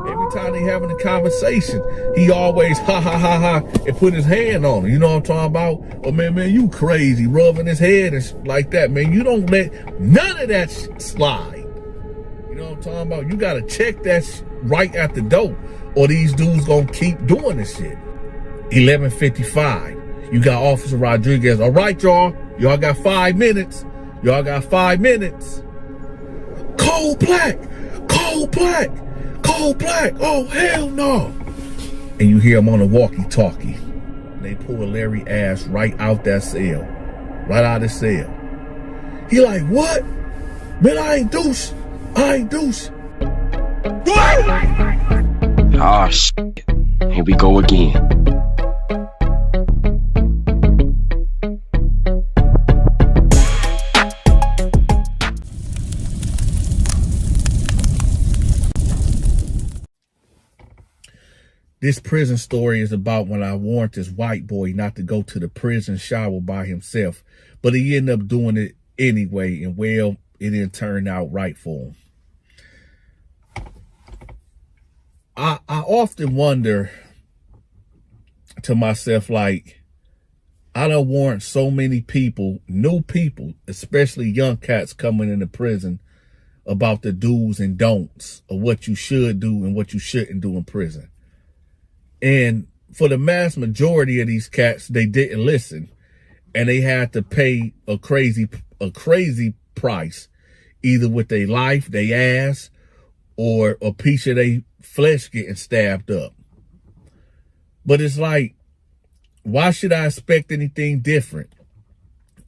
Every time they having a conversation, he always ha ha ha ha and put his hand on him. You know what I'm talking about? Oh man, you crazy, rubbing his head and like that, man. You don't let none of that slide. You know what I'm talking about? You gotta check that right at the door, or these dudes gonna keep doing this shit. 11:55. You got Officer Rodriguez. All right, y'all. Y'all got 5 minutes. Y'all got 5 minutes. Cold black. Cold black. Cold black. Oh, hell no. And you hear him on the walkie-talkie. They pull Larry ass right out that cell. Right out of the cell. He like, what? Man, I ain't douche. I ain't douche. Oh, shit. Here we go again. This prison story is about when I warned this white boy not to go to the prison shower by himself, but he ended up doing it anyway, and well, it didn't turn out right for him. I often wonder to myself, like, I done warned so many people, new people, especially young cats coming into prison, about the do's and don'ts of what you should do and what you shouldn't do in prison. And for the mass majority of these cats, they didn't listen, and they had to pay a crazy price, either with their life, their ass, or a piece of their flesh getting stabbed up. But it's like, why should I expect anything different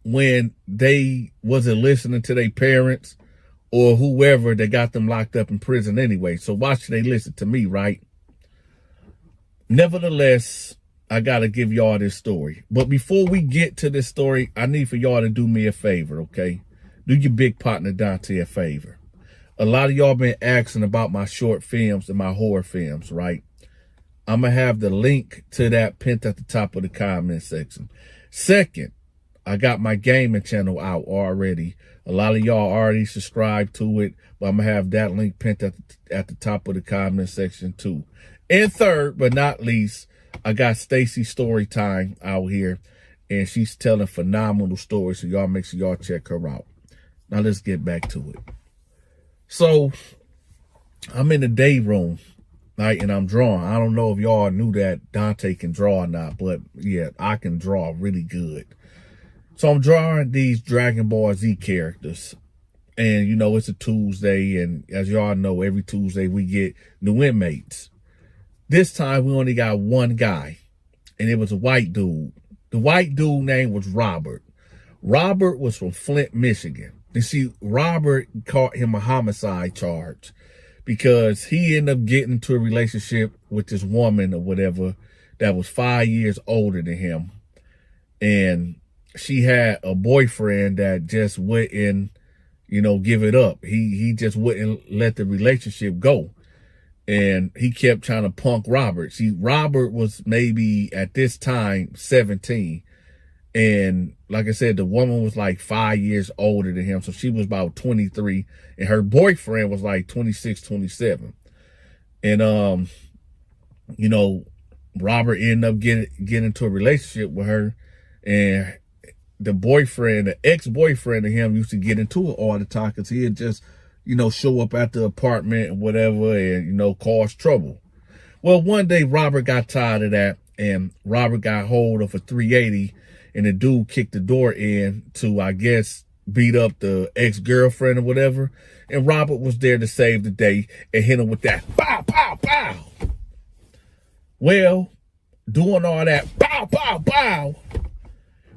when they wasn't listening to their parents or whoever that got them locked up in prison anyway? So why should they listen to me, right? Nevertheless, I got to give y'all this story. But before we get to this story, I need for y'all to do me a favor, okay? Do your big partner Donta a favor. A lot of y'all been asking about my short films and my horror films, right? I'm going to have the link to that pinned at the top of the comment section. Second, I got my gaming channel out already. A lot of y'all already subscribed to it, but I'm going to have that link pinned at the top of the comment section too. And third, but not least, I got Stacy Storytime out here, and she's telling phenomenal stories, so y'all make sure y'all check her out. Now let's get back to it. So I'm in the day room, right, and I'm drawing. I don't know if y'all knew that Donta can draw or not, but yeah, I can draw really good. So I'm drawing these Dragon Ball Z characters. And, you know, it's a Tuesday, and as y'all know, every Tuesday we get new inmates. This time we only got one guy, and it was a white dude. The white dude name was Robert. Robert was from Flint, Michigan. And see, Robert caught him a homicide charge because he ended up getting into a relationship with this woman or whatever that was 5 years older than him. And she had a boyfriend that just wouldn't, you know, give it up. He just wouldn't let the relationship go. And he kept trying to punk Robert. See, Robert was maybe at this time 17. And like I said, the woman was like 5 years older than him. So she was about 23. And her boyfriend was like 26, 27. And, you know, Robert ended up getting into a relationship with her. And the boyfriend, the ex-boyfriend of him used to get into it all the time because he'd just, you know, show up at the apartment and whatever and, you know, cause trouble. Well, one day Robert got tired of that, and Robert got hold of a 380, and the dude kicked the door in to, I guess, beat up the ex-girlfriend or whatever. And Robert was there to save the day and hit him with that pow, pow, pow. Well, doing all that pow, pow, pow,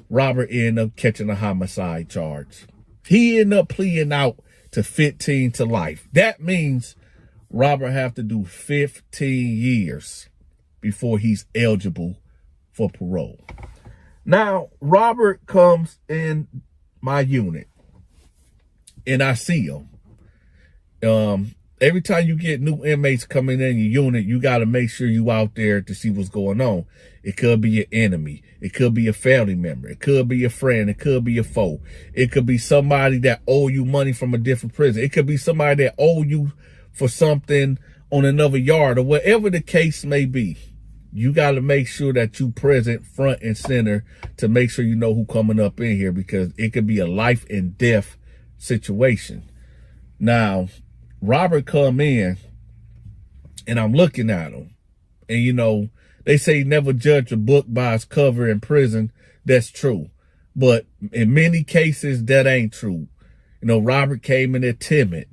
Robert ended up catching a homicide charge. He ended up pleading out to 15 to life. That means Robert have to do 15 years before he's eligible for parole. Now, Robert comes in my unit, and I see him. Every time you get new inmates coming in your unit, you got to make sure you out there to see what's going on. It could be your enemy. It could be a family member. It could be a friend. It could be a foe. It could be somebody that owe you money from a different prison. It could be somebody that owe you for something on another yard or whatever the case may be. You got to make sure that you present front and center to make sure you know who coming up in here, because it could be a life and death situation. Now, Robert come in and I'm looking at him, and you know, they say never judge a book by its cover in prison. That's true. But in many cases, that ain't true. You know, Robert came in there timid.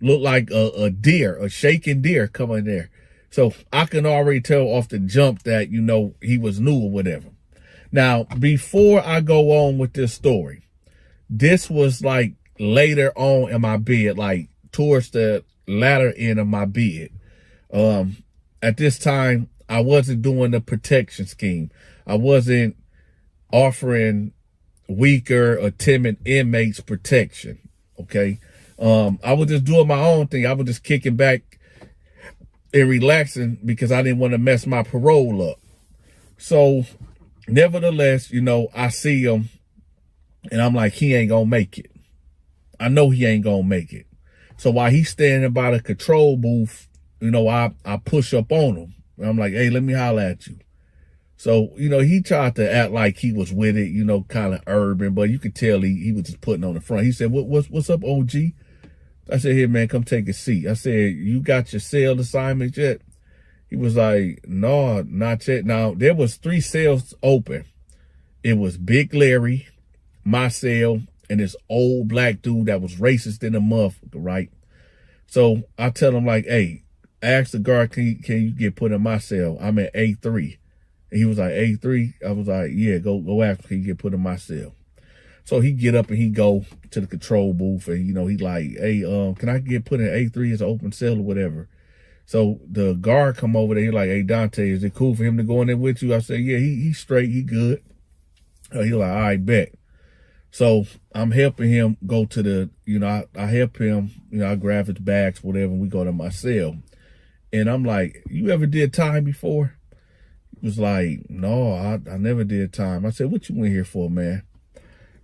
Looked like a deer, a shaking deer coming there. So I can already tell off the jump that, you know, he was new or whatever. Now, before I go on with this story, this was like later on in my bid, like towards the latter end of my bid. At this time, I wasn't doing the protection scheme. I wasn't offering weaker or timid inmates protection. Okay. I was just doing my own thing. I was just kicking back and relaxing because I didn't want to mess my parole up. So nevertheless, you know, I see him and I'm like, he ain't gonna make it. I know he ain't gonna make it. So while he's standing by the control booth, you know, I push up on him. And I'm like, hey, let me holler at you. So, you know, he tried to act like he was with it, you know, kind of urban, but you could tell he was just putting on the front. He said, what's up, OG? I said, here, man, come take a seat. I said, you got your cell assignment yet? He was like, no, not yet. Now, there was 3 cells open. It was Big Larry, my cell, and this old black dude that was racist in the motherfucker, right? So I tell him, like, hey, ask the guard, can you get put in my cell? I'm at A3. And he was like, A3? I was like, yeah, go ask him, can you get put in my cell? So he get up and he go to the control booth and, you know, he like, hey, can I get put in A3 as an open cell or whatever? So the guard come over there. He like, hey, Donta, is it cool for him to go in there with you? I said, yeah, he's straight. He good. He like, all right, bet. So I'm helping him go to the, you know, I help him, you know, I grab his bags, whatever, and we go to my cell. And I'm like, you ever did time before? He was like, no, I never did time. I said, what you in here for, man?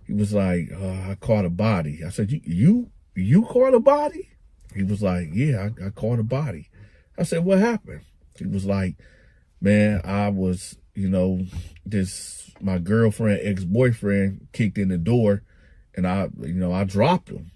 He was like, I caught a body. I said, you caught a body? He was like, yeah, I caught a body. I said, what happened? He was like, man, I was, you know, my girlfriend, ex-boyfriend kicked in the door and I dropped him.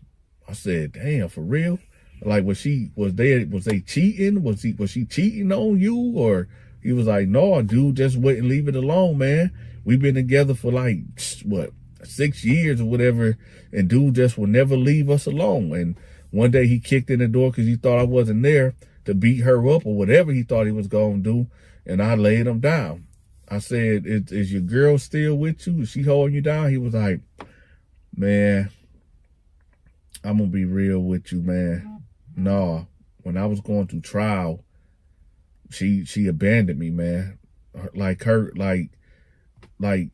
I said, damn, for real? Like, was they cheating? Was she cheating on you? Or he was like, no, dude, just wait and leave it alone, man. We've been together for like, what, 6 years or whatever, and dude just will never leave us alone. And one day he kicked in the door because he thought I wasn't there to beat her up or whatever he thought he was going to do, and I laid him down. I said, is your girl still with you? Is she holding you down? He was like, man, I'm going to be real with you, man. No, when I was going through trial, she abandoned me, man. Like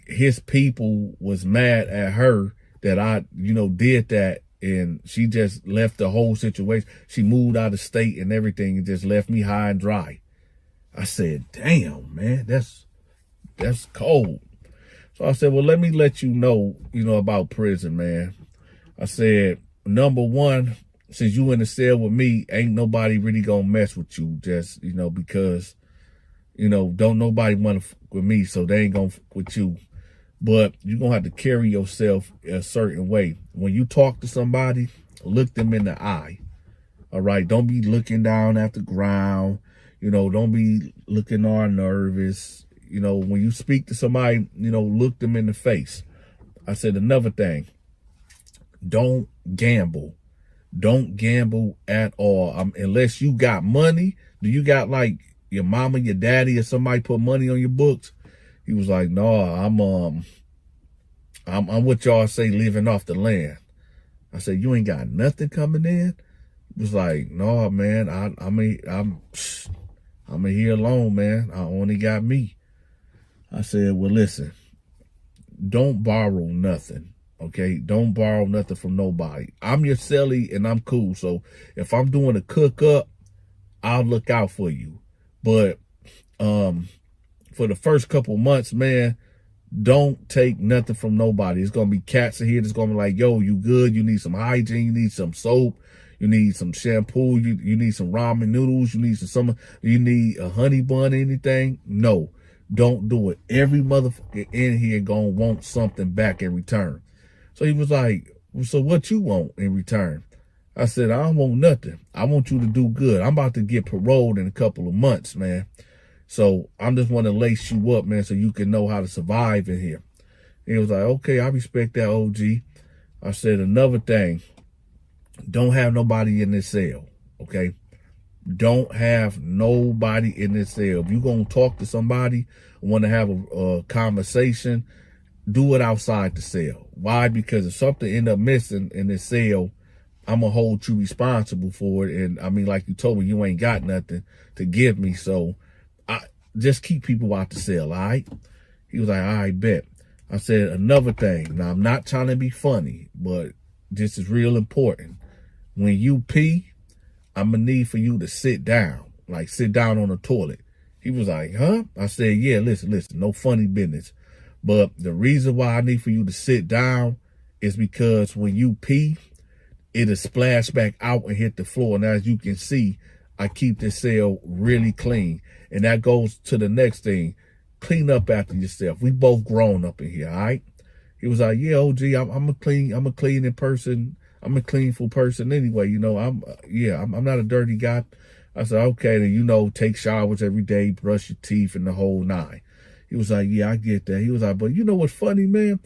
his people was mad at her that I, you know, did that, and she just left the whole situation. She moved out of state and everything and just left me high and dry. I said, damn, man, that's cold. So I said, well, let me let you know, about prison, man. I said, number one, since you in the cell with me, ain't nobody really gonna mess with you, just, because, don't nobody want to fuck with me, so they ain't gonna fuck with you. But you're gonna have to carry yourself a certain way. When you talk to somebody, look them in the eye. All right, don't be looking down at the ground. Don't be looking all nervous. When you speak to somebody, look them in the face. I said another thing, don't gamble. Don't gamble at all. Unless you got money. Do you got like your mama, your daddy, or somebody put money on your books? He was like, no, I'm what y'all say, living off the land. I said, you ain't got nothing coming in? He was like, no, man, I'm here alone, man. I only got me. I said, well, listen, don't borrow nothing, okay? Don't borrow nothing from nobody. I'm your cellie and I'm cool. So if I'm doing a cook up, I'll look out for you. But for the first couple months, man, don't take nothing from nobody. It's going to be cats in here that's going to be like, yo, you good? You need some hygiene? You need some soap? You need some shampoo. You need some ramen noodles. You need you need a honey bun, anything. No, don't do it. Every motherfucker in here gonna want something back in return. So he was like, so what you want in return? I said, I don't want nothing. I want you to do good. I'm about to get paroled in a couple of months, man. So I'm just want to lace you up, man, so you can know how to survive in here. He was like, okay, I respect that, OG. I said, another thing, don't have nobody in this cell, okay? Don't have nobody in this cell. If you're going to talk to somebody, want to have a conversation, do it outside the cell. Why? Because if something end up missing in this cell, I'm going to hold you responsible for it. And I mean, like you told me, you ain't got nothing to give me. So I just keep people out the cell, all right? He was like, all right, bet. I said, another thing. Now, I'm not trying to be funny, but this is real important. When you pee, I'm going to need for you to sit down, like sit down on the toilet. He was like, huh? I said, yeah, listen, no funny business. But the reason why I need for you to sit down is because when you pee, it'll splash back out and hit the floor. And as you can see, I keep this cell really clean. And that goes to the next thing. Clean up after yourself. We both grown up in here, all right? He was like, yeah, OG, I'm a clean person. I'm a cleanful person anyway. You know, I'm not a dirty guy. I said, okay, then, you know, take showers every day, brush your teeth and the whole nine. He was like, yeah, I get that. He was like, but you know what's funny, man?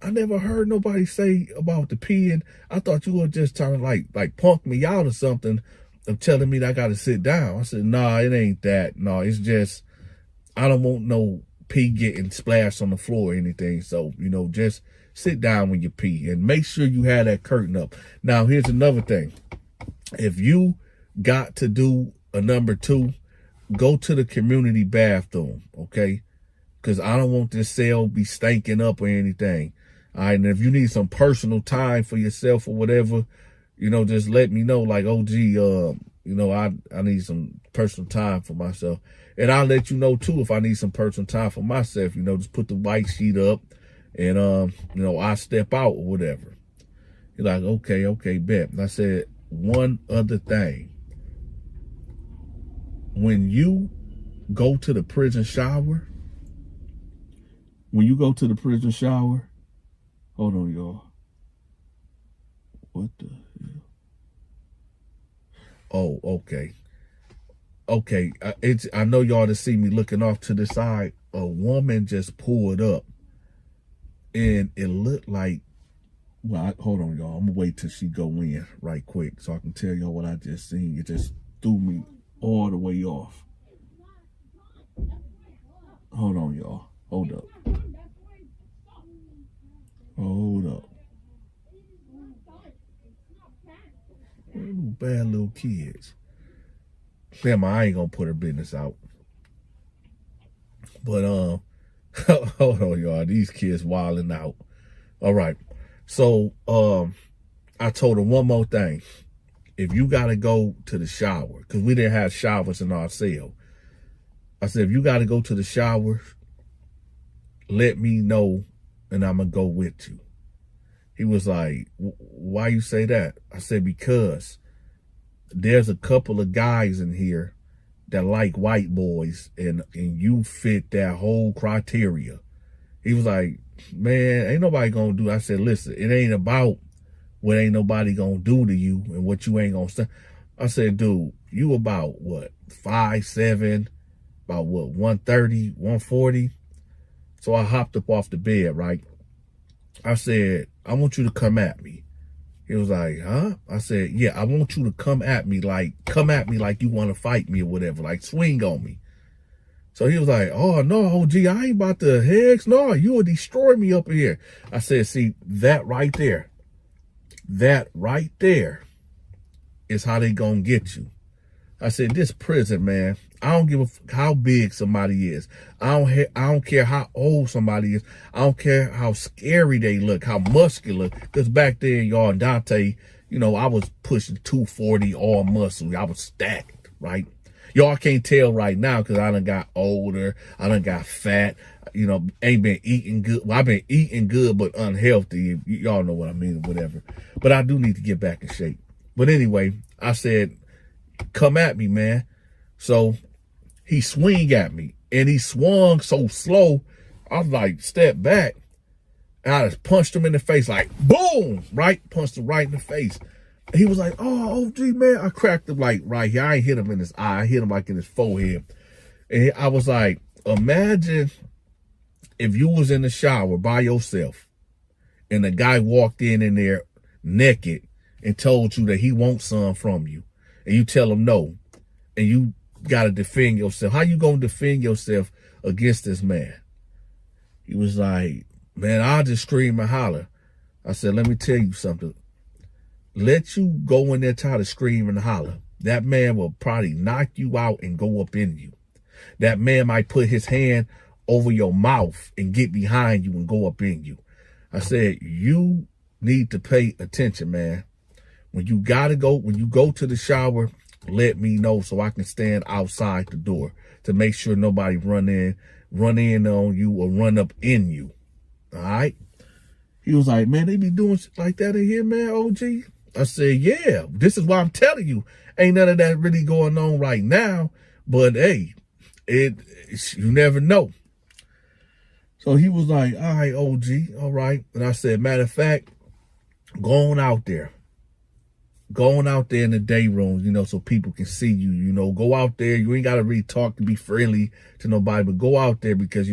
I never heard nobody say about the peeing. I thought you were just trying to like punk me out or something of telling me that I got to sit down. I said, nah, it ain't that. No, it's just, I don't want no pee getting splashed on the floor or anything. So, you know, just sit down when you pee and make sure you have that curtain up. Now, here's another thing. If you got to do a number 2, go to the community bathroom, okay? Because I don't want this cell be stinking up or anything. All right, and if you need some personal time for yourself or whatever, you know, just let me know. Like, OG, you know, I need some personal time for myself. And I'll let you know, too, if I need some personal time for myself. You know, just put the white sheet up and, you know, I step out or whatever. You're like, okay, bet. And I said, one other thing. When you go to the prison shower, hold on, y'all. What the hell? Oh, okay. Okay, I know y'all to see me looking off to the side. A woman just pulled up, and it looked like, well, hold on, y'all. I'm going to wait till she go in right quick so I can tell y'all what I just seen. It just threw me all the way off. Hold on, y'all. Hold up. Bad little kids. Damn, I ain't gonna put her business out. But hold on, y'all. These kids wilding out. All right. So I told her one more thing. If you gotta go to the shower, because we didn't have showers in our cell. I said, if you gotta go to the shower, let me know and I'm gonna go with you. He was like, why you say that? I said, because there's a couple of guys in here that like white boys and you fit that whole criteria. He was like, man, ain't nobody gonna do. I said, listen, it ain't about what ain't nobody gonna do to you and what you ain't gonna say. I said, dude, you about what, 5'7", about what, 130, 140? So I hopped up off the bed, right? I said, I want you to come at me. He was like, huh? I said, yeah, I want you to come at me like you want to fight me or whatever, like swing on me. So he was like, oh, no, OG, I ain't about to hex. No, you will destroy me up here. I said, see, that right there is how they gonna get you. I said, this prison, man, I don't give a how big somebody is. I don't care how old somebody is. I don't care how scary they look, how muscular. Because back then, y'all, Donta, you know, I was pushing 240 all muscle. I was stacked, right? Y'all can't tell right now because I done got older. I done got fat. You know, ain't been eating good. Well, I've been eating good, but unhealthy. Y'all know what I mean or whatever. But I do need to get back in shape. But anyway, I said, come at me, man. So he swing at me, and he swung so slow, I was like, step back. And I just punched him in the face, like, boom, right? Punched him right in the face. He was like, oh, OG, man. I cracked him like right here. I ain't hit him in his eye. I hit him like in his forehead. And I was like, imagine if you was in the shower by yourself and the guy walked in there naked and told you that he wants something from you. And you tell him no. And you got to defend yourself. How you going to defend yourself against this man? He was like, man, I'll just scream and holler. I said, let me tell you something. Let you go in there, try to scream and holler. That man will probably knock you out and go up in you. That man might put his hand over your mouth and get behind you and go up in you. I said, you need to pay attention, man. When you go to the shower, let me know so I can stand outside the door to make sure nobody run in on you or run up in you. All right. He was like, man, they be doing shit like that in here, man, OG. I said, yeah, this is why I'm telling you. Ain't none of that really going on right now. But hey, you never know. So he was like, all right, OG, all right. And I said, matter of fact, going out there in the day room, so people can see you, go out there. You ain't got to really talk to be friendly to nobody, but go out there because,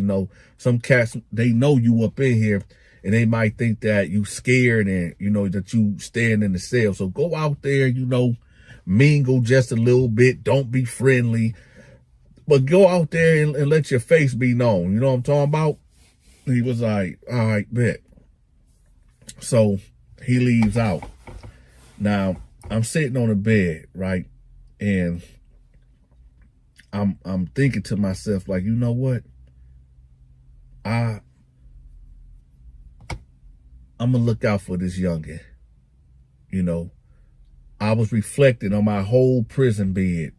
some cats, they know you up in here and they might think that you scared and, that you staying in the cell. So go out there, mingle just a little bit. Don't be friendly, but go out there and let your face be known. You know what I'm talking about? He was like, all right, bet. So he leaves out. Now, I'm sitting on the bed, right? And I'm thinking to myself, like, you know what? I'm going to look out for this youngin'. I was reflecting on my whole prison bed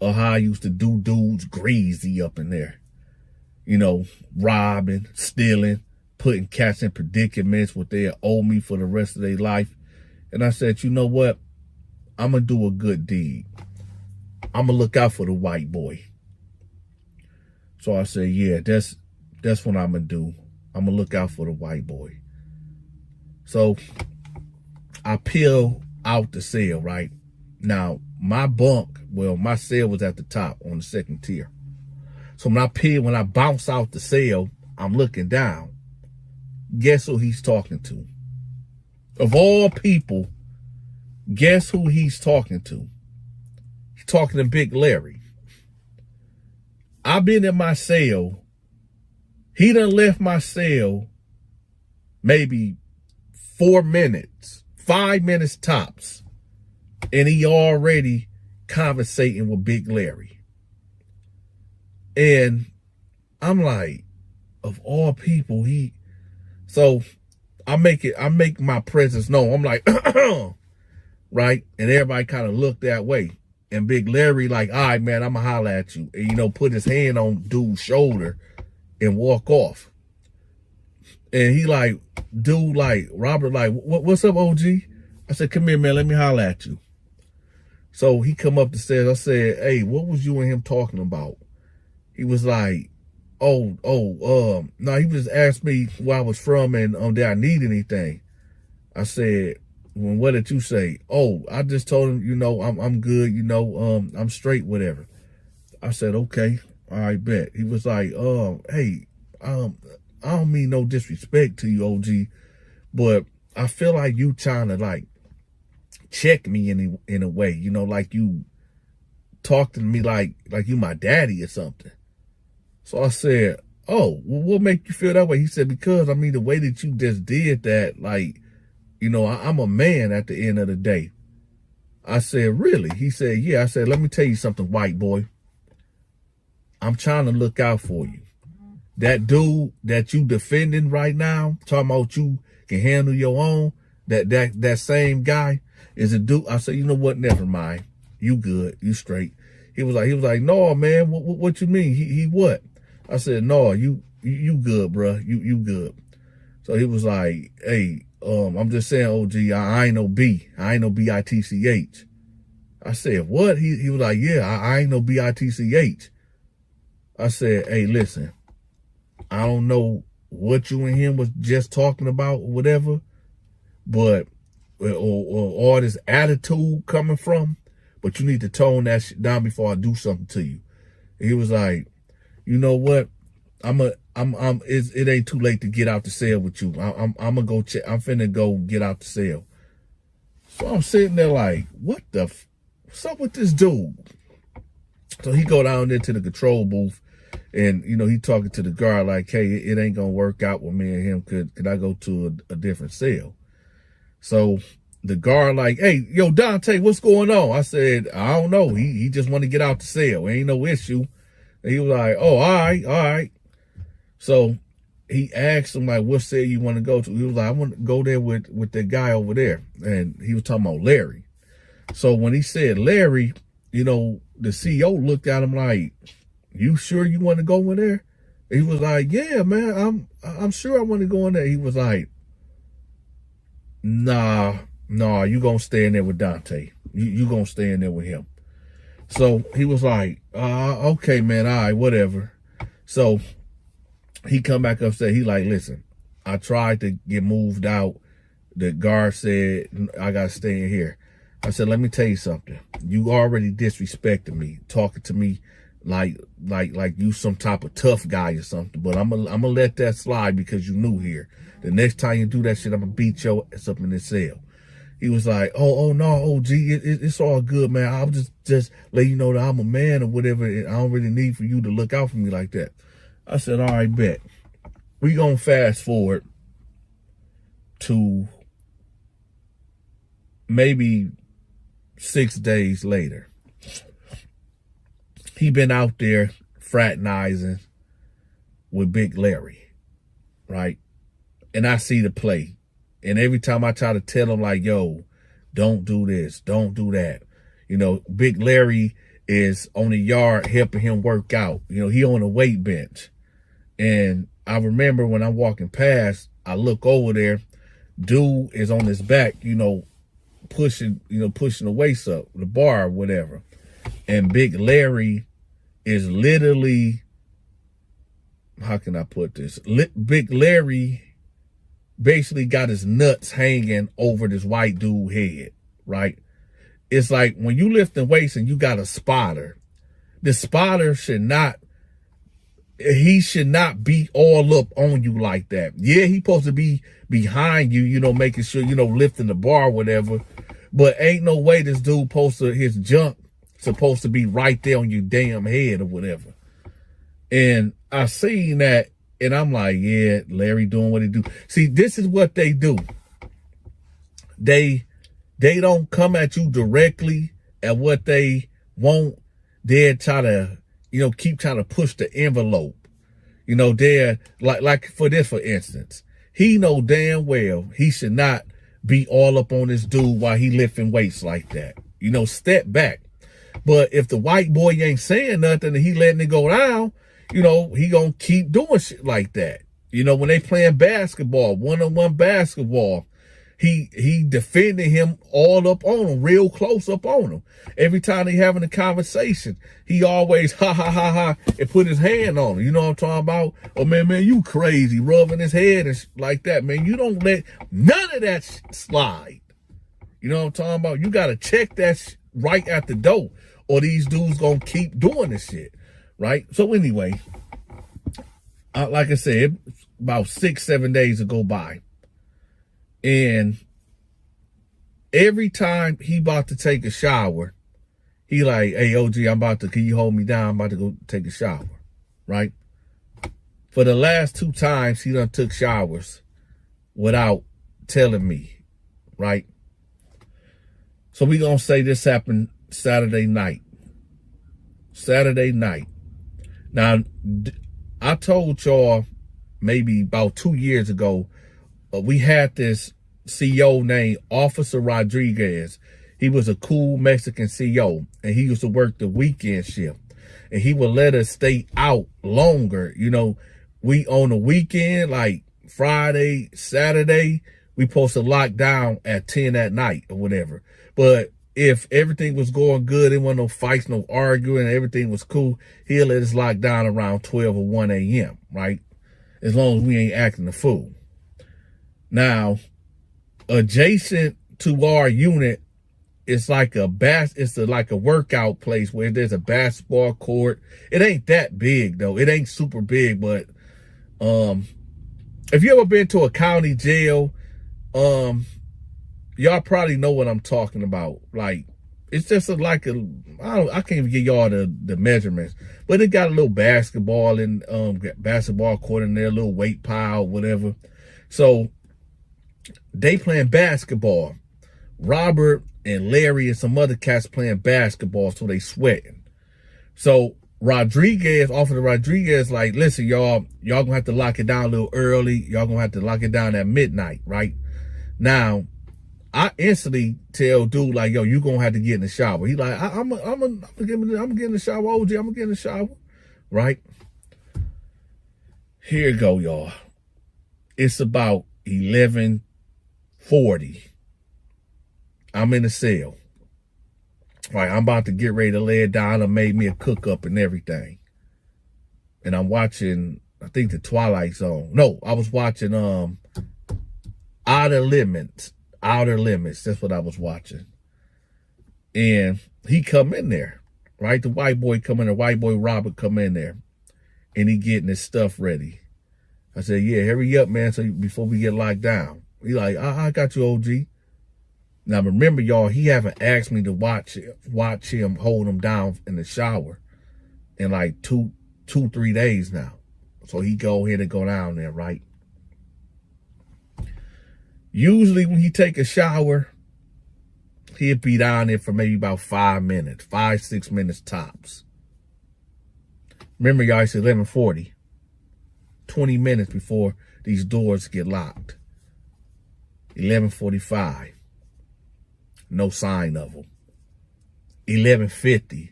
of how I used to do dudes greasy up in there. Robbing, stealing, putting cats in predicaments what they owe me for the rest of their life. And I said, you know what? I'm going to do a good deed. I'm going to look out for the white boy. So I said, yeah, that's what I'm going to do. I'm going to look out for the white boy. So I peel out the cell, right? Now, my cell was at the top on the second tier. So when I bounce out the cell, I'm looking down. Guess who he's talking to? Of all people, guess who he's talking to? He's talking to Big Larry. I've been in my cell. He done left my cell maybe 4 minutes, 5 minutes tops. And he already conversating with Big Larry. And I'm like, of all people, so I make my presence known. I'm like, right? And everybody kind of looked that way. And Big Larry like, all right, man, I'm going to holler at you. And, put his hand on dude's shoulder and walk off. And he like, dude, like, Robert, like, what's up, OG? I said, come here, man, let me holler at you. So he come up the stairs. I said, hey, what was you and him talking about? He was like, no, he just asked me where I was from and did I need anything? I said, well, what did you say? Oh, I just told him, I'm good, I'm straight, whatever. I said, okay, all right, bet. He was like, hey, I don't mean no disrespect to you, OG, but I feel like you trying to like check me in a way, like you talk to me like you my daddy or something. So I said, oh, well, what make you feel that way? He said, because, the way that you just did that, like, I'm a man at the end of the day. I said, really? He said, yeah. I said, let me tell you something, white boy. I'm trying to look out for you. That dude that you defending right now, talking about you can handle your own, that same guy is a dude. I said, you know what? Never mind. You good. You straight. He was like, no, man, what you mean? He what? I said, no, you good, bro. You good. So he was like, hey, I'm just saying, OG, I ain't no B. I ain't no B-I-T-C-H. I said, what? He was like, yeah, I ain't no B-I-T-C-H. I said, hey, listen, I don't know what you and him was just talking about or whatever, but, or all this attitude coming from, but you need to tone that shit down before I do something to you. He was like, you know what? It ain't too late to get out the cell with you. I'm gonna go check. I'm finna go get out the cell. So I'm sitting there like, what's up with this dude? So he go down there to the control booth, and he talking to the guard like, hey, it ain't gonna work out with me and him. Could I go to a different cell? So the guard like, hey, yo, Donta, what's going on? I said, I don't know. He just want to get out the cell. Ain't no issue. And he was like, oh, all right. So he asked him, like, what cell you want to go to? He was like, I want to go there with that guy over there. And he was talking about Larry. So when he said Larry, the CEO looked at him like, you sure you want to go in there? He was like, yeah, man, I'm sure I want to go in there. He was like, nah, you gonna stay in there with Donta. You gonna stay in there with him. So he was like, okay, man, all right, whatever. So he come back upstairs. He like, listen, I tried to get moved out. The guard said, I got to stay in here. I said, let me tell you something. You already disrespected me, talking to me like you some type of tough guy or something. But I'm gonna let that slide because you new here. The next time you do that shit, I'm going to beat your ass up in this cell. He was like, oh no, OG, it's all good, man. I'll just let you know that I'm a man or whatever. I don't really need for you to look out for me like that. I said, all right, bet. We gonna fast forward to maybe 6 days later. He been out there fraternizing with Big Larry, right? And I see the play. And every time I try to tell him, like, yo, don't do this, don't do that. Big Larry is on the yard helping him work out. He on a weight bench. And I remember when I'm walking past, I look over there, dude is on his back, pushing the weights up, the bar or whatever. And Big Larry is literally, how can I put this? Big Larry basically got his nuts hanging over this white dude's head, right? It's like when you lifting weights and you got a spotter, the spotter should not be all up on you like that. Yeah, he supposed to be behind you, making sure, lifting the bar or whatever. But ain't no way this dude his junk supposed to be right there on your damn head or whatever. And I seen that, and I'm like, yeah, Larry doing what he do. See, this is what they do. They don't come at you directly at what they want. They're try to, keep trying to push the envelope. They're like for instance, he know damn well he should not be all up on this dude while he lifting weights like that. Step back. But if the white boy ain't saying nothing and he letting it go down, he gonna keep doing shit like that. When they playing basketball, one-on-one basketball, he defending him all up on him, real close up on him. Every time they having a conversation, he always ha, and put his hand on him. You know what I'm talking about? Oh, man, you crazy, rubbing his head and like that, man. You don't let none of that slide. You know what I'm talking about? You got to check that right at the door, or these dudes gonna keep doing this shit, right? So anyway, like I said, about 6-7 days to go by. And every time he about to take a shower, he like, hey, OG, can you hold me down? I'm about to go take a shower, right? For the last 2 times, he done took showers without telling me, right? So we gonna say this happened Saturday night. Now, I told y'all maybe about 2 years ago, we had this CEO named Officer Rodriguez. He was a cool Mexican CEO, and he used to work the weekend shift. And he would let us stay out longer. We on the weekend, like Friday, Saturday, we supposed to lock down at 10 at night or whatever. But if everything was going good, there wasn't no fights, no arguing, everything was cool, he'll let us lock down around 12 or 1 a.m., right? As long as we ain't acting a fool. Now, adjacent to our unit, it's like like a workout place where there's a basketball court. It ain't that big though. It ain't super big, but if you ever been to a county jail, y'all probably know what I'm talking about. Like, it's just I can't even give y'all the measurements, but it got a little basketball and basketball court in there, a little weight pile, whatever. So they playing basketball. Robert and Larry and some other cats playing basketball, so they sweating. So Officer Rodriguez, like, listen, y'all gonna have to lock it down a little early. Y'all gonna have to lock it down at midnight, right? Now, I instantly tell dude, like, yo, you gonna have to get in the shower. He like, I'm gonna get in the shower, OG, I'm gonna get in the shower, right? Here you go, y'all. It's about 11:40. I'm in the cell. Right, I'm about to get ready to lay it down. I made me a cook up and everything. And I'm watching, I think, the Twilight Zone. No, I was watching Outer Limits. Outer Limits. That's what I was watching. And he come in there, right? The white boy come in there. White boy Robert come in there. And he getting his stuff ready. I said, yeah, hurry up, man, so before we get locked down. He like, I got you, OG. Now, remember, y'all, he haven't asked me to watch him hold him down in the shower in like 3 days now. So he go ahead and go down there, right? Usually when he take a shower, he'll be down there for maybe about 5 minutes, 6 minutes tops. Remember, y'all, it's 11:40. 20 minutes before these doors get locked. 11:45. No sign of them. 11:50.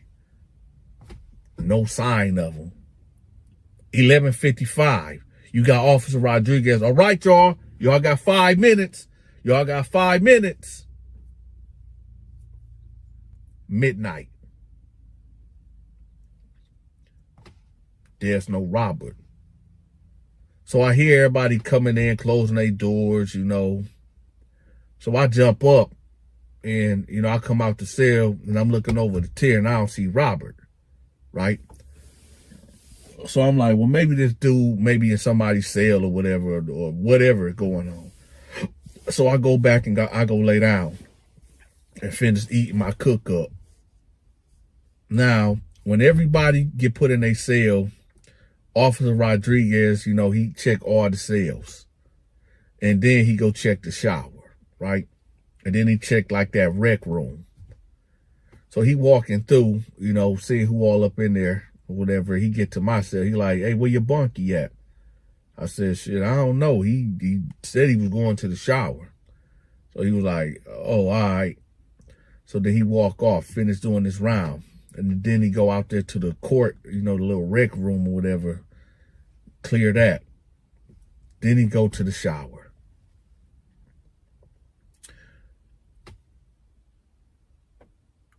No sign of them. 11:55. You got Officer Rodriguez. All right, y'all. Y'all got 5 minutes. Y'all got 5 minutes. Midnight. There's no Robert. So I hear everybody coming in, closing their doors, you know. So I jump up. And, you know, I come out the cell and I'm looking over the tier and I don't see Robert, right? So I'm like, well, maybe this dude, maybe in somebody's cell or whatever is going on. So I go back and I go lay down and finish eating my cook up. Now, when everybody get put in their cell, Officer Rodriguez, you know, he check all the cells. And then he go check the shower, right? And then he checked like that rec room. So he walking through, you know, seeing who all up in there or whatever. He get to my cell. He like, hey, where your bunkie at? I said, shit, I don't know. He said he was going to the shower. So he was like, oh, all right. So then he walk off, finish doing this round. And then he go out there to the court, you know, the little rec room or whatever, clear that. Then he go to the shower.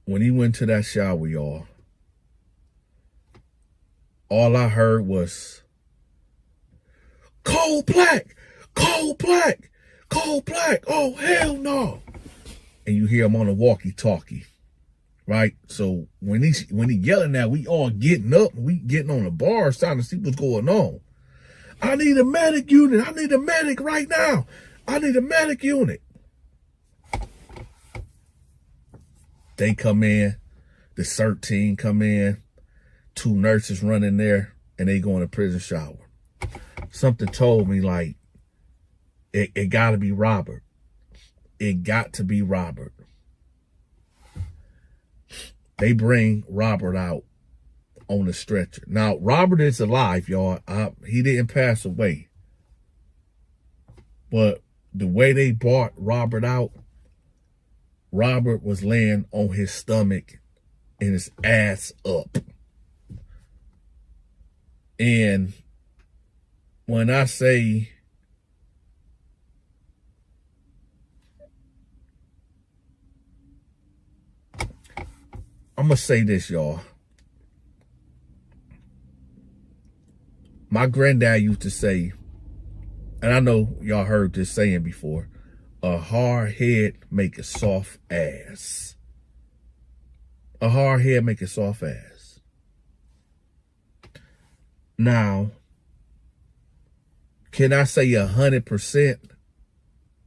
When he went to that shower, y'all, all I heard was, cold black, cold black, cold black, oh, hell no. And you hear him on the walkie-talkie, right? So when he yelling that, we all getting up, we getting on the bars trying to see what's going on. I need a medic unit. I need a medic right now. I need a medic unit. They come in, the CERT team come in, 2 nurses run in there, and they go in a prison shower. Something told me, like, it got to be Robert. It got to be Robert. They bring Robert out on the stretcher. Now, Robert is alive, y'all. He didn't pass away. But the way they brought Robert out, Robert was laying on his stomach and his ass up. And when I say I'm going to say this, y'all. My granddad used to say, and I know y'all heard this saying before, a hard head make a soft ass. A hard head make a soft ass. Now, can I say 100%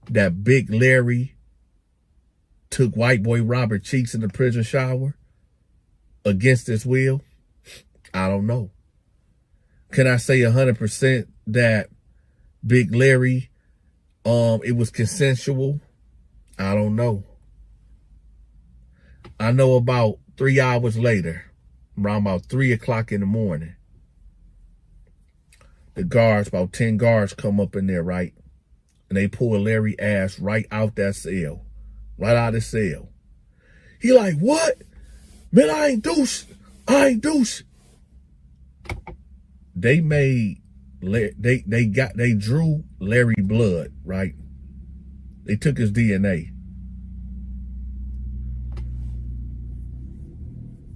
that Big Larry took white boy Robert Cheeks in the prison shower against his will? I don't know. Can I say 100% that Big Larry, it was consensual? I don't know. I know about 3 hours later, around about 3 o'clock in the morning, the guards, about 10 guards come up in there, right? And they pull Larry ass right out that cell. Right out of the cell. He like, what? Man, I ain't douche. I ain't douche. They made, they drew Larry blood, right? They took his DNA.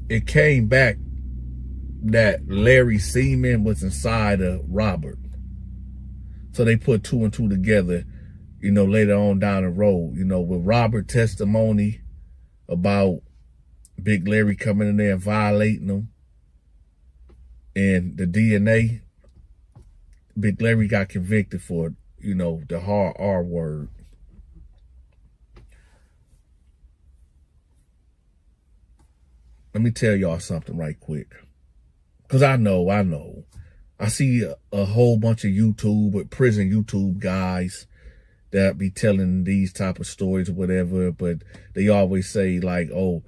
It came back that Larry's semen was inside of Robert. So they put 2 and 2 together, you know, later on down the road, you know, with Robert's testimony about Big Larry coming in there and violating him. And the DNA, Big Larry got convicted for, you know, the hard R word. Let me tell y'all something right quick. Because I know. I see a whole bunch of YouTube, with prison YouTube guys that be telling these type of stories or whatever, but they always say like, oh,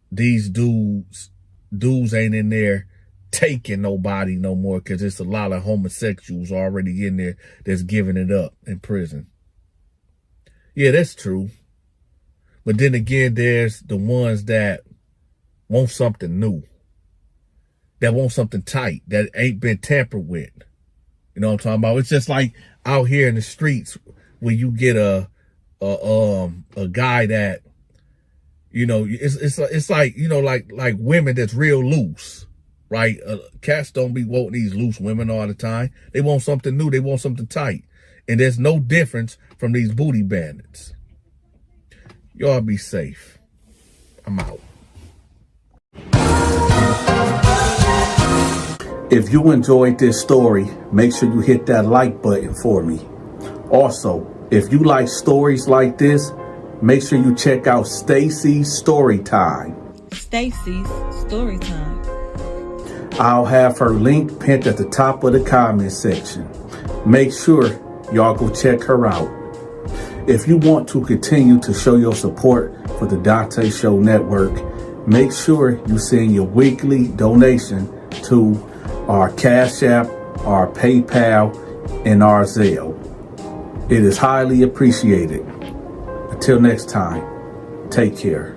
these dudes ain't in there taking nobody no more because it's a lot of homosexuals already in there that's giving it up in prison. Yeah, that's true. But then again, there's the ones that want something new, that want something tight, that ain't been tampered with. You know what I'm talking about? It's just like out here in the streets where you get a guy that, you know, it's like, you know, like women that's real loose, right? Cats don't be wanting these loose women all the time. They want something new. They want something tight. And there's no difference from these booty bandits. Y'all be safe. I'm out. If you enjoyed this story, make sure you hit that like button for me. Also, if you like stories like this, make sure you check out Stacy's Storytime. Stacy's Storytime. I'll have her link pinned at the top of the comment section. Make sure y'all go check her out. If you want to continue to show your support for the Donta Show Network, make sure you send your weekly donation to our Cash App, our PayPal, and our Zelle. It is highly appreciated. Until next time, take care.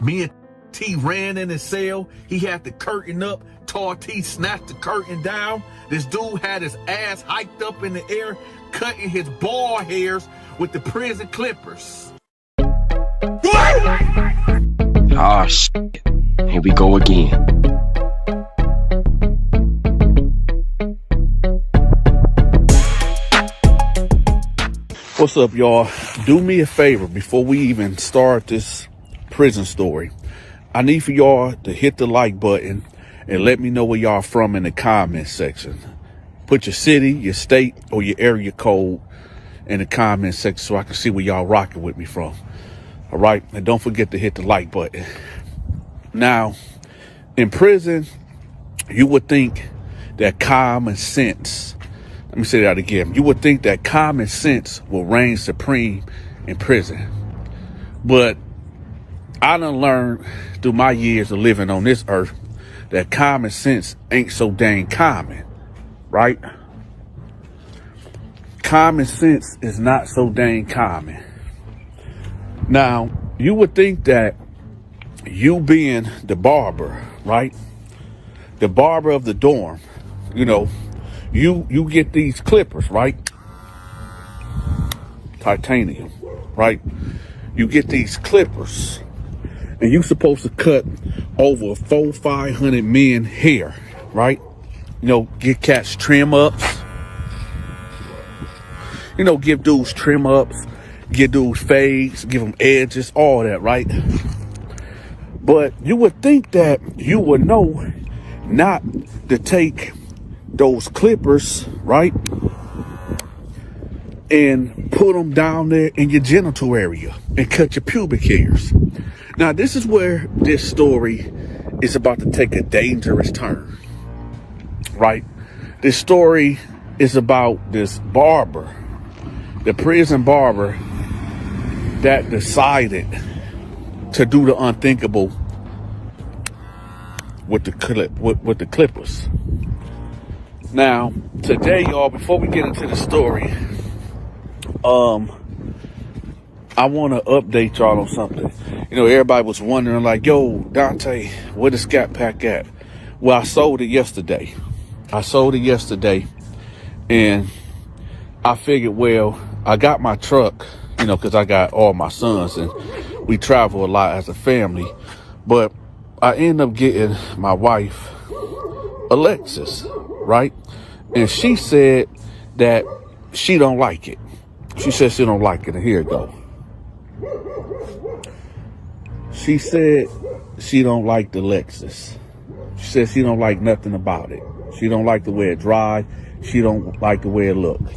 Me and T ran in his cell. He had the curtain up. Tall T snatched the curtain down. This dude had his ass hiked up in the air, cutting his ball hairs with the prison clippers. Ah, shit. Here we go again. What's up, y'all? Do me a favor before we even start this prison story. I need for y'all to hit the like button and let me know where y'all from in the comment section. Put your city, your state, or your area code in the comment section so I can see where y'all rocking with me from. All right, and don't forget to hit the like button. Now, in prison, you would think that common sense, let me say that again. You would think that common sense will reign supreme in prison. But I done learned through my years of living on this earth that common sense ain't so dang common, right? Common sense is not so dang common. Now, you would think that you being the barber, right? The barber of the dorm, you know, you get these clippers, right? Titanium, right? You get these clippers and you supposed to cut over 400-500 men hair, right? You know, get cats trim ups, you know, give dudes trim ups, give dudes fades, give them edges, all that, right? But you would think that you would know not to take those clippers, right, and put them down there in your genital area and cut your pubic hairs. Now, this is where this story is about to take a dangerous turn, right? This story is about this barber, the prison barber that decided to do the unthinkable with the clippers. Now, today, y'all, before we get into the story, I want to update y'all on something. You know, everybody was wondering, like, yo, Dante, where the Scat Pack at? Well, I sold it yesterday. And I figured, well, I got my truck, you know, because I got all my sons and we travel a lot as a family. But I ended up getting my wife a Lexus, right? And she said that she don't like it. She said she don't like it. And here it go. She said she don't like the Lexus. She said she don't like nothing about it. She don't like the way it drives. She don't like the way it looks.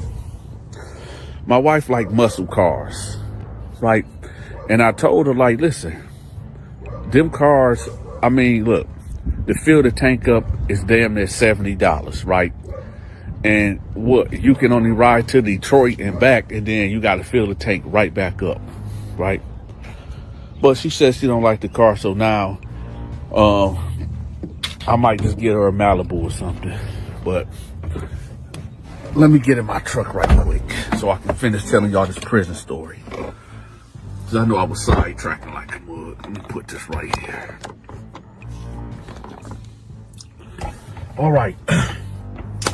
My wife like muscle cars, right? And I told her, like, listen, them cars, I mean, look, to fill the tank up is damn near $70, right? And what, you can only ride to Detroit and back, and then you got to fill the tank right back up, right? But she says she don't like the car, so now I might just get her a Malibu or something. But let me get in my truck right quick so I can finish telling y'all this prison story. Because I know I was sidetracking like a mug. Let me put this right here. All right.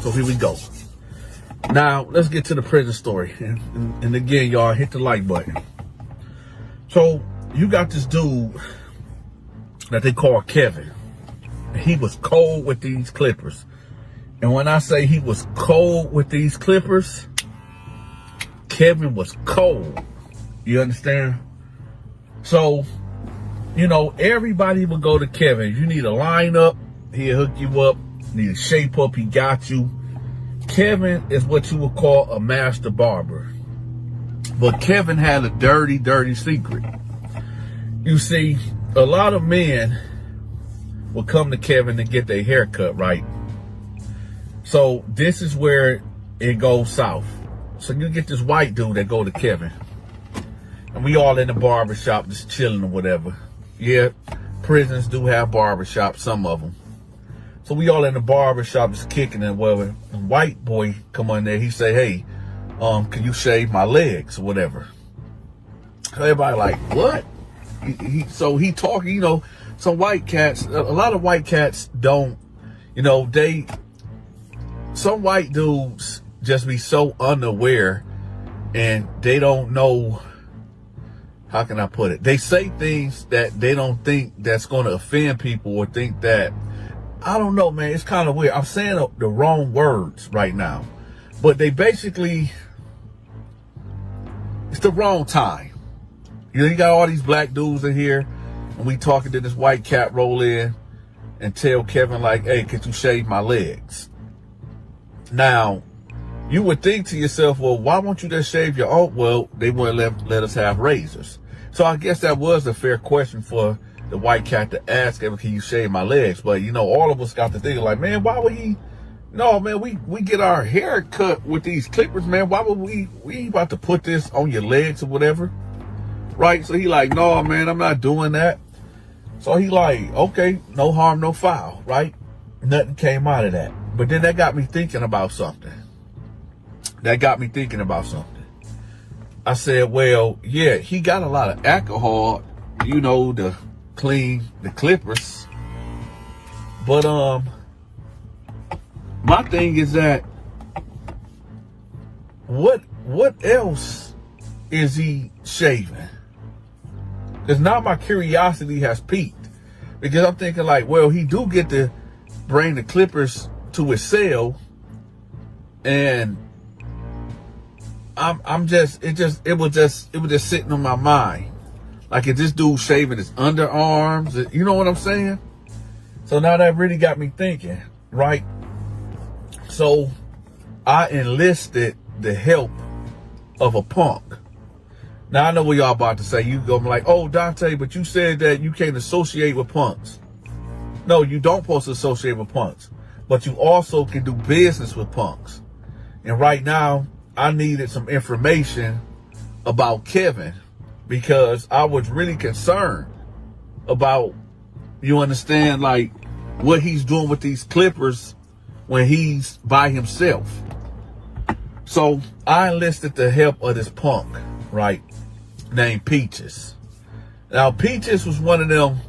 So here we go. Now, let's get to the prison story. And again, y'all, hit the like button. So, you got this dude that they call Kevin. He was cold with these clippers. And when I say he was cold with these clippers, Kevin was cold. You understand? So, you know, everybody would go to Kevin. You need a lineup, he'll hook you up. Need a shape up, he got you. Kevin is what you would call a master barber. But Kevin had a dirty, dirty secret. You see, a lot of men will come to Kevin to get their hair cut, right? So this is where it goes south. So you get this white dude that go to Kevin. And we all in the barber shop just chilling or whatever. Yeah, prisons do have barbershops, some of them. So we all in the barber shop just kicking and whatever. And white boy come on there. He say, hey, can you shave my legs or whatever? So everybody like, what? So he talking, you know, some white cats, a lot of white cats don't, you know, some white dudes just be so unaware and they don't know, how can I put it? They say things that they don't think that's going to offend people or think that, I don't know, man. It's kind of weird. I'm saying the wrong words right now. But they basically, it's the wrong time. You know, you got all these black dudes in here, and we talking to this white cat roll in and tell Kevin, like, hey, could you shave my legs? Now, you would think to yourself, well, why won't you just shave your own? Well, they wouldn't let us have razors. So I guess that was a fair question for the white cat to ask him, can you shave my legs? But, you know, all of us got to think like, man, why would he? No, man, we get our hair cut with these clippers, man. Why would we about to put this on your legs or whatever? Right? So he like, no, man, I'm not doing that. So he like, okay, no harm, no foul, right? Nothing came out of that. But then that got me thinking about something. I said, well, yeah, he got a lot of alcohol, to clean the clippers. But my thing is that what else is he shaving? Because now my curiosity has peaked. Because I'm thinking like, well, he do get to bring the clippers to his cell, and it was just sitting on my mind. Like, is this dude shaving his underarms? You know what I'm saying? So now that really got me thinking, right? So I enlisted the help of a punk. Now I know what y'all about to say. You go like, oh, Dante, but you said that you can't associate with punks. No, you don't supposed to associate with punks, but you also can do business with punks. And right now, I needed some information about Kevin because I was really concerned about, you understand, like what he's doing with these clippers when he's by himself. So I enlisted the help of this punk, right, named Peaches. Now, Peaches was one of them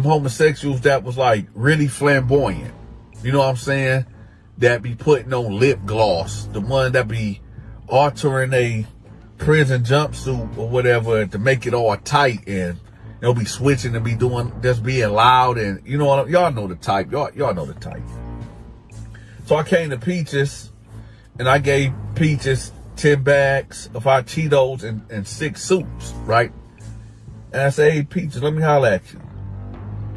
homosexuals that was like really flamboyant. You know what I'm saying? That be putting on lip gloss. The one that be altering a prison jumpsuit or whatever to make it all tight, and they'll be switching and be doing, just being loud, and you know what, y'all know the type. Y'all know the type. So I came to Peaches and I gave Peaches 10 bags of hot Cheetos and 6 soups, right? And I say, hey, Peaches, let me holler at you.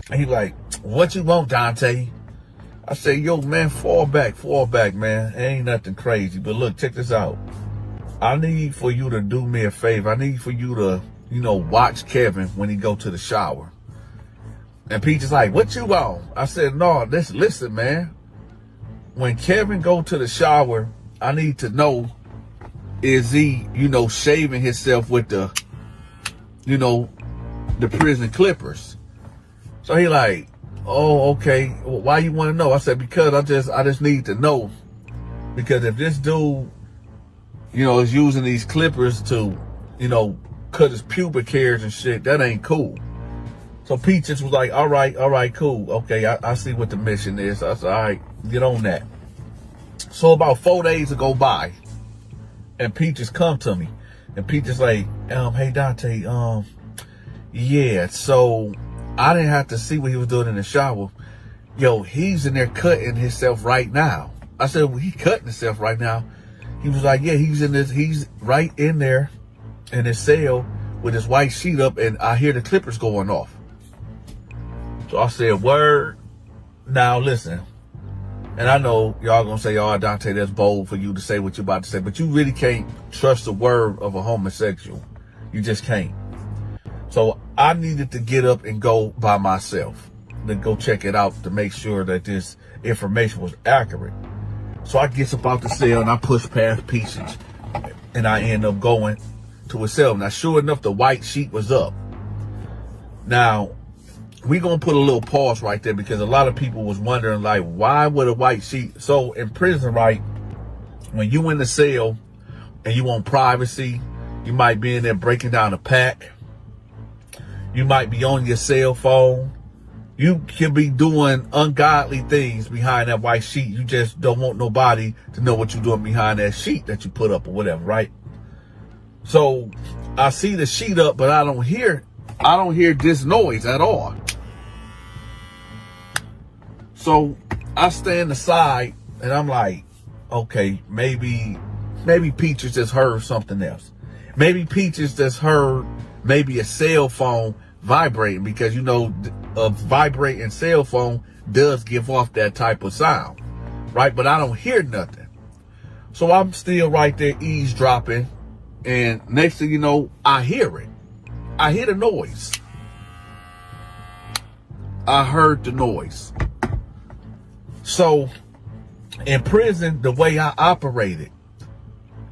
And he like, what you want, Dante? I say, yo, man, fall back, man. It ain't nothing crazy. But look, check this out. I need for you to do me a favor. I need for you to, watch Kevin when he go to the shower. And Peaches like, what you want? I said, no, listen, man. When Kevin go to the shower, I need to know, is he, shaving himself with the prison clippers? So he like, oh, okay. Well, why you want to know? I said, because I just need to know. Because if this dude, is using these clippers to, cut his pubic hairs and shit, that ain't cool. So Peaches was like, all right, cool. Okay, I see what the mission is. I said, all right, get on that. So about 4 days go by, and Peaches come to me. And Peaches like, hey, Dante, yeah, so I didn't have to see what he was doing in the shower. Yo, he's in there cutting himself right now. I said, well, he cutting himself right now. He was like, yeah, he's right in there in his cell with his white sheet up, and I hear the clippers going off. So I said, word. Now listen, and I know y'all gonna say, oh, Dante, that's bold for you to say what you're about to say, but you really can't trust the word of a homosexual. You just can't. So I needed to get up and go by myself to go check it out to make sure that this information was accurate. So I gets up out the cell and I push past Peaches and I end up going to his cell. Now, sure enough, the white sheet was up. Now, we gonna put a little pause right there because a lot of people was wondering, like, why would a white sheet? So in prison, right, when you in the cell and you want privacy, you might be in there breaking down a pack. You might be on your cell phone. You can be doing ungodly things behind that white sheet. You just don't want nobody to know what you're doing behind that sheet that you put up or whatever, right? So I see the sheet up, but I don't hear this noise at all. So I stand aside and I'm like, okay, maybe Peaches just heard something else. Maybe Peaches just heard maybe a cell phone vibrating, because a vibrating cell phone does give off that type of sound, right? But I don't hear nothing. So I'm still right there eavesdropping, and next thing you know, I hear it. I hear the noise. I heard the noise. So in prison, the way I operated,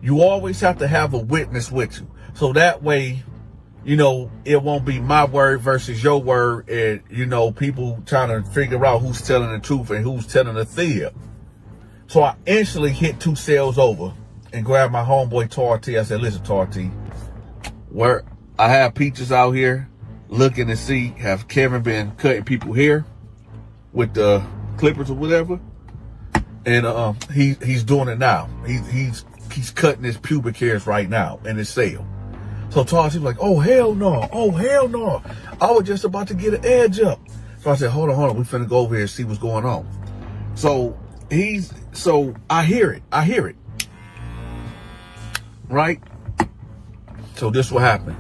you always have to have a witness with you. So that way, it won't be my word versus your word, and, people trying to figure out who's telling the truth and who's telling the fib. So I instantly hit 2 cells over and grabbed my homeboy Tarty. I said, listen, Tarty, where I have Peaches out here looking to see, have Kevin been cutting people hair with the clippers or whatever? And he's doing it now. He's cutting his pubic hairs right now in his cell. So Tara's like, oh hell no, oh hell no. I was just about to get an edge up. So I said, hold on, we finna go over here and see what's going on. So I hear it. Right? So this will happen.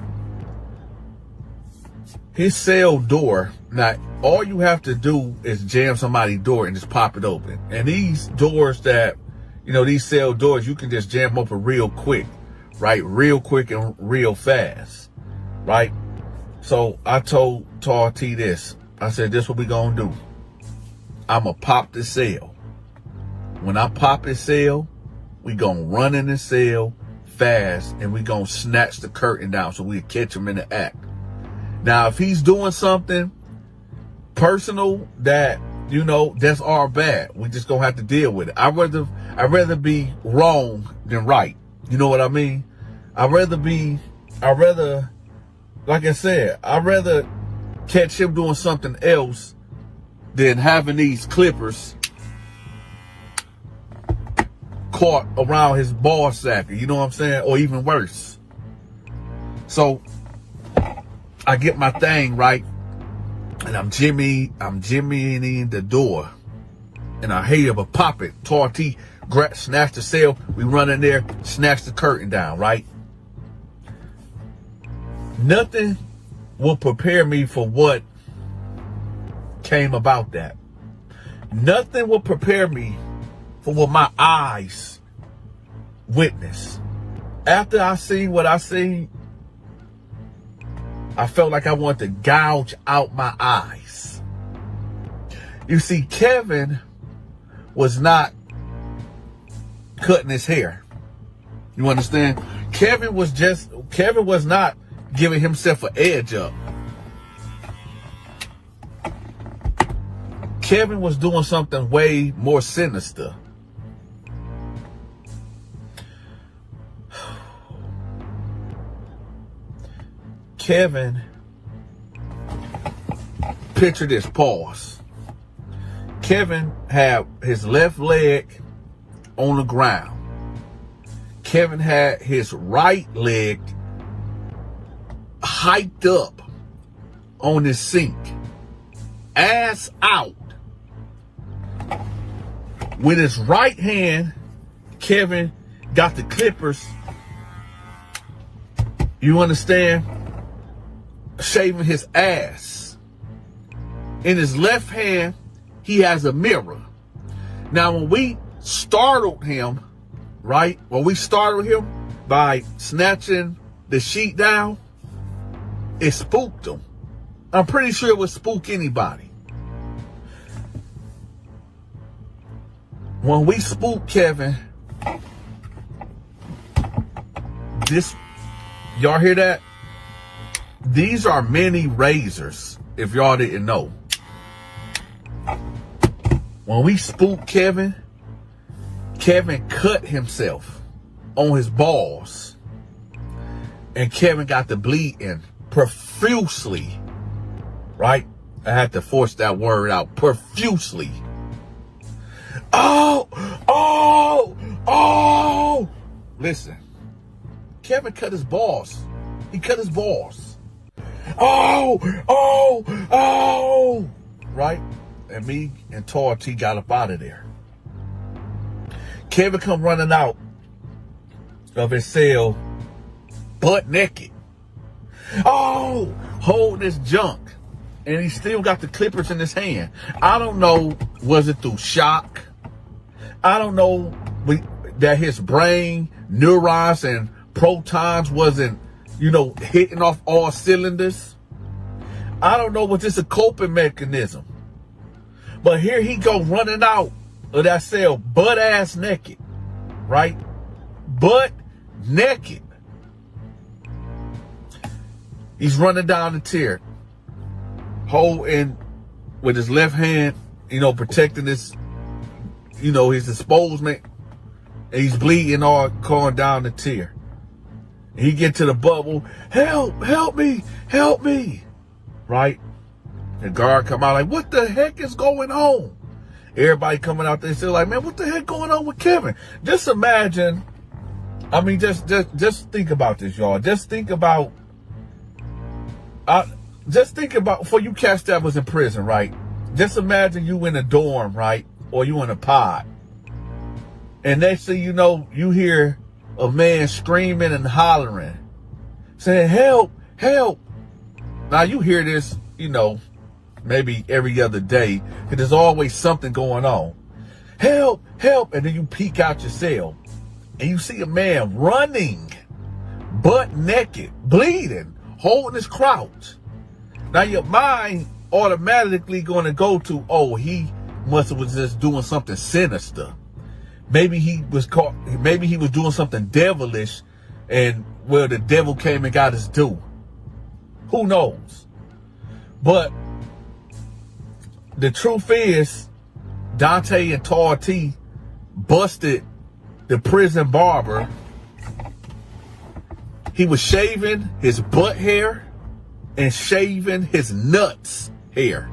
His cell door, now all you have to do is jam somebody's door and just pop it open. And these doors that, these cell doors, you can just jam open real quick, right? Real quick and real fast, right? So I told Tar T this. I said, this what we gonna do. I'ma pop the cell. When I pop his cell, we gonna run in the cell fast and we gonna snatch the curtain down so we catch him in the act. Now, if he's doing something personal that, that's all bad, we just gonna have to deal with it. I'd rather be wrong than right. You know what I mean? I'd rather, like I said, I'd rather catch him doing something else than having these clippers caught around his ball sack, you know what I'm saying? Or even worse. So I get my thing right, and I'm jimmying the door, and I hear but pop it. Tar T snatch the cell. We run in there, snatch the curtain down, right? Nothing will prepare me for what came about that. Nothing will prepare me for what my eyes witnessed. After I seen what I seen, I felt like I wanted to gouge out my eyes. You see, Kevin was not cutting his hair. You understand? Kevin was not giving himself an edge up. Kevin was doing something way more sinister. Kevin, picture this, pause. Kevin had his left leg on the ground. Kevin had his right leg hiked up on his sink, ass out. With his right hand, Kevin got the clippers, you understand, shaving his ass. In his left hand, he has a mirror. Now, when we startled him, right? When we startled him by snatching the sheet down, it spooked him. I'm pretty sure it would spook anybody. When we spooked Kevin, y'all hear that? These are mini razors, if y'all didn't know. When we spooked Kevin, Kevin cut himself on his balls. And Kevin got the bleeding profusely. Right? I had to force that word out. Profusely. Oh! Listen. Kevin cut his balls. He cut his balls. Oh! Right? And me and Tar T got up out of there. Kevin come running out of his cell butt naked. Oh! Holding his junk. And he still got the clippers in his hand. I don't know, was it through shock? I don't know that his brain, neurons, and protons wasn't, hitting off all cylinders. I don't know, was this a coping mechanism? But here he go running out of that cell butt ass naked, right? Butt naked. He's running down the tier, holding with his left hand, protecting his, his exposement, and he's bleeding all going down the tier. He get to the bubble. Help me. Right? The guard come out like, what the heck is going on? Everybody coming out there still like, man, what the heck going on with Kevin? Just imagine. I mean, just think about this, y'all. Just think about for you cats that was in prison, right? Just imagine you in a dorm, right? Or you in a pod. And next thing you know, you hear a man screaming and hollering, saying, help. Now you hear this, maybe every other day, because there's always something going on. Help. And then you peek out your cell and you see a man running, butt naked, bleeding, holding his crotch. Now your mind automatically going to go to, oh, he must have was just doing something sinister. Maybe he was caught. Maybe he was doing something devilish, and where the devil came and got his due. Who knows? But the truth is, Donta and Tall T busted the prison barber. He was shaving his butt hair and shaving his nuts hair.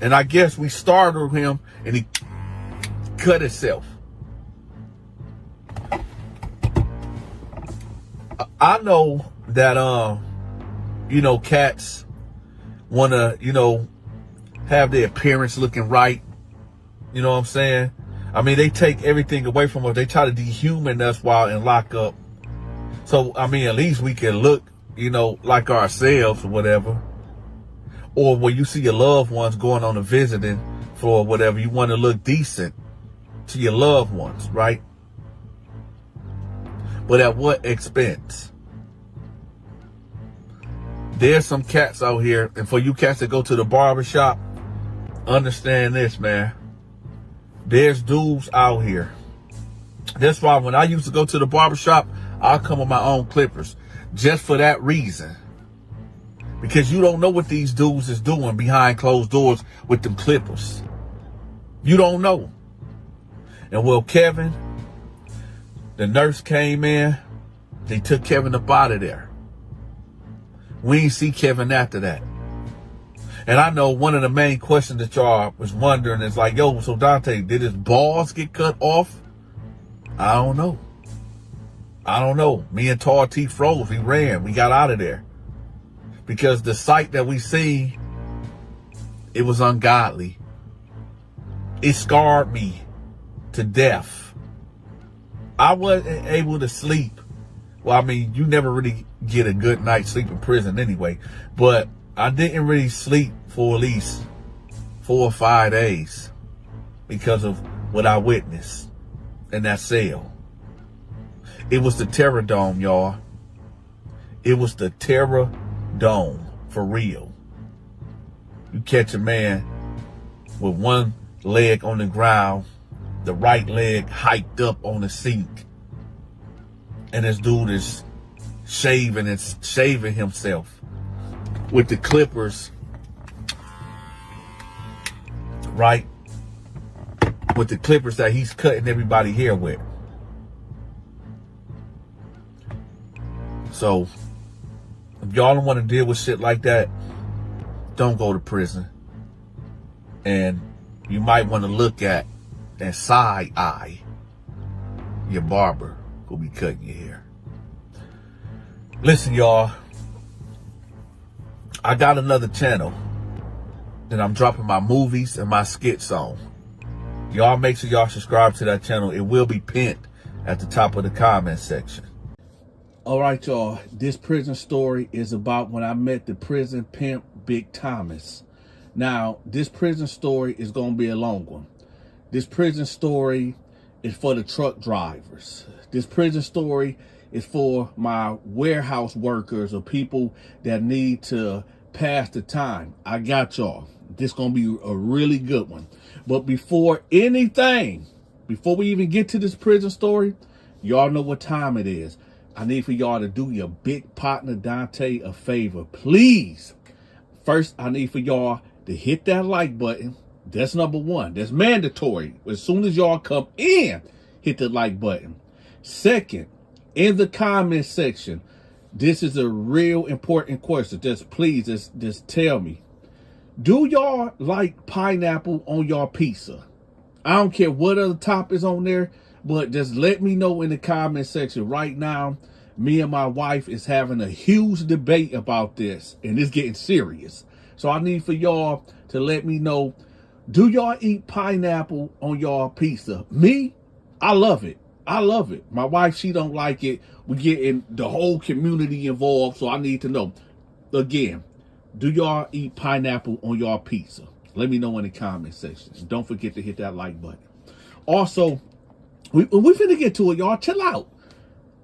And I guess we startled him and he cut himself. I know that, cats want to, have their appearance looking right. You know what I'm saying? I mean, they take everything away from us. They try to dehuman us while in lockup. So, I mean, at least we can look, like ourselves or whatever. Or when you see your loved ones going on a visiting for whatever, you want to look decent to your loved ones, right? But at what expense? There's some cats out here, and for you cats that go to the barbershop, understand this, man. There's dudes out here. That's why when I used to go to the barbershop, I'll come with my own clippers. Just for that reason. Because you don't know what these dudes is doing behind closed doors with them clippers. You don't know. And well, Kevin, the nurse came in. They took Kevin up out of there. We ain't see Kevin after that. And I know one of the main questions that y'all was wondering is like, yo, so Donta, did his balls get cut off? I don't know. Me and Tall T froze. We ran. We got out of there. Because the sight that we see, it was ungodly. It scarred me to death. I wasn't able to sleep. Well, I mean, you never really get a good night's sleep in prison anyway. But I didn't really sleep for at least 4 or 5 days because of what I witnessed in that cell. It was the Terror Dome, y'all. It was the Terror Dome, for real. You catch a man with one leg on the ground, the right leg hiked up on the sink, and this dude is shaving himself with the clippers, right? With the clippers that he's cutting everybody hair with. So, if y'all don't want to deal with shit like that, don't go to prison. And you might want to look at and side eye your barber who'll be cutting your hair. Listen, y'all. I got another channel that I'm dropping my movies and my skits on. Y'all make sure y'all subscribe to that channel. It will be pinned at the top of the comment section. All right, y'all. This prison story is about when I met the prison pimp, Big Thomas. Now, this prison story is going to be a long one. This prison story is for the truck drivers. This prison story is for my warehouse workers or people that need to pass the time. I got y'all. This is going to be a really good one. But before we even get to this prison story, y'all know what time it is. I need for y'all to do your big partner Donta a favor, please. First, I need for y'all to hit that like button. That's number one. That's mandatory. As soon as y'all come in, hit the like button. Second, in the comment section. This is a real important question. Just please, just tell me. Do y'all like pineapple on your pizza? I don't care what other toppings on there, but just let me know in the comment section right now. Me and my wife is having a huge debate about this, and it's getting serious. So I need for y'all to let me know, do y'all eat pineapple on your pizza? Me, I love it. I love it. My wife, she don't like it. We getting the whole community involved, so I need to know. Again, do y'all eat pineapple on your pizza? Let me know in the comment section. And don't forget to hit that like button. Also, we finna get to it, y'all. Chill out.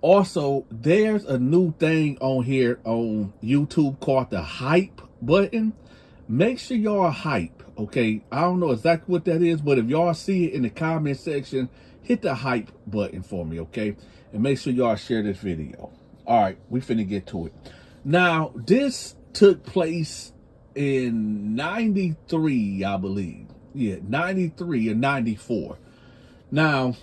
Also, there's a new thing on here on YouTube called the hype button. Make sure y'all hype, okay? I don't know exactly what that is, but if y'all see it in the comment section, hit the hype button for me, okay? And make sure y'all share this video. All right, we finna get to it. Now, this took place in 93, I believe. Yeah, 93 or 94. Now,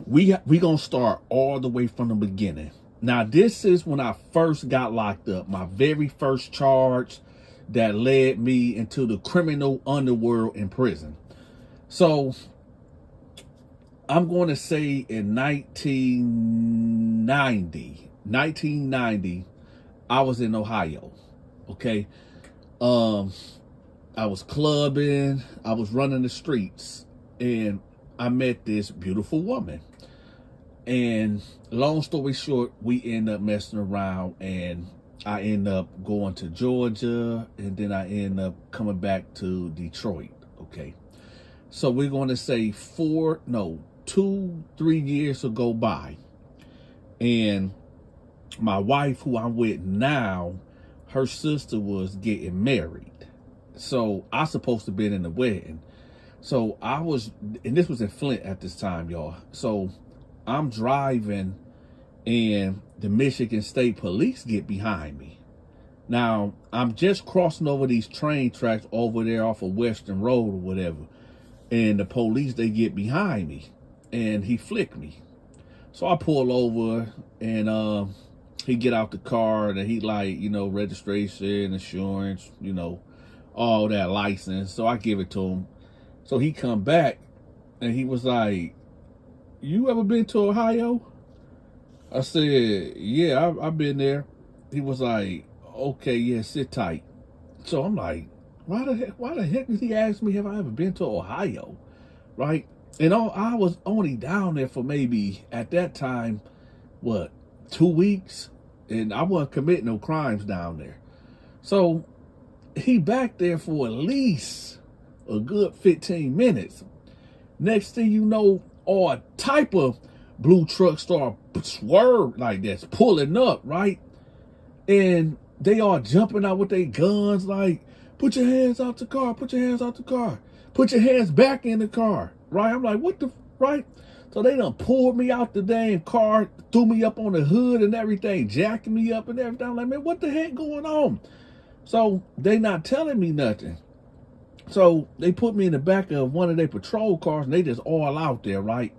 we gonna start all the way from the beginning. Now, this is when I first got locked up. My very first charge that led me into the criminal underworld in prison. So, I'm going to say in 1990, I was in Ohio. Okay. I was clubbing, I was running the streets, and I met this beautiful woman. And long story short, we end up messing around, and I end up going to Georgia, and then I end up coming back to Detroit. Okay. So we're going to say 2-3 years will go by. And my wife, who I'm with now, her sister was getting married. So I supposed to be in the wedding. So I was, and this was in Flint at this time, y'all. So I'm driving, and the Michigan State Police get behind me. Now, I'm just crossing over these train tracks over there off of Western Road or whatever. And the police, they get behind me, and he flicked me. So I pull over, and he get out the car, and he like, registration, insurance, all that license. So I give it to him. So he come back, and he was like, "You ever been to Ohio?" I said, "Yeah, I've been there." He was like, "Okay, yeah, sit tight." So I'm like, why the heck did he ask me have I ever been to Ohio? Right? And I was only down there for maybe, at that time, 2 weeks? And I wasn't committing no crimes down there. So he back there for at least a good 15 minutes. Next thing you know, all type of blue trucks start swerve like this, pulling up, right? And they are jumping out with their guns like, "Put your hands out the car, put your hands out the car, put your hands back in the car," right? I'm like, what the, right? So they done pulled me out the damn car, threw me up on the hood and everything, jacking me up and everything. I'm like, man, what the heck going on? So they not telling me nothing. So they put me in the back of one of their patrol cars, and they just all out there, right?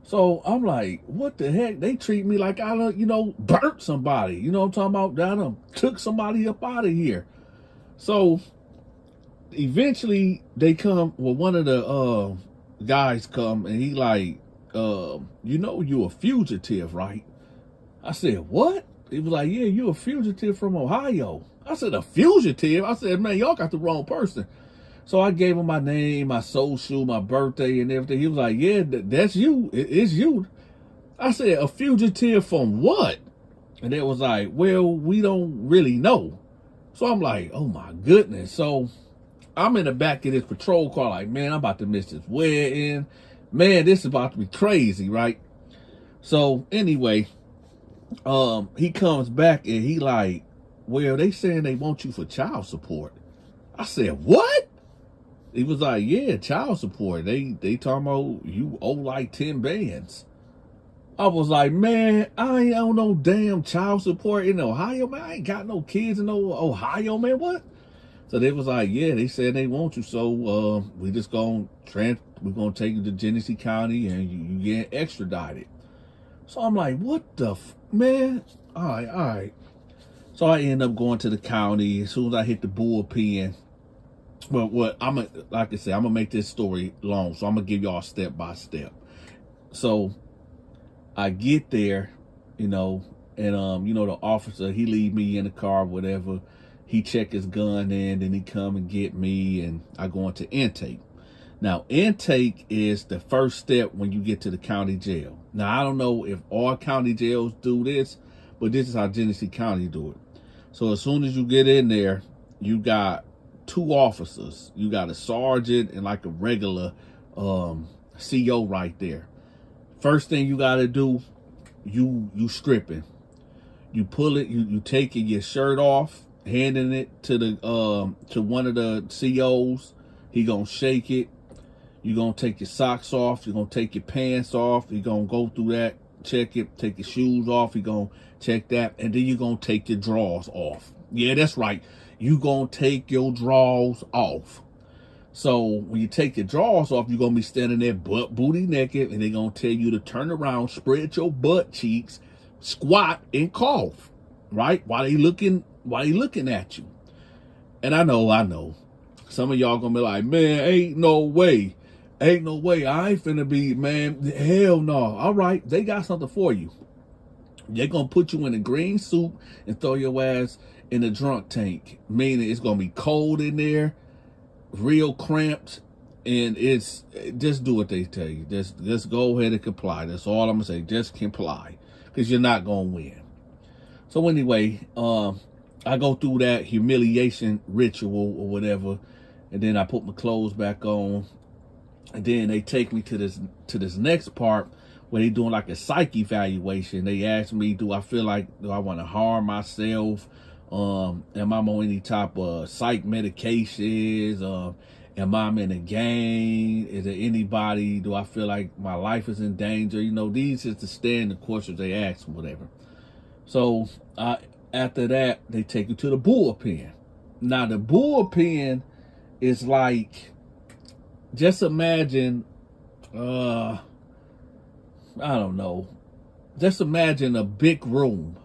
So I'm like, what the heck? They treat me like I done, burnt somebody. You know what I'm talking about? I done took somebody up out of here. So eventually they come, well, one of the guys come, and he like, you a fugitive, right? I said, what? He was like, yeah, you a fugitive from Ohio. I said, a fugitive? I said, man, y'all got the wrong person. So I gave him my name, my social, my birthday, and everything. He was like, yeah, that's you. It's you. I said, a fugitive from what? And it was like, well, we don't really know. So I'm like, oh my goodness. So I'm in the back of this patrol car like, man, I'm about to miss this wedding. Man, this is about to be crazy, right? So anyway, he comes back, and he like, well, they saying they want you for child support. I said, what? He was like, yeah, child support. They talking about you owe like 10 bands. I was like, man, I ain't on no damn child support in Ohio, man. I ain't got no kids in no Ohio, man. What? So they was like, yeah, they said they want you. So we just we're gonna take you to Genesee County, and you get extradited. So I'm like, what the man? All right. So I end up going to the county. As soon as I hit the bullpen, well, like I said, I'm gonna make this story long, so I'm gonna give y'all step by step. So I get there, and the officer, he leave me in the car, whatever. He check his gun in, then he come and get me, and I go into intake. Now, intake is the first step when you get to the county jail. Now, I don't know if all county jails do this, but this is how Genesee County do it. So as soon as you get in there, you got two officers. You got a sergeant and like a regular CO right there. First thing you got to do, you stripping. You pull it, you taking your shirt off, handing it to the to one of the COs. He gonna shake it. You're gonna take your socks off. You're gonna take your pants off. You're gonna go through that, check it, take your shoes off. You're gonna check that, and then you're gonna take your drawers off. Yeah, that's right. You gonna take your drawers off. So when you take your drawers off, you're gonna be standing there butt booty naked, and they're gonna tell you to turn around, spread your butt cheeks, squat, and cough. Right? While they looking at you. And I know. Some of y'all gonna be like, man, ain't no way. I ain't finna be, man. Hell no. All right, they got something for you. They're gonna put you in a green suit and throw your ass in a drunk tank. Meaning it's gonna be cold in there, real cramped, and it's just do what they tell you. Just go ahead and comply. That's all I'm gonna say. Just comply, because you're not gonna win. So anyway, I go through that humiliation ritual or whatever, and then I put my clothes back on, and then they take me to this next part where they doing like a psych evaluation. They ask me, do I want to harm myself? Am I on any type of psych medications? Am I in a gang? Is there anybody? Do I feel like my life is in danger? These is the standard questions they ask, whatever. So after that, they take you to the bullpen. Now the bullpen is like, just imagine, I don't know. Just imagine a big room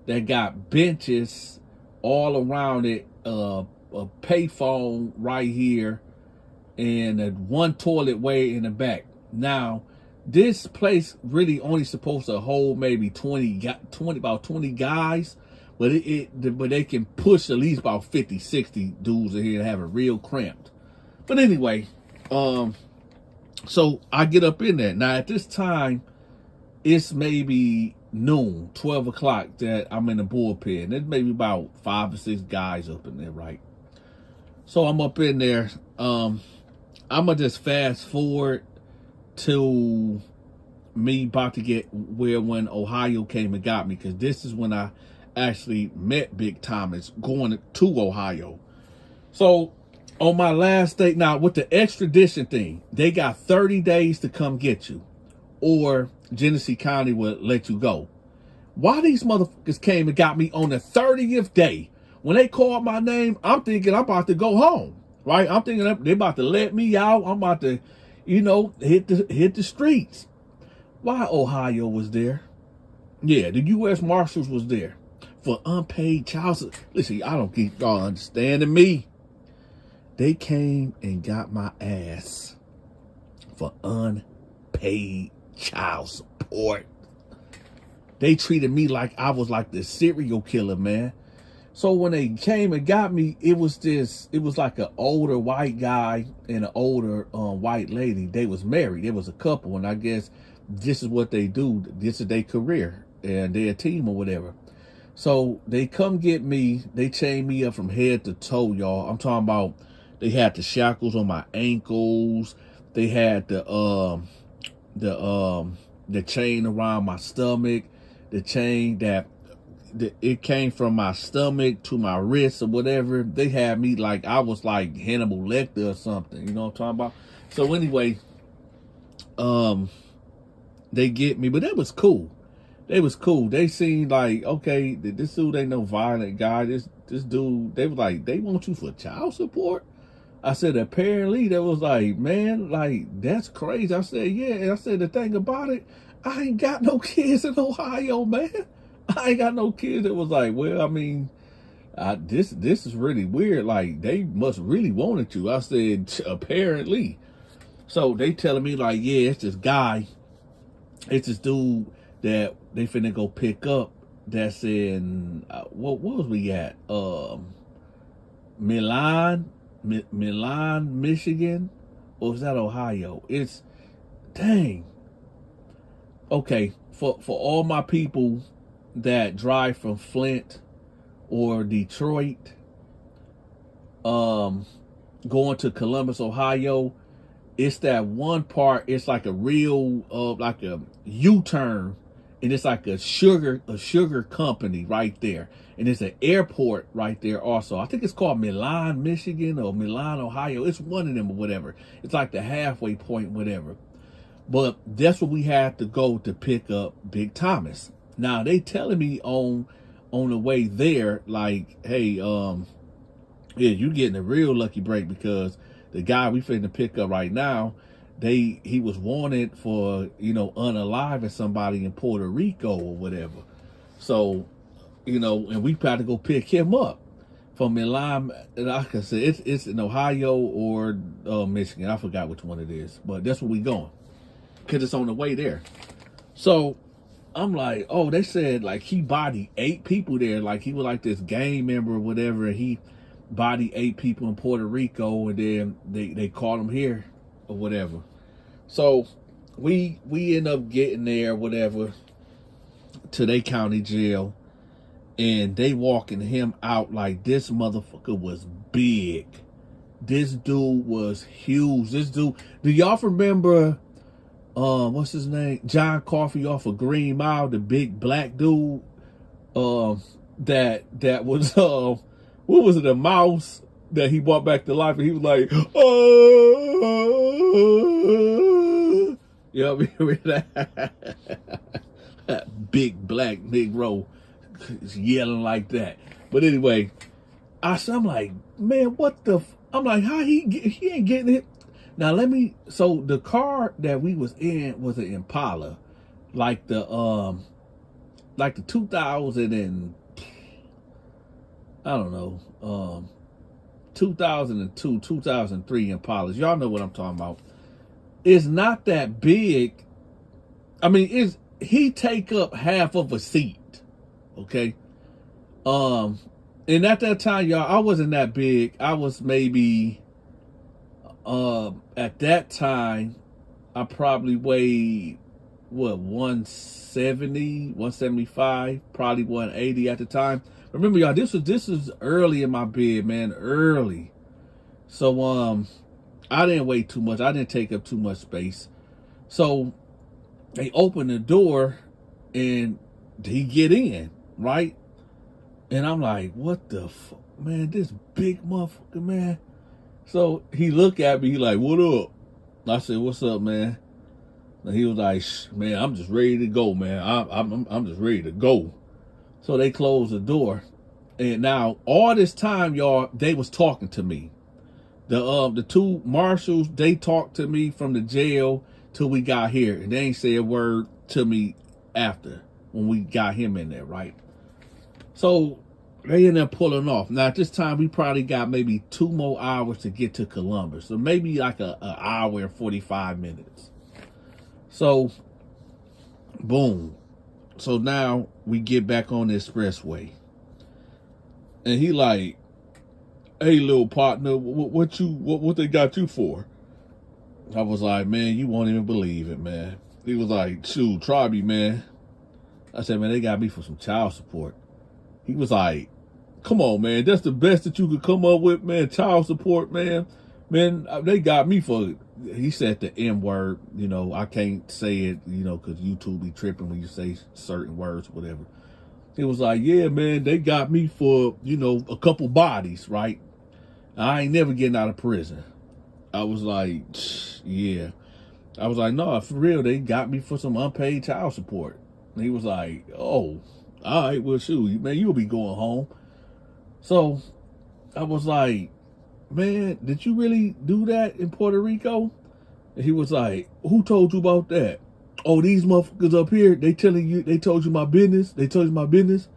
that got benches all around it, a payphone right here, and one toilet way in the back. Now, this place really only supposed to hold maybe 20 guys, but but they can push at least about 50, 60 dudes in here and have it real cramped. But anyway, so I get up in there. Now at this time, it's maybe noon, 12 o'clock that I'm in the bullpen. There's maybe about 5 or 6 guys up in there, right? So I'm up in there. I'm gonna just fast forward to me about to get when Ohio came and got me, because this is when I actually met Big Thomas going to Ohio. So on my last day, now with the extradition thing, they got 30 days to come get you, or Genesee County will let you go. Why these motherfuckers came and got me on the 30th day? When they called my name, I'm thinking I'm about to go home, right? I'm thinking they're about to let me out. I'm about to, hit the streets. Why Ohio was there? Yeah, the U.S. Marshals was there for unpaid child support. Listen, I don't keep y'all understanding me. They came and got my ass for unpaid child support. They treated me like I was like the serial killer, man. So when they came and got me, it was like an older white guy and an older white lady. They was married. It was a couple, and I guess this is what they do. This is their career and their team or whatever. So they come get me. They chain me up from head to toe, y'all. I'm talking about, they had the shackles on my ankles. They had the chain around my stomach. The chain it came from my stomach to my wrist or whatever. They had me like I was like Hannibal Lecter or something. You know what I'm talking about? So anyway, they get me, but that was cool. They seemed like, okay, this dude ain't no violent guy. This dude, they was like, they want you for child support? I said, apparently. They was like, man, like, that's crazy. I said, yeah. And I said, the thing about it, I ain't got no kids in Ohio, man. I ain't got no kids. It was like, well, I mean, this is really weird. Like, they must really wanted you. I said, apparently. So they telling me like, yeah, it's this guy. It's this dude that they finna go pick up. That's in what was we at? Milan, Michigan, or is that Ohio? It's dang. Okay, for all my people that drive from Flint or Detroit, going to Columbus, Ohio, it's that one part. It's like a real, like a U-turn, and it's like a sugar company right there, and it's an airport right there also. I think it's called Milan, Michigan, or Milan, Ohio. It's one of them or whatever. It's like the halfway point, whatever. But that's where we had to go to pick up Big Thomas. Now they telling me on the way there, like, hey, yeah, you getting a real lucky break, because the guy we finna pick up right now, he was wanted for, unaliving somebody in Puerto Rico or whatever. So, and we got to go pick him up from Milan. And like I said, it's in Ohio or Michigan. I forgot which one it is, but that's where we going, because it's on the way there. So I'm like, oh, they said like he bodied 8 people there. Like he was like this gang member or whatever. And he bodied 8 people in Puerto Rico, and then they caught him here or whatever. So we end up getting there, whatever, to their county jail, and they walking him out like this motherfucker was big. This dude was huge. This dude, do y'all remember what's his name? John Coffey off of Green Mile, the big black dude that was what was it, a mouse that he brought back to life, and he was like, oh, you know what I mean? That big black Negro yelling like that. But anyway, I'm like, man, what the? I'm like, how he ain't getting it. Now so the car that we was in was an Impala, like the 2000 and I don't know, 2002, 2003 Impalas. Y'all know what I'm talking about. It's not that big. I mean, he take up half of a seat, okay? And at that time, y'all, I wasn't that big. I was maybe, at that time, I probably weighed, 170, 175, probably 180 at the time. Remember, y'all, this is early in my bed, man, early. So, I didn't weigh too much. I didn't take up too much space. So, they opened the door, and he get in, right? And I'm like, what the fuck, man, this big motherfucker, man. So, he looked at me, he like, what up? I said, what's up, man? And he was like, man, I'm just ready to go, man. I'm just ready to go. So they closed the door. And now all this time, y'all, they was talking to me. The 2 marshals, they talked to me from the jail till we got here. And they ain't say a word to me after, when we got him in there, right? So they ended up pulling off. Now at this time, we probably got maybe 2 more hours to get to Columbus. So maybe like an hour and 45 minutes. So, boom. So now we get back on the expressway. And he like, hey, little partner, what they got you for? I was like, man, you won't even believe it, man. He was like, shoot, try me, man. I said, man, they got me for some child support. He was like, come on, man, that's the best that you could come up with, man, child support, man. Man, they got me for, he said the M word, I can't say it, because YouTube be tripping when you say certain words, whatever. He was like, yeah, man, they got me for, a couple bodies, right? I ain't never getting out of prison. I was like, yeah. I was like, no, for real, they got me for some unpaid child support. And he was like, oh, all right, well, shoot, man, you'll be going home. So I was like, man, did you really do that in Puerto Rico? And he was like, who told you about that? oh, these motherfuckers up here, they told you my business. They told you my business.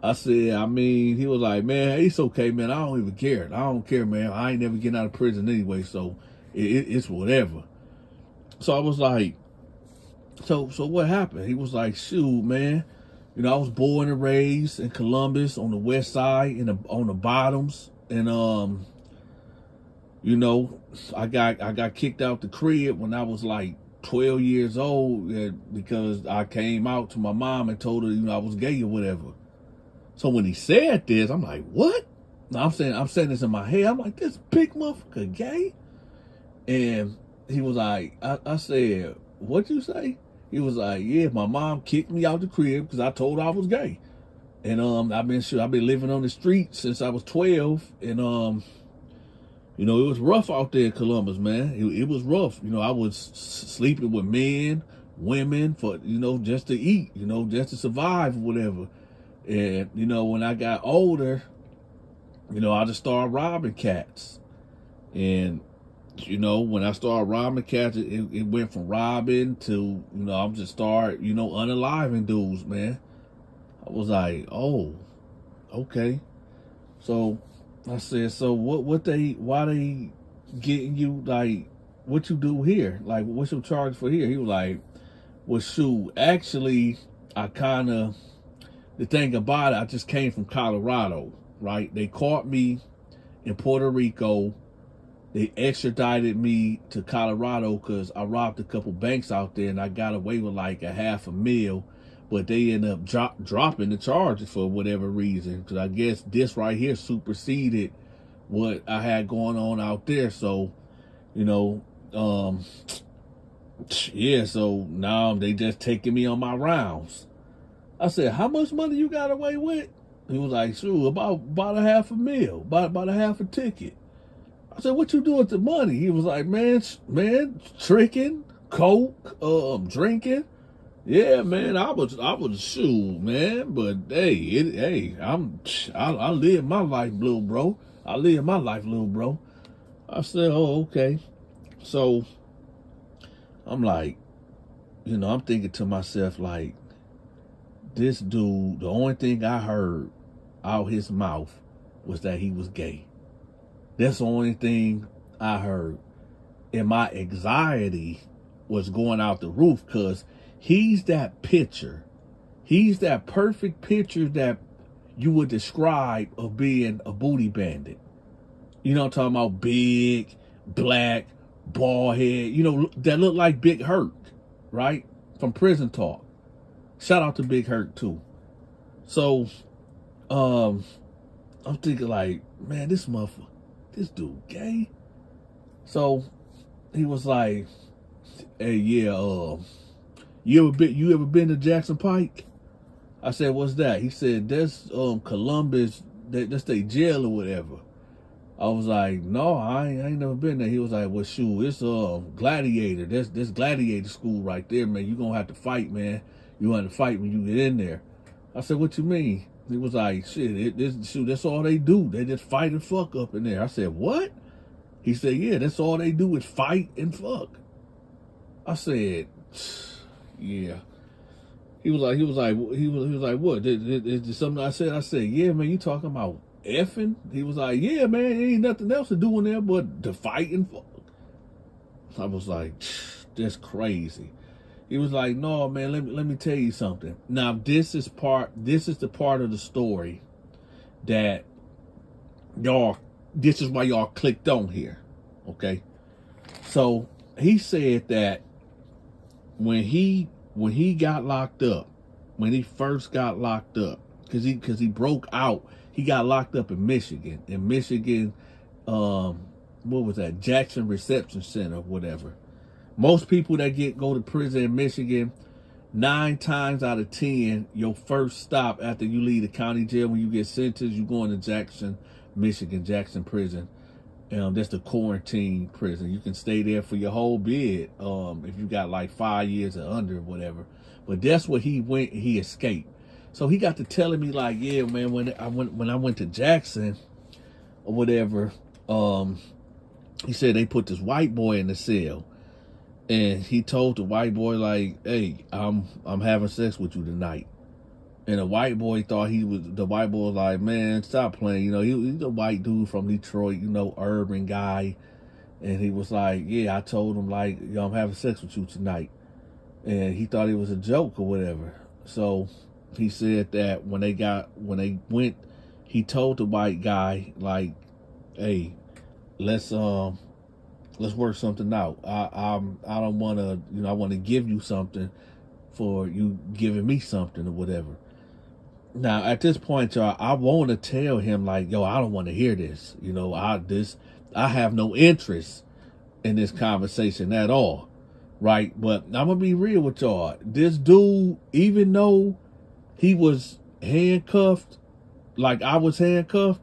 I said, I mean, he was like, man, it's okay, man. I don't even care. I don't care, man. I ain't never getting out of prison anyway, so it's whatever. So I was like, so what happened? He was like, shoot, man. You know, I was born and raised in Columbus on the west side, on the bottoms, and you know, I got kicked out the crib when I was like 12 years old because I came out to my mom and told her, you know, I was gay or whatever. So when he said this, I'm like, what? No, I'm saying this in my head. I'm like, this big motherfucker gay? And he was like, I said, what'd you say? He was like, yeah, my mom kicked me out the crib because I told her I was gay. And I've been living on the street since I was 12. And you know, it was rough out there in Columbus, man. It was rough. You know, I was sleeping with men, women for, you know, just to eat, you know, just to survive or whatever. And, you know, when I got older, you know, I just started robbing cats. And, you know, when I started robbing cats, it went from robbing to, you know, I'm just started, you know, unaliving dudes, man. I was like, oh, okay. So I said, so why they getting you, like, what you do here? Like, what's your charge for here? He was like, well, shoot, actually, the thing about it, I just came from Colorado, right? They caught me in Puerto Rico. They extradited me to Colorado because I robbed a couple banks out there and I got away with like $500,000. But they ended up dropping the charges for whatever reason. Because I guess this right here superseded what I had going on out there. So, you know, yeah, so now they just taking me on my rounds. I said, how much money you got away with? He was like, sure, about $500,000, about a half a ticket. I said, what you do with the money? He was like, man, tricking, coke, drinking. Yeah, man, I was shoot, man. But hey, I live my life, little bro. I live my life, little bro. I said, oh, okay. So I'm like, you know, I'm thinking to myself, like, this dude, the only thing I heard out his mouth was that he was gay. That's the only thing I heard. And my anxiety was going out the roof because he's that picture. He's that perfect picture that you would describe of being a booty bandit. You know what I'm talking about? Big, black, bald head. You know, that look like Big Hurt, right? From Prison Talk. Shout out to Big Hurt too. So, I'm thinking like, man, this dude gay. So he was like, hey, yeah, you ever been to Jackson Pike? I said, what's that? He said, that's Columbus, that's their jail or whatever. I was like, no, I ain't never been there. He was like, well, shoot, it's Gladiator. That's Gladiator school right there, man. You gonna have to fight, man. You gonna have to fight when you get in there. I said, what you mean? He was like, shit, that's all they do. They just fight and fuck up in there. I said, what? He said, yeah, that's all they do is fight and fuck. I said, yeah. He was like, what? Is something I said? I said, yeah, man, you talking about effing? He was like, yeah, man, there ain't nothing else to do in there but to fight and fuck. I was like, that's crazy. He was like, no, man, let me tell you something. Now, this is the part of the story that this is why y'all clicked on here. Okay. So he said that when he got locked up, when he first got locked up, because he broke out, he got locked up in Michigan. In Michigan, what was that? Jackson Reception Center, whatever. Most people that go to prison in Michigan, 9 times out of 10, your first stop after you leave the county jail, when you get sentenced, you going to Jackson, Michigan, Jackson prison. That's the quarantine prison. You can stay there for your whole bid if you got like 5 years or under, whatever. But that's where he went. He escaped. So he got to telling me like, yeah, man, when I went to Jackson or whatever, he said they put this white boy in the cell. And he told the white boy, like, hey, I'm having sex with you tonight. And the white boy thought the white boy was like, man, stop playing. You know, he's a white dude from Detroit, you know, urban guy. And he was like, yeah, I told him, like, yo, I'm having sex with you tonight. And he thought it was a joke or whatever. So he said that when they went, he told the white guy, like, hey, let's work something out. I don't want to, you know, I want to give you something for you giving me something or whatever. Now at this point, y'all, I want to tell him, like, yo, I don't want to hear this. You know, I have no interest in this conversation at all, right? But I'm gonna be real with y'all. This dude, even though he was handcuffed, like I was handcuffed,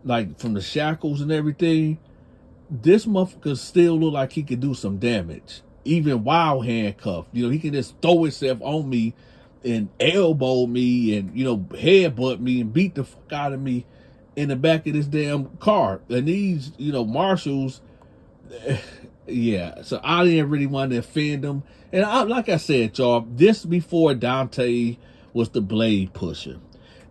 like from the shackles and everything, this motherfucker still look like he could do some damage, even while handcuffed. You know, he can just throw himself on me and elbow me and, you know, headbutt me and beat the fuck out of me in the back of this damn car. And these, you know, marshals, yeah. So I didn't really want to offend them. And like I said, y'all, this before Donta was the blade pusher.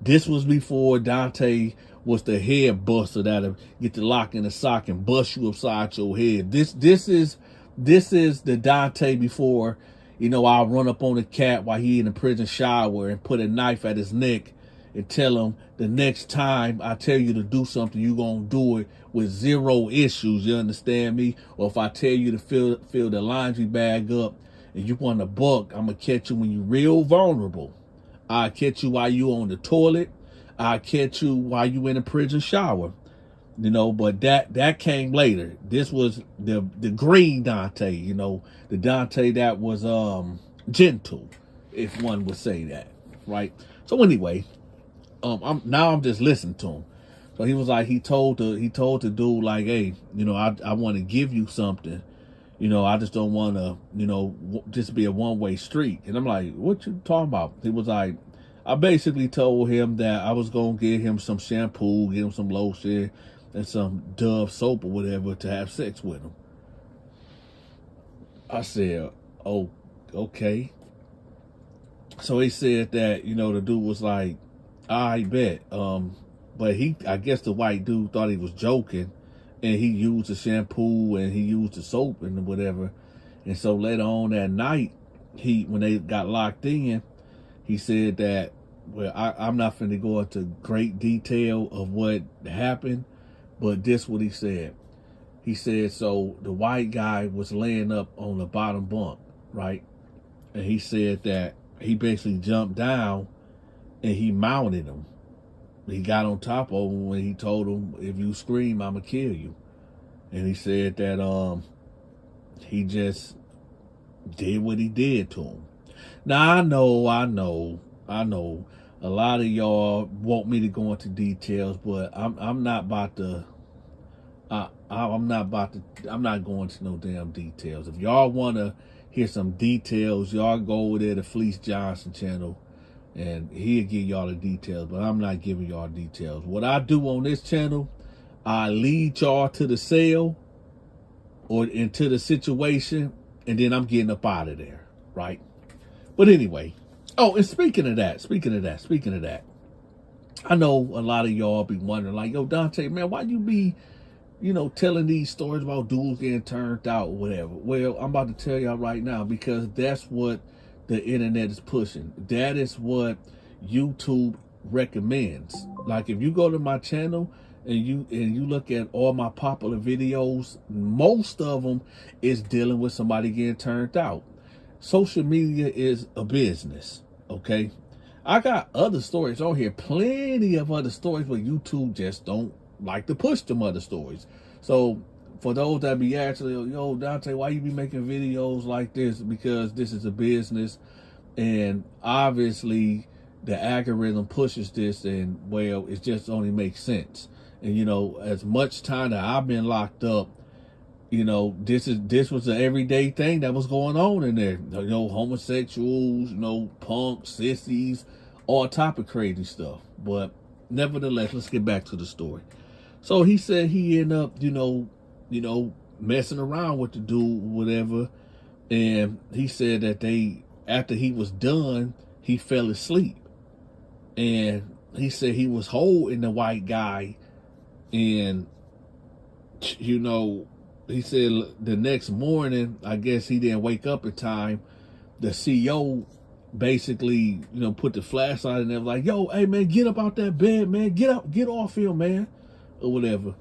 This was before Donta was the head buster that'll get the lock in the sock and bust you upside your head. This is the Donta before, you know, I'll run up on a cat while he in the prison shower and put a knife at his neck and tell him the next time I tell you to do something, you gonna do it with zero issues. You understand me? Or if I tell you to fill the laundry bag up and you want a buck, I'm gonna catch you when you real vulnerable. I'll catch you while you on the toilet. I'll catch you while you in a prison shower. You know, but that came later. This was the green Donta, you know, the Donta that was gentle, if one would say that, right? So anyway, I'm just listening to him. So he was like, he told the dude, like, hey, you know, I want to give you something. You know, I just don't want to, you know, just be a one-way street. And I'm like, what you talking about? He was like, I basically told him that I was going to get him some shampoo, get him some lotion, and some Dove soap or whatever to have sex with him. I said, oh, okay. So he said that, you know, the dude was like, I bet. But I guess the white dude thought he was joking, and he used the shampoo and he used the soap and whatever. And so later on that night, when they got locked in, he said that, well, I'm not finna go into great detail of what happened, but this what he said. He said, so the white guy was laying up on the bottom bunk, right? And he said that he basically jumped down and he mounted him. He got on top of him when he told him, if you scream, I'ma kill you. And he said that he just did what he did to him. Now I know. A lot of y'all want me to go into details, but I'm not about to. I'm not going to no damn details. If y'all want to hear some details, y'all go over there to Fleece Johnson channel, and he'll give y'all the details. But I'm not giving y'all details. What I do on this channel, I lead y'all to the cell or into the situation, and then I'm getting up out of there, right? But anyway. Oh, and speaking of that, I know a lot of y'all be wondering, like, yo, Donta, man, why you be, you know, telling these stories about dudes getting turned out or whatever? Well, I'm about to tell y'all right now, because that's what the internet is pushing. That is what YouTube recommends. Like, if you go to my channel and you look at all my popular videos, most of them is dealing with somebody getting turned out. Social media is a business, okay? I got other stories on here, plenty of other stories, but YouTube just don't like to push them other stories. So for those that be asking, yo, Donta, why you be making videos like this? Because this is a business, and obviously the algorithm pushes this, and, well, it just only makes sense. And, you know, as much time that I've been locked up, you know, this was an everyday thing that was going on in there. You know, homosexuals, you know, punks, sissies, all type of crazy stuff. But nevertheless, let's get back to the story. So he said he ended up, you know, messing around with the dude, whatever. And he said that after he was done, he fell asleep. And he said he was holding the white guy. And, he said the next morning, I guess he didn't wake up in time. The CEO basically, put the flashlight in there, like, yo, hey, man, get up out that bed, man. Get up, get off here, man. Or whatever.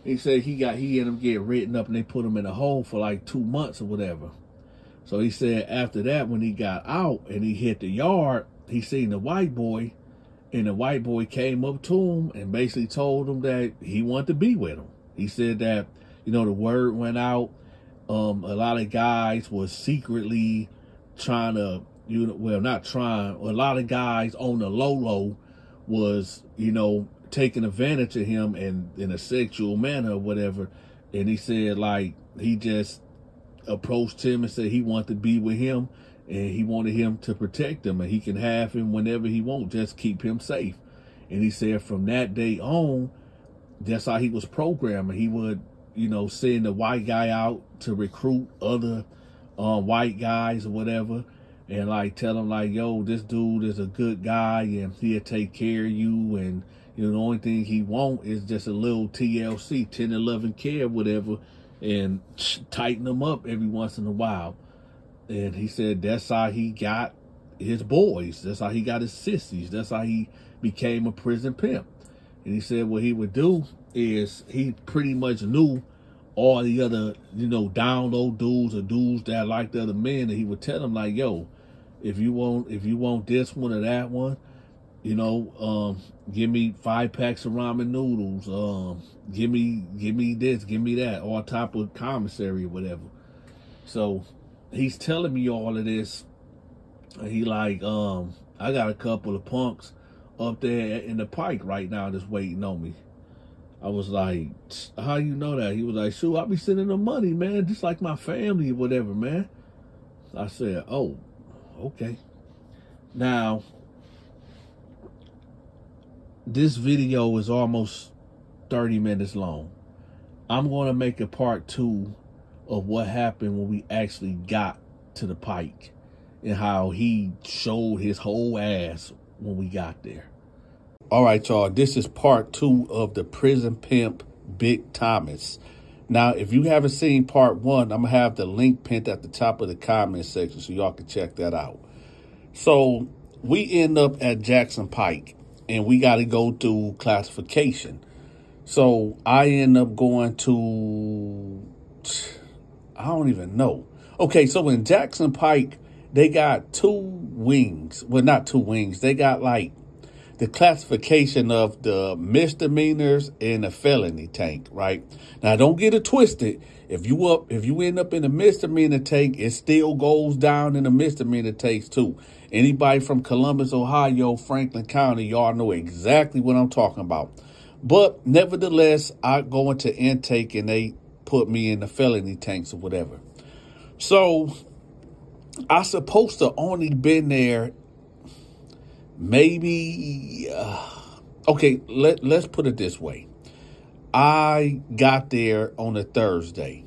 He said he ended up getting written up and they put him in a hole for like 2 months or whatever. So he said after that, when he got out and he hit the yard, he seen the white boy, and the white boy came up to him and basically told him that he wanted to be with him. He said that, the word went out. A lot of guys was secretly trying to, not trying, a lot of guys on the low was, taking advantage of him in a sexual manner or whatever. And he said, like, he just approached him and said he wanted to be with him and he wanted him to protect him and he can have him whenever he wants, just keep him safe. And he said from that day on, that's how he was programming. He would, send the white guy out to recruit other white guys or whatever, and like tell him like, yo, this dude is a good guy and he'll take care of you, and the only thing he want is just a little TLC, 10 11 care, whatever, and tighten them up every once in a while. And he said that's how he got his boys. That's how he got his sissies. That's how he became a prison pimp. And he said what he would do is he pretty much knew all the other, down low dudes or dudes that liked the other men, and he would tell them like, yo, if you want this one or that one, give me 5 packs of ramen noodles. Give me this, give me that, all type of commissary or whatever. So he's telling me all of this. He like, I got a couple of punks up there in the Pike right now that's waiting on me. I was like, how you know that? He was like, shoot, I'll be sending them money, man, just like my family or whatever, man. I said, oh, okay. Now, this video is almost 30 minutes long. I'm going to make a part 2 of what happened when we actually got to the Pike and how he showed his whole ass when we got there. All right, y'all, this is part 2 of the prison pimp Big Thomas. Now, if you haven't seen part 1, I'm going to have the link pinned at the top of the comment section so y'all can check that out. So we end up at Jackson Pike and we got to go through classification. So I end up going to, I don't even know. Okay, so in Jackson Pike, they got 2 wings. Well, not 2 wings. They got like the classification of the misdemeanors and the felony tank, right? Now, don't get it twisted. If you end up in the misdemeanor tank, it still goes down in the misdemeanor tanks too. Anybody from Columbus, Ohio, Franklin County, y'all know exactly what I'm talking about. But nevertheless, I go into intake and they put me in the felony tanks or whatever. So I supposed to only been there maybe, okay, let's put it this way. I got there on a Thursday.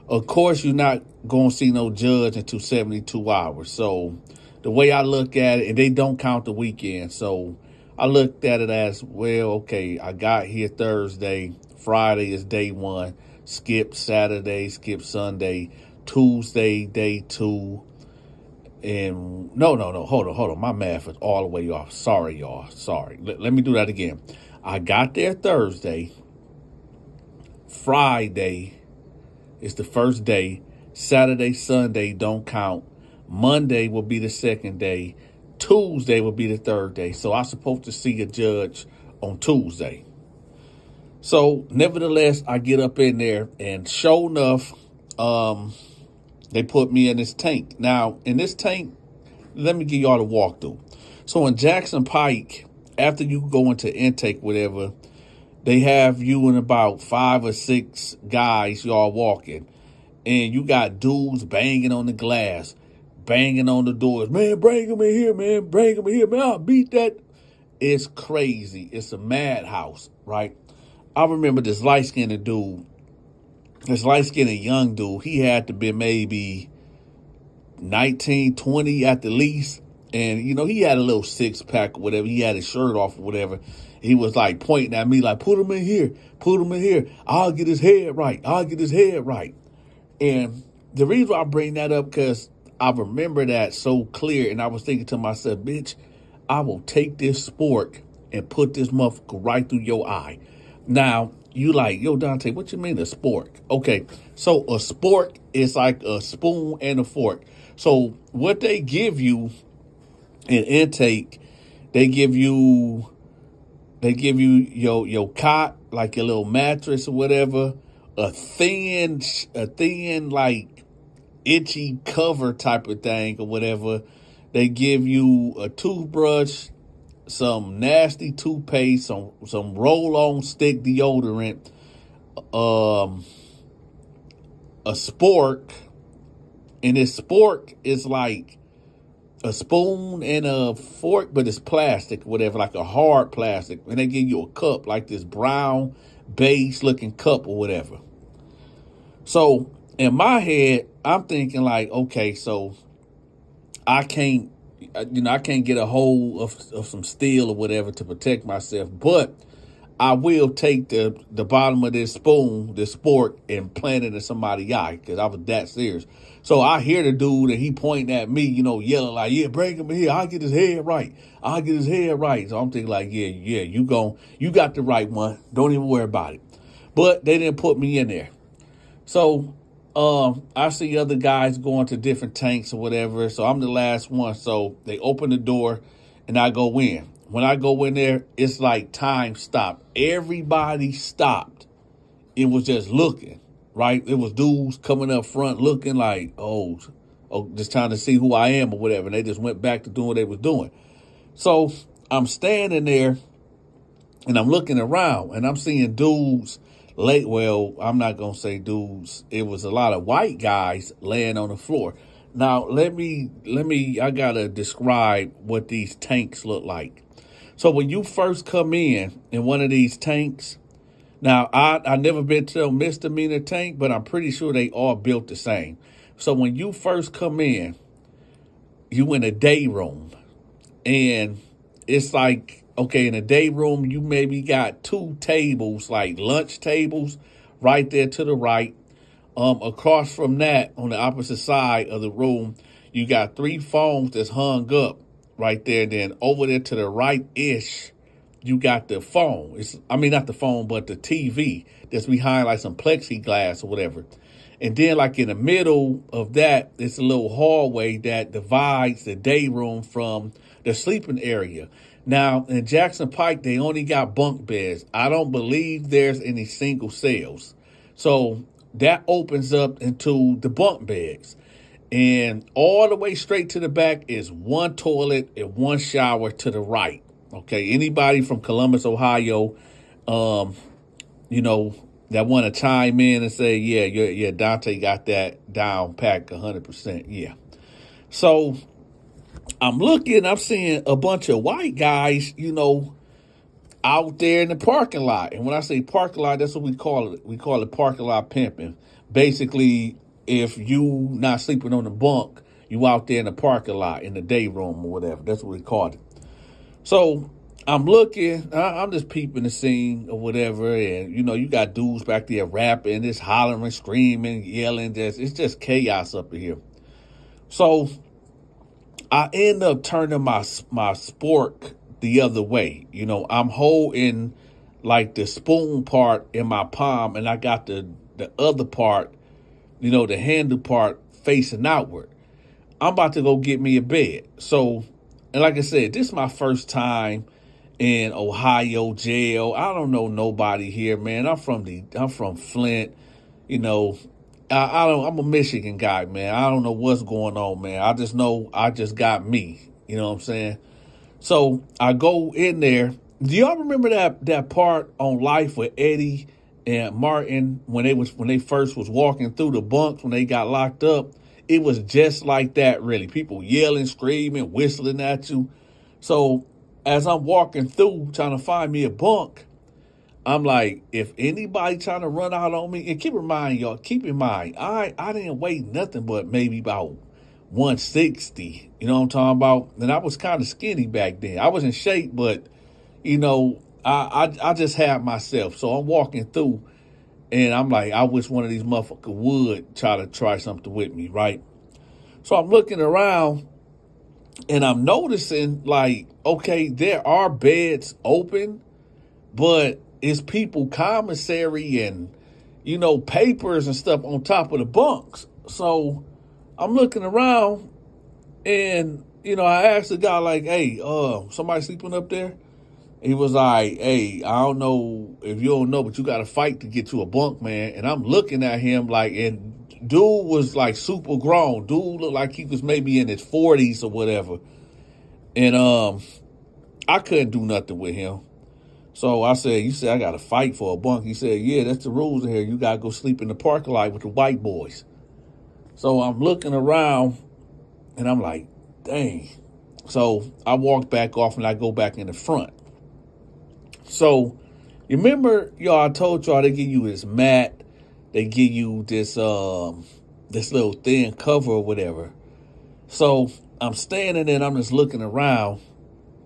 Of course, you're not going to see no judge until 72 hours. So the way I look at it, and they don't count the weekend. So I looked at it as, well, okay, I got here Thursday. Friday is day 1. Skip Saturday, skip Sunday. Tuesday, day 2. And no, hold on. My math is all the way off. Sorry, y'all. Sorry. Let me do that again. I got there Thursday. Friday is the first day. Saturday, Sunday don't count. Monday will be the second day. Tuesday will be the third day. So I'm supposed to see a judge on Tuesday. So nevertheless, I get up in there and sure enough, they put me in this tank. Now, in this tank, let me give y'all a walkthrough. So in Jackson Pike, after you go into intake, whatever, they have you and about 5 or 6 guys, y'all walking. And you got dudes banging on the glass, banging on the doors. Man, bring him in here, man. Bring him in here, man. I'll beat that. It's crazy. It's a madhouse, right? I remember this light-skinned dude. This light-skinned young dude, he had to be maybe 19, 20 at the least. And, you know, he had a little six pack or whatever. He had his shirt off or whatever. He was like pointing at me like, put him in here, put him in here. I'll get his head right. I'll get his head right. And the reason why I bring that up, because I remember that so clear. And I was thinking to myself, bitch, I will take this spork and put this motherfucker right through your eye. Now, you like, yo, Donta, what you mean a spork? Okay, so a spork is like a spoon and a fork. So what they give you in intake, they give you your cot, like your little mattress or whatever, a thin like itchy cover type of thing or whatever. They give you a toothbrush, some nasty toothpaste, some roll-on stick deodorant, a spork, and this spork is like a spoon and a fork, but it's plastic, whatever, like a hard plastic. And they give you a cup, like this brown beige looking cup or whatever. So in my head, I'm thinking like, okay, so I can't get a hold of some steel or whatever to protect myself, but I will take the bottom of this spoon, this spork, and plant it in somebody's eye, because I was that serious. So I hear the dude and he pointing at me, you know, yelling like, yeah, bring him here. I'll get his head right. I'll get his head right. So I'm thinking like, yeah, you got the right one. Don't even worry about it. But they didn't put me in there. So I see other guys going to different tanks or whatever. So I'm the last one. So they open the door and I go in. When I go in there, it's like time stopped. Everybody stopped. It was just looking, right? It was dudes coming up front looking like, oh, just trying to see who I am or whatever. And they just went back to doing what they was doing. So I'm standing there and I'm looking around and I'm seeing dudes well, I'm not going to say dudes. It was a lot of white guys laying on the floor. Now, I got to describe what these tanks look like. So when you first come in one of these tanks, now I never been to a misdemeanor tank, but I'm pretty sure they all built the same. So when you first come in, you in a day room, and it's like, okay, in a day room, you maybe got two tables, like lunch tables, right there to the right. Across from that, on the opposite side of the room, you got three phones that's hung up right there. Then over there to the right-ish, you got the phone. Not the phone, but the TV that's behind like some plexiglass or whatever. And then like in the middle of that, it's a little hallway that divides the day room from the sleeping area. Now, in Jackson Pike, they only got bunk beds. I don't believe there's any single cells. So that opens up into the bunk beds. And all the way straight to the back is one toilet and one shower to the right. Okay, anybody from Columbus, Ohio, that want to chime in and say, yeah, Donta got that down pack 100%. Yeah. So I'm seeing a bunch of white guys, out there in the parking lot. And when I say parking lot, that's what we call it. We call it parking lot pimping. Basically, if you not sleeping on the bunk, you out there in the parking lot, in the day room or whatever. That's what we called it. So I'm looking, I'm just peeping the scene or whatever. And, you got dudes back there rapping, just hollering, screaming, yelling. It's just chaos up in here. So I end up turning my spork the other way. I'm holding like the spoon part in my palm, and I got the other part, the handle part facing outward. I'm about to go get me a bed. So, and like I said, this is my first time in Ohio jail. I don't know nobody here, man. I'm from Flint. I'm a Michigan guy, man. I don't know what's going on, man. I just know I just got me. You know what I'm saying? So I go in there. Do y'all remember that part on Life with Eddie and Martin when they first was walking through the bunks when they got locked up? It was just like that, really. People yelling, screaming, whistling at you. So as I'm walking through trying to find me a bunk, I'm like, if anybody trying to run out on me, and keep in mind, I didn't weigh nothing but maybe about 160. You know what I'm talking about? And I was kind of skinny back then. I was in shape, but I just had myself. So I'm walking through, and I'm like, I wish one of these motherfuckers would try something with me, right? So I'm looking around, and I'm noticing, like, okay, there are beds open, but it's people commissary and, papers and stuff on top of the bunks. So I'm looking around, and, I asked the guy, like, hey, somebody sleeping up there? He was like, hey, I don't know if you don't know, but you got to fight to get to a bunk, man. And I'm looking at him like, and dude was like super grown. Dude looked like he was maybe in his 40s or whatever. And I couldn't do nothing with him. So I said, you said I got to fight for a bunk. He said, yeah, that's the rules in here. You got to go sleep in the parking lot with the white boys. So I'm looking around, and I'm like, dang. So I walk back off, and I go back in the front. So you remember, y'all, I told y'all they give you this mat. They give you this little thin cover or whatever. So I'm standing there, and I'm just looking around,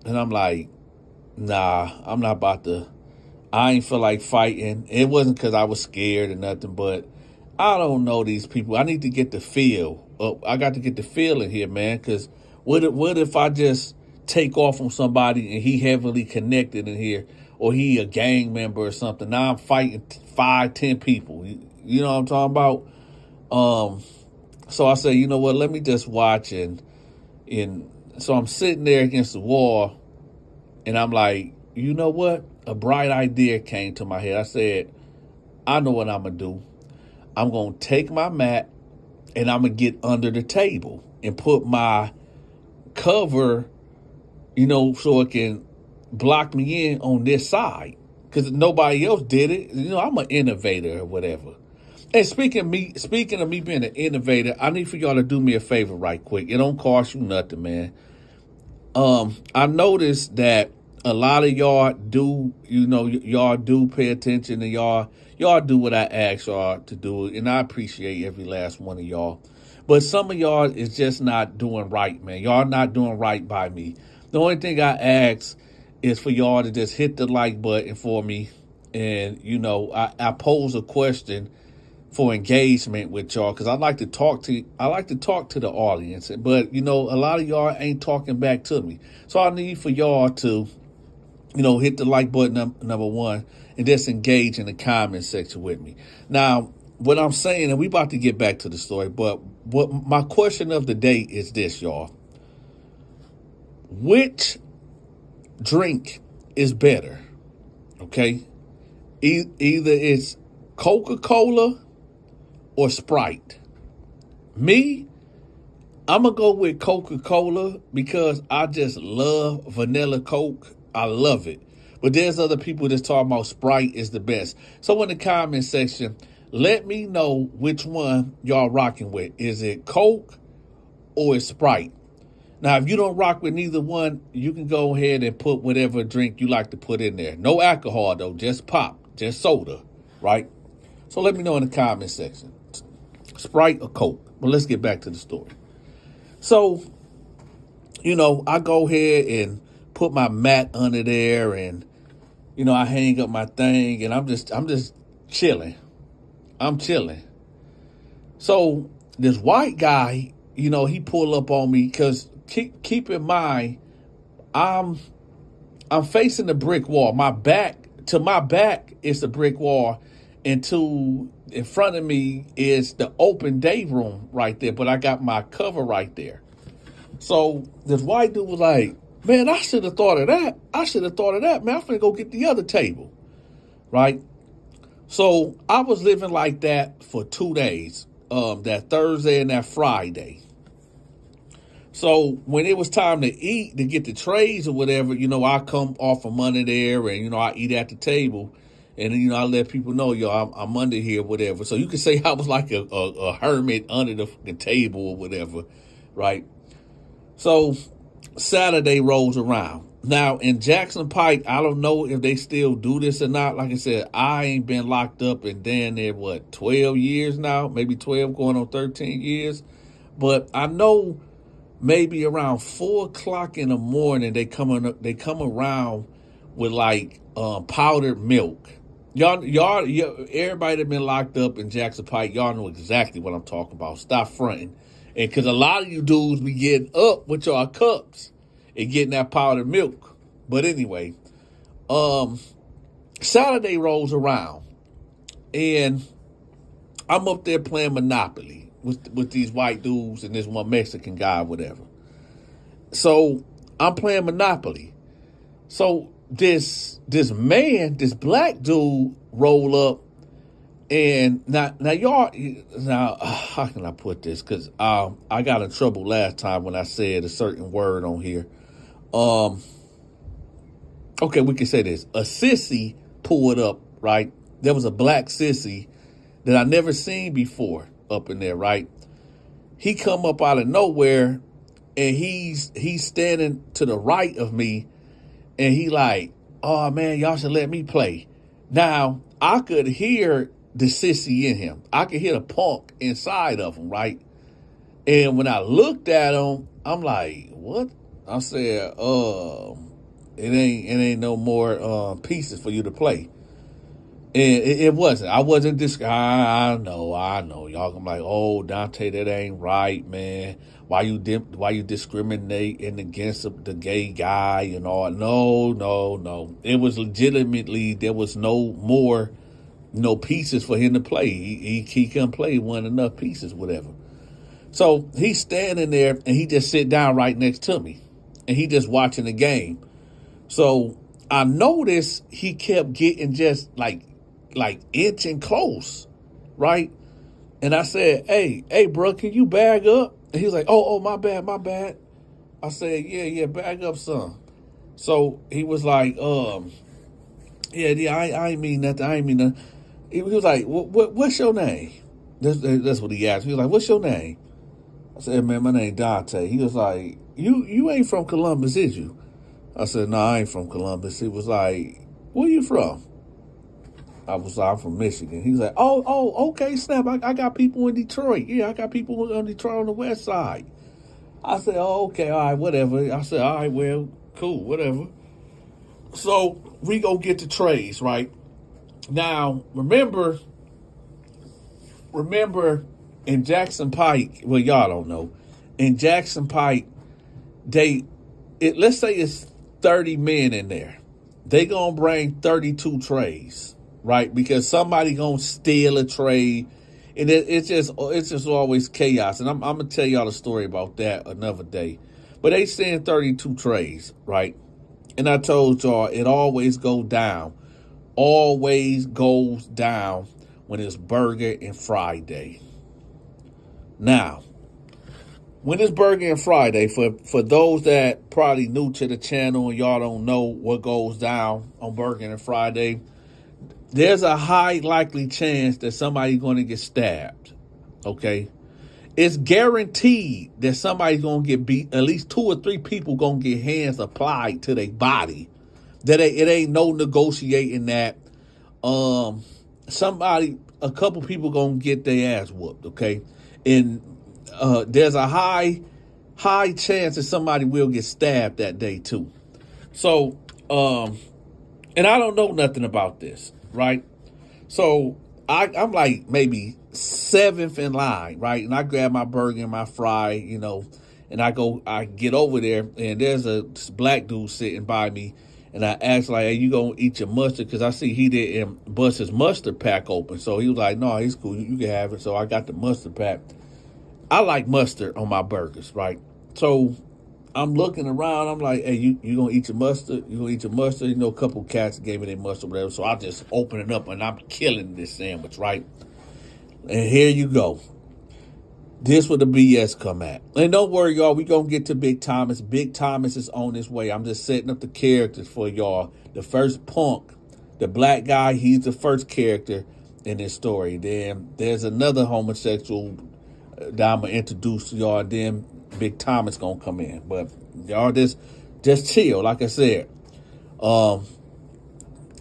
and I'm like, nah, I'm not about to. I ain't feel like fighting. It wasn't because I was scared or nothing, but I don't know these people. I need to get the feel. I got to get the feel in here, man, because what if I just take off on somebody and he heavily connected in here, or he a gang member or something? Now I'm fighting 5-10 people. You know what I'm talking about? So I say, you know what? Let me just watch, and so I'm sitting there against the wall, and I'm like, you know what? A bright idea came to my head. I said, I know what I'm gonna do. I'm gonna take my mat, and I'm gonna get under the table and put my cover, so it can block me in on this side, because nobody else did it. I'm an innovator or whatever. And speaking of me being an innovator, I need for y'all to do me a favor right quick. It don't cost you nothing, man. I noticed that a lot of y'all do, y'all do pay attention, and y'all do what I ask y'all to do, and I appreciate every last one of y'all. But some of y'all is just not doing right, man. Y'all not doing right by me. The only thing I ask is for y'all to just hit the like button for me. And, I pose a question for engagement with y'all, because I like to talk to the audience. But, a lot of y'all ain't talking back to me. So I need for y'all to, hit the like button, number one, and just engage in the comment section with me. Now, what I'm saying, and we about to get back to the story, but what my question of the day is this, y'all. Which drink is better? Okay? Either it's Coca-Cola or Sprite. Me, I'm going to go with Coca-Cola because I just love vanilla Coke. I love it. But there's other people that's talking about Sprite is the best. So in the comment section, let me know which one y'all rocking with. Is it Coke or is Sprite? Now, if you don't rock with neither one, you can go ahead and put whatever drink you like to put in there. No alcohol, though. Just pop. Just soda. Right? So let me know in the comment section. Sprite or Coke? But let's get back to the story. So, I go ahead and put my mat under there, and, I hang up my thing, and I'm just chilling. I'm chilling. So this white guy, he pull up on me, because keep in mind, I'm facing the brick wall. My back is the brick wall, and in front of me is the open day room right there, but I got my cover right there. So this white dude was like, man, I should have thought of that. Man, I'm finna go get the other table. Right? So I was living like that for 2 days, that Thursday and that Friday. So when it was time to eat, to get the trays or whatever, I come off from under there, and, I eat at the table. And, I let people know, I'm under here, whatever. So you could say I was like a hermit under the table or whatever, right? So Saturday rolls around. Now, in Jackson Pike, I don't know if they still do this or not. Like I said, I ain't been locked up in damn near, 12 years now? Maybe 12 going on 13 years. But I know maybe around 4 o'clock in the morning they come around with like powdered milk. Y'all, everybody that been locked up in Jackson Pike, y'all know exactly what I'm talking about. Stop fronting, and because a lot of you dudes be getting up with y'all cups and getting that powdered milk. But anyway, Saturday rolls around, and I'm up there playing Monopoly with these white dudes and this one Mexican guy, whatever. So I'm playing Monopoly. So this black dude roll up, and now how can I put this? Because I got in trouble last time when I said a certain word on here. Okay, we can say this. A sissy pulled up, right? There was a black sissy that I never seen before up in there, right? He come up out of nowhere, and he's standing to the right of me, and he like, oh man, y'all should let me play. Now, I could hear the sissy in him. I could hear the punk inside of him, right? And when I looked at him, I'm like, what? I said, it ain't no more pieces for you to play. And it wasn't. I wasn't this. I know. Y'all gonna be like, oh, Donta, that ain't right, man. Why you discriminating against the gay guy and all? No. It was legitimately, there was no pieces for him to play. He couldn't play one enough pieces, whatever. So he's standing there and he just sit down right next to me, and he just watching the game. So I noticed he kept getting just like inching close, right? And I said, hey, bro, can you bag up? And he was like, oh, my bad. I said, yeah, bag up, son. So he was like, yeah, I ain't mean nothing. He was like, what's your name? That's what he asked me. He was like, what's your name? I said, man, my name Donta. He was like, you ain't from Columbus, is you? I said, no, I ain't from Columbus. He was like, where you from? I'm from Michigan. He was like, oh, okay, snap. I got people in Detroit. Yeah, I got people in Detroit on the west side. I said, oh, okay, all right, whatever. I said, all right, well, cool, whatever. So we go get the trays, right? Now, remember in Jackson Pike, well, y'all don't know. In Jackson Pike, let's say it's 30 men in there. They gonna bring 32 trays, right? Because somebody gonna steal a tray, and it's just always chaos. And I'm gonna tell y'all a story about that another day. But they send 32 trays, right? And I told y'all it always goes down when it's Burger and Friday. Now, when it's Burger and Friday, for those that probably new to the channel and y'all don't know what goes down on Burger and Friday, there's a high likely chance that somebody's going to get stabbed, okay? It's guaranteed that somebody's going to get beat. At least 2 or 3 people going to get hands applied to their body. It ain't no negotiating that. A couple people going to get their ass whooped, okay? And there's a high chance that somebody will get stabbed that day too. So, and I don't know nothing about this, right? So I'm like maybe 7th in line, right? And I grab my burger and my fry, and I get over there, and there's a black dude sitting by me, and I asked like, hey, you gonna eat your mustard? Because I see he didn't bust his mustard pack open. So he was like, no, he's cool, you can have it. So I got the mustard pack. I like mustard on my burgers, right? So I'm looking around. I'm like, hey, you gonna eat your mustard? You gonna eat your mustard? A couple cats gave me their mustard, whatever. So I just open it up, and I'm killing this sandwich, right? And here you go. This where the BS come at. And don't worry, y'all. We gonna get to Big Thomas. Big Thomas is on his way. I'm just setting up the characters for y'all. The first punk, the black guy, he's the first character in this story. Then there's another homosexual that I'm gonna introduce to y'all. Then Big Thomas gonna come in. But y'all just chill. Like I said,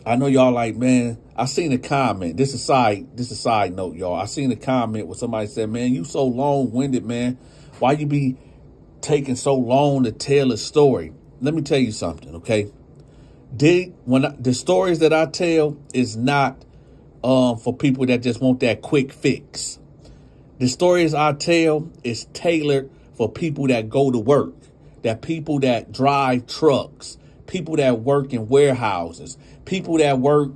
I know y'all like, man, I seen a comment. This is a side note, y'all. I seen a comment where somebody said, man, you so long-winded, man. Why you be taking so long to tell a story? Let me tell you something, okay? The stories that I tell is not for people that just want that quick fix. The stories I tell is tailored for people that go to work, that people that drive trucks, people that work in warehouses, people that work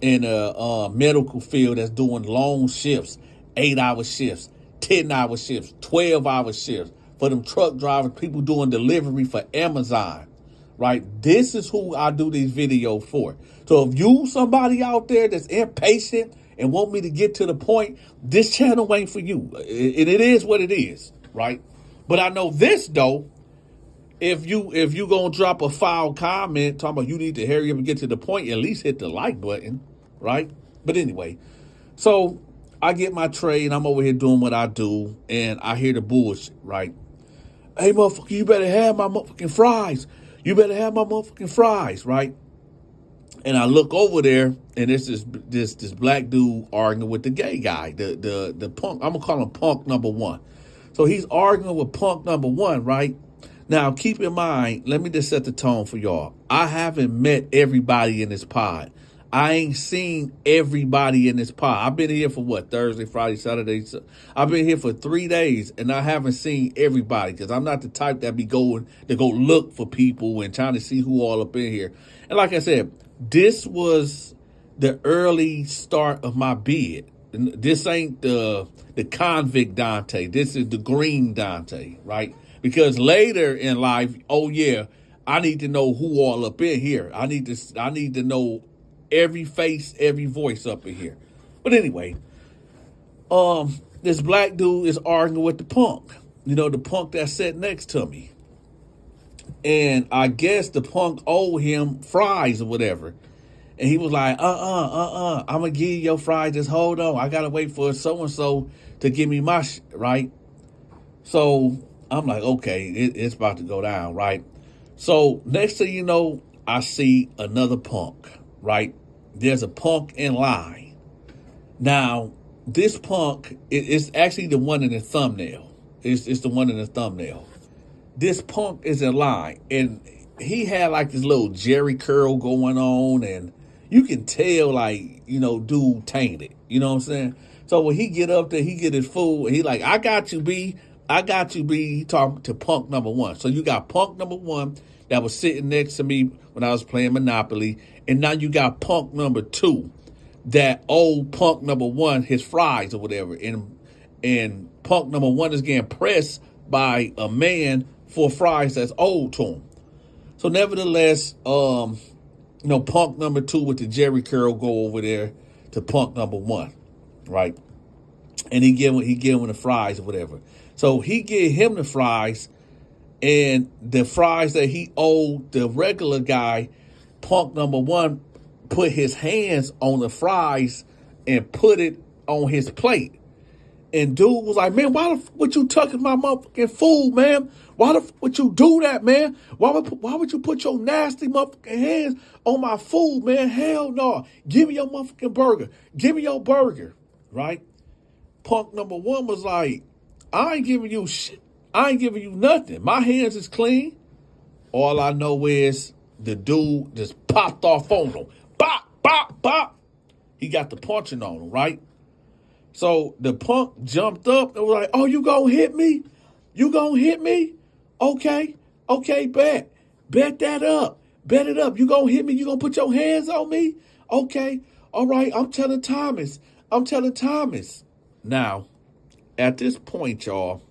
in a medical field that's doing long shifts, 8-hour shifts, 10-hour shifts, 12-hour shifts, for them truck drivers, people doing delivery for Amazon, right? This is who I do these videos for. So if you somebody out there that's impatient and want me to get to the point, this channel ain't for you. It is what it is, right? But I know this though. If you gonna drop a foul comment talking about you need to hurry up and get to the point, at least hit the like button, right? But anyway, so I get my tray and I'm over here doing what I do, and I hear the bullshit, right? Hey, motherfucker, you better have my motherfucking fries. You better have my motherfucking fries, right? And I look over there, and this black dude arguing with the gay guy, the punk. I'm gonna call him punk number one. So he's arguing with punk number one, right? Now, keep in mind, let me just set the tone for y'all. I haven't met everybody in this pod. I ain't seen everybody in this pod. I've been here for what? Thursday, Friday, Saturday. I've been here for 3 days, and I haven't seen everybody because I'm not the type that be going to go look for people and trying to see who all up in here. And like I said, this was the early start of my bid. This ain't the convict Donta. This is the green Donta, right? Because later in life, oh yeah, I need to know who all up in here. I need to know every face, every voice up in here. But anyway, this black dude is arguing with the punk. You know, the punk that sat next to me. And I guess the punk owed him fries or whatever. And he was like, I'm going to give you your fries. Just hold on. I got to wait for so-and-so to give me my right? So I'm like, okay, it's about to go down, right? So next thing you know, I see another punk, right? There's a punk in line. Now, this punk is actually the one in the thumbnail. It's the one in the thumbnail. This punk is in line, and he had like this little Jerry curl going on, and you can tell, like, you know, dude tainted. You know what I'm saying? So when he get up there, he get his food, and he like, I got you, B. I got you, B. He talking to punk number one. So you got punk number one that was sitting next to me when I was playing Monopoly, and now you got punk number two that owed punk number one his fries or whatever, and punk number one is getting pressed by a man for fries that's owed to him. So nevertheless, you know, punk number two with the Jerry curl go over there to punk number one, right? And he give him the fries or whatever. So he give him the fries, and the fries that he owed the regular guy, punk number one, put his hands on the fries and put it on his plate. And dude was like, man, why the fuck would you touching my motherfucking food, man? Why the fuck would you do that, man? Why would you put your nasty motherfucking hands on my food, man? Hell no. Give me your motherfucking burger. Give me your burger, right? Punk number one was like, I ain't giving you shit. I ain't giving you nothing. My hands is clean. All I know is the dude just popped off on him. Bop, bop, bop. He got the punching on him, right? So the punk jumped up and was like, oh, you gonna hit me? You gonna hit me? Okay, bet. Bet that up. Bet it up. You gonna hit me? You gonna put your hands on me? Okay, all right, I'm telling Thomas. Now, at this point, y'all,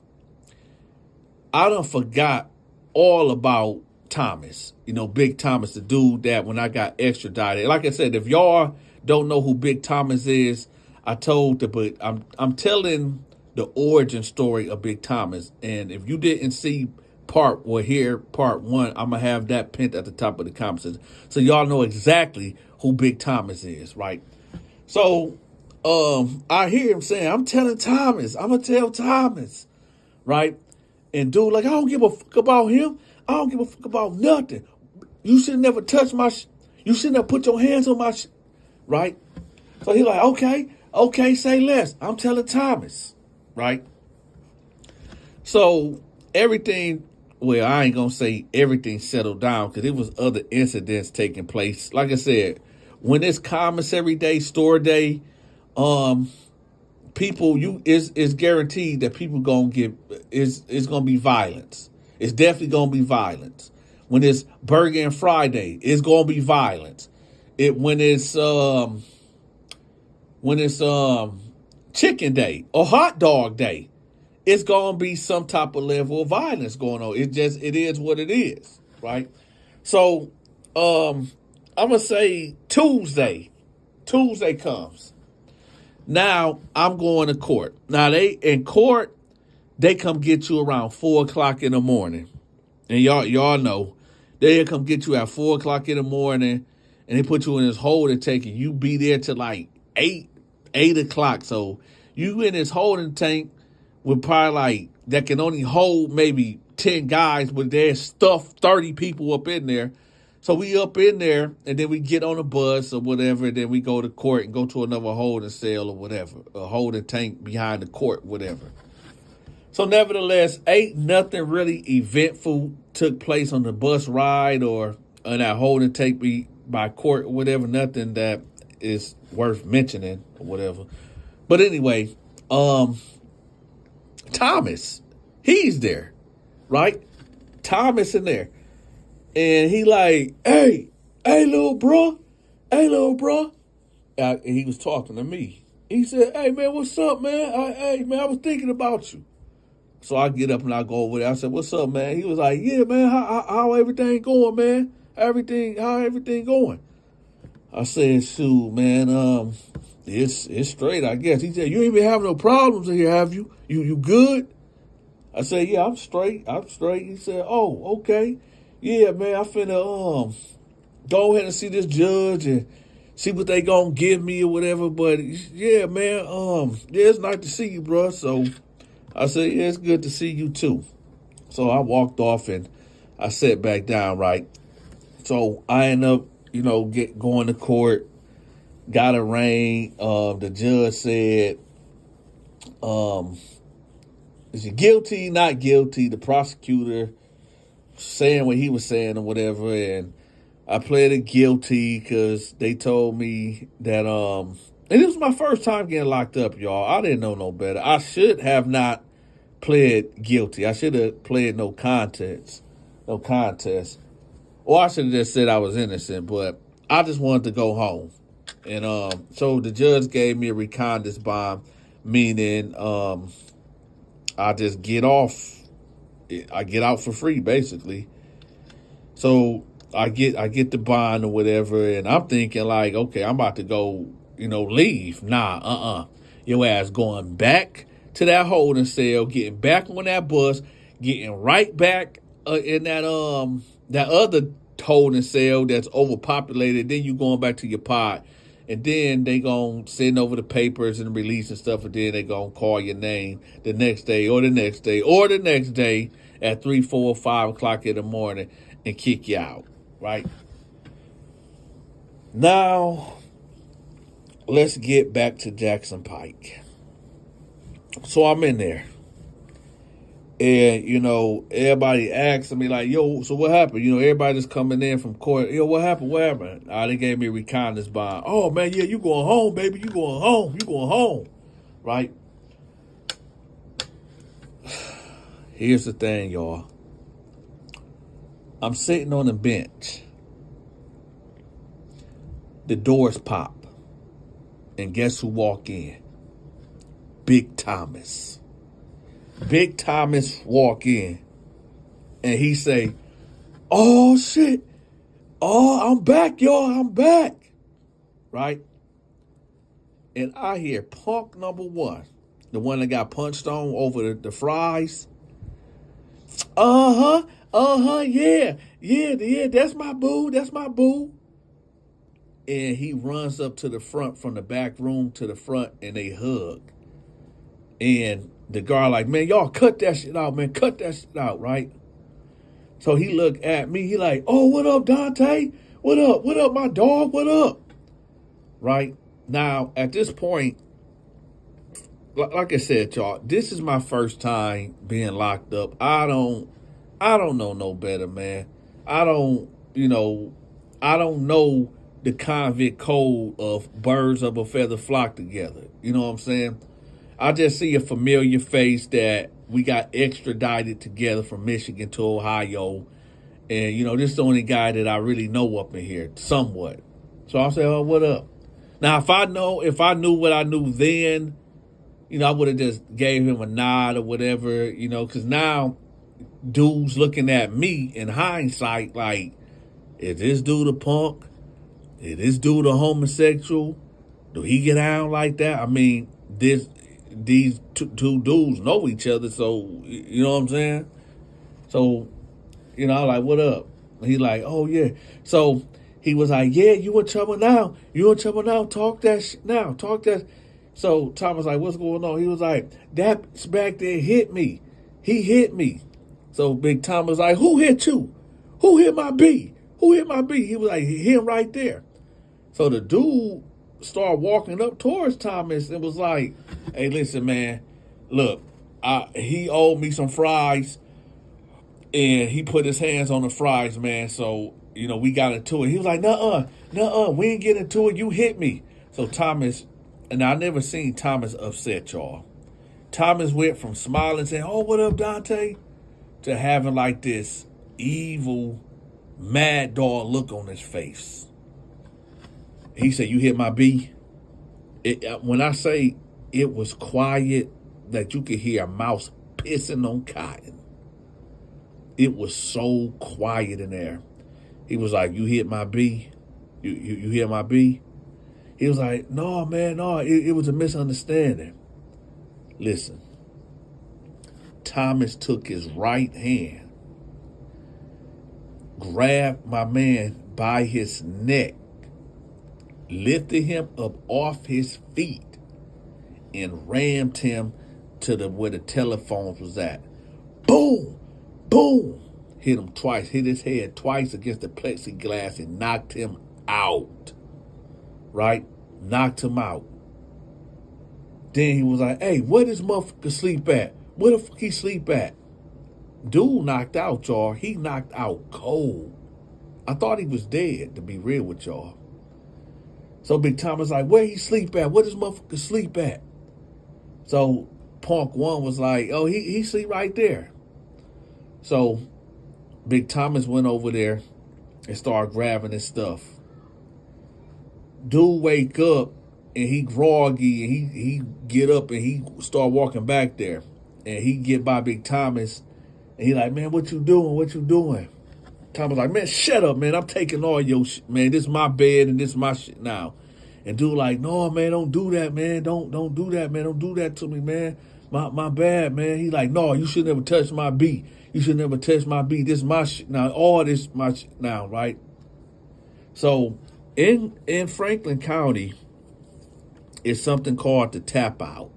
I done forgot all about Thomas. You know, Big Thomas, the dude that when I got extradited. Like I said, if y'all don't know who Big Thomas is, but I'm telling the origin story of Big Thomas. And if you didn't see part one, I'm gonna have that pinned at the top of the comments, so y'all know exactly who Big Thomas is, right? So I hear him saying, I'm gonna tell Thomas, right? And dude, like, I don't give a fuck about him. I don't give a fuck about nothing. You should never touch my You shouldn't have put your hands on my right? So he like, okay, say less. I'm telling Thomas, right? So everything, well, I ain't gonna say everything settled down because there was other incidents taking place. Like I said, when it's commissary day, store day, people it's guaranteed that people gonna get it's gonna be violence. It's definitely gonna be violence. When it's Burger and Friday, it's gonna be violence. When it's chicken day or hot dog day, it's gonna be some type of level of violence going on. It is what it is, right? So I'm gonna say Tuesday comes. Now I'm going to court. Now in court, they come get you around 4:00 in the morning. And y'all know they come get you at 4:00 in the morning and they put you in this holding tank and you be there till like 8 o'clock. So you in this holding tank with probably like that can only hold maybe 10 guys, but there's stuff 30 people up in there. So we up in there and then we get on a bus or whatever, and then we go to court and go to another holding cell or whatever, a holding tank behind the court, whatever. So nevertheless, ain't nothing really eventful took place on the bus ride or on that holding tank by court or whatever, nothing that is worth mentioning or whatever. But anyway, Thomas, he's there, right? Thomas in there. And he like, hey, little bro. And he was talking to me. He said, hey, man, what's up, man? Hey, man, I was thinking about you. So I get up and I go over there. I said, what's up, man? He was like, yeah, man, how everything going, man? How everything going? I said, shoot, man, it's straight, I guess. He said, you ain't been having no problems in here, have you? You good? I said, yeah, I'm straight. He said, oh, okay. Yeah, man, I finna go ahead and see this judge and see what they gonna give me or whatever. But yeah, man, yeah, it's nice to see you, bro. So I said, yeah, it's good to see you too. So I walked off and I sat back down, right? So I end up, going to court, got arraigned. The judge said, is he guilty, not guilty? The prosecutor saying what he was saying or whatever, and I pleaded guilty because they told me that and this was my first time getting locked up, y'all. I didn't know no better. I should have not pled guilty. I should have pled no contest. Or I should have just said I was innocent, but I just wanted to go home. And so the judge gave me a recondite bond, meaning I just get off. I get out for free, basically. So I get the bond or whatever, and I'm thinking like, okay, I'm about to go, leave. Nah, your ass going back to that holding cell, getting back on that bus, getting right back in that other holding cell that's overpopulated. Then you going back to your pod. And then they gonna send over the papers and release and stuff, and then they gonna call your name the next day or the next day or the next day at 3, 4, 5 o'clock in the morning and kick you out, right? Now, let's get back to Jackson Pike. So I'm in there. And, everybody asking me like, yo, so what happened? Everybody just coming in from court. Yo, what happened? They gave me a recondite bond. Oh, man, yeah, you going home, baby. You going home. Right? Here's the thing, y'all. I'm sitting on a bench. The doors pop. And guess who walk in? Big Thomas. Big Thomas walk in and he say, oh shit, oh, I'm back, y'all, I'm back, right? And I hear punk number one, the one that got punched on over the fries. Yeah, that's my boo. And he runs up to the front from the back room to the front and they hug. And the guard like, man, y'all cut that shit out, man. Cut that shit out, right? So he looked at me. He like, oh, what up, Donta? What up? What up, my dog? What up? Right? Now, at this point, like I said, y'all, this is my first time being locked up. I don't know no better, man. I don't, I don't know the convict code of birds of a feather flock together. You know what I'm saying? I just see a familiar face that we got extradited together from Michigan to Ohio. And, this is the only guy that I really know up in here, somewhat. So I say, oh, what up? Now, if I knew what I knew then, I would have just gave him a nod or whatever, because now dude's looking at me in hindsight like, is this dude a punk? Is this dude a homosexual? Do he get down like that? I mean, these two dudes know each other, so, you know what I'm saying? So, I'm like, what up? He like, oh, yeah. So he was like, yeah, you in trouble now. You in trouble now. Talk that shit now. Talk that. So Thomas like, what's going on? He was like, that's back there hit me. He hit me. So Big Tom was like, who hit you? Who hit my B? Who hit my B? He was like, him right there. So the dude started walking up towards Thomas and was like, hey, listen, man, look, he owed me some fries and he put his hands on the fries, man. So, we got into it. He was like, nuh-uh, we ain't get into it. You hit me. So Thomas, and I never seen Thomas upset, y'all. Thomas went from smiling saying, oh, what up, Donta? To having like this evil, mad dog look on his face. He said, you hit my B? When I say it was quiet, that you could hear a mouse pissing on cotton. It was so quiet in there. He was like, you hit my B? You hit my B? He was like, no, man, no, it was a misunderstanding. Listen, Thomas took his right hand, grabbed my man by his neck, lifted him up off his feet, and rammed him to where the telephones was at. Boom, boom. Hit him twice, hit his head twice against the plexiglass and knocked him out. Right? Knocked him out. Then he was like, hey, where this motherfucker sleep at? Where the fuck he sleep at? Dude knocked out, y'all. He knocked out cold. I thought he was dead, to be real with y'all. So Big Tom was like, where he sleep at? Where this motherfucker sleep at? So Punk 1 was like, oh, he sleep right there. So Big Thomas went over there and started grabbing his stuff. Dude wake up and he groggy and he get up and he start walking back there. And he get by Big Thomas and he like, man, what you doing? What you doing? Thomas like, man, shut up, man. I'm taking all your shit, man. This is my bed and this is my shit now. And dude like, no, man, don't do that, man. Don't do that, man. Don't do that to me, man. My bad, man. He like, no, you should never touch my beat. You should never touch my beat. This is my shit now. All this my shit now, right? So in Franklin County, it's something called the tap out.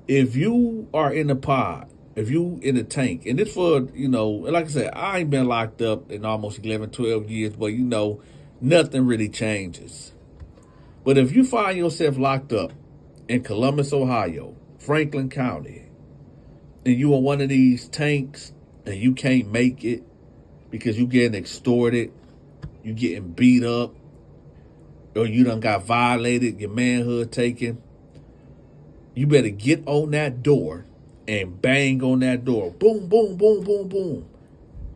If you are in the pod, if you in the tank, and it's for, like I said, I ain't been locked up in almost 11, 12 years, but nothing really changes. But if you find yourself locked up in Columbus, Ohio, Franklin County, and you are one of these tanks and you can't make it because you getting extorted, you getting beat up, or you done got violated, your manhood taken, you better get on that door and bang on that door. Boom, boom, boom, boom, boom.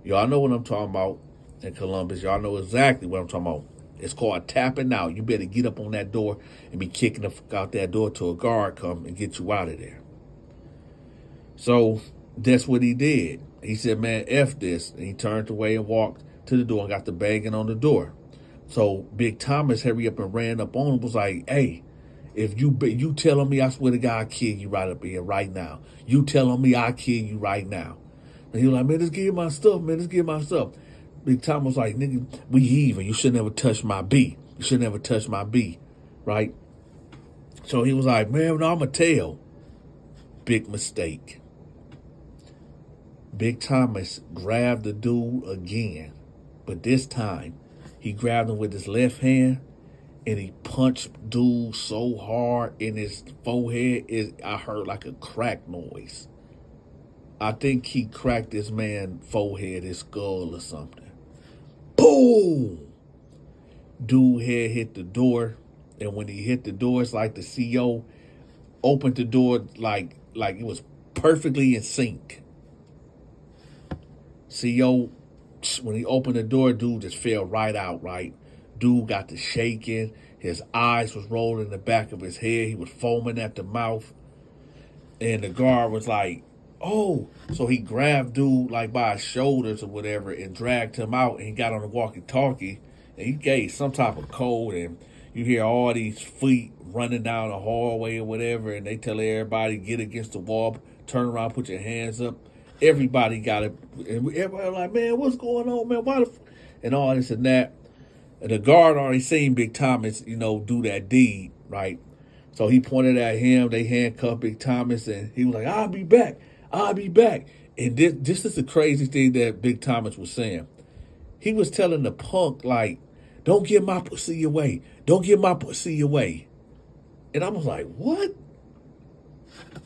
Y'all know what I'm talking about in Columbus. Y'all know exactly what I'm talking about. It's called tapping out. You better get up on that door and be kicking the fuck out that door till a guard come and get you out of there. So that's what he did. He said, man, F this. And he turned away and walked to the door and got the banging on the door. So Big Thomas hurry up and ran up on him, was like, hey, if you telling me, I swear to God, I'll kill you right up here right now. You telling me I'll kill you right now. And he was like, man, let's give my stuff, man. Let's give my stuff. Big Tom was like, nigga, we even. You should never touch my B. You should never touch my B, right? So he was like, man, no, I'm going to tell. Big mistake. Big Thomas grabbed the dude again, but this time He grabbed him with his left hand and he punched dude so hard in his forehead, I heard like a crack noise. I think he cracked this man's forehead, his skull or something. Boom! Dude head hit the door, and when he hit the door, it's like the CO opened the door like it was perfectly in sync. CO, when he opened the door, dude just fell right out, right? Dude got to shaking. His eyes was rolling in the back of his head. He was foaming at the mouth. And the guard was like, oh. So he grabbed dude like by his shoulders or whatever and dragged him out. And he got on the walkie-talkie. And he gave some type of code. And you hear all these feet running down the hallway or whatever. And they tell everybody, get against the wall, turn around, put your hands up. Everybody got it. And everybody like, man, what's going on, man? Why the and all this and that. And the guard already seen Big Thomas, do that deed, right? So he pointed at him. They handcuffed Big Thomas, and he was like, I'll be back. I'll be back. And this is the crazy thing that Big Thomas was saying. He was telling the punk, like, don't give my pussy away. Don't give my pussy away. And I was like, what?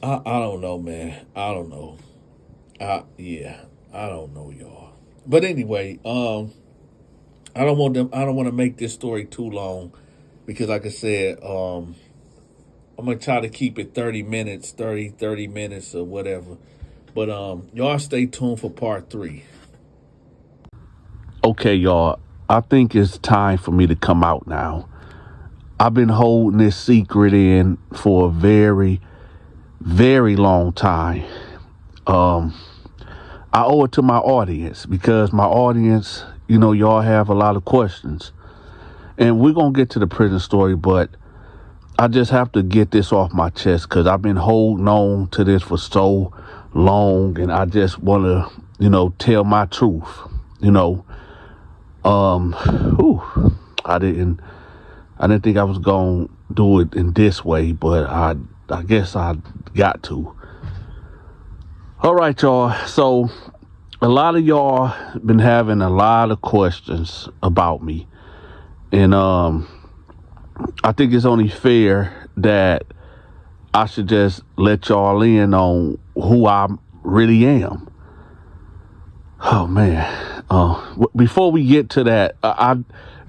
I don't know, man. I don't know. Yeah, I don't know, y'all. But anyway, I don't want to make this story too long because, like I said, I'm going to try to keep it 30 minutes or whatever. But y'all stay tuned for part 3. Okay, y'all. I think it's time for me to come out now. I've been holding this secret in for a very, very long time. I owe it to my audience because my audience, y'all have a lot of questions. And we're going to get to the prison story, but I just have to get this off my chest because I've been holding on to this for so long, and I just want to, tell my truth. I didn't think I was going to do it in this way, but I guess I got to. All right, y'all. So a lot of y'all been having a lot of questions about me. And I think it's only fair that I should just let y'all in on who I really am. Oh, man. Before we get to that,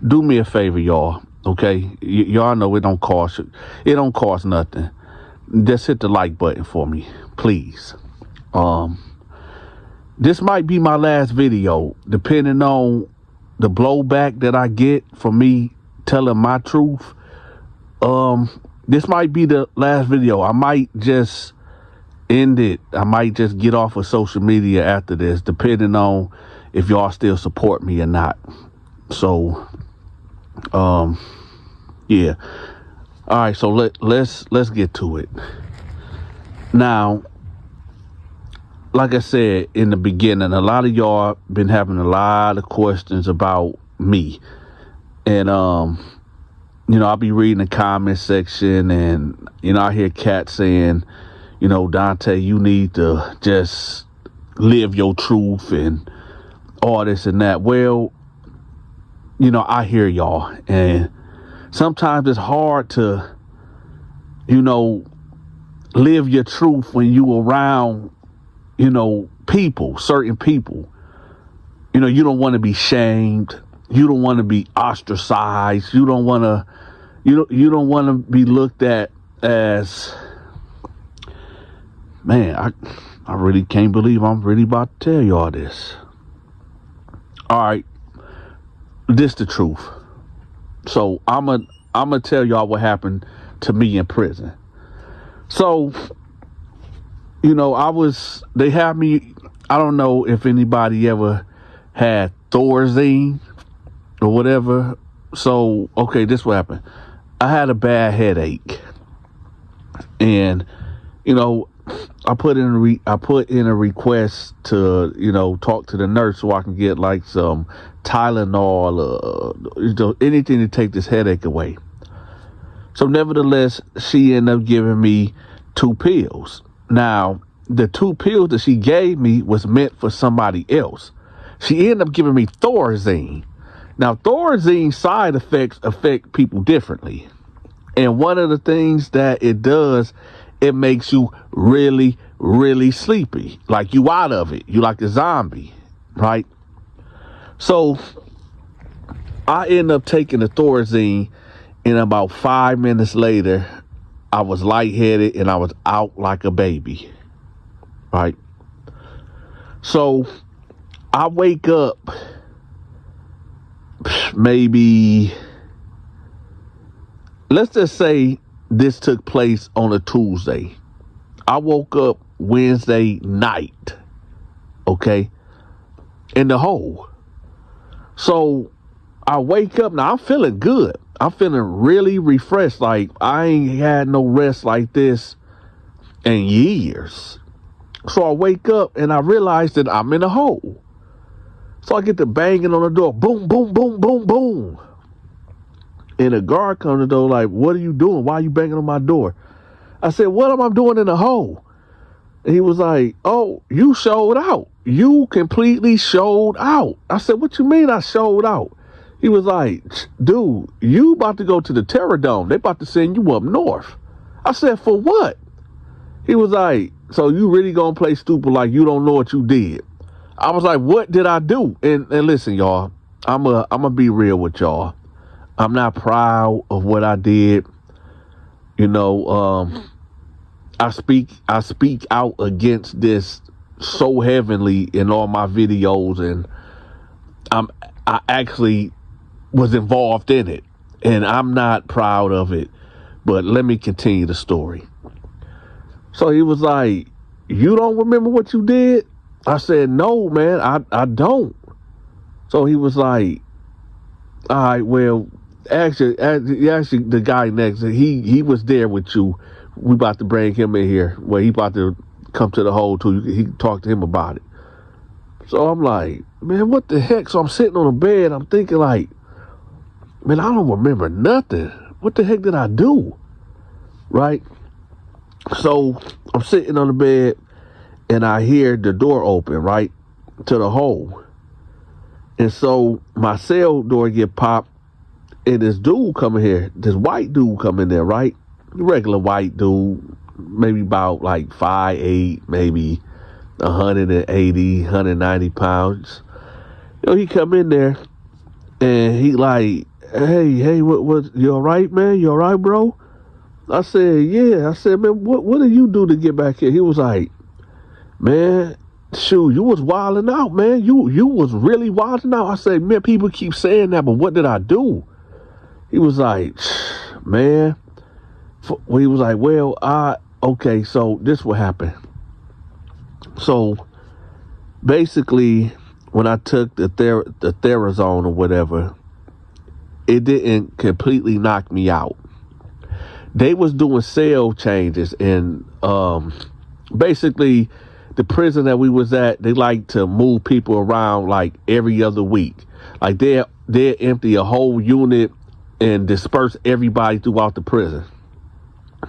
do me a favor, y'all. Okay? Y'all know it don't cost nothing. Just hit the like button for me, please. This might be my last video, depending on the blowback that I get from me telling my truth. This might be the last video. I might just end it. I might just get off of social media after this, depending on if y'all still support me or not. So, yeah. All right, so let's get to it. Now, like I said in the beginning, a lot of y'all been having a lot of questions about me. And, I'll be reading the comment section and, I hear cats saying, Donta, you need to just live your truth and all this and that. Well, I hear y'all. And sometimes it's hard to, live your truth when you around people, certain people. You don't want to be shamed. You don't want to be ostracized. You don't want to be looked at as, man, I really can't believe I'm really about to tell y'all this. All right. This the truth. So I'm gonna tell y'all what happened to me in prison. So, they had me, I don't know if anybody ever had Thorazine or whatever. So, okay, this what happened. I had a bad headache. And, I put in a request to, talk to the nurse so I can get like some Tylenol, anything to take this headache away. So nevertheless, she ended up giving me 2 pills. Now, the 2 pills that she gave me was meant for somebody else. She ended up giving me Thorazine. Now, Thorazine side effects affect people differently. And one of the things that it does, it makes you really, really sleepy. Like you out of it. You like a zombie, right? So I end up taking the Thorazine, and about 5 minutes later, I was lightheaded and I was out like a baby, right? So I wake up maybe, let's just say this took place on a Tuesday. I woke up Wednesday night, okay, in the hole. So I wake up, now I'm feeling good. I'm feeling really refreshed. Like I ain't had no rest like this in years. So I wake up and I realize that I'm in a hole. So I get to banging on the door. Boom, boom, boom, boom, boom. And a guard comes to the door like, what are you doing? Why are you banging on my door? I said, what am I doing in the hole? And he was like, oh, you showed out. You completely showed out. I said, what you mean I showed out? He was like, dude, you about to go to the Terror Dome. They about to send you up north. I said, for what? He was like, so you really gonna play stupid like you don't know what you did? I was like, what did I do? And listen, y'all, I'm a be real with y'all. I'm not proud of what I did. You know, I speak out against this so heavily in all my videos, and I actually was involved in it, and I'm not proud of it. But let me continue the story. So he was like, you don't remember what you did? I said, no, man, I don't. So he was like, all right, well, actually, the guy next, he was there with you. We about to bring him in here. Well, he about to come to the hole too. He talked to him about it. So I'm like, man, what the heck? So I'm sitting on the bed. I'm thinking like, man, I don't remember nothing. What the heck did I do? Right? So I'm sitting on the bed and I hear the door open, right, to the hole. And so my cell door get popped, and this dude coming here, this white dude coming there, right? Regular white dude, maybe about like 5'8", maybe 180, 190 pounds. You know, he come in there and he like, hey, what, you all right, man? You all right, bro? I said, yeah. I said, man, what did you do to get back here? He was like, man, shoot, you was wilding out, man. You was really wilding out. I said, man, people keep saying that, but what did I do? He was like, man. Well, he was like, well, okay, so this what happened. So basically, when I took the Therazone or whatever, it didn't completely knock me out. They was doing cell changes, and basically the prison that we was at, they like to move people around like every other week. Like they'll empty a whole unit and disperse everybody throughout the prison.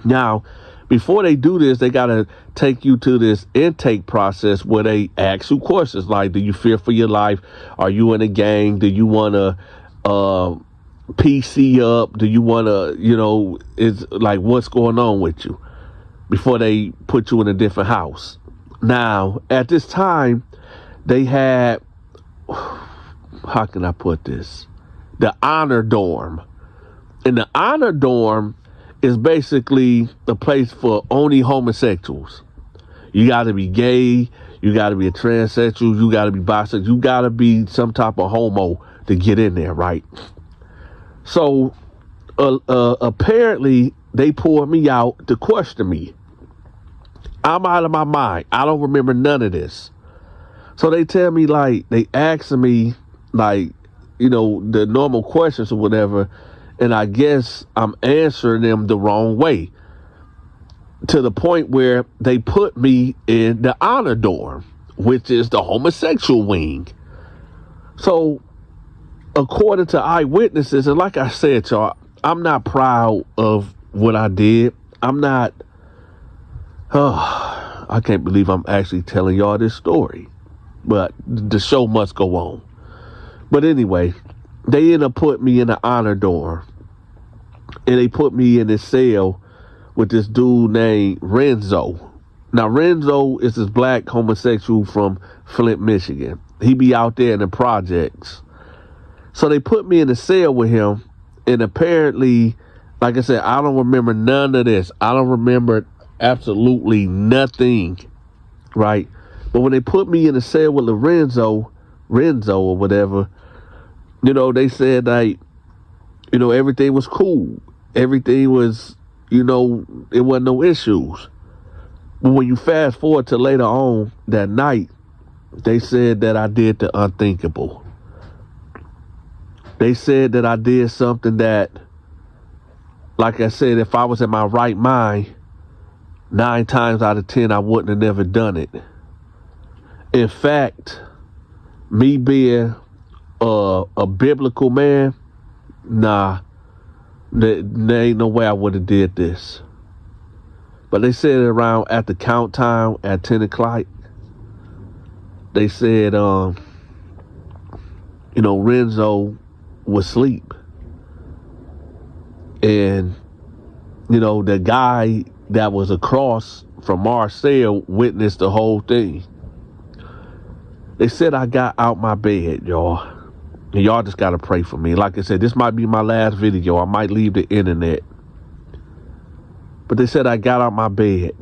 Now, before they do this, they got to take you to this intake process where they ask you questions like, do you fear for your life? Are you in a gang? Do you want to PC up? Do you want to, you know, it's like, what's going on with you? Before they put you in a different house. Now, at this time, they had, how can I put this? The honor dorm. And the honor dorm is basically the place for only homosexuals. You got to be gay. You got to be a transsexual. You got to be bisexual. You got to be some type of homo to get in there, right? So apparently they pulled me out to question me. I'm out of my mind. I don't remember none of this. So they tell me, like, they asking me, like, you know, the normal questions or whatever, and I guess I'm answering them the wrong way, to the point where they put me in the honor dorm, which is the homosexual wing. So according to eyewitnesses, and like I said, y'all, I'm not proud of what I did. I'm not, I can't believe I'm actually telling y'all this story, but the show must go on. But anyway, they ended up putting me in the honor dorm. And they put me in this cell with this dude named Renzo. Now, Renzo is this black homosexual from Flint, Michigan. He be out there in the projects. So they put me in the cell with him. And apparently, like I said, I don't remember none of this. I don't remember absolutely nothing, right? But when they put me in the cell with Renzo or whatever, you know, they said, like, you know, everything was cool. Everything was, you know, it wasn't no issues. But when you fast forward to later on that night, they said that I did the unthinkable. They said that I did something that, like I said, if I was in my right mind, 9 times out of 10, I wouldn't have never done it. In fact, me being a biblical man, nah, there ain't no way I would have did this. But they said around at the count time at 10 o'clock, they said, you know, Renzo was asleep. And, you know, the guy that was across from our cell witnessed the whole thing. They said I got out my bed, y'all. And y'all just got to pray for me. Like I said, this might be my last video. I might leave the internet. But they said I got out my bed.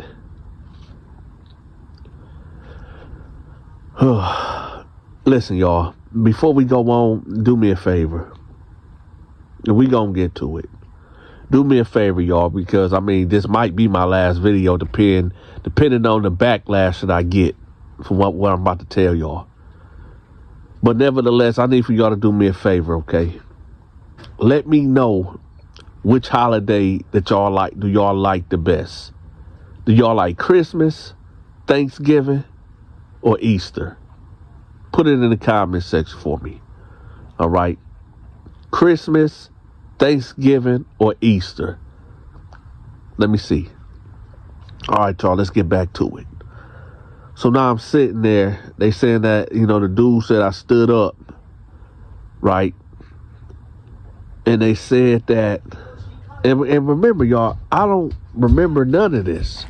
Listen, y'all. Before we go on, do me a favor. We gonna get to it. Do me a favor, y'all, because, I mean, this might be my last video depending on the backlash that I get for what I'm about to tell y'all. But nevertheless, I need for y'all to do me a favor, okay? Let me know which holiday that y'all like. Do y'all like the best? Do y'all like Christmas, Thanksgiving, or Easter? Put it in the comment section for me. All right? Christmas, Thanksgiving, or Easter? Let me see. All right, y'all, let's get back to it. So now I'm sitting there. They saying that, you know, the dude said I stood up, right? And they said that, and remember, y'all, I don't remember none of this.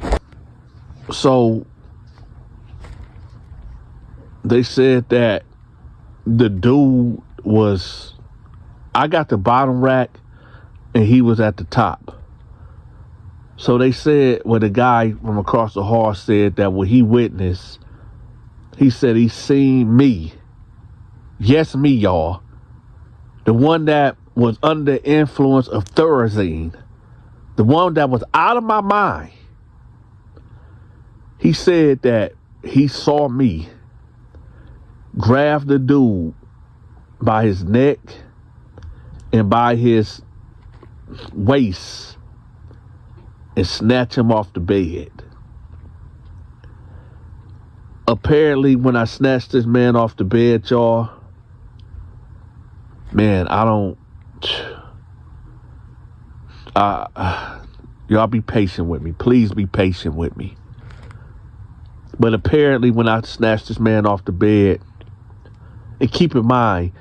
So they said that the dude was, I got the bottom rack and he was at the top. So they said, well, the guy from across the hall said that what he witnessed, he said he seen me. Yes, me, y'all. The one that was under the influence of Thorazine. The one that was out of my mind. He said that he saw me grab the dude by his neck and by his waist and snatch him off the bed. Apparently, when I snatched this man off the bed, y'all, man, y'all be patient with me. Please be patient with me. But apparently, when I snatched this man off the bed, and keep in mind,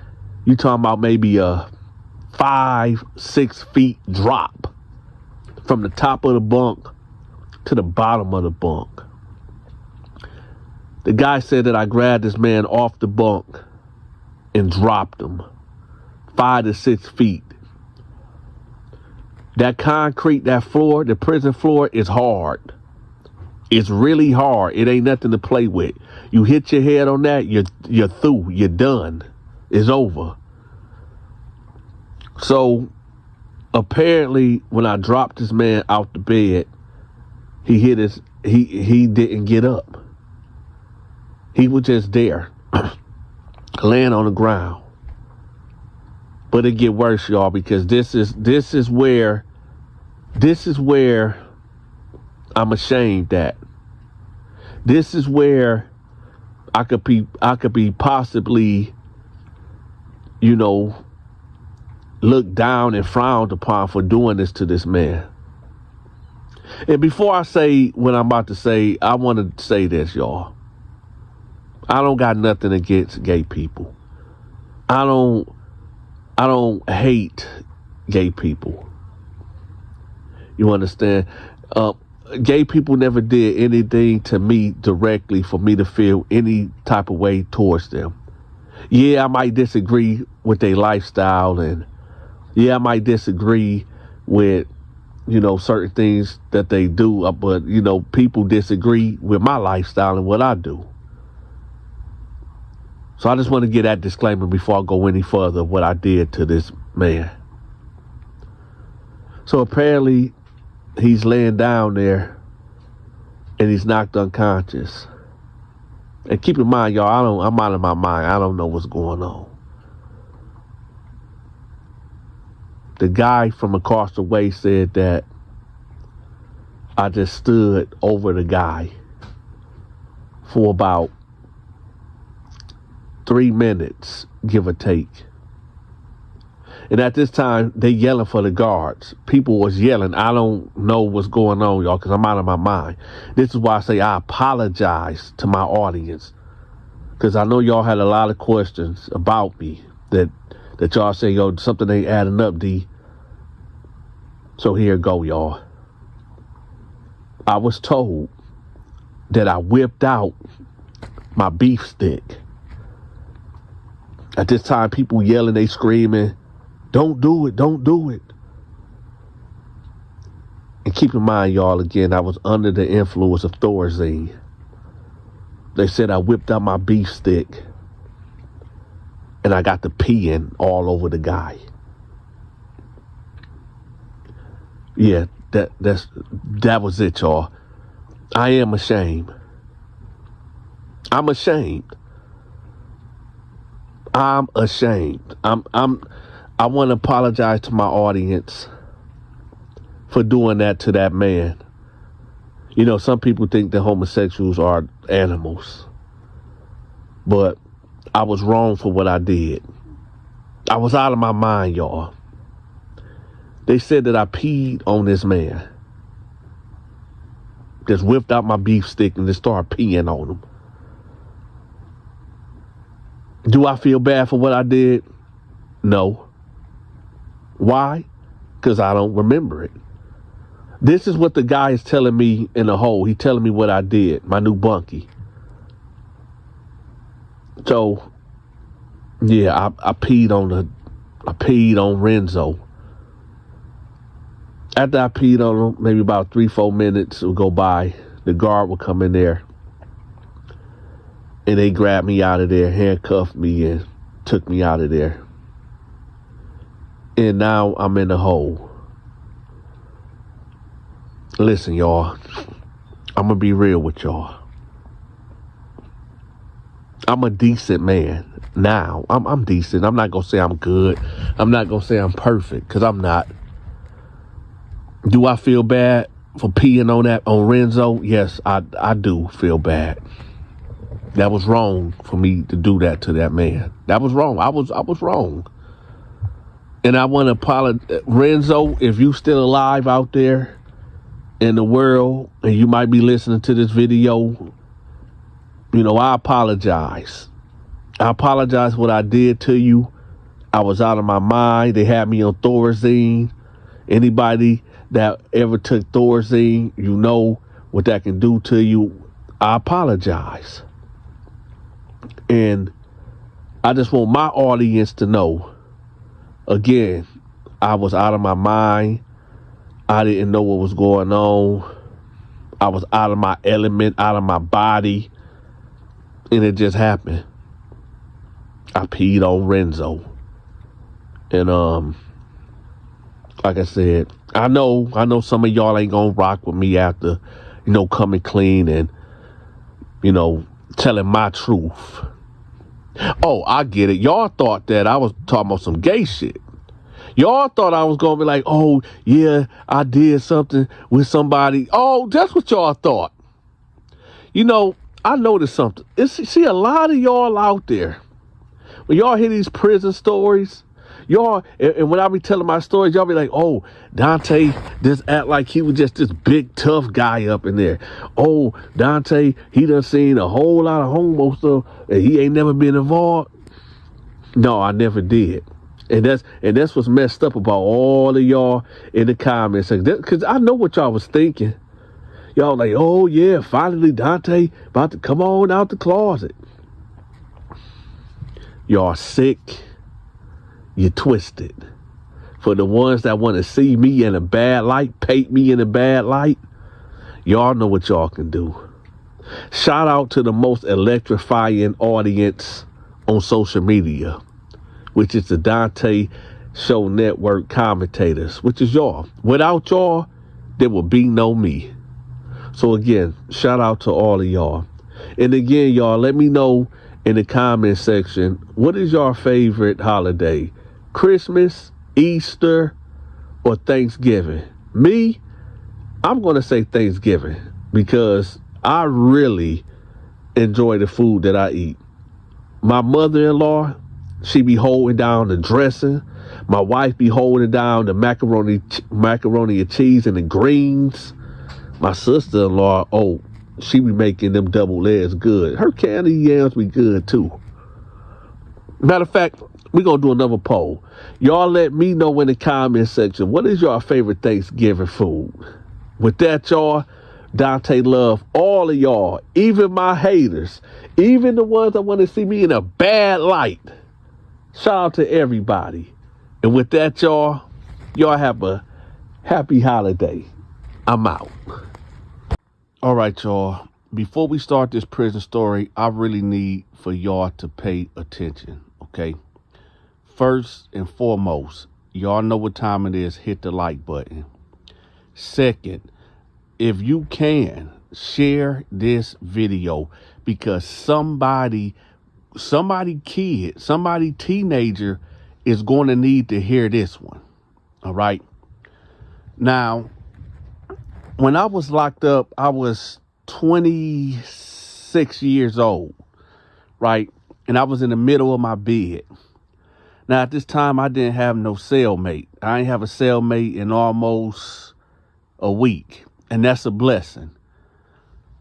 you talking about maybe a 5-6 feet drop from the top of the bunk to the bottom of the bunk. The guy said that I grabbed this man off the bunk and dropped him 5 to 6 feet. That concrete, that floor, the prison floor is hard. It's really hard. It ain't nothing to play with. You hit your head on that, you're through. You're done. It's over. So apparently, when I dropped this man out the bed, he didn't get up. He was just there, laying on the ground. But it get worse, y'all, because this is where I'm ashamed at. This is where I could be possibly, you know, looked down and frowned upon for doing this to this man. And before I say what I'm about to say, I want to say this, y'all. I don't got nothing against gay people. I I don't hate gay people. You understand? Gay people never did anything to me directly for me to feel any type of way towards them. Yeah, I might disagree with their lifestyle, and yeah, I might disagree with, certain things that they do, but, people disagree with my lifestyle and what I do. So I just want to get that disclaimer before I go any further of what I did to this man. So apparently he's laying down there and he's knocked unconscious. And keep in mind, y'all, I'm out of my mind. I don't know what's going on. The guy from across the way said that I just stood over the guy for about 3 minutes, give or take. And at this time, they yelling for the guards. People was yelling. I don't know what's going on, y'all, because I'm out of my mind. This is why I say I apologize to my audience, because I know y'all had a lot of questions about me that y'all say, yo, something ain't adding up, D. So here go, y'all. I was told that I whipped out my beef stick. At this time, people yelling, they screaming, don't do it, don't do it. And keep in mind, y'all, again, I was under the influence of Thorazine. They said I whipped out my beef stick and I got the peeing all over the guy. Yeah, that was it, y'all. I am ashamed. I'm ashamed. I'm ashamed. I want to apologize to my audience for doing that to that man. Some people think that homosexuals are animals, but I was wrong for what I did. I was out of my mind, y'all. They said that I peed on this man. Just whipped out my beef stick and just started peeing on him. Do I feel bad for what I did? No. Why? Because I don't remember it. This is what the guy is telling me in the hole. He's telling me what I did, my new bunkie. So, yeah, I peed on Renzo. After I peed on him, maybe about 3-4 minutes would go by. The guard would come in there. And they grabbed me out of there, handcuffed me, and took me out of there. And now I'm in the hole. Listen, y'all. I'm going to be real with y'all. I'm a decent man now. I'm decent. I'm not going to say I'm good. I'm not going to say I'm perfect, because I'm not. Do I feel bad for peeing on Renzo? Yes, I do feel bad. That was wrong for me to do that to that man. That was wrong. I was wrong. And I want to apologize. Renzo, if you still alive out there in the world and you might be listening to this video, I apologize. I apologize for what I did to you. I was out of my mind. They had me on Thorazine. Anybody that ever took Thorazine, you know what that can do to you. I apologize. And I just want my audience to know, again, I was out of my mind. I didn't know what was going on. I was out of my element, out of my body. And it just happened. I peed on Renzo. And like I said, I know some of y'all ain't gonna rock with me after, coming clean and, telling my truth. Oh, I get it. Y'all thought that I was talking about some gay shit. Y'all thought I was going to be like, oh, yeah, I did something with somebody. Oh, that's what y'all thought. I noticed something. See, a lot of y'all out there, when y'all hear these prison stories, y'all, and when I be telling my stories, y'all be like, oh, Dante just act like he was just this big, tough guy up in there. Oh, Dante, he done seen a whole lot of homo stuff and he ain't never been involved. No, I never did. And that's what's messed up about all of y'all in the comments. Because I know what y'all was thinking. Y'all like, oh yeah, finally Donta about to come on out the closet. Y'all sick. You twisted. For the ones that want to see me in a bad light, paint me in a bad light, y'all know what y'all can do. Shout out to the most electrifying audience on social media, which is the Donta Show Network commentators, which is y'all. Without y'all, there would be no me. So again, shout out to all of y'all. And again, y'all, let me know in the comment section, what is your favorite holiday? Christmas, Easter, or Thanksgiving? Me, I'm going to say Thanksgiving because I really enjoy the food that I eat. My mother-in-law, she be holding down the dressing. My wife be holding down the macaroni and cheese and the greens. My sister-in-law, oh, she be making them double legs good. Her candy yams be good too. Matter of fact, we're going to do another poll. Y'all let me know in the comment section, what is your favorite Thanksgiving food? With that, y'all, Donta love all of y'all, even my haters, even the ones that want to see me in a bad light. Shout out to everybody. And with that, y'all have a happy holiday. I'm out. All right, y'all. Before we start this prison story, I really need for y'all to pay attention, okay? First and foremost, y'all know what time it is. Hit the like button. Second, if you can, share this video because somebody teenager is going to need to hear this one. All right. Now, when I was locked up, I was 26 years old, right? And I was in the middle of my bed. Now, at this time, I didn't have no cellmate. I ain't have a cellmate in almost a week, and that's a blessing.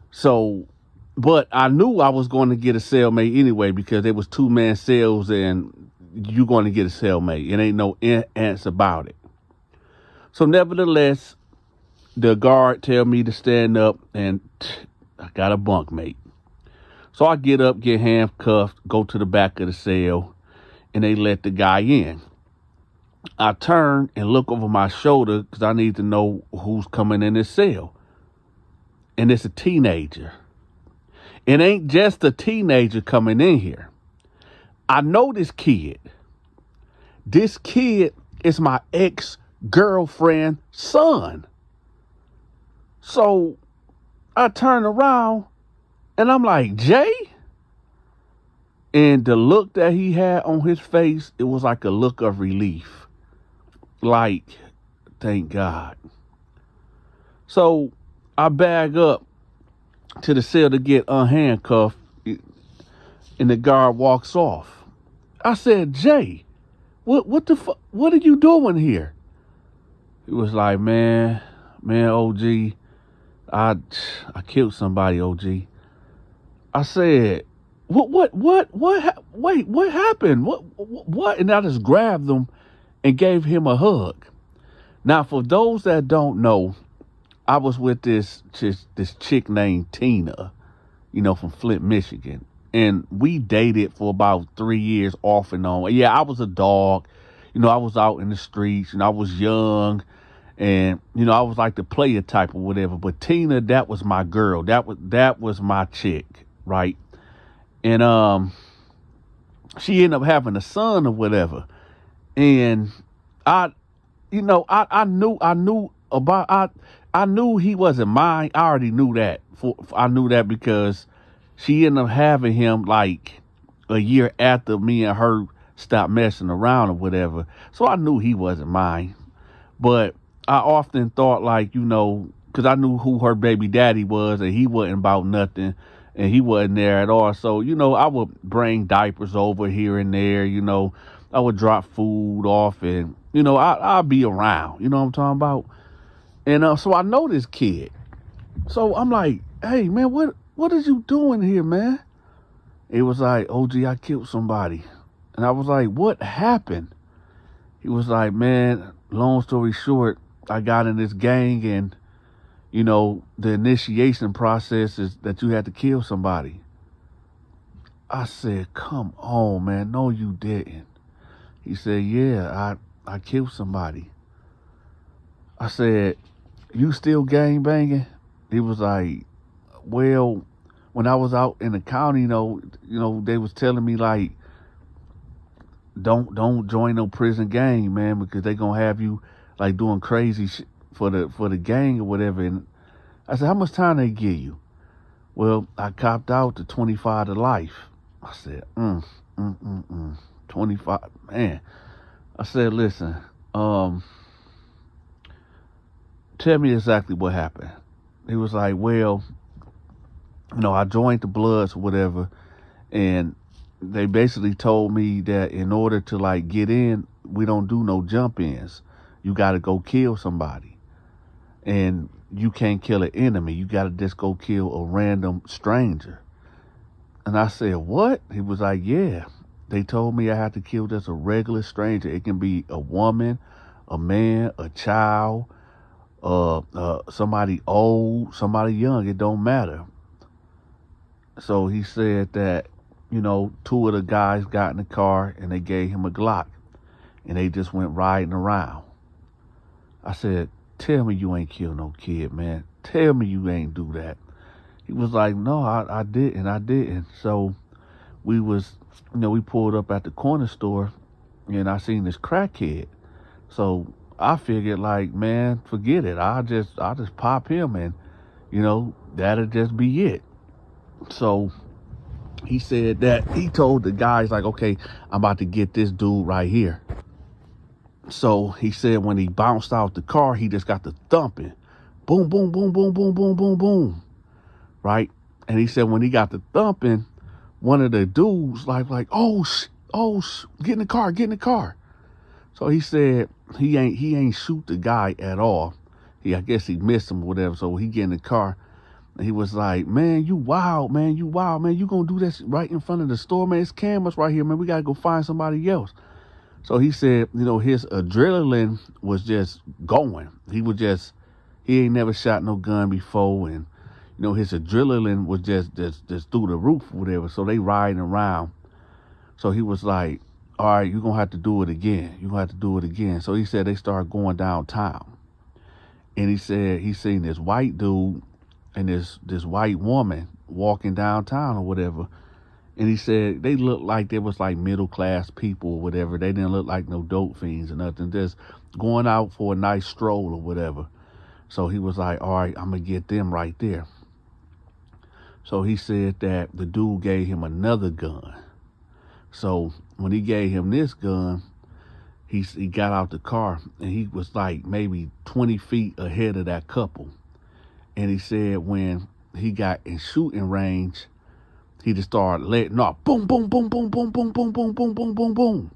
So, but I knew I was going to get a cellmate anyway because there was 2-man cells and you're going to get a cellmate. It ain't no ands about it. So nevertheless, the guard tell me to stand up and I got a bunkmate. So I get up, get handcuffed, go to the back of the cell, and they let the guy in. I turn and look over my shoulder because I need to know who's coming in this cell. And it's a teenager. It ain't just a teenager coming in here. I know this kid. This kid is my ex-girlfriend's son. So I turn around and I'm like, Jay? And the look that he had on his face, it was like a look of relief. Like, thank God. So I bag up to the cell to get unhandcuffed, and the guard walks off. I said, Jay, what the fuck? What are you doing here? He was like, man, OG, I killed somebody, OG. I said, what? Wait, what happened? What? And I just grabbed him and gave him a hug. Now, for those that don't know, I was with this chick named Tina, from Flint, Michigan. And we dated for about 3 years off and on. Yeah, I was a dog. I was out in the streets and I was young. And, I was like the player type or whatever. But Tina, that was my girl. That was my chick, right? And she ended up having a son or whatever. And I knew he wasn't mine. I already knew that. I knew that because she ended up having him like a year after me and her stopped messing around or whatever. So I knew he wasn't mine. But I often thought because I knew who her baby daddy was and he wasn't about nothing and he wasn't there at all. So, I would bring diapers over here and there, I would drop food off and, I'll be around, you know what I'm talking about? And so I know this kid. So I'm like, hey, man, what is you doing here, man? It was like, OG, I killed somebody. And I was like, what happened? He was like, man, long story short, I got in this gang, and, the initiation process is that you had to kill somebody. I said, come on, man. No, you didn't. He said, yeah, I killed somebody. I said, you still gang banging? He was like, well, when I was out in the county, they was telling me, like, don't join no prison gang, man, because they gonna have you like doing crazy shit for the gang or whatever. And I said, how much time they give you? Well, I copped out to 25 to life. I said, 25, man. I said, listen, tell me exactly what happened. He was like, well, I joined the Bloods or whatever, and they basically told me that in order to like get in, we don't do no jump ins. You got to go kill somebody, and you can't kill an enemy. You got to just go kill a random stranger. And I said, what? He was like, yeah. They told me I had to kill just a regular stranger. It can be a woman, a man, a child, somebody old, somebody young. It don't matter. So he said that, two of the guys got in the car and they gave him a Glock, and they just went riding around. I said, tell me you ain't killed no kid, man. Tell me you ain't do that. He was like, no, I didn't. So we pulled up at the corner store, and I seen this crackhead. So I figured, like, man, forget it. I'll just pop him, and, that'll just be it. So he said that he told the guys, like, okay, I'm about to get this dude right here. So he said when he bounced out the car, he just got the thumping. Boom, boom, boom, boom, boom, boom, boom, boom. Right? And he said when he got the thumping, one of the dudes like, get in the car. So he said he ain't shoot the guy at all. I guess he missed him or whatever. So he get in the car. He was like, man, you wild, man. You gonna do this right in front of the store, man? It's cameras right here, man. We gotta go find somebody else. So he said, his adrenaline was just going. He ain't never shot no gun before, and his adrenaline was just through the roof or whatever. So they riding around. So he was like, all right, you're gonna have to do it again. So he said they started going downtown, and he said he seen this white dude and this white woman walking downtown or whatever. And he said they looked like they was like middle class people or whatever. They didn't look like no dope fiends or nothing, just going out for a nice stroll or whatever. So he was like, all right, I'm gonna get them right there. So he said that the dude gave him another gun. So when he gave him this gun, he got out the car, and he was like maybe 20 feet ahead of that couple. And he said when he got in shooting range, he just started letting off. Boom, boom, boom, boom, boom, boom, boom, boom, boom, boom, boom, boom.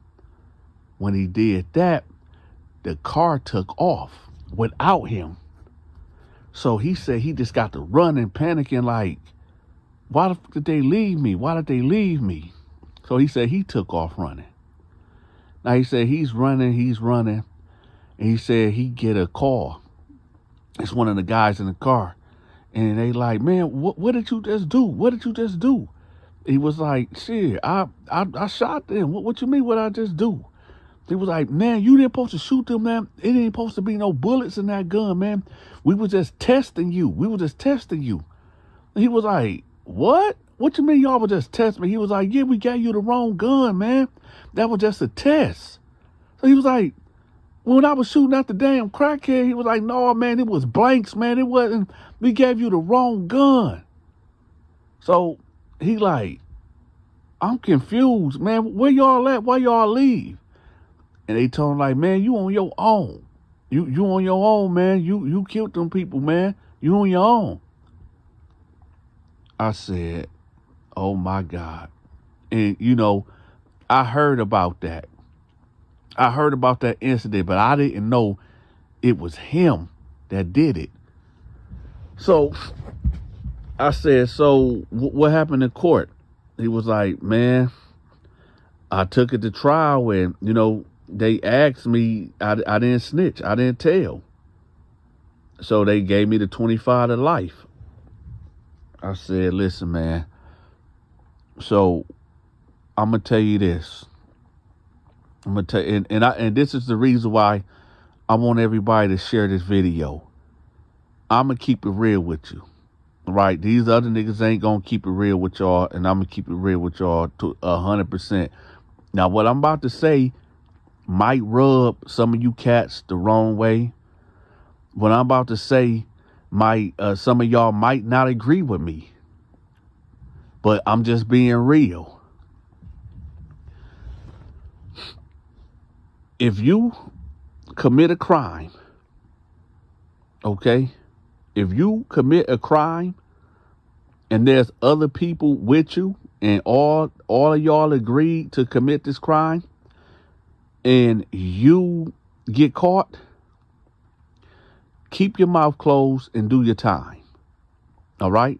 When he did that, the car took off without him. So he said he just got to running, panicking, like, why the fuck did they leave me? Why did they leave me? So he said he took off running. Now he said he's running, and he said he get a call. It's one of the guys in the car. And they like, man, what did you just do? What did you just do? He was like, shit, I shot them. What you mean what I just do? He was like, man, you didn't supposed to shoot them, man. It ain't supposed to be no bullets in that gun, man. We were just testing you. And he was like, what? What you mean y'all were just testing me? He was like, yeah, we gave you the wrong gun, man. That was just a test. So he was like, when I was shooting at the damn crackhead, he was like, no, man, it was blanks, man. It wasn't, we gave you the wrong gun. So he like, I'm confused, man. Where y'all at? Why y'all leave? And they told him like, man, you on your own. You on your own, man. You killed them people, man. You on your own. I said, oh my God. And I heard about that. I heard about that incident, but I didn't know it was him that did it. So I said, so what happened in court? He was like, man, I took it to trial, and, they asked me, I didn't snitch. I didn't tell. So they gave me the 25 to life. I said, listen, man. So I'm going to tell you this. I'm going to tell you, and this is the reason why I want everybody to share this video. I'm going to keep it real with you. Right? These other niggas ain't going to keep it real with y'all, and I'm going to keep it real with y'all to 100%. Now, what I'm about to say might rub some of you cats the wrong way. What I'm about to say might, some of y'all might not agree with me, but I'm just being real. If you commit a crime, okay? If you commit a crime and there's other people with you and all of y'all agreed to commit this crime and you get caught, keep your mouth closed and do your time. All right?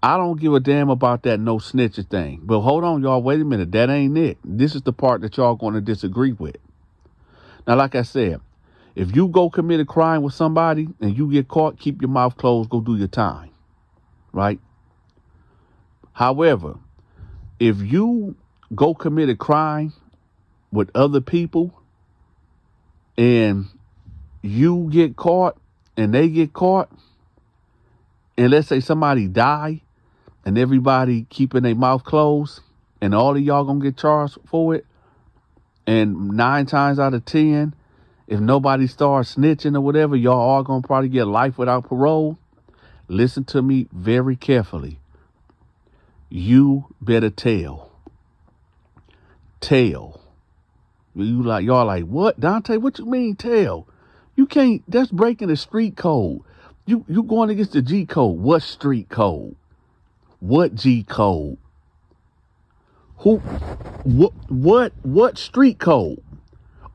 I don't give a damn about that no snitching thing. But hold on, y'all. Wait a minute. That ain't it. This is the part that y'all going to disagree with. Now, like I said, if you go commit a crime with somebody and you get caught, keep your mouth closed, go do your time. Right? However, if you go commit a crime with other people and you get caught and they get caught, and let's say somebody die and everybody keeping their mouth closed and all of y'all gonna get charged for it, and 9 times out of 10, if nobody starts snitching or whatever, y'all all gonna probably get life without parole. Listen to me very carefully. You better tell. Tell. Y'all like, what, Dante? What you mean tell? You can't, that's breaking the street code. You going against the G code. What street code? What G code? What street code?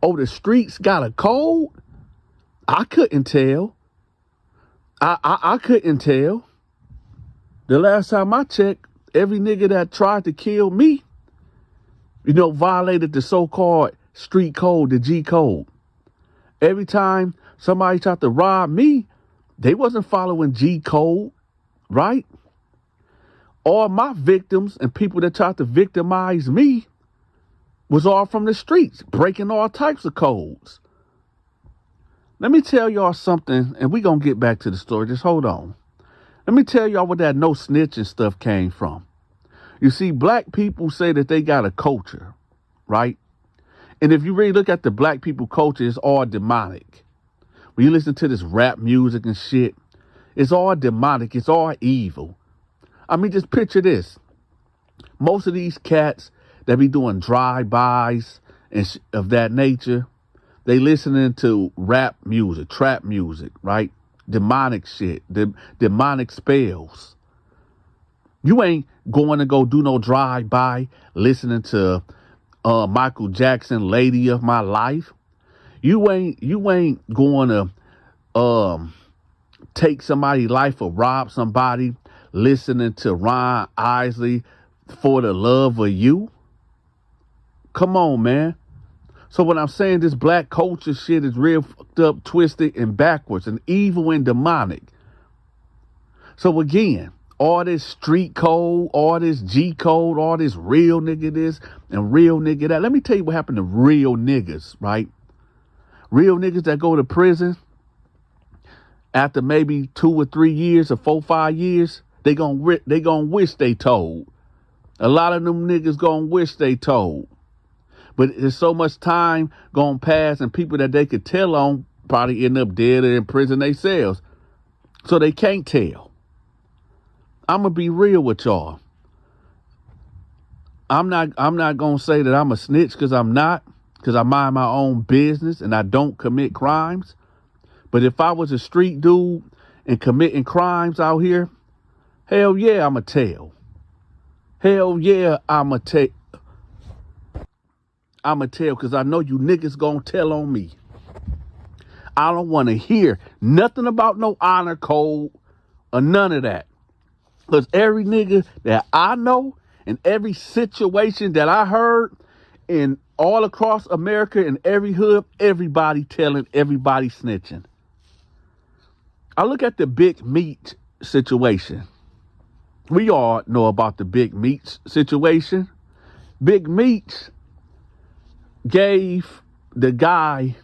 Oh, the streets got a code? I couldn't tell. I couldn't tell. The last time I checked, every nigga that tried to kill me, violated the so-called street code, the G code. Every time somebody tried to rob me, they wasn't following G code, right? All my victims and people that tried to victimize me was all from the streets, breaking all types of codes. Let me tell y'all something, and we gonna get back to the story. Just hold on. Let me tell y'all where that no snitching stuff came from. You see, black people say that they got a culture, right? And if you really look at the black people culture, it's all demonic. When you listen to this rap music and shit, it's all demonic. It's all evil. I mean, just picture this. Most of these cats that be doing drive-bys and of that nature, they listening to rap music, trap music, right? Demonic shit, demonic spells. You ain't going to go do no drive-by listening to Michael Jackson, Lady of My Life. You ain't going to take somebody's life or rob somebody listening to Ron Isley, For the Love of You. Come on, man. So when I'm saying this black culture shit is real fucked up, twisted, and backwards, and evil and demonic. So again, all this street code, all this G code, all this real nigga this and real nigga that. Let me tell you what happened to real niggas, right? Real niggas that go to prison after maybe 2 or 3 years or 4, 5 years, they gonna wish they told. A lot of them niggas gonna wish they told. But there's so much time gonna pass and people that they could tell on probably end up dead or in prison themselves. So they can't tell. I'm gonna be real with y'all. I'm not gonna say that I'm a snitch because I'm not, because I mind my own business and I don't commit crimes. But if I was a street dude and committing crimes out here, hell yeah, I'ma tell. Hell yeah, I'ma tell because I know you niggas gonna tell on me. I don't want to hear nothing about no honor code or none of that. Because every nigga that I know and every situation that I heard, And all across America, in every hood, everybody telling, everybody snitching. I look at the Big Meat situation. We all know about the Big Meat situation. Big Meat gave the guy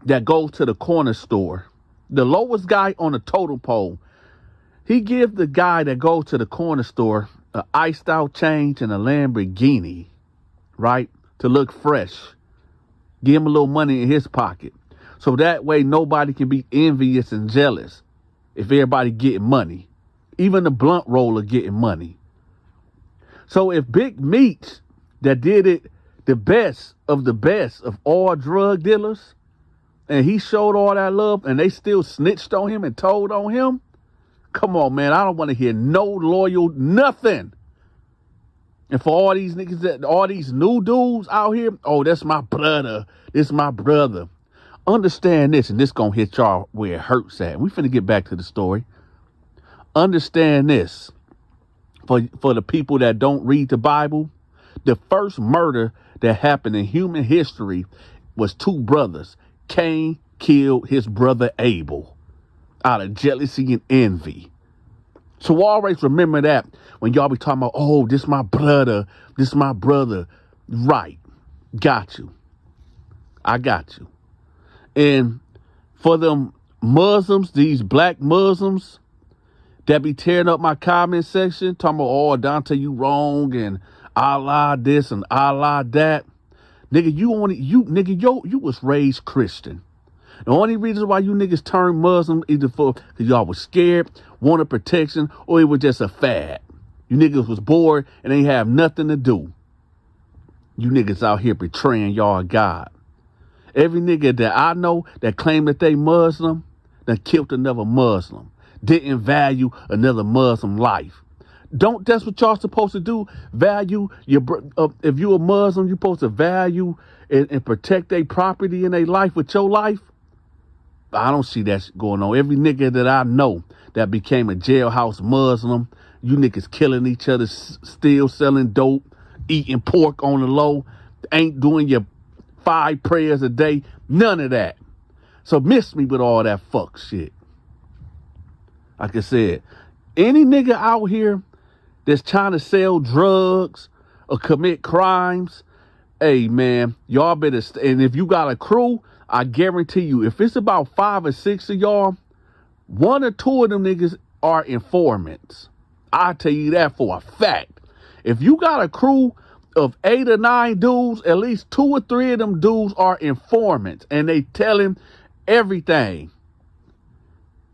that goes to the corner store, the lowest guy on the totem pole, he give the guy that goes to the corner store an iced out change and a Lamborghini, right? To look fresh. Give him a little money in his pocket. So that way nobody can be envious and jealous if everybody getting money. Even the blunt roller getting money. So if Big Meat that did it the best of all drug dealers, and he showed all that love and they still snitched on him and told on him, come on, man, I don't want to hear no loyal nothing. And for all these niggas, all these new dudes out here, oh, that's my brother. This my brother. Understand this, and this gonna hit y'all where it hurts at. We finna get back to the story. Understand this. For the people that don't read the Bible, the first murder that happened in human history was two brothers. Cain killed his brother Abel out of jealousy and envy. So always remember that when y'all be talking about, oh, this my brother. Right. Got you. I got you. And for them Muslims, these black Muslims that be tearing up my comment section, talking about, oh, Donta, you wrong, and Allah this and Allah that. Nigga, you was raised Christian. The only reason why you niggas turned Muslim either because y'all was scared, wanted protection, or it was just a fad. You niggas was bored and ain't have nothing to do. You niggas out here betraying y'all God. Every nigga that I know that claim that they Muslim, that killed another Muslim, didn't value another Muslim life. That's what y'all supposed to do. Value your, if you a Muslim, you supposed to value and protect their property and their life with your life. I don't see that going on. Every nigga that I know that became a jailhouse Muslim, you niggas killing each other, still selling dope, eating pork on the low, ain't doing your 5 prayers a day, none of that. So miss me with all that fuck shit. Like I said, any nigga out here that's trying to sell drugs or commit crimes, hey man, y'all better, and if you got a crew, I guarantee you, if it's about 5 or 6 of y'all, 1 or 2 of them niggas are informants. I tell you that for a fact. If you got a crew of 8 or 9 dudes, at least 2 or 3 of them dudes are informants, and they tell him everything.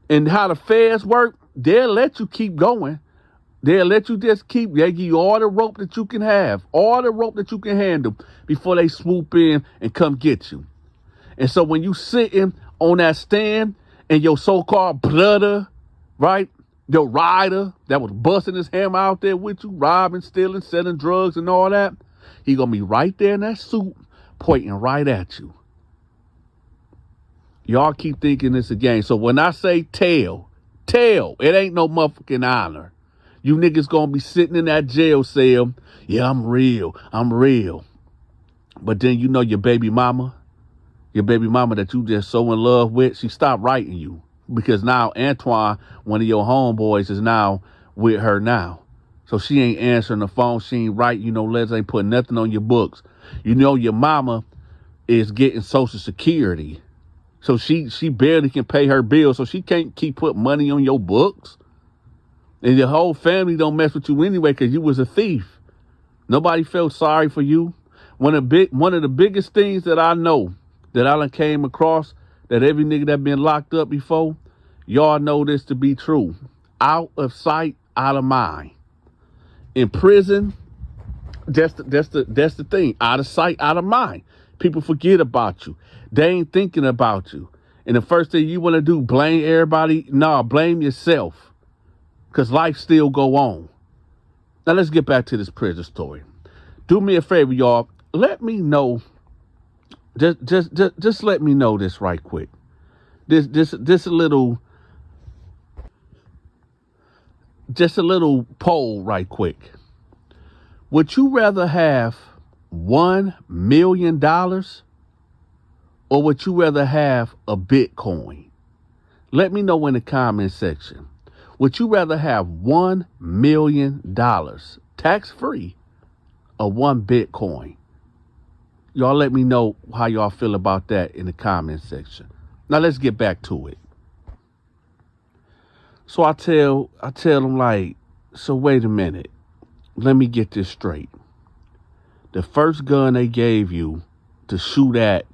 And how the feds work, they'll let you keep going. They'll let you just they give you all the rope that you can have, all the rope that you can handle before they swoop in and come get you. And so when you sitting on that stand and your so-called brother, right, your rider that was busting his hammer out there with you, robbing, stealing, selling drugs and all that, he gonna be right there in that suit pointing right at you. Y'all keep thinking it's a game. So when I say tell, it ain't no motherfucking honor. You niggas gonna be sitting in that jail cell. Yeah, I'm real. But then you know your baby mama that you just so in love with, she stopped writing you. Because now Antoine, one of your homeboys, is now with her now. So she ain't answering the phone. She ain't writing you no letters, ain't putting nothing on your books. You know your mama is getting Social Security. So she barely can pay her bills. So she can't keep putting money on your books. And your whole family don't mess with you anyway because you was a thief. Nobody felt sorry for you. One of the biggest things that I know that I done came across, that every nigga that been locked up before, y'all know this to be true. Out of sight, out of mind. In prison, that's the thing. Out of sight, out of mind. People forget about you. They ain't thinking about you. And the first thing you want to do, blame everybody? Nah, blame yourself. Because life still go on. Now let's get back to this prison story. Do me a favor, y'all. Let me know. Just let me know this right quick. Just a little poll right quick. Would you rather have $1 million, or would you rather have a Bitcoin? Let me know in the comment section. Would you rather have $1 million tax-free or 1 Bitcoin? Y'all let me know how y'all feel about that in the comment section. Now let's get back to it. So I tell them, like, so wait a minute. Let me get this straight. The first gun they gave you to shoot at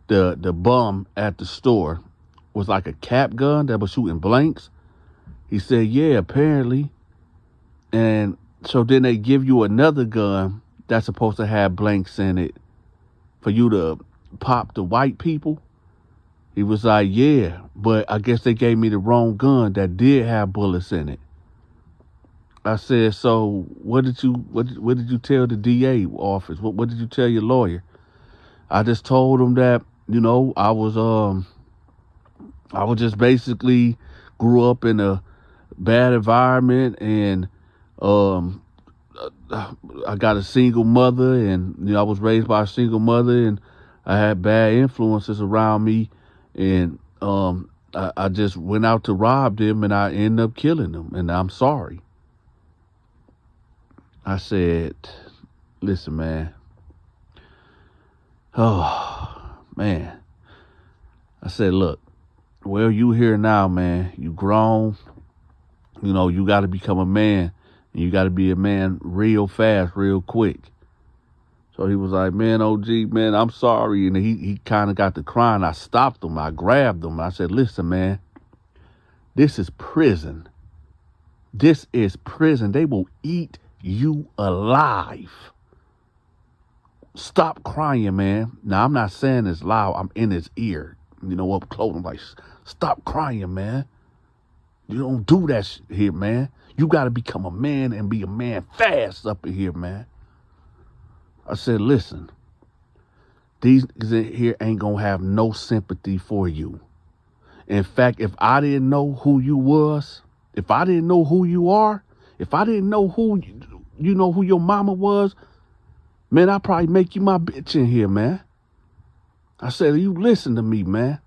the bum at the store was like a cap gun that was shooting blanks. He said, yeah, apparently. And so then they give you another gun that's supposed to have blanks in it for you to pop the white people. He was like, yeah, but I guess they gave me the wrong gun that did have bullets in it. I said, so what did you tell the DA office? What did you tell your lawyer? I just told him that, you know, I was just basically grew up in a bad environment, and I got a single mother, and you know, I was raised by a single mother, and I had bad influences around me, and I just went out to rob them, and I ended up killing them, and I'm sorry. I said, listen, man. Oh, man. I said, look, well, you here now, man. You grown. You know, you got to become a man. And you got to be a man real fast, real quick. So he was like, man, OG, man, I'm sorry. And he kind of got to crying. I stopped him. I grabbed him. I said, listen, man, this is prison. This is prison. They will eat you alive. Stop crying, man. Now, I'm not saying this loud. I'm in his ear. You know, up close. I'm like, stop crying, man. You don't do that here, man. You got to become a man and be a man fast up in here, man. I said, listen, these here ain't going to have no sympathy for you. In fact, if I didn't know who you was, if I didn't know who you are, if I didn't know who, you know, who your mama was, man, I'd probably make you my bitch in here, man. I said, you listen to me, man.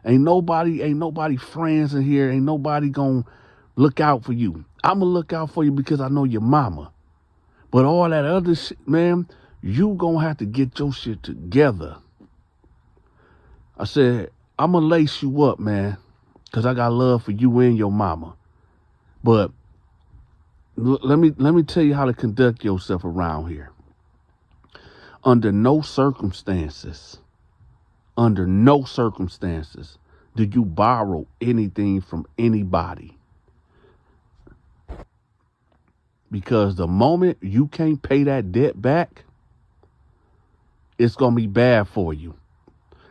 Ain't nobody friends in here. Ain't nobody gonna look out for you. I'm gonna look out for you because I know your mama. But all that other shit, man, you gonna have to get your shit together. I said, I'm gonna lace you up, man, because I got love for you and your mama. But let me tell you how to conduct yourself around here. Under no circumstances do you borrow anything from anybody. Because the moment you can't pay that debt back, it's going to be bad for you.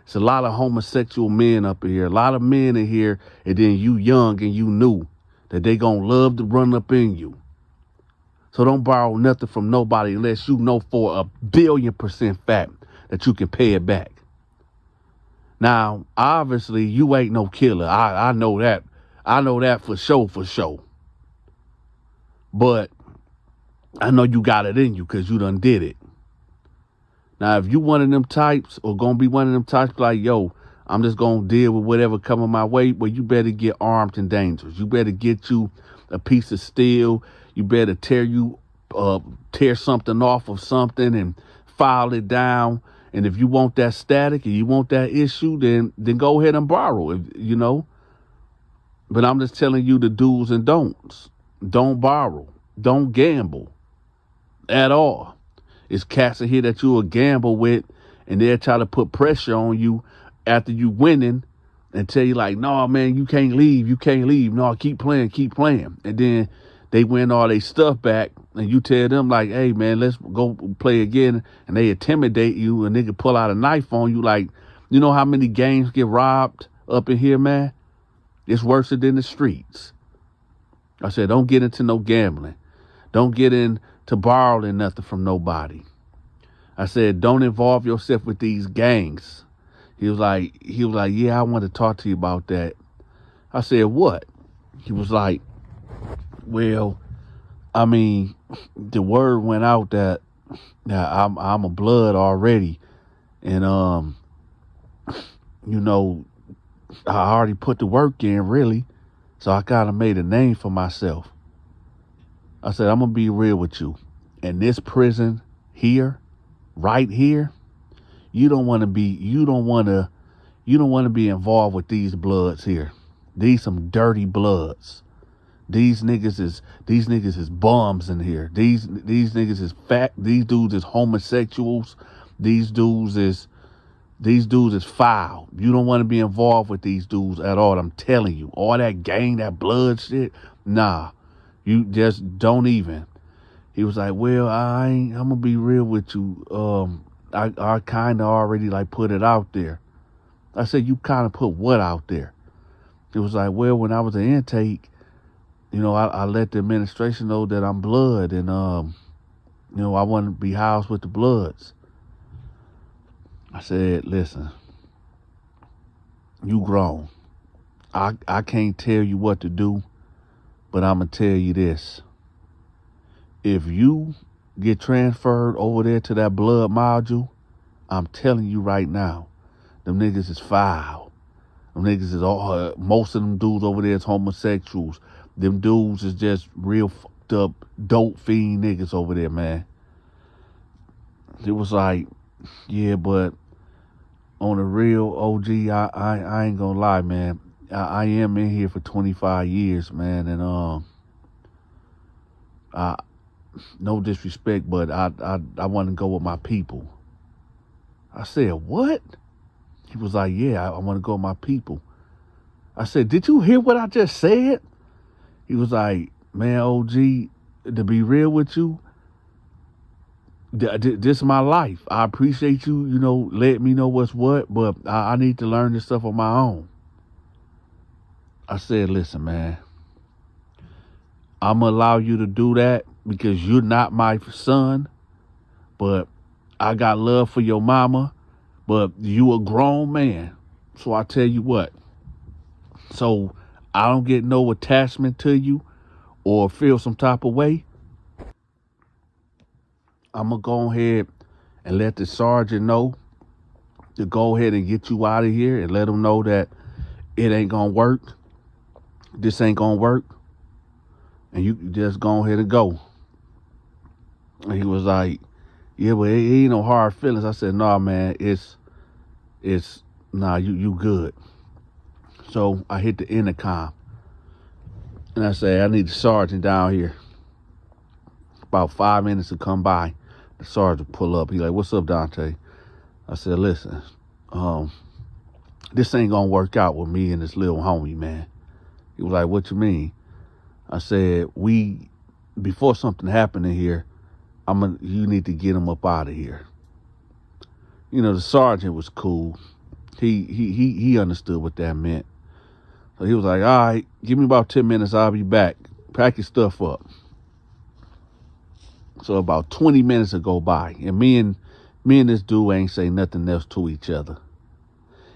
It's a lot of homosexual men up in here, a lot of men in here, and then you young and you new, that they going to love to run up in you. So don't borrow nothing from nobody unless you know for 1,000,000,000% fact that you can pay it back. Now, obviously, you ain't no killer. I know that. I know that for sure. But I know you got it in you because you done did it. Now, if you one of them types or going to be one of them types like, yo, I'm just going to deal with whatever coming my way, well, you better get armed and dangerous. You better get you a piece of steel. You better tear something off of something and file it down. And if you want that static and you want that issue, then go ahead and borrow it, you know. But I'm just telling you the do's and don'ts. Don't borrow. Don't gamble at all. It's cats in here that you will gamble with, and they'll try to put pressure on you after you winning and tell you like, no, man, you can't leave. No, keep playing. And then they win all their stuff back, and you tell them like, hey, man, let's go play again. And they intimidate you, and they can pull out a knife on you. Like, you know how many games get robbed up in here, man? It's worse than the streets. I said, don't get into no gambling. Don't get into borrowing nothing from nobody. I said, don't involve yourself with these gangs. He was like, yeah, I want to talk to you about that. I said, what? He was like, well, I mean, the word went out that Now I'm a blood already, and you know, I already put the work in really, so I kind of made a name for myself. I said I'm gonna be real with you. In this prison here, right here, you don't want to be involved with these bloods here. These some dirty bloods. These niggas is bums in here. These niggas is fat. These dudes is homosexuals. These dudes is foul. You don't want to be involved with these dudes at all. I'm telling you. All that gang, that blood shit. Nah. You just don't even. He was like, well, I'm gonna be real with you. I kinda already like put it out there. I said, you kinda put what out there? It was like, well, when I was an intake, you know, I let the administration know that I'm blood, and you know, I want to be housed with the bloods. I said, listen, you grown. I can't tell you what to do, but I'm gonna tell you this. If you get transferred over there to that blood module, I'm telling you right now, them niggas is foul. Them niggas is all, most of them dudes over there is homosexuals. Them dudes is just real fucked up, dope fiend niggas over there, man. It was like, yeah, but on a real OG, I ain't gonna lie, man. I am in here for 25 years, man, and no disrespect, but I want to go with my people. I said, what? He was like, yeah, I want to go with my people. I said, did you hear what I just said? He was like, man, OG, to be real with you, this is my life. I appreciate you, you know, let me know what's what, but I need to learn this stuff on my own. I said, listen, man, I'm going to allow you to do that because you're not my son, but I got love for your mama, but you a grown man. So I tell you what, so I don't get no attachment to you or feel some type of way, I'm going to go ahead and let the sergeant know to go ahead and get you out of here and let him know that it ain't going to work. This ain't going to work. And you just go ahead and go. And he was like, yeah, but it ain't no hard feelings. I said, nah, man, nah, you good. So I hit the intercom. And I said, I need the sergeant down here. About 5 minutes to come by. The sergeant pull up. He like, what's up, Donta? I said, listen, this ain't gonna work out with me and this little homie, man. He was like, what you mean? I said, before something happened in here, you need to get him up out of here. You know, the sergeant was cool. He understood what that meant. So he was like, all right, give me about 10 minutes, I'll be back. Pack your stuff up. So about 20 minutes will go by, and me and this dude ain't say nothing else to each other.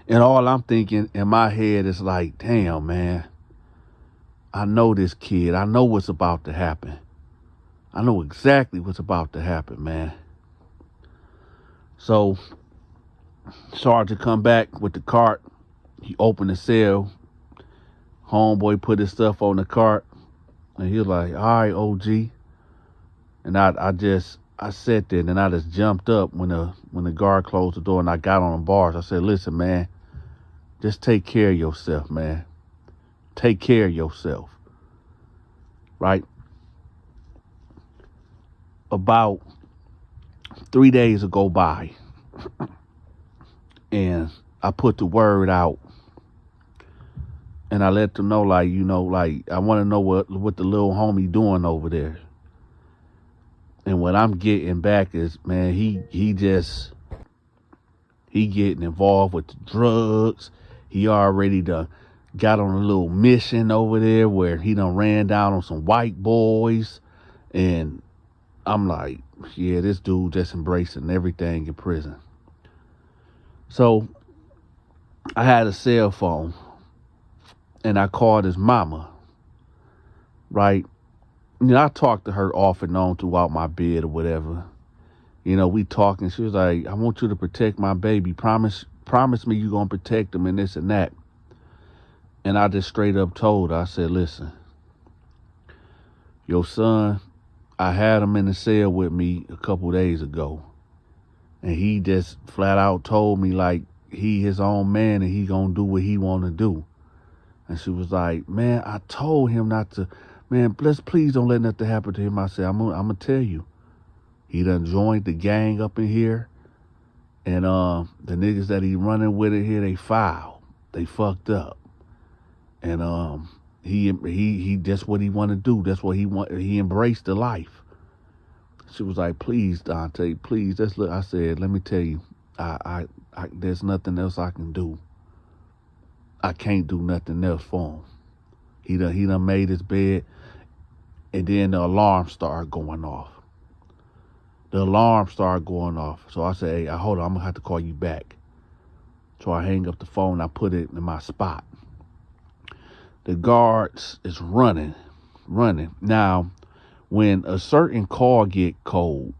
And all I'm thinking in my head is like, damn, man, I know this kid. I know what's about to happen. I know exactly what's about to happen, man. So sergeant come back with the cart. He opened the cell. Homeboy put his stuff on the cart, and he was like, all right, OG. And I sat there, and I just jumped up when the guard closed the door, and I got on the bars. I said, listen, man, just take care of yourself, man. Take care of yourself. Right? About 3 days go by, and I put the word out, and I let them know, like, you know, like, I want to know what the little homie doing over there. And what I'm getting back is, man, he getting involved with the drugs. He already done got on a little mission over there where he done ran down on some white boys. And I'm like, yeah, this dude just embracing everything in prison. So I had a cell phone, and I called his mama, right? You know, I talked to her off and on throughout my bid or whatever. You know, we talking. She was like, I want you to protect my baby. Promise me you going to protect him and this and that. And I just straight up told her, I said, listen, your son, I had him in the cell with me a couple days ago. And he just flat out told me like he his own man and he going to do what he want to do. And she was like, man, I told him not to, man, please don't let nothing happen to him. I said, I'm going to tell you. He done joined the gang up in here. And the niggas that he running with in here, they foul. They fucked up. And he that's what he want to do. That's what he want. He embraced the life. She was like, please, Dante, please. Let's look. I said, let me tell you, I there's nothing else I can do. I can't do nothing else for him. He done made his bed, and then the alarm started going off. The alarm started going off. So I said, hey, hold on, I'm gonna have to call you back. So I hang up the phone. I put it in my spot. The guards is running. Now, when a certain car get cold,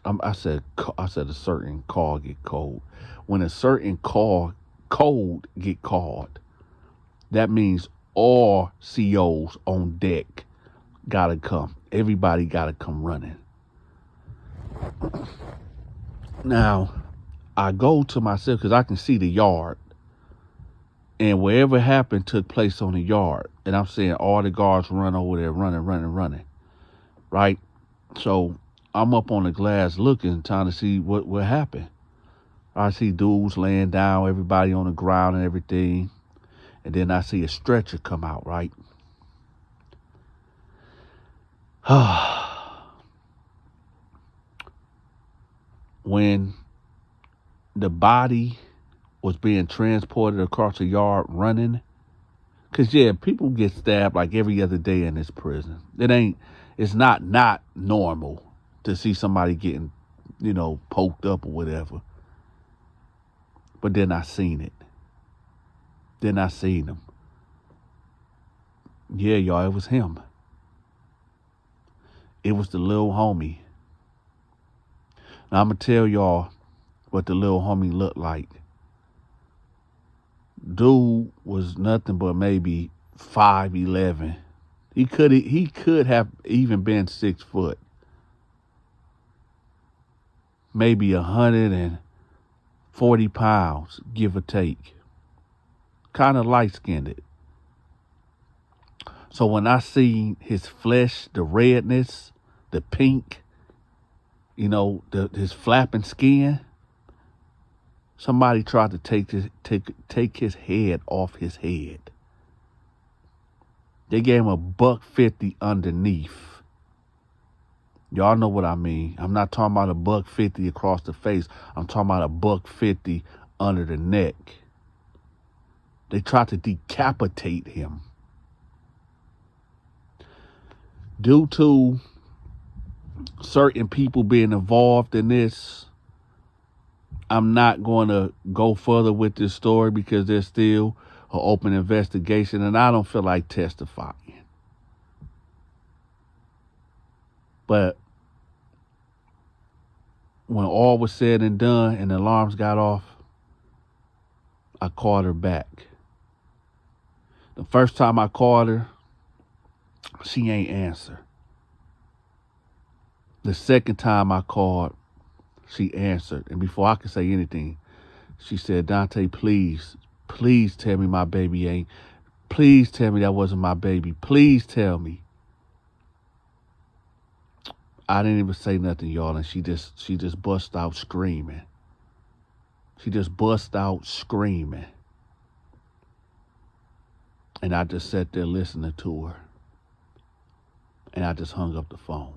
I said a certain car get cold. When a certain car code get called, that means all COs on deck gotta come. Everybody gotta come running. Now, I go to myself because I can see the yard. And wherever happened took place on the yard. And I'm seeing all the guards run over there, running. Right? So I'm up on the glass looking, trying to see what happened. I see dudes laying down, everybody on the ground and everything. And then I see a stretcher come out, right? When the body was being transported across the yard running, because, yeah, people get stabbed like every other day in this prison. It's not normal to see somebody getting, poked up or whatever. But then I seen it. Then I seen him. Yeah, y'all, it was him. It was the little homie. Now, I'm going to tell y'all what the little homie looked like. Dude was nothing but maybe 5'11". He could have even been 6 foot. Maybe 140 pounds, give or take. Kind of light-skinned. So when I seen his flesh, the redness, the pink, his flapping skin, somebody tried to take his head off his head. They gave him a $150 underneath. Y'all know what I mean. I'm not talking about a $150 across the face. I'm talking about a $150 under the neck. They tried to decapitate him. Due to certain people being involved in this, I'm not going to go further with this story because there's still an open investigation and I don't feel like testifying. But when all was said and done and the alarms got off, I called her back. The first time I called her, she ain't answer. The second time I called, she answered. And before I could say anything, she said, Dante, please tell me my baby ain't. Please tell me that wasn't my baby. Please tell me. I didn't even say nothing, y'all, and she just bust out screaming. She just bust out screaming. And I just sat there listening to her. And I just hung up the phone.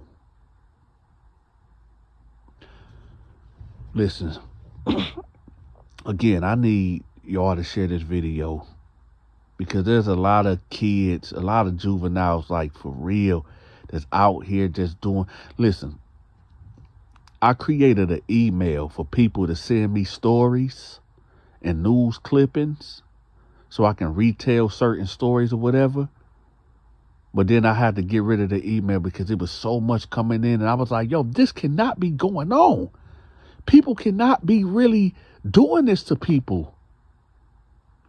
Listen, again, I need y'all to share this video because there's a lot of kids, a lot of juveniles, like for real, that's out here just doing. Listen, I created an email for people to send me stories and news clippings so I can retell certain stories or whatever. But then I had to get rid of the email because it was so much coming in. And I was like, yo, this cannot be going on. People cannot be really doing this to people.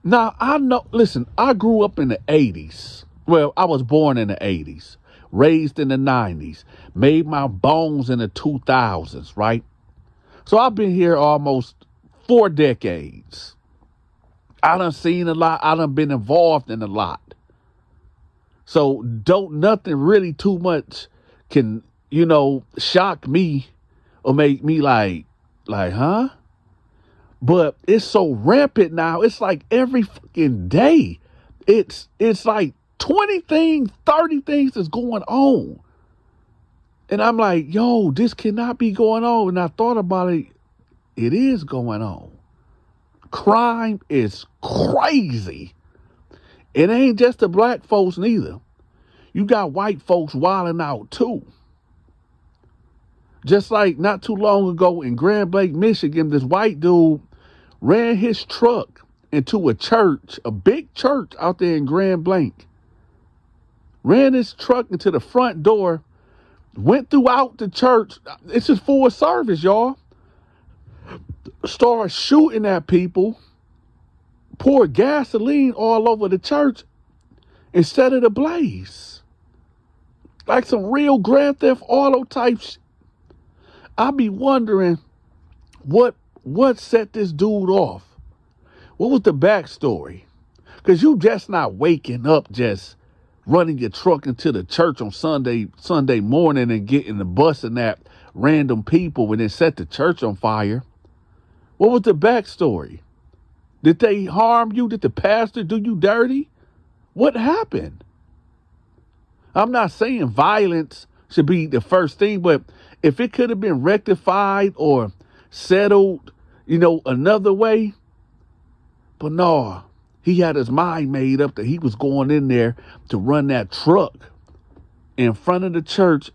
Now, I know, listen, I grew up in the 80s. Well, I was born in the 80s, raised in the 90s, made my bones in the 2000s, right? So I've been here almost 4 decades. I done seen a lot. I done been involved in a lot. So don't nothing really too much can, shock me or make me like, huh? But it's so rampant now. It's like every fucking day. It's like 20 things, 30 things is going on. And I'm like, yo, this cannot be going on. And I thought about it. It is going on. Crime is crazy. It ain't just the black folks neither. You got white folks wilding out too. Just like not too long ago in Grand Blanc, Michigan, this white dude ran his truck into a church, a big church out there in Grand Blanc. Ran his truck into the front door, went throughout the church. It's just full service, y'all. Started shooting at people, poured gasoline all over the church and set it ablaze. Like some real Grand Theft Auto type shit. I be wondering what set this dude off. What was the backstory? Because you just not waking up just running your truck into the church on Sunday morning and getting the busing at random people and then set the church on fire. What was the backstory? Did they harm you? Did the pastor do you dirty? What happened? I'm not saying violence should be the first thing, but if it could have been rectified or settled, another way. But no, he had his mind made up that he was going in there to run that truck in front of the church,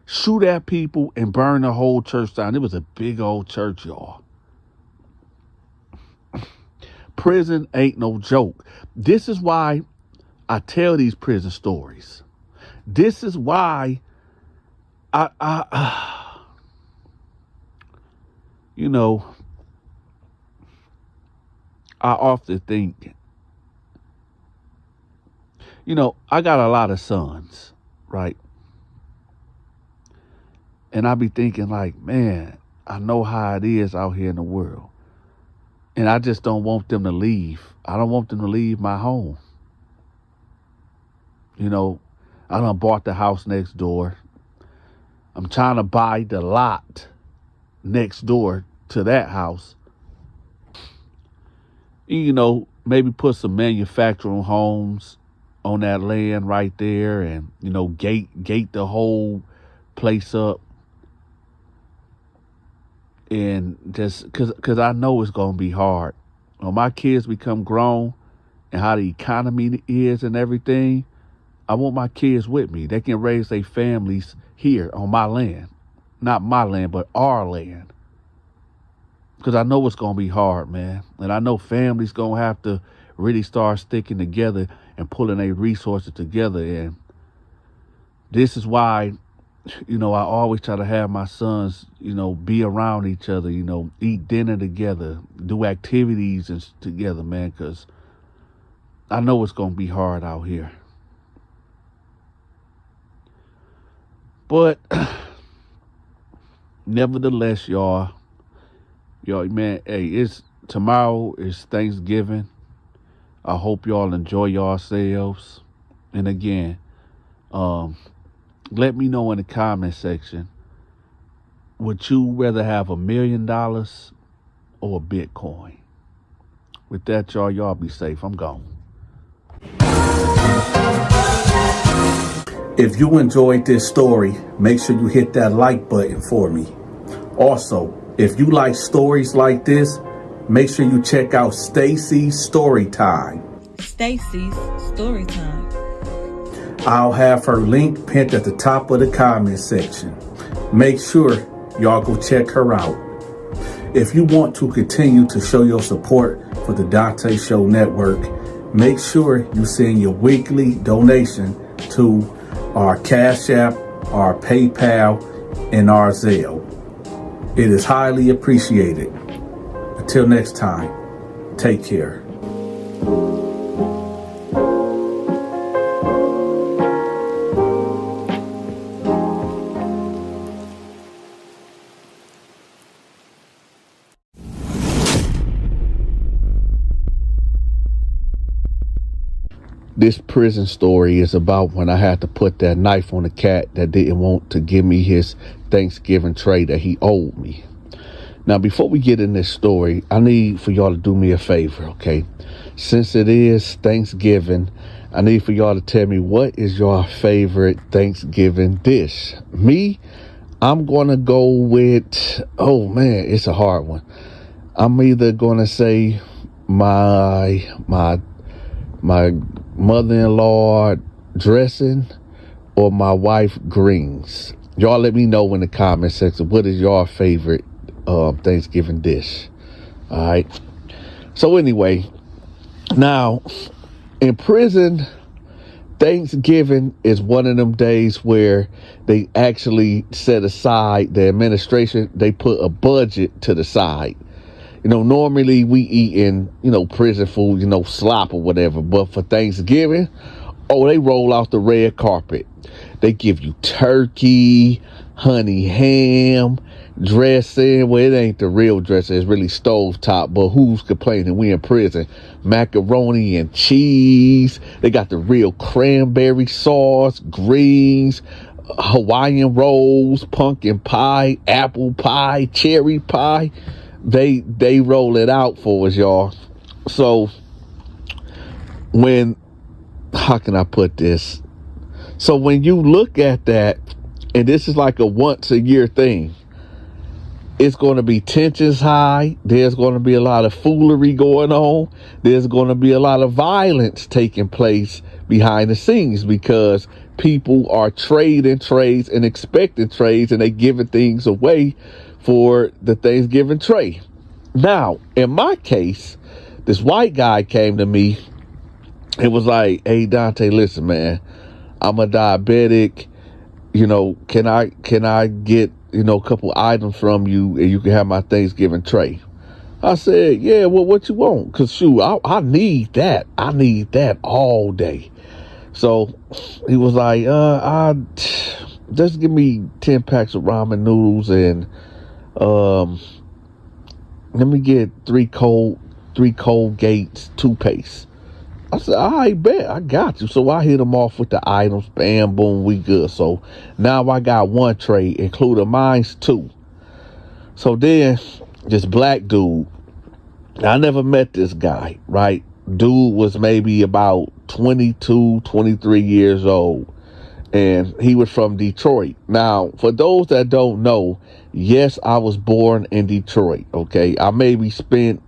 shoot at people, and burn the whole church down. It was a big old church, y'all. Prison ain't no joke. This is why I tell these prison stories. This is why I often think, I got a lot of sons, right? And I be thinking like, man, I know how it is out here in the world. And I just don't want them to leave. I don't want them to leave my home. I done bought the house next door. I'm trying to buy the lot next door to that house. Maybe put some manufacturing homes on that land right there and, gate the whole place up. And just cause I know it's going to be hard. When my kids become grown and how the economy is and everything, I want my kids with me. They can raise their families here on my land. Not my land, but our land. Because I know it's going to be hard, man. And I know families going to have to really start sticking together and pulling their resources together. And this is why, I always try to have my sons, be around each other, eat dinner together, do activities and together, man. Because I know it's going to be hard out here. But nevertheless, y'all, man, hey, tomorrow is Thanksgiving. I hope y'all enjoy yourselves. And again, let me know in the comment section, would you rather have $1 million or a Bitcoin? With that, y'all be safe. I'm gone. If you enjoyed this story, make sure you hit that like button for me. Also, if you like stories like this, make sure you check out Stacy's Story Time. Stacy's Story Time. I'll have her link pinned at the top of the comment section. Make sure y'all go check her out. If you want to continue to show your support for the Donta Show Network, make sure you send your weekly donation to our Cash App, our PayPal, and our Zelle. It is highly appreciated. Until next time, take care. This prison story is about when I had to put that knife on a cat that didn't want to give me his Thanksgiving tray that he owed me. Now, before we get in this story, I need for y'all to do me a favor, okay? Since it is Thanksgiving, I need for y'all to tell me, what is your favorite Thanksgiving dish? Me, I'm going to go with, oh man, it's a hard one. I'm either going to say my mother-in-law dressing or my wife greens. Y'all let me know in the comment section, what is your favorite Thanksgiving dish? All right. So anyway, now in prison, Thanksgiving is one of them days where they actually set aside, the administration, they put a budget to the side. Normally we eat in, prison food, slop or whatever. But for Thanksgiving, they roll out the red carpet. They give you turkey, honey ham, dressing. Well, it ain't the real dressing. It's really stovetop. But who's complaining? We in prison. Macaroni and cheese. They got the real cranberry sauce, greens, Hawaiian rolls, pumpkin pie, apple pie, cherry pie. They roll it out for us, y'all. So how can I put this? So when you look at that, and this is like a once a year thing, it's going to be tensions high. There's going to be a lot of foolery going on. There's going to be a lot of violence taking place behind the scenes because people are trading trades and expecting trades, and they giving things away for the Thanksgiving tray. Now, in my case, this white guy came to me and was like, "Hey, Donta, listen, man, I'm a diabetic. Can I get, a couple items from you and you can have my Thanksgiving tray?" I said, "Yeah, well, what you want? Because, shoot, I need that. I need that all day." So he was like, just give me 10 packs of ramen noodles and let me get 3 Colgate's toothpaste. I said, all right, bet, I got you. So I hit him off with the items. Bam, boom, we good. So now I got 1 tray, including mine's 2. So then this black dude, I never met this guy, right? Dude was maybe about 22, 23 years old. And he was from Detroit. Now, for those that don't know, yes, I was born in Detroit, okay? I maybe spent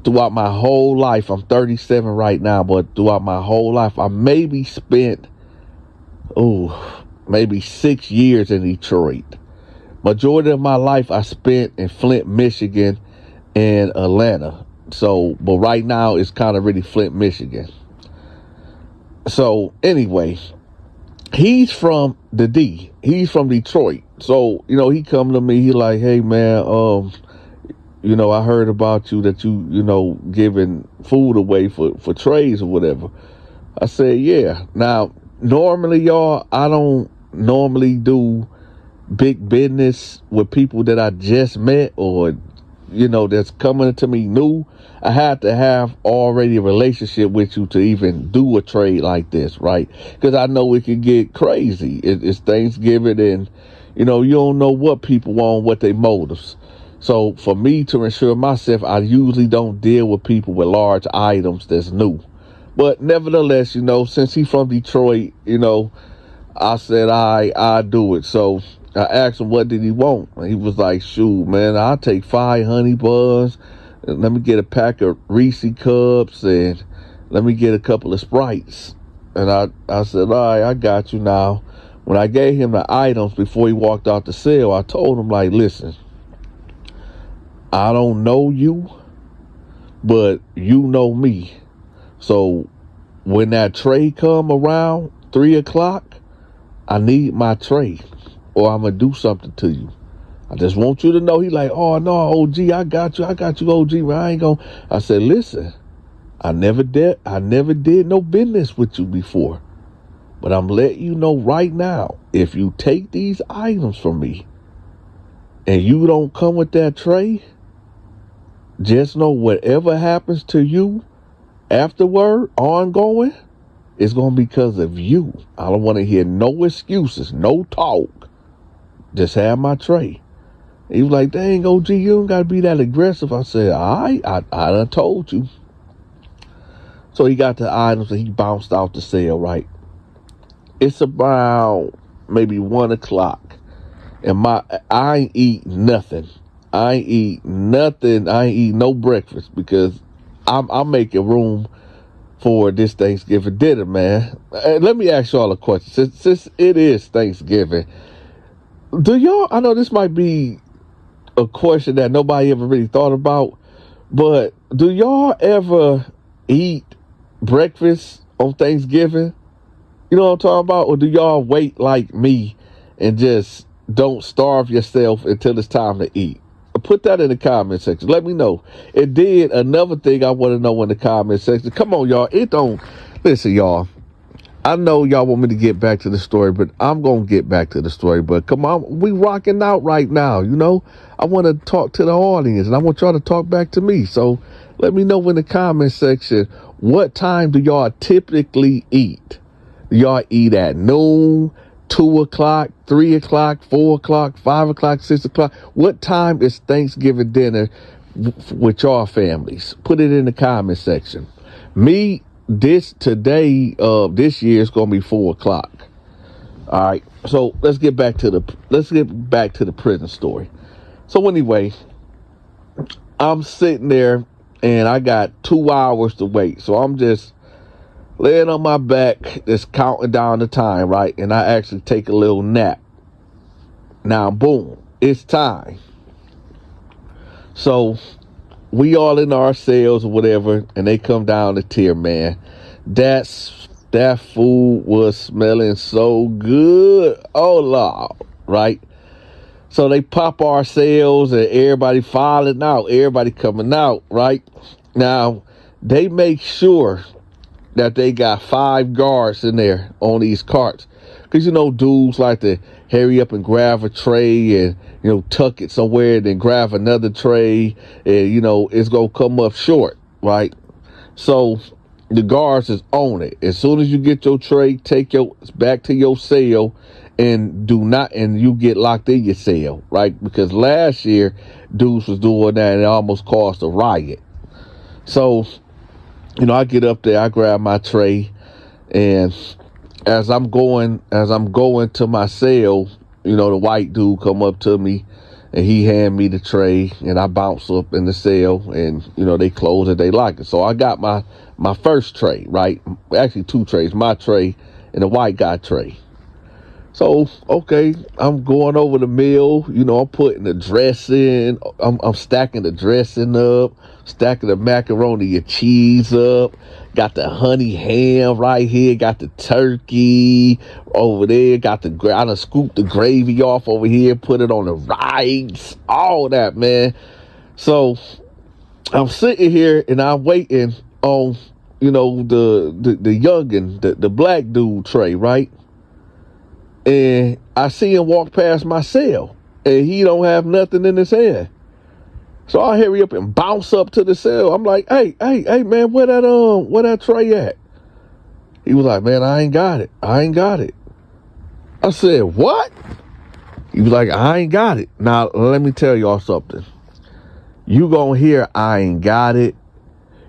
throughout my whole life, I'm 37 right now, but throughout my whole life, I maybe spent, maybe 6 years in Detroit. Majority of my life, I spent in Flint, Michigan, and Atlanta. So, but right now, it's kind of really Flint, Michigan. So, anyway, he's from the D. He's from Detroit. So, he come to me, he like, "Hey, man, I heard about you that you giving food away for trays or whatever." I said, "Yeah." Now, normally, y'all, I don't normally do big business with people that I just met or, that's coming to me new. I had to have already a relationship with you to even do a trade like this, right? Because I know it can get crazy. It's Thanksgiving and, you don't know what people want, what their motives. So for me to ensure myself, I usually don't deal with people with large items that's new. But nevertheless, since he's from Detroit, I said, I do it. So I asked him, what did he want? And he was like, "Shoot, man, I'll take 5 honey buns. And let me get a pack of Reese cups and let me get a couple of Sprites." And I said, "All right, I got you." Now, when I gave him the items before he walked out the cell, I told him, like, "Listen, I don't know you, but you know me. So when that tray come around 3 o'clock, I need my tray or I'm going to do something to you. I just want you to know. He like, oh, no, OG, I got you, OG, man. I ain't going to. I said, listen, I never did no business with you before. But I'm letting you know right now, if you take these items from me and you don't come with that tray, just know whatever happens to you afterward, ongoing, it's going to be because of you. I don't want to hear no excuses, no talk. Just have my tray. He was like, dang, OG, you don't got to be that aggressive. I said, all right, I done told you. So he got the items and he bounced out the sale, right? It's about maybe 1 o'clock. And I ain't eat nothing. I ain't eat no breakfast because I'm making room for this Thanksgiving dinner, man. Let me ask y'all a question. Since it is Thanksgiving, I know this might be a question that nobody ever really thought about, but do y'all ever eat breakfast on Thanksgiving? You know what I'm talking about? Or do y'all wait like me and just don't starve yourself until it's time to eat? Put that in the comment section. Let me know. And then another thing I want to know in the comment section. Come on, y'all. Listen, y'all. I know y'all want me to get back to the story, but I'm going to get back to the story. But come on, we rocking out right now, you know. I want to talk to the audience, and I want y'all to talk back to me. So let me know in the comment section, what time do y'all typically eat? Do y'all eat at noon, 2 o'clock, 3 o'clock, 4 o'clock, 5 o'clock, 6 o'clock? What time is Thanksgiving dinner with y'all families? Put it in the comment section. This year is gonna be 4 o'clock. All right, so let's get back to the prison story. So anyway, I'm sitting there and I got 2 hours to wait. So I'm just laying on my back, just counting down the time, right? And I actually take a little nap. Now, boom, it's time. So we all in our cells or whatever, and they come down the tier, man. That food was smelling so good. Oh, Lord, right? So they pop our cells and everybody filing out, everybody coming out, right? Now, they make sure that they got 5 guards in there on these carts. Because, you know, dudes like to hurry up and grab a tray and, you know, tuck it somewhere and then grab another tray. And, you know, it's going to come up short, right? So the guards is on it. As soon as you get your tray, take your back to your cell and you get locked in your cell, right? Because last year, dudes was doing that and it almost caused a riot. So, you know, I get up there, I grab my tray, and as I'm going to my cell, you know, the white dude come up to me and he hand me the tray and I bounce up in the cell and, you know, they close it, they lock it. So I got my first tray, right? Actually 2 trays, my tray and the white guy tray. So, okay, I'm going over the meal. You know, I'm putting the dressing. I'm stacking the dressing up, stacking the macaroni and cheese up. Got the honey ham right here. Got the turkey over there. I done scooped the gravy off over here, put it on the rice, all that, man. So I'm sitting here and I'm waiting on, you know, the youngin', the black dude tray, right? And I see him walk past my cell, and he don't have nothing in his hand. So I hurry up and bounce up to the cell. I'm like, hey, man, where that tray at? He was like, man, I ain't got it. I said, what? He was like, I ain't got it. Now, let me tell y'all something. You gonna hear, I ain't got it.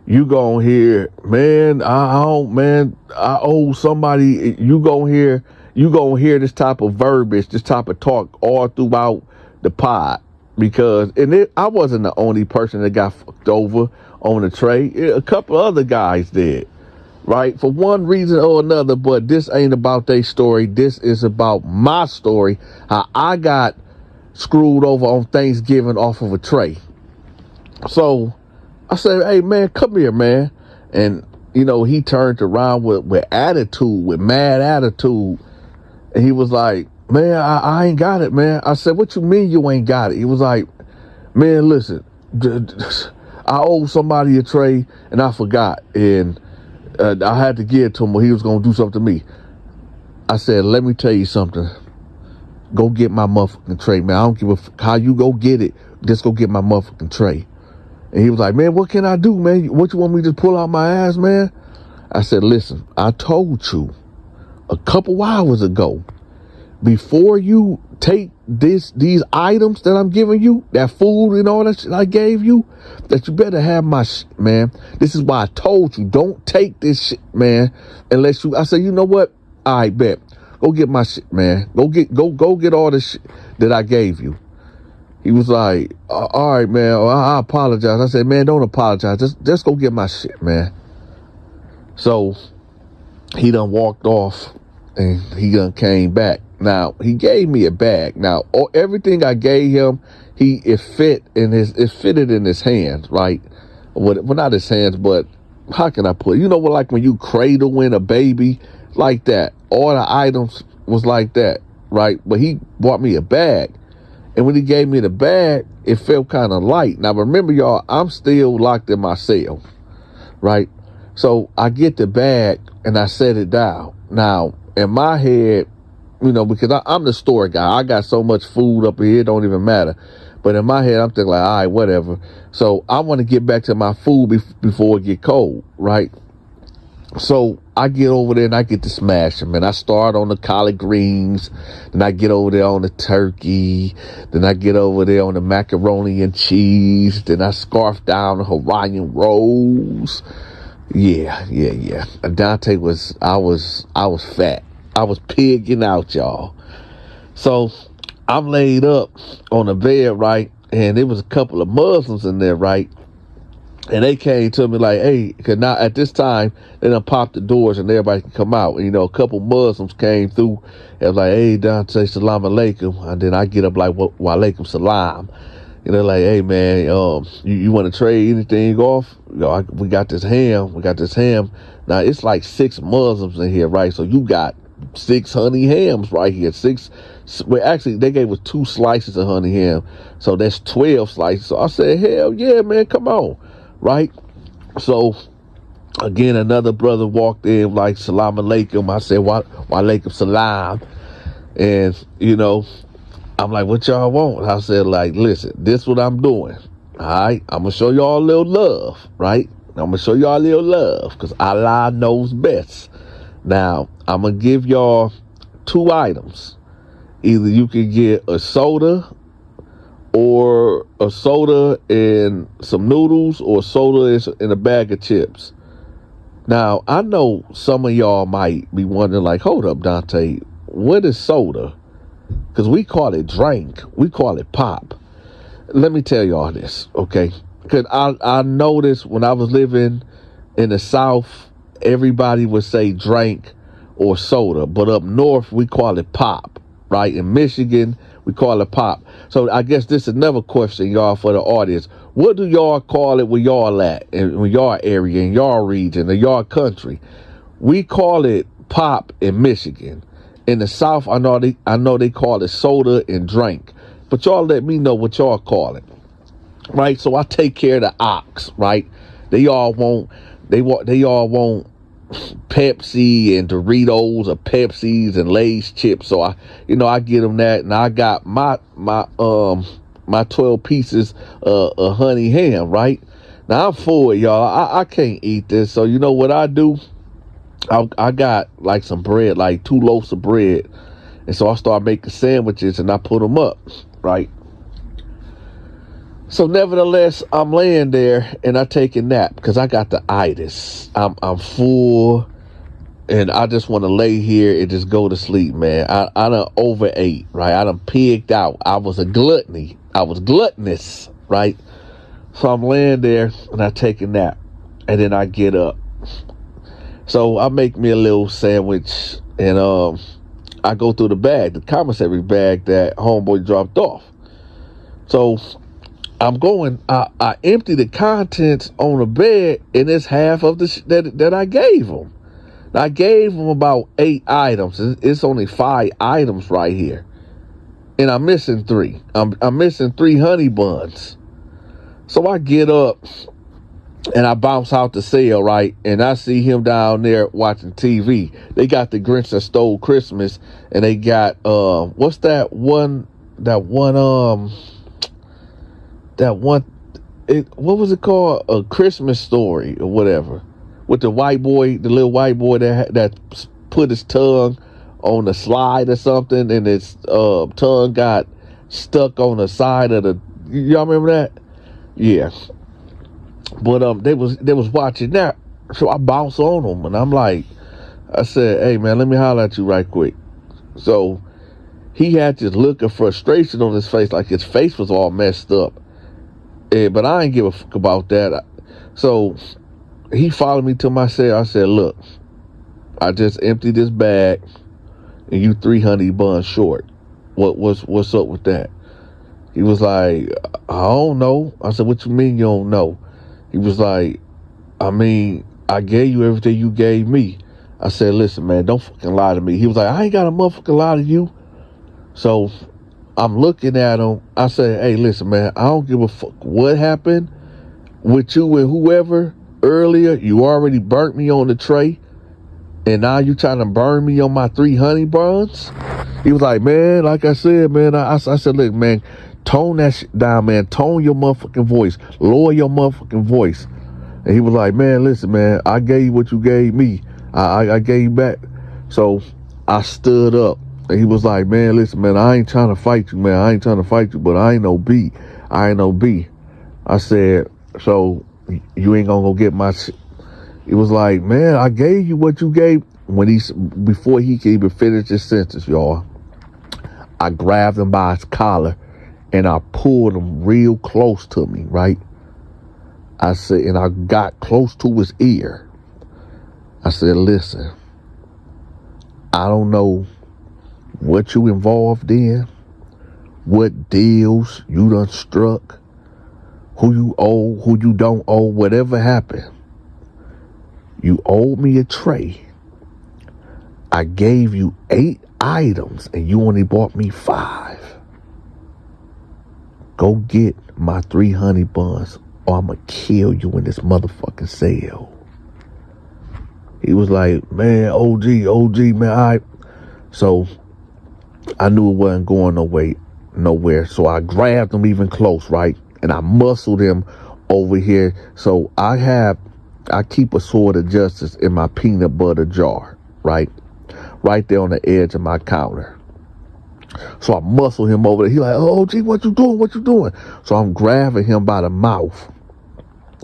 You gonna hear, man, I owe somebody. You gonna hear this type of verbiage, this type of talk all throughout the pod. Because I wasn't the only person that got fucked over on the tray. A couple other guys did, right? For one reason or another, but this ain't about their story. This is about my story, how I got screwed over on Thanksgiving off of a tray. So I said, hey, man, come here, man. And, he turned around with attitude, with mad attitude. And he was like, man, I ain't got it, man. I said, what you mean you ain't got it? He was like, man, listen, I owe somebody a tray and I forgot. And I had to give it to him or he was going to do something to me. I said, let me tell you something. Go get my motherfucking tray, man. I don't give a how you go get it. Just go get my motherfucking tray. And he was like, man, what can I do, man? What you want me to pull out my ass, man? I said, listen, I told you a couple hours ago, before you take these items that I'm giving you, that food and all that shit I gave you, that you better have my shit, man. This is why I told you, don't take this shit, man, unless you, I said, you know what? All right, bet. Go get my shit, man. Go get all the shit that I gave you. He was like, all right, man, I apologize. I said, man, don't apologize. Just go get my shit, man. So he done walked off and he done came back. Now, he gave me a bag. Now, everything I gave him, it fitted in his hands, right? Well, not his hands, but how can I put it? You know what, like when you cradling a baby, like that. All the items was like that, right? But he bought me a bag. And when he gave me the bag, it felt kind of light. Now, remember, y'all, I'm still locked in my cell, right? So I get the bag and I set it down. Now, in my head, because I'm the store guy. I got so much food up here, it don't even matter. But in my head, I'm thinking like, all right, whatever. So I want to get back to my food before it get cold, right? So I get over there and I get to smash them. And I start on the collard greens. Then I get over there on the turkey. Then I get over there on the macaroni and cheese. Then I scarf down the Hawaiian rolls. Yeah. Dante I was fat. I was pigging out, y'all. So I'm laid up on a bed, right? And there was a couple of Muslims in there, right? And they came to me like, hey, because now at this time, they done popped the doors and everybody can come out. And, a couple Muslims came through and was like, hey, Dante, salam alaikum. And then I get up like, wa alaikum salam. And they're like, hey, man, you want to trade anything off? We got this ham. Now, it's like 6 Muslims in here, right? So you got 6 honey hams right here. Actually, they gave us 2 slices of honey ham. So that's 12 slices. So I said, hell yeah, man, come on. Right? So, again, another brother walked in like, salam alaikum. I said, wa alaikum salam. And, I'm like, what y'all want? I said, like, listen, this what I'm doing. All right? I'm going to show y'all a little love, right? I'm going to show y'all a little love because Allah knows best. Now, I'm going to give y'all 2 items. Either you can get a soda or a soda and some noodles or soda and a bag of chips. Now, I know some of y'all might be wondering, like, hold up, Dante, what is soda? Because we call it drink. We call it pop. Let me tell y'all this, okay? Because I noticed when I was living in the South, everybody would say drink or soda. But up north, we call it pop, right? In Michigan, we call it pop. So I guess this is another question, y'all, for the audience. What do y'all call it where y'all at, in y'all area, in y'all region, in y'all country? We call it pop in Michigan. In the South, I know they call it soda and drink. But y'all let me know what y'all call it, right? So I take care of the ox, right? They all want Pepsi and Doritos or Pepsis and Lay's chips. So I get them that, and I got my 12 pieces of honey ham, right? Now I'm full, y'all. I can't eat this. So you know what I do? I got like some bread, like 2 loaves of bread. And so I start making sandwiches and I put them up, right? So nevertheless, I'm laying there and I take a nap because I got the itis. I'm full and I just want to lay here and just go to sleep, man. I done overate, right? I done pigged out. I was gluttonous, right? So I'm laying there and I take a nap and then I get up. So I make me a little sandwich and I go through the commissary bag that homeboy dropped off. So I empty the contents on the bed, and it's half of that I gave him. I gave him about 8 items. It's only 5 items right here, and I'm missing 3. I'm missing 3 honey buns. So I get up and I bounce out the cell, right? And I see him down there watching TV. They got The Grinch That Stole Christmas, and they got what's that one? What was it called? A Christmas Story or whatever, with the white boy, the little white boy that put his tongue on the slide or something, and his tongue got stuck on the side of the. Y'all remember that? Yeah. But they was watching that, so I bounced on them, and I'm like, I said, "Hey man, let me holler at you right quick." So he had this look of frustration on his face, like his face was all messed up. But I ain't give a fuck about that. So he followed me to my cell. I said, "Look, I just emptied this bag, and you 3 honey buns short. What's up with that?" He was like, "I don't know." I said, "What you mean you don't know?" He was like, "I mean, I gave you everything you gave me." I said, "Listen, man, don't fucking lie to me." He was like, "I ain't got a motherfucking lie to you." So I'm looking at him. I said, "Hey, listen, man, I don't give a fuck what happened with you and whoever earlier. You already burnt me on the tray, and now you trying to burn me on my 3 honey buns?" He was like, "Man, like I said, man," I said, "Look, man, tone that shit down, man. Tone your motherfucking voice. Lower your motherfucking voice." And he was like, "Man, listen, man, I gave you what you gave me. I gave you back." So I stood up, and he was like, "Man, listen, man, I ain't trying to fight you, man. I ain't trying to fight you, but I ain't no B. I ain't no B." I said, "So you ain't gonna go get my shit?" He was like, "Man, I gave you what you gave." Before he could even finish his sentence, y'all, I grabbed him by his collar, and I pulled him real close to me, right? I said, and I got close to his ear. I said, "Listen, I don't know what you involved in, what deals you done struck, who you owe, who you don't owe, whatever happened. You owed me a tray. I gave you 8 items, and you only bought me 5. Go get my 3 honey buns, or I'm going to kill you in this motherfucking cell." He was like, "Man, OG, man, all right." So I knew it wasn't going nowhere. So I grabbed him even close, right? And I muscled him over here. So I keep a sword of justice in my peanut butter jar, right? Right there on the edge of my counter. So I muscle him over there. He like, "Oh, OG, what you doing? What you doing?" So I'm grabbing him by the mouth.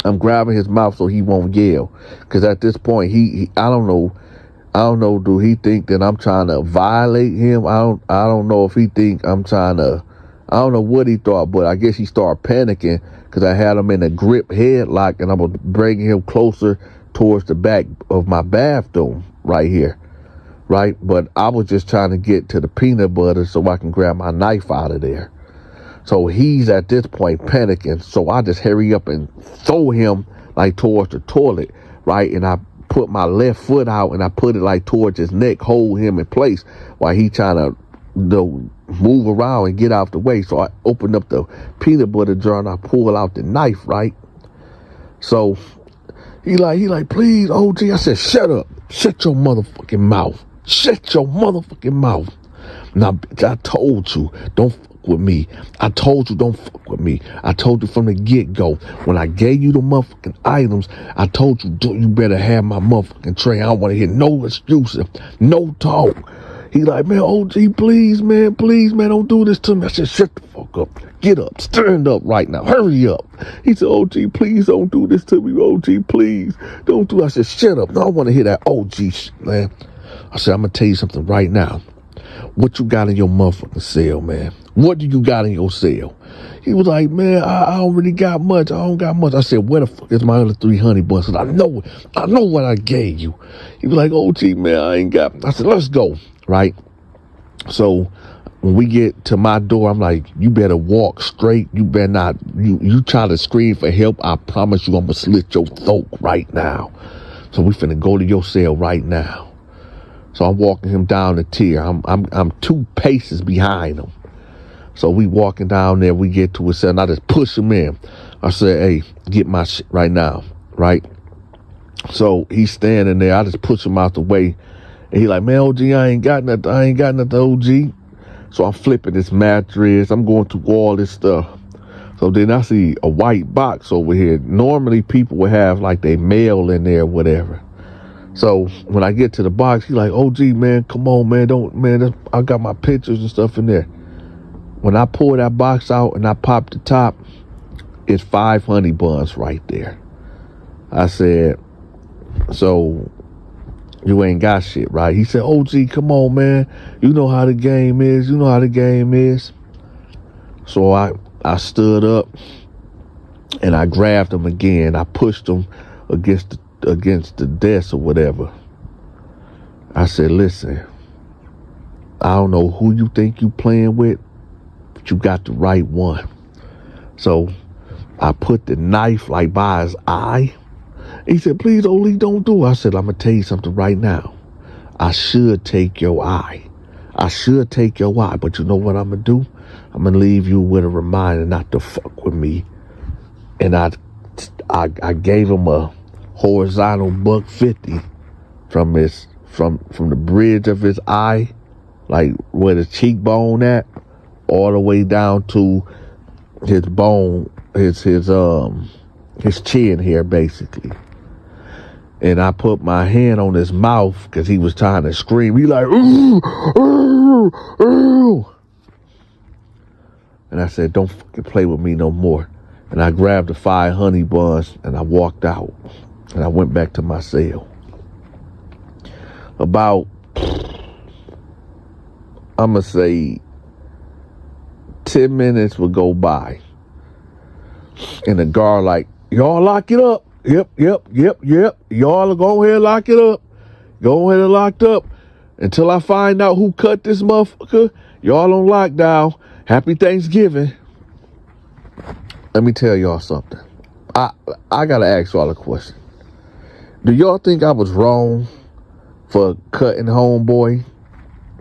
I'm grabbing his mouth so he won't yell. Because at this point, he I don't know, do he think that I'm trying to violate him? I don't know if he think I'm trying to, I don't know what he thought, but I guess he started panicking because I had him in a grip headlock, and I was bringing him closer towards the back of my bathroom right here. Right? But I was just trying to get to the peanut butter so I can grab my knife out of there. So he's at this point panicking. So I just hurry up and throw him like towards the toilet, right? And I put my left foot out and I put it like towards his neck, hold him in place while he trying to move around and get out the way. So I opened up the peanut butter jar and I pulled out the knife, right? So he like, "Please, OG." I said, "Shut up. Shut your motherfucking mouth. Shut your motherfucking mouth. Now, bitch, I told you, don't fuck with me. I told you, don't fuck with me. I told you from the get-go. When I gave you the motherfucking items, I told you, you better have my motherfucking tray. I don't want to hear no excuses, no talk." He like, "Man, OG, please, man, don't do this to me." I said, "Shut the fuck up. Get up. Stand up right now. Hurry up." He said, "OG, please don't do this to me. OG, please don't do it." I said, "Shut up. No, I want to hear that OG shit, man." I said, "I'm going to tell you something right now. What you got in your motherfucking cell, man? What do you got in your cell?" He was like, "Man, I don't really got much. I don't got much." I said, "Where the fuck is my other 3 honey buns? I know what I gave you." He was like, "OG, man, I ain't got." I said, "Let's go." Right? So when we get to my door, I'm like, you better walk straight. You better not, you try to scream for help. I promise you I'm gonna slit your throat right now. So we finna go to your cell right now. So I'm walking him down the tier. I'm 2 paces behind him. So we walking down there, we get to his cell, and I just push him in. I said, hey, get my shit right now, right? So he's standing there. I just push him out the way. And he like, man, OG, I ain't got nothing, OG. So I'm flipping this mattress. I'm going through all this stuff. So then I see a white box over here. Normally people would have like their mail in there or whatever. So when I get to the box, he like, OG, man, come on, man, I got my pictures and stuff in there. When I pull that box out and I pop the top, it's 5 honey buns right there. I said, so you ain't got shit, right? He said, OG, come on, man. You know how the game is. So I stood up and I grabbed him again. I pushed him against the desk or whatever. I said, listen, I don't know who you think you playing with, but you got the right one. So I put the knife like by his eye. He said, please, Oli, don't do it. I said, I'm going to tell you something right now. I should take your eye. But you know what I'm going to do? I'm going to leave you with a reminder not to fuck with me. And I gave him a horizontal $150 from the bridge of his eye, like where the cheekbone at, all the way down to his bone, his chin here, basically. And I put my hand on his mouth because he was trying to scream. He like, ooh, ooh, ooh. And I said, don't fucking play with me no more. And I grabbed the 5 honey buns and I walked out. And I went back to my cell. About, I'm going to say, 10 minutes would go by. And the guard like, y'all lock it up. Yep. Y'all go ahead and lock it up. Go ahead and locked up. Until I find out who cut this motherfucker, y'all on lockdown. Happy Thanksgiving. Let me tell y'all something. I gotta ask y'all a question. Do y'all think I was wrong for cutting homeboy,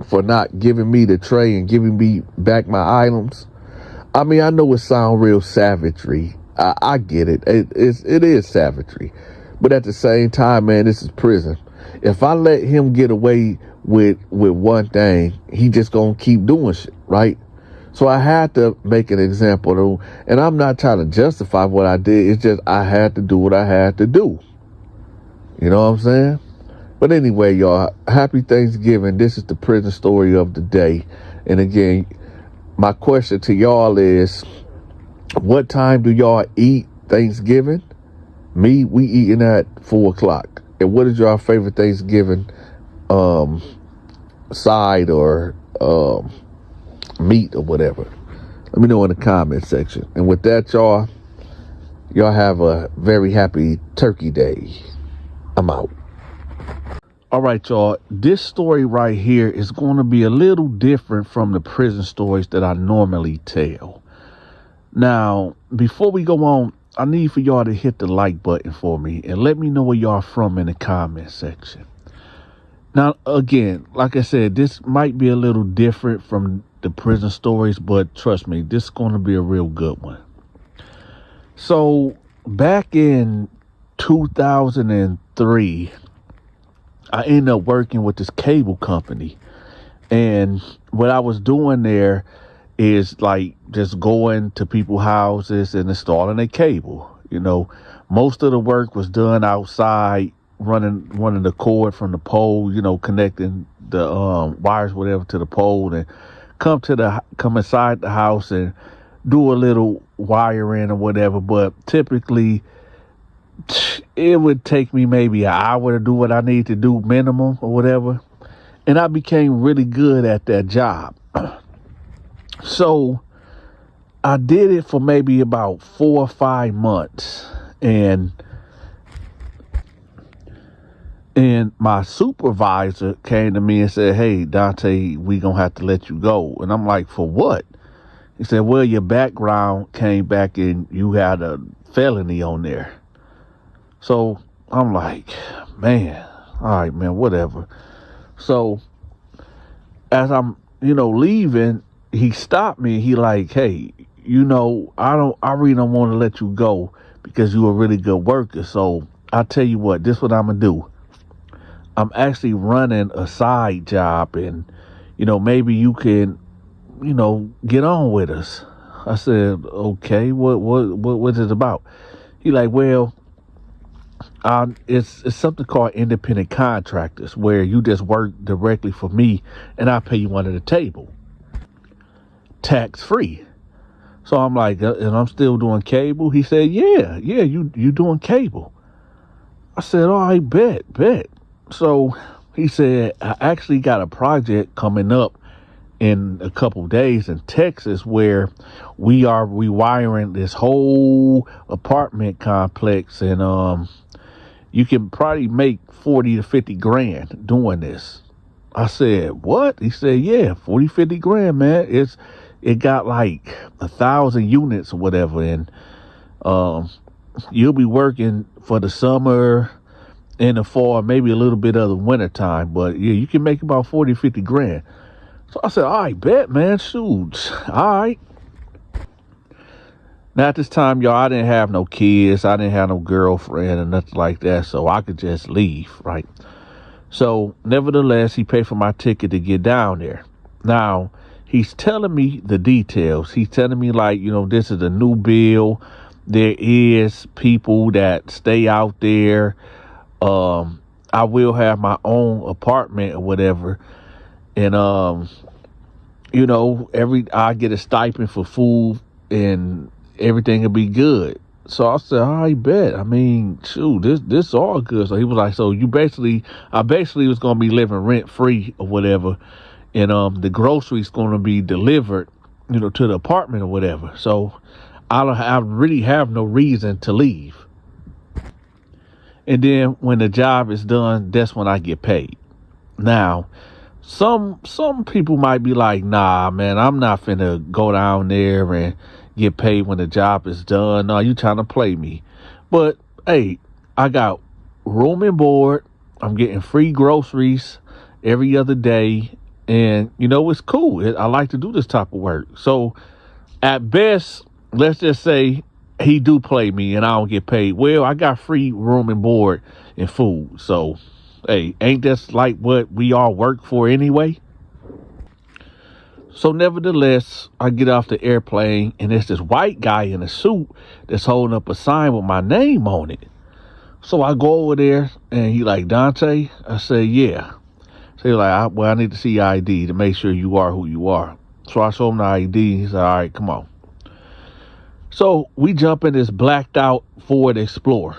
for not giving me the tray and giving me back my items? I mean, I know it sounds real savagery. I get it. It is savagery. But at the same time, man, this is prison. If I let him get away with one thing, he just gonna keep doing shit, right? So I had to make an example. And I'm not trying to justify what I did. It's just I had to do what I had to do. You know what I'm saying? But anyway, y'all, happy Thanksgiving. This is the prison story of the day. And again, my question to y'all is, what time do y'all eat Thanksgiving? We eating at 4:00. And what is your favorite Thanksgiving side or meat or whatever? Let me know in the comment section. And with that, y'all have a very happy Turkey Day. I'm out. All right, y'all. This story right here is going to be a little different from the prison stories that I normally tell. Now, before we go on, I need for y'all to hit the like button for me and let me know where y'all from in the comment section. Now, again, like I said, this might be a little different from the prison stories, but trust me, this is going to be a real good one. So, back in 2003, I ended up working with this cable company. And what I was doing there is like just going to people's houses and installing a cable. You know, most of the work was done outside, running the cord from the pole, you know, connecting the wires, whatever, to the pole, and come inside the house and do a little wiring or whatever. But typically it would take me maybe an hour to do what I need to do minimum or whatever. And I became really good at that job. So I did it for maybe about 4 or 5 months. And And my supervisor came to me and said, "Hey, Dante, we gonna have to let you go." And I'm like, "For what?" He said, "Well, your background came back and you had a felony on there." So I'm like, man, all right, man, whatever. So as I'm, leaving, he stopped me. He like, "Hey, I really don't want to let you go because you a really good worker. So I'll tell you what, this is what I'm gonna do. I'm actually running a side job, and maybe you can, get on with us." I said, "Okay, what's it about?" He like, "Well, it's something called independent contractors, where you just work directly for me, and I pay you under the table, tax free." So I'm like, "And I'm still doing cable?" He said, "Yeah, you doing cable." I said, "All right, bet." So he said, "I actually got a project coming up in a couple days in Texas where we are rewiring this whole apartment complex, and you can probably make 40 to 50 grand doing this." I said, "What?" He said, "Yeah, 40, 50 grand, man. It got like 1,000 units or whatever, and you'll be working for the summer and the fall, maybe a little bit of the winter time, but yeah, you can make about 40, 50 grand." So I said, "All right, bet, man. Shoot. All right." Now at this time, y'all, I didn't have no kids. I didn't have no girlfriend or nothing like that, so I could just leave, right? So nevertheless, he paid for my ticket to get down there. Now, he's telling me the details. He's telling me, like, this is a new bill. There is people that stay out there. I will have my own apartment or whatever. And, I get a stipend for food and everything will be good. So I said, "All right, bet. I mean, shoot, this all good." So he was like, "So I basically was going to be living rent free or whatever. And, the groceries going to be delivered, to the apartment or whatever. So I really have no reason to leave. And then when the job is done, that's when I get paid." Now, some people might be like, "Nah, man, I'm not finna go down there and get paid when the job is done. No, you trying to play me." But hey, I got room and board. I'm getting free groceries every other day, and it's cool. I like to do this type of work. So at best, let's just say he do play me and I don't get paid. Well, I got free room and board and food. So, hey, ain't that like what we all work for anyway? So nevertheless, I get off the airplane and there's this white guy in a suit that's holding up a sign with my name on it. So I go over there and he like, "Dante?" I say, "Yeah." So he's like, "Well, I need to see your ID to make sure you are who you are." So I show him the ID. He said, "All right, come on." So we jump in this blacked out Ford Explorer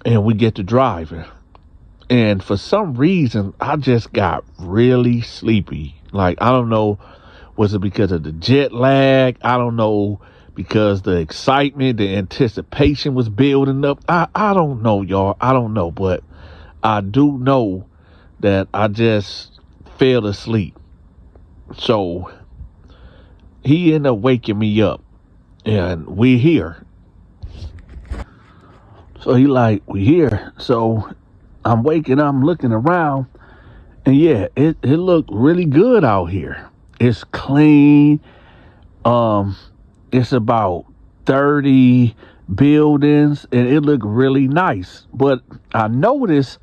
and we get to driving. And for some reason, I just got really sleepy. Like, I don't know, was it because of the jet lag? I don't know, because the excitement, the anticipation was building up. I don't know, y'all. I don't know. But I do know that I just fell asleep. So he ended up waking me up. And we're here. So he like, "We here." So I'm waking up, I'm looking around, and yeah, it looked really good out here. It's clean. It's about 30 buildings, and it looked really nice. But I noticed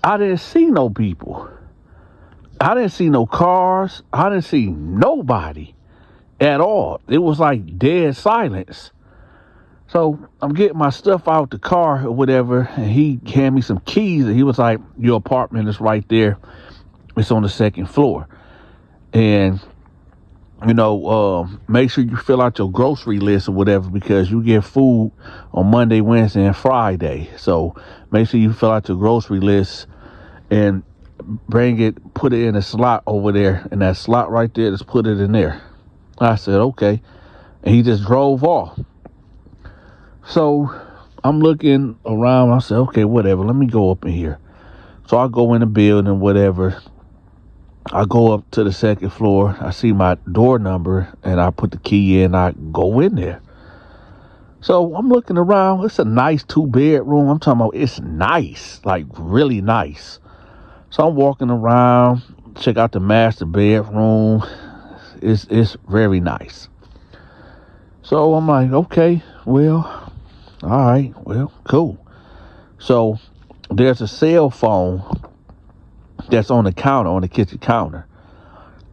I didn't see no people. I didn't see no cars. I didn't see nobody at all. It was like dead silence. So I'm getting my stuff out the car or whatever, and he handed me some keys, and he was like, "Your apartment is right there. It's on the second floor. And, make sure you fill out your grocery list or whatever, because you get food on Monday, Wednesday, and Friday. So make sure you fill out your grocery list and put it in a slot over there. And that slot right there, just put it in there." I said, "Okay." And he just drove off. So I'm looking around. I said, okay, whatever. Let me go up in here. So I go in the building, whatever. I go up to the second floor. I see my door number, and I put the key in. I go in there. So I'm looking around. It's a nice 2-bedroom. I'm talking about it's nice, like really nice. So I'm walking around, check out the master bedroom. It's very nice. So I'm like, okay, well, all right, well, cool. So there's a cell phone that's on the counter, on the kitchen counter.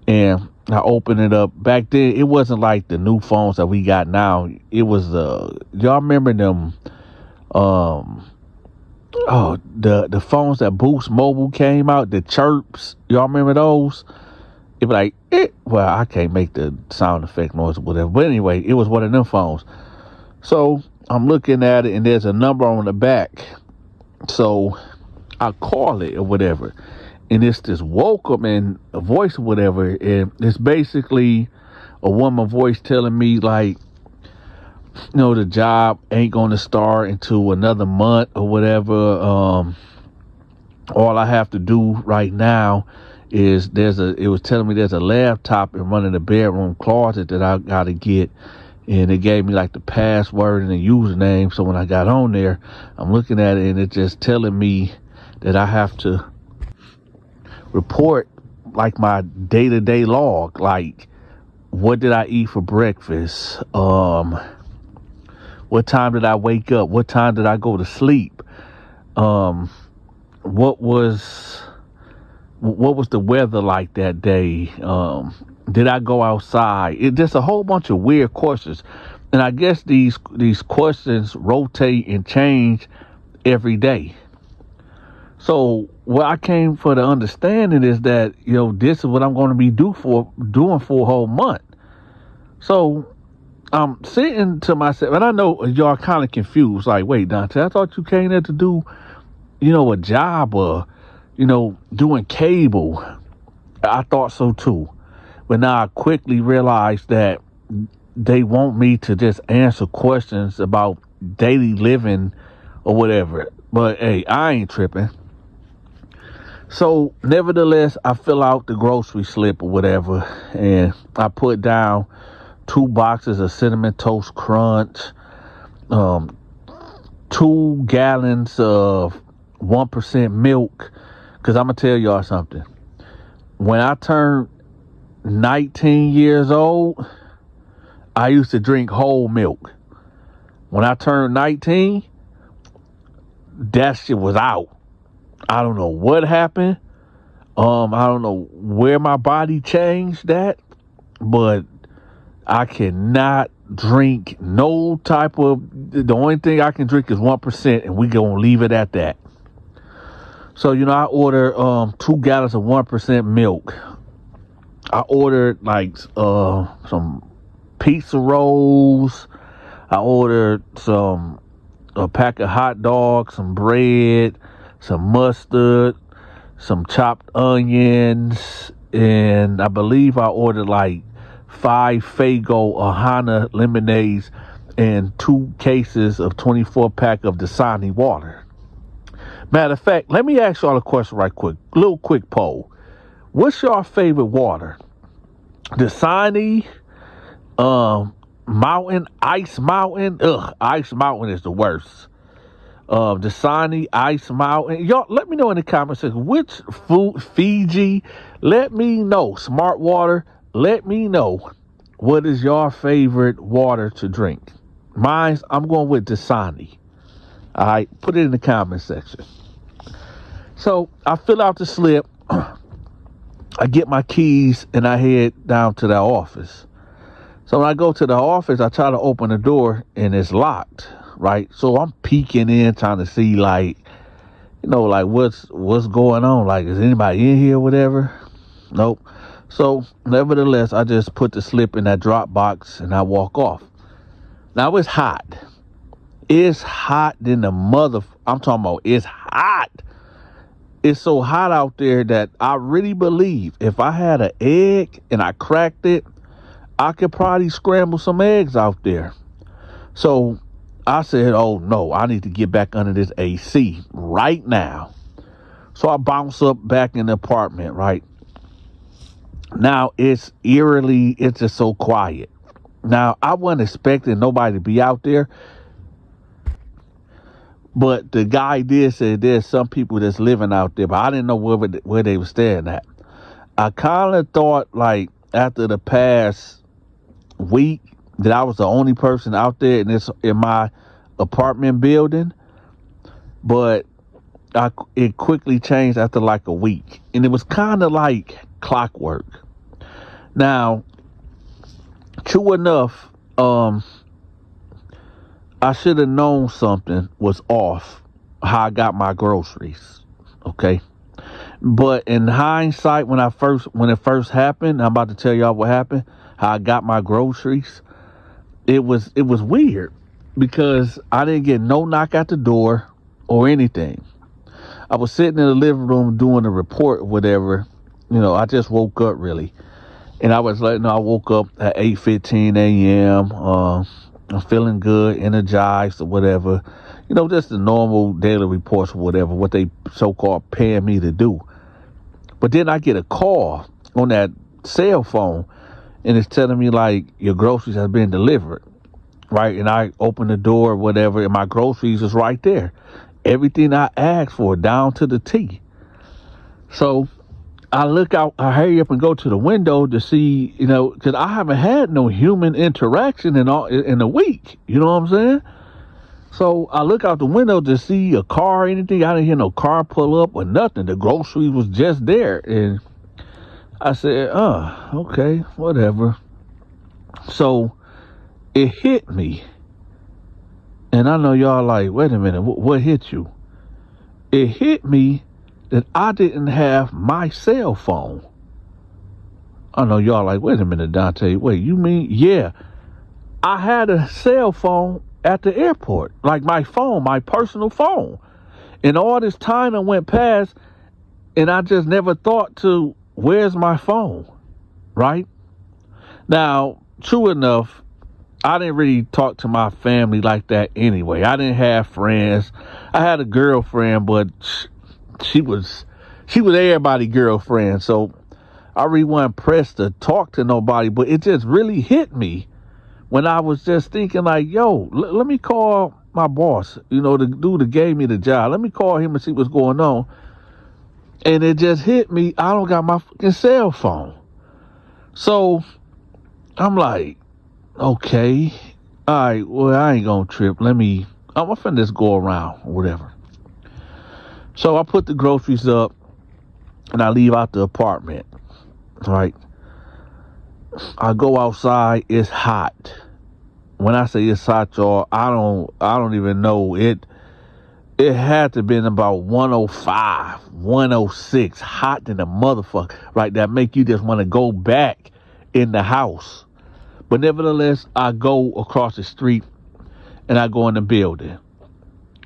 And I opened it up. Back then, it wasn't like the new phones that we got now. It was, y'all remember them, the phones that Boost Mobile came out, the chirps. Y'all remember those? It was like, well, I can't make the sound effect noise or whatever. But anyway, it was one of them phones. So I'm looking at it, and there's a number on the back. So I call it or whatever. And it's this welcoming voice or whatever. And it's basically a woman voice telling me, like, you know, the job ain't going to start until another month or whatever. All I have to do right now is it was telling me there's a laptop in one of the bedroom closet that I got to get. And it gave me like the password and the username. So when I got on there, I'm looking at it, and it's just telling me that I have to report like my day-to-day log, like what did I eat for breakfast, what time did I wake up, what time did I go to sleep, what was the weather like that day, did I go outside. It's just a whole bunch of weird questions, and I guess these questions rotate and change every day. So what I came for the understanding is that, you know, this is what I'm going to be doing for a whole month. So I'm sitting to myself, and I know y'all kind of confused. Like, wait, Donta, I thought you came there to do, you know, a job or, you know, doing cable. I thought so too. But now I quickly realized that they want me to just answer questions about daily living or whatever. But hey, I ain't tripping. So, nevertheless, I fill out the grocery slip or whatever, and I put down 2 boxes of Cinnamon Toast Crunch, 2 gallons of 1% milk, because I'm going to tell y'all something. When I turned 19 years old, I used to drink whole milk. When I turned 19, that shit was out. I don't know what happened. I don't know where my body changed that, but I cannot drink no type of, the only thing I can drink is 1%, and we gonna leave it at that. So, you know, I ordered 2 gallons of 1% milk. I ordered like some pizza rolls. I ordered a pack of hot dogs, some bread, some mustard, some chopped onions, and I believe I ordered like 5 Faygo Ohana lemonades and 2 cases of 24-pack of Dasani water. Matter of fact, let me ask y'all a question right quick. Little quick poll. What's your favorite water? Dasani, Mountain, Ice Mountain. Ice Mountain is the worst. Dasani, Ice Mountain. Y'all, let me know in the comments section which food, Fiji. Let me know. Smart Water. Let me know what is your favorite water to drink. Mine's, I'm going with Dasani. All right, put it in the comment section. So I fill out the slip. I get my keys and I head down to the office. So when I go to the office, I try to open the door and it's locked, right? So I'm peeking in, trying to see, like, you know, like what's going on? Like, is anybody in here or whatever? Nope. So nevertheless, I just put the slip in that drop box and I walk off. Now it's hot. It's hot than the I'm talking about it's hot. It's so hot out there that I really believe if I had an egg and I cracked it, I could probably scramble some eggs out there. So I said, oh no, I need to get back under this AC right now. So I bounce up back in the apartment, right? Now it's just so quiet. Now I wasn't expecting nobody to be out there, but the guy did say there's some people that's living out there, but I didn't know where they were staying at. I kind of thought like after the past week that I was the only person out there in my apartment building, but it quickly changed after like a week, and it was kind of like clockwork. Now, true enough, I should have known something was off. How I got my groceries, okay. But in hindsight, when it first happened, I'm about to tell y'all what happened. How I got my groceries. It was weird because I didn't get no knock at the door or anything. I was sitting in the living room doing a report or whatever. I just woke up really. And I was like, I woke up at 8:15 a.m. I'm feeling good, energized or whatever. Just the normal daily reports or whatever, what they so-called paying me to do. But then I get a call on that cell phone, and it's telling me, like, your groceries have been delivered, right? And I open the door or whatever, and my groceries is right there. Everything I asked for, down to the T. So I look out, I hurry up and go to the window to see, because I haven't had no human interaction in a week. You know what I'm saying? So I look out the window to see a car or anything. I didn't hear no car pull up or nothing. The groceries was just there. And I said, okay, whatever. So it hit me. And I know y'all like, wait a minute, what hit you? It hit me that I didn't have my cell phone. I know y'all like, wait a minute, Donta. Wait, you mean? Yeah. I had a cell phone at the airport. Like my phone, my personal phone. And all this time that went past, and I just never thought to, where's my phone? Right? Now, true enough, I didn't really talk to my family like that anyway. I didn't have friends. I had a girlfriend, but she was everybody's girlfriend. So I really wasn't pressed to talk to nobody, but it just really hit me when I was just thinking like, yo, let me call my boss, the dude that gave me the job. Let me call him and see what's going on. And it just hit me. I don't got my fucking cell phone. So I'm like, okay, all right, well, I ain't gonna trip. I'm finna just go around or whatever. So I put the groceries up and I leave out the apartment, right? I go outside, it's hot. When I say it's hot, y'all, I don't even know. It had to have been about 105, 106, hot than a motherfucker, right? That make you just want to go back in the house. But nevertheless, I go across the street and I go in the building,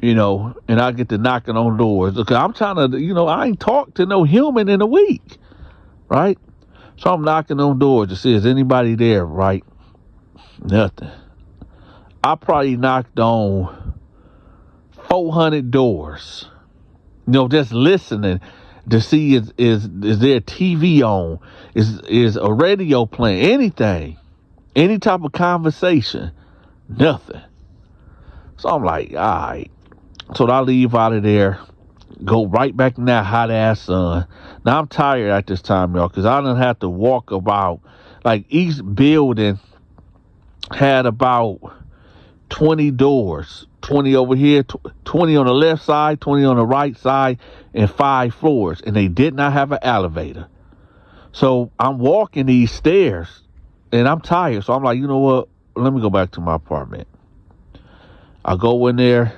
and I get to knocking on doors. Because I'm trying to, I ain't talked to no human in a week, right? So I'm knocking on doors to see is anybody there, right? Nothing. I probably knocked on 400 doors, just listening to see is there TV on, is a radio playing, anything, any type of conversation, nothing. So I'm like, all right. So I leave out of there, go right back in that hot ass sun. Now I'm tired at this time, y'all, because I done have to walk about, like each building had about 20 doors, 20 over here, 20 on the left side, 20 on the right side, and 5 floors. And they did not have an elevator. So I'm walking these stairs and I'm tired. So I'm like, you know what? Let me go back to my apartment. I go in there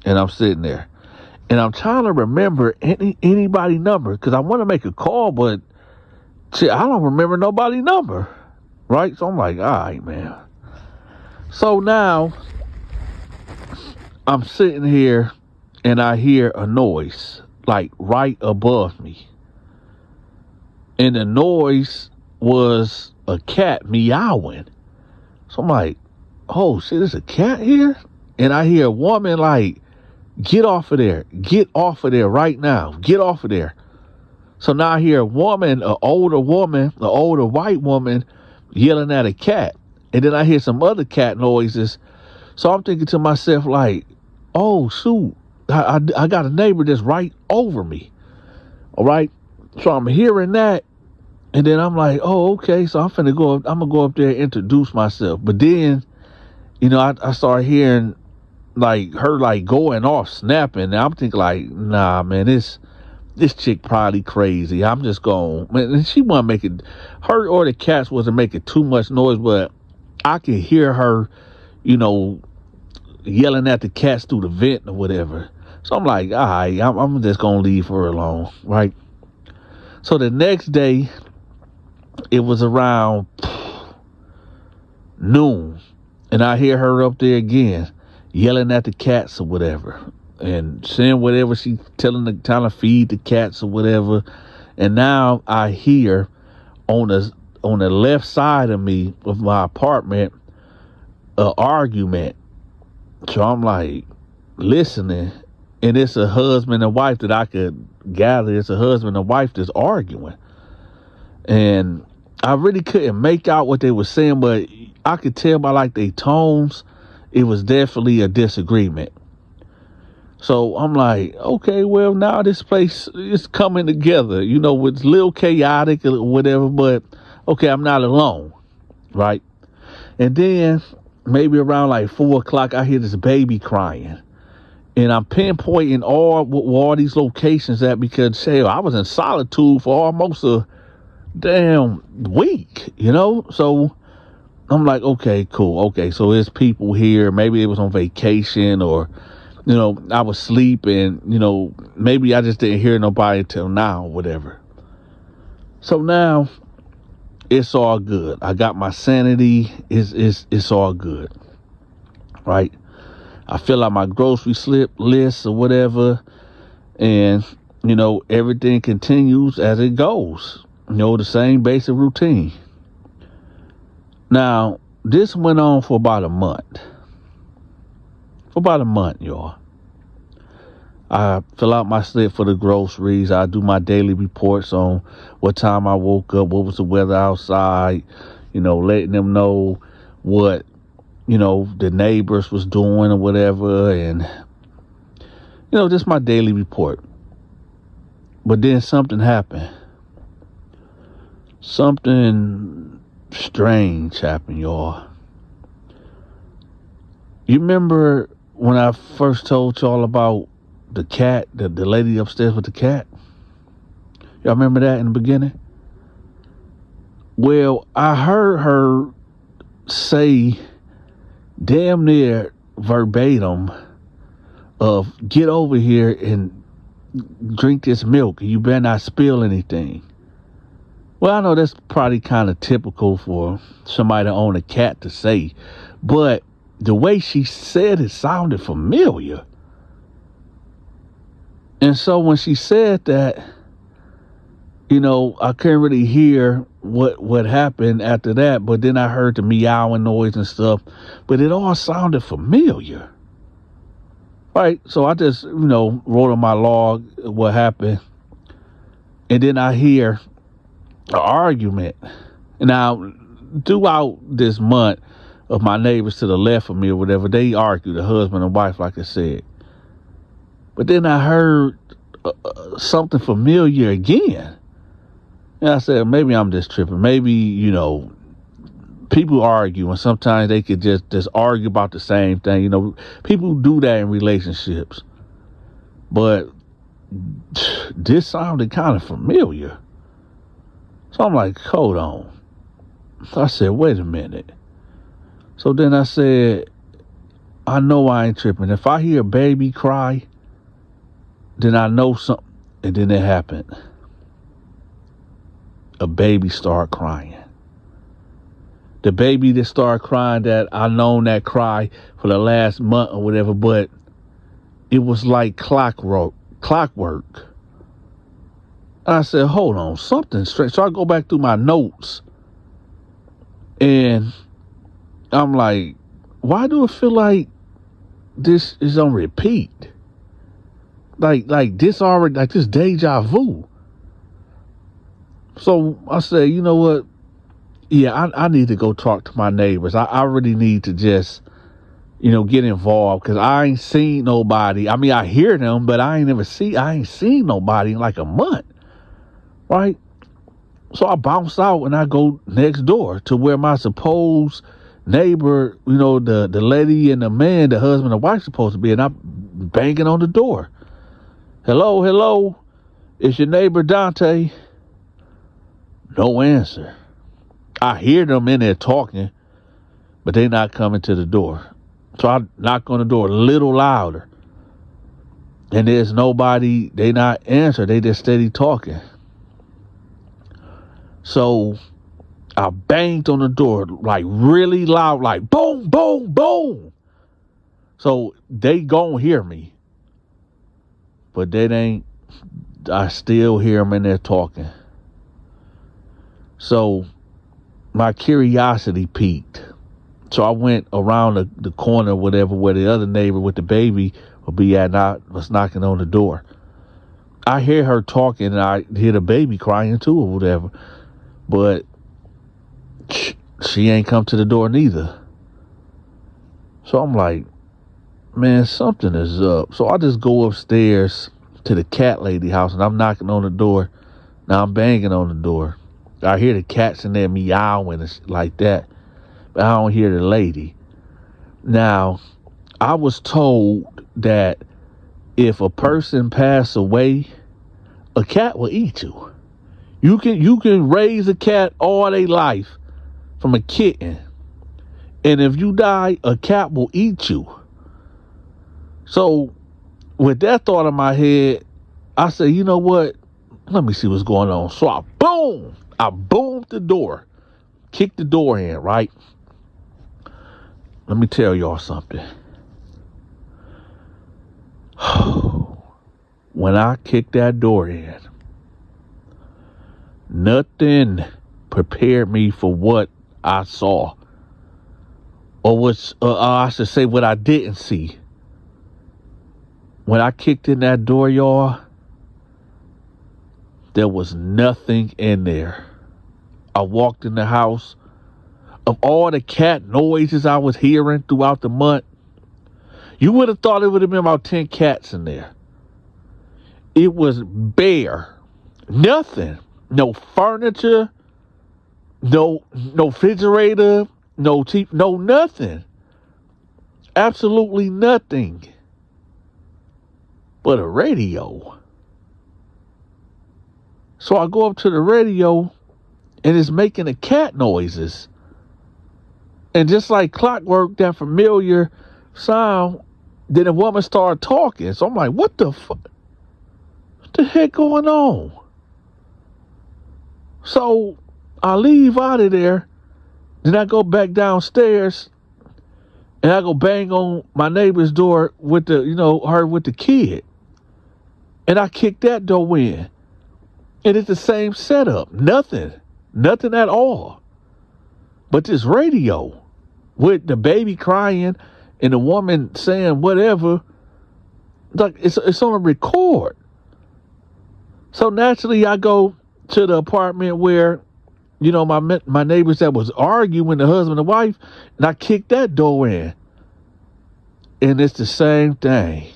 and I'm sitting there. And I'm trying to remember anybody number because I want to make a call, but shit, I don't remember nobody's number. Right? So I'm like, all right, man. So now I'm sitting here and I hear a noise like right above me. And the noise was a cat meowing. So I'm like, oh shit, there's a cat here? and I hear a woman like, get off of there. Get off of there right now. Get off of there. So now I hear a woman, an older white woman yelling at a cat. And then I hear some other cat noises. So I'm thinking to myself like, oh, shoot, I got a neighbor that's right over me. All right. So I'm hearing that. And then I'm like, oh, okay. So I'm going to go up there and introduce myself. But then, I started hearing like her like going off, snapping. And I'm thinking like, nah, man, this chick probably crazy. I'm just going, man, and she wasn't making, her or the cats wasn't making too much noise, but I could hear her, yelling at the cats through the vent or whatever. So I'm like, all right, I'm just going to leave her alone, right? So the next day, it was around noon, and I hear her up there again, yelling at the cats or whatever, and saying whatever she trying to feed the cats or whatever. And now I hear on the left side of me of my apartment an argument. So I'm like listening, and it's a husband and wife that I could gather. It's a husband and wife that's arguing. And I really couldn't make out what they were saying, but I could tell by like their tones, it was definitely a disagreement. So I'm like, okay, well, now this place is coming together. It's a little chaotic or whatever, but okay, I'm not alone, right? And then maybe around like 4:00, I hear this baby crying. And I'm pinpointing all these locations at because, I was in solitude for almost a damn week, So I'm like, okay, cool. Okay, so there's people here. Maybe it was on vacation or, I was sleeping, maybe I just didn't hear nobody till now, whatever. So now it's all good. I got my sanity. It's all good, right? I fill out my grocery slip list or whatever, and everything continues as it goes. The same basic routine. Now, this went on for about a month. Y'all. I fill out my slip for the groceries. I do my daily reports on what time I woke up, what was the weather outside, letting them know what, the neighbors was doing or whatever. And, just my daily report. But then something happened. Something strange happened, y'all. You remember when I first told y'all about the cat, the lady upstairs with the cat? Y'all remember that in the beginning? Well, I heard her say damn near verbatim of, get over here and drink this milk. You better not spill anything. Well, I know that's probably kind of typical for somebody to own a cat to say, but the way she said it sounded familiar. And so when she said that, I couldn't really hear what happened after that, but then I heard the meowing noise and stuff, but it all sounded familiar. Right, so I just, wrote on my log what happened, and then I hear an argument. Now, throughout this month of my neighbors to the left of me or whatever, they argued, the husband and wife, like I said. But then I heard something familiar again. And I said, maybe I'm just tripping. Maybe, people argue, and sometimes they could just argue about the same thing. People do that in relationships. But this sounded kind of familiar. So I'm like, hold on. So I said, wait a minute. So then I said, I know I ain't tripping. If I hear a baby cry, then I know something. And then it happened. A baby started crying. The baby that started crying, that I known that cry for the last month or whatever, but it was like clockwork. And I said, hold on, something strange. So I go back through my notes, and I'm like, why do it feel like this is on repeat. Like this already, like this deja vu. So I said, you know what? Yeah, I need to go talk to my neighbors. I really need to just, get involved, because I ain't seen nobody. I mean, I hear them, but I ain't seen nobody in like a month, right? So I bounce out and I go next door to where my supposed neighbor, the lady and the man, the husband and wife supposed to be, and I'm banging on the door. Hello, it's your neighbor Donta. No answer. I hear them in there talking, but they not coming to the door. So I knock on the door a little louder, and there's nobody. They not answer. They just steady talking. So I banged on the door like really loud, like boom, boom, boom. So they gon' hear me, but I still hear them in there talking. So my curiosity peaked. So I went around the corner, whatever, where the other neighbor with the baby would be at, and I was knocking on the door. I hear her talking, and I hear the baby crying too, or whatever. But she ain't come to the door neither. So I'm like, man, something is up. So I just go upstairs to the cat lady house, and I'm knocking on the door. Now I'm banging on the door. I hear the cats in there meowing and like that, but I don't hear the lady. Now, I was told that if a person pass away, a cat will eat you. You can raise a cat all their life from a kitten, and if you die, a cat will eat you. So, with that thought in my head, I said, you know what? Let me see what's going on. So I boomed the door, kicked the door in, right? Let me tell y'all something. When I kicked that door in, nothing prepared me for what I saw. Or I should say what I didn't see. When I kicked in that door, y'all, there was nothing in there. I walked in the house. Of all the cat noises I was hearing throughout the month, you would have thought it would have been about 10 cats in there. It was bare. Nothing. No furniture. No refrigerator. No TV. No nothing. Absolutely nothing. But a radio. So I go up to the radio, and it's making the cat noises. And just like clockwork, that familiar sound, then a woman started talking. So I'm like, what the fuck? What the heck going on? So I leave out of there. Then I go back downstairs, and I go bang on my neighbor's door with her with the kid. And I kick that door in. And it's the same setup. Nothing at all. But this radio with the baby crying and the woman saying whatever, like it's on a record. So naturally I go to the apartment where, my neighbors that was arguing, the husband and wife, and I kicked that door in. And it's the same thing.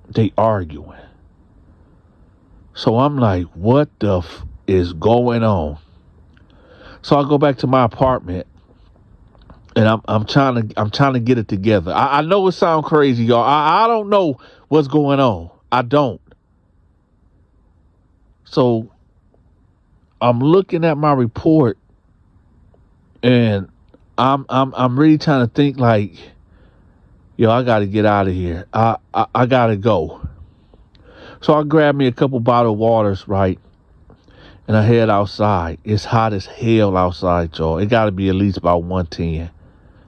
They arguing. So I'm like, what the is going on? So I go back to my apartment, and I'm trying to get it together. I know it sounds crazy, y'all. I don't know what's going on. I don't. So I'm looking at my report, and I'm really trying to think like, I got to get out of here. I got to go. So I grab me a couple bottled waters, right? And I head outside. It's hot as hell outside, y'all. It got to be at least about 110.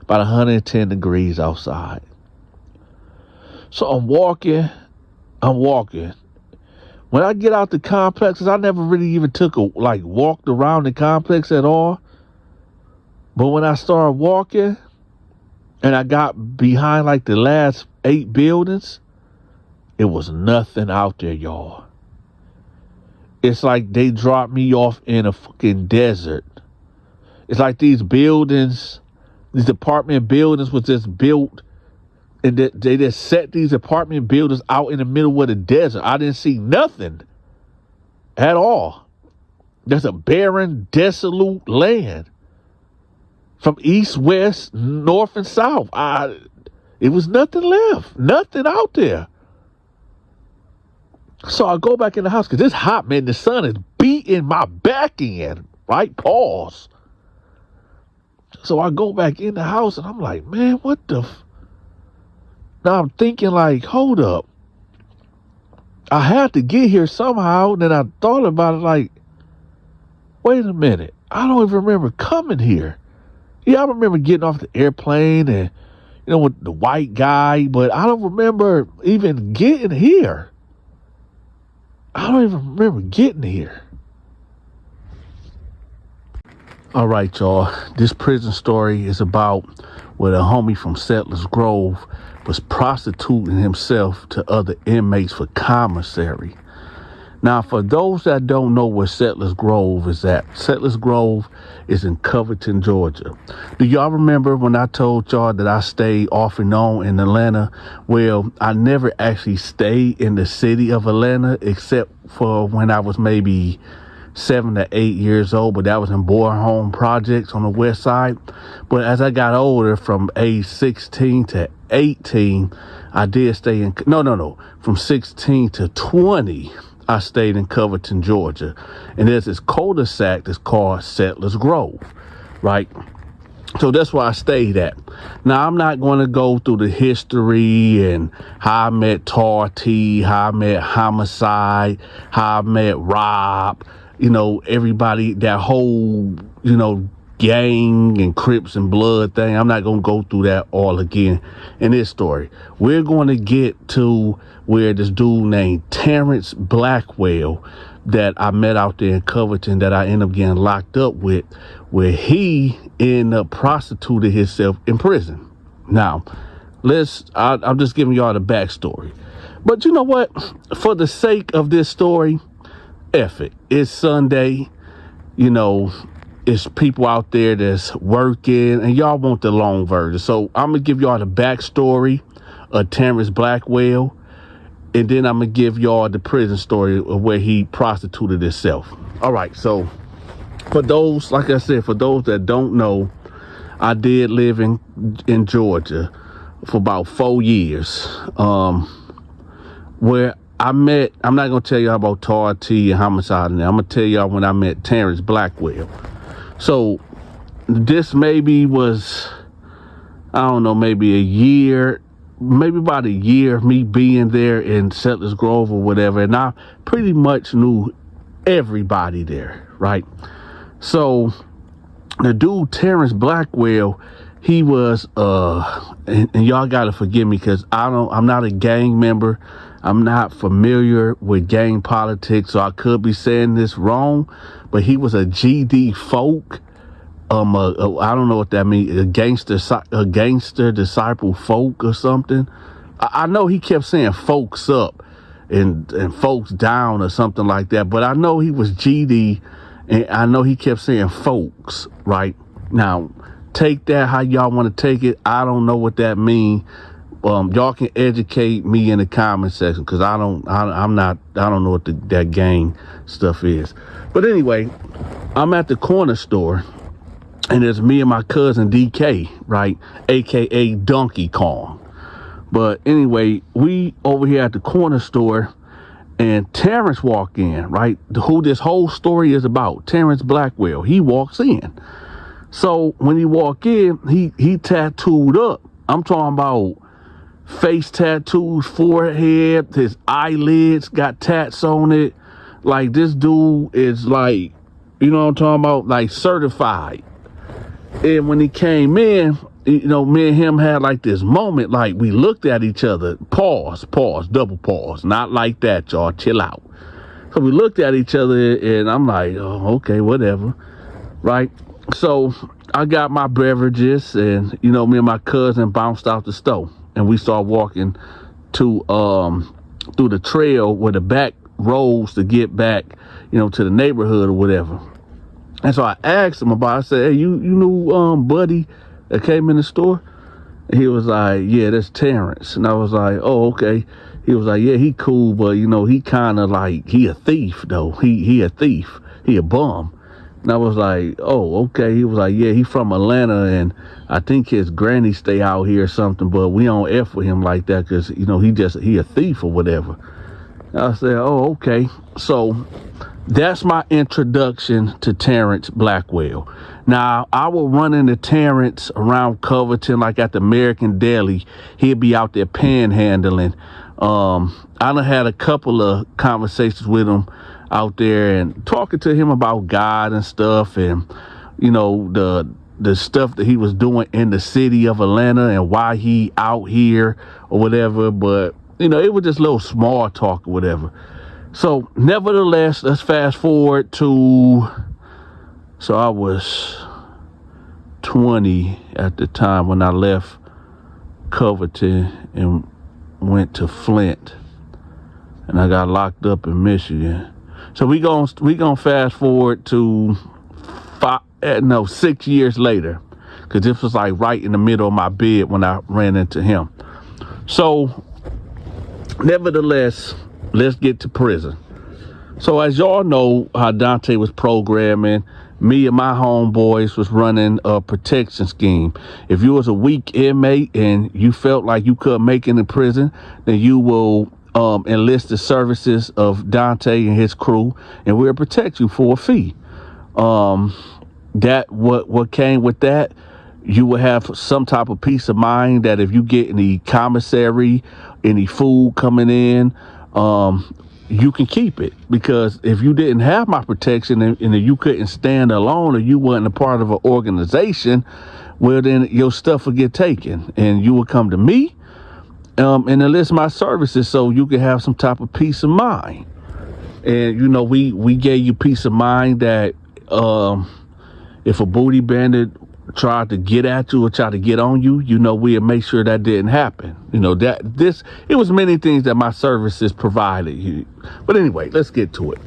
About 110 degrees outside. So I'm walking. When I get out the complex, 'cause I never really even walked around the complex at all. But when I started walking, and I got behind like the last 8 buildings. It was nothing out there, y'all. It's like they dropped me off in a fucking desert. It's like these buildings, these apartment buildings was just built, and they just set these apartment buildings out in the middle of the desert. I didn't see nothing at all. There's a barren, desolate land from east, west, north, and south. It was nothing left, nothing out there. So I go back in the house because it's hot, man. The sun is beating my back in, right? Pause. So I go back in the house and I'm like, man, what the? Now I'm thinking like, hold up. I had to get here somehow. And then I thought about it like, wait a minute. I don't even remember coming here. Yeah, I remember getting off the airplane and, with the white guy, but I don't remember even getting here. I don't even remember getting here. All right, y'all. This prison story is about where a homie from Settlers Grove was prostituting himself to other inmates for commissary. Now, for those that don't know where Settlers Grove is at, Settlers Grove is in Covington, Georgia. Do y'all remember when I told y'all that I stayed off and on in Atlanta? Well, I never actually stayed in the city of Atlanta except for when I was maybe 7 to 8 years old, but that was in boy home projects on the west side. But as I got older, from age 16 to 18, I did stay in, from 16 to 20, I stayed in Covington, Georgia. And there's this cul-de-sac that's called Settlers Grove, right? So that's where I stayed at. Now, I'm not going to go through the history and how I met Tarty, how I met Homicide, how I met Rob, everybody, that whole, gang and Crips and Blood thing. I'm not going to go through that all again in this story. We're going to get to where this dude named Terrence Blackwell that I met out there in Covington that I ended up getting locked up with, where he ended up prostituting himself in prison. Now, I'm just giving y'all the backstory. But you know what? For the sake of this story, F it. It's Sunday. It's people out there that's working, and y'all want the long version. So I'm going to give y'all the backstory of Terrence Blackwell, and then I'm going to give y'all the prison story of where he prostituted himself. All right, so for those, like I said, for those that don't know, I did live in Georgia for about 4 years, where I met, I'm not going to tell y'all about Tarty and Homicide, and I'm going to tell y'all when I met Terrence Blackwell. So this maybe was, I don't know, maybe a year, maybe about a year of me being there in Settlers Grove or whatever. And I pretty much knew everybody there, right? So the dude, Terrence Blackwell, he was, and y'all got to forgive me because I'm not a gang member. I'm not familiar with gang politics, so I could be saying this wrong, but he was a GD folk. I don't know what that means. A gangster disciple folk or something. I know he kept saying folks up and folks down or something like that, but I know he was GD, and I know he kept saying folks, right? Now, take that how y'all want to take it. I don't know what that means. Y'all can educate me in the comment section because I don't know what that gang stuff is. But anyway, I'm at the corner store and it's me and my cousin DK, right? AKA Donkey Kong. But anyway, we over here at the corner store and Terrence walk in, right? Who this whole story is about, Terrence Blackwell. He walks in. So when he walk in, he tattooed up. I'm talking about face tattoos, forehead, his eyelids got tats on it. Like, this dude is like, you know what I'm talking about? Like, certified. And when he came in, me and him had like this moment, like we looked at each other, pause, double pause. Not like that, y'all, chill out. So we looked at each other and I'm like, oh, okay, whatever, right? So I got my beverages, and me and my cousin bounced out the store, and we started walking to through the trail where the back roads to get back, to the neighborhood or whatever. And so I asked him about it. I said, hey, you knew Buddy that came in the store? And he was like, yeah, that's Terrence. And I was like, oh, okay. He was like, yeah, he cool, but he kind of like, he a thief though. He a thief. He a bum. And I was like, oh, okay. He was like, yeah, he from Atlanta, and I think his granny stay out here or something, but we don't F with him like that because, he a thief or whatever. And I said, oh, okay. So that's my introduction to Terrence Blackwell. Now, I will run into Terrence around Covington, like at the American Deli. He'll be out there panhandling. I done had a couple of conversations with him out there and talking to him about God and stuff, and the stuff that he was doing in the city of Atlanta and why he out here or whatever. But it was just a little small talk or whatever. So nevertheless, let's fast forward to, so I was 20 at the time when I left Covington and went to Flint, and I got locked up in Michigan. So we gonna fast forward to 6 years later, because this was like right in the middle of my bed when I ran into him. So nevertheless, let's get to prison. So as y'all know how Donta was programming, me and my homeboys was running a protection scheme. If you was a weak inmate and you felt like you couldn't make it in prison, then you will enlist the services of Donta and his crew, and we'll protect you for a fee. That what came with that, you will have some type of peace of mind that if you get any commissary, any food coming in, you can keep it. Because if you didn't have my protection and you couldn't stand alone, or you weren't a part of an organization, well, then your stuff would get taken, and you would come to me and enlist my services so you can have some type of peace of mind. And we gave you peace of mind that if a booty bandit tried to get at you or try to get on you, we'd make sure that didn't happen. It was many things that my services provided you. But anyway, let's get to it.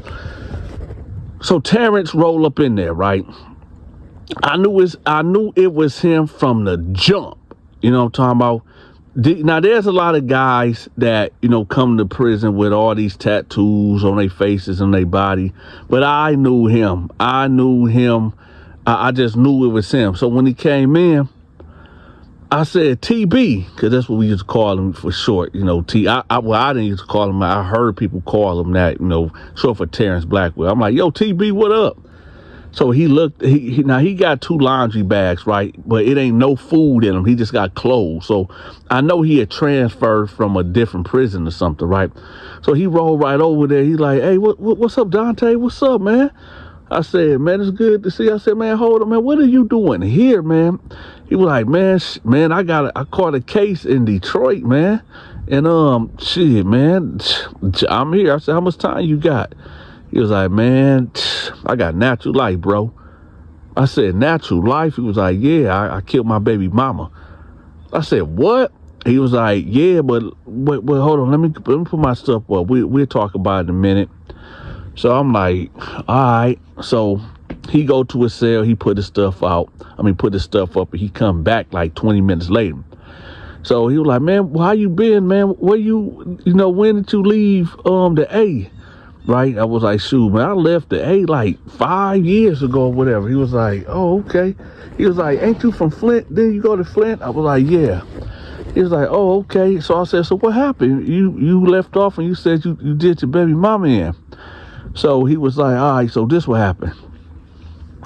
So Terrence rolled up in there, right? I knew it was him from the jump. You know what I'm talking about? Now, there's a lot of guys that, come to prison with all these tattoos on their faces and their body. But I knew him. I just knew it was him. So when he came in, I said TB, because that's what we used to call him for short. T. I didn't used to call him. I heard people call him that, short for Terrence Blackwell. I'm like, yo, TB, what up? So he looked, now he got 2 laundry bags, right? But it ain't no food in them. He just got clothes. So I know he had transferred from a different prison or something, right? So he rolled right over there. He's like, hey, what's up, Donta? What's up, man? I said, man, it's good to see you. I said, man, hold on, man. What are you doing here, man? He was like, man, I caught a case in Detroit, man. And, shit, man, I'm here. I said, how much time you got? He was like, man, I got natural life, bro. I said, natural life? He was like, yeah, I killed my baby mama. I said, what? He was like, yeah, but hold on. Let me put my stuff up. We'll talk about it in a minute. So I'm like, all right. So he go to his cell. He put his stuff up, and he come back like 20 minutes later. So he was like, man, well, how you been, man? When did you leave the A? Right? I was like, shoot, man, I left the A like 5 years ago or whatever. He was like, oh, okay. He was like, ain't you from Flint? Then you go to Flint? I was like, yeah. He was like, oh, okay. So I said, so what happened? You left off and you said you did your baby mama in. So he was like, all right, so this what happened.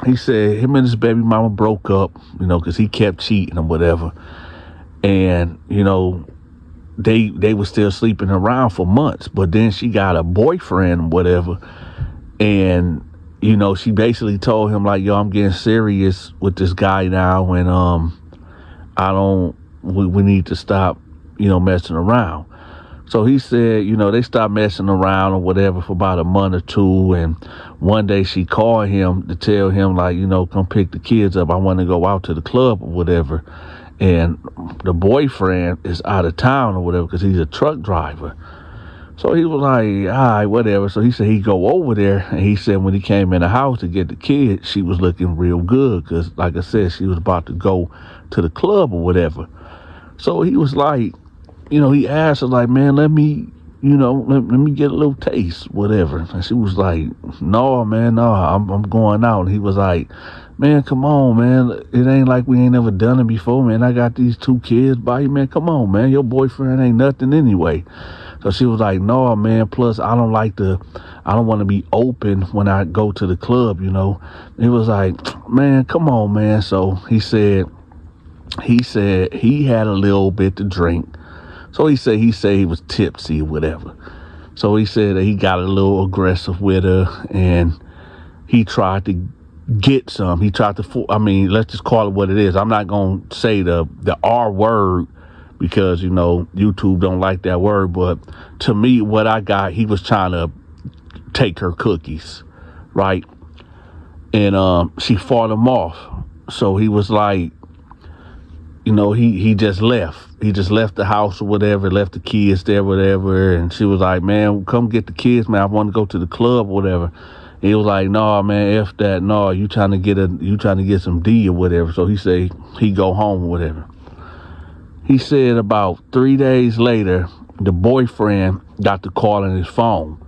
He said him and his baby mama broke up, because he kept cheating or whatever. And, they were still sleeping around for months, but then she got a boyfriend or whatever. And, she basically told him like, yo, I'm getting serious with this guy now. And, we need to stop, messing around. So he said, they stopped messing around or whatever for about a month or two. And one day she called him to tell him, like, come pick the kids up. I want to go out to the club or whatever. And the boyfriend is out of town or whatever because he's a truck driver. So he was like, all right, whatever. So he said he'd go over there. And he said when he came in the house to get the kids, she was looking real good because, like I said, she was about to go to the club or whatever. So he was like, he asked her, like, man, let me get a little taste, whatever. And she was like, no, man, no, I'm going out. And he was like, man, come on, man. It ain't like we ain't never done it before, man. I got these 2 kids by you, man. Come on, man. Your boyfriend ain't nothing anyway. So she was like, no, man. Plus, I don't want to be open when I go to the club, He was like, man, come on, man. So he said he had a little bit to drink. So he said he was tipsy or whatever. So he said that he got a little aggressive with her and he tried to get some. He tried to, let's just call it what it is. I'm not going to say the R word because, YouTube don't like that word. But to me, what I got, he was trying to take her cookies, right? And she fought him off. So he was like, he just left. He just left the house or whatever, left the kids there, whatever. And she was like, man, come get the kids, man. I want to go to the club or whatever. And he was like, no, man, F that. No, you trying to get some D or whatever. So he said he go home or whatever. He said about 3 days later, the boyfriend got the call on his phone.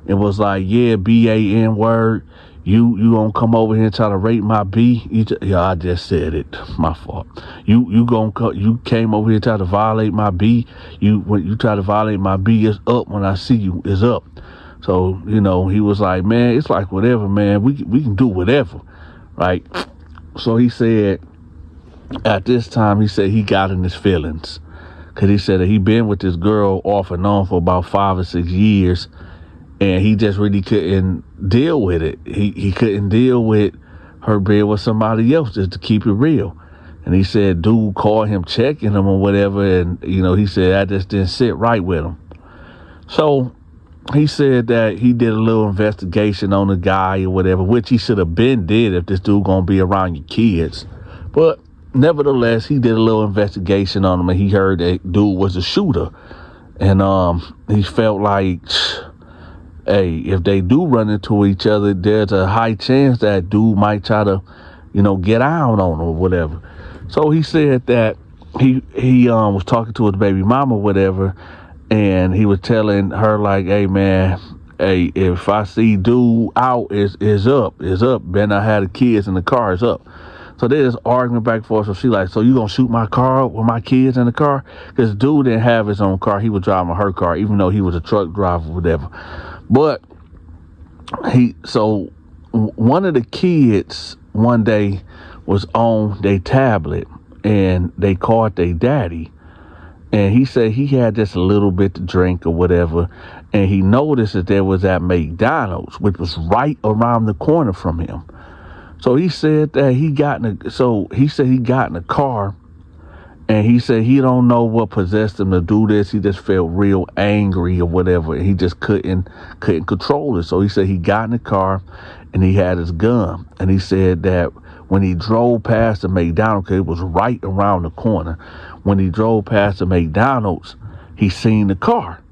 It was like, yeah, BAN word. You gonna come over here and try to rape my B? Yeah, I just said it. My fault. You came over here and tried to violate my B. When you try to violate my B, it's up. When I see you, it's up. So he was like, man, it's like whatever, man. We can do whatever, right? So he said at this time he got in his feelings because he said that he been with this girl off and on for about 5 or 6 years. And he just really couldn't deal with it. He couldn't deal with her being with somebody else, just to keep it real. And he said, dude called him checking him or whatever. And, he said, that just didn't sit right with him. So he said that he did a little investigation on the guy or whatever, which he should have been did if this dude going to be around your kids. But nevertheless, he did a little investigation on him and he heard that dude was a shooter. And he felt like, hey, if they do run into each other, there's a high chance that dude might try to, get out on him or whatever. So he said that he was talking to his baby mama or whatever, and he was telling her like, hey, man, hey, if I see dude out, is up. Ben, I had the kids in the car, it's up. So they just arguing back and forth. So she like, so you gonna shoot my car up with my kids in the car? Because dude didn't have his own car. He was driving her car, even though he was a truck driver or whatever. But one of the kids one day was on their tablet and they called their daddy. And he said he had just a little bit to drink or whatever. And he noticed that there was at McDonald's, which was right around the corner from him. So he said that he got in a car. And he said he don't know what possessed him to do this. He just felt real angry or whatever. And he just couldn't control it. So he said he got in the car and he had his gun. And he said that when he drove past the McDonald's, because it was right around the corner, when he drove past the McDonald's, he seen the car.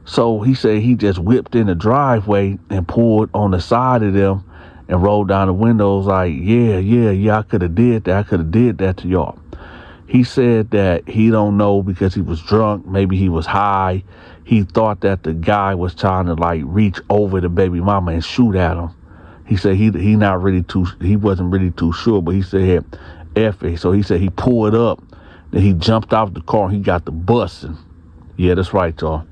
So he said he just whipped in the driveway and pulled on the side of them and rolled down the windows like, yeah, I could have did that. I could have did that to y'all. He said that he don't know because he was drunk. Maybe he was high. He thought that the guy was trying to like reach over the baby mama and shoot at him. He said he wasn't really too sure, but he said F it. So he said he pulled up, then he jumped out the car and he got the bussing. Yeah, that's right, y'all.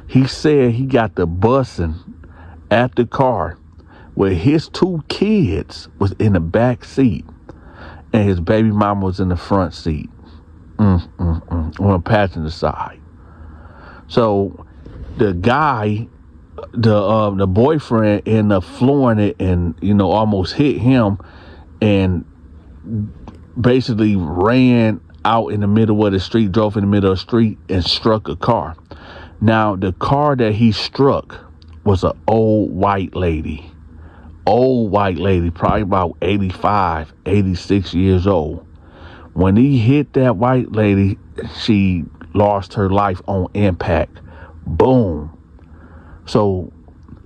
He said he got the bussing at the car where his 2 kids was in the back seat and his baby mama was in the front seat. On a passenger side. So the guy, the boyfriend ended up flooring it and, almost hit him and basically ran out in the middle of the street, drove in the middle of the street and struck a car. Now, the car that he struck was an old white lady, probably about 85, 86 years old. When he hit that white lady, she lost her life on impact. Boom. So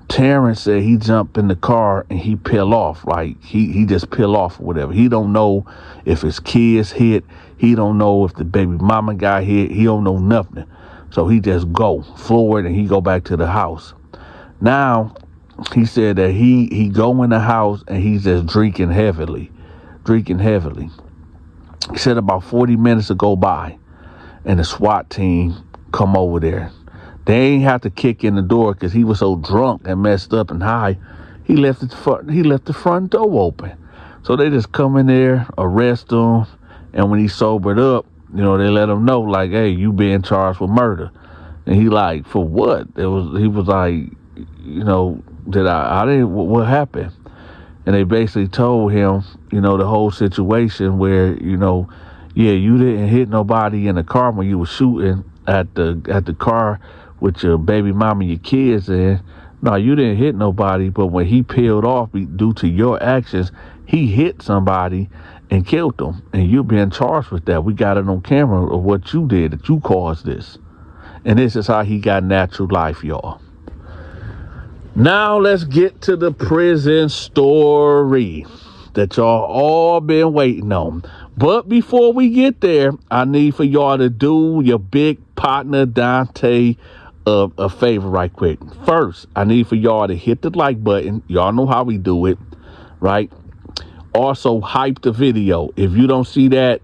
Terrence said he jumped in the car and he peel off, right? He just peel off or whatever. He don't know if his kids hit. He don't know if the baby mama got hit. He don't know nothing. So he just go forward and he go back to the house. Now, he said that he go in the house and he's just drinking heavily. He said about 40 minutes to go by and the SWAT team come over there. They ain't have to kick in the door because he was so drunk and messed up and high. He left the front door open. So they just come in there, arrest him, and when he sobered up, they let him know, like, hey, you being charged with murder. And he like, for what? He was like, did I didn't, what happened? And they basically told him, the whole situation where, you didn't hit nobody in the car when you were shooting at the car with your baby mama and your kids in. No, you didn't hit nobody, but when he peeled off due to your actions, he hit somebody and killed them. And you're being charged with that. We got it on camera of what you did, that you caused this. And this is how he got natural life, y'all. Now let's get to the prison story that y'all all been waiting on. But before we get there, I need for y'all to do your big partner Donta a favor right quick. First, I need for y'all to hit the like button. Y'all know how we do it, right? Also, hype the video. If you don't see that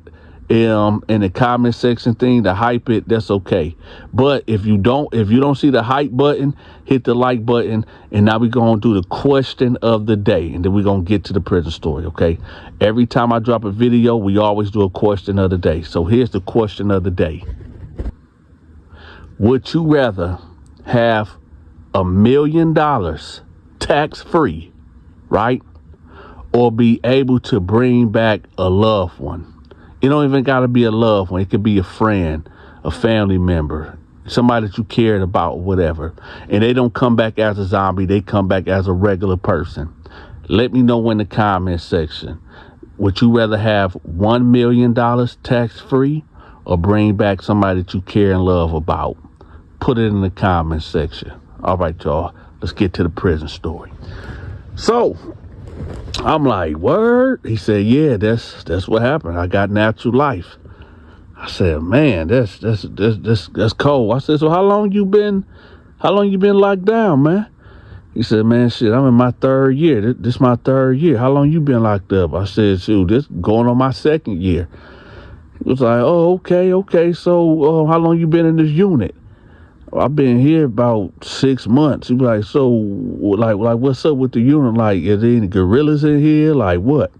in the comment section thing to hype it, that's okay. But if you don't see the hype button, hit the like button. And now we're going to do the question of the day, and then we're going to get to the prison story. Okay, every time I drop a video, we always do a question of the day. So here's the question of the day. Would you rather have $1 million tax-free, right, or be able to bring back a loved one? It don't even got to be a loved one. It could be a friend, a family member, somebody that you cared about, whatever. And they don't come back as a zombie. They come back as a regular person. Let me know in the comment section. Would you rather have $1 million tax-free or bring back somebody that you care and love about? Put it in the comment section. All right, y'all. Let's get to the prison story. So, I'm like, word? He said, yeah, that's what happened. I got natural life. I said, man, that's cold. I said, so how long you been locked down, man? He said, man, shit, I'm in my third year. This my third year. How long you been locked up? I said, shoot, this going on my second year. He was like, oh, okay. So how long you been in this unit? I've been here about 6 months. He was like, so, like, what's up with the unit? Like, is there any gorillas in here? Like, what?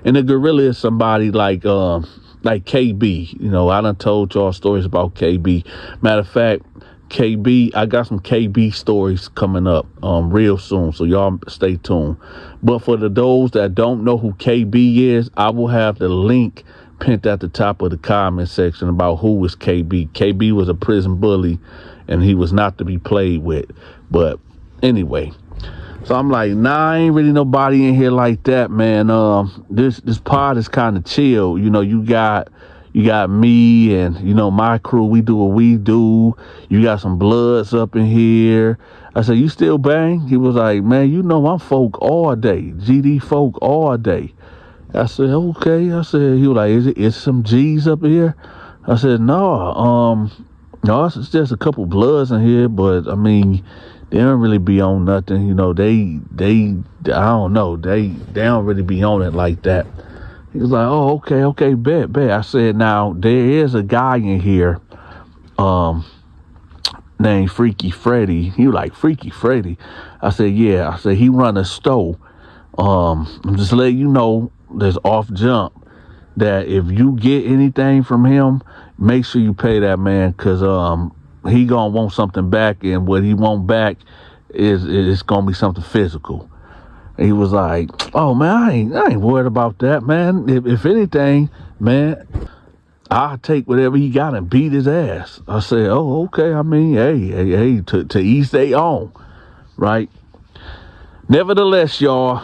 And the gorilla is somebody like KB. I done told y'all stories about KB. Matter of fact, KB, I got some KB stories coming up real soon, so y'all stay tuned. But for those that don't know who KB is, I will have the link pinned at the top of the comment section about who is KB. KB was a prison bully, and he was not to be played with. But anyway, so I'm like, nah, ain't really nobody in here like that, man. This pod is kind of chill. You got me and, my crew. We do what we do. You got some bloods up in here. I said, you still bang? He was like, man, I'm folk all day. GD folk all day. I said, okay. I said, he was like, is some G's up here? I said, no, it's just a couple bloods in here, but I mean, they don't really be on nothing. They I don't know. They don't really be on it like that. He was like, oh, okay, bet. I said, now there is a guy in here, named Freaky Freddy. He was like, Freaky Freddy? I said, yeah. I said, he run a store. I'm just letting you know, there's off jump, that if you get anything from him, make sure you pay that man, because he gonna want something back, and what he want back is gonna be something physical. And he was like, oh man, I ain't worried about that, man. If anything, man, I'll take whatever he got and beat his ass. I said, oh, okay. I mean, hey, to each their own, right? Nevertheless, y'all,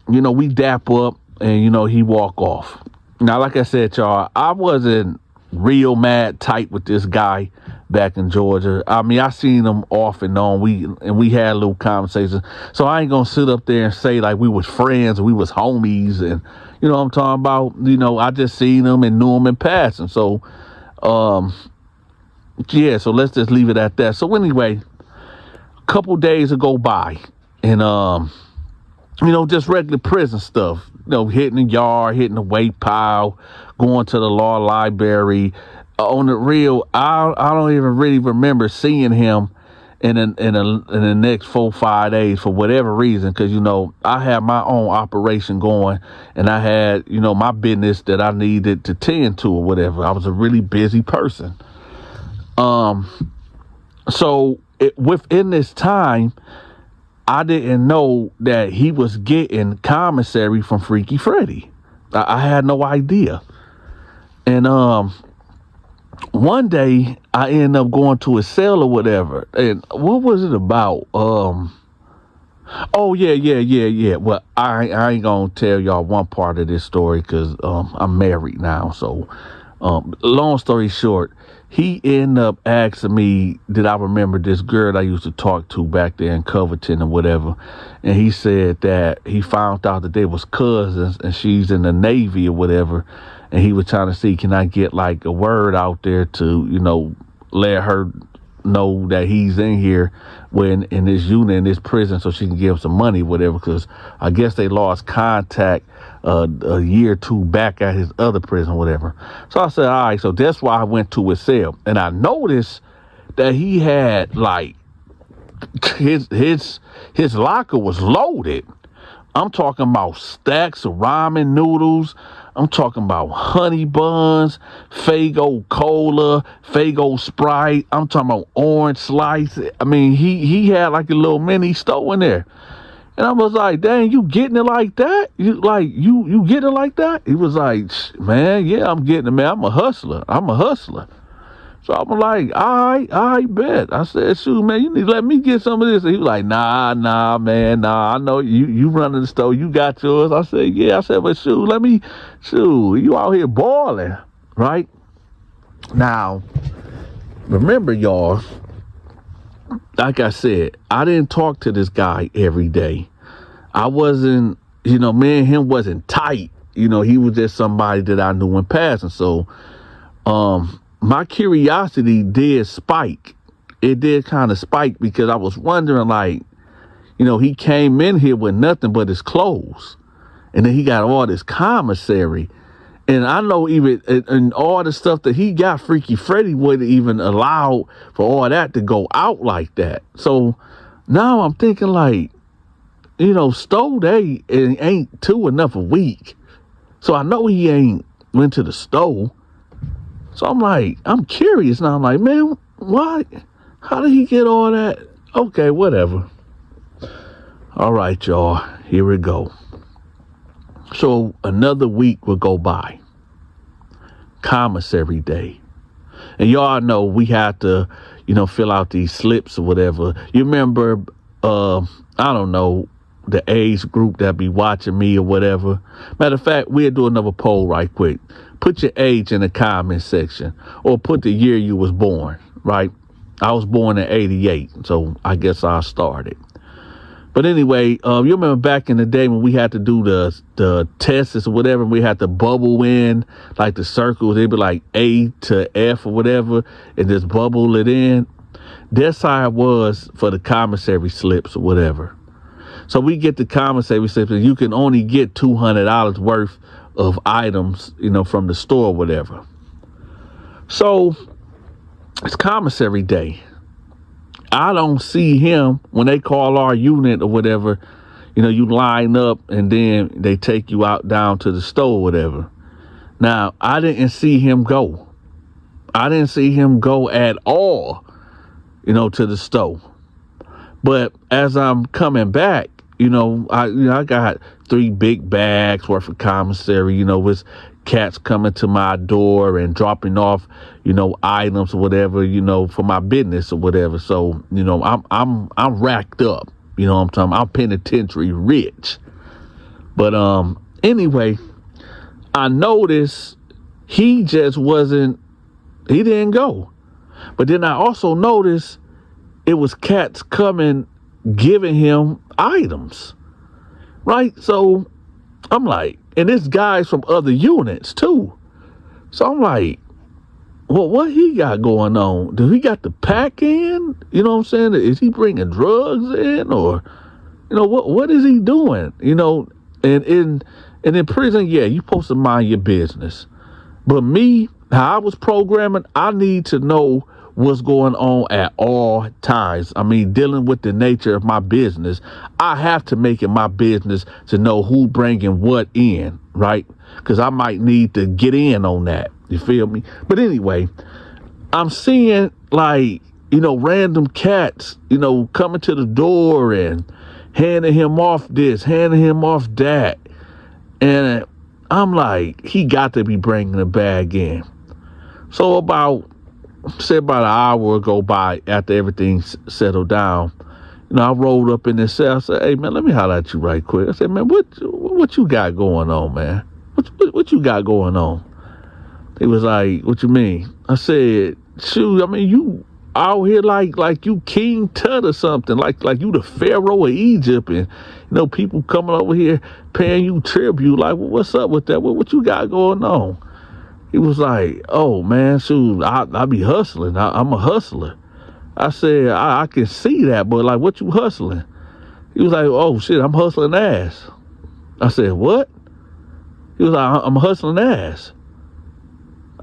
we dap up and, he walk off. Now, like I said, y'all, I wasn't real mad tight with this guy back in Georgia. I mean, I seen him off and on. We had a little conversation. So I ain't gonna sit up there and say like we was friends, we was homies, and you know what I'm talking about. I just seen him and knew him in passing. So, yeah. So let's just leave it at that. So anyway, a couple days will go by, and just regular prison stuff. Hitting the yard, hitting the weight pile, going to the law library. On the real, I don't even really remember seeing him in the next 4-5 days for whatever reason. Because I had my own operation going, and I had my business that I needed to tend to or whatever. I was a really busy person. So within this time, I didn't know that he was getting commissary from Freaky Freddy. I had no idea. And one day I ended up going to his cell or whatever. And what was it about? Oh yeah. Well, I ain't gonna tell y'all one part of this story because I'm married now. So long story short, he ended up asking me, did I remember this girl I used to talk to back there in Covington or whatever? And he said that he found out that they was cousins and she's in the Navy or whatever. And he was trying to see, can I get like a word out there to, let her know that he's in here when in this unit, in this prison, so she can give him some money, whatever. Because I guess they lost contact a year or two back at his other prison, whatever. So I said, all right, so that's why I went to his cell. And I noticed that he had like his locker was loaded. I'm talking about stacks of ramen noodles. I'm talking about honey buns, Faygo Cola, Faygo Sprite. I'm talking about orange slice. I mean, he had like a little mini store in there. And I was like, dang, you getting it like that? You getting it like that? He was like, man, yeah, I'm getting it, man. I'm a hustler. So I'm like, all right, bet. I said, shoot, man, you need to let me get some of this. And he was like, nah, man, I know you running the store. You got yours. I said, yeah. I said, but shoot, you out here balling, right? Now, remember, y'all, like I said, I didn't talk to this guy every day. I wasn't, me and him wasn't tight. He was just somebody that I knew in passing. So, my curiosity did spike. It did kind of spike because I was wondering, like, he came in here with nothing but his clothes. And then he got all this commissary. And I know even and all the stuff that he got, Freaky Freddy wouldn't even allow for all that to go out like that. So now I'm thinking like, Stowe Day ain't two enough a week. So I know he ain't went to the store. So I'm like, I'm curious now. I'm like, man, why? How did he get all that? Okay, whatever. All right, y'all, here we go. So another week will go by. Commissary day. And y'all know we had to, fill out these slips or whatever. You remember, I don't know, the age group that be watching me or whatever. Matter of fact, we'll do another poll right quick. Put your age in the comment section or put the year you was born, right? I was born in 88, so I guess I started. But anyway, you remember back in the day when we had to do the tests or whatever, we had to bubble in like the circles. They'd be like A to F or whatever, and just bubble it in. That's how it was for the commissary slips or whatever. So we get the commissary slips, and you can only get $200 worth of items, from the store or whatever. So it's commissary day. I don't see him when they call our unit or whatever. You line up and then they take you out down to the store or whatever. Now, I didn't see him go. I didn't see him go at all, to the store. But as I'm coming back, I got 3 big bags worth of commissary, with cats coming to my door and dropping off, items or whatever, for my business or whatever. So, I'm racked up. You know what I'm talking about? I'm penitentiary rich. But anyway, I noticed he just he didn't go. But then I also noticed it was cats coming, giving him items, right? So I'm like, and this guy's from other units too. So I'm like, well, what he got going on? Do he got the pack in? You know what I'm saying? Is he bringing drugs in, or, what is he doing? And in prison, yeah, you supposed to mind your business. But me, how I was programming, I need to know what's going on at all times. I mean, dealing with the nature of my business, I have to make it my business to know who bringing what in, right? Because I might need to get in on that. You feel me? But anyway, I'm seeing random cats, coming to the door and handing him off this, handing him off that. And I'm like, he got to be bringing a bag in. So about an hour go by after everything settled down. I rolled up in this cell. I said, hey, man, let me holler at you right quick. I said, man, what you got going on, man? What you got going on? He was like, what you mean? I said, shoot, I mean, you out here like you King Tut or something, like you the Pharaoh of Egypt, and people coming over here paying you tribute. Like, well, what's up with that? What you got going on? He was like, oh man, shoot, I be hustling. I'm a hustler. I said, I can see that, but like, what you hustling? He was like, oh shit, I'm hustling ass. I said, what? He was like, I'm hustling ass.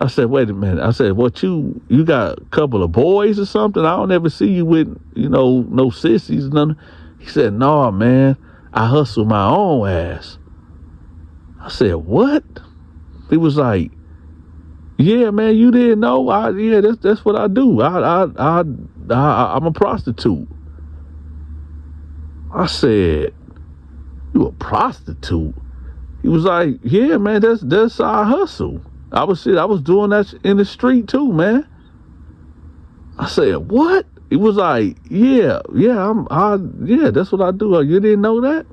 I said, wait a minute. I said, what, you got a couple of boys or something? I don't ever see you with, no sissies, nothing. He said, no, man, I hustle my own ass. I said, what? He was like, yeah, man, you didn't know? That's what I do. I'm a prostitute. I said, you a prostitute? He was like, yeah, man, that's our hustle. I was doing that in the street too, man. I said, what? He was like, yeah, that's what I do. You didn't know that?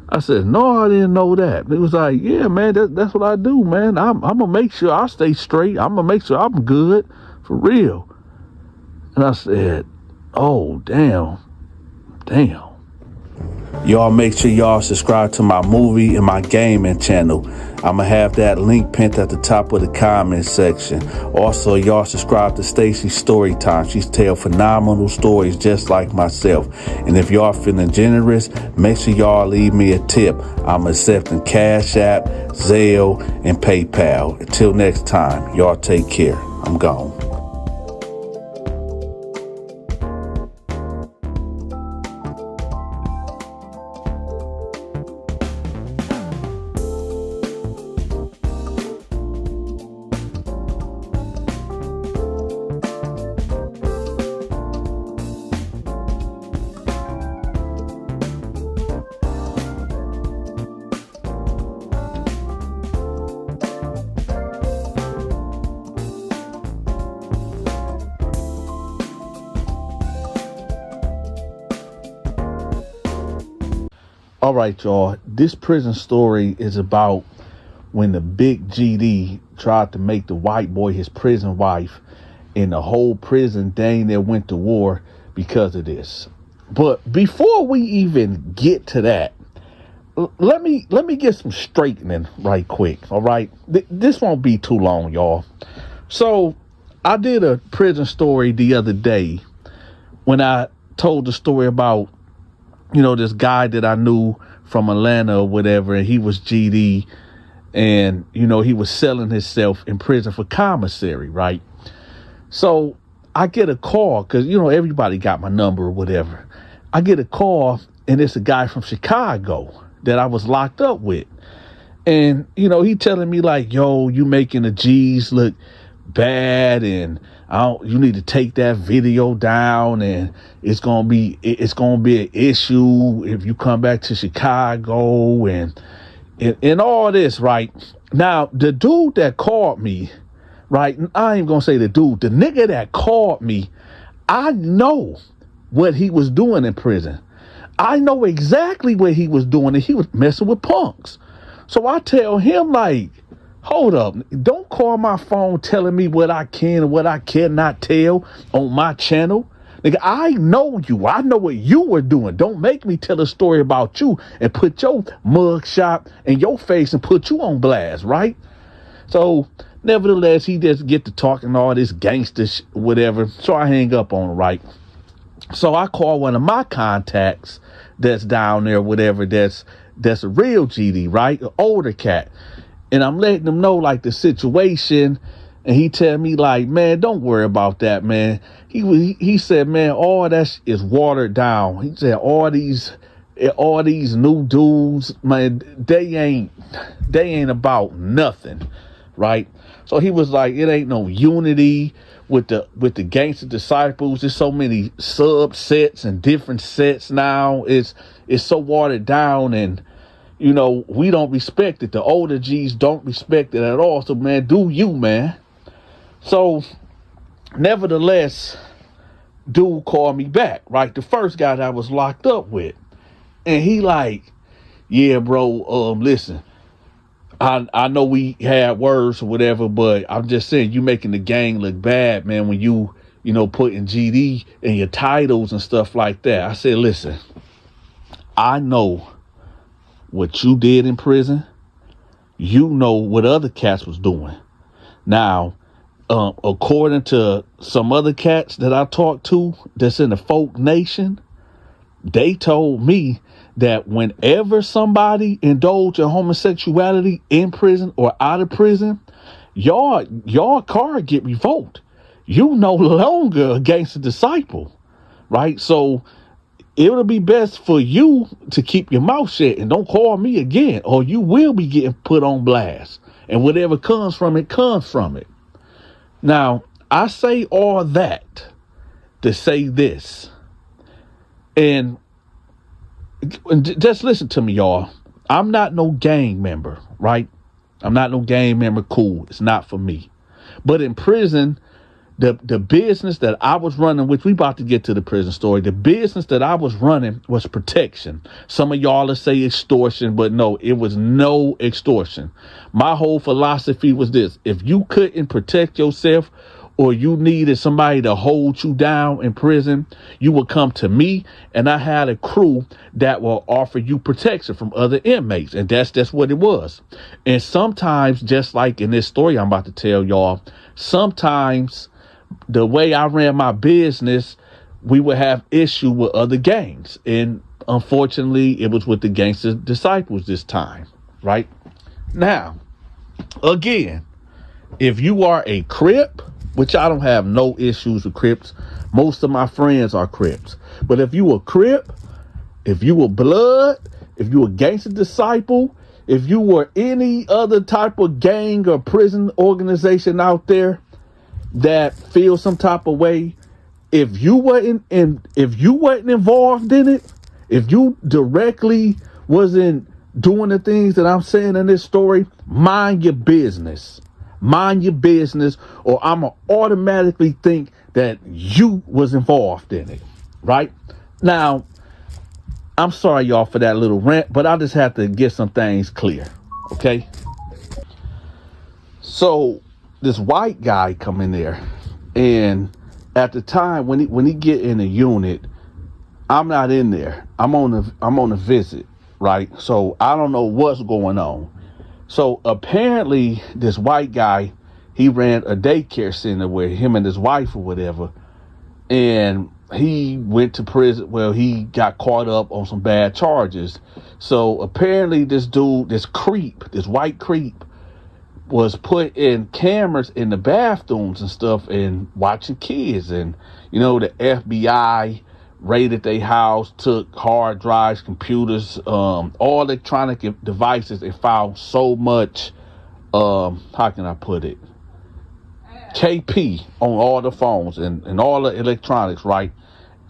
I said, no, I didn't know that. He was like, yeah, man, that's what I do, man. I'm gonna make sure I stay straight. I'm gonna make sure I'm good, for real. And I said, oh, damn. Y'all make sure y'all subscribe to my movie and my gaming channel. I'm going to have that link pinned at the top of the comment section. Also, y'all subscribe to Stacy's Storytime. She's tell phenomenal stories just like myself. And if y'all feeling generous, make sure y'all leave me a tip. I'm accepting Cash App, Zelle, and PayPal. Until next time, y'all take care. I'm gone. All right, y'all. This prison story is about when the big GD tried to make the white boy his prison wife, and the whole prison dang near went to war because of this. But before we even get to that, let me get some straightening right quick. All right, this won't be too long, y'all. So I did a prison story the other day when I told the story about, this guy that I knew from Atlanta or whatever, and he was GD, and, he was selling himself in prison for commissary, right? So I get a call, because, everybody got my number or whatever. I get a call, and it's a guy from Chicago that I was locked up with. And, he telling me like, yo, you making the G's look bad, and you need to take that video down, and it's gonna be an issue if you come back to Chicago and all this, right? Now, the dude that called me, right? I ain't gonna say the dude, the nigga that called me, I know what he was doing in prison. I know exactly what he was doing, and he was messing with punks. So I tell him, like, hold up, don't call my phone telling me what I can and what I cannot tell on my channel. Nigga, I know you. I know what you were doing. Don't make me tell a story about you and put your mug shot in your face and put you on blast, right? So, nevertheless, he just get to talking all this gangster whatever. So I hang up on him, right? So I call one of my contacts that's down there, whatever, that's a real GD, right? An older cat. And I'm letting them know, like, the situation. And he tell me, like, man, don't worry about that, man. He said, man, all that is watered down. He said, all these new dudes, man, they ain't about nothing, right? So he was like, it ain't no unity with the gangster disciples. There's so many subsets and different sets now. It's so watered down, and you know, we don't respect it. The older G's don't respect it at all. So, man, do you, man. So, nevertheless, dude called me back, right? The first guy that I was locked up with. And he like, yeah, bro, listen, I know we had words or whatever, but I'm just saying, you making the gang look bad, man, when you know, putting GD in your titles and stuff like that. I said, listen, I know what you did in prison. You know what other cats was doing. Now, according to some other cats that I talked to that's in the folk nation, they told me that whenever somebody indulge in homosexuality in prison or out of prison, your card get revoked. You no longer a gangster disciple, right? So it'll be best for you to keep your mouth shut and don't call me again, or you will be getting put on blast. And whatever comes from it, comes from it. Now, I say all that to say this. And just listen to me, y'all. I'm not no gang member, right? I'm not no gang member. Cool. It's not for me. But in prison, the business that I was running, which we about to get to the prison story, the business that I was running was protection. Some of y'all will say extortion, but no, it was no extortion. My whole philosophy was this: if you couldn't protect yourself, or you needed somebody to hold you down in prison, you would come to me, and I had a crew that will offer you protection from other inmates. And that's what it was. And sometimes, just like in this story I'm about to tell y'all, sometimes the way I ran my business, we would have issue with other gangs. And unfortunately, it was with the gangster disciples this time, right? Now, again, if you are a Crip, which I don't have no issues with Crips. Most of my friends are Crips. But if you a Crip, if you a Blood, if you a gangster disciple, if you were any other type of gang or prison organization out there that feels some type of way, if you wasn't involved in it, if you directly wasn't doing the things that I'm saying in this story, mind your business. Mind your business, or I'm going to automatically think that you was involved in it, right? Now, I'm sorry, y'all, for that little rant, but I just have to get some things clear, okay? So, this white guy come in there, and at the time, when he get in the unit, I'm not in there. I'm on a visit, right? So, I don't know what's going on. So apparently this white guy, he ran a daycare center with him and his wife or whatever. And he went to prison. Well, he got caught up on some bad charges. So apparently this dude, this white creep, was put in cameras in the bathrooms and stuff and watching kids. And, you know, the FBI raided their house, took hard drives, computers, all electronic devices, and found so much, how can I put it? KP on all the phones and all the electronics, right?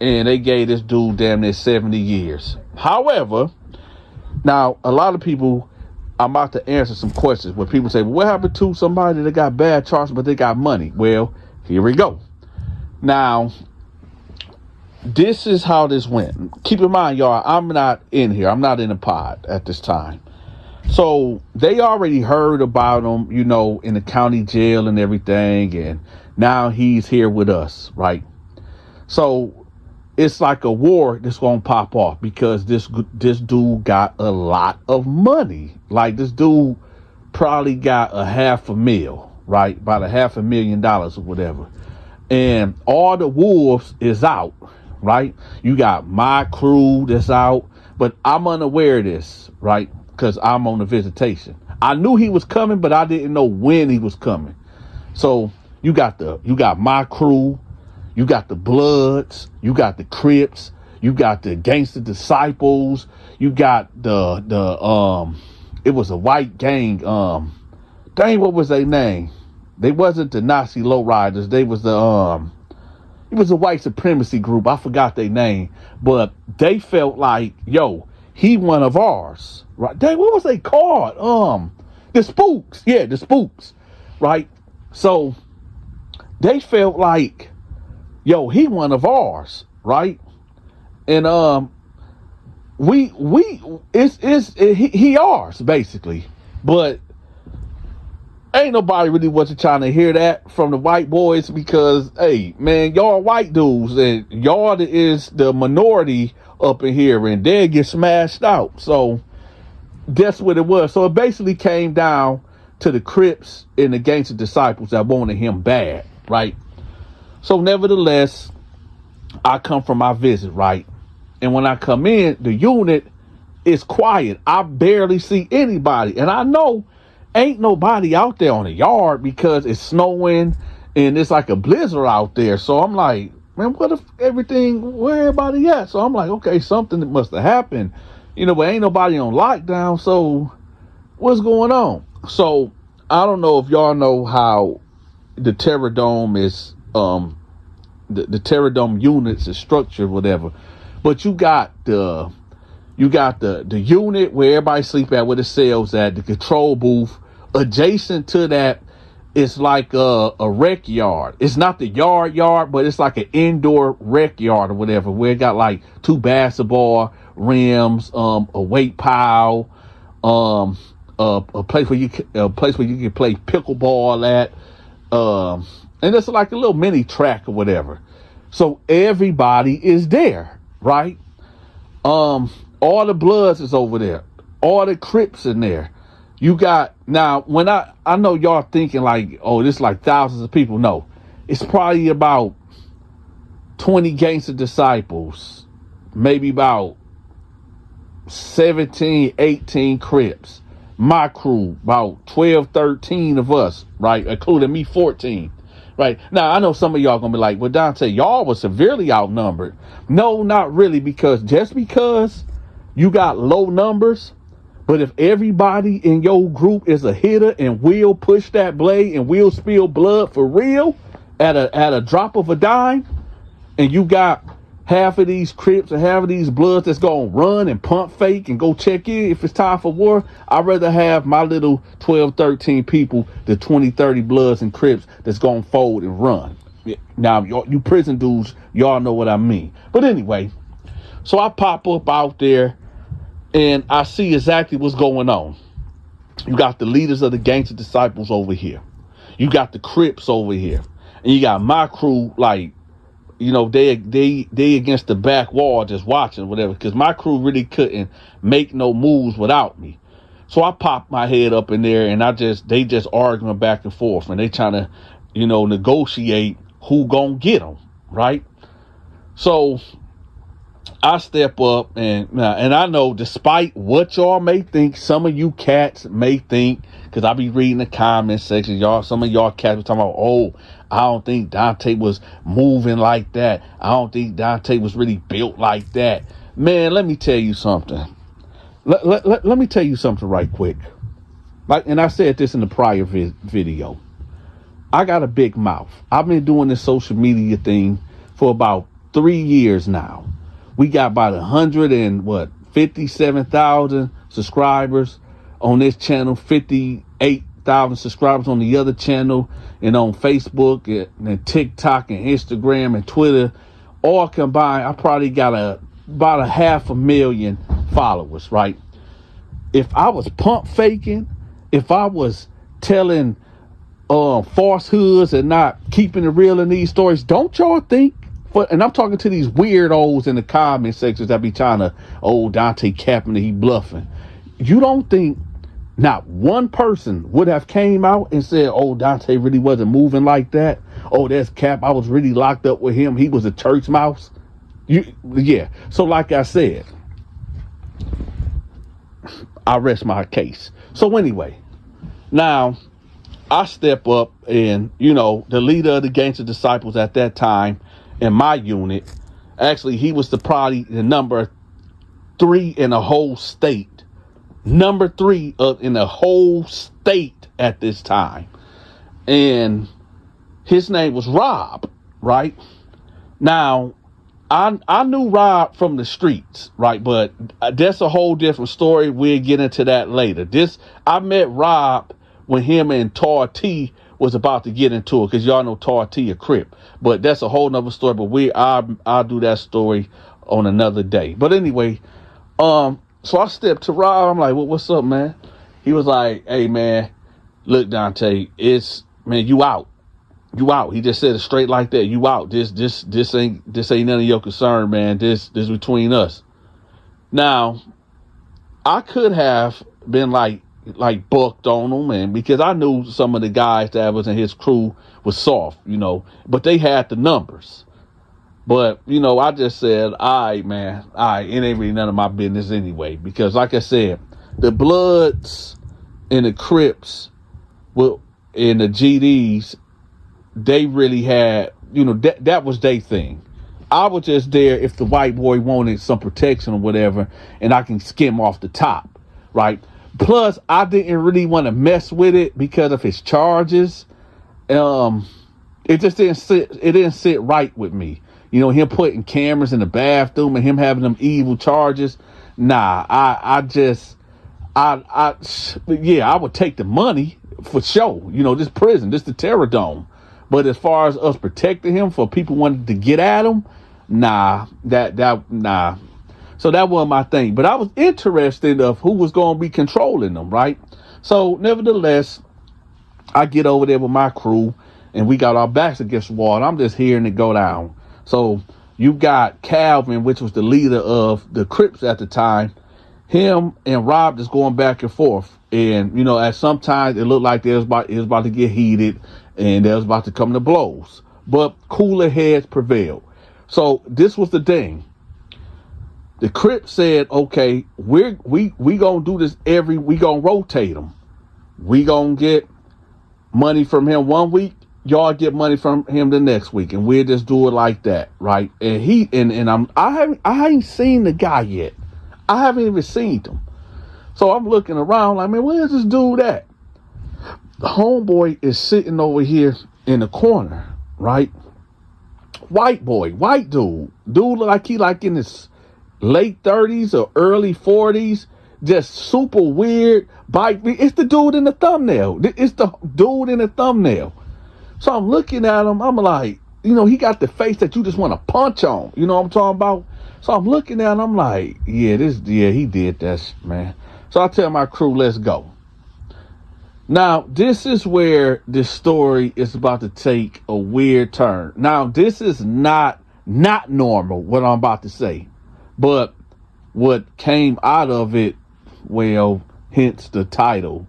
And they gave this dude damn near 70 years. However, now a lot of people I'm about to answer some questions where people say, well, what happened to somebody that got bad charges but they got money? Well, here we go. Now, this is how this went. Keep in mind, y'all, I'm not in here. I'm not in the pod at this time. So they already heard about him, you know, in the county jail and everything. And now he's here with us, right? So it's like a war that's going to pop off because this dude got a lot of money. Like, this dude probably got $500,000, right? About $500,000 or whatever. And all the wolves is out, right? You got my crew that's out, but I'm unaware of this, right? Because I'm on a visitation. I knew he was coming, but I didn't know when he was coming. So you got my crew, you got the Bloods, you got the Crips, you got the Gangster Disciples, you got it was a white gang, dang, what was their name? They wasn't the Nazi lowriders, they was it was a white supremacy group, I forgot their name, but they felt like, yo, he one of ours, right? Dang, what was they called? The Spooks, yeah, the Spooks, right? So they felt like, yo, he one of ours, right? And he ours basically, but ain't nobody really wasn't trying to hear that from the white boys because, hey, man, y'all white dudes and y'all is the minority up in here and they get smashed out. So that's what it was. So it basically came down to the Crips and the Gangster Disciples that wanted him bad, right? So nevertheless, I come from my visit, right? And when I come in, the unit is quiet. I barely see anybody. And I know ain't nobody out there on the yard because it's snowing and it's like a blizzard out there. So I'm like, man, what if where everybody at? So I'm like, okay, something that must have happened. You know, but ain't nobody on lockdown. So what's going on? So I don't know if y'all know how the Terror Dome is, the Terror Dome units is structured, whatever. But you got the unit where everybody sleep at, where the cells at, the control booth. Adjacent to that, it's like a rec yard. It's not the yard, but it's like an indoor rec yard or whatever, where it got like 2 basketball rims, a weight pile, a place where you can play pickleball at, and it's like a little mini track or whatever. So everybody is there, right? All the Bloods is over there, all the Crips in there. You got, now when I know y'all thinking like, oh, this is like thousands of people. No, it's probably about 20 Gangster Disciples, maybe about 17, 18 Crips. My crew, about 12, 13 of us, right? Including me, 14, right? Now, I know some of y'all gonna be like, well, Donta, y'all was severely outnumbered. No, not really, because just because you got low numbers, but if everybody in your group is a hitter and will push that blade and will spill blood for real at a drop of a dime, and you got half of these Crips and half of these Bloods that's gonna run and pump fake and go check in if it's time for war, I'd rather have my little 12, 13 people, the 20, 30 Bloods and Crips that's gonna fold and run. Now, you prison dudes, y'all know what I mean. But anyway, so I pop up out there and I see exactly what's going on. You got the leaders of the Gangster Disciples over here. You got the Crips over here. And you got my crew, like, you know, they against the back wall just watching, whatever, because my crew really couldn't make no moves without me. So I popped my head up in there and they just arguing back and forth and they trying to, you know, negotiate who gonna get them, right? So I step up and I know, despite what y'all may think, some of you cats may think, because I be reading the comment section, some of y'all cats be talking about, oh, I don't think Donta was moving like that. I don't think Donta was really built like that. Man, let me tell you something. Let me tell you something right quick. Like, and I said this in the prior video. I got a big mouth. I've been doing this social media thing for about 3 years now. We got about 57,000 subscribers on this channel, 58,000 subscribers on the other channel, and on Facebook and TikTok and Instagram and Twitter, all combined, I probably got about a 500,000 followers, right? If I was pump faking, if I was telling falsehoods and not keeping it real in these stories, don't y'all think, and I'm talking to these weirdos in the comment sections that be trying to, Donta capping, he bluffing. You don't think not one person would have came out and said, Donta really wasn't moving like that? That's cap. I was really locked up with him. He was a church mouse. Yeah. So like I said, I rest my case. So anyway, now I step up, and the leader of the Gangster Disciples at that time in my unit, actually he was probably the number 3 in the whole state. Number 3 in the whole state at this time. And his name was Rob, right? Now, I knew Rob from the streets, right? But that's a whole different story. We'll get into that later. I met Rob when him and Tar T was about to get into it, because y'all know Tar T a Crip. But that's a whole nother story. But I'll do that story on another day. But anyway, so I stepped to Rob. I'm like, what's up, man? He was like, hey, man, look, Donta, man, you out. You out. He just said it straight like that. You out. This ain't none of your concern, man. This between us. Now, I could have been like bucked on him, man, because I knew some of the guys that was in his crew was soft, but they had the numbers. But, I just said, all right, man, it ain't really none of my business anyway, because like I said, the Bloods and the Crips and the GDs, they really had, that was their thing. I was just there if the white boy wanted some protection or whatever, and I can skim off the top, right? Plus, I didn't really want to mess with it because of his charges. It just didn't sit right with me. Him putting cameras in the bathroom and him having them evil charges. Nah, I would take the money for sure. This prison, this the Terror Dome. But as far as us protecting him for people wanting to get at him, nah. So that wasn't my thing. But I was interested of who was going to be controlling them, right? So nevertheless, I get over there with my crew, and we got our backs against the wall, and I'm just hearing it go down. So you got Calvin, which was the leader of the Crips at the time. Him and Rob just going back and forth. And, at some times it looked like it was about to get heated, and they was about to come to blows. But cooler heads prevailed. So this was the thing. The Crips said, okay, we gonna do this we gonna rotate them. We gonna get money from him one week, y'all get money from him the next week, and we'll just do it like that, right? And I haven't seen the guy yet. I haven't even seen him. So I'm looking around like, man, where's this dude at? The homeboy is sitting over here in the corner, right? White dude look like he like in his late 30s or early 40s, just super weird. It's the dude in the thumbnail. It's the dude in the thumbnail. So I'm looking at him. I'm like, he got the face that you just want to punch on. You know what I'm talking about? So I'm looking at him. I'm like, he did that, man. So I tell my crew, let's go. Now, this is where this story is about to take a weird turn. Now, this is not normal, what I'm about to say. But what came out of it, well, hence the title.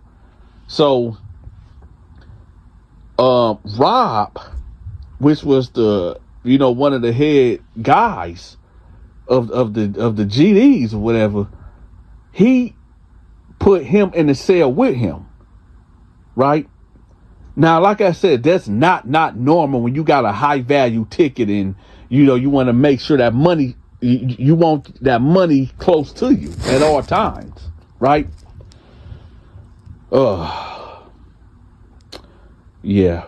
So, Rob, which was the, one of the head guys of the GDs or whatever, he put him in the cell with him, right? Now, like I said, that's not normal when you got a high value ticket and, you want to make sure that money, you want that money close to you at all times, right? Yeah.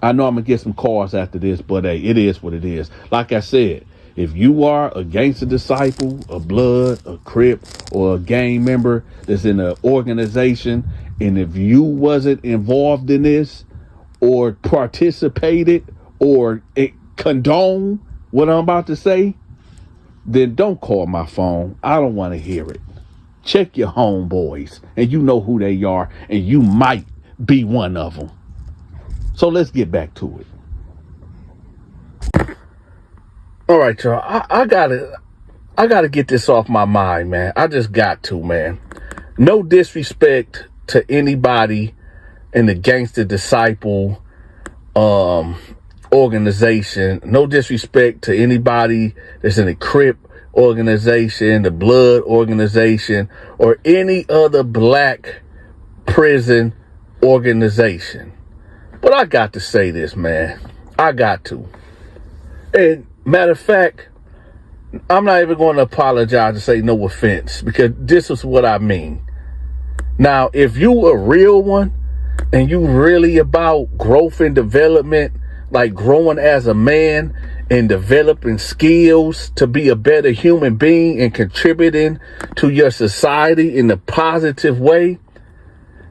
I know I'm going to get some calls after this, but hey, it is what it is. Like I said, If you are a gangster disciple, a blood, a crip, or a gang member that's in an organization, and if you wasn't involved in this or participated or condone what I'm about to say, then don't call my phone. I don't want to hear it. Check your homeboys, and you know who they are, and you might be one of them. So let's get back to it. All right, y'all. I gotta get this off my mind, man. I just got to, man. No disrespect to anybody in the Gangster Disciple organization. No disrespect to anybody that's in the Crip organization, the Blood organization, or any other black prison organization. But I got to say this, man. I got to. And matter of fact, I'm not even going to apologize and say no offense, because this is what I mean. Now, if you a real one and you really about growth and development, like growing as a man and developing skills to be a better human being and contributing to your society in a positive way,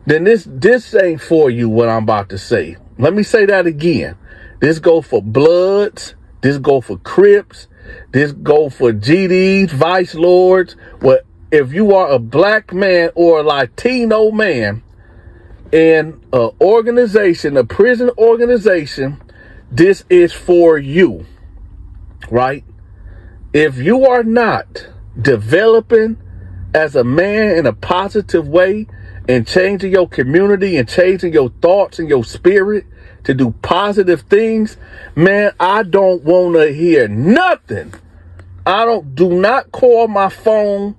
then this ain't for you, what I'm about to say. Let me say that again. This go for Bloods. This go for Crips. This go for GDs, Vice Lords. What if you are a black man or a Latino man in an organization, a prison organization, this is for you, right? If you are not developing as a man in a positive way and changing your community and changing your thoughts and your spirit to do positive things, man, I don't want to hear nothing. Do not call my phone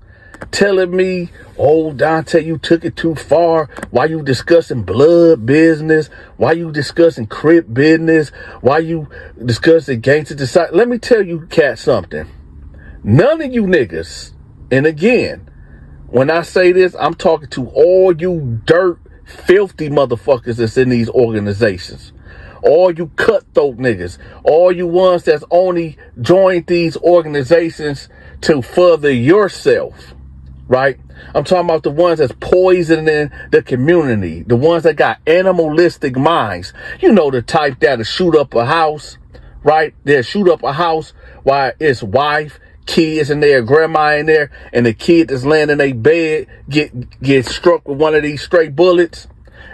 telling me, oh, Donta, you took it too far. Why you discussing blood business? Why you discussing Crip business? Why you discussing gangster society? Let me tell you, cat, something. None of you niggas, and again, when I say this, I'm talking to all you dirt, filthy motherfuckers that's in these organizations. All you cutthroat niggas. All you ones that's only joined these organizations to further yourself. Right? I'm talking about the ones that's poisoning the community. The ones that got animalistic minds. You know, the type that'll shoot up a house. Right? They'll shoot up a house while its wife, kids in there, grandma in there, and the kid that's laying in their bed get struck with one of these stray bullets.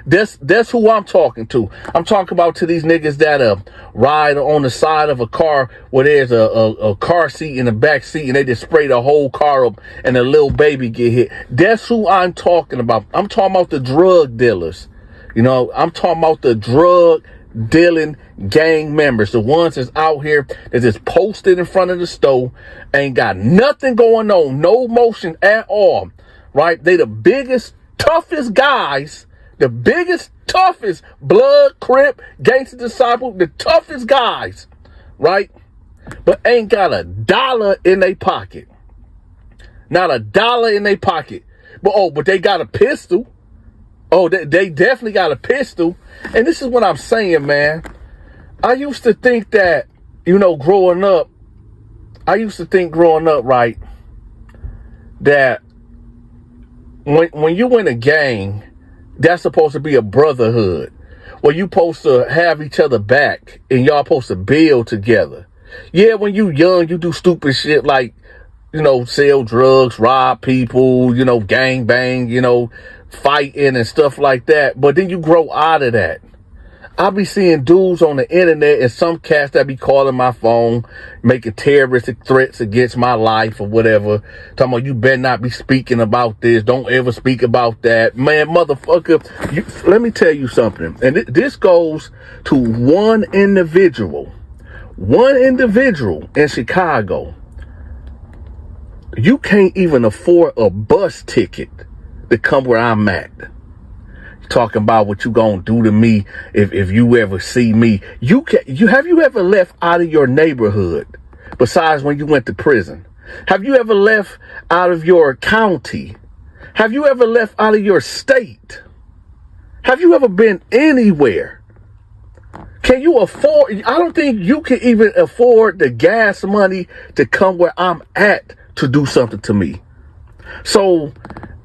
That's who I'm talking to. I'm talking about to these niggas that ride on the side of a car where there's a car seat in the back seat and they just spray the whole car up and a little baby get hit. That's who I'm talking about. I'm talking about the drug dealers. You know, I'm talking about the drug dealing gang members, the ones that's out here that just posted in front of the store, ain't got nothing going on, no motion at all, right? They the biggest, toughest guys, the biggest, toughest Blood, Crip, Gangster Disciple, the toughest guys, right? But ain't got a dollar in their pocket. Not a dollar in their pocket. But they got a pistol. Oh, they definitely got a pistol. And this is what I'm saying, man. I used to think that, you know, growing up, right, that when you in a gang, that's supposed to be a brotherhood. Where you supposed to have each other back and y'all supposed to build together. Yeah, when you young, you do stupid shit like, you know, sell drugs, rob people, you know, gang bang, you know, fighting and stuff like that. But then you grow out of that. I be seeing dudes on the internet and some cats that be calling my phone, making terroristic threats against my life or whatever. Talking about, you better not be speaking about this. Don't ever speak about that. Man, motherfucker, let me tell you something. And this goes to one individual in Chicago. You can't even afford a bus ticket to come where I'm at. Talking about what you gonna do to me if you ever see me. Have you ever left out of your neighborhood besides when you went to prison? Have you ever left out of your county? Have you ever left out of your state? Have you ever been anywhere? Can you afford? I don't think you can even afford the gas money to come where I'm at to do something to me. So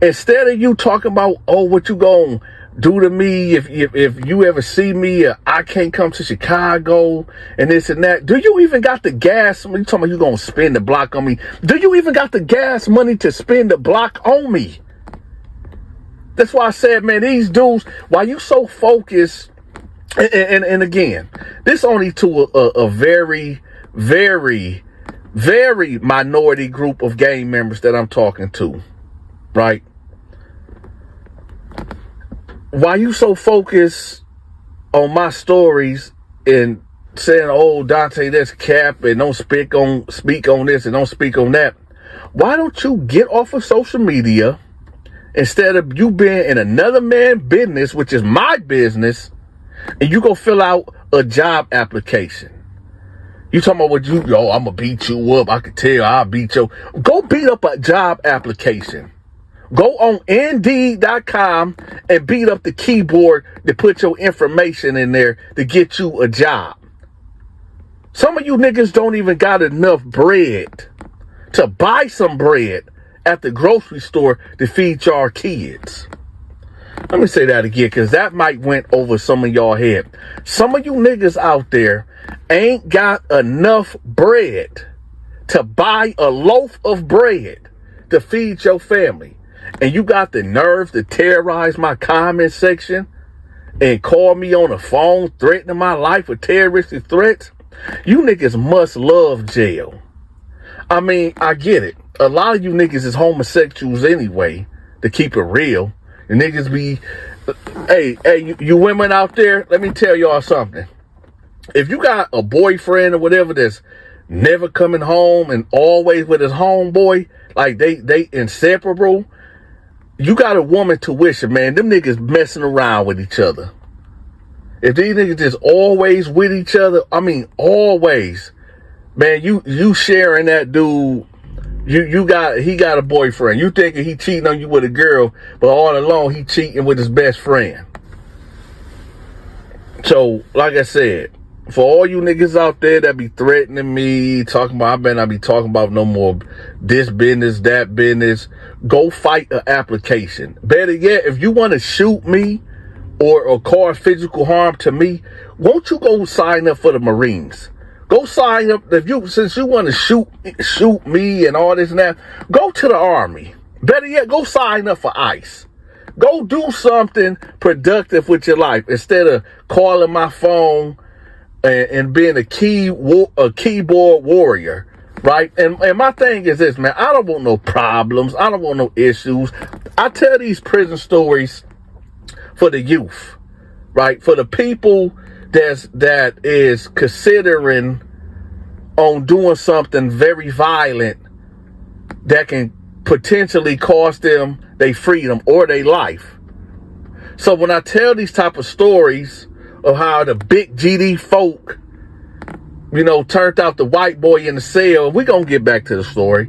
instead of you talking about, oh, what you gonna do to me if you ever see me, I can't come to Chicago and this and that. Do you even got the gas? You talking about you gonna spend the block on me? Do you even got the gas money to spend the block on me? That's why I said, man, these dudes, why you so focused? And again, this only to a very, very, very minority group of gang members that I'm talking to, right? Why you so focused on my stories and saying, oh, Donta, that's cap, and don't speak on this and don't speak on that? Why don't you get off of social media instead of you being in another man's business, which is my business, and you go fill out a job application? You talking about what I'm gonna beat you up. I can tell I'll beat you. Go beat up a job application. Go on Indeed.com and beat up the keyboard to put your information in there to get you a job. Some of you niggas don't even got enough bread to buy some bread at the grocery store to feed y'all kids. Let me say that again, because that might went over some of y'all head. Some of you niggas out there ain't got enough bread to buy a loaf of bread to feed your family. And you got the nerve to terrorize my comment section and call me on the phone threatening my life with terroristic threats. You niggas must love jail. I mean, I get it. A lot of you niggas is homosexuals anyway, to keep it real. You niggas be, hey, you women out there, let me tell y'all something. If you got a boyfriend or whatever that's never coming home and always with his homeboy, like they inseparable, you got a woman tuition, man. Them niggas messing around with each other. If these niggas just always with each other, I mean always, man, you sharing that dude. He got a boyfriend. You thinking he cheating on you with a girl, but all along he cheating with his best friend. So, like I said, for all you niggas out there that be threatening me, talking about I better not be talking about no more this business, that business, go fight an application. Better yet, if you want to shoot me or cause physical harm to me, won't you go sign up for the Marines? Go sign up. Since you want to shoot me and all this and that, go to the Army. Better yet, go sign up for ICE. Go do something productive with your life instead of calling my phone and being a keyboard warrior, right? And my thing is this, man. I don't want no problems. I don't want no issues. I tell these prison stories for the youth, right? For the people that is considering on doing something very violent that can potentially cost them their freedom or their life. So when I tell these type of stories of how the big GD folk, turned out the white boy in the cell, we're going to get back to the story.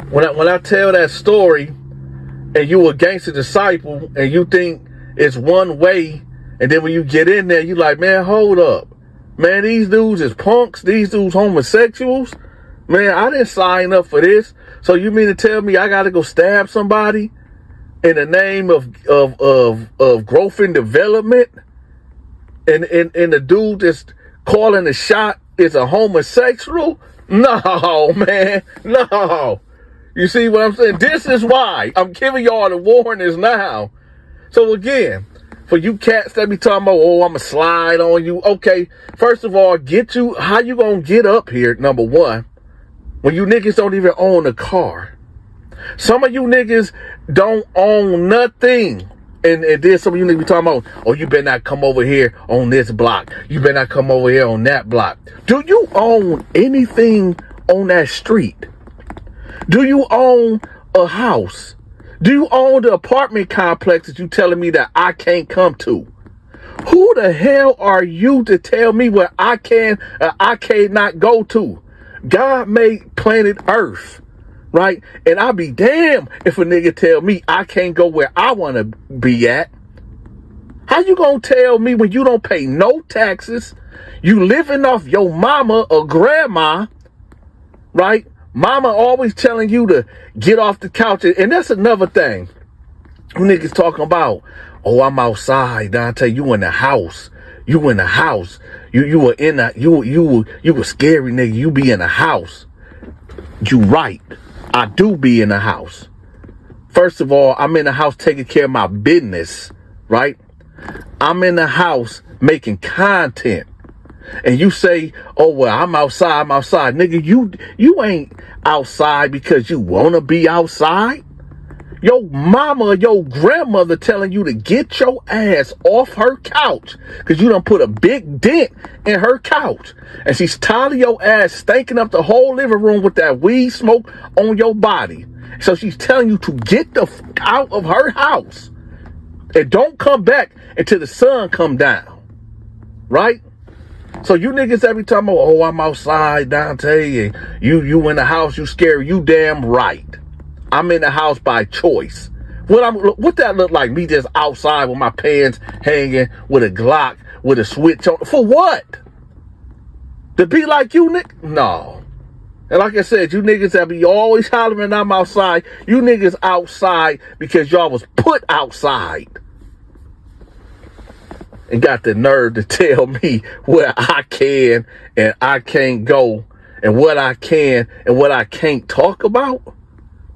When I tell that story and you a gangster disciple and you think it's one way, and then when you get in there, you like, man, hold up. Man, these dudes is punks. These dudes homosexuals. Man, I didn't sign up for this. So you mean to tell me I got to go stab somebody in the name of growth and development? And the dude that's calling the shot is a homosexual? No, man. No. You see what I'm saying? This is why I'm giving y'all the warnings now. So again, for you cats that be talking about, oh, I'm going to slide on you. Okay, first of all, how you going to get up here, number one, when you niggas don't even own a car? Some of you niggas don't own nothing. And then some of you niggas be talking about, oh, you better not come over here on this block. You better not come over here on that block. Do you own anything on that street? Do you own a house? Do you own the apartment complex that you telling me that I can't come to? Who the hell are you to tell me where I can or I cannot go to? God made planet Earth, right? And I'll be damned if a nigga tell me I can't go where I want to be at. How you gonna tell me when you don't pay no taxes, You living off your mama or grandma, right? Mama always telling you to get off the couch. And that's another thing. You niggas talking about, oh, I'm outside, Dante. You in the house. You in the house. You were in that. You were scary, nigga. You be in the house. You right. I do be in the house. First of all, I'm in the house taking care of my business, right? I'm in the house making content. And you say, oh, well, I'm outside. Nigga, you ain't outside because you want to be outside. Your mama or your grandmother telling you to get your ass off her couch because you done put a big dent in her couch. And she's tired of your ass stinking up the whole living room with that weed smoke on your body. So she's telling you to get the fuck out of her house and don't come back until the sun come down. Right? So you niggas every time, oh, I'm outside, Dante, and you in the house, you scary. You damn right. I'm in the house by choice. What that look like? Me just outside with my pants hanging, with a Glock, with a switch on. For what? To be like you, nigga? No. And like I said, you niggas that be always hollering I'm outside. You niggas outside because y'all was put outside. And got the nerve to tell me where I can and I can't go. And what I can and what I can't talk about.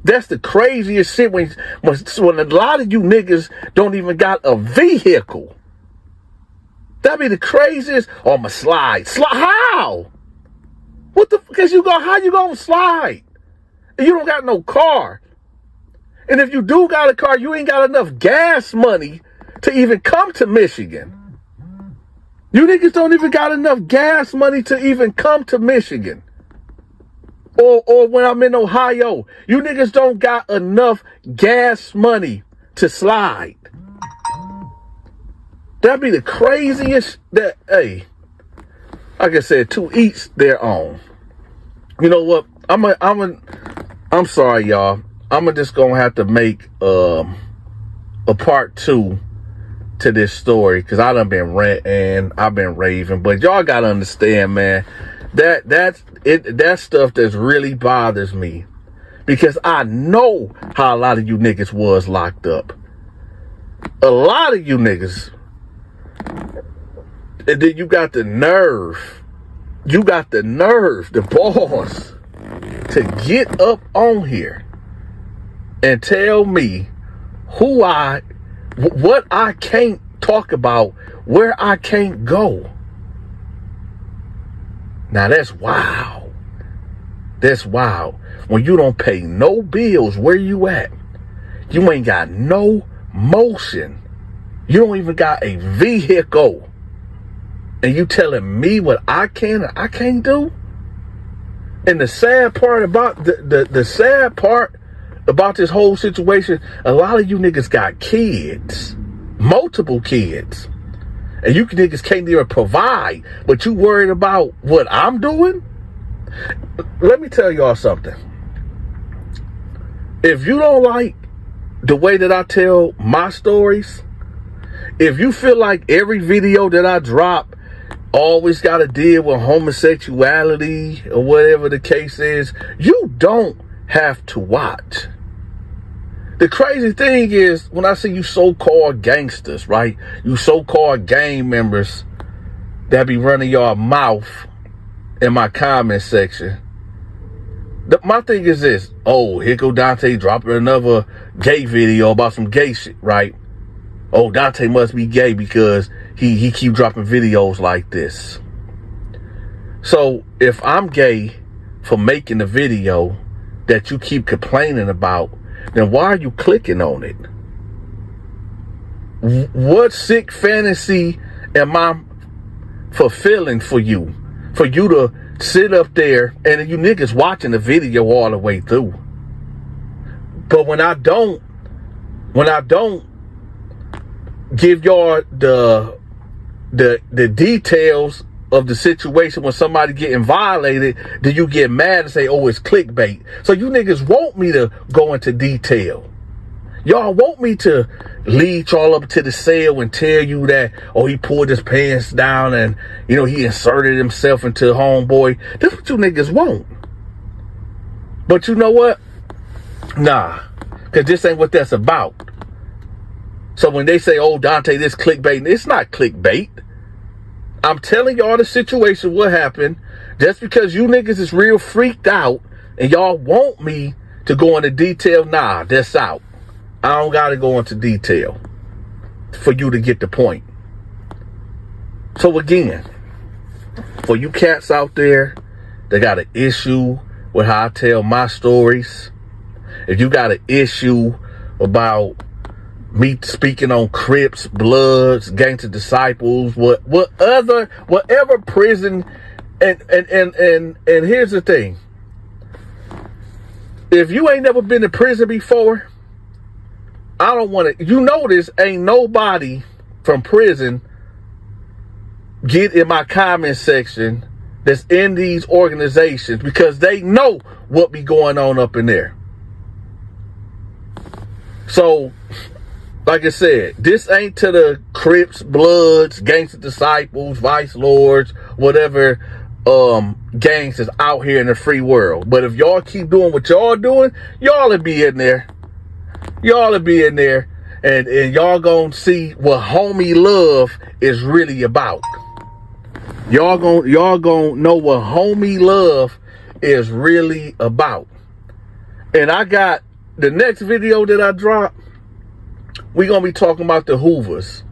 That's the craziest shit when a lot of you niggas don't even got a vehicle. That'd be the craziest. Oh, I'ma slide. How? What the fuck how you gonna slide? And you don't got no car. And if you do got a car, you ain't got enough gas money to even come to Michigan. You niggas don't even got enough gas money to even come to Michigan. Or when I'm in Ohio, you niggas don't got enough gas money to slide. That'd be the craziest. Hey, like I said, to each their own. You know what? I'm sorry, y'all. I'm just gonna have to make a part 2 to this story because I done been ranting, I've been raving, but y'all gotta understand, man. That stuff that really bothers me because I know how a lot of you niggas was locked up. A lot of you niggas. And then you got the nerve, the balls to get up on here and tell me what I can't talk about, where I can't go. Now that's wild. That's wild. When you don't pay no bills, where you at? You ain't got no motion. You don't even got a vehicle. And you telling me what I can and I can't do? And the sad part about the sad part about this whole situation, a lot of you niggas got kids. Multiple kids. And you niggas can't even provide, but you worried about what I'm doing? Let me tell y'all something. If you don't like the way that I tell my stories, if you feel like every video that I drop always got to deal with homosexuality or whatever the case is, you don't have to watch. The crazy thing is, when I see you so-called gangsters, right? You so-called gang members that be running your mouth in my comment section. My thing is this. Oh, here go Dante dropping another gay video about some gay shit, right? Oh, Dante must be gay because he keep dropping videos like this. So if I'm gay for making a video that you keep complaining about, then why are you clicking on it? What sick fantasy am I fulfilling for you? For you to sit up there and you niggas watching the video all the way through. But when I don't give y'all the details of the situation when somebody getting violated, then you get mad and say, oh, it's clickbait. So you niggas want me to go into detail. Y'all want me to lead y'all up to the cell and tell you that, oh, he pulled his pants down and, you know, he inserted himself into homeboy. That's what you niggas want. But you know what? Nah, because this ain't what that's about. So when they say, oh, Donta, this clickbait, it's not clickbait. I'm telling y'all the situation, what happened. Just because you niggas is real freaked out and y'all want me to go into detail, nah, that's out. I don't got to go into detail for you to get the point. So again, for you cats out there that got an issue with how I tell my stories, if you got an issue about me speaking on Crips, Bloods, Gangster Disciples, whatever prison, and here's the thing. If you ain't never been to prison before, I don't want to, you notice ain't nobody from prison get in my comment section that's in these organizations because they know what be going on up in there. So, like I said, this ain't to the Crips, Bloods, Gangster Disciples, Vice Lords, whatever gangsters out here in the free world. But if y'all keep doing what y'all doing, y'all will be in there. Y'all will be in there, and y'all gonna see what homie love is really about. Y'all gonna know what homie love is really about. And I got the next video that I drop, we're gonna be talking about the Hoovers.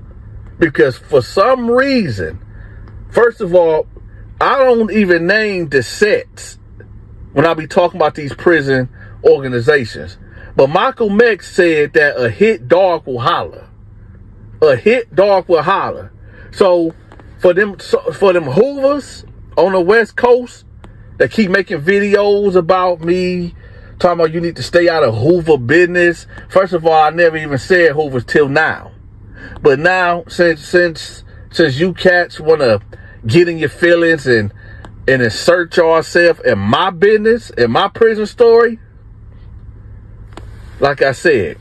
Because for some reason, first of all, I don't even name the sets when I be talking about these prison organizations. But Michael Meck said that a hit dog will holler. A hit dog will holler. So for them Hoovers on the West Coast that keep making videos about me, talking about you need to stay out of Hoover business. First of all, I never even said Hoovers till now. But now, since you cats want to get in your feelings and insert yourself in my business, in my prison story, like I said,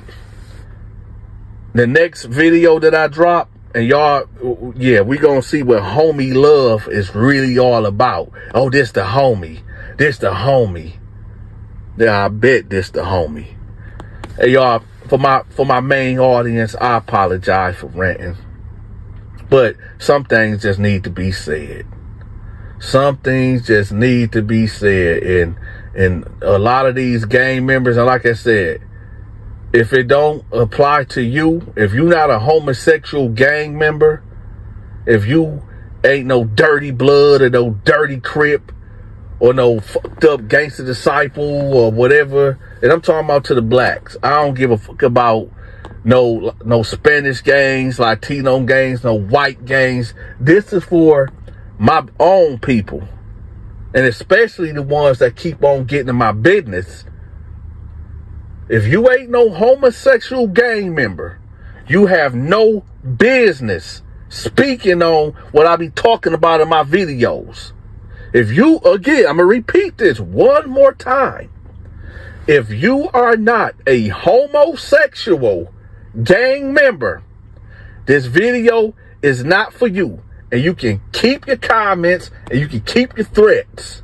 the next video that I drop, and y'all, yeah, we gonna see what homie love is really all about. Oh, this the homie. This the homie. Yeah, I bet this the homie. Hey, y'all, for my main audience, I apologize for ranting. But some things just need to be said. Some things just need to be said. And a lot of these gang members, and like I said, if it don't apply to you, if you're not a homosexual gang member, if you ain't no dirty blood or no dirty Crip or no fucked up gangster disciple or whatever, and I'm talking about to the blacks. I don't give a fuck about no Spanish gangs, Latino gangs, no white gangs. This is for my own people, and especially the ones that keep on getting in my business. If you ain't no homosexual gang member, you have no business speaking on what I be talking about in my videos. If you, again, I'm going to repeat this one more time. If you are not a homosexual gang member, this video is not for you. And you can keep your comments and you can keep your threats.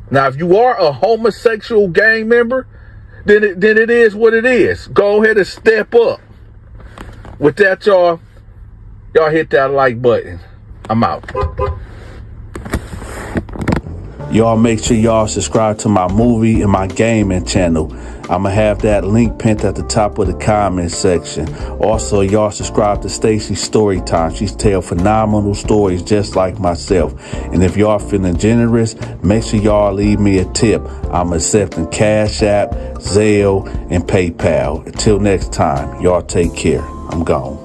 Now, if you are a homosexual gang member, then it is what it is. Go ahead and step up. With that, y'all hit that like button. I'm out. Y'all make sure y'all subscribe to my movie and my gaming channel. I'ma have that link pinned at the top of the comment section. Also, y'all subscribe to Stacy's Storytime. She's tell phenomenal stories just like myself. And if y'all feeling generous, make sure y'all leave me a tip. I'm accepting Cash App, Zelle, and PayPal. Until next time, y'all take care. I'm gone.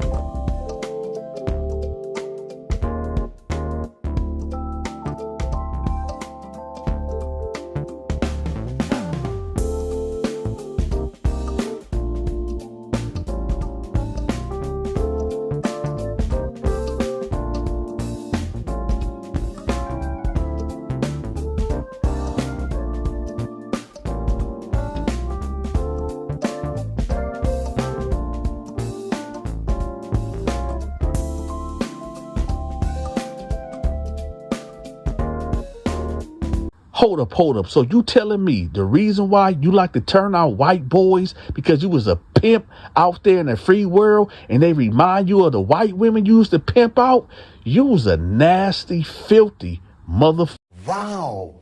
hold up. So you telling me the reason why you like to turn out white boys because you was a pimp out there in the free world and they remind you of the white women you used to pimp out? You was a nasty, filthy motherfucker. Wow.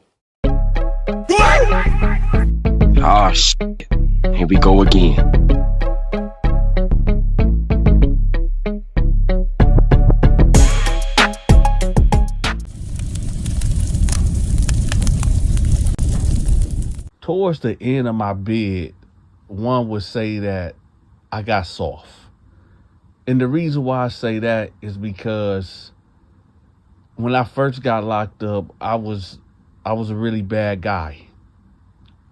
Ah, shit. Here we go again. Towards the end of my bid, one would say that I got soft. And the reason why I say that is because when I first got locked up, I was a really bad guy.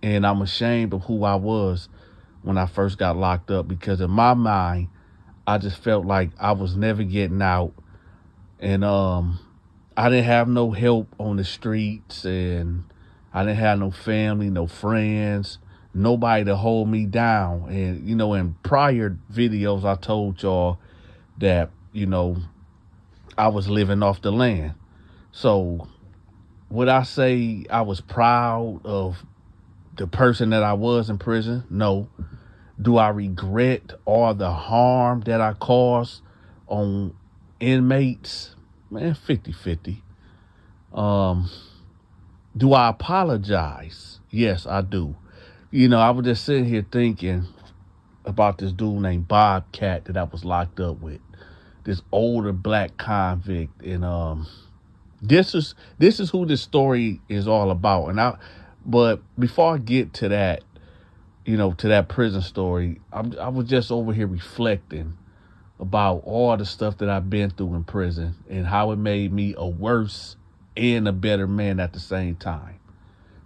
And I'm ashamed of who I was when I first got locked up, because in my mind, I just felt like I was never getting out. And I didn't have no help on the streets, and I didn't have no family, no friends, nobody to hold me down. And, you know, in prior videos, I told y'all that, you know, I was living off the land. So would I say I was proud of the person that I was in prison? No. Do I regret all the harm that I caused on inmates? Man, 50-50. Do I apologize? Yes, I do. You know, I was just sitting here thinking about this dude named Bobcat that I was locked up with, this older black convict. And this is who this story is all about. But before I get to that, you know, to that prison story, I was just over here reflecting about all the stuff that I've been through in prison and how it made me a worse and a better man at the same time.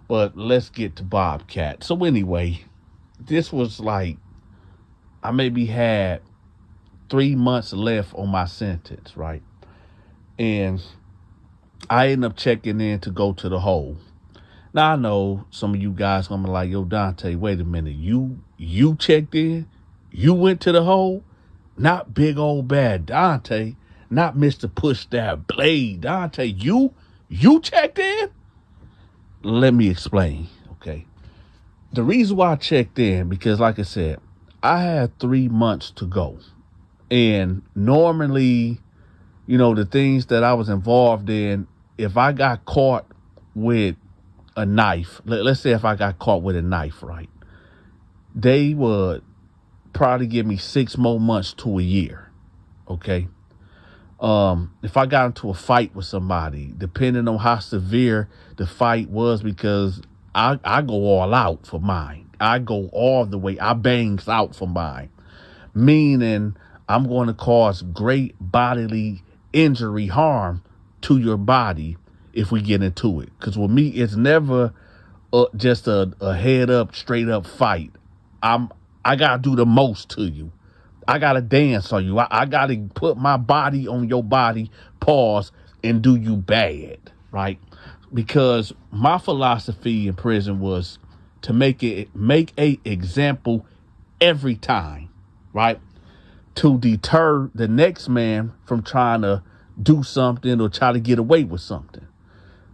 But let's get to Bobcat. So anyway, this was like, I maybe had 3 months left on my sentence, right? And I ended up checking in to go to the hole. Now I know some of you guys gonna be like, yo, Donta, wait a minute. You checked in? You went to the hole? Not big old bad Donta, not Mr. Push That Blade. Donta, you checked in? Let me explain, okay? The reason why I checked in, because like I said, I had 3 months to go. And normally, you know, the things that I was involved in, if I got caught with a knife, let's say if I got caught with a knife, right? They would probably give me 6 more months to a year, okay? If I got into a fight with somebody, depending on how severe the fight was, because I go all out for mine. I go all the way. I bangs out for mine. Meaning I'm going to cause great bodily injury, harm to your body if we get into it. Because with me, it's never just a head up, straight up fight. I got to do the most to you. I got to dance on you. I got to put my body on your body, pause, and do you bad, right? Because my philosophy in prison was to make a example every time, right? To deter the next man from trying to do something or try to get away with something.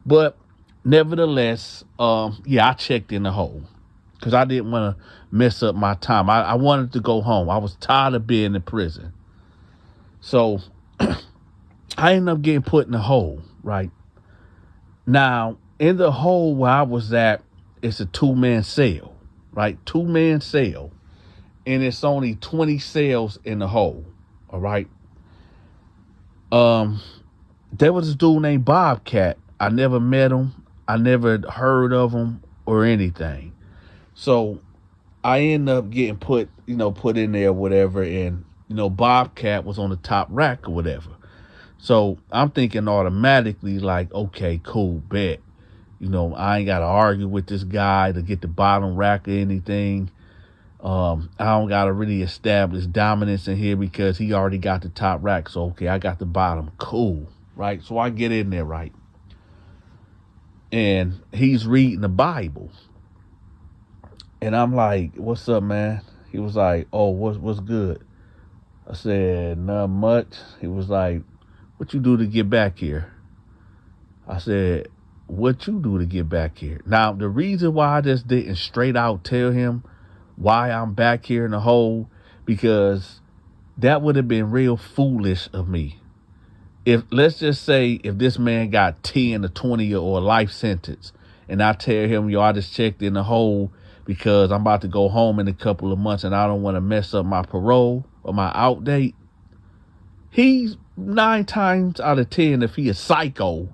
But nevertheless, I checked in the hole because I didn't want to mess up my time. I wanted to go home. I was tired of being in prison. So I ended up getting put in the hole, right? Now, in the hole where I was at, it's a 2-man cell, right? 2-man cell. And it's only 20 cells in the hole, all right? There was this dude named Bobcat. I never met him. I never heard of him or anything. So I ended up getting put in there or whatever. And, Bobcat was on the top rack or whatever. So I'm thinking automatically like, okay, cool, bet. I ain't got to argue with this guy to get the bottom rack or anything. I don't got to really establish dominance in here because he already got the top rack. So, okay, I got the bottom. Cool, right? So I get in there, right? And he's reading the Bible. And I'm like, what's up, man? He was like, oh, what's good? I said, not much. He was like, what you do to get back here? I said, what you do to get back here. Now, the reason why I just didn't straight out tell him why I'm back here in the hole, because that would have been real foolish of me. If, let's just say, if this man got 10 to 20 or a life sentence, and I tell him, yo, I just checked in the hole because I'm about to go home in a couple of months and I don't want to mess up my parole or my out date, he's 9 times out of 10, if he a psycho,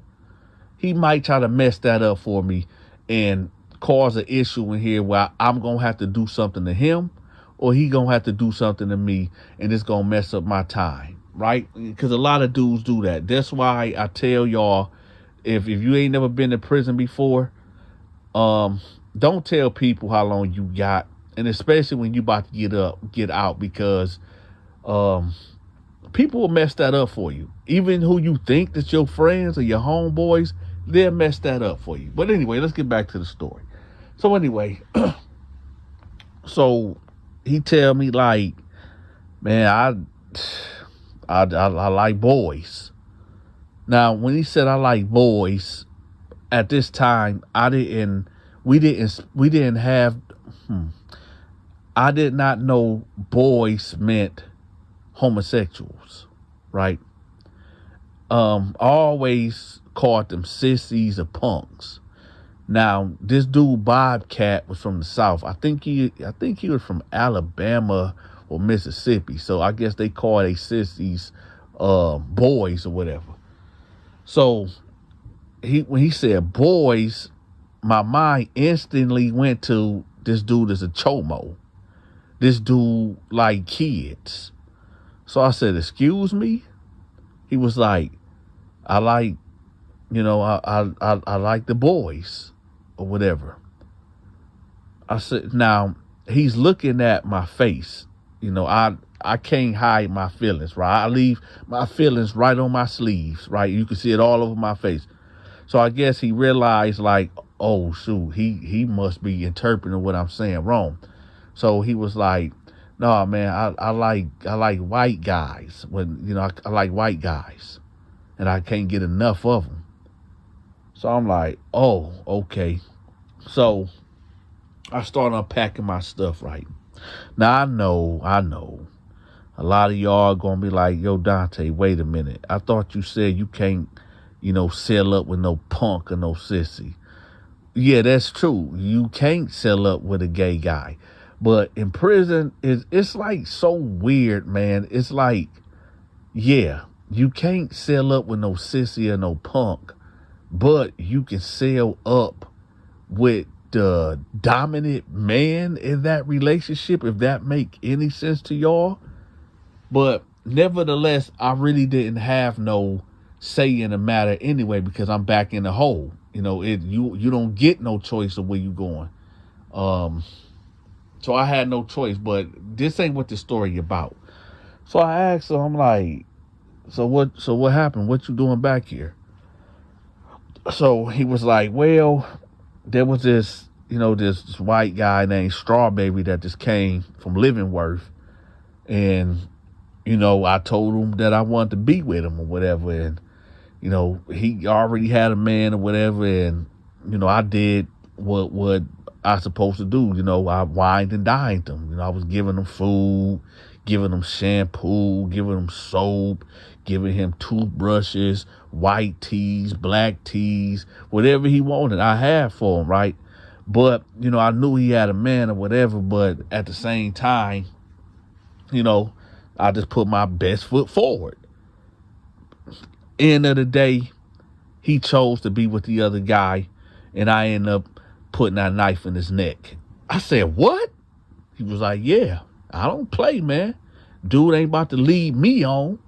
he might try to mess that up for me and cause an issue in here where I'm going to have to do something to him or he going to have to do something to me, and it's going to mess up my time, right? Because a lot of dudes do that. That's why I tell y'all, if you ain't never been to prison before, don't tell people how long you got, and especially when you about to get out, because people will mess that up for you. Even who you think that's your friends or your homeboys, they'll mess that up for you. But anyway, let's get back to the story. So anyway, so he tell me like, man, I like boys. Now, when he said I like boys, at this time, I did not know boys meant homosexuals, right? I always called them sissies or punks. Now, this dude Bobcat was from the South. I think he was from Alabama or Mississippi. So I guess they call they sissies boys or whatever. So when he said boys, my mind instantly went to this dude is a chomo. This dude like kids. So I said, excuse me? He was like, I like, I like the boys or whatever. I said, now he's looking at my face. I can't hide my feelings, right? I leave my feelings right on my sleeves, right? You can see it all over my face. So I guess he realized like, oh shoot, he must be interpreting what I'm saying wrong. So he was like, no, man, I like white guys. I like white guys, and I can't get enough of them. So I'm like, oh, okay. So I start unpacking my stuff, right? Now I know. A lot of y'all are gonna be like, yo, Donta, wait a minute. I thought you said you can't, sell up with no punk or no sissy. Yeah, that's true. You can't sell up with a gay guy. But in prison, it's like so weird, man. It's like, yeah, you can't sell up with no sissy or no punk, but you can sell up with the dominant man in that relationship, if that make any sense to y'all. But nevertheless, I really didn't have no say in the matter anyway, because I'm back in the hole. You don't get no choice of where you going. So I had no choice, but this ain't what the story about. So I asked him, I'm like, so what happened? What you doing back here? So he was like, well, there was this white guy named Strawberry that just came from Leavenworth, and I told him that I wanted to be with him or whatever, and he already had a man or whatever, and I did what I supposed to do. I wined and dined him. I was giving him food, giving him shampoo, giving him soap, giving him toothbrushes, white teas, black teas, whatever he wanted, I had for him, right? But, I knew he had a man or whatever, but at the same time, I just put my best foot forward. End of the day, he chose to be with the other guy, and I ended up putting that knife in his neck. I said, what? He was like, yeah, I don't play, man. Dude ain't about to lead me on.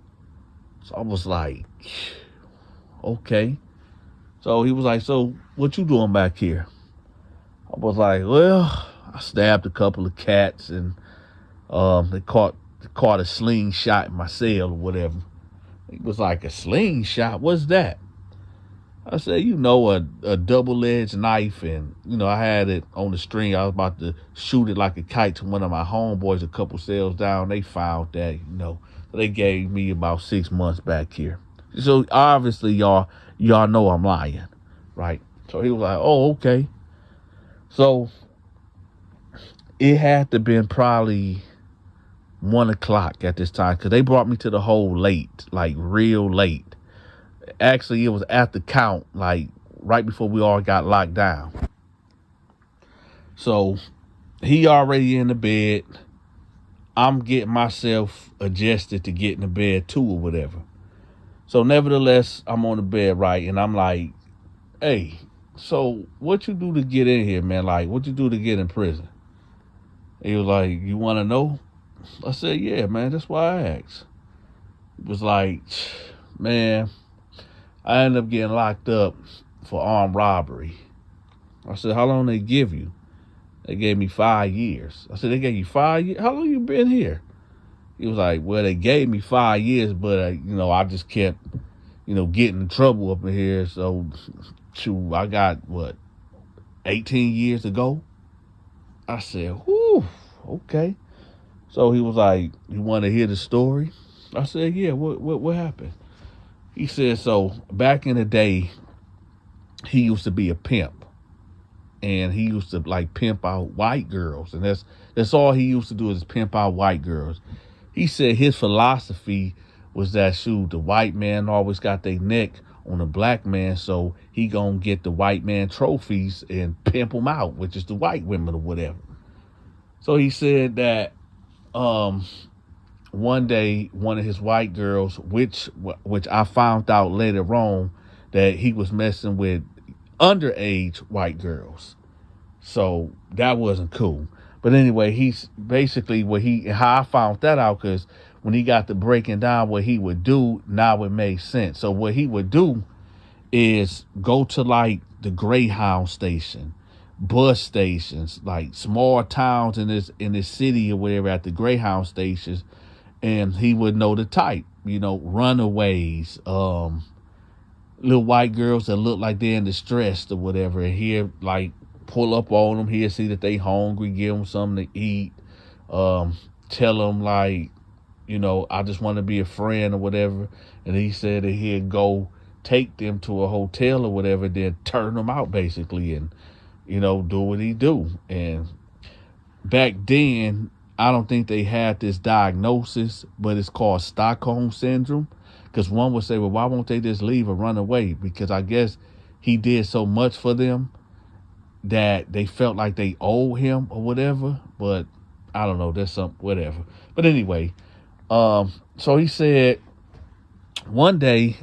So I was like, okay. So he was like, so what you doing back here? I was like, well, I stabbed a couple of cats, and they caught a slingshot in my cell or whatever. He was like, a slingshot? What's that? I said, a double-edged knife, and, I had it on the string. I was about to shoot it like a kite to one of my homeboys a couple cells down. They found that, So they gave me about 6 months back here. So obviously, y'all know I'm lying, right? So he was like, oh, okay. So it had to been probably 1 o'clock at this time, because they brought me to the hole late, like real late. Actually, it was at the count, like right before we all got locked down. So he already in the bed. I'm getting myself adjusted to get in the bed too or whatever. So nevertheless, I'm on the bed, right? And I'm like, hey, so what you do to get in here, man? Like, what you do to get in prison? He was like, you want to know? I said, yeah, man, that's why I asked. It was like, man, I ended up getting locked up for armed robbery. I said, how long they give you? They gave me 5 years. I said, they gave you 5 years? How long you been here? He was like, well, they gave me 5 years, but, I just kept, getting in trouble up in here. So, shoot, I got, 18 years to go? I said, whew, okay. So he was like, you want to hear the story? I said, yeah, what happened? He said, so back in the day, he used to be a pimp. And he used to like pimp out white girls. And that's all he used to do is pimp out white girls. He said his philosophy was that, shoot, the white man always got their neck on the black man, so he gonna get the white man trophies and pimp them out, which is the white women or whatever. So he said that one day, one of his white girls, which I found out later on that he was messing with underage white girls. So that wasn't cool. But anyway, he's basically how I found that out, because when he got to breaking down what he would do, now it made sense. So what he would do is go to like the Greyhound station, bus stations, like small towns in this city or whatever, at the Greyhound stations, and he would know the type, runaways, little white girls that look like they're in distress or whatever, and he'd like pull up on them. He'd see that they hungry, give them something to eat, tell them like, I just want to be a friend or whatever. And he said that he'd go take them to a hotel or whatever, then turn them out basically, and do what he do. And back then, I don't think they had this diagnosis, but it's called Stockholm syndrome. Because one would say, well, why won't they just leave or run away? Because I guess he did so much for them that they felt like they owe him or whatever. But I don't know, there's some whatever. But anyway, so he said one day,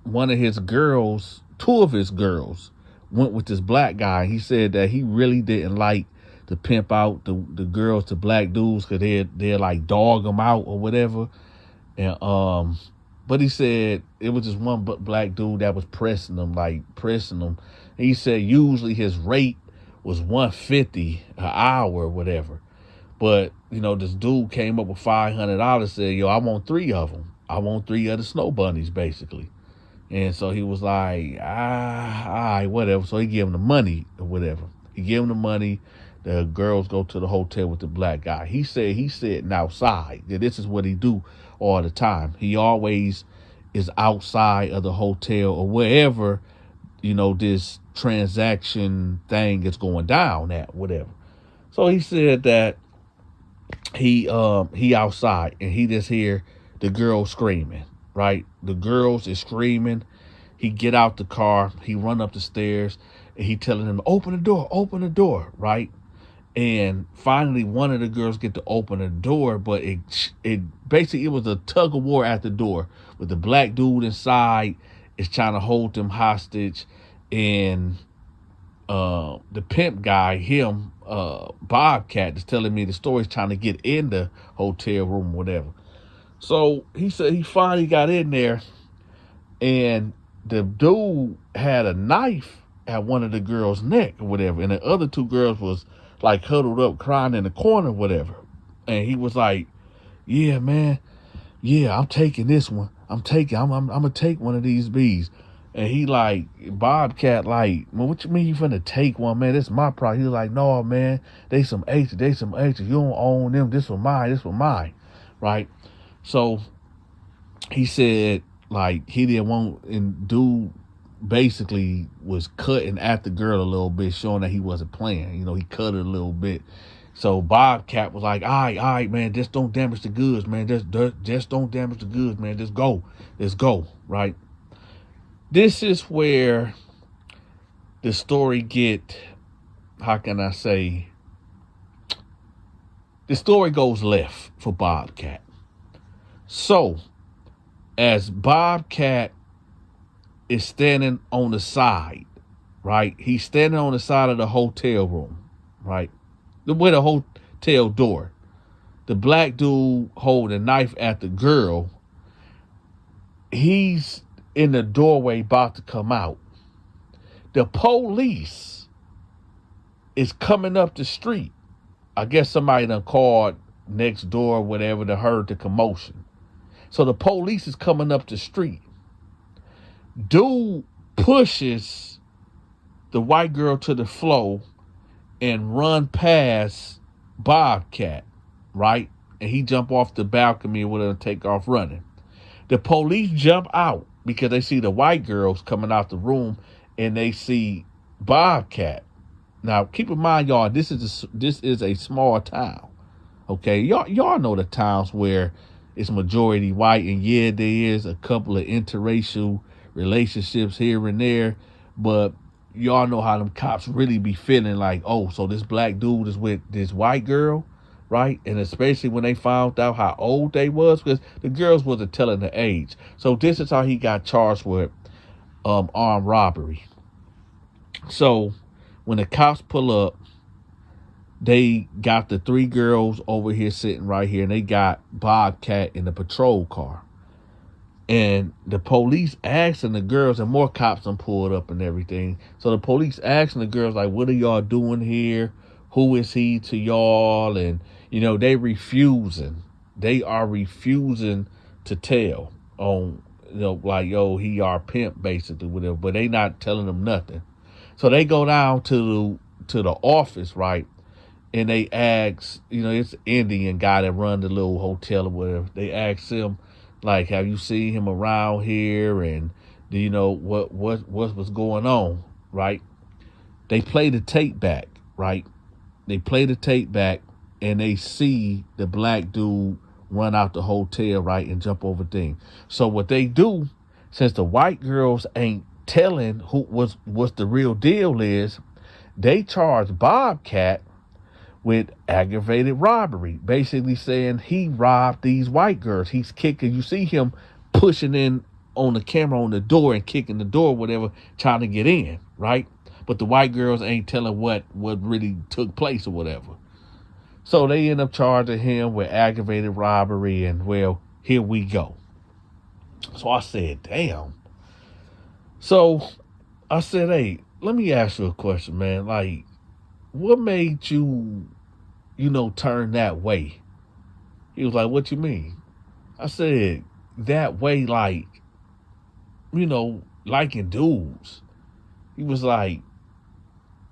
one of his girls, two of his girls, went with this black guy. He said that he really didn't like to pimp out the girls to black dudes, because they'd like dog them out or whatever. And but he said it was just one black dude that was pressing them. And he said usually his rate was $150 an hour or whatever. But, this dude came up with $500, said, yo, I want 3 of them. I want 3 of the snow bunnies, basically. And so he was like, all right, whatever. So he gave him the money or whatever. He gave him the money. The girls go to the hotel with the black guy. He said he's sitting outside. This is what he do all the time. He always is outside of the hotel or wherever, this transaction thing is going down at, whatever. So he said that he outside, and he just hear the girl screaming, right? The girls is screaming. He get out the car. He run up the stairs, and he telling them, open the door, right? And finally, one of the girls get to open the door, but it basically, it was a tug of war at the door with the black dude inside is trying to hold them hostage, and the pimp guy, Bobcat, is telling me the story, is trying to get in the hotel room, whatever. So he said he finally got in there, and the dude had a knife at one of the girls' neck or whatever, and the other 2 girls was like huddled up crying in the corner, whatever. And he was like, yeah, man, yeah, I'm taking this one. I'm gonna take one of these bees. And he like, Bobcat like, well, what you mean you finna take one, man? This is my problem. He was like, no, man, they some H's. You don't own them. This was mine. Right? So he said, like, he didn't want, and dude basically was cutting at the girl a little bit, showing that he wasn't playing. You know, he cut it a little bit. So Bobcat was like, all right, man, just don't damage the goods, man. Just don't damage the goods, man. Just go, right? This is where the story get, how can I say, the story goes left for Bobcat. So, as Bobcat is standing on the side, right? He's standing on the side of the hotel room, right? With a hotel door. The black dude holding a knife at the girl. He's in the doorway about to come out. The police is coming up the street. I guess somebody done called next door, whatever, to heard the commotion. So the police is coming up the street. Dude pushes the white girl to the floor and run past Bobcat, right? And he jump off the balcony or whatever and take off running. The police jump out because they see the white girls coming out the room and they see Bobcat. Now, keep in mind, y'all, this is a small town, okay? Y'all know the towns where it's majority white, and yeah, there is a couple of interracial relationships here and there, but y'all know how them cops really be feeling like, oh, so this black dude is with this white girl, right? And especially when they found out how old they was, because the girls wasn't telling the age. So this is how he got charged with armed robbery. So when the cops pull up, they got the 3 girls over here sitting right here, and they got Bobcat in the patrol car. And the police asking the girls, and more cops done pulled up and everything. So the police asking the girls, like, what are y'all doing here? Who is he to y'all? And, you know, they refusing. They are refusing to tell on, you know, like, yo, he our pimp, basically, whatever. But they not telling them nothing. So they go down to the office, right? And they ask, you know, it's an Indian guy that run the little hotel or whatever. They ask him, like, have you seen him around here? And do you know what was going on, right? They play the tape back, right? They play the tape back, and they see the black dude run out the hotel, right, and jump over things. So what they do, since the white girls ain't telling what's the real deal is, they charge Bobcat with aggravated robbery, basically saying he robbed these white girls. He's kicking. You see him pushing in on the camera on the door and kicking the door, whatever, trying to get in, right? But the white girls ain't telling what really took place or whatever. So they end up charging him with aggravated robbery, and, well, here we go. So I said, damn. So I said, hey, let me ask you a question, man. Like, what made you, you know, turn that way? He was like, what you mean? I said, that way, like, you know, liking dudes. He was like,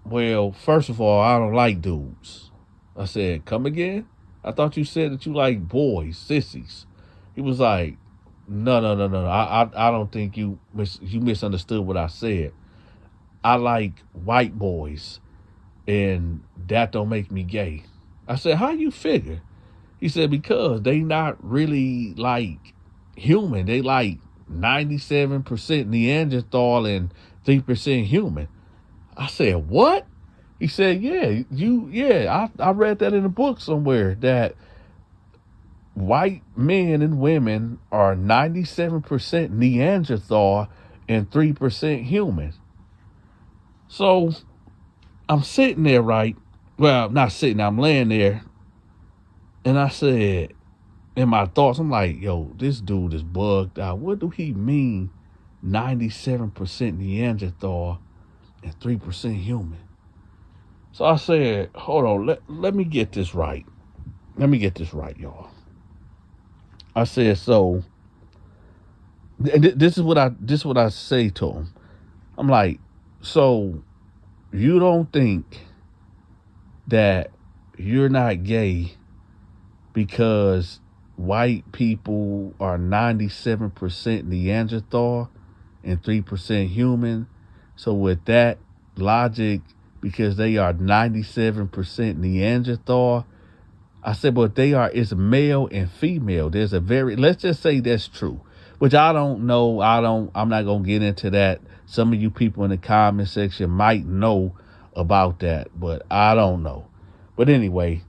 well, first of all, I don't like dudes. I said, come again? I thought you said that you like boys, sissies. He was like, no. I don't think you misunderstood what I said. I like white boys, and that don't make me gay. I said, how you figure? He said, because they not really like human. They like 97% Neanderthal and 3% human. I said, what? He said, I read that in a book somewhere, that white men and women are 97% Neanderthal and 3% human. So I'm sitting there, right? Well, not sitting, I'm laying there. And I said, in my thoughts, I'm like, yo, this dude is bugged out. What do he mean 97% Neanderthal and 3% human? So I said, hold on, let me get this right. Let me get this right, y'all. I said, so this is what I say to him. I'm like, so you don't think that you're not gay because white people are 97% Neanderthal and 3% human. So with that logic, because they are 97% Neanderthal, I said, but it's male and female. There's let's just say that's true, which I don't know. I'm not going to get into that. Some of you people in the comment section might know about that, but I don't know. But anyway,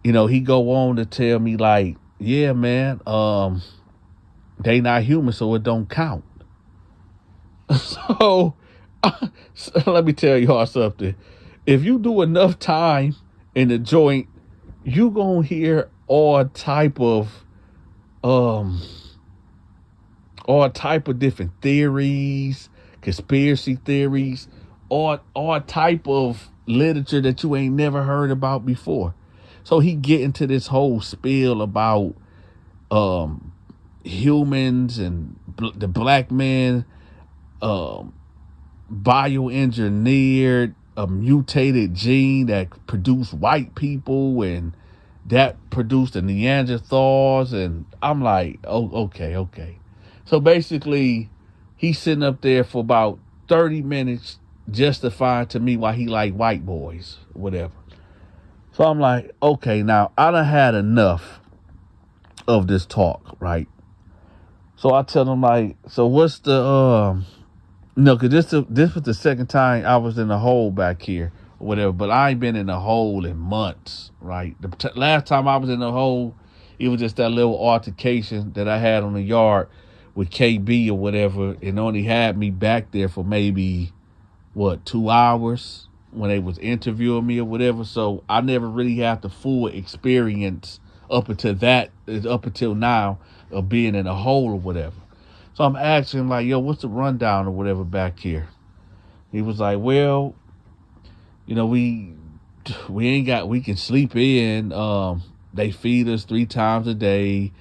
he go on to tell me like, yeah, man, they not human, so it don't count. So let me tell y'all something. If you do enough time in the joint, you gonna hear all type of different theories, conspiracy theories, all type of literature that you ain't never heard about before. So he get into this whole spiel about humans and the black man bioengineered a mutated gene that produced white people, and that produced the Neanderthals. And I'm like, oh, okay. So basically, he's sitting up there for about 30 minutes justifying to me why he like white boys, whatever. So I'm like, okay, now I done had enough of this talk, right? So I tell him like, so what's the because this was the second time I was in a hole back here or whatever, but I ain't been in a hole in months, right? The last time I was in a hole, it was just that little altercation that I had on the yard with KB or whatever, and only had me back there for maybe, 2 hours when they was interviewing me or whatever. So I never really had the full experience up until now of being in a hole or whatever. So I'm asking him like, yo, what's the rundown or whatever back here? He was like, well, we can sleep in. They feed us 3 times a day.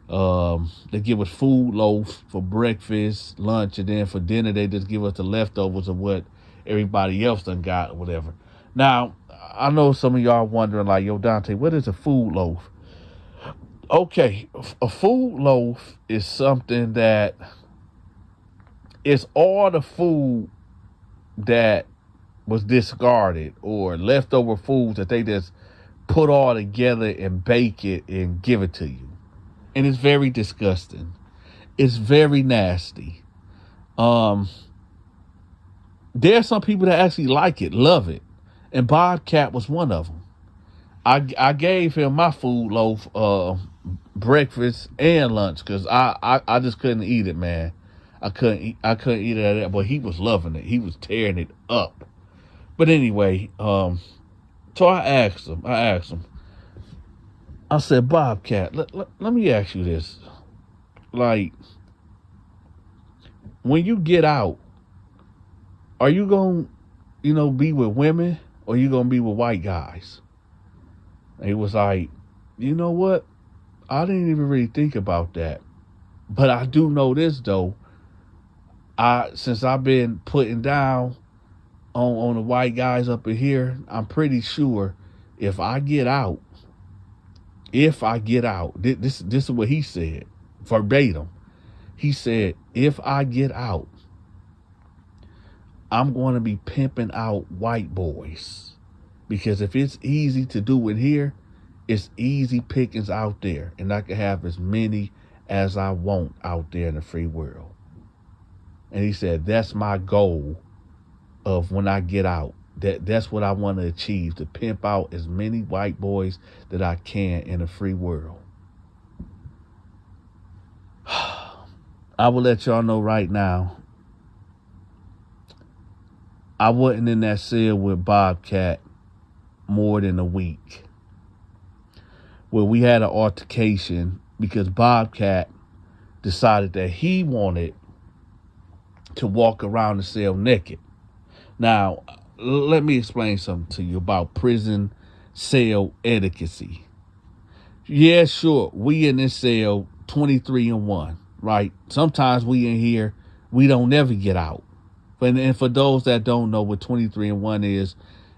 They give us food loaf for breakfast, lunch, and then for dinner, they just give us the leftovers of what everybody else done got or whatever. Now, I know some of y'all wondering like, yo, Donta, what is a food loaf? Okay, a food loaf is something that it's all the food that was discarded or leftover foods that they just put all together and bake it and give it to you. And it's very disgusting. It's very nasty. There's some people that actually like it, love it. And Bobcat was one of them. I gave him my food loaf breakfast and lunch because I just couldn't eat it, man. I couldn't eat it, but he was loving it. He was tearing it up. But anyway, so I asked him. I said, Bobcat, let me ask you this. Like, when you get out, are you going to, be with women or you going to be with white guys? And he was like, you know what? I didn't even really think about that. But I do know this, though. Since I've been putting down on the white guys up in here, I'm pretty sure if I get out, this is what he said, verbatim. He said, if I get out, I'm going to be pimping out white boys. Because if it's easy to do it here, it's easy pickings out there. And I can have as many as I want out there in the free world. And he said, that's my goal of when I get out. That's what I want to achieve, to pimp out as many white boys that I can in the free world. I will let y'all know right now, I wasn't in that cell with Bobcat more than a week. Well, we had an altercation because Bobcat decided that he wanted to walk around the cell naked. Now, let me explain something to you about prison cell etiquette. Yeah, sure, we in this cell 23-1, right? Sometimes we in here, we don't never get out. And for those that don't know what 23-1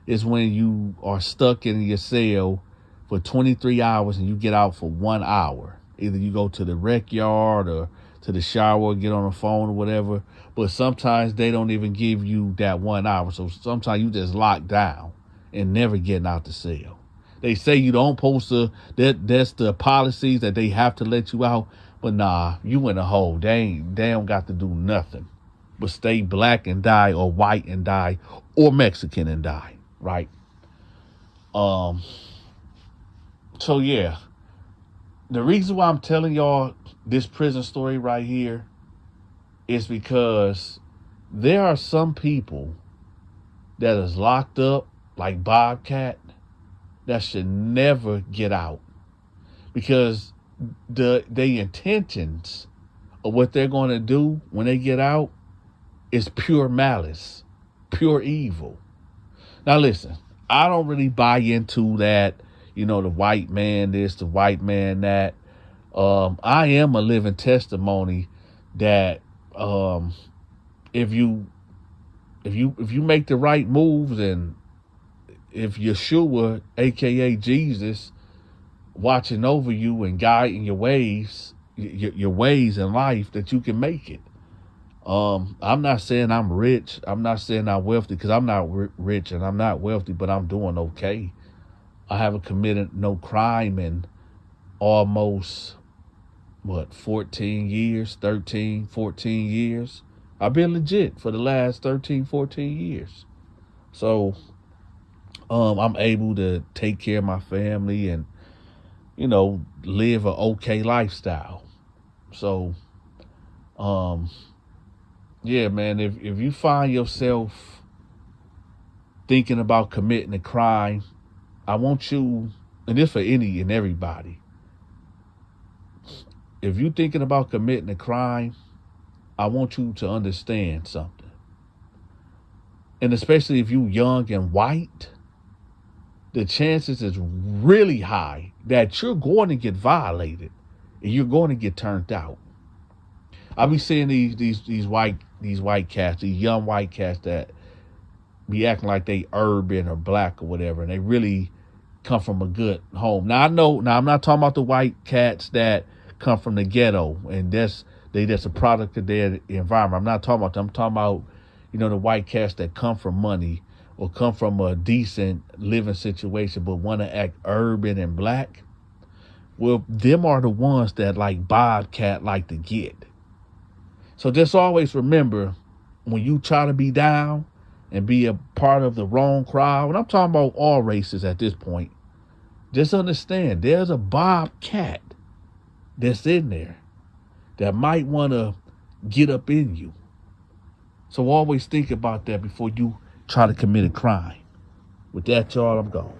is when you are stuck in your cell for 23 hours and you get out for 1 hour. Either you go to the rec yard or to the shower, get on the phone or whatever. But sometimes they don't even give you that 1 hour. So sometimes you just locked down and never getting out the cell. They say you don't post that's the policies that they have to let you out. But nah, you in a hole. They don't got to do nothing but stay black and die, or white and die, or Mexican and die, right? So yeah, the reason why I'm telling y'all this prison story right here is because there are some people that is locked up like Bobcat that should never get out, because the intentions of what they're going to do when they get out is pure malice, pure evil. Now listen, I don't really buy into that, the white man this, the white man that. I am a living testimony that if you make the right moves, and if Yeshua, aka Jesus, watching over you and guiding your ways, your ways in life, that you can make it. I'm not saying I'm rich. I'm not saying I'm wealthy, because I'm not rich and I'm not wealthy, but I'm doing okay. I haven't committed no crime in almost, 14 years, 13, 14 years. I've been legit for the last 13, 14 years. So, I'm able to take care of my family and, live an okay lifestyle. So, yeah, man, if you find yourself thinking about committing a crime, I want you, and this for any and everybody, if you're thinking about committing a crime, I want you to understand something. And especially if you're young and white, the chances is really high that you're going to get violated and you're going to get turned out. I be seeing these white cats, these young white cats that be acting like they urban or black or whatever, and they really come from a good home. Now I'm not talking about the white cats that come from the ghetto and that's a product of their environment. I'm not talking about them. I'm talking about, the white cats that come from money or come from a decent living situation but want to act urban and black. Well, them are the ones that like Bobcat like to get. So just always remember, when you try to be down and be a part of the wrong crowd, and I'm talking about all races at this point, just understand there's a Bobcat that's in there that might want to get up in you. So always think about that before you try to commit a crime. With that, y'all, I'm gone.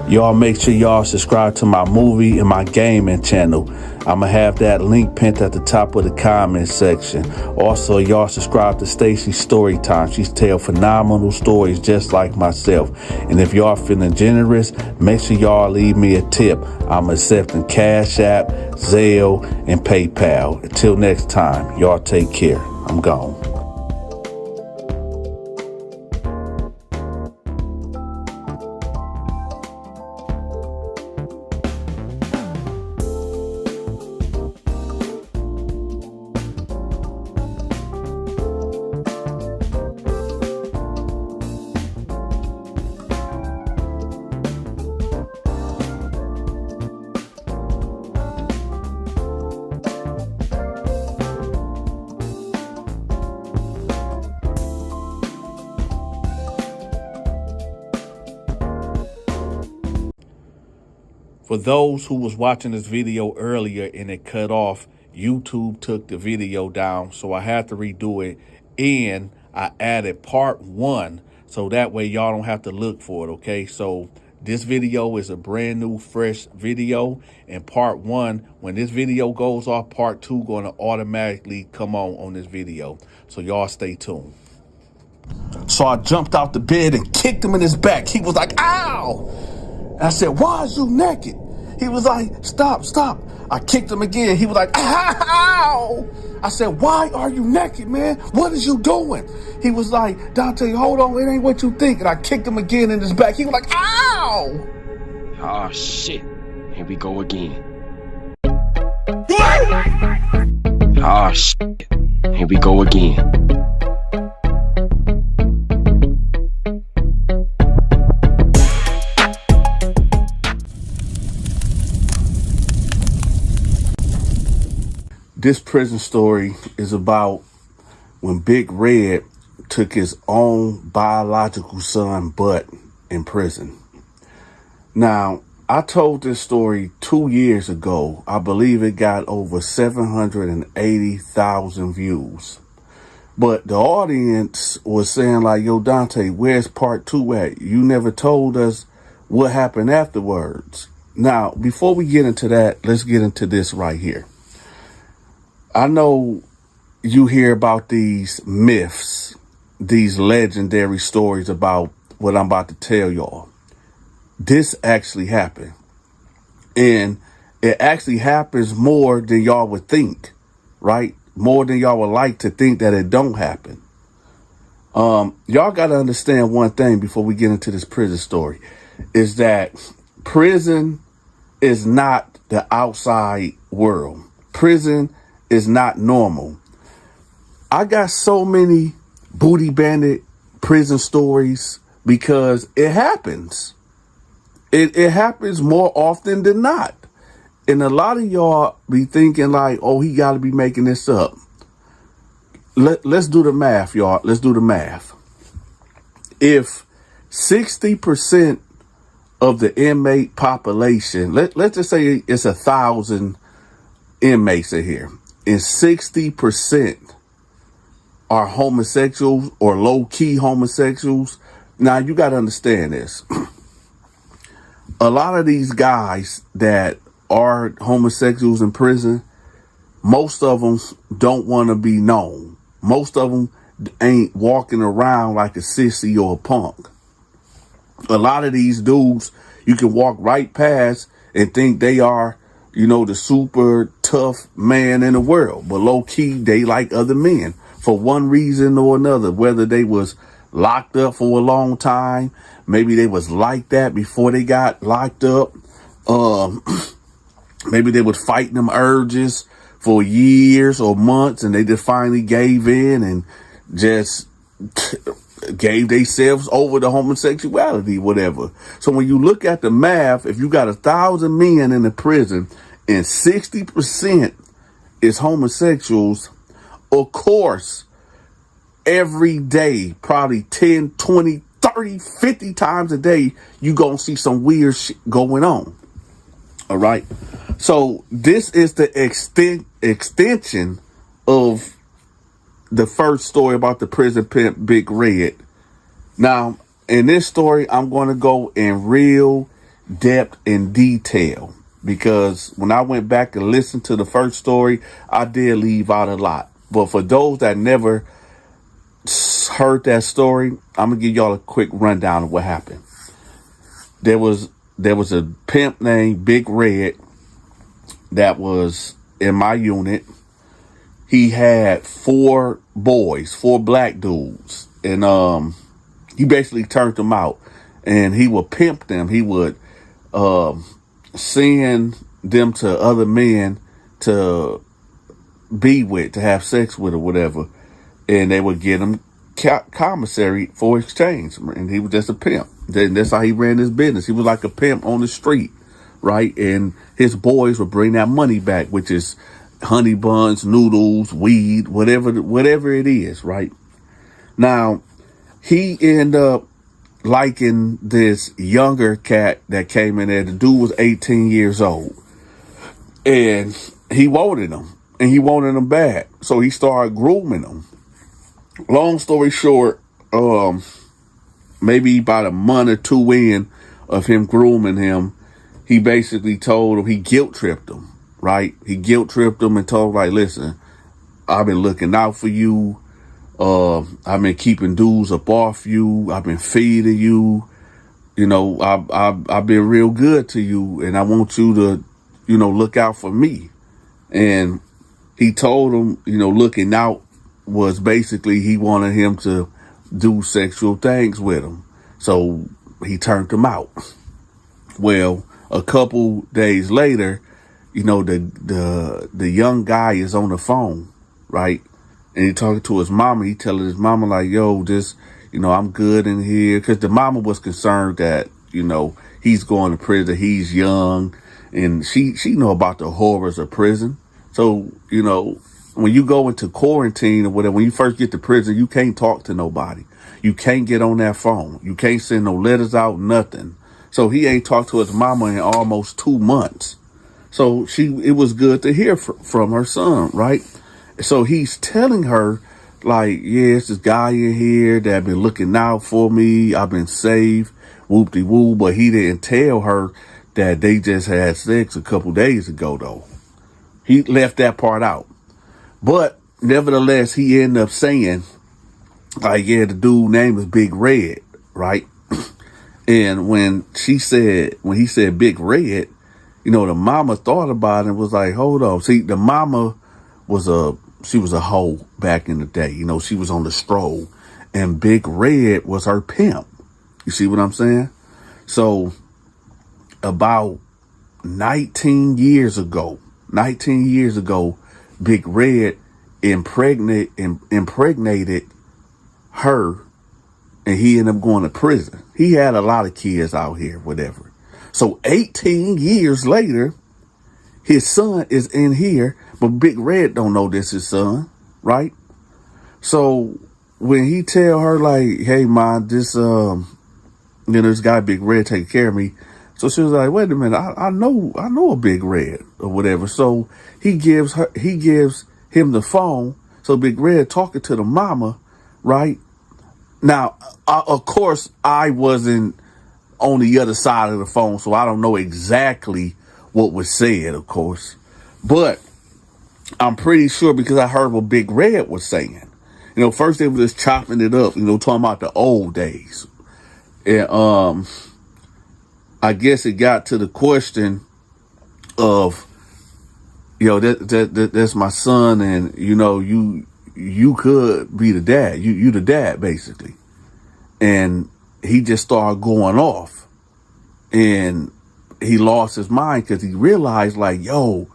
Y'all make sure y'all subscribe to my movie and my gaming channel. I'ma have that link pinned at the top of the comment section. Also, y'all subscribe to Stacy's Storytime. She's tell phenomenal stories just like myself. And if y'all feeling generous, make sure y'all leave me a tip. I'm accepting Cash App, Zelle, and PayPal. Until next time, y'all take care. I'm gone. For those who was watching this video earlier and it cut off, YouTube took the video down, so I had to redo it, and I added part 1 so that way y'all don't have to look for it, okay? So this video is a brand new, fresh video, and part 1, when this video goes off, part 2 going to automatically come on this video. So y'all stay tuned. So I jumped out the bed and kicked him in his back. He was like, ow! I said, why is you naked? He was like, stop. I kicked him again. He was like, ow! I said, why are you naked, man? What is you doing? He was like, Donta, hold on, it ain't what you think. And I kicked him again in his back. He was like, ow! Oh, shit. Here we go again. Ah, shit. Here we go again. This prison story is about when Big Red took his own biological son butt in prison. Now, I told this story 2 years ago. I believe it got over 780,000 views. But the audience was saying like, yo, Dante, where's part 2 at? You never told us what happened afterwards. Now, before we get into that, let's get into this right here. I know you hear about these myths, these legendary stories about what I'm about to tell y'all. This actually happened. And it actually happens more than y'all would think, right? More than y'all would like to think that it don't happen. Y'all got to understand one thing before we get into this prison story, is that prison is not the outside world. Prison is not normal. I got so many booty bandit prison stories because it happens. It happens more often than not. And a lot of y'all be thinking like, oh, he got to be making this up. Let's do the math, y'all. Let's do the math. If 60% of the inmate population, let's just say it's 1,000 inmates in here, and 60% are homosexuals or low-key homosexuals. Now, you got to understand this. A lot of these guys that are homosexuals in prison, most of them don't want to be known. Most of them ain't walking around like a sissy or a punk. A lot of these dudes, you can walk right past and think they are, you know, the super tough man in the world. But low key, they like other men for one reason or another, whether they was locked up for a long time. Maybe they was like that before they got locked up. Maybe they was fighting them urges for years or months, and they just finally gave in and just gave themselves over to homosexuality, whatever. So when you look at the math, if you got 1,000 men in the prison and 60% is homosexuals, of course, every day, probably 10, 20, 30, 50 times a day, you gonna see some weird shit going on. All right. So this is the extension of the first story about the prison pimp Big Red. Now, in this story, I'm going to go in real depth and detail, because when I went back and listened to the first story, I did leave out a lot. But for those that never heard that story, I'm gonna give y'all a quick rundown of what happened. There was a pimp named Big Red that was in my unit. He had 4 boys, 4 black dudes, and he basically turned them out, and he would pimp them. He would send them to other men to be with, to have sex with or whatever, and they would get him commissary for exchange, and he was just a pimp. Then that's how he ran his business. He was like a pimp on the street, right? And his boys would bring that money back, which is honey buns, noodles, weed, whatever it is, right? Now, he ended up liking this younger cat that came in there. The dude was 18 years old, and he wanted him, and he wanted him bad. So he started grooming him. Long story short, maybe about a month or 2 in of him grooming him, he basically told him, he guilt tripped him, right? He guilt tripped him and told him, like, listen, I've been looking out for you. I've been keeping dudes up off you. I've been feeding you. You know, I've been real good to you, and I want you to, you know, look out for me. And he told him, you know, looking out was basically he wanted him to do sexual things with him. So he turned him out. Well, a couple days later, you know, the young guy is on the phone, right? And he talking to his mama. He telling his mama like, yo, this, I'm good in here. Cause the mama was concerned that, he's going to prison. He's young and she know about the horrors of prison. So, when you go into quarantine or whatever, when you first get to prison, you can't talk to nobody. You can't get on that phone. You can't send no letters out, nothing. So he ain't talked to his mama in almost 2 months. So it was good to hear from her son, right? So he's telling her, like, yeah, it's this guy in here that been looking out for me. I've been saved, whoop-de-woo. But he didn't tell her that they just had sex a couple days ago, though. He left that part out. But nevertheless, he ended up saying, like, yeah, the dude name is Big Red, right? And when he said Big Red, the mama thought about it and was like, hold on. See, the mama was a hoe back in the day. She was on the stroll, and Big Red was her pimp. You see what I'm saying? So about 19 years ago, Big Red impregnated her, and he ended up going to prison. He had a lot of kids out here, whatever. So 18 years later, his son is in here, but Big Red don't know this is his son, right? So when he tell her like, hey, ma, this guy Big Red taking care of me. So she was like, wait a minute, I know a Big Red or whatever. So he gives him the phone. So Big Red talking to the mama, right? Now, of course, I wasn't on the other side of the phone, so I don't know exactly what was said, of course. But I'm pretty sure because I heard what Big Red was saying. First they were just chopping it up, talking about the old days. And I guess it got to the question of, that's my son, and you could be the dad. You the dad, basically. And he just started going off, and he lost his mind because he realized, like, yo,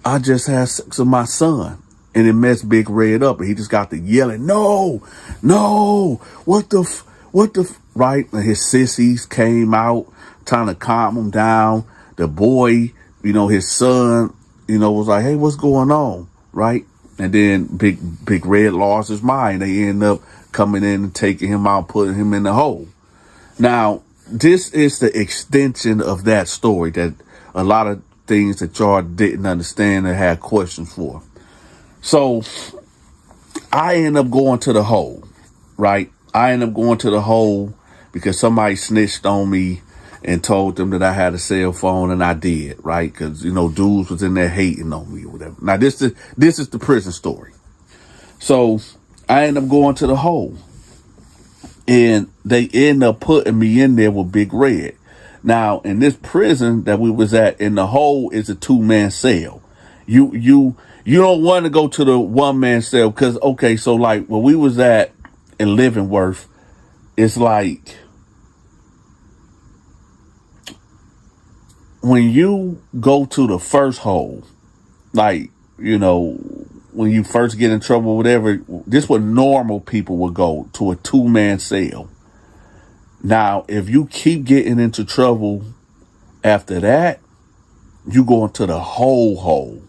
I just had sex with my son. And it messed Big Red up, and he just got to yelling, no, what the right? And his sissies came out trying to calm him down. The boy, his son, was like, hey, what's going on? Right? And then Big Red lost his mind. They ended up coming in and taking him out, putting him in the hole. Now, this is the extension of that story that a lot of things that y'all didn't understand and had questions for. So I end up going to the hole, right? I end up going to the hole because somebody snitched on me and told them that I had a cell phone, and I did, right? Because, dudes was in there hating on me or whatever. Now, this is the prison story. So I end up going to the hole, and they end up putting me in there with Big Red. Now, in this prison that we was at, in the hole is a 2-man cell. You don't want to go to the 1-man cell because, okay, so like where we was at in Leavenworth, it's like when you go to the first hole, like, when you first get in trouble, whatever, this what normal people would go to, a 2-man cell. Now, if you keep getting into trouble after that, you go into the whole hole.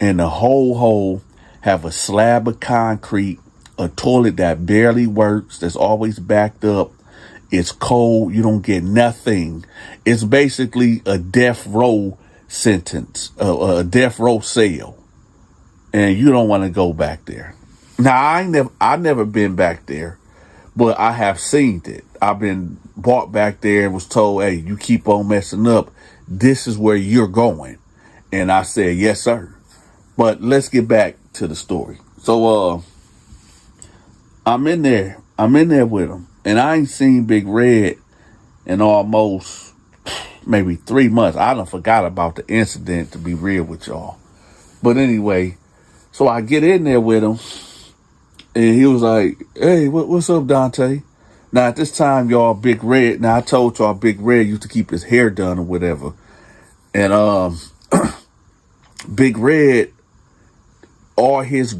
And the whole hole have a slab of concrete, a toilet that barely works, that's always backed up. It's cold. You don't get nothing. It's basically a death row sentence, a death row cell. And you don't want to go back there. Now, I never been back there, but I have seen it. I've been brought back there and was told, hey, you keep on messing up, this is where you're going. And I said, yes, sir. But let's get back to the story. So, I'm in there with him, and I ain't seen Big Red in almost maybe 3 months. I done forgot about the incident, to be real with y'all. But anyway, so I get in there with him, and he was like, hey, what's up, Donta? Now, at this time, y'all, Big Red, now I told y'all Big Red used to keep his hair done or whatever. And Big Red all his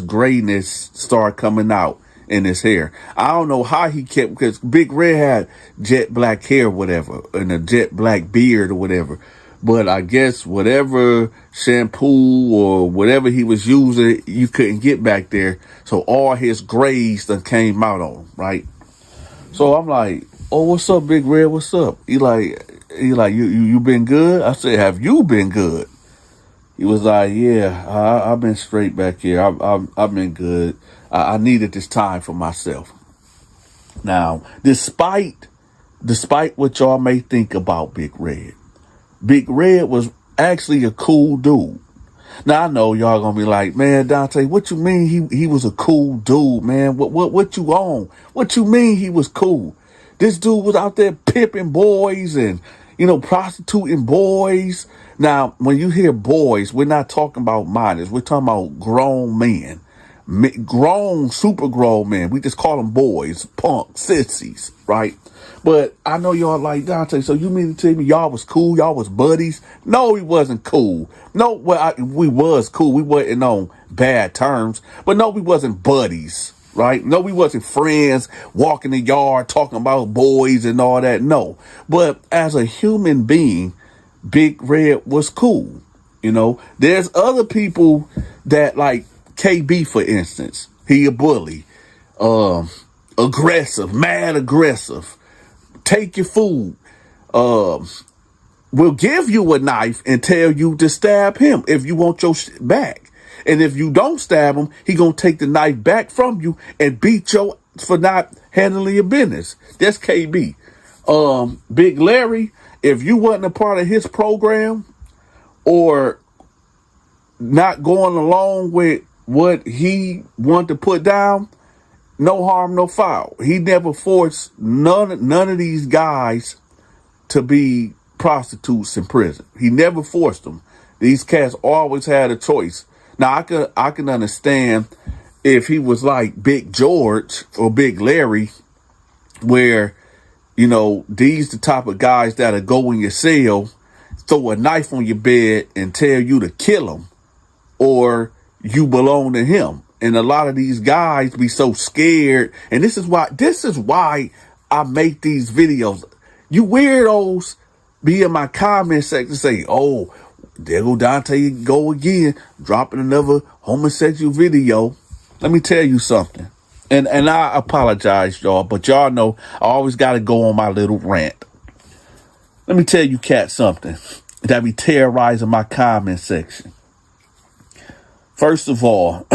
grayness started coming out in his hair. I don't know how he kept, because Big Red had jet black hair, whatever, and a jet black beard or whatever. But I guess whatever shampoo or whatever he was using, you couldn't get back there. So all his grays that came out on him, right? So I'm like, oh, what's up, Big Red? What's up? He like, you been good? I said, have you been good? He was like, yeah, I've been straight back here. I've been good. I needed this time for myself. Now, despite what y'all may think about Big Red was actually a cool dude. Now I know y'all gonna be like, man, Donta, what you mean he was a cool dude, man? What you on? What you mean he was cool? This dude was out there pimping boys and, prostituting boys. Now, when you hear boys, we're not talking about minors. We're talking about grown men. Grown, super grown men. We just call them boys, punk, sissies, right? But I know y'all like, Donta, so you mean to tell me y'all was cool? Y'all was buddies? No, we wasn't cool. No, we was cool. We wasn't on bad terms. But no, we wasn't buddies, right? No, we wasn't friends walking the yard talking about boys and all that. No. But as a human being, Big Red was cool. There's other people that like KB, for instance. He a bully, aggressive, mad aggressive, take your food, will give you a knife and tell you to stab him if you want your shit back. And if you don't stab him, he gonna take the knife back from you and beat you for not handling your business. That's KB. Big Larry, if you wasn't a part of his program or not going along with what he wanted to put down, no harm, no foul. He never forced none of these guys to be prostitutes in prison. He never forced them. These cats always had a choice. Now I can understand if he was like Big George or Big Larry, where these the type of guys that'll go in your cell, throw a knife on your bed and tell you to kill him, or you belong to him. And a lot of these guys be so scared. And this is why I make these videos. You weirdos be in my comment section say, oh, there go Donta go again, dropping another homosexual video. Let me tell you something. And I apologize, y'all, but y'all know I always got to go on my little rant. Let me tell you cats something that be terrorizing my comment section. First of all,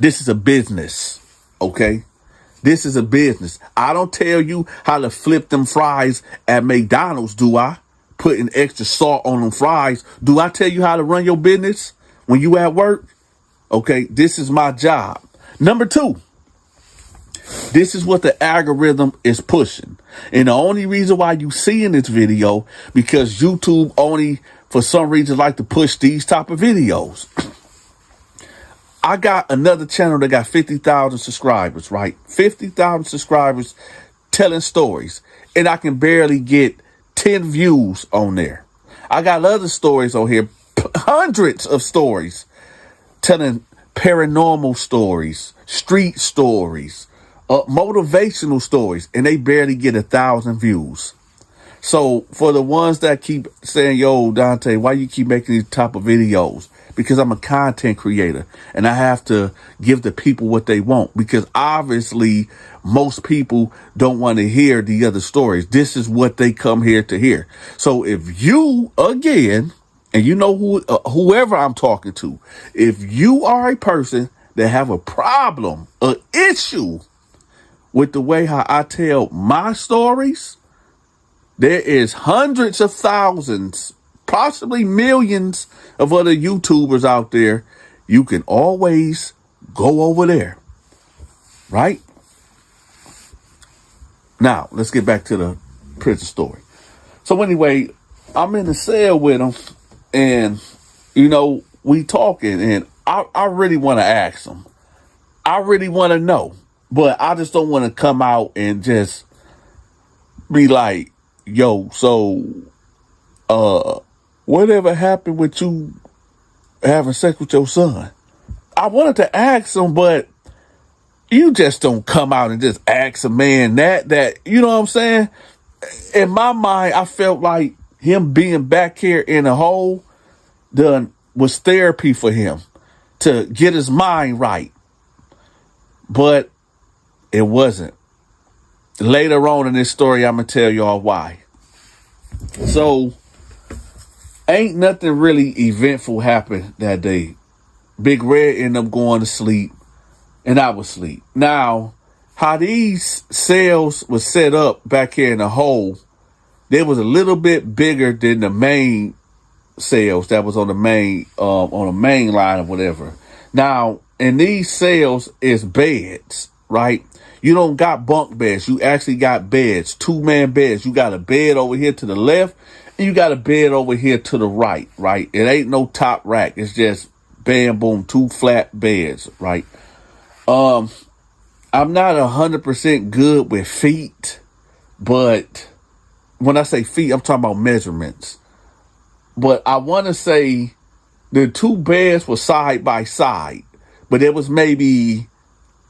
this is a business, okay? This is a business. I don't tell you how to flip them fries at McDonald's, do I? Putting extra salt on them fries. Do I tell you how to run your business when you at work? Okay, this is my job. Number two, this is what the algorithm is pushing. And the only reason why you see in this video, because YouTube only, for some reason, like to push these type of videos. I got another channel that got 50,000 subscribers, right? 50,000 subscribers telling stories. And I can barely get 10 views on there. I got other stories on here, hundreds of stories, telling paranormal stories, street stories, motivational stories, and they barely get 1,000 views. So for the ones that keep saying, yo, Donta, why you keep making these type of videos? Because I'm a content creator and I have to give the people what they want, because obviously most people don't want to hear the other stories. This is what they come here to hear. So if you, again, and whoever I'm talking to, if you are a person that have a problem, an issue with the way how I tell my stories, there is hundreds of thousands, possibly millions of other YouTubers out there. You can always go over there, right? Now, let's get back to the prison story. So anyway, I'm in the cell with him and, we talking, and I really want to ask him. I really want to know, but I just don't want to come out and just be like, yo, so, whatever happened with you having sex with your son? I wanted to ask him, but you just don't come out and just ask a man that, you know what I'm saying? In my mind, I felt like him being back here in a hole was therapy for him to get his mind right. But it wasn't. Later on in this story, I'm going to tell y'all why. So, ain't nothing really eventful happened that day. Big Red ended up going to sleep, and I was asleep. Now, how these cells was set up back here in the hole, they was a little bit bigger than the main cells that was on the main line or whatever. Now, in these cells is beds, right? You don't got bunk beds. You actually got beds, 2-man beds. You got a bed over here to the left, and you got a bed over here to the right, right? It ain't no top rack. It's just bam, boom, 2 flat beds, right? I'm not 100% good with feet, but when I say feet, I'm talking about measurements. But I want to say the 2 beds were side by side, but it was maybe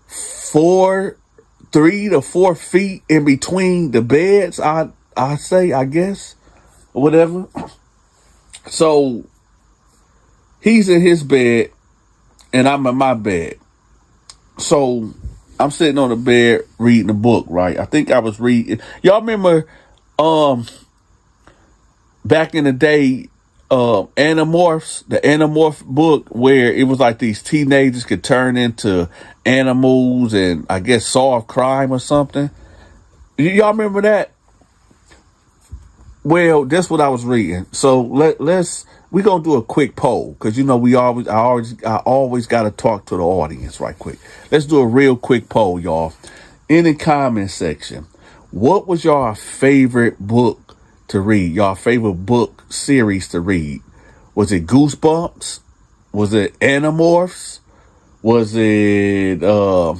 3 to 4 feet in between the beds. I guess, or whatever. So he's in his bed and I'm in my bed. So I'm sitting on the bed reading a book, right? I think I was reading. Y'all remember back in the day, Animorphs, the Animorph book, where it was like these teenagers could turn into animals and I guess solve crime or something. Y'all remember that? Well, that's what I was reading. So we're gonna do a quick poll because you know I always gotta talk to the audience right quick. Let's do a real quick poll, y'all. In the comment section, what was your favorite book to read? Your favorite book series to read? Was it Goosebumps? Was it Animorphs? Was it I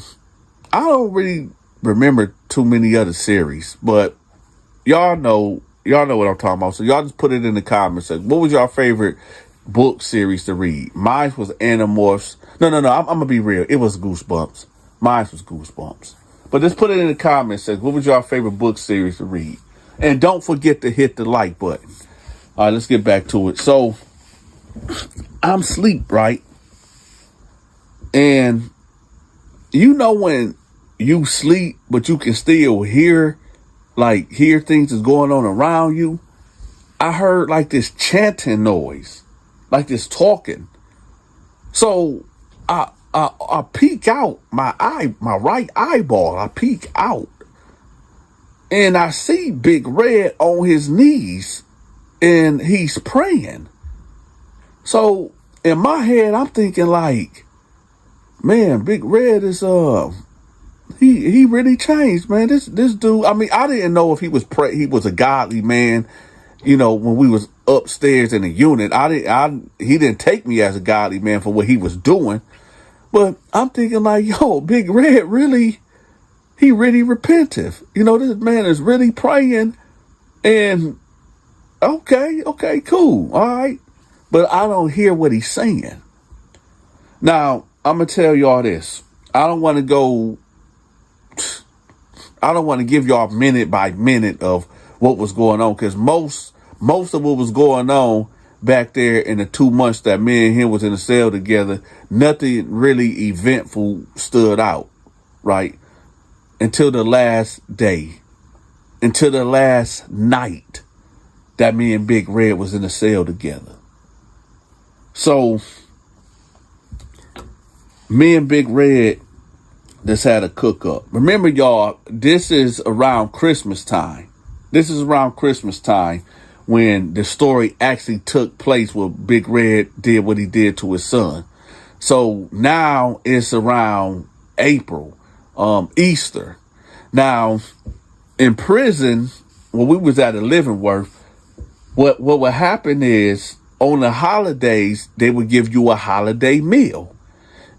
don't really remember too many other series, but y'all know what I'm talking about. So y'all just put it in the comments section. What was your favorite book series to read? Mine was Animorphs. No. I'm gonna be real. It was Goosebumps. Mine was Goosebumps. But just put it in the comments section. What was your favorite book series to read? And don't forget to hit the like button. All right, let's get back to it. So I'm asleep, right? And you know when you sleep, but you can still hear things that's going on around you. I heard like this chanting noise, like this talking. So I peek out my right eyeball. I peek out and I see Big Red on his knees and he's praying. So in my head, I'm thinking like, man, Big Red is he really changed, man. This dude. I mean, I didn't know if he was a godly man. You know, when we was upstairs in the unit, he didn't take me as a godly man for what he was doing. But I'm thinking like, yo, Big Red he really repentive. You know, this man is really praying. And okay, cool, all right. But I don't hear what he's saying. Now I'm gonna tell y'all this. I don't want to give y'all minute by minute of what was going on, because most of what was going on back there in the 2 months that me and him was in the cell together, nothing really eventful stood out, right? Until the last day, until the last night that me and Big Red was in the cell together. So me and Big Red just had a cook up. Remember, y'all, this is around Christmas time. When the story actually took place where Big Red did what he did to his son. So now it's around April, Easter. Now, in prison, when we was at a Leavenworth, what would happen is on the holidays, they would give you a holiday meal.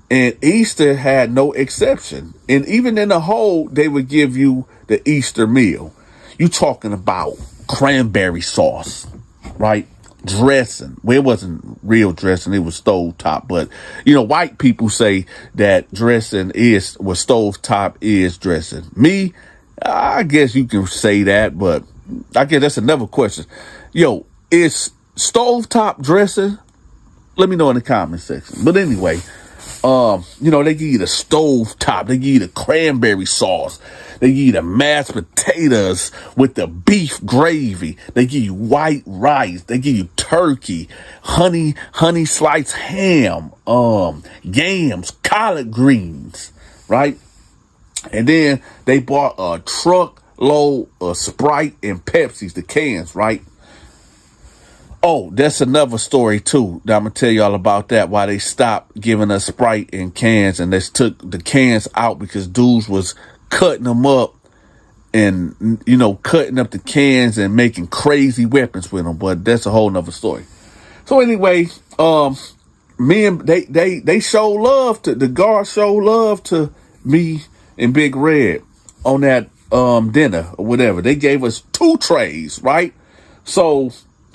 And Easter had no exception. And even in the hole, they would give you the Easter meal. You talking about cranberry sauce, right? dressing. Well, it wasn't real dressing, it was stovetop. But white people say that dressing is what stovetop is dressing. Me, I guess you can say that, but I guess that's another question. Yo, is stovetop dressing? Let me know in the comment section. But anyway, they give you the stove top, they give you the cranberry sauce, they give you the mashed potatoes with the beef gravy, they give you white rice, they give you turkey, honey sliced ham, yams, collard greens, right? And then they bought a truckload of Sprite and Pepsis, the cans, right? Oh, that's another story too. That I'm gonna tell y'all about that. Why they stopped giving us Sprite in cans and they took the cans out because dudes was cutting them up and cutting up the cans and making crazy weapons with them. But that's a whole nother story. So anyway, me and they show love to the guards, show love to me and Big Red on that dinner or whatever. They gave us 2 trays, right? So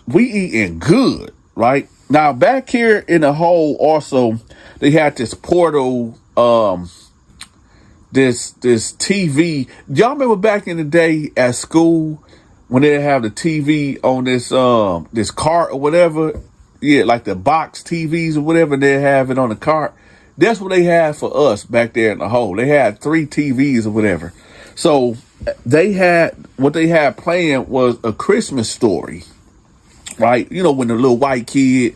we eating good, right? Now back here in the hole also, they had this portal, this TV. Y'all remember back in the day at school when they have the TV on this cart or whatever? Yeah, like the box TVs or whatever, they have it on the cart. That's what they had for us back there in the hole. They had 3 TVs or whatever. So what they had playing was A Christmas Story. Right, when the little white kid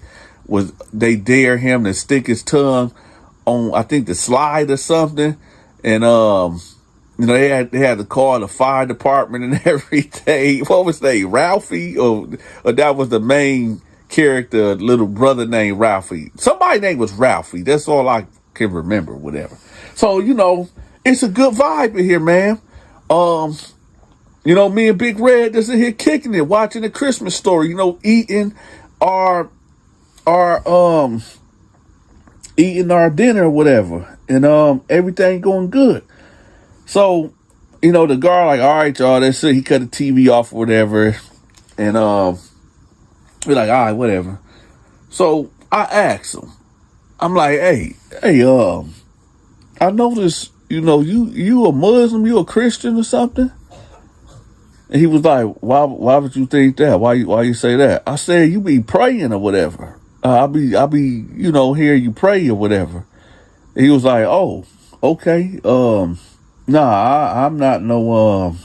they dare him to stick his tongue on, I think, the slide or something, and they had to call the fire department and everything. What was they, Ralphie, or that was the main character, little brother named Ralphie. Somebody's name was Ralphie. That's all I can remember. Whatever. So it's a good vibe in here, man. Me and Big Red just in here kicking it, watching The Christmas Story, eating our dinner or whatever. And everything going good. So, the guard like, all right, y'all, that's it. He cut the TV off or whatever. And we're like, all right, whatever. So I asked him, I'm like, hey, I noticed, you a Muslim, you a Christian or something? And he was like, why would you think that? Why you say that? I said, you be praying or whatever. I be, hear you pray or whatever. And he was like, oh, okay. I'm not no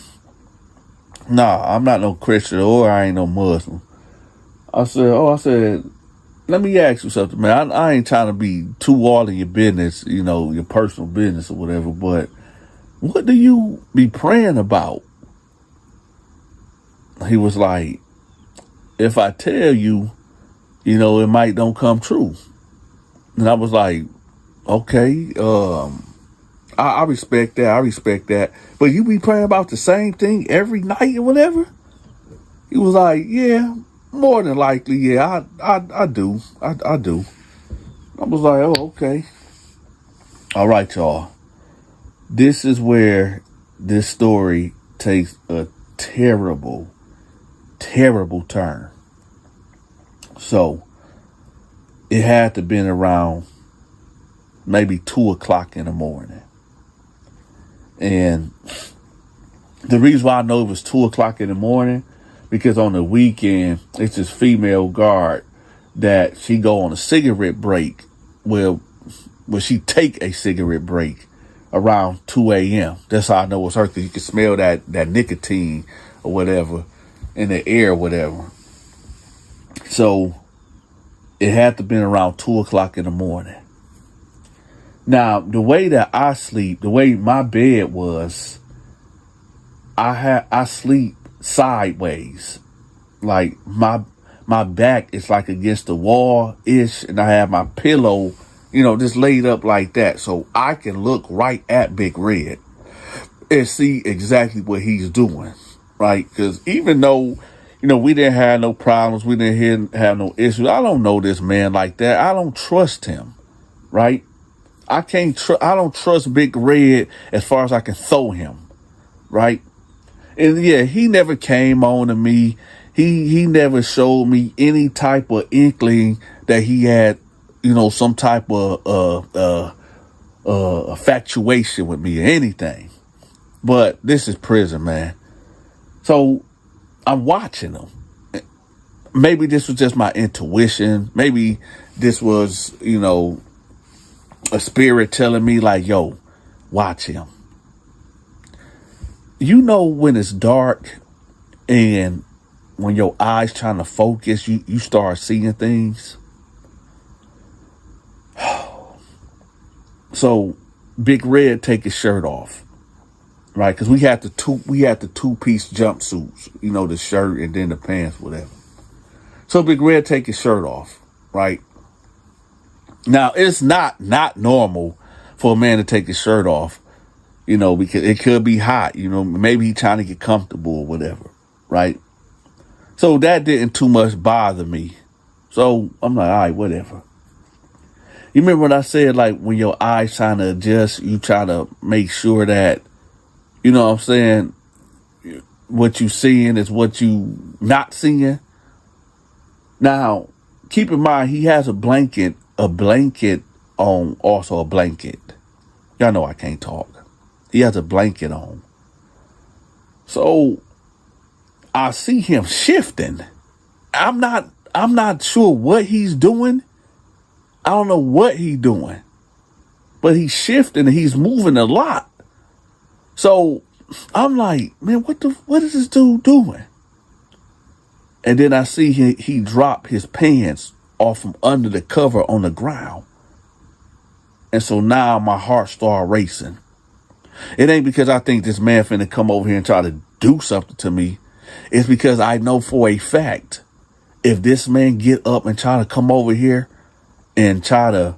Christian or I ain't no Muslim. I said, let me ask you something, man. I ain't trying to be too all in your business, your personal business or whatever, but what do you be praying about? He was like, if I tell you, it might don't come true. And I was like, okay, I respect that. But you be praying about the same thing every night or whatever? He was like, yeah, more than likely, yeah, I do. I do. I was like, oh, okay. All right, y'all. This is where this story takes a terrible turn. So it had to been around maybe 2:00 in the morning. And the reason why I know it was 2:00 in the morning, because on the weekend, it's this female guard that she go on a cigarette break. Well, she take a cigarette break around 2 a.m. That's how I know it's her, because you can smell that nicotine or whatever in the air or whatever. So it had to been around 2:00 in the morning. Now, the way that I sleep, the way my bed was, I sleep sideways. Like my back is like against the wall ish, and I have my pillow, just laid up like that, so I can look right at Big Red and see exactly what he's doing, right? Because even though we didn't have no problems, we didn't have no issues, I don't know this man like that. I don't trust him, right? I don't trust Big Red as far as I can throw him, right? And yeah, he never came on to me. He never showed me any type of inkling that he had, some type of infatuation with me or anything. But this is prison, man. So I'm watching him. Maybe this was just my intuition. Maybe this was, a spirit telling me like, yo, watch him. When it's dark and when your eyes trying to focus, you start seeing things. So Big Red take his shirt off, right? Because we had the two-piece jumpsuits, the shirt and then the pants, whatever. So Big Red take his shirt off, right? Now it's not normal for a man to take his shirt off, because it could be hot, maybe he's trying to get comfortable or whatever, right? So that didn't too much bother me. So I'm like, all right, whatever. You remember when I said, like, when your eyes trying to adjust, you try to make sure that, what you seeing is what you not seeing. Now, keep in mind, he has a blanket on, also a blanket. Y'all know I can't talk. He has a blanket on. So I see him shifting. I'm not sure what he's doing. I don't know what he's doing. But he's shifting and he's moving a lot. So I'm like, man, what is this dude doing? And then I see he dropped his pants off from under the cover on the ground. And so now my heart started racing. It ain't because I think this man finna come over here and try to do something to me. It's because I know for a fact, if this man get up and try to come over here and try to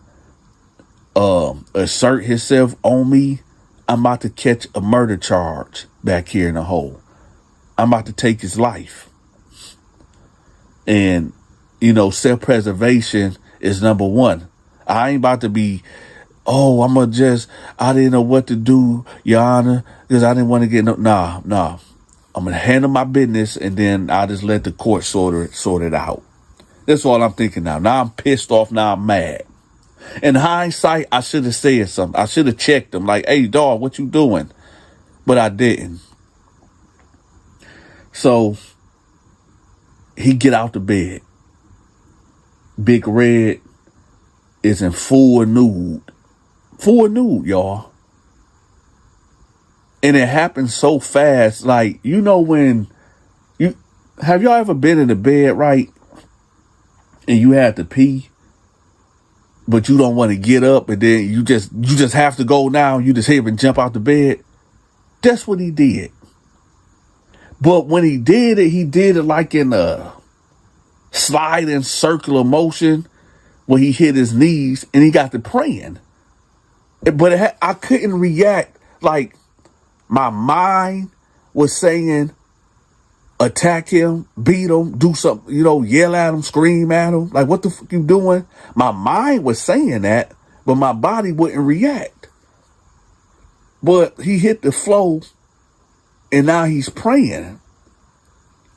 assert himself on me, I'm about to catch a murder charge back here in the hole. I'm about to take his life. And, self-preservation is number one. I ain't about to be, I didn't know what to do, Your Honor, because I didn't want to get nah. I'm going to handle my business and then I'll just let the court sort it out. That's all I'm thinking now. Now I'm pissed off. Now I'm mad. In hindsight, I should have said something. I should have checked him like, hey, dog, what you doing? But I didn't. So he get out the bed. Big Red is in full nude, y'all. And it happened so fast. Like, when have y'all ever been in the bed, right? And you had to pee, but you don't want to get up, and then you just have to go now. You just hear him jump out the bed. That's what he did. But when he did it like in a sliding circular motion where he hit his knees and he got to praying. But I couldn't react. Like, my mind was saying, attack him, beat him, do something, yell at him, scream at him. Like, what the fuck you doing? My mind was saying that, but my body wouldn't react. But he hit the floor and now he's praying.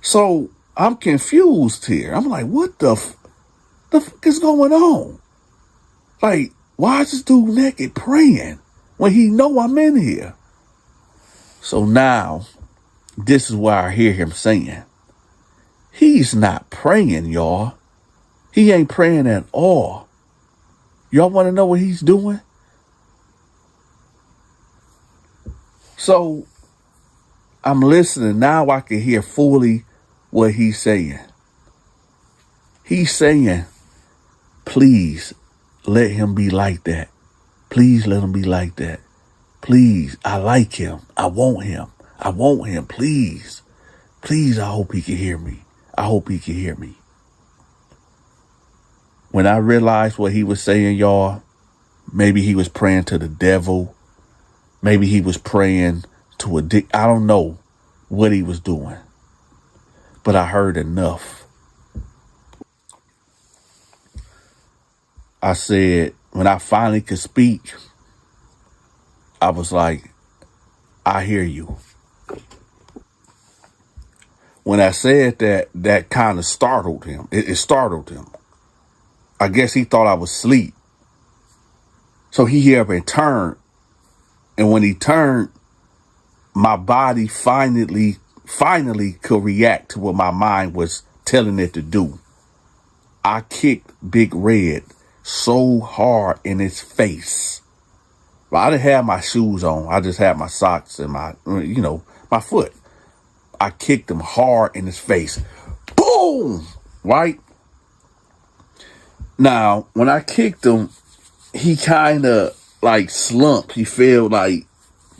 So I'm confused here. I'm like, what the fuck is going on? Like, why is this dude naked praying when he know I'm in here? So now, this is why I hear him saying, he's not praying, y'all. He ain't praying at all. Y'all want to know what he's doing? So I'm listening. Now I can hear fully what he's saying. He's saying, please let him be like that. Please let him be like that. Please, I like him. I want him. I want him. Please. Please, I hope he can hear me. I hope he can hear me. When I realized what he was saying, y'all, maybe he was praying to the devil. Maybe he was praying to a dick. I don't know what he was doing. But I heard enough. I said, when I finally could speak, I was like, I hear you. when I said that, that kind of startled him. It startled him. I guess he thought I was asleep. So he up and turned. And when he turned, my body finally could react to what my mind was telling it to do. I kicked Big Red so hard in his face. Well, I didn't have my shoes on. I just had my socks and my foot. I kicked him hard in his face. Boom! Right? Now, when I kicked him, he kind of like slumped. He fell like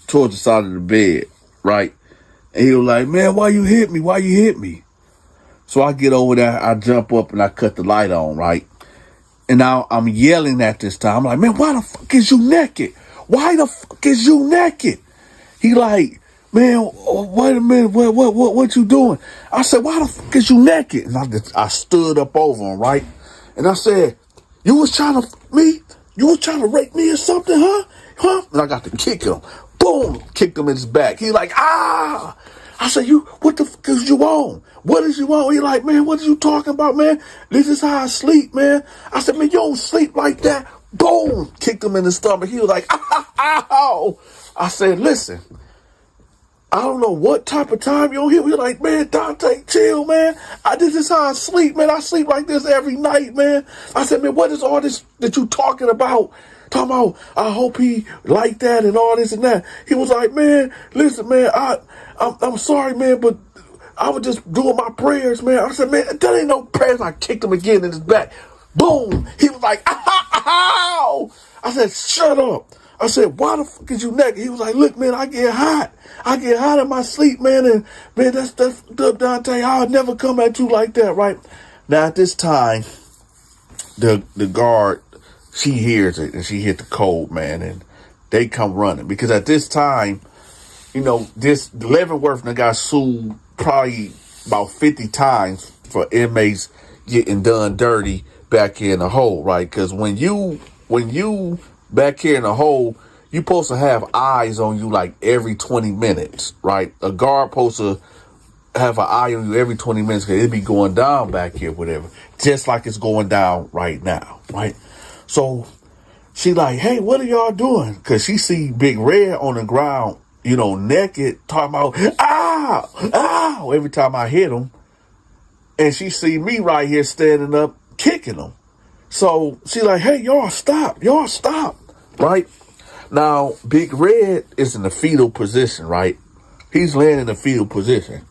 towards the side of the bed, right? And he was like, man, why you hit me? Why you hit me? So I get over there, I jump up and I cut the light on, right? And now I'm yelling at this time. I'm like, man, why the fuck is you naked? Why the fuck is you naked? He like, man, wait a minute, what you doing? I said, why the fuck is you naked? And I stood up over him, right? And I said, you was trying to fuck me? You was trying to rape me or something, huh? Huh? And I got to kick him. Boom! Kicked him in his back. He like, ah! I said, what the fuck is you on? What is you on? He like, man, what are you talking about, man? This is how I sleep, man. I said, man, you don't sleep like that. Boom! Kicked him in the stomach. He was like, ow! I said, listen, I don't know what type of time you're here. You're like, man, Dante, chill, man. This is how I sleep, man. I sleep like this every night, man. I said, man, what is all this that you talking about? Talking about, I hope he like that and all this and that. He was like, man, listen, man, I'm sorry, man, but I was just doing my prayers, man. I said, man, that ain't no prayers. I kicked him again in his back. Boom. He was like, ow. I said, shut up. I said, why the fuck is you naked? He was like, look, man, I get hot. I get hot in my sleep, man. And, man, that's Dante. I'll never come at you like that, right? Now, at this time, the guard, she hears it and she hit the code, man. And they come running. Because at this time, this Leavenworth got sued probably about 50 times for inmates getting done dirty back in the hole, right? Because when you back here in the hole, you supposed to have eyes on you like every 20 minutes, right? A guard supposed to have an eye on you every 20 minutes because it be going down back here, whatever. Just like it's going down right now, right? So she like, hey, what are y'all doing? Because she see Big Red on the ground, naked, talking about, ow, every time I hit him. And she see me right here standing up, kicking him. So she like, hey, y'all stop, right? Now, Big Red is in the fetal position, right? He's laying in the fetal position.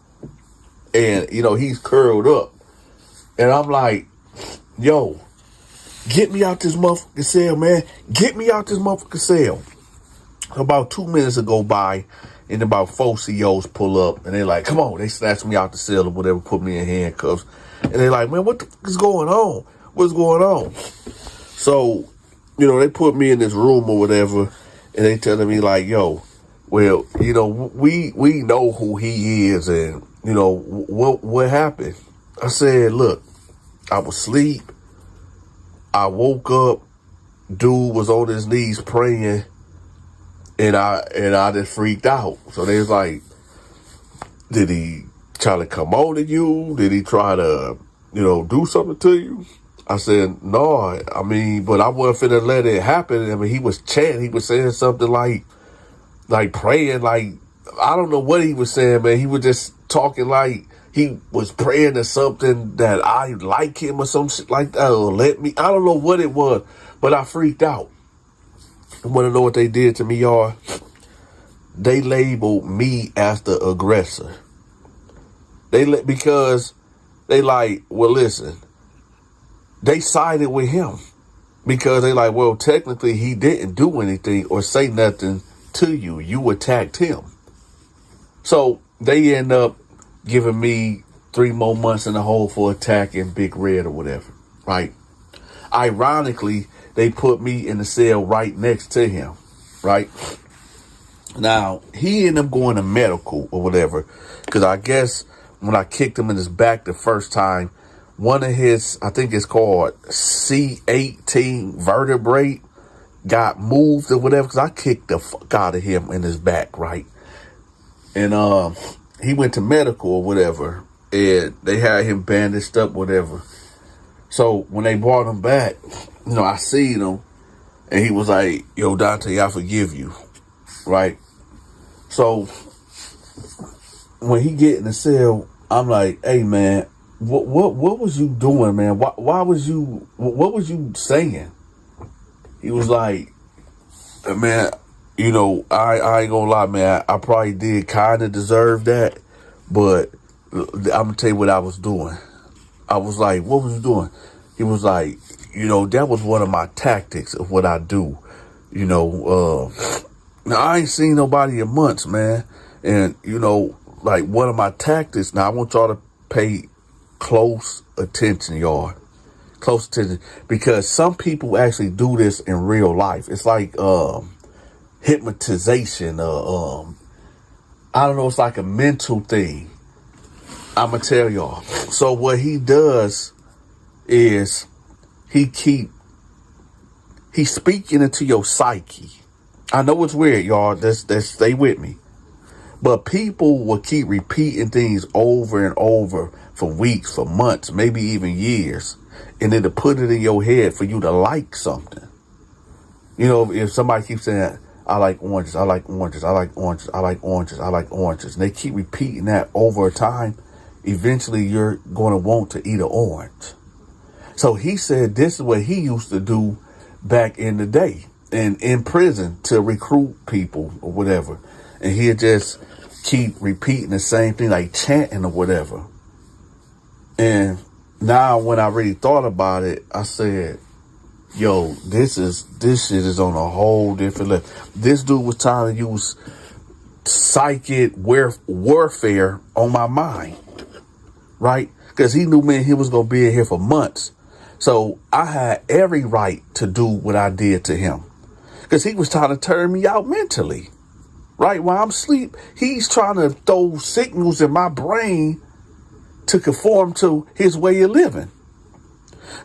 And, he's curled up. And I'm like, yo, get me out this motherfucking cell, man. Get me out this motherfucking cell. About 2 minutes will go by, and about 4 COs pull up, and they're like, come on. They snatch me out the cell or whatever, put me in handcuffs. And they're like, man, what the fuck is going on? What's going on? So, they put me in this room or whatever, and they telling me like, yo, well, we know who he is, and, what happened? I said, look, I was asleep. I woke up. Dude was on his knees praying, and I just freaked out. So they was like, did he try to come on to you? Did he try to, do something to you? I said, no, but I wasn't finna let it happen. He was chanting. He was saying something like praying, like, I don't know what he was saying, man. He was just talking like he was praying to something that I like him or some shit like that. Or I don't know what it was, but I freaked out. You want to know what they did to me, y'all? They labeled me as the aggressor. Because they like, well, listen, they sided with him because they like, well, technically he didn't do anything or say nothing to you. You attacked him. So they end up giving me 3 more months in the hole for attacking Big Red or whatever, right? Ironically, they put me in the cell right next to him, right? Now, he ended up going to medical or whatever, because I guess when I kicked him in his back the first time, one of his, I think it's called C18 vertebrae, got moved or whatever, because I kicked the fuck out of him in his back, right? And he went to medical or whatever. and they had him bandaged up, whatever. So when they brought him back, I seen him, and he was like, "Yo, Donta, I forgive you," right? So when he get in the cell, I'm like, "Hey, man, what was you doing, man? Why was you? What was you saying?" He was like, "Man, I ain't gonna lie, man. I probably did kind of deserve that, but I'm gonna tell you what I was doing." I was like, "What was you doing?" He was like, "That was one of my tactics of what I do. Now I ain't seen nobody in months, man. And, like one of my tactics, now I want y'all to pay close attention, y'all. Close attention. Because some people actually do this in real life. It's like hypnotization. I don't know, it's like a mental thing. I'm going to tell y'all. So what he does is he's speaking into your psyche. I know it's weird, y'all. That's stay with me. But people will keep repeating things over and over for weeks, for months, maybe even years. And then to put it in your head for you to like something. If somebody keeps saying, "I like oranges, I like oranges, I like oranges, I like oranges, I like oranges," and they keep repeating that over time, eventually you're going to want to eat an orange. So he said this is what he used to do back in the day and in prison to recruit people or whatever. And he'd just keep repeating the same thing, like chanting or whatever. And now when I really thought about it, I said, yo, this shit is on a whole different level. This dude was trying to use psychic warfare on my mind, right? Because he knew, man, he was going to be in here for months. So I had every right to do what I did to him. Because he was trying to turn me out mentally, right? While I'm asleep, he's trying to throw signals in my brain to conform to his way of living.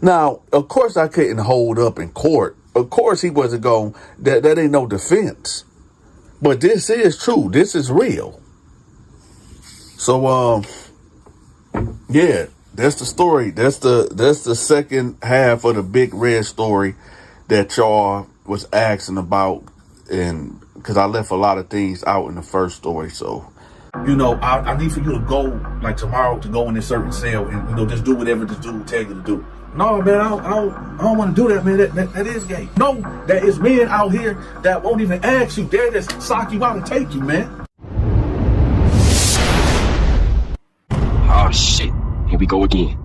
Now, of course, I couldn't hold up in court. Of course, he wasn't going, that ain't no defense. But this is true. This is real. So, yeah, that's the story. That's the second half of the big red story that y'all was asking about. And because I left a lot of things out in the first story. So, I need for you to go like tomorrow to go in a certain cell and, just do whatever this dude tell you to do. No, man, I don't want to do that, man. That is gay. No, that is men out here that won't even ask you. They'll just sock you out and take you, man. Oh, shit. Here we go again.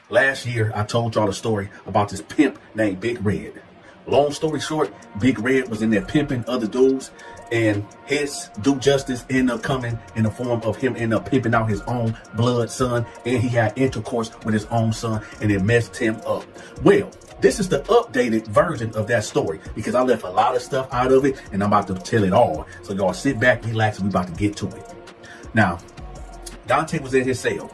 Last year, I told y'all a story about this pimp named Big Red. Long story short, Big Red was in there pimping other dudes, and his due justice ended up coming in the form of him ended up pimping out his own blood son, and he had intercourse with his own son, and it messed him up. Well, this is the updated version of that story because I left a lot of stuff out of it, and I'm about to tell it all. So y'all sit back, relax, and we about to get to it. Now, Donta was in his cell.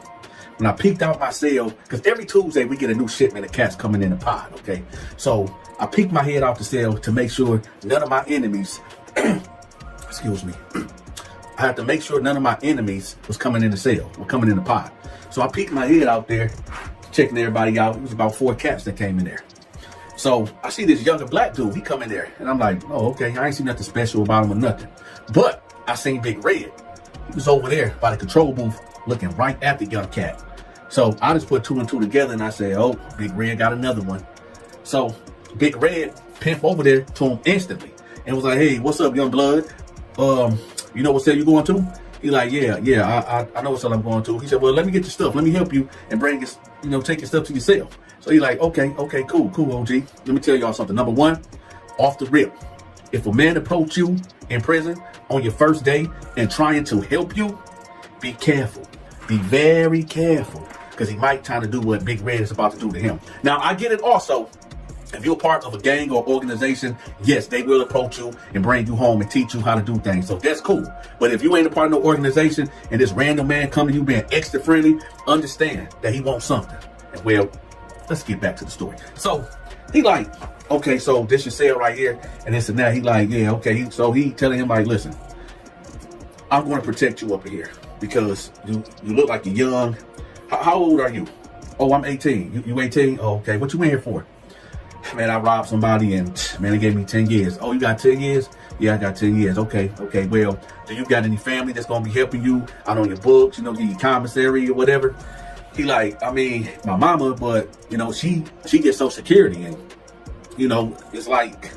When I peeked out my cell, because every Tuesday we get a new shipment of cats coming in the pod, okay? So I peeked my head out the cell to make sure none of my enemies, excuse me, I had to make sure none of my enemies was coming in the cell, were coming in the pod. So I peeked my head out there, checking everybody out. It was about 4 cats that came in there. So I see this younger black dude, he come in there, and I'm like, oh, okay, I ain't seen nothing special about him or nothing. But I seen Big Red. He was over there by the control booth looking right at the young cat. So I just put 2 and 2 together and I said, oh, Big Red got another one. So Big Red pimp over there to him instantly and was like, hey, what's up, young blood? You know what cell you going to? He like, yeah, I know what cell I'm going to. He said, well, let me get your stuff. Let me help you and bring your, take your stuff to your cell. So he like, okay, cool, OG. Let me tell y'all something. Number one, off the rip. If a man approach you in prison on your first day and trying to help you, be careful. Be very careful, because he might try to do what Big Red is about to do to him. Now, I get it also. If you're part of a gang or organization, yes, they will approach you and bring you home and teach you how to do things. So that's cool. But if you ain't a part of no organization and this random man come to you being extra friendly, understand that he wants something. And well, let's get back to the story. So he like, okay, so this your cell right here. And this and that. He like, yeah, okay. So he telling him like, listen, I'm going to protect you up here. because you look like you're young. How old are you? Oh, I'm 18. You 18? Oh, okay. What you in here for? Man, I robbed somebody and man, they gave me 10 years. Oh, you got 10 years? Yeah, I got 10 years. Okay. Well, do you got any family that's gonna be helping you out on your books, the commissary or whatever? He like, I mean, my mama, but she gets Social Security, and it's like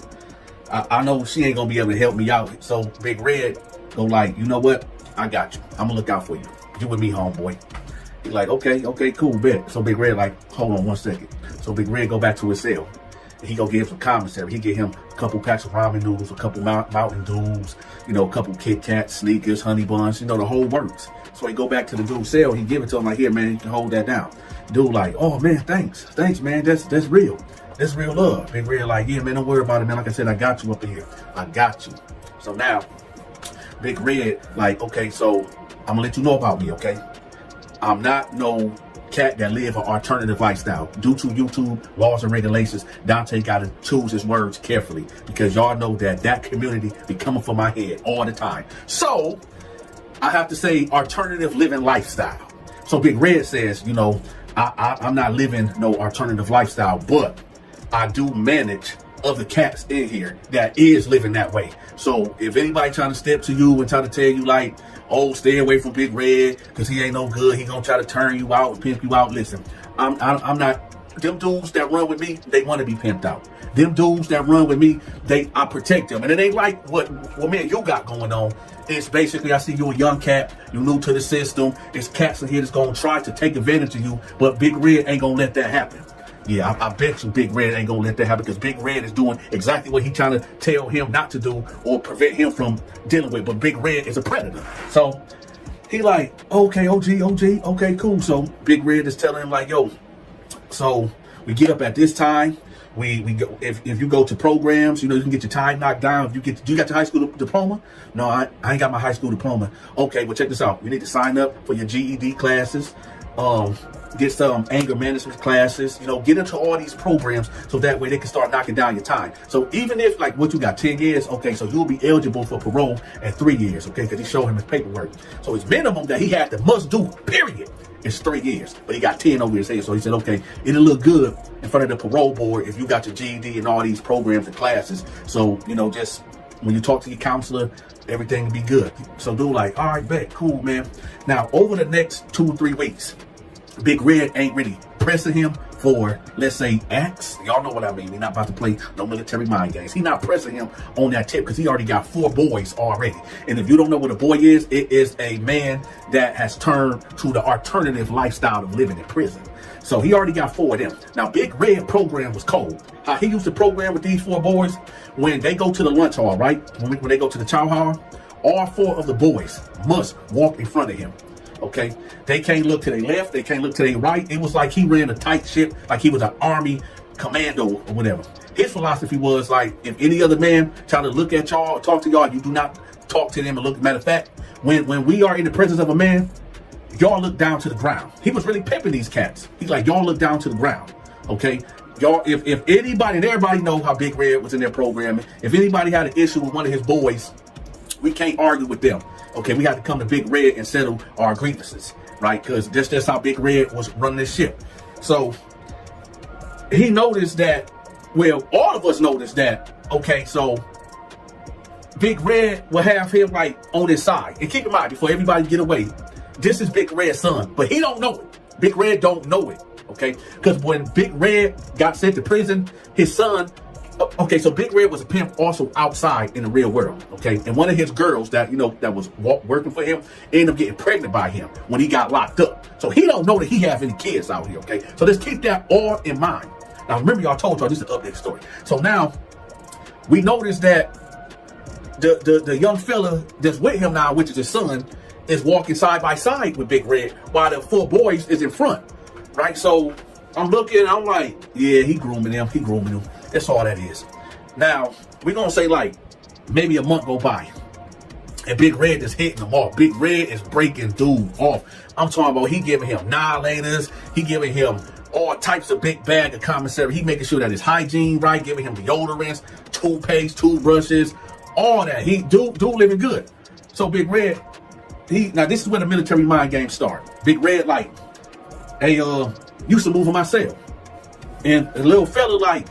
I know she ain't gonna be able to help me out. So Big Red go like, you know what? I got you. I'm gonna look out for you. You with me, homeboy. He like, okay, cool, bet. So Big Red like, hold on 1 second. So Big Red go back to his cell. He go get him some commissary. He get him a couple packs of ramen noodles, a couple Mountain Dews, a couple Kit Kats, Sneakers, Honey Buns, the whole works. So he go back to the dude's cell. He give it to him like, here, man, you can hold that down. Dude like, oh man, thanks, man. That's real. That's real love. Big Red like, yeah, man, don't worry about it, man. Like I said, I got you up in here. I got you. So now, Big Red like, okay, so I'm gonna let you know about me, okay? I'm not no cat that live an alternative lifestyle. Due to YouTube laws and regulations, Donta gotta choose his words carefully, because y'all know that community be coming for my head all the time. So I have to say alternative living lifestyle. So Big Red says, I'm not living no alternative lifestyle, but I do manage other cats in here that is living that way. So if anybody trying to step to you and try to tell you like, oh, stay away from Big Red because he ain't no good, he gonna try to turn you out and pimp you out, listen, I'm not. Them dudes that run with me, they want to be pimped out. Them dudes that run with me, I protect them. And it ain't like what me and you got going on. It's basically, I see you a young cat, you new to the system. It's cats in here that's gonna try to take advantage of you, but Big Red ain't gonna let that happen. Yeah, I bet you Big Red ain't gonna let that happen, because Big Red is doing exactly what he trying to tell him not to do or prevent him from dealing with. But Big Red is a predator. So he like, okay, OG, okay, cool. So Big Red is telling him like, yo, so we get up at this time. We go, if you go to programs, you can get your time knocked down. Do you got your high school diploma? No, I ain't got my high school diploma. Okay, well, check this out. You need to sign up for your GED classes. Get some anger management classes, get into all these programs so that way they can start knocking down your time. So even if like what you got 10 years, okay, so you'll be eligible for parole at 3 years, okay, because he showed him his paperwork. So his minimum that he had to must do, period, is 3 years, but he got 10 over his head. So he said, okay, it'll look good in front of the parole board if you got your GED and all these programs and classes. So, just when you talk to your counselor, everything will be good. So dude like, all right, bet, cool, man. Now, over the next 2 or 3 weeks, Big Red ain't really pressing him for, let's say, acts. Y'all know what I mean. He's not about to play no military mind games. He's not pressing him on that tip because he already got 4 boys already. And if you don't know what a boy is, it is a man that has turned to the alternative lifestyle of living in prison. So he already got 4 of them. Now, Big Red program was cold. How he used to program with these 4 boys, when they go to the lunch hall, right? When they go to the chow hall, all 4 of the boys must walk in front of him. Okay, they can't look to their left, they can't look to their right. It was like he ran a tight ship, like he was an army commando or whatever. His philosophy was like, if any other man try to look at y'all or talk to y'all, you do not talk to them and look. Matter of fact, when we are in the presence of a man, y'all look down to the ground. He was really pimping these cats. He's like, y'all look down to the ground. Okay, y'all, if anybody, and everybody know how Big Red was in their programming, if anybody had an issue with one of his boys, we can't argue with them. Okay, we had to come to Big Red and settle our grievances, right? Because that's how Big Red was running this ship. So he noticed that, well, all of us noticed that, okay, so Big Red will have him like on his side. And keep in mind, before everybody get away, this is Big Red's son, but he don't know it. Big Red don't know it, okay? Because when Big Red got sent to prison, his son, okay, so Big Red was a pimp also outside in the real world, okay? And one of his girls that, that was working for him ended up getting pregnant by him when he got locked up. So he don't know that he have any kids out here, okay? So let's keep that all in mind. Now, remember, y'all told y'all this is an update story. So now we notice that the young fella that's with him now, which is his son, is walking side by side with Big Red while the 4 boys is in front, right? So I'm looking, I'm like, yeah, he grooming them. That's all that is. Now, we're going to say like maybe a month go by and Big Red is hitting them off. Big Red is breaking dude off. I'm talking about he giving him annihilators. He giving him all types of big bag of commissary. He making sure that his hygiene right, giving him deodorants, toothpaste, toothbrushes, all that. He dude living good. So Big Red now this is where the military mind game start. Big Red like, hey, used to move in my cell. And the little fella like,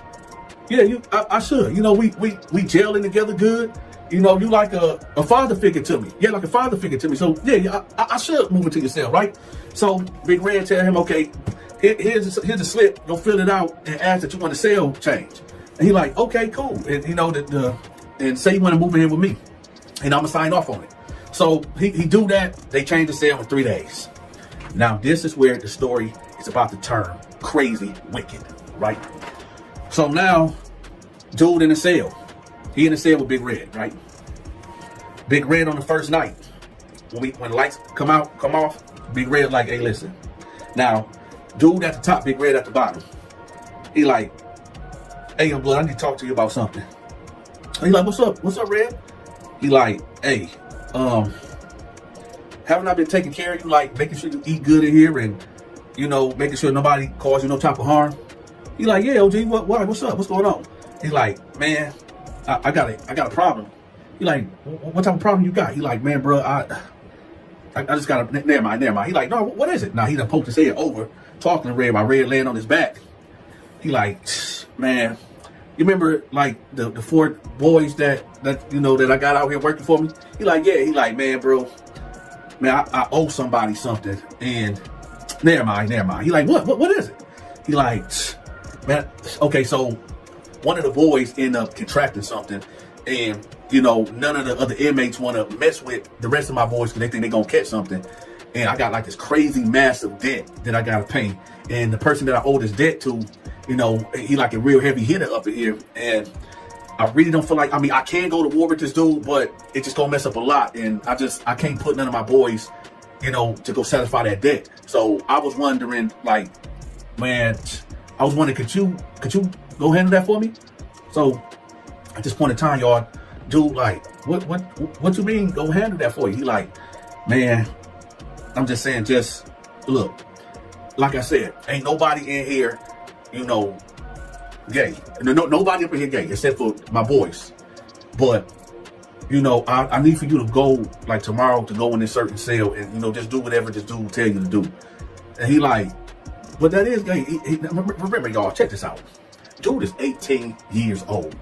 yeah, I should. You know, we gelling together good. You know, you like a father figure to me. Yeah, like a father figure to me. So yeah, I should move into your cell, right? So Big Red tell him, okay, here's a slip. Go fill it out and ask that you want a cell change. And he like, okay, cool. And you know and say you want to move in here with me, and I'm gonna sign off on it. So he do that. They change the cell in 3 days. Now this is where the story is about to turn crazy, wicked, right? So now, dude in the cell. He in the cell with Big Red, right? Big Red on the first night, when lights come off, Big Red like, hey, listen. Now, dude at the top, Big Red at the bottom. He like, hey, young blood, I need to talk to you about something. He like, what's up? What's up, Red? He like, hey, haven't I been taking care of you, like making sure you eat good in here and, you know, making sure nobody cause you no type of harm? He like, yeah, OG, what's up? What's going on? He's like, man, I got a problem. He like, what type of problem you got? He like, man, bro, I just got a, never mind. He like, no, what is it? Now he done poked his head over, talking to Red while Red laying on his back. He like, man, you remember like the 4 boys that you know that I got out here working for me? He like, yeah. He like, man, bro, man, I owe somebody something. And never mind. He like, what is it? He like, man, okay, so one of the boys end up contracting something, and you know, none of the other inmates want to mess with the rest of my boys because they think they're gonna catch something. And I got like this crazy massive debt that I gotta pay. And the person that I owe this debt to, you know, he like a real heavy hitter up in here. And I really don't feel like, I mean, I can go to war with this dude, but it's just gonna mess up a lot. And I can't put none of my boys, you know, to go satisfy that debt. So I was wondering, like, man, could you go handle that for me? So at this point in time, y'all, dude, like, what you mean go handle that for you? He like, man, I'm just saying, just look, like I said, ain't nobody in here, you know, gay. Nobody up in here gay except for my boys. But, you know, I need for you to go like tomorrow to go in this certain cell and, you know, just do whatever this dude tell you to do. And he like, but that is gay. Remember, y'all, check this out. Dude is 18 years old.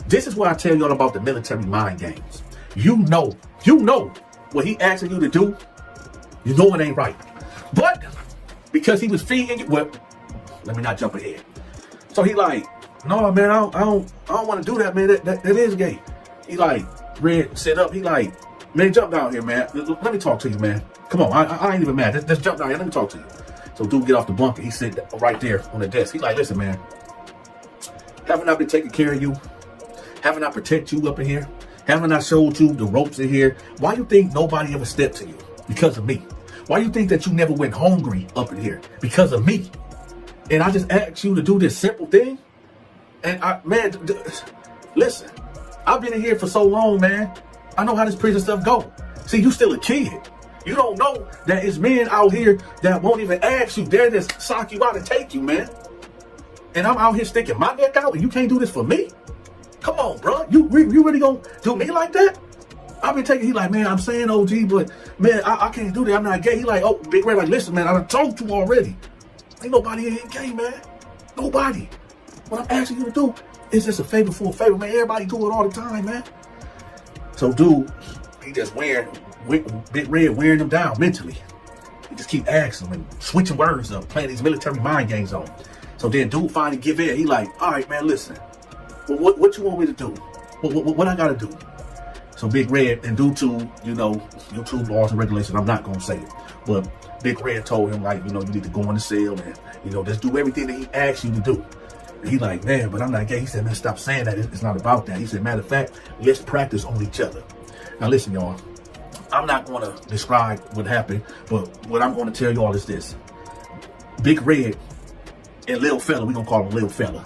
This is what I tell y'all about the military mind games. You know what he asking you to do. You know it ain't right. But because he was feeding you, well, let me not jump ahead. So he like, no, man, I don't want to do that, man. That is gay. He like, Red, sit up. He like, man, jump down here, man. Let me talk to you, man. Come on, I ain't even mad. Just jump down here. Let me talk to you. So dude get off the bunker. He sit right there on the desk. He like, listen, man, haven't I been taking care of you? Haven't I protect you up in here? Haven't I showed you the ropes in here? Why you think nobody ever stepped to you? Because of me. Why you think that you never went hungry up in here? Because of me. And I just asked you to do this simple thing. And man, listen, I've been in here for so long, man. I know how this prison stuff go. See, you still a kid. You don't know that it's men out here that won't even ask you. They'll just sock you out and take you, man. And I'm out here sticking my neck out and you can't do this for me? Come on, bro. You really gonna do me like that? I've been taking, he like, man, I'm saying OG, but man, I can't do that. I'm not gay. He like, oh, Big Red, like, listen, man, I done told you already. Ain't nobody in here gay, man. Nobody. What I'm asking you to do is just a favor for a favor, man. Everybody do it all the time, man. So, dude, he just Big Red wearing him down mentally. He just keep asking him and switching words up, playing these military mind games on him. So then dude finally give in. He like, all right, man, listen. Well, what you want me to do? What I gotta do? So Big Red, and due to, you know, YouTube laws and regulations, I'm not gonna say it. But Big Red told him, like, you know, you need to go in the cell and, you know, just do everything that he asked you to do. And he like, man, but I'm not gay. He said, man, stop saying that. It's not about that. He said, matter of fact, let's practice on each other. Now listen, y'all. I'm not gonna describe what happened, but what I'm gonna tell y'all is this. Big Red and Little Fella, we're gonna call him Little Fella,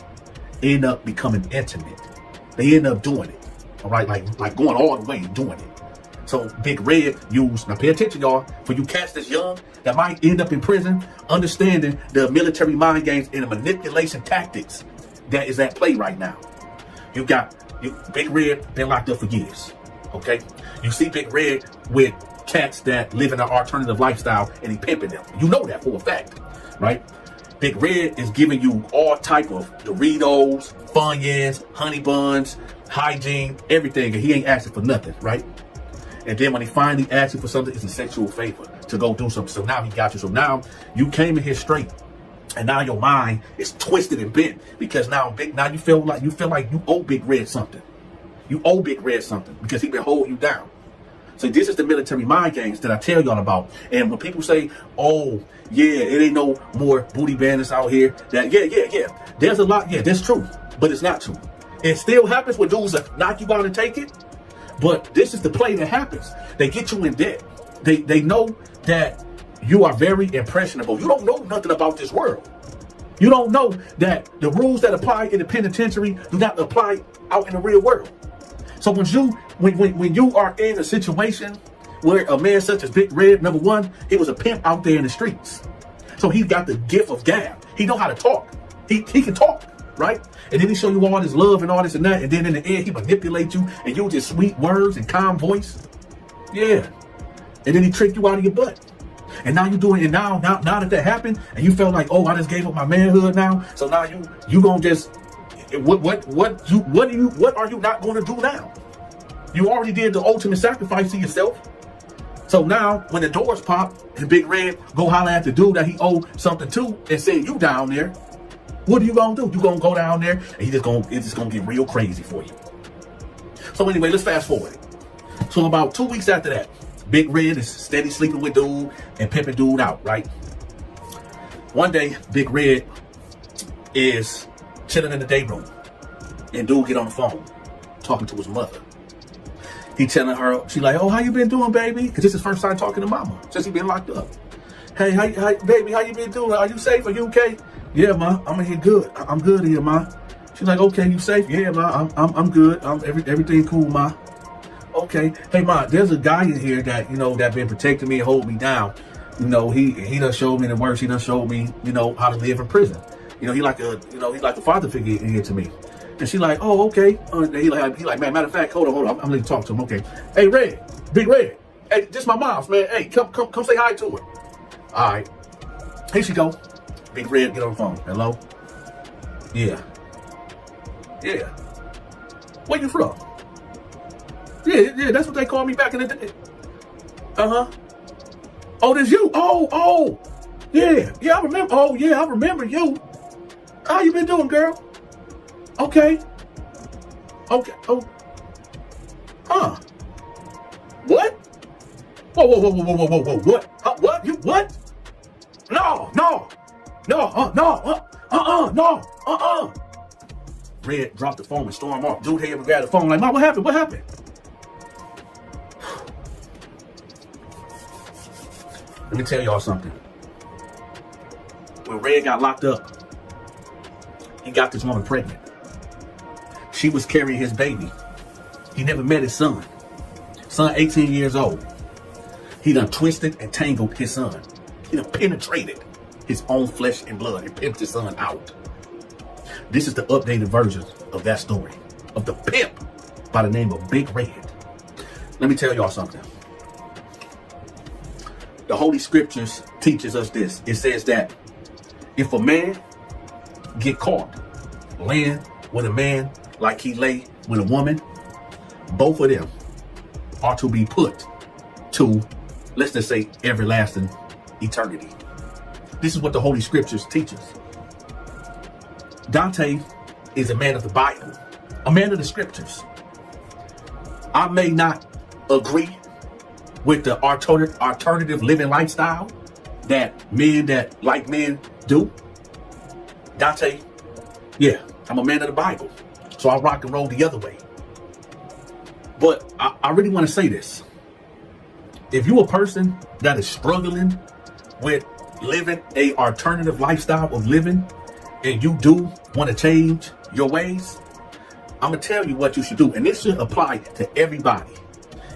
end up becoming intimate. They end up doing it. All right, like going all the way and doing it. So Big Red used, now pay attention, y'all, for you cats that's young that might end up in prison, understanding the military mind games and the manipulation tactics that is at play right now. Big Red been locked up for years. Okay, you see Big Red with cats that live in an alternative lifestyle and he pimping them. You know that for a fact, right? Big Red is giving you all type of Doritos, Funyuns, honey buns, hygiene, everything, and he ain't asking for nothing, right? And then when he finally asks you for something, it's a sexual favor to go do something. So now he got you. So now you came in here straight, and now your mind is twisted and bent because now you feel like you owe Big Red something. You owe Big Red something because he been holding you down. So this is the military mind games that I tell y'all about. And when people say, oh, yeah, it ain't no more booty bandits out here. That, yeah. There's a lot. Yeah, that's true. But it's not true. It still happens when dudes knock you out and take it. But this is the play that happens. They get you in debt. They know that you are very impressionable. You don't know nothing about this world. You don't know that the rules that apply in the penitentiary do not apply out in the real world. So when you are in a situation where a man such as Big Red, number one, he was a pimp out there in the streets. So he's got the gift of gab. He know how to talk. He can talk, right? And then he show you all this love and all this and that. And then in the end, he manipulate you and use his sweet words and calm voice. Yeah. And then he trick you out of your butt. And now you doing it now that happened and you felt like, oh, I just gave up my manhood now. So now you gonna just what are you not gonna do now? You already did the ultimate sacrifice to yourself. So now when the doors pop and Big Red go holler at the dude that he owed something to and say you down there, what are you gonna do? You gonna go down there and it's just gonna get real crazy for you. So anyway, let's fast forward. So about 2 weeks after that, Big Red is steady sleeping with dude and pimping dude out, right? One day, Big Red is chilling in the day room and dude get on the phone talking to his mother. He telling her, she like, oh, how you been doing, baby? Because this is his first time talking to mama since he been locked up. Hey, baby, how you been doing? Are you safe? Are you okay? Yeah, ma, I'm in here good. I'm good here, ma. She's like, okay, you safe? Yeah, ma, I'm good. Everything cool, ma. Okay. Hey, ma, there's a guy in here that, that been protecting me and holding me down. He done showed me the worst. He done showed me, how to live in prison. He like a father figure in here to me. And she like, oh, okay. He like, man, matter of fact, hold on. I'm gonna talk to him. Okay. Hey, Red, Big Red. Hey, this my mom's, man. Hey, come say hi to her. All right. Here she go. Big Red, get on the phone. Hello? Yeah. Yeah. Where you from? Yeah, that's what they called me back in the day. Uh-huh. Oh, that's you. Oh. Yeah, I remember. Oh, yeah, I remember you. How you been doing, girl? Okay. Oh. What? Whoa. What? What? You what? No. Red dropped the phone and stormed off. Dude here and grabbed the phone like, Mom, what happened? What happened? Let me tell y'all something. When Red got locked up, he got this woman pregnant. She was carrying his baby. He never met his son. Son, 18 years old. He done twisted and tangled his son. He done penetrated his own flesh and blood and pimped his son out. This is the updated version of that story, of the pimp by the name of Big Red. Let me tell y'all something. The Holy Scriptures teaches us this. It says that if a man get caught laying with a man like he lay with a woman, both of them are to be put to, let's just say, everlasting eternity. This is what the Holy Scriptures teach us. Donta is a man of the Bible, a man of the Scriptures. I may not agree with the alternative living lifestyle that men that like men do. Donta, yeah, I'm a man of the Bible, so I rock and roll the other way. But I really want to say this. If you a person that is struggling with living a alternative lifestyle of living, and you do want to change your ways, I'm going to tell you what you should do. And this should apply to everybody.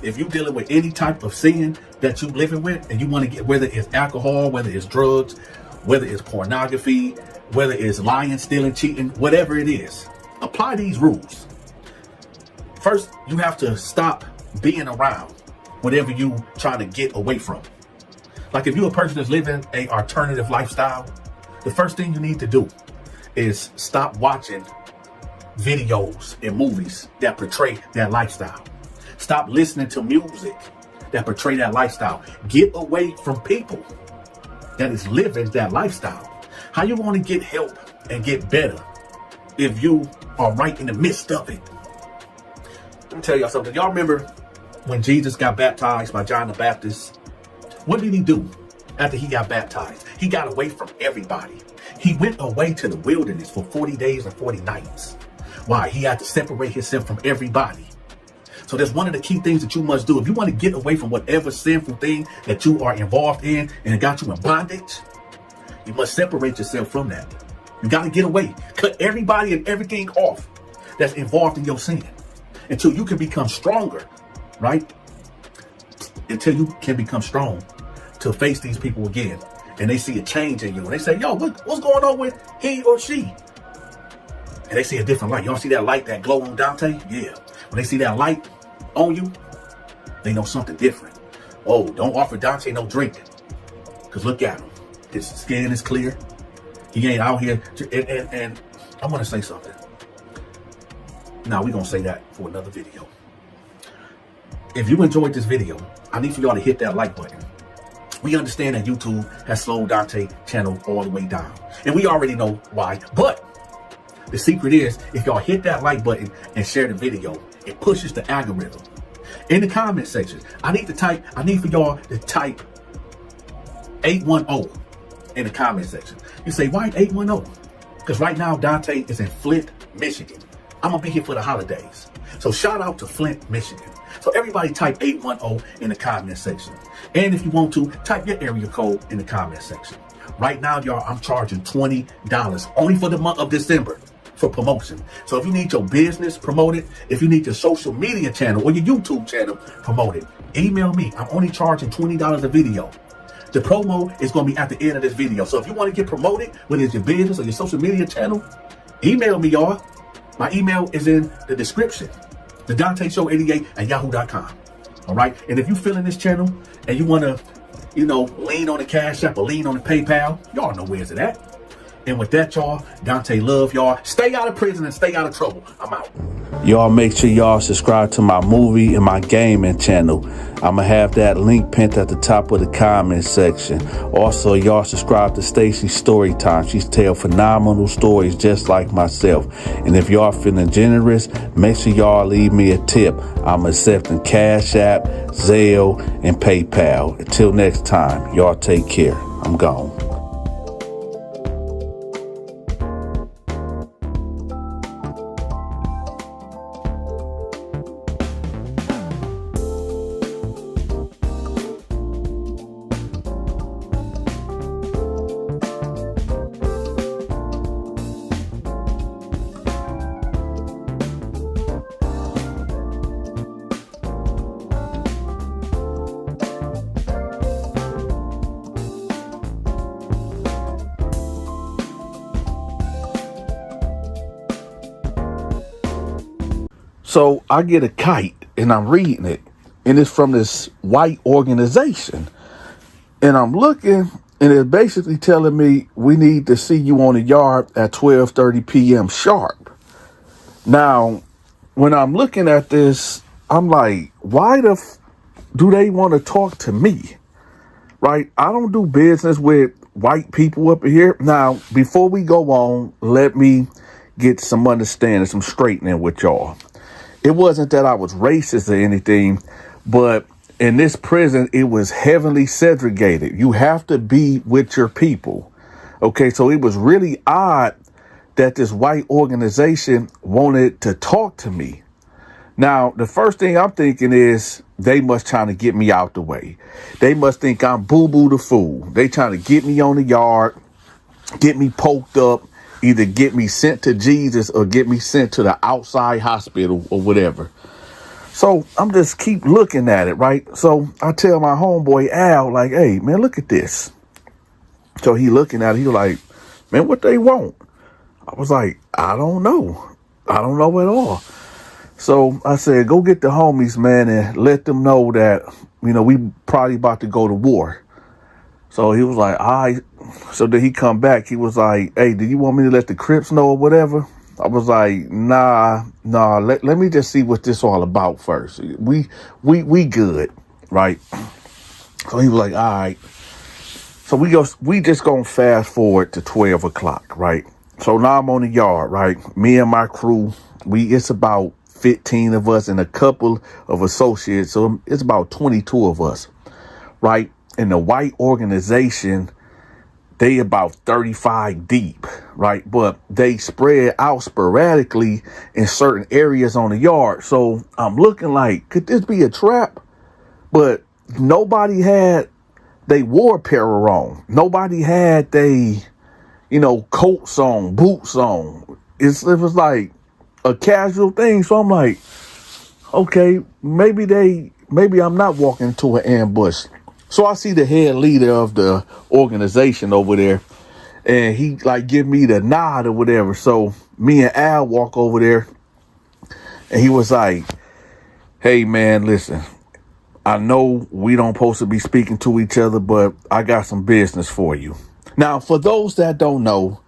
If you're dealing with any type of sin that you're living with, and you want to get, whether it's alcohol, whether it's drugs, whether it's pornography, whether it's lying, stealing, cheating, whatever it is, apply these rules. First, you have to stop being around whatever you trying to get away from. Like if you're a person that's living a alternative lifestyle, the first thing you need to do is stop watching videos and movies that portray that lifestyle. Stop listening to music that portray that lifestyle. Get away from people that is living that lifestyle. How you want to get help and get better if you are right in the midst of it? Let me tell y'all something. Y'all remember when Jesus got baptized by John the Baptist? What did he do after he got baptized? He got away from everybody. He went away to the wilderness for 40 days and 40 nights. Why? He had to separate himself from everybody. So that's one of the key things that you must do. If you want to get away from whatever sinful thing that you are involved in and it got you in bondage, you must separate yourself from that. You got to get away. Cut everybody and everything off that's involved in your sin until you can become stronger, right? Until you can become strong to face these people again. And they see a change in you. And they say, yo, what's going on with he or she? And they see a different light. Y'all see that light, that glow on Donta? Yeah. When they see that light on you, they know something different. Oh, don't offer Donta no drinking. Because look at him. His skin is clear. He ain't out here. And I'm going to say something. Now, we're going to say that for another video. If you enjoyed this video, I need for y'all to hit that like button. We understand that YouTube has slowed Donta's channel all the way down. And we already know why. But the secret is, if y'all hit that like button and share the video, it pushes the algorithm. In the comment section, I need for y'all to type 810 in the comment section. You say, why 810? Because right now, Donta is in Flint, Michigan. I'm going to be here for the holidays. So shout out to Flint, Michigan. So everybody type 810 in the comment section. And if you want to, type your area code in the comment section. Right now, y'all, I'm charging $20 only for the month of December for promotion. So if you need your business promoted, if you need your social media channel or your YouTube channel promoted, email me. I'm only charging $20 a video. The promo is going to be at the end of this video. So if you want to get promoted, whether it's your business or your social media channel, email me, y'all. My email is in the description. The Donta Show 88 at yahoo.com. All right. And if you feeling this channel and you want to, lean on the Cash App or lean on the PayPal, y'all know where's it at. And with that, y'all, Donta love y'all. Stay out of prison and stay out of trouble. I'm out. Y'all make sure y'all subscribe to my movie and my gaming channel. I'm going to have that link pinned at the top of the comment section. Also, y'all subscribe to Stacy's Storytime. She's tell phenomenal stories just like myself. And if y'all feeling generous, make sure y'all leave me a tip. I'm accepting Cash App, Zelle, and PayPal. Until next time, y'all take care. I'm gone. So I get a kite and I'm reading it, and it's from this white organization. And I'm looking, and it's basically telling me we need to see you on the yard at 12:30 p.m. sharp. Now, when I'm looking at this, I'm like, why do they want to talk to me? Right? I don't do business with white people up here. Now, before we go on, let me get some understanding, some straightening with y'all. It wasn't that I was racist or anything, but in this prison, it was heavily segregated. You have to be with your people. Okay, so it was really odd that this white organization wanted to talk to me. Now, the first thing I'm thinking is they must trying to get me out the way. They must think I'm boo-boo the fool. They trying to get me on the yard, get me poked up, either get me sent to Jesus or get me sent to the outside hospital or whatever. So I'm just keep looking at it, right? So I tell my homeboy Al, like, hey, man, look at this. So he looking at it. He was like, man, what they want? I was like, I don't know. I don't know at all. So I said, go get the homies, man, and let them know that we probably about to go to war. So he was like, all right. So then he come back. He was like, hey, do you want me to let the Crips know or whatever? I was like, nah. Let me just see what this all about first. We good, right? So he was like, all right. So we just gonna fast forward to 12 o'clock, right? So now I'm on the yard, right? Me and my crew, it's about 15 of us and a couple of associates. So it's about 22 of us, right? And the white organization, they about 35 deep, right? But they spread out sporadically in certain areas on the yard. So I'm looking like, could this be a trap? But nobody had they war apparel on. Nobody had they, coats on, boots on. It was like a casual thing. So I'm like, okay, maybe I'm not walking into an ambush. So I see the head leader of the organization over there, and he like give me the nod or whatever. So me and Al walk over there, and he was like, hey man, listen, I know we don't supposed to be speaking to each other, but I got some business for you. Now, for those that don't know,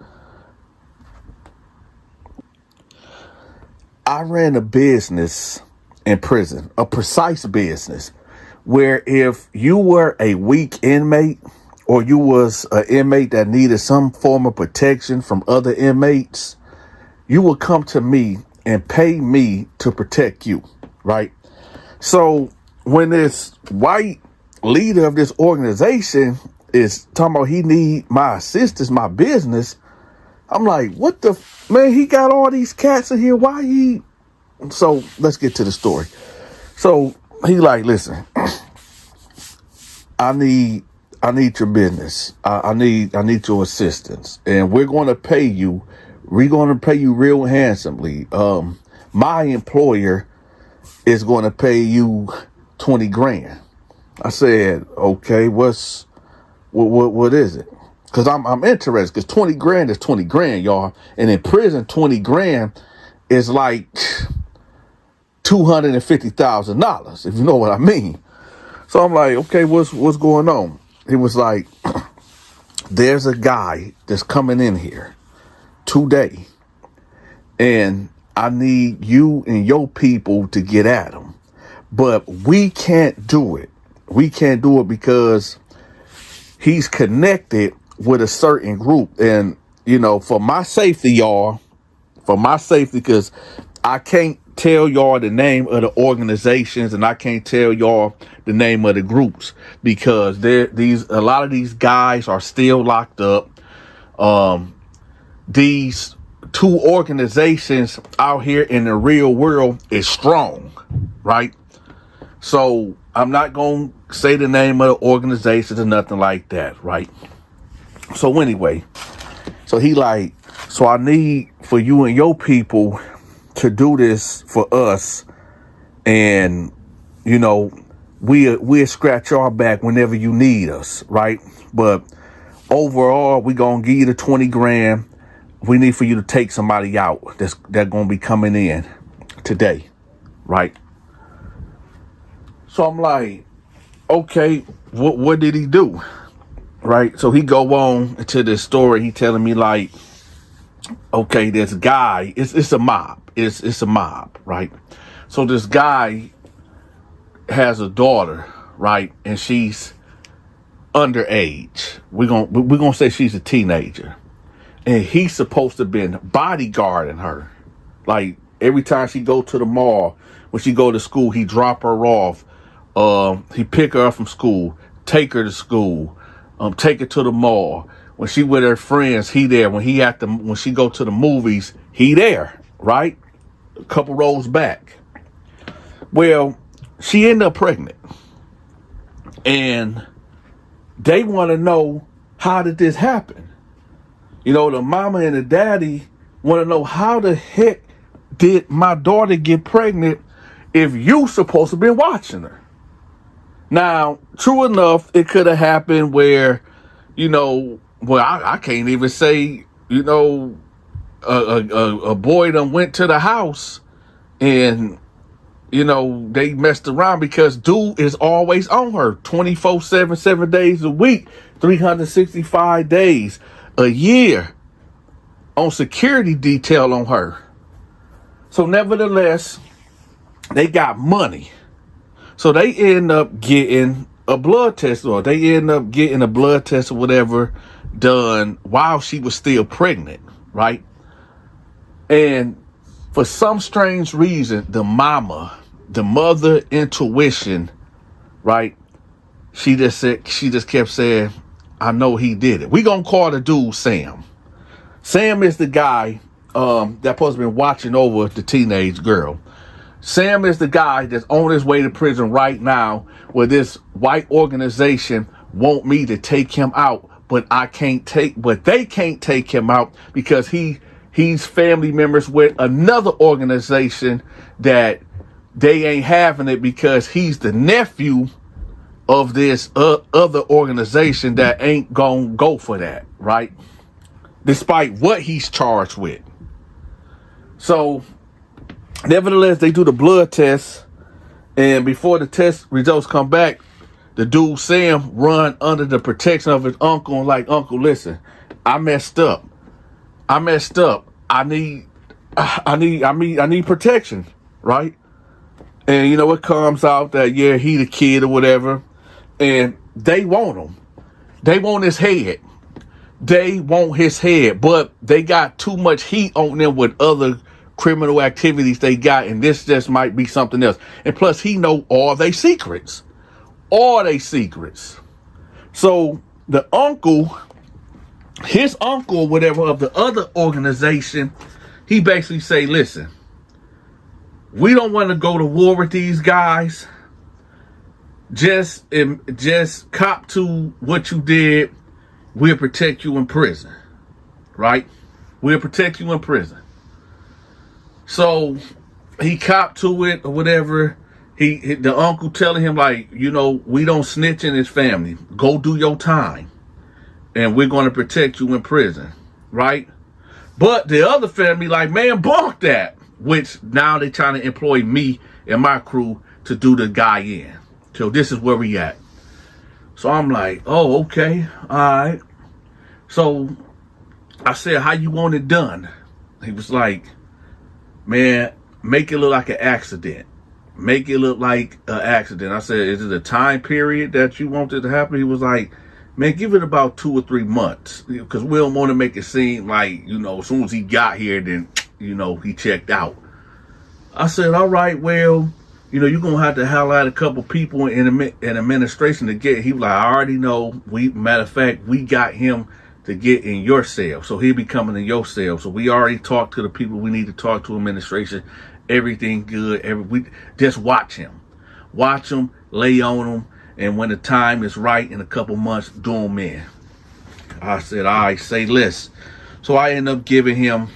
I ran a business in prison, a precise business, where if you were a weak inmate or you was an inmate that needed some form of protection from other inmates, you would come to me and pay me to protect you, right? So when this white leader of this organization is talking about he need my assistance, my business, I'm like, what the man? He got all these cats in here. Why he? So let's get to the story. So he like, listen, I need your business. I need your assistance, and we're going to pay you. We're going to pay you real handsomely. My employer is going to pay you 20 grand. I said, okay, what is it? Because I'm interested, because 20 grand is 20 grand, y'all. And in prison, 20 grand is like $250,000, if you know what I mean. So I'm like, okay, what's going on? He was like, there's a guy that's coming in here today, and I need you and your people to get at him. But we can't do it. We can't do it because he's connected with a certain group. And, for my safety, y'all, because I can't tell y'all the name of the organizations and I can't tell y'all the name of the groups, because a lot of these guys are still locked up. These two organizations out here in the real world is strong, right? So I'm not going to say the name of the organizations or nothing like that, right? So anyway, so he like, so I need for you and your people to do this for us, and we'll scratch our back whenever you need us, right? But overall, we gonna give you the 20 grand. We need for you to take somebody out that's gonna be coming in today, right? So I'm like, okay, what did he do? Right? So he go on to this story. He telling me like, okay, this guy, it's a mob. It's a mob, right? So this guy has a daughter, right? And she's underage. We're gonna say she's a teenager. And he's supposed to have been bodyguarding her. Like every time she go to the mall, when she go to school, he drop her off. He pick her up from school, take her to school, take her to the mall. When she with her friends, he there. When she go to the movies, he there, right? A couple rows back. Well, she ended up pregnant. And they want to know, how did this happen? The mama and the daddy want to know, how the heck did my daughter get pregnant if you supposed to be watching her? Now, true enough, it could have happened where, I can't even say, a boy done went to the house and you know, they messed around because dude is always on her 24/7, 7 days a week, 365 days a year on security detail on her. So nevertheless, they got money. So they end up getting a blood test, or they end up getting a blood test or whatever done while she was still pregnant, right? And for some strange reason, the mother intuition, right? She just kept saying, I know he did it. We gonna call the dude Sam. Sam is the guy that supposed to be watching over the teenage girl. Sam is the guy that's on his way to prison right now, where this white organization want me to take him out, but they can't take him out because he's family members with another organization that they ain't having it because he's the nephew of this other organization that ain't gonna go for that, right? Despite what he's charged with. So, nevertheless, they do the blood test, and before the test results come back, the dude Sam run under the protection of his uncle and like, Uncle, listen, I messed up. I need protection, right? And you know, it comes out that yeah, he the kid or whatever, and they want him. They want his head. They want his head, but they got too much heat on them with other criminal activities they got, and this just might be something else. And plus, he know all they secrets. So the uncle, his uncle or whatever of the other organization, he basically say, listen, we don't want to go to war with these guys. Just cop to what you did. We'll protect you in prison, right? We'll protect you in prison. So he copped to it or whatever. The uncle telling him like, you know, we don't snitch in his family. Go do your time, and we're going to protect you in prison, right? But the other family like, man, bunk that. Which now they trying to employ me and my crew to do the guy in. So this is where we at. So I'm like, oh, okay, all right. So I said, how you want it done? He was like, man, make it look like an accident. Make it look like an accident. I said, is it a time period that you want it to happen? He was like, man, give it about 2 or 3 months. Because we don't want to make it seem like, you know, as soon as he got here, then, you know, he checked out. I said, all right, well, you know, you're going to have to highlight a couple people in administration to get. He was like, I already know. Matter of fact, we got him to get in your cell. So he'll be coming in your cell. So we already talked to the people we need to talk to, administration. Everything good. We just watch him. Watch him, lay on him. And when the time is right in a couple months, do him in. I said, all right, say less. So I ended up giving him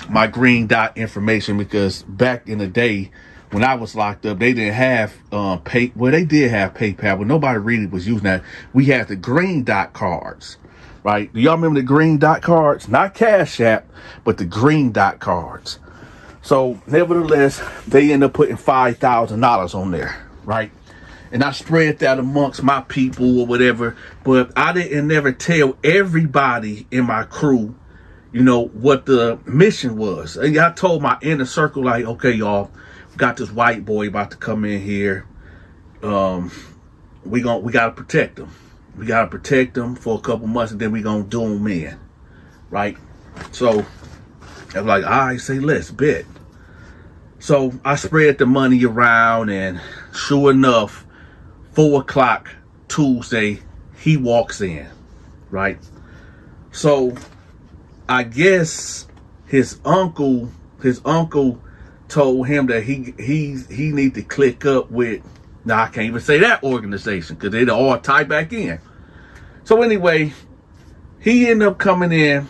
my green dot information because back in the day, when I was locked up, they didn't have they did have PayPal, but nobody really was using that. We had the green dot cards, right? Do y'all remember the green dot cards? Not Cash App, but the green dot cards. So nevertheless, they end up putting $5,000 on there, right? And I spread that amongst my people or whatever, but I didn't never tell everybody in my crew, you know, what the mission was. And I told my inner circle, like, okay, y'all, got this white boy about to come in here. We gotta protect him. We gotta protect him for a couple months, and then we gonna do him in, right? So I was like, all right, say less, bet. So I spread the money around, and sure enough, 4 o'clock Tuesday, he walks in, right? So I guess his uncle told him that he need to click up with, now I can't even say that organization because they all tie back in. So anyway, he ended up coming in,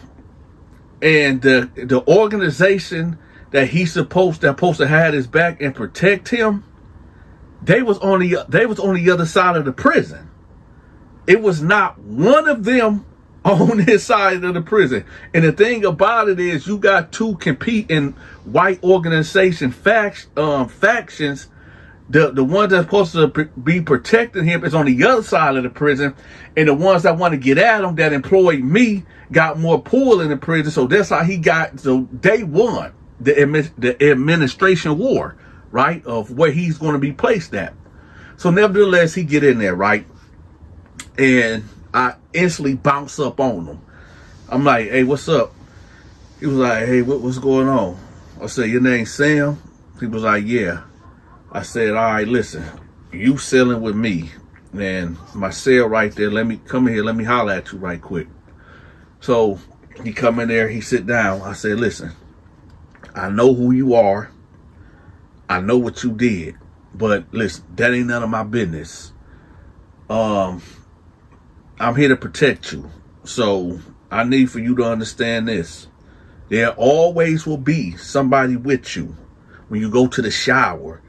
and the organization that he's supposed to have his back and protect him, they was on the other side of the prison. It was not one of them on this side of the prison. And the thing about it is, you got two competing white organization factions. The ones that's supposed to be protecting him is on the other side of the prison, and the ones that want to get at him, that employed me, got more pull in the prison. So that's how he got. So they won the administration war, right, of where he's going to be placed at. So nevertheless, he get in there, right, and I instantly bounce up on him. I'm like, "Hey, what's up?" He was like, "Hey, what's going on?" I said, "Your name's Sam?" He was like, "Yeah." I said, "All right, listen, you selling with me, and my cell right there. Let me come in here. Let me holler at you right quick." So he come in there. He sit down. I said, "Listen, I know who you are. I know what you did, but listen, that ain't none of my business. I'm here to protect you. So I need for you to understand this. There always will be somebody with you. When you go to the shower,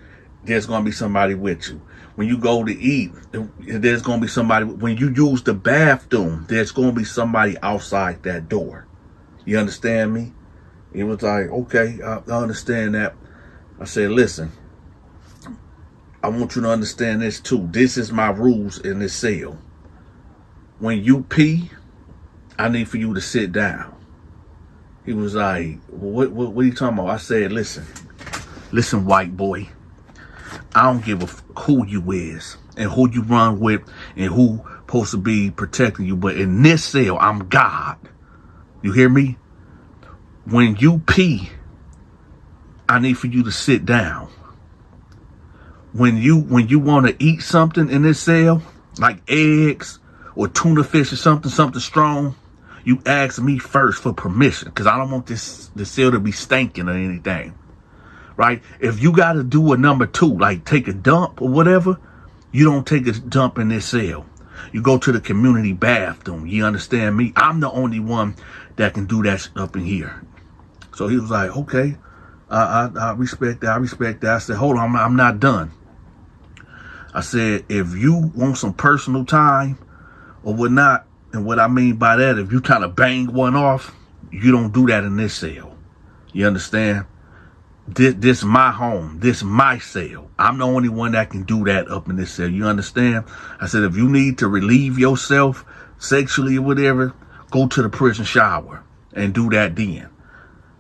there's going to be somebody with you. When you go to eat, there's going to be somebody. When you use the bathroom, there's going to be somebody outside that door. You understand me?" He was like, "Okay, I understand that." I said, "Listen, I want you to understand this too. This is my rules in this cell. When you pee, I need for you to sit down." He was like, what are you talking about? I said, listen, white boy. I don't give a who you is and who you run with and who supposed to be protecting you. But in this cell, I'm God. You hear me? When you pee, I need for you to sit down. When you want to eat something in this cell, like eggs or tuna fish or something strong, you ask me first for permission, because I don't want the cell to be stinking or anything. Right? If you got to do a number 2, like take a dump or whatever, you don't take a dump in this cell. You go to the community bathroom. You understand me? I'm the only one that can do that up in here. So he was like, "Okay, I respect that. I respect that." I said, "Hold on, I'm not done." I said, "If you want some personal time or whatnot," and what I mean by that, if you kind of bang one off, you don't do that in this cell. You understand? This my home. This my cell. I'm the only one that can do that up in this cell. You understand? I said, if you need to relieve yourself sexually or whatever, go to the prison shower and do that then.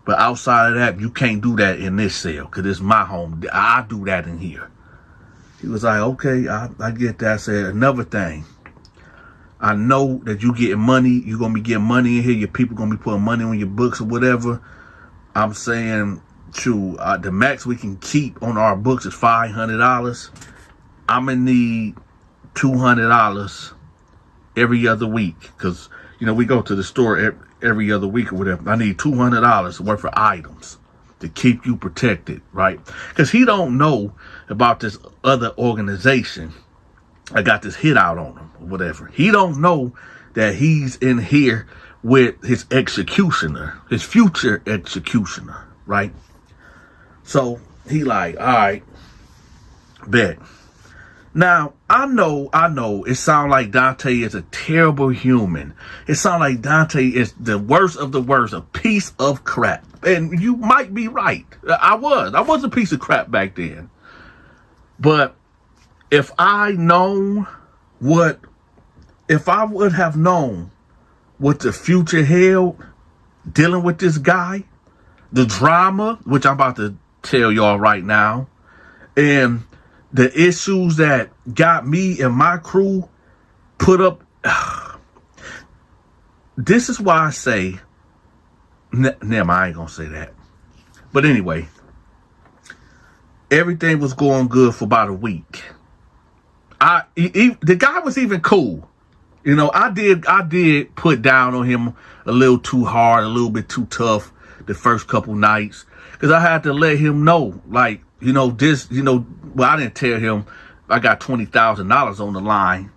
But outside of that, you can't do that in this cell, because it's my home. I do that in here. He was like, "Okay, I get that." I said, "Another thing. I know that you getting money. You're going to be getting money in here. Your people going to be putting money on your books or whatever. I'm saying, the max we can keep on our books is $500. I'm going to need $200 every other week, because, we go to the store every other week or whatever. I need $200 worth of items to keep you protected," right? Because he don't know about this other organization. I got this hit out on him or whatever. He don't know that he's in here with his executioner, his future executioner, right? So he like, "All right, bet." Now, I know it sounds like Donta is a terrible human. It sounds like Donta is the worst of the worst, a piece of crap. And you might be right. I was a piece of crap back then. But if I would have known what the future held, dealing with this guy, the drama, which I'm about to tell y'all right now, and the issues that got me and my crew put up, this is why I say, never mind, I ain't gonna say that. But anyway, everything was going good for about a week. The guy was even cool. I did put down on him a little too hard, a little bit too tough the first couple nights, because I had to let him know, like, well, I didn't tell him I got $20,000 on the line,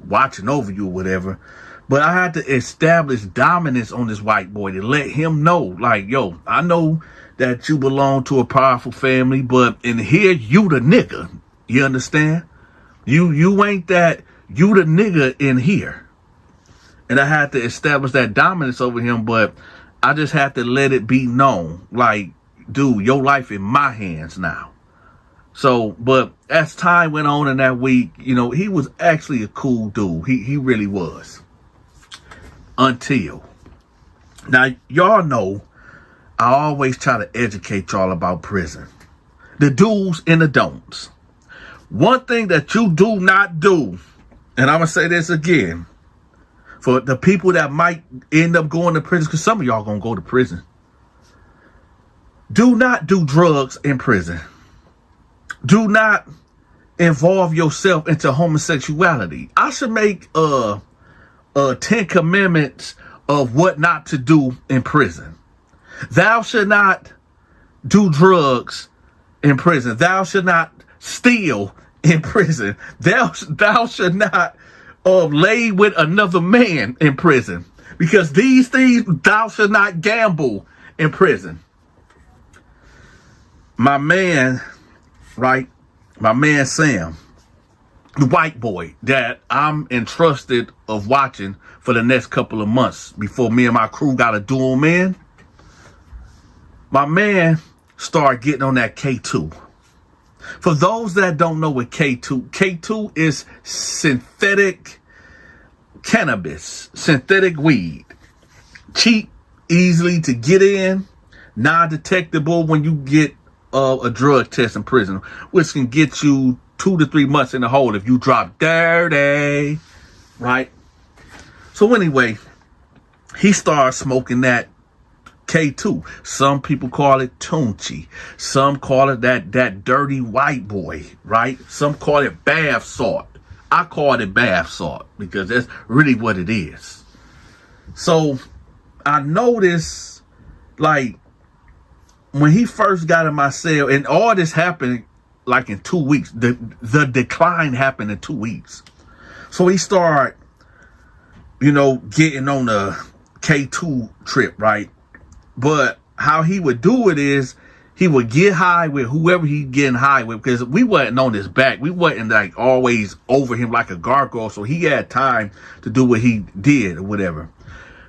watching over you or whatever. But I had to establish dominance on this white boy to let him know, like, yo, I know that you belong to a powerful family, but in here, you the nigga. You understand? You ain't that. You the nigga in here. and I had to establish that dominance over him, but I just had to let it be known, like, dude, your life in my hands now. So, but as time went on in that week, you know, he was actually a cool dude. He really was. Until. Now, y'all know I always try to educate y'all about prison. The do's and the don'ts. One thing that you do not do, and I'm going to say this again, for the people that might end up going to prison, because some of y'all going to go to prison. Do not do drugs in prison. Do not involve yourself into homosexuality. I should make 10 commandments of what not to do in prison. Thou should not do drugs in prison. Thou should not steal in prison. Thou should not lay with another man in prison. Because these things, thou should not gamble in prison. My man, right? My man Sam, the white boy that I'm entrusted of watching for the next couple of months before me and my crew got to do him in. My man started getting on that K2. For those that don't know what K2 is synthetic cannabis, synthetic weed. Cheap, easily to get in, non-detectable when you get a drug test in prison, which can get you 2 to 3 months in the hole if you drop dirty, right? So anyway, he started smoking that K2. Some people call it Tunchi. Some call it that dirty white boy, right? Some call it bath salt. I call it bath salt because that's really what it is. So I noticed, like, when he first got in my cell, and all this happened like in 2 weeks, the decline happened in 2 weeks. So he started, you know, getting on the K2 trip, right? But how he would do it is he would get high with whoever he getting high with, because we wasn't on his back. We wasn't like always over him like a gargoyle. So he had time to do what he did or whatever.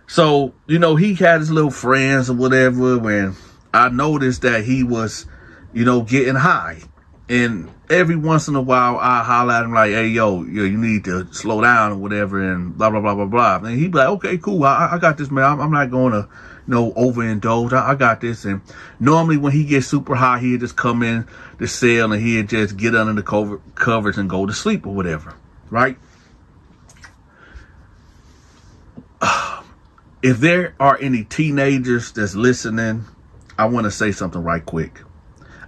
So, you know, he had his little friends or whatever when I noticed that he was, you know, getting high. And every once in a while, I holler at him like, hey, yo, you need to slow down or whatever and blah, blah, blah, blah, blah. And he'd be like, okay, cool. I got this, man. I'm not going to, you know, overindulge. I got this. And normally when he gets super high, he'd just come in the cell and he'd just get under the covers and go to sleep or whatever. Right? If there are any teenagers that's listening, I want to say something right quick.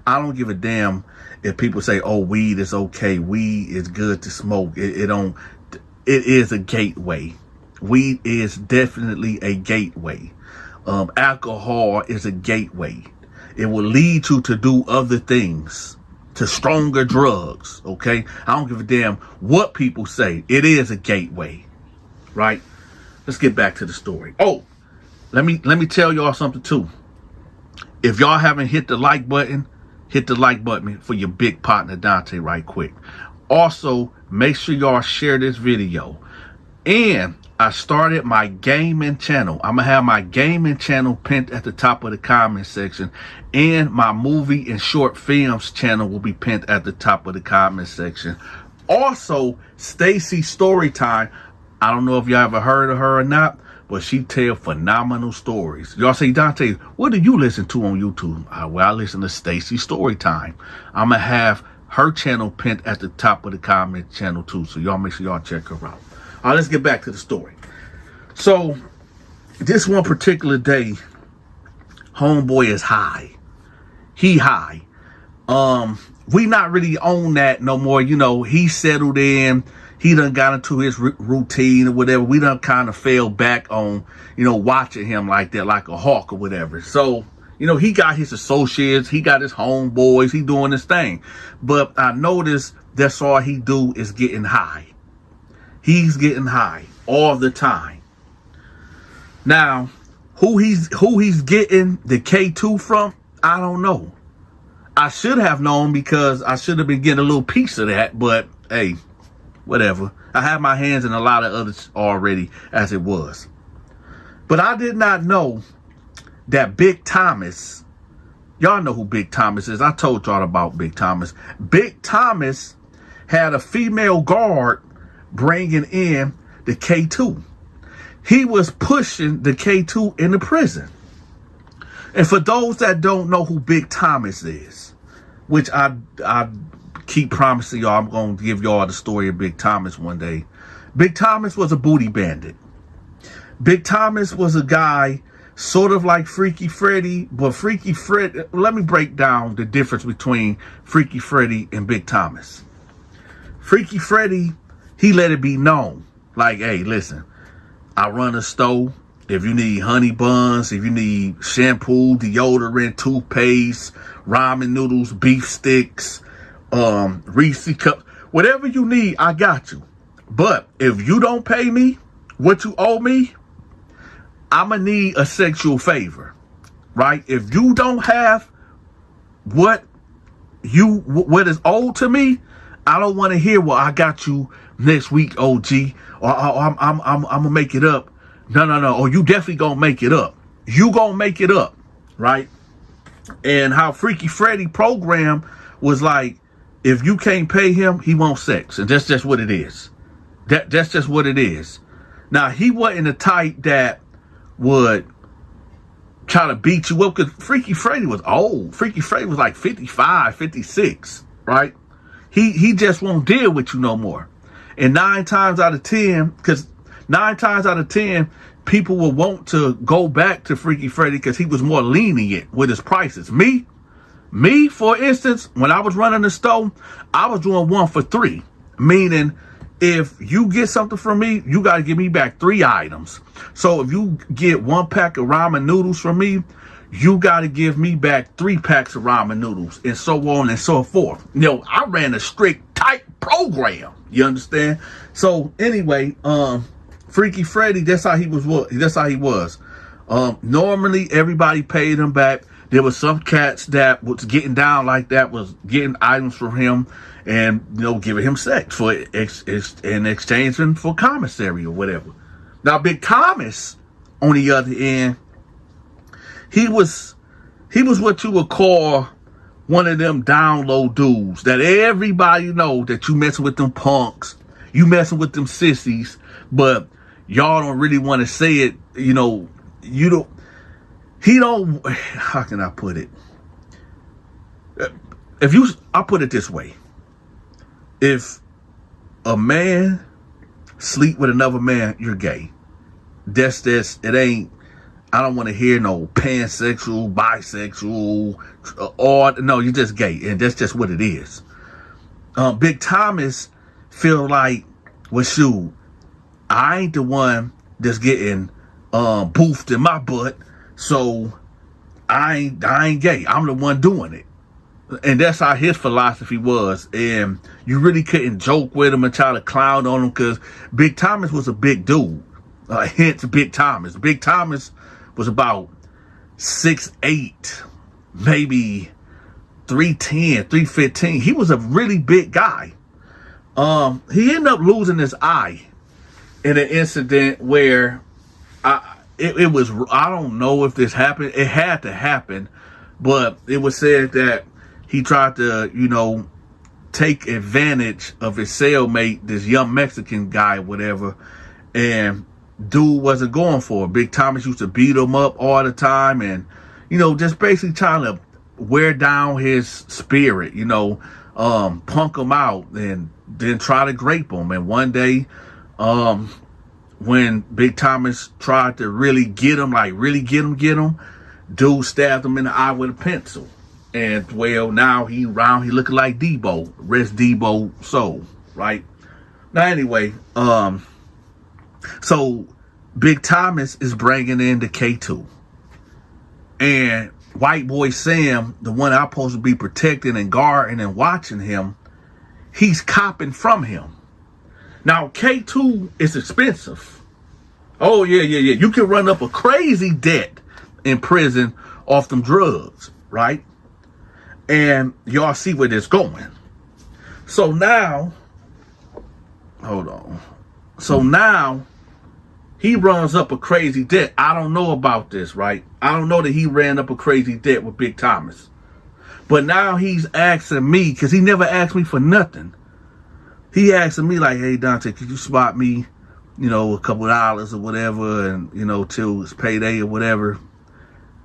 I don't give a damn if people say, oh, weed is okay. Weed is good to smoke. It is a gateway. Weed is definitely a gateway. Alcohol is a gateway. It will lead you to do other things, to stronger drugs. Okay. I don't give a damn what people say. It is a gateway, right? Let's get back to the story. Oh, let me tell y'all something too. If y'all haven't hit the like button for your big partner, Donta, right quick. Also, make sure y'all share this video. And I started my gaming channel. I'm going to have my gaming channel pinned at the top of the comment section. And my movie and short films channel will be pinned at the top of the comment section. Also, Stacy Storytime. I don't know if y'all ever heard of her or not, but she tell phenomenal stories. Y'all say, Donta, what do you listen to on YouTube? Well, I listen to Stacy Storytime. I'm going to have her channel pinned at the top of the comment channel too. So y'all make sure y'all check her out. All right, let's get back to the story. So this one particular day, homeboy is high. He high. We not really on that no more. You know, he settled in. He done got into his routine or whatever. We done kind of fell back on, you know, watching him like that, like a hawk or whatever. So, you know, he got his associates. He got his homeboys. He doing his thing. But I noticed that's all he do is getting high. He's getting high all the time. Now, who he's getting the K2 from, I don't know. I should have known because I should have been getting a little piece of that. But, hey, whatever. I had my hands in a lot of others already as it was. But I did not know that Big Thomas, y'all know who Big Thomas is. I told y'all about Big Thomas. Big Thomas had a female guard bringing in the K2. He was pushing the K2 into prison. And for those that don't know who Big Thomas is, which I keep promising y'all, I'm going to give y'all the story of Big Thomas one day. Big Thomas was a booty bandit. Big Thomas was a guy sort of like Freaky Freddy, but Freaky Freddy, let me break down the difference between Freaky Freddy and Big Thomas. Freaky Freddy, he let it be known, like, hey, listen, I run a store. If you need honey buns, if you need shampoo, deodorant, toothpaste, ramen noodles, beef sticks, Reese cups, whatever you need, I got you. But if you don't pay me what you owe me, I'ma need a sexual favor, right? If you don't have what is owed to me, I don't want to hear, well, I got you next week, OG, or I'm gonna make it up. No. Or you definitely gonna make it up. You gonna make it up, right? And how Freaky Freddy program was like, if you can't pay him, he wants sex. And that's just what it is. That's just what it is. Now, he wasn't the type that would try to beat you up, because Freaky Freddy was old. Freaky Freddy was like 55, 56, right? He just won't deal with you no more. And 9 times out of 10, because 9 times out of 10, people will want to go back to Freaky Freddy because he was more lenient with his prices. Me, for instance, when I was running the store, I was doing 1 for 3, meaning if you get something from me, you got to give me back 3 items. So if you get 1 pack of ramen noodles from me, you got to give me back 3 packs of ramen noodles, and so on and so forth. You know, I ran a strict, tight program. You understand? So anyway, Freaky Freddy, that's how he was. Normally, everybody paid him back. There was some cats that was getting down like that, was getting items from him and, you know, giving him sex for in exchange for commissary or whatever. Now, Big Thomas, on the other end, he was what you would call one of them down low dudes that everybody know that you messing with them punks, you messing with them sissies, but y'all don't really want to say it. You know, how can I put it? I'll put it this way. If a man sleep with another man, you're gay. It ain't, I don't want to hear no pansexual, bisexual, or no, you're just gay. And that's just what it is. Big Thomas feel like, well, shoot, I ain't the one that's getting boofed in my butt, so I ain't gay. I'm the one doing it. And that's how his philosophy was. And you really couldn't joke with him and try to clown on him, because Big Thomas was a big dude. Hence Big Thomas. Big Thomas was about 6'8", maybe 310, 315. He was a really big guy. He ended up losing his eye in an incident where it was, I don't know if this happened. It had to happen, but it was said that he tried to, you know, take advantage of his cellmate, this young Mexican guy, whatever, and dude wasn't going for it. Big Thomas used to beat him up all the time and, you know, just basically trying to wear down his spirit, you know, punk him out and then try to grape him. And one day, when Big Thomas tried to really get him, dude stabbed him in the eye with a pencil. And, well, now he looking like Debo. Rest Debo soul, right? Now, anyway, so Big Thomas is bringing in the K2. And White Boy Sam, the one I'm supposed to be protecting and guarding and watching him, he's copping from him. Now, K2 is expensive. Oh, yeah. You can run up a crazy debt in prison off them drugs, right? And y'all see where this going. So now, hold on. So now he runs up a crazy debt. I don't know about this, right? I don't know that he ran up a crazy debt with Big Thomas. But now he's asking me, because he never asked me for nothing. He asking me like, hey, Donta, could you spot me, you know, a couple of dollars or whatever, and, you know, till it's payday or whatever.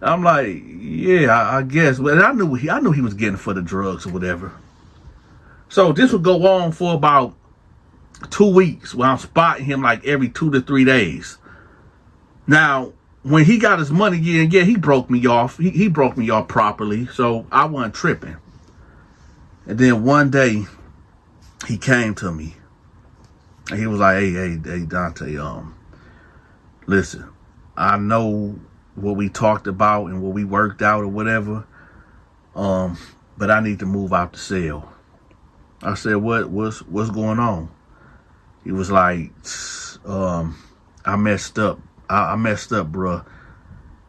I'm like, yeah, I guess. But I knew he was getting for the drugs or whatever. So this would go on for about 2 weeks where I'm spotting him like every 2 to 3 days. Now, when he got his money, yeah, he broke me off. He broke me off properly, so I wasn't tripping. And then one day, he came to me. And he was like, hey, Donta, listen, I know what we talked about and what we worked out or whatever, but I need to move out the cell. I said, what's going on? He was like, I messed up. I messed up, bruh.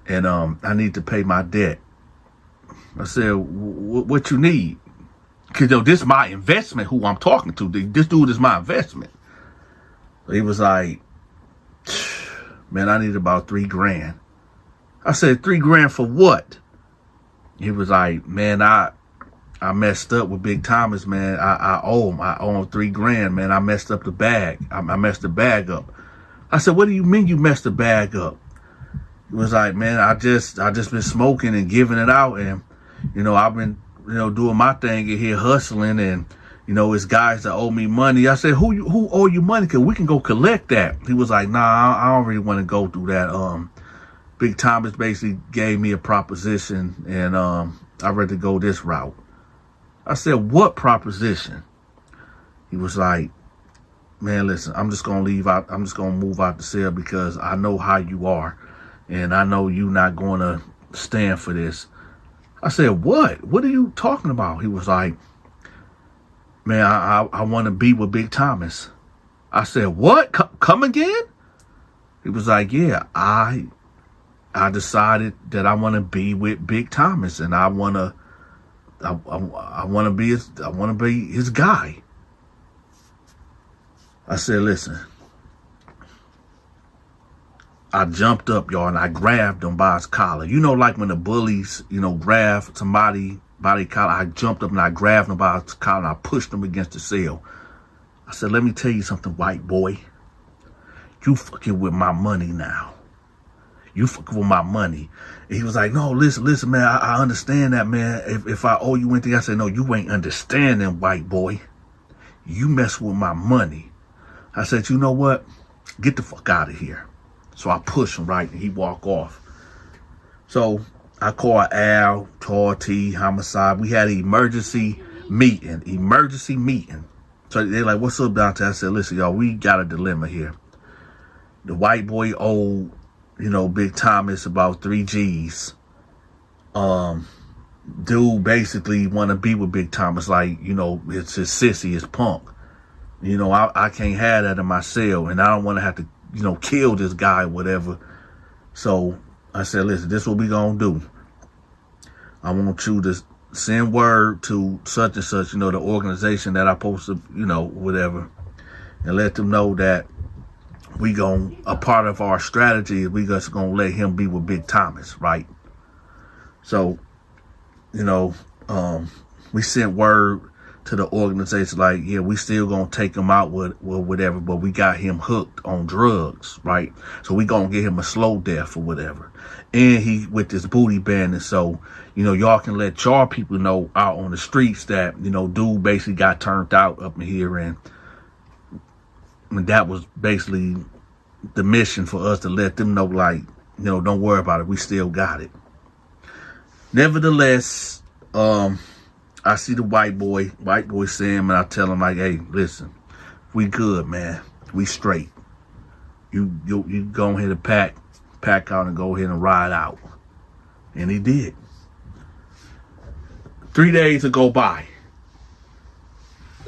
And I need to pay my debt. I said, what you need? Because, this is my investment who I'm talking to. This dude is my investment. So he was like, man, I need about $3,000. I said, $3,000 for what? He was like, man, I messed up with Big Thomas, man. I owe him. I owe him $3,000, man. I messed up the bag. I messed the bag up. I said, what do you mean you messed the bag up? He was like, man, I just been smoking and giving it out, and I've been doing my thing in here hustling, and it's guys that owe me money. I said, who owe you money? Cause we can go collect that. He was like, nah, I don't really want to go through that. Big Thomas basically gave me a proposition, and I'd rather go this route. I said, what proposition? He was like, man, listen, I'm just going to leave out. I'm just going to move out the cell because I know how you are. And I know you're not going to stand for this. I said, what? What are you talking about? He was like, man, I want to be with Big Thomas. I said, what? Come again? He was like, yeah, I decided that I want to be with Big Thomas, and I want to be his guy. I said, listen, I jumped up, y'all, and I grabbed him by his collar. Like when the bullies, grab somebody by their collar, I jumped up and I grabbed him by his collar and I pushed him against the cell. I said, let me tell you something, white boy. You fucking with my money now. You fucking with my money. And he was like, no, listen, man, I understand that, man. If I owe you anything, I said, no, you ain't understanding, white boy. You mess with my money. I said, you know what? Get the fuck out of here. So I push him, right, and he walk off. So I called Al, Tall T, Homicide. We had an emergency meeting. So they're like, what's up, Donta? I said, listen, y'all, we got a dilemma here. The white boy owed, Big Thomas about 3 G's. Dude basically want to be with Big Thomas like, it's his sissy, his punk. I can't have that in my cell, and I don't want to have to, kill this guy or whatever. So I said, listen, this is what we gonna do. I want you to send word to such and such, the organization that I posted, whatever, and let them know that a part of our strategy is we just gonna let him be with Big Thomas, right? So, we sent word to the organization like, yeah, we still gonna take him out with whatever, but we got him hooked on drugs, right? So we gonna get him a slow death or whatever. And he with this booty banding, so y'all can let y'all people know out on the streets that dude basically got turned out up in here, and that was basically the mission for us to let them know, like, don't worry about it, we still got it. Nevertheless, I see the white boy Sam, and I tell him like, hey, listen, we good, man. We straight. You go ahead and pack out and go ahead and ride out. And he did. 3 days to go by.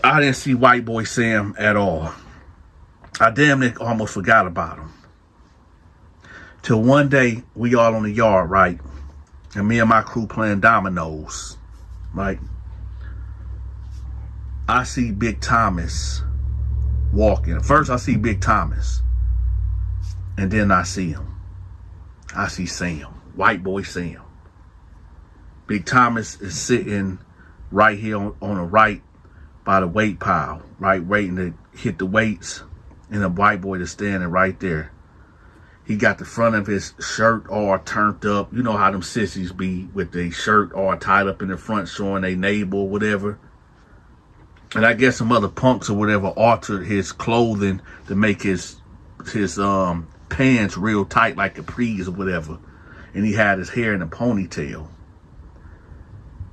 I didn't see white boy Sam at all. I damn near almost forgot about him. Till one day, we all on the yard, right? And me and my crew playing dominoes, right? I see Big Thomas walking. First I see Big Thomas, and then I see him. I see Sam, white boy Sam. Big Thomas is sitting right here on the right by the weight pile, right, waiting to hit the weights, and the white boy is standing right there. He got the front of his shirt all turned up. You know how them sissies be with their shirt all tied up in the front, showing their navel or whatever. And I guess some other punks or whatever altered his clothing to make his pants real tight like capris or whatever. And he had his hair in a ponytail.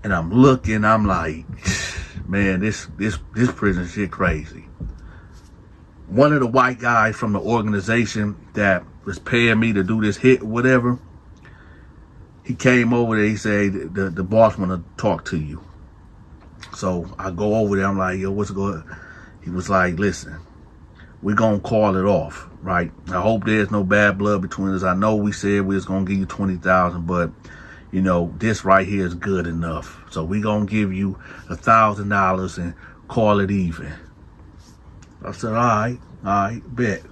And I'm looking, I'm like, man, this prison shit crazy. One of the white guys from the organization that was paying me to do this hit or whatever, he came over there, he said, the boss want to talk to you. So I go over there, I'm like, yo, what's going on? He was like, listen, we're going to call it off, right? I hope there's no bad blood between us. I know we said we was going to give you $20,000, but you know, this right here is good enough. So we going to give you $1,000 and call it even. I said, all right, bet.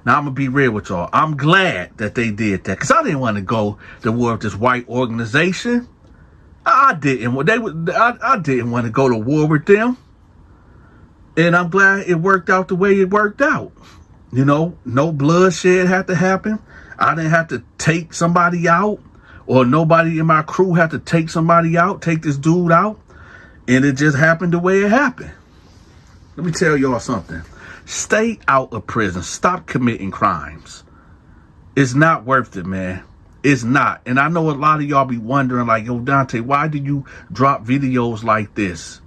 Now, I'm going to be real with y'all. I'm glad that they did that because I didn't want to go to war with this white organization. I didn't want to go to war with them. And I'm glad it worked out the way it worked out. You know, no bloodshed had to happen. I didn't have to take somebody out, or nobody in my crew had to take somebody out, take this dude out. And it just happened the way it happened. Let me tell y'all something. Stay out of prison. Stop committing crimes. It's not worth it, man. It's not. And I know a lot of y'all be wondering, like, yo, Donta, why do you drop videos like this?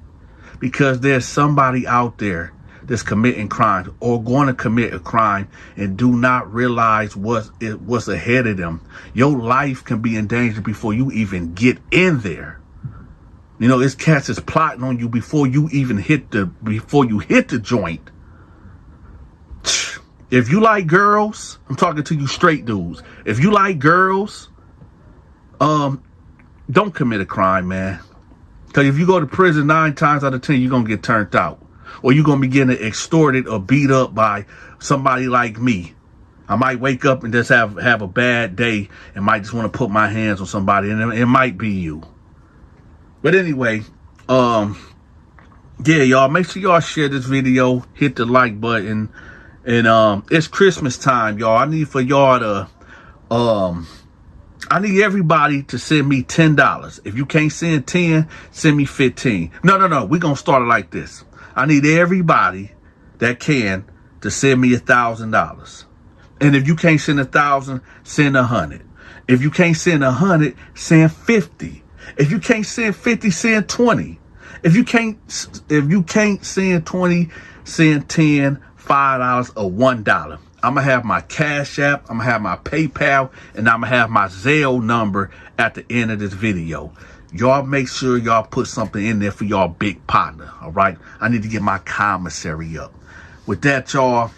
Because there's somebody out there that's committing crimes or going to commit a crime and do not realize what's ahead of them. Your life can be in danger before you even get in there. You know, it's cats is plotting on you before you hit the joint. If you like girls, I'm talking to you straight dudes. If you like girls, don't commit a crime, man. Because if you go to prison 9 times out of 10, you're going to get turned out. Or you're going to be getting extorted or beat up by somebody like me. I might wake up and just have a bad day and might just want to put my hands on somebody. And it might be you. But anyway, yeah, y'all, make sure y'all share this video. Hit the like button. And it's Christmas time, y'all. I need for y'all to I need everybody to send me $10. If you can't send 10, send me 15. No. We're gonna start it like this. I need everybody that can to send me $1,000. And if you can't send 1,000, send 100. If you can't send 100, send 50. If you can't send 50, send 20. If you can't send 20, send 10, $5 or $1. I'm gonna have my Cash App, I'm gonna have my PayPal, and I'm gonna have my Zelle number at the end of this video. Y'all make sure y'all put something in there for y'all big partner, all right? I need to get my commissary up. With that, y'all,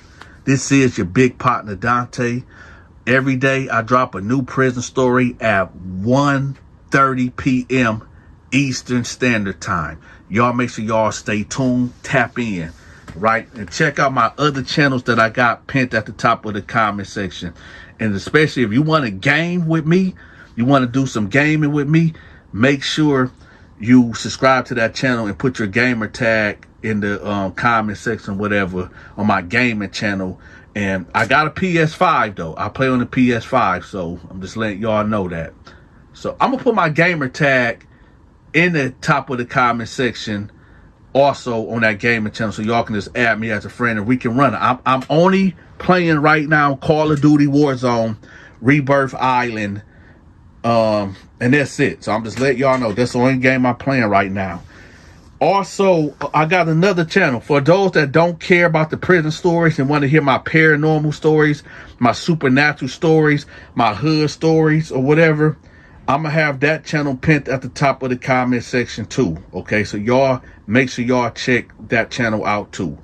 this is your big partner, Donta. Every day I drop a new prison story at 1:30 p.m. Eastern Standard Time. Y'all make sure y'all stay tuned, tap in, right? And check out my other channels that I got pinned at the top of the comment section. And especially if you want to game with me, you want to do some gaming with me, make sure you subscribe to that channel and put your gamer tag in the comment section, whatever, on my gaming channel. And I got a PS5 though. I play on the PS5, so I'm just letting y'all know that. So I'm gonna put my gamer tag in the top of the comment section, also on that gaming channel, so y'all can just add me as a friend and we can run it. I'm only playing right now Call of Duty Warzone, Rebirth Island, and that's it. So I'm just letting y'all know that's the only game I'm playing right now. Also, I got another channel for those that don't care about the prison stories and want to hear my paranormal stories, my supernatural stories, my hood stories, or whatever. I'm gonna have that channel pinned at the top of the comment section too. Okay, so y'all make sure y'all check that channel out too.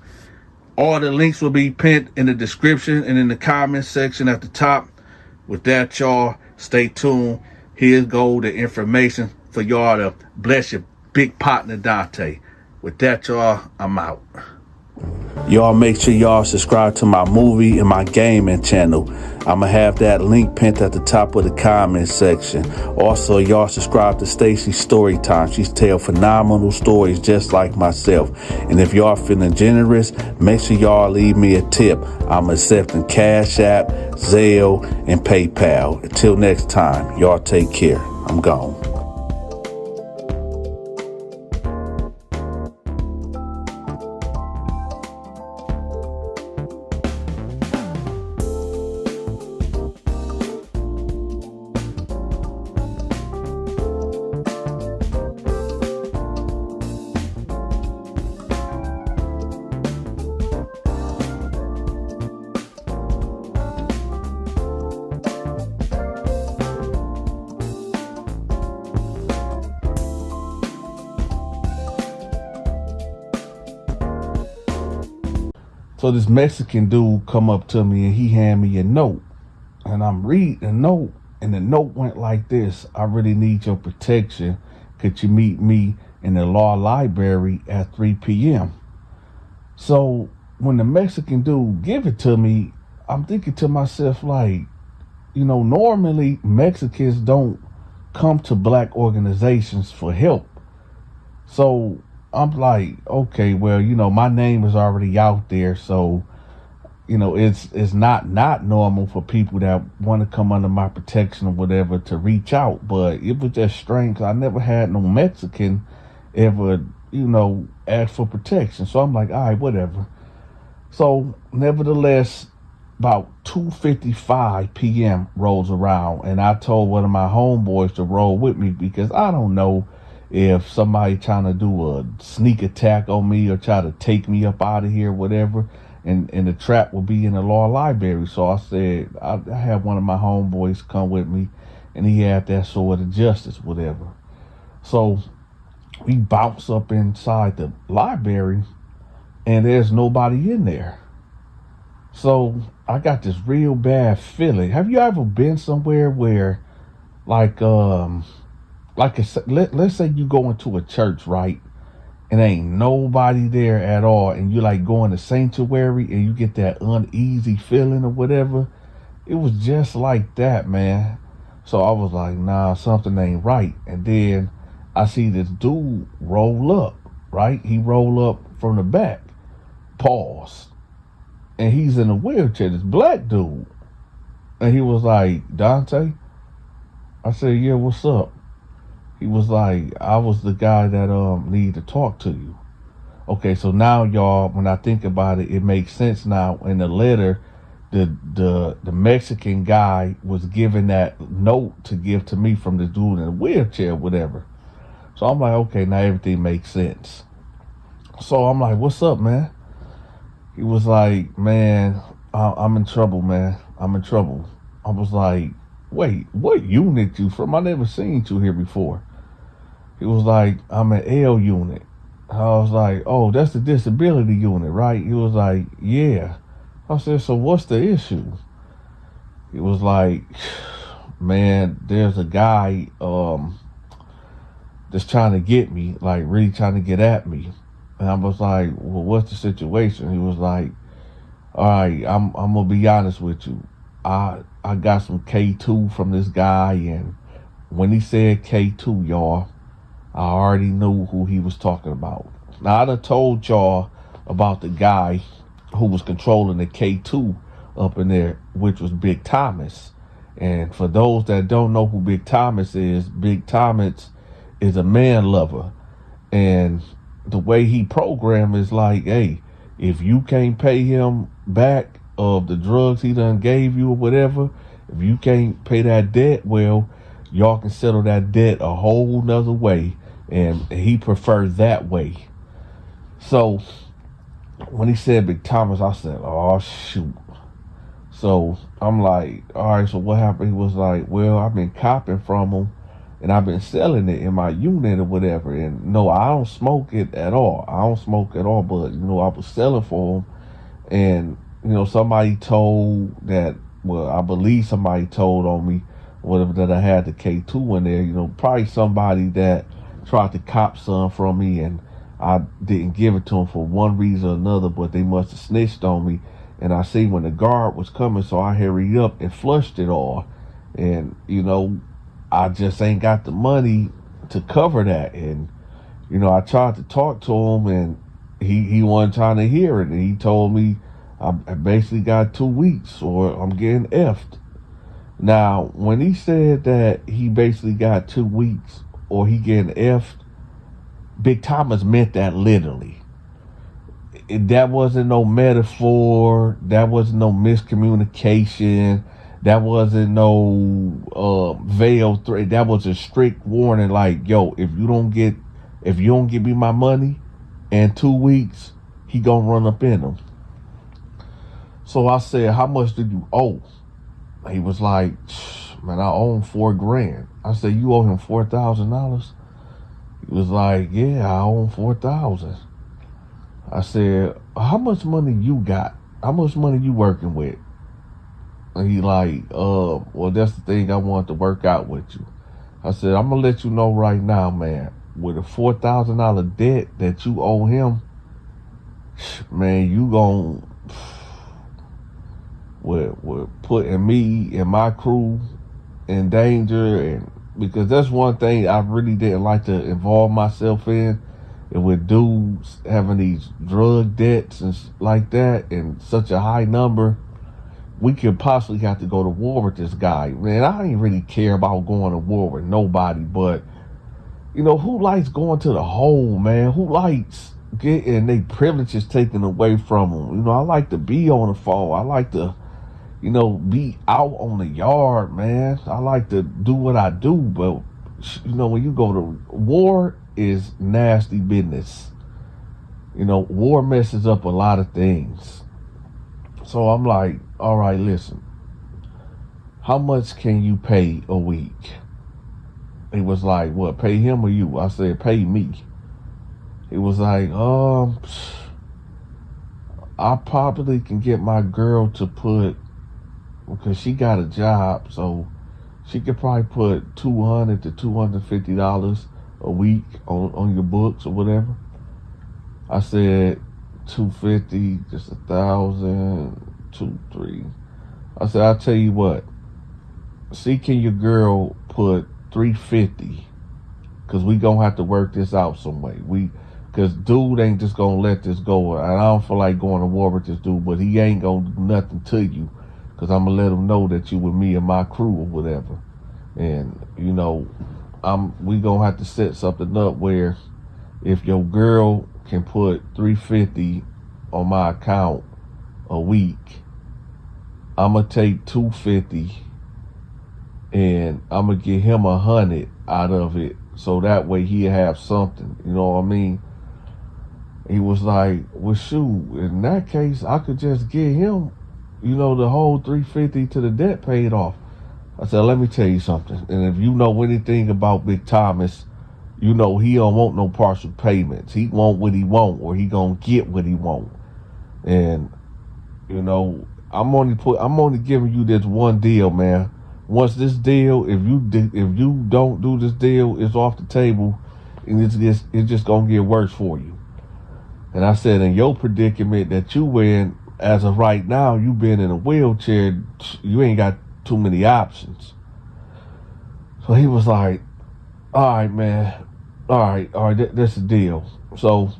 All the links will be pinned in the description and in the comment section at the top. With that, y'all, stay tuned. Here's the information for y'all to bless your big partner, Donta. With that, y'all, I'm out. Y'all make sure y'all subscribe to my movie and my gaming channel. I'ma have that link pinned at the top of the comment section. Also, y'all subscribe to Stacy's Storytime. She's tell phenomenal stories just like myself. And if y'all feeling generous, make sure y'all leave me a tip. I'm accepting Cash App, Zelle, and PayPal. Until next time, y'all take care. I'm gone. So this Mexican dude come up to me and he hand me a note, and I'm reading the note, and the note went like this: I really need your protection. Could you meet me in the law library at 3 p.m.? So when the Mexican dude give it to me, I'm thinking to myself, like, normally Mexicans don't come to black organizations for help. So I'm like, okay, well, my name is already out there, so it's not normal for people that want to come under my protection or whatever to reach out. But it was just strange, 'cause I never had no Mexican ever ask for protection. So I'm like, all right, whatever. So nevertheless, about 2:55 p.m. rolls around, and I told one of my homeboys to roll with me, because I don't know if somebody trying to do a sneak attack on me or try to take me up out of here, whatever, and the trap will be in the law library. So I said, I had one of my homeboys come with me, and he had that sword of justice, whatever. So we bounce up inside the library, and there's nobody in there. So I got this real bad feeling. Have you ever been somewhere where, let's say you go into a church, right? And ain't nobody there at all, and you like going to sanctuary and you get that uneasy feeling or whatever. It was just like that, man. So I was like, nah, something ain't right. And then I see this dude roll up, right? He roll up from the back, pause. And he's in a wheelchair, this black dude. And he was like, Donta? I said, yeah, what's up? He was like, I was the guy that need to talk to you. Okay, so now y'all, when I think about it, it makes sense now. In the letter, the Mexican guy was given that note to give to me from the dude in the wheelchair, whatever. So I'm like, okay, now everything makes sense. So I'm like, what's up, man? He was like, man, I'm in trouble, man. I'm in trouble. I was like, wait, what unit you from? I never seen you here before. He was like, I'm an L unit. I was like, oh, that's the disability unit, right? He was like, yeah. I said, so what's the issue? He was like, man, there's a guy that's trying to get me, like really trying to get at me. And I was like, well, what's the situation? He was like, all right, I'm gonna be honest with you. I got some K2 from this guy, and when he said K2, y'all, I already knew who he was talking about. Now, I done told y'all about the guy who was controlling the K2 up in there, which was Big Thomas. And for those that don't know who Big Thomas is a man lover. And the way he programmed is like, hey, if you can't pay him back of the drugs he done gave you or whatever, if you can't pay that debt, well, y'all can settle that debt a whole nother way. And he preferred that way. So when he said Big Thomas, I said, oh, shoot. So I'm like, all right, so what happened? He was like, well, I've been copping from him, and I've been selling it in my unit or whatever. And no, I don't smoke it at all. I don't smoke at all, but, I was selling for him. And, somebody told that, well, I believe somebody told on me, whatever, that I had the K2 in there. Probably somebody that tried to cop some from me, and I didn't give it to them for one reason or another, but they must have snitched on me. And I see when the guard was coming, so I hurried up and flushed it all. And, you know, I just ain't got the money to cover that. And, you know, I tried to talk to him, and he wasn't trying to hear it. And he told me I basically got 2 weeks or I'm getting effed. Now, when he said that he basically got 2 weeks or he getting effed, Big Thomas meant that literally. That wasn't no metaphor. That wasn't no miscommunication. That wasn't no veiled threat. That was a strict warning. Like, yo, if you don't give me my money in 2 weeks, he gonna run up in them. So I said, how much did you owe? He was like, man, I owe him $4,000. I said, you owe him $4,000? He was like, yeah, I owe him $4,000. I said, how much money you got? How much money you working with? And he like, well, that's the thing I wanted to work out with you. I said, I'm gonna let you know right now, man, with a $4,000 debt that you owe him, man, you gon' with putting me and my crew in danger. And because that's one thing I really didn't like to involve myself in. And with dudes having these drug debts and like that and such a high number, we could possibly have to go to war with this guy. Man, I ain't really care about going to war with nobody, but, you know, who likes going to the hole, man? Who likes getting their privileges taken away from them? You know, I like to be on the phone. I like to, you know, be out on the yard, man. I like to do what I do, but, you know, when you go to war, is nasty business. You know, war messes up a lot of things. So I'm like, all right, listen, how much can you pay a week? He was like, what, pay him or you? I said, pay me. He was like, I probably can get my girl to put, because she got a job, so she could probably put $200 to $250 a week on your books or whatever. I said, 250, just 1,000, 2, 3. I said, I'll tell you what, see, can your girl put 350? Because we gonna have to work this out some way. Because dude ain't just gonna let this go. And I don't feel like going to war with this dude, but he ain't gonna do nothing to you. Because I'm gonna let him know that you with me and my crew or whatever. And, you know, we gonna have to set something up where if your girl can put 350 on my account a week, I'm gonna take 250 and I'm gonna get him 100 out of it, so that way he'll have something. You know what I mean? He was like, well, shoot, in that case, I could just get him, you know, the whole 350 to the debt paid off. I said, let me tell you something. And if you know anything about Big Thomas, you know he don't want no partial payments. He want what he want, or he gonna get what he want. And, you know, I'm only giving you this one deal, man. Once this deal, if you don't do this deal, it's off the table, and it's just gonna get worse for you. And I said, in your predicament that you in, as of right now, you been in a wheelchair, you ain't got too many options. So he was like, all right, man, all right, that's the deal. So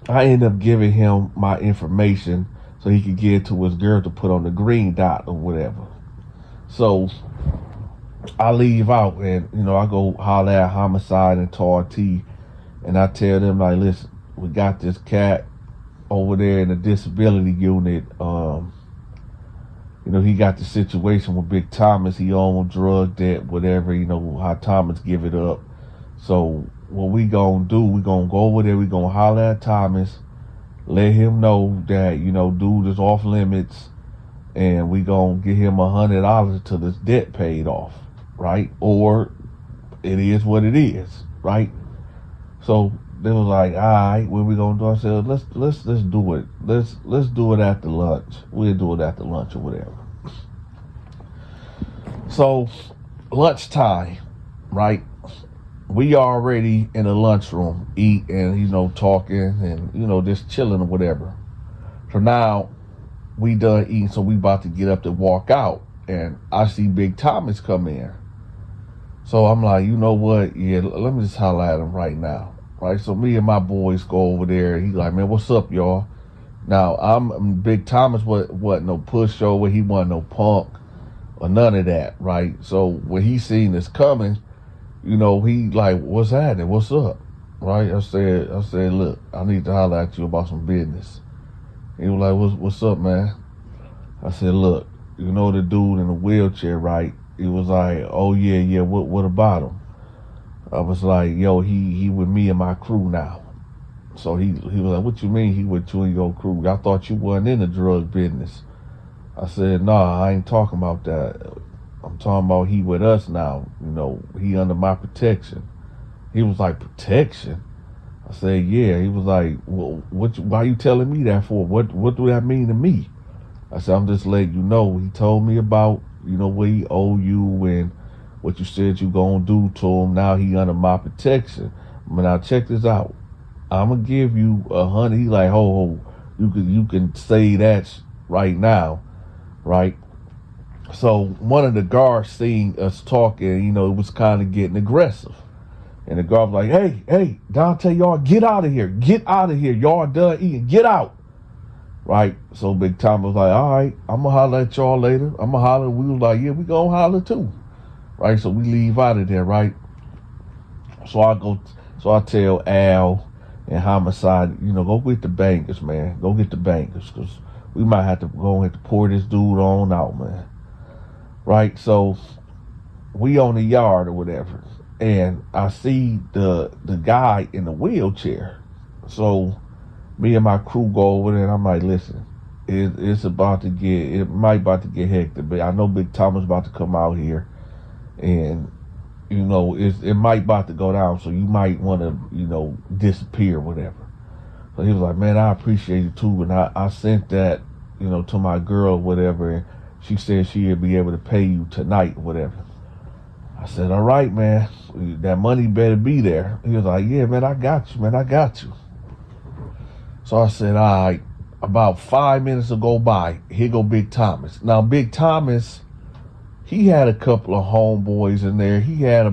I ended up giving him my information so he could get it to his girl to put on the green dot or whatever. So I leave out, and, you know, I go holler at Homicide and Tar T, and I tell them, like, listen, we got this cat over there in the disability unit. You know, he got the situation with Big Thomas. He on drug debt, whatever, you know, how Thomas give it up. So what we gonna do, we gonna go over there, we gonna holler at Thomas, let him know that, you know, dude is off limits, and we gonna get him $100 till this debt paid off, right? Or it is what it is, right? So they was like, all right, what we gonna do? I said, let's do it. Let's do it after lunch. We'll do it after lunch or whatever. So lunchtime, right? we already in the lunchroom eating, talking and, just chilling or whatever. So now we done eating, so we about to get up to walk out. And I see Big Thomas come in. So I'm like, you know what? Yeah, let me just holler at him right now. Right? So me and my boys go over there. He's like, man, what's up, y'all? Now, Big Thomas wasn't no pushover. He wasn't no punk or none of that, right? So when he seen us coming, he like, what's happening? What's up? Right? I said, look, I need to holler at you about some business. He was like, what's up, man? I said, look, the dude in the wheelchair, right? He was like, oh yeah, what about him? I was like, yo, he with me and my crew now. So he was like, what you mean he with you and your crew? I thought you wasn't in the drug business. I said, nah, I ain't talking about that. I'm talking about he with us now. He under my protection. He was like, protection? I said, yeah. He was like, well, why you telling me that for? What do that mean to me? I said, I'm just letting you know. He told me about, what he owe you and what you said you gonna do to him. Now he under my protection. But now check this out. I'm gonna give you $100. He like, ho, you can say that right now, right? So one of the guards seen us talking, it was kind of getting aggressive. And the guard was like, hey, Donta, y'all get out of here. Get out of here. Y'all done eating. Get out. Right? So Big Tom was like, all right, I'm going to holler at y'all later. I'm going to holler. We was like, yeah, we going to holler too. Right? So we leave out of there, right? So I tell Al and Homicide, go get the bankers, man. Go get the bankers, because we might have to go and pour this dude on out, man. Right? So we on the yard or whatever, and I see the guy in the wheelchair. So me and my crew go over there, and I'm like, listen, it might about to get hectic, but I know Big Thomas about to come out here, and it might about to go down, so you might want to disappear, whatever. So he was like, man, I appreciate it too, and I sent that to my girl, whatever, and she said she'd be able to pay you tonight, whatever. I said, all right, man, that money better be there. He was like, yeah, man, I got you, man, I got you. So I said, all right. About 5 minutes to go by, here go Big Thomas. Now, Big Thomas, he had a couple of homeboys in there. He had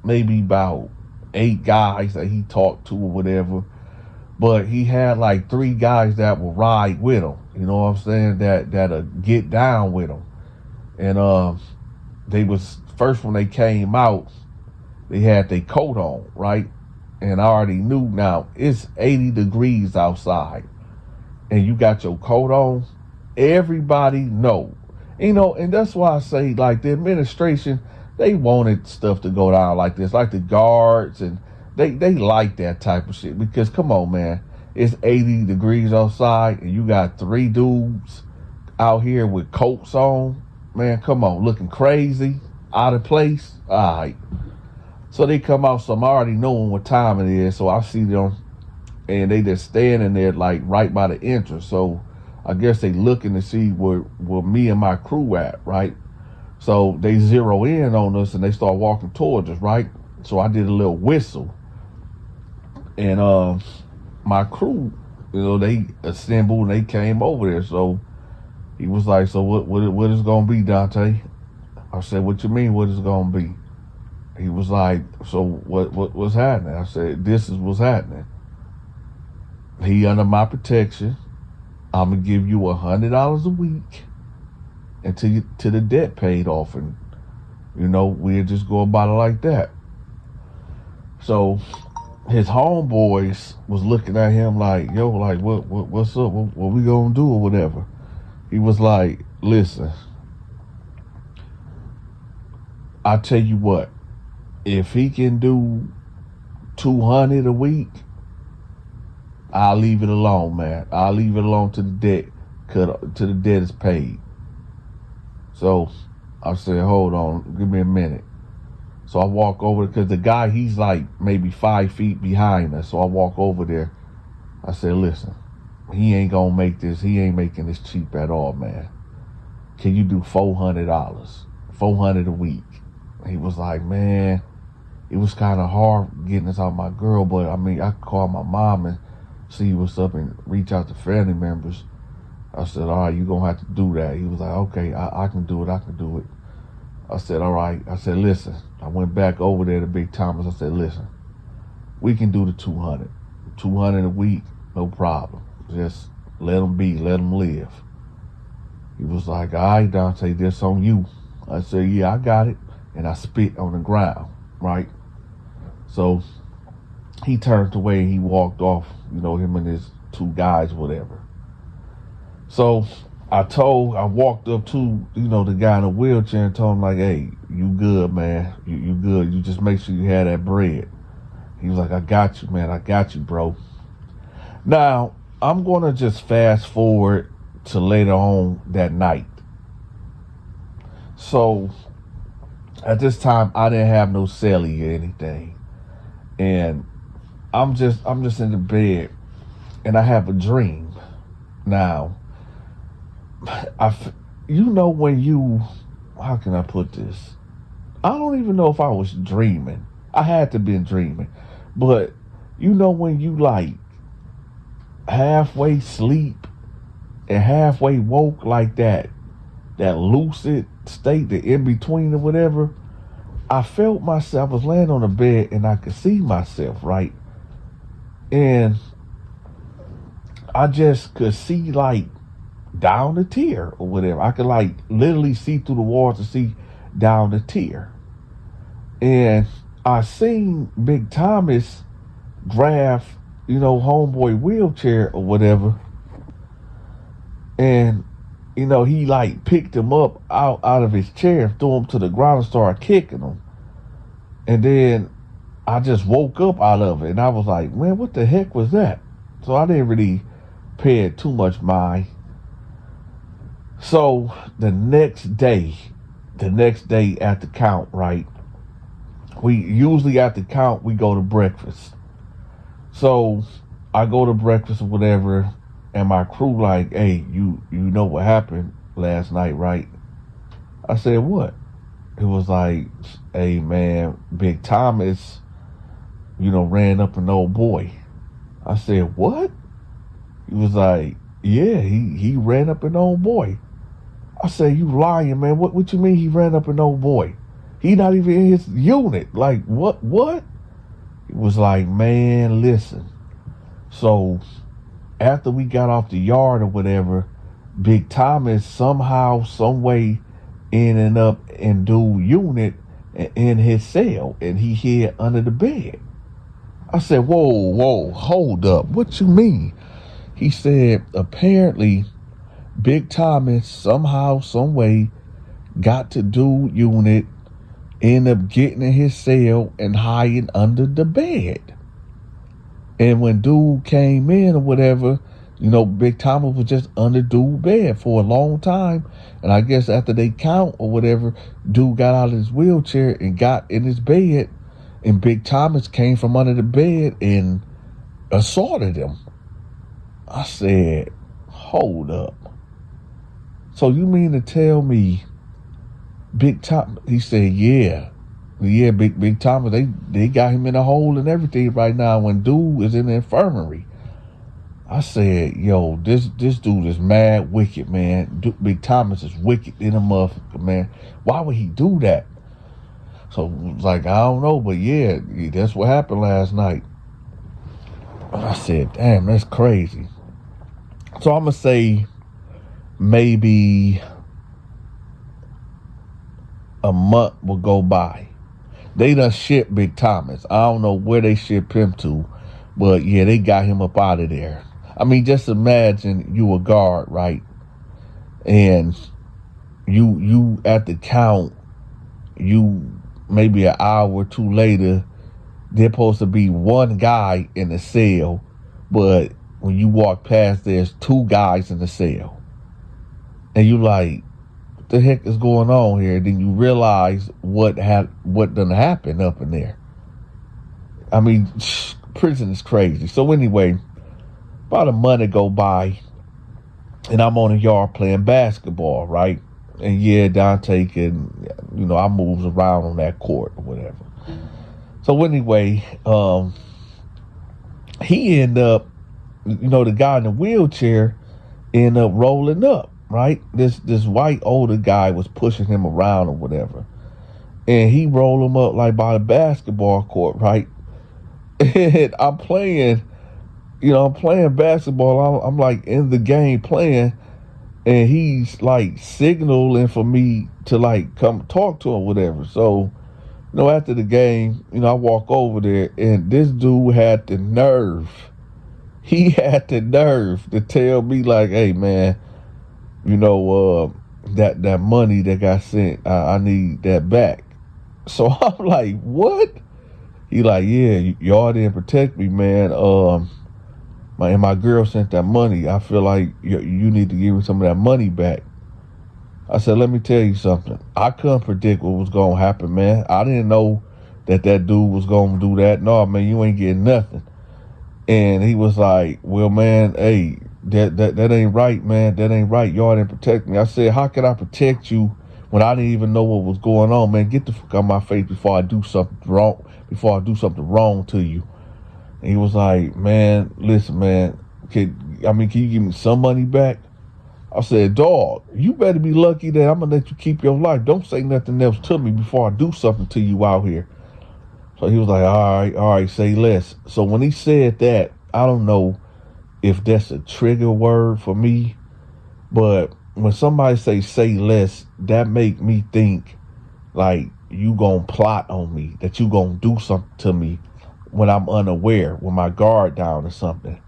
maybe about 8 guys that he talked to or whatever. But he had like 3 guys that will ride with him. You know what I'm saying? That'll get down with him. And they was, first when they came out, they had their coat on, right? And I already knew now it's 80 degrees outside and you got your coat on. Everybody know. And that's why I say, like, the administration, they wanted stuff to go down like this, like the guards, and they like that type of shit, because come on, man, it's 80 degrees outside and you got 3 dudes out here with coats on, man, come on, looking crazy, out of place. All right. So they come out, so I'm already knowing what time it is, so I see them, and they just standing there, like, right by the entrance. So I guess they looking to see where me and my crew at, right? So they zero in on us, and they start walking towards us, right? So I did a little whistle, and my crew, they assembled, and they came over there. So he was like, so what is gonna be, Donta? I said, what you mean, what is gonna be? He was like, so what's happening? I said, this is what's happening. He under my protection. I'm gonna give you $100 a week until the debt paid off, and we'll just go about it like that. So his homeboys was looking at him like, yo, like what's up? What we gonna do or whatever? He was like, listen, I tell you what. If he can do $200 a week, I'll leave it alone, man. I'll leave it alone till the debt is paid. So I said, hold on, give me a minute. So I walk over, because the guy, he's like maybe 5 feet behind us. So I walk over there. I said, listen, he ain't gonna make this. He ain't making this cheap at all, man. Can you do $400? $400 a week. He was like, man, it was kind of hard getting this out of my girl, but I mean, I could call my mom and see what's up and reach out to family members. I said, all right, you're going to have to do that. He was like, okay, I can do it. I can do it. I said, all right. I said, listen, I went back over there to Big Thomas. I said, listen, we can do the 200. 200 a week, no problem. Just let them be, let them live. He was like, all right, Dante, this on you. I said, yeah, I got it. And I spit on the ground, right? So he turned away and he walked off, you know, him and his two guys, whatever. So I walked up to, you know, the guy in the wheelchair and told him, like, hey, you good, man. You good. You just make sure you have that bread. He was like, I got you, man. I got you, bro. Now, I'm going to just fast forward to later on that night. So at this time, I didn't have no celly or anything. And I'm just in the bed and I have a dream. Now, you know when you, how can I put this? I don't even know if I was dreaming. I had to be dreaming. But you know when you like halfway sleep and halfway woke, like that lucid state, the in-between or whatever, I felt myself, I was laying on the bed and I could see myself, right? And I just could see like down the tier or whatever. I could like literally see through the walls to see down the tier. And I seen Big Thomas grab, you know, homeboy wheelchair or whatever. And, you know, he like picked him up out of his chair, threw him to the ground and started kicking him. And then I just woke up out of it and I was like, man, what the heck was that? So I didn't really pay it too much mind. So the next day at the count, right? We usually at the count, we go to breakfast. So I go to breakfast or whatever, and my crew like, hey, you know what happened last night, right? I said, what? It was like, hey man, Big Thomas, you know, ran up an old boy. I said, what? He was like, yeah, he ran up an old boy. I said, you lying, man. What you mean he ran up an old boy? He not even in his unit. Like, what? It was like, man, listen. So after we got off the yard or whatever, Big Thomas somehow, some way ended up in dude unit in his cell, and he hid under the bed. I said, whoa, hold up. What you mean? He said, apparently Big Thomas somehow, some way got to dude unit, ended up getting in his cell and hiding under the bed. And when dude came in or whatever, you know, Big Thomas was just under dude's bed for a long time. And I guess after they count or whatever, dude got out of his wheelchair and got in his bed. And Big Thomas came from under the bed and assaulted him. I said, hold up. So you mean to tell me Big Thomas, he said, yeah, Big Thomas, they got him in a hole and everything right now when dude is in the infirmary. I said, yo, this dude is mad wicked, man. Big Thomas is wicked in a motherfucker, man. Why would he do that? So it was like, I don't know, but yeah, that's what happened last night. And I said, damn, that's crazy. So I'm going to say maybe a month will go by. They done shipped Big Thomas. I don't know where they shipped him to, but yeah, they got him up out of there. I mean, just imagine you a guard, right? And you at the count, you maybe an hour or two later, there's supposed to be one guy in the cell, but when you walk past, there's two guys in the cell. And you like, what the heck is going on here? Then you realize what done happened up in there. I mean, prison is crazy. So anyway, about a month go by, and I'm on the yard playing basketball, right? And yeah, Donta can, you know, I moves around on that court or whatever. So anyway, he ended up, the guy in the wheelchair ended up rolling up, right? This white older guy was pushing him around or whatever. And he rolled him up like by the basketball court, right? And I'm playing basketball. I'm like in the game playing, and he's like signaling for me to like come talk to him, whatever. So, after the game, I walk over there, and this dude had the nerve. He had the nerve to tell me like, "Hey, man, that money that got sent, I need that back." So I'm like, "What?" He like, "Yeah, y'all didn't protect me, man. My girl sent that money. I feel like you need to give me some of that money back." I said, "Let me tell you something. I couldn't predict what was going to happen, man. I didn't know that dude was going to do that. No, man, you ain't getting nothing." And he was like, "Well, man, hey, that ain't right, man. That ain't right. Y'all didn't protect me." I said, "How can I protect you when I didn't even know what was going on, man? Get the fuck out of my face before I do something wrong to you." And he was like, "Man, listen, man, can you give me some money back?" I said, "Dog, you better be lucky that I'm gonna let you keep your life. Don't say nothing else to me before I do something to you out here." So he was like, all right, say less. So when he said that, I don't know if that's a trigger word for me, but when somebody say less, that make me think like you gonna plot on me, that you gonna do something to me when I'm unaware, with my guard down or something.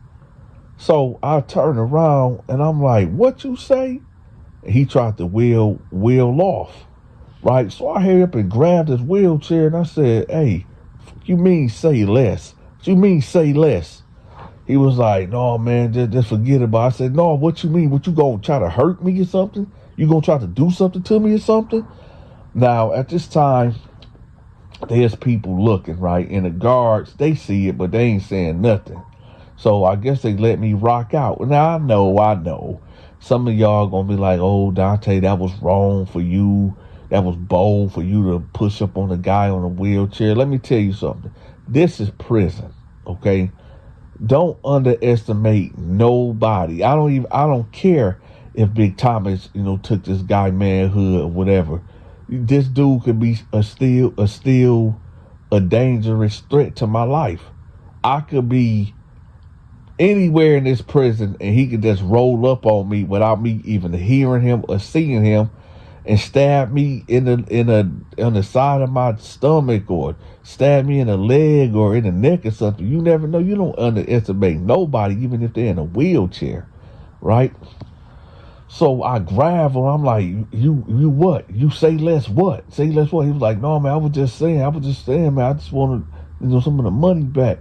So I turn around and I'm like, "What you say?" And he tried to wheel off, right? So I hurried up and grabbed his wheelchair and I said, "Hey, you mean say less? What you mean say less?" He was like, "No, man, just forget about it." I said, "No, what you mean? What, you gonna try to hurt me or something? You gonna try to do something to me or something?" Now, at this time, there's people looking, right? And the guards, they see it, but they ain't saying nothing. So I guess they let me rock out. Now, I know. Some of y'all gonna be like, "Oh, Dante, that was wrong for you. That was bold for you to push up on a guy on a wheelchair." Let me tell you something. This is prison, okay? Don't underestimate nobody. I don't care if Big Thomas, took this guy manhood or whatever. This dude could be still a dangerous threat to my life. I could be anywhere in this prison and he could just roll up on me without me even hearing him or seeing him and stab me on the side of my stomach, or stab me in the leg or in the neck or something. You never know. You don't underestimate nobody, even if they're in a wheelchair, right? So I grab him. I'm like, you what? You say less what? Say less what? He was like, "No, man, I was just saying, man. I just wanted, some of the money back."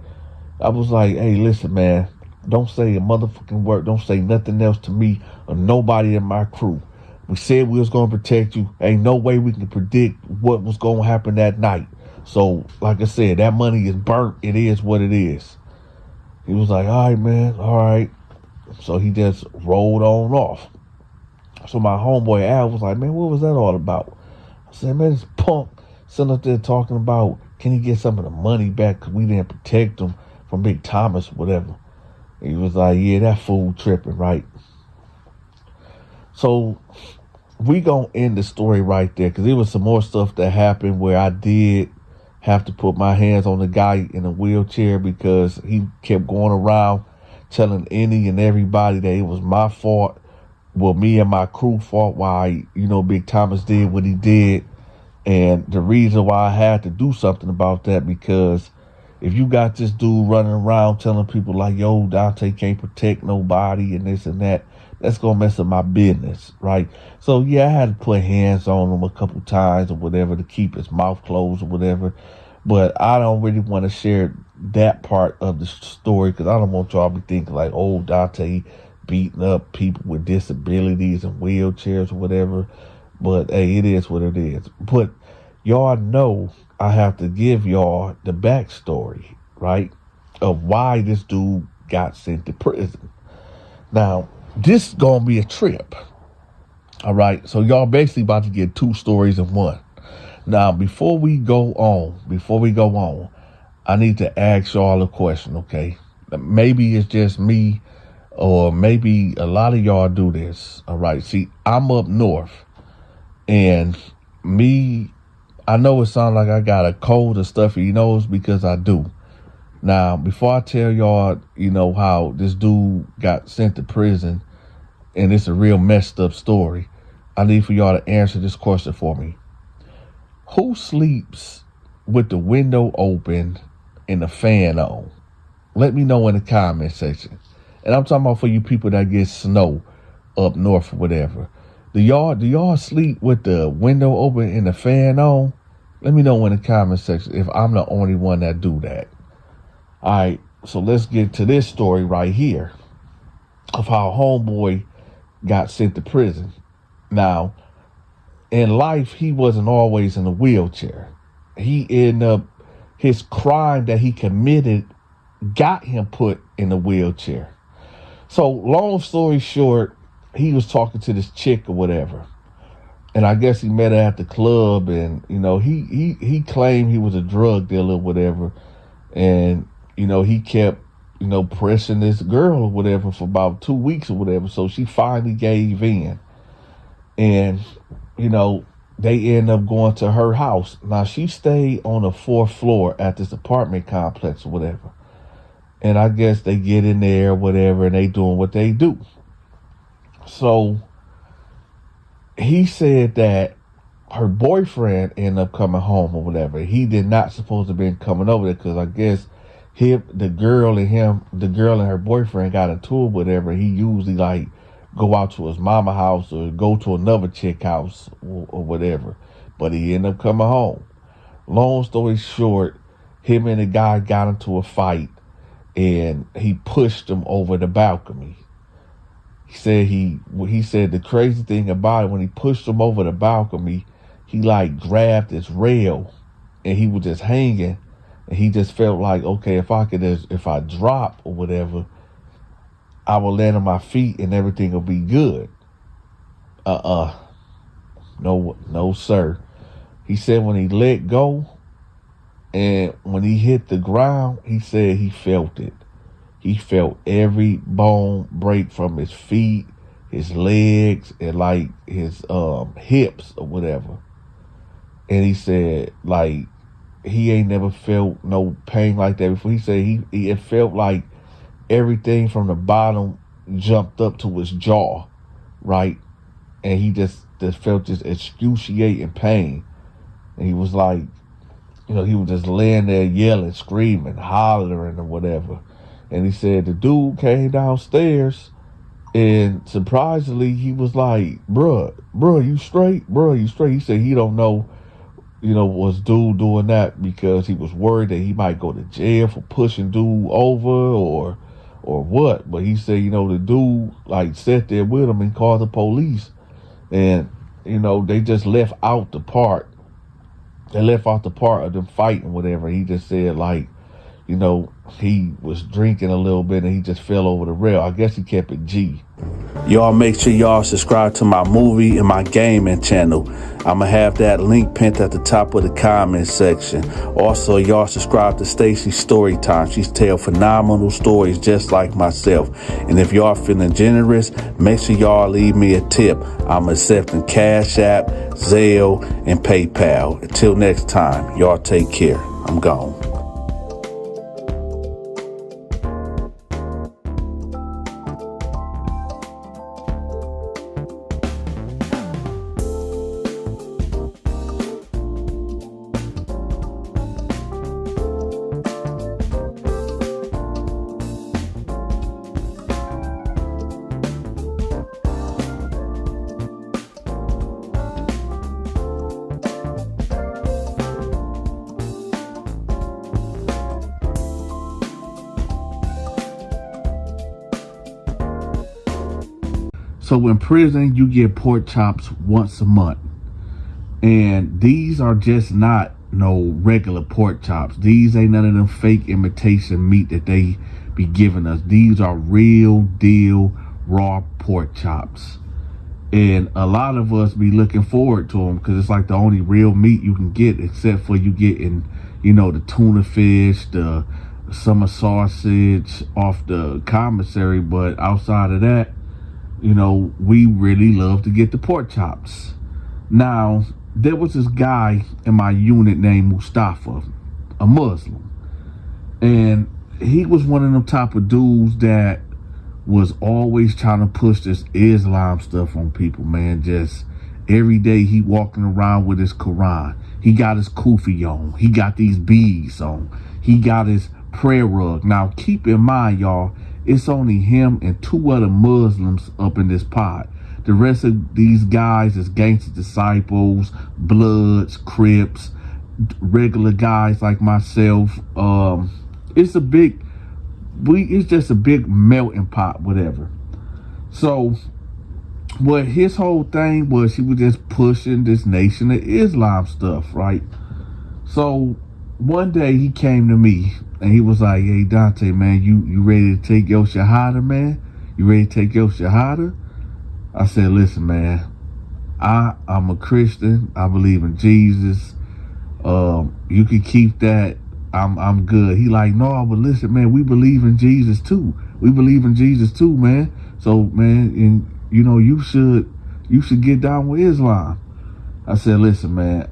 I was like, "Hey, listen, man, don't say a motherfucking word. Don't say nothing else to me or nobody in my crew. We said we was going to protect you. Ain't no way we can predict what was going to happen that night. So, like I said, that money is burnt. It is what it is." He was like, "All right, man, all right." So he just rolled on off. So my homeboy Al was like, "Man, what was that all about?" I said, "Man, this punk sitting up there talking about, can he get some of the money back because we didn't protect him from Big Thomas or whatever." He was like, "Yeah, that fool tripping, right?" So we gonna end the story right there, because there was some more stuff that happened where I did have to put my hands on the guy in a wheelchair, because he kept going around telling any and everybody that it was my fault. Well, me and my crew fault why, Big Thomas did what he did. And the reason why I had to do something about that, because if you got this dude running around telling people like, "Yo, Dante can't protect nobody," and this and that, that's going to mess up my business, right? So, yeah, I had to put hands on him a couple times or whatever to keep his mouth closed or whatever. But I don't really want to share that part of the story, because I don't want y'all to be thinking like, "Oh, Dante beating up people with disabilities and wheelchairs or whatever." But, hey, it is what it is. But y'all know I have to give y'all the backstory, right, of why this dude got sent to prison. Now, this is going to be a trip. All right. So y'all basically about to get two stories in one. Now, before we go on, I need to ask y'all a question, okay? Maybe it's just me, or maybe a lot of y'all do this. All right. See, I'm up north, and I know it sounds like I got a cold or stuffy nose, because I do. Now, before I tell y'all, how this dude got sent to prison, and it's a real messed up story, I need for y'all to answer this question for me. Who sleeps with the window open and the fan on? Let me know in the comment section. And I'm talking about for you people that get snow up north or whatever. Do y'all sleep with the window open and the fan on? Let me know in the comment section if I'm the only one that do that. All right, so let's get to this story right here of how homeboy got sent to prison. Now, in life, he wasn't always in a wheelchair. He ended up, his crime that he committed got him put in a wheelchair. So long story short, he was talking to this chick or whatever. And I guess he met her at the club, and, he claimed he was a drug dealer or whatever. And, he kept, pressing this girl or whatever for about 2 weeks or whatever. So she finally gave in. And, they end up going to her house. Now, she stayed on the 4th floor at this apartment complex or whatever. And I guess they get in there or whatever, and they doing what they do. So he said that her boyfriend ended up coming home or whatever. He did not supposed to be coming over there, because I guess the girl and her boyfriend got into it, whatever. He usually go out to his mama house or go to another chick house or whatever. But he ended up coming home. Long story short, him and the guy got into a fight, and he pushed him over the balcony. He said the crazy thing about it, when he pushed him over the balcony, he grabbed his rail, and he was just hanging, and he just felt like, okay, if I drop or whatever, I will land on my feet and everything will be good. No, sir. He said when he let go and when he hit the ground, he said he felt it. He felt every bone break from his feet, his legs, and his hips or whatever. And he said he ain't never felt no pain like that before. He said it felt like everything from the bottom jumped up to his jaw, right? And he just felt this excruciating pain. And he was he was just laying there yelling, screaming, hollering or whatever. And he said the dude came downstairs, and surprisingly, he was like, bruh, you straight? Bruh, you straight? He said he don't know, was dude doing that because he was worried that he might go to jail for pushing dude over or what. But he said, the dude sat there with him and called the police. And, they just left out the part. They left out the part of them fighting, whatever. He just said he was drinking a little bit and he just fell over the rail. I guess he kept it G. Y'all make sure y'all subscribe to my movie and my gaming channel. I'm going to have that link pinned at the top of the comment section. Also, y'all subscribe to Stacy's Storytime. She's tell phenomenal stories just like myself. And if y'all feeling generous, make sure y'all leave me a tip. I'm accepting Cash App, Zelle, and PayPal. Until next time, y'all take care. I'm gone. So in prison, you get pork chops once a month. And these are just not no regular pork chops. These ain't none of them fake imitation meat that they be giving us. These are real deal raw pork chops. And a lot of us be looking forward to them because it's the only real meat you can get, except for you getting, the tuna fish, the summer sausage off the commissary. But outside of that, we really love to get the pork chops. Now, there was this guy in my unit named Mustafa, a Muslim. And he was one of them type of dudes that was always trying to push this Islam stuff on people, man. Just every day he walking around with his Quran. He got his kufi on. He got these beads on. He got his prayer rug. Now, keep in mind, y'all, it's only him and 2 other Muslims up in this pot. The rest of these guys is gangster disciples, Bloods, Crips, regular guys like myself. It's just a big melting pot, whatever. So, what his whole thing was, he was just pushing this Nation of Islam stuff, right? So, one day he came to me and he was like, "Hey, Donta, man, you ready to take your Shahada, man? You ready to take your Shahada?" I said, "Listen, man, I'm a Christian. I believe in Jesus. You can keep that. I'm good." He like, "No, but listen, man, we believe in Jesus too. We believe in Jesus too, man. So, man, and you should get down with Islam." I said, "Listen, man,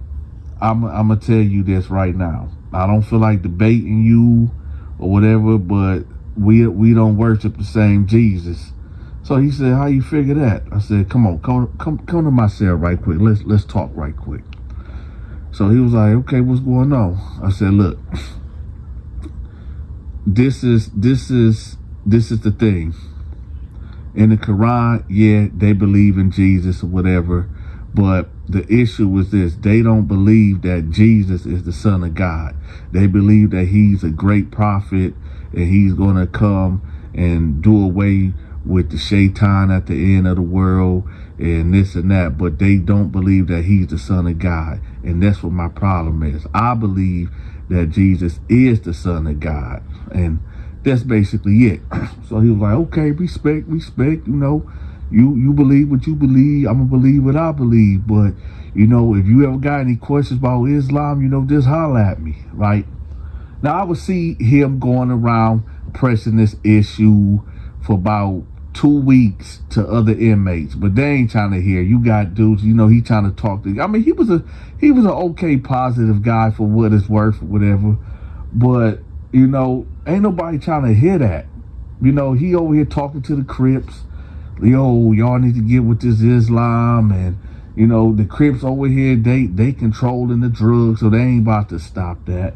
I'm gonna tell you this right now. I don't feel like debating you or whatever, but we don't worship the same Jesus." So he said, "How you figure that?" I said, come to my cell right quick. Let's talk right quick." So he was like, "Okay, what's going on?" I said, "Look, this is the thing. In the Quran, yeah, they believe in Jesus or whatever, but the issue is this: they don't believe that Jesus is the Son of God. They believe that he's a great prophet and he's going to come and do away with the shaitan at the end of the world and this and that, but they don't believe that he's the Son of God. And that's what my problem is. I believe that Jesus is the Son of God, and that's basically it." So he was like, "Okay, respect, you believe what you believe, I'm gonna believe what I believe, but if you ever got any questions about Islam, just holler at me," right? Now, I would see him going around pressing this issue for about 2 weeks to other inmates, but they ain't trying to hear. You got dudes, he trying to talk to. I mean, he was an okay, positive guy for what it's worth, or whatever. But ain't nobody trying to hear that. He over here talking to the Crips. Yo, y'all need to get with this Islam, and the Crips over here, they controlling the drugs, so they ain't about to stop that.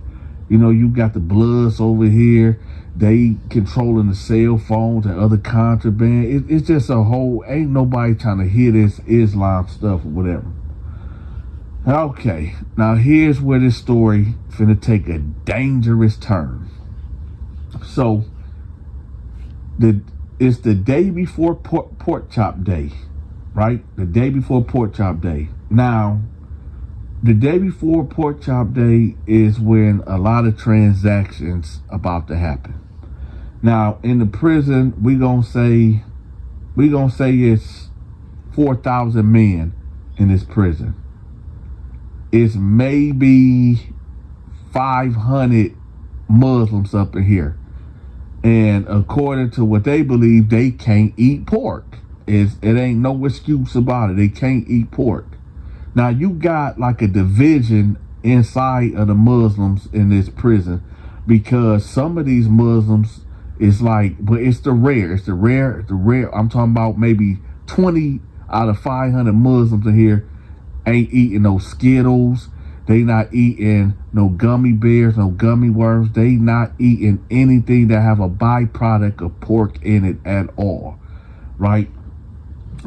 You got the Bloods over here. They controlling the cell phones and other contraband. It's just a whole, ain't nobody trying to hear this Islam stuff or whatever. Okay, now here's where this story finna take a dangerous turn. So, it's the day before pork chop day, right? The day before pork chop day. Now, the day before pork chop day is when a lot of transactions about to happen. Now, in the prison, we gonna say it's 4,000 men in this prison. It's maybe 500 Muslims up in here. And according to what they believe, they can't eat pork. It ain't no excuse about it. They can't eat pork. Now, you got like a division inside of the Muslims in this prison, because some of these Muslims, it's like, but it's the rare. I'm talking about maybe 20 out of 500 Muslims in here ain't eating no Skittles. They not eating no gummy bears, no gummy worms. They not eating anything that have a byproduct of pork in it at all, right?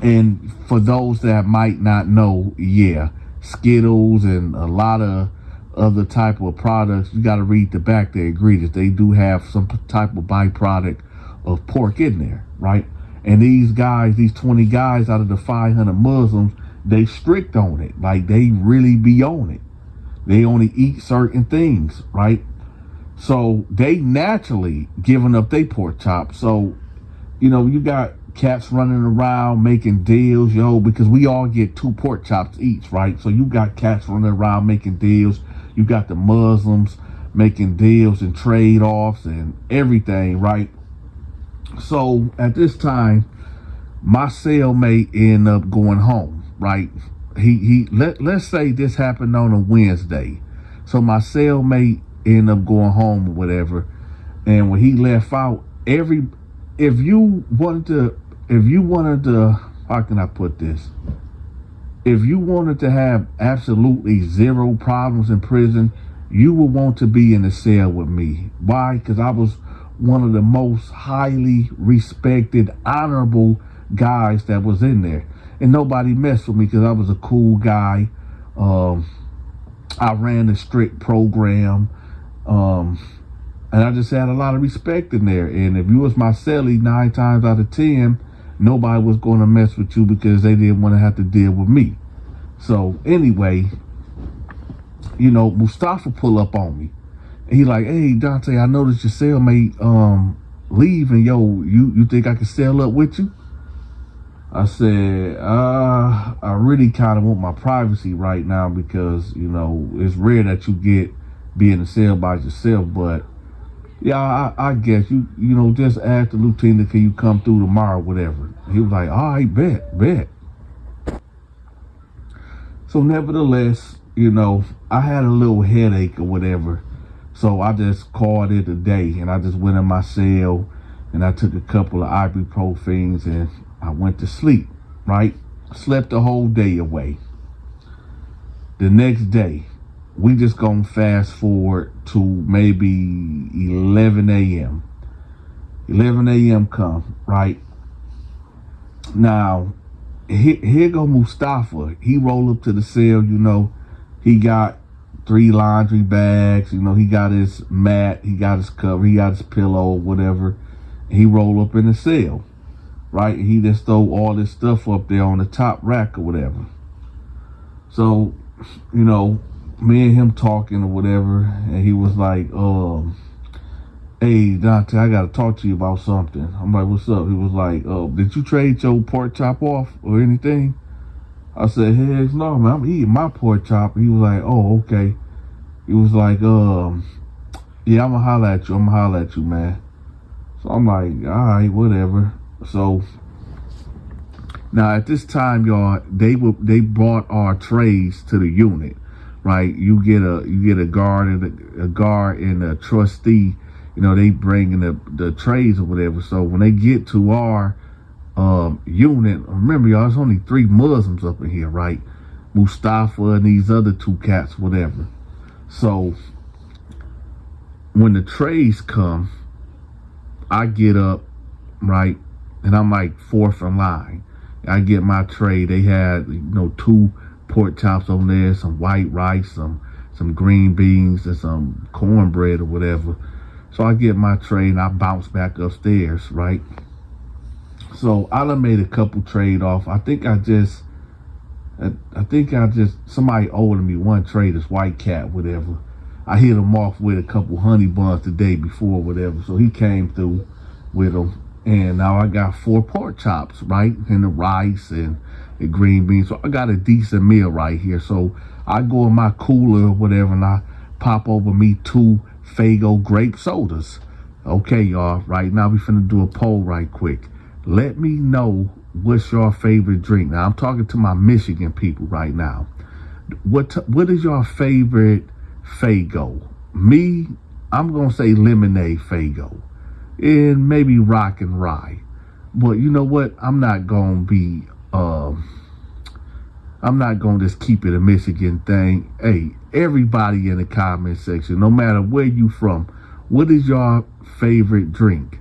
And for those that might not know, yeah, Skittles and a lot of other type of products, you got to read the back, the ingredients. They do have some type of byproduct of pork in there, right? And these guys, these 20 guys out of the 500 Muslims, they strict on it. Like, they really be on it. They only eat certain things, right? So they naturally giving up their pork chops. So, you got cats running around making deals, because we all get 2 pork chops each, right? So you got cats running around making deals. You got the Muslims making deals and trade-offs and everything, right? So at this time, my cellmate ended up going home, right? Let's say this happened on a Wednesday. So my cellmate ended up going home or whatever. And when he left out, if you wanted to, how can I put this? If you wanted to have absolutely zero problems in prison, you would want to be in the cell with me. Why? Because I was one of the most highly respected, honorable guys that was in there. And nobody messed with me because I was a cool guy. I ran a strict program. And I just had a lot of respect in there. And if you was my cellie 9 times out of 10, nobody was going to mess with you because they didn't want to have to deal with me. So anyway, you know, Mustafa pull up on me. And he like, hey, Donta, I noticed your cellmate leave, and yo, you think I can cell up with you? I said, I really kind of want my privacy right now because, you know, it's rare that you be in the cell by yourself. But yeah, I guess you know, just ask the lieutenant, can you come through tomorrow, whatever. He was like, all right, bet. So nevertheless, you know, I had a little headache or whatever. So I just called it a day, and I just went in my cell and I took a couple of ibuprofens and I went to sleep, right? Slept the whole day away. The next day, we just gonna fast forward to maybe 11 a.m. 11 a.m. come, right? Now, here go Mustafa. He roll up to the cell, you know. He got 3 laundry bags, you know. He got his mat, he got his cover, he got his pillow, whatever. He roll up in the cell, right? He just throw all this stuff up there on the top rack or whatever. So, you know, me and him talking or whatever, and he was like, hey, Donta, I gotta talk to you about something. I'm like, what's up? He was like, did you trade your pork chop off or anything? I said, heck no, man, I'm eating my pork chop. He was like, oh, okay. He was like, yeah, I'm gonna holler at you, man. So I'm like, all right, whatever. So now at this time, y'all, they brought our trays to the unit, right? You get a guard and a trustee. You know, they bring in the trays or whatever. So when they get to our unit, remember, y'all, there's only 3 Muslims up in here, right? Mustafa and these other 2 cats, whatever. So when the trays come, I get up, right, and I'm like 4th in line. I get my tray. They had, you know, 2 pork chops on there, some white rice, some green beans, and some cornbread or whatever. So I get my tray and I bounce back upstairs, right? So I done made a couple trade off. I think somebody owed me 1 tray, this white cat, whatever. I hit him off with a couple honey buns the day before, whatever. So he came through with them. And now I got 4 pork chops, right? And the rice and the green beans. So I got a decent meal right here. So I go in my cooler or whatever and I pop over me 2 Faygo grape sodas. Okay, y'all, right now we finna do a poll right quick. Let me know what's your favorite drink. Now I'm talking to my Michigan people right now. What is your favorite Faygo? Me, I'm gonna say lemonade Faygo, and maybe rock and rye. But you know what? I'm not gonna just keep it a Michigan thing. Hey, everybody in the comment section, no matter where you from, what is your favorite drink?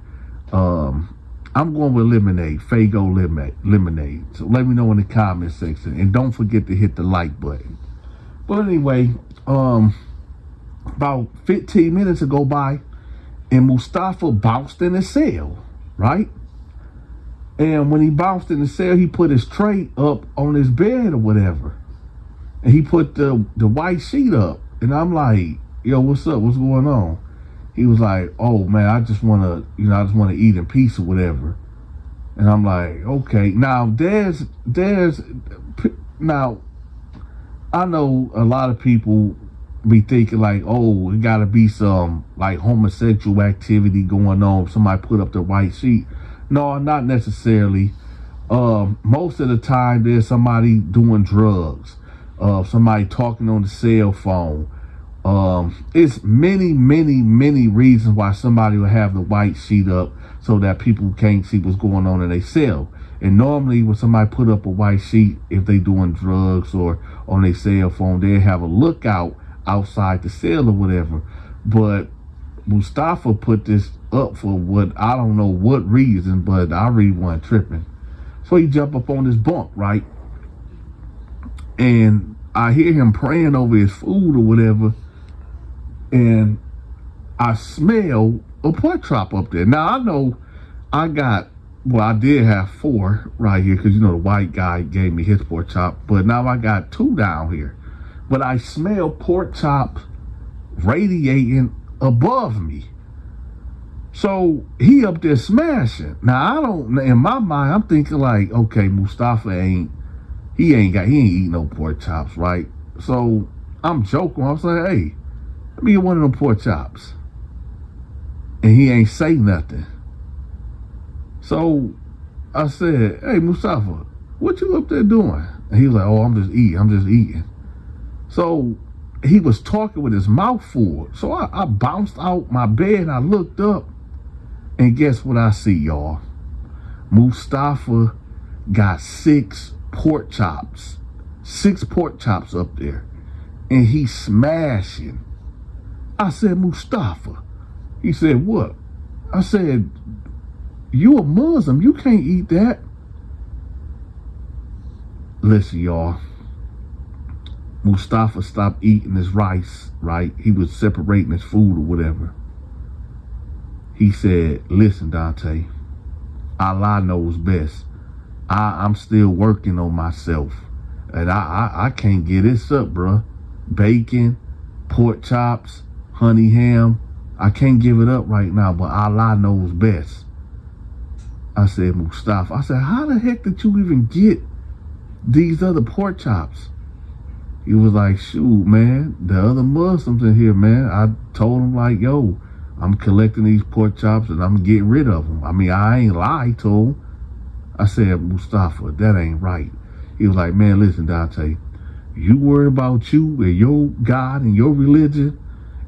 I'm going with lemonade, Faygo lemonade. So let me know in the comment section, and don't forget to hit the like button. But anyway, about 15 minutes to go by, and Mustafa bounced in the cell, right? And when he bounced in the cell, he put his tray up on his bed or whatever. And he put the white sheet up. And I'm like, yo, what's up? What's going on? He was like, oh man, I just wanna eat in peace or whatever. And I'm like, okay. Now now I know a lot of people be thinking like, oh, it gotta be some like homosexual activity going on. Somebody put up the white sheet. No, not necessarily. Most of the time there's somebody doing drugs, somebody talking on the cell phone. It's many reasons why somebody will have the white sheet up so that people can't see what's going on in their cell. And normally when somebody put up a white sheet, if they doing drugs or on their cell phone, they have a lookout outside the cell or whatever. But Mustafa put this up for what, I don't know what reason, but I really wasn't tripping. So he jumped up on this bunk, right? And I hear him praying over his food or whatever. And I smell a pork chop up there. Now, I know I did have 4 right here because, the white guy gave me his pork chop. But now I got 2 down here. But I smell pork chops radiating above me. So he up there smashing. Now, in my mind, I'm thinking like, okay, Mustafa ain't eating no pork chops, right? So I'm joking. I'm saying, hey, let me get one of them pork chops. And he ain't say nothing. So I said, hey, Mustafa, what you up there doing? And he was like, oh, I'm just eating. So he was talking with his mouth full. So I bounced out my bed and I looked up. And guess what I see, y'all? Mustafa got 6 pork chops. 6 pork chops up there. And he's smashing. I said, Mustafa. He said, what? I said, you a Muslim. You can't eat that. Listen, y'all. Mustafa stopped eating his rice, right? He was separating his food or whatever. He said, listen, Donta, Allah knows best. I'm still working on myself. And I can't get this up, bruh. Bacon, pork chops, honey ham. I can't give it up right now, but Allah knows best. I said, Mustafa, I said, how the heck did you even get these other pork chops? He was like, shoot, man, the other Muslims in here, man. I told him like, yo, I'm collecting these pork chops and I'm getting rid of them. I mean, I ain't lied to him. I said, Mustafa, that ain't right. He was like, man, listen, Donta, you worry about you and your God and your religion,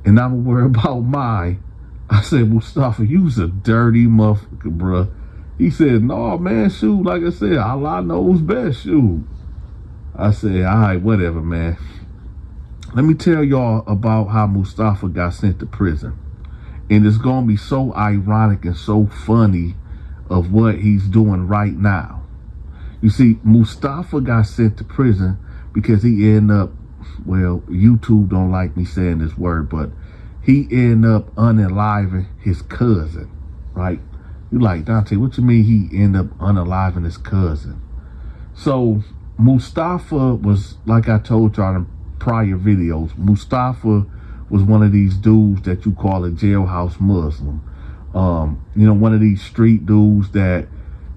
and I'm worry about mine. I said, Mustafa, you's a dirty motherfucker, bruh. He said, no, man, shoot, like I said, Allah knows best, shoot. I said, all right, whatever, man. Let me tell y'all about how Mustafa got sent to prison. And it's going to be so ironic and so funny of what he's doing right now. You see, Mustafa got sent to prison because he ended up, well, YouTube don't like me saying this word, but he ended up unaliving his cousin, right? You like, Donta, what you mean he ended up unaliving his cousin? So Mustafa was, like I told y'all in prior videos, Mustafa was one of these dudes that you call a jailhouse Muslim. One of these street dudes that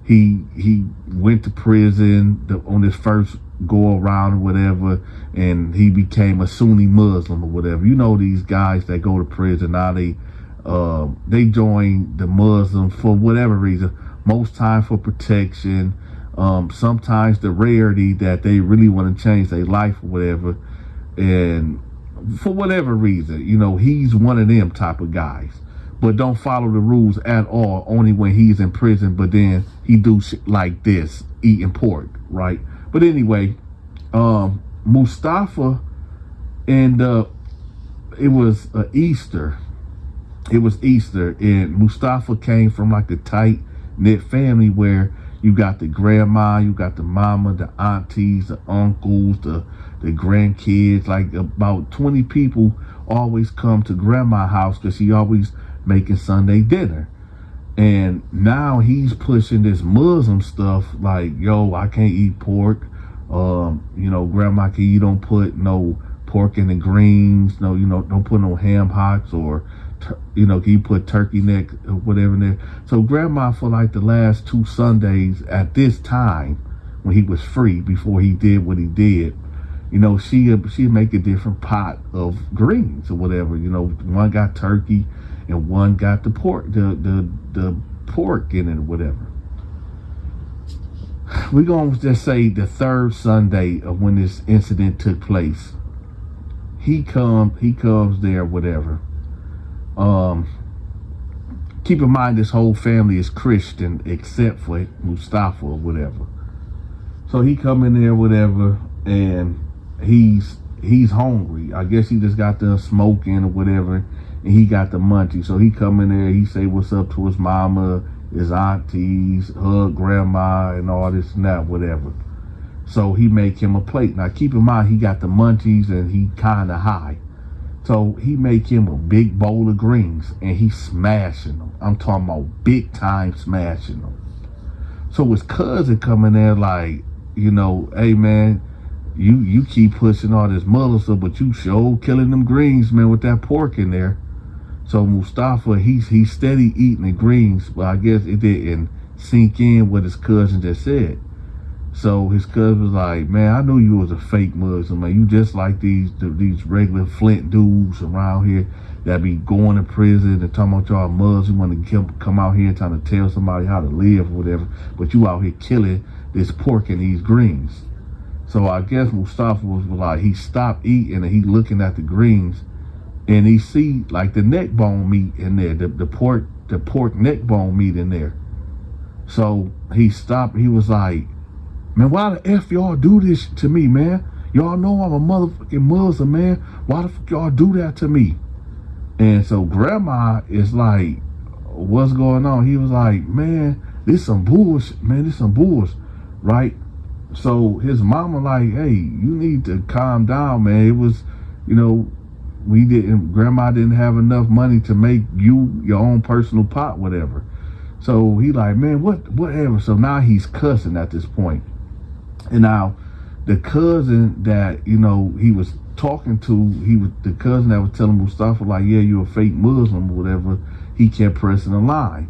he went to prison on his first go around or whatever, and he became a Sunni Muslim or whatever. You know these guys that go to prison now, they join the Muslims for whatever reason. Most time for protection. Sometimes the rarity that they really want to change their life or whatever, and for whatever reason, he's one of them type of guys. But don't follow the rules at all, only when he's in prison, but then he do shit like this, eating pork, right? But anyway, Mustafa, and it was Easter. It was Easter, and Mustafa came from like a tight-knit family where you got the grandma, you got the mama, the aunties, the uncles, the grandkids. Like about 20 people always come to grandma's house because she always making Sunday dinner. And now he's pushing this Muslim stuff like, yo, I can't eat pork. Grandma, you don't put no pork in the greens. No, don't put no ham hocks or, can you put turkey neck or whatever in there. So grandma, for like the last 2 Sundays at this time when he was free, before he did what he did, you know, she make a different pot of greens or whatever. You know, one got turkey and one got the pork, the pork in it or whatever. We're gonna just say the third Sunday of when this incident took place. He comes there, whatever. Keep in mind this whole family is Christian except for Mustafa or whatever. So he come in there, whatever, and he's hungry. I guess he just got done smoking or whatever, and he got the munchies. So he come in there, he say what's up to his mama, his aunties, hug grandma, and all this and that, whatever. So he make him a plate. Now keep in mind he got the munchies and he kinda high. So he make him a big bowl of greens and he smashing them. I'm talking about big time smashing them. So his cousin coming there like, you know, hey man, you keep pushing all this mother stuff, but you sure killing them greens, man, with that pork in there. So Mustafa, he's steady eating the greens, but I guess it didn't sink in what his cousin just said. So his cousin was like, man, I knew you was a fake Muslim, man. You just like these regular Flint dudes around here that be going to prison and talking about y'all Muslims, want to come out here and trying to tell somebody how to live or whatever, but you out here killing this pork and these greens. So I guess Mustafa was like, he stopped eating and he looking at the greens and he see like the neck bone meat in there, the pork neck bone meat in there. So he stopped, he was like, man, why the F y'all do this to me, man? Y'all know I'm a motherfucking Muslim, man. Why the fuck y'all do that to me? And so grandma is like, what's going on? He was like, man, this some bullshit, man, this some bullshit, right? So his mama like, hey, you need to calm down, man. It was, you know, grandma didn't have enough money to make you your own personal pot, whatever. So he like, man, whatever. So now he's cussing at this point. And now the cousin that, you know, he was talking to, the cousin that was telling Mustafa like, yeah, you're a fake Muslim or whatever, he kept pressing the line.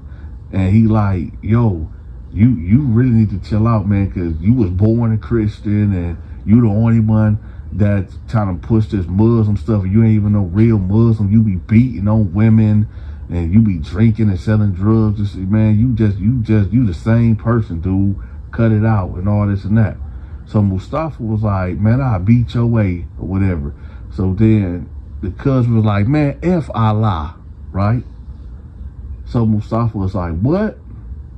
And he like, yo, you really need to chill out, man, because you was born a Christian and you the only one that's trying to push this Muslim stuff. You ain't even no real Muslim. You be beating on women and you be drinking and selling drugs. Man, you the same person, dude. Cut it out and all this and that. So Mustafa was like, man, I'll beat your way or whatever. So then the cousin was like, man, F Allah, right? So Mustafa was like, what?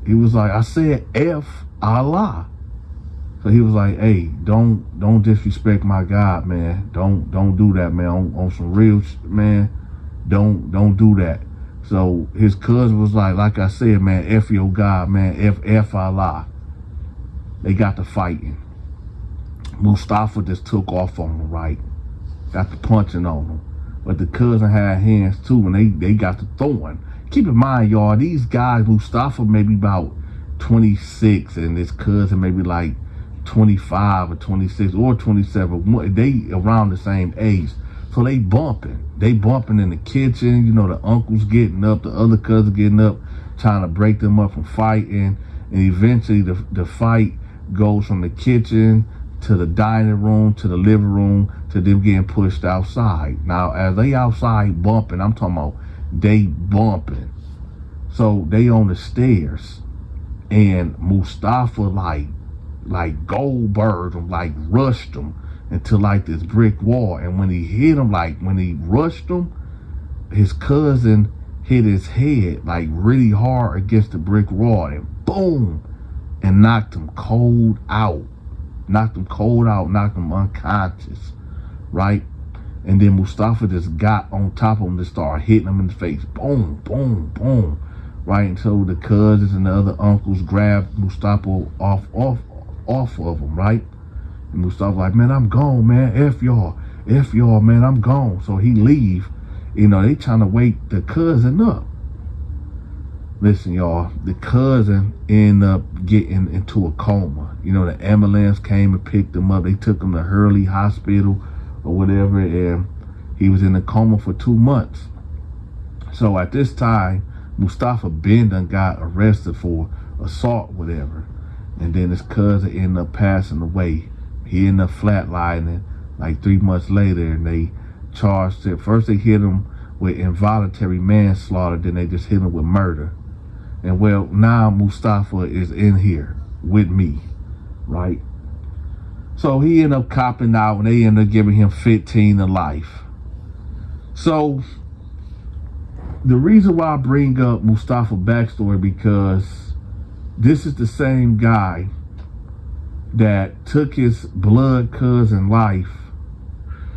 He was like, I said F Allah. So he was like, hey, don't disrespect my God, man. Don't do that, man. On some real man, don't do that. So his cousin was like I said, man, F your God, man, F Allah. They got to fighting. Mustafa just took off on him, right? Got to punching on him. But the cousin had hands too, and they got to throwing. Keep in mind, y'all, these guys, Mustafa maybe about 26, and his cousin maybe like 25 or 26 or 27. They around the same age. So they bumping. They bumping in the kitchen. You know, the uncle's getting up, the other cousin getting up, trying to break them up from fighting. And eventually the fight goes from the kitchen to the dining room, to the living room, to them getting pushed outside. Now, as they outside bumping, I'm talking about they bumping. So they on the stairs, and Mustafa like Goldberg him, like rushed him into like this brick wall. And when he hit him, like when he rushed him, his cousin hit his head like really hard against the brick wall, and boom, and knocked him cold out. Knocked him unconscious, right? And then Mustafa just got on top of him to start hitting him in the face. Boom, boom, boom, right? And so the cousins and the other uncles grabbed Mustafa off of him, right? And Mustafa like, man, I'm gone, man. F y'all, man, I'm gone. So he leave. You know, they trying to wake the cousin up. Listen, y'all, the cousin ended up getting into a coma. You know, the ambulance came and picked him up. They took him to Hurley Hospital or whatever, and he was in a coma for 2 months. So at this time, Mustafa Ben done got arrested for assault, whatever. And then his cousin ended up passing away. He ended up flatlining like 3 months later, and they charged it. First they hit him with involuntary manslaughter, then they just hit him with murder. And well, now Mustafa is in here with me, right? So he ended up copping out, and they ended up giving him 15 to life. So the reason why I bring up Mustafa backstory, because this is the same guy that took his blood cousin life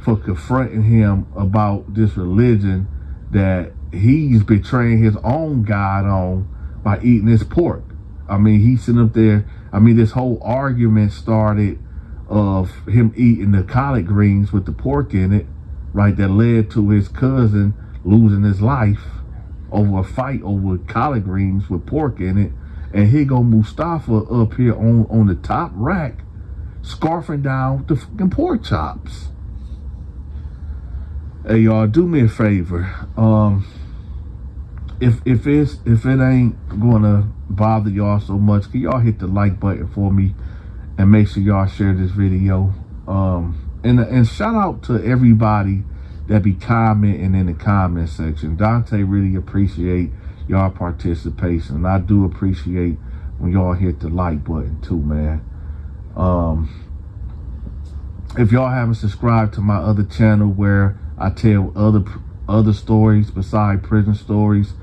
for confronting him about this religion that he's betraying his own God on by eating his pork. I mean, he's sitting up there. I mean, this whole argument started of him eating the collard greens with the pork in it, right? That led to his cousin losing his life over a fight over collard greens with pork in it. And here go Mustafa up here on the top rack, scarfing down the fucking pork chops. Hey y'all, do me a favor. If it ain't gonna bother y'all so much, can y'all hit the like button for me and make sure y'all share this video. And shout out to everybody that be commenting in the comment section. Donta really appreciate y'all participation. I do appreciate when y'all hit the like button too, man. If y'all haven't subscribed to my other channel where I tell other stories besides prison stories,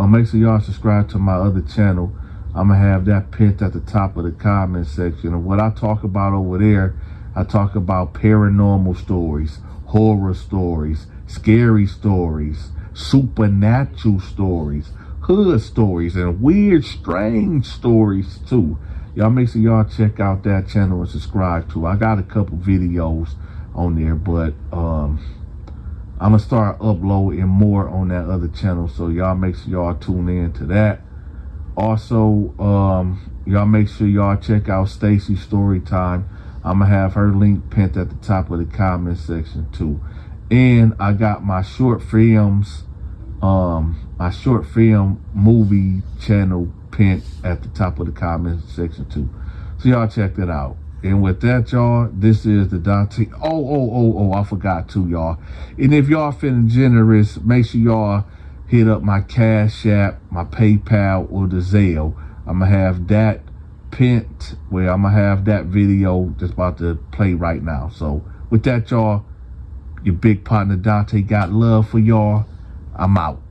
make sure y'all subscribe to my other channel. I'm gonna have that pinned at the top of the comment section. And what I talk about over there, I talk about paranormal stories, horror stories, scary stories, supernatural stories, hood stories, and weird, strange stories too. Y'all make sure y'all check out that channel and subscribe to. I got a couple videos on there, but I'm gonna start uploading more on that other channel, so y'all make sure y'all tune in to that. Also, y'all make sure y'all check out Stacy's story time. I'm gonna have her link pinned at the top of the comment section too. And I got my short films, my short film movie channel pinned at the top of the comment section too. So y'all check that out. And with that, y'all, this is the Donta. Oh, I forgot too, y'all. And if y'all feeling generous, make sure y'all hit up my Cash App, my PayPal, or the Zelle. I'm going to have that pinned, where I'm going to have that video that's about to play right now. So with that, y'all, your big partner Donta got love for y'all. I'm out.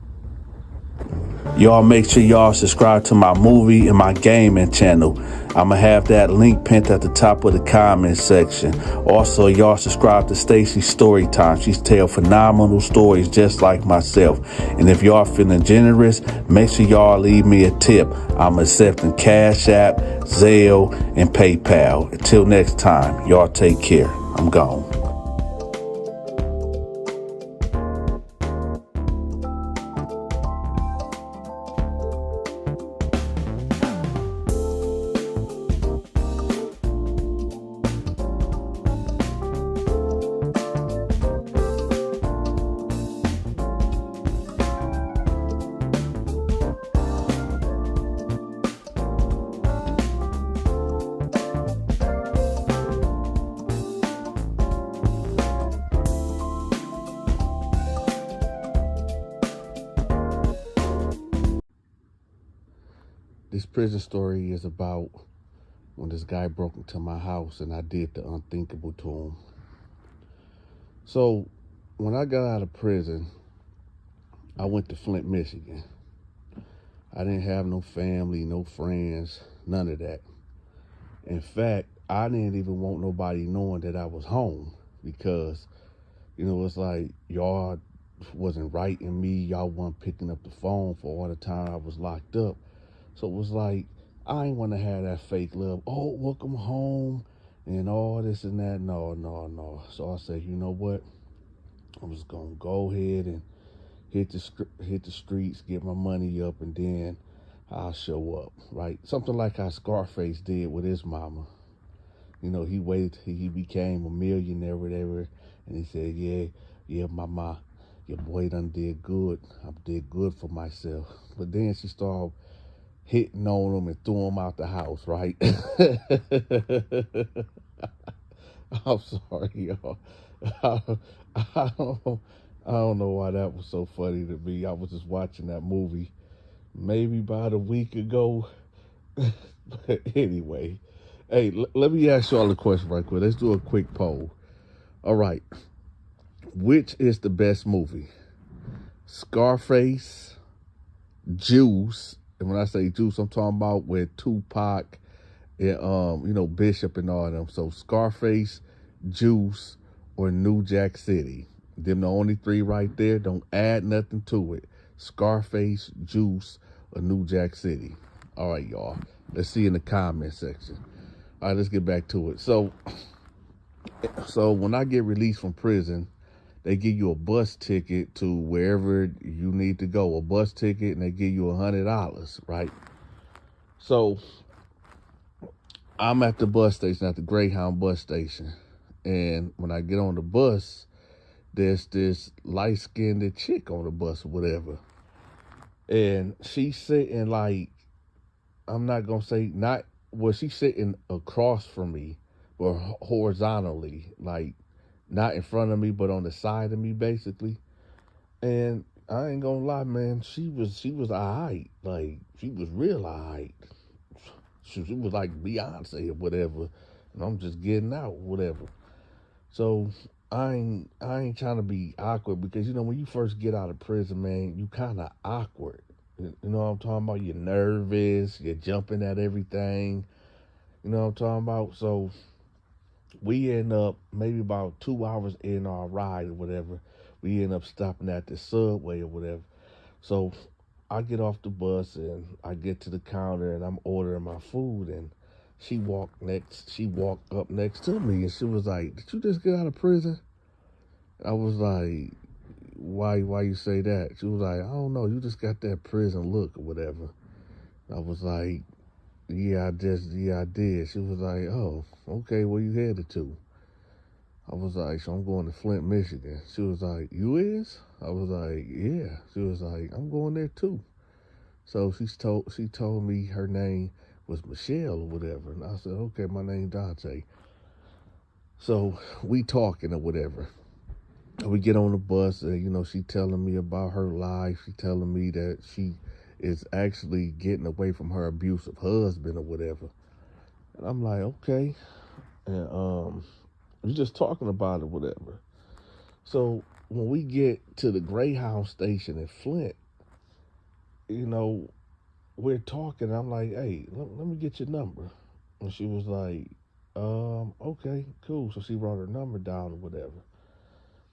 Y'all make sure y'all subscribe to my movie and my gaming channel. I'm gonna have that link pinned at the top of the comment section. Also, y'all subscribe to Stacy's story time. She's tell phenomenal stories just like myself. And if y'all feeling generous, make sure y'all leave me a tip. I'm accepting Cash App, Zelle, and PayPal. Until next time, y'all take care. I'm gone. This prison story is about when this guy broke into my house and I did the unthinkable to him. So when I got out of prison, I went to Flint, Michigan. I didn't have no family, no friends, none of that. In fact, I didn't even want nobody knowing that I was home because, you know, it's like y'all wasn't writing me. Y'all wasn't picking up the phone for all the time I was locked up. So it was like, I ain't want to have that fake love. Oh, welcome home and all this and that. No. So I said, you know what? I'm just going to go ahead and hit the streets, get my money up, and then I'll show up, right? Something like how Scarface did with his mama. You know, he waited till he became a millionaire, whatever, and he said, yeah, mama, your boy done did good. I did good for myself. But then she started hitting on him and threw him out the house, right? I'm sorry, y'all. I don't, I don't know why that was so funny to me. I was just watching that movie maybe about a week ago. But anyway, hey, let me ask y'all a question right quick. Let's do a quick poll. All right, which is the best movie? Scarface, Juice, and when I say Juice, I'm talking about with Tupac and Bishop and all of them. So Scarface, Juice, or New Jack City. Them the only three right there. Don't add nothing to it. Scarface, Juice, or New Jack City. All right, y'all. Let's see in the comment section. All right, let's get back to it. So when I get released from prison, they give you a bus ticket to wherever you need to go. A bus ticket, and they give you $100, right? So I'm at the bus station, at the Greyhound bus station. And when I get on the bus, there's this light-skinned chick on the bus or whatever. And she's sitting like, I'm not going to say not, well, she's sitting across from me, or horizontally, like not in front of me, but on the side of me, basically. And I ain't gonna lie, man, she was alright. Like, she was real alright. She was like Beyonce or whatever. And I'm just getting out, whatever. So I ain't trying to be awkward, because when you first get out of prison, man, you kinda awkward. You know what I'm talking about? You're nervous, you're jumping at everything. You know what I'm talking about? So we end up maybe about 2 hours in our ride or whatever. We end up stopping at the Subway or whatever. So I get off the bus and I get to the counter and I'm ordering my food, and she walked up next to me and she was like, "Did you just get out of prison?" I was like, why you say that? She was like, "I don't know, you just got that prison look or whatever." I was like, yeah, I did. She was like, "Oh, okay, where you headed to?" I was like, "So I'm going to Flint, Michigan." She was like, "You is?" I was like, "Yeah." She was like, "I'm going there too." So she told me her name was Michelle or whatever. And I said, "Okay, my name Donta." So we talking or whatever. We get on the bus and, she telling me about her life. She telling me that she is actually getting away from her abusive husband or whatever. And I'm like, okay. And we're just talking about it, whatever. So when we get to the Greyhound station in Flint, we're talking. I'm like, "Hey, let me get your number." And she was like, "Okay, cool." So she wrote her number down or whatever.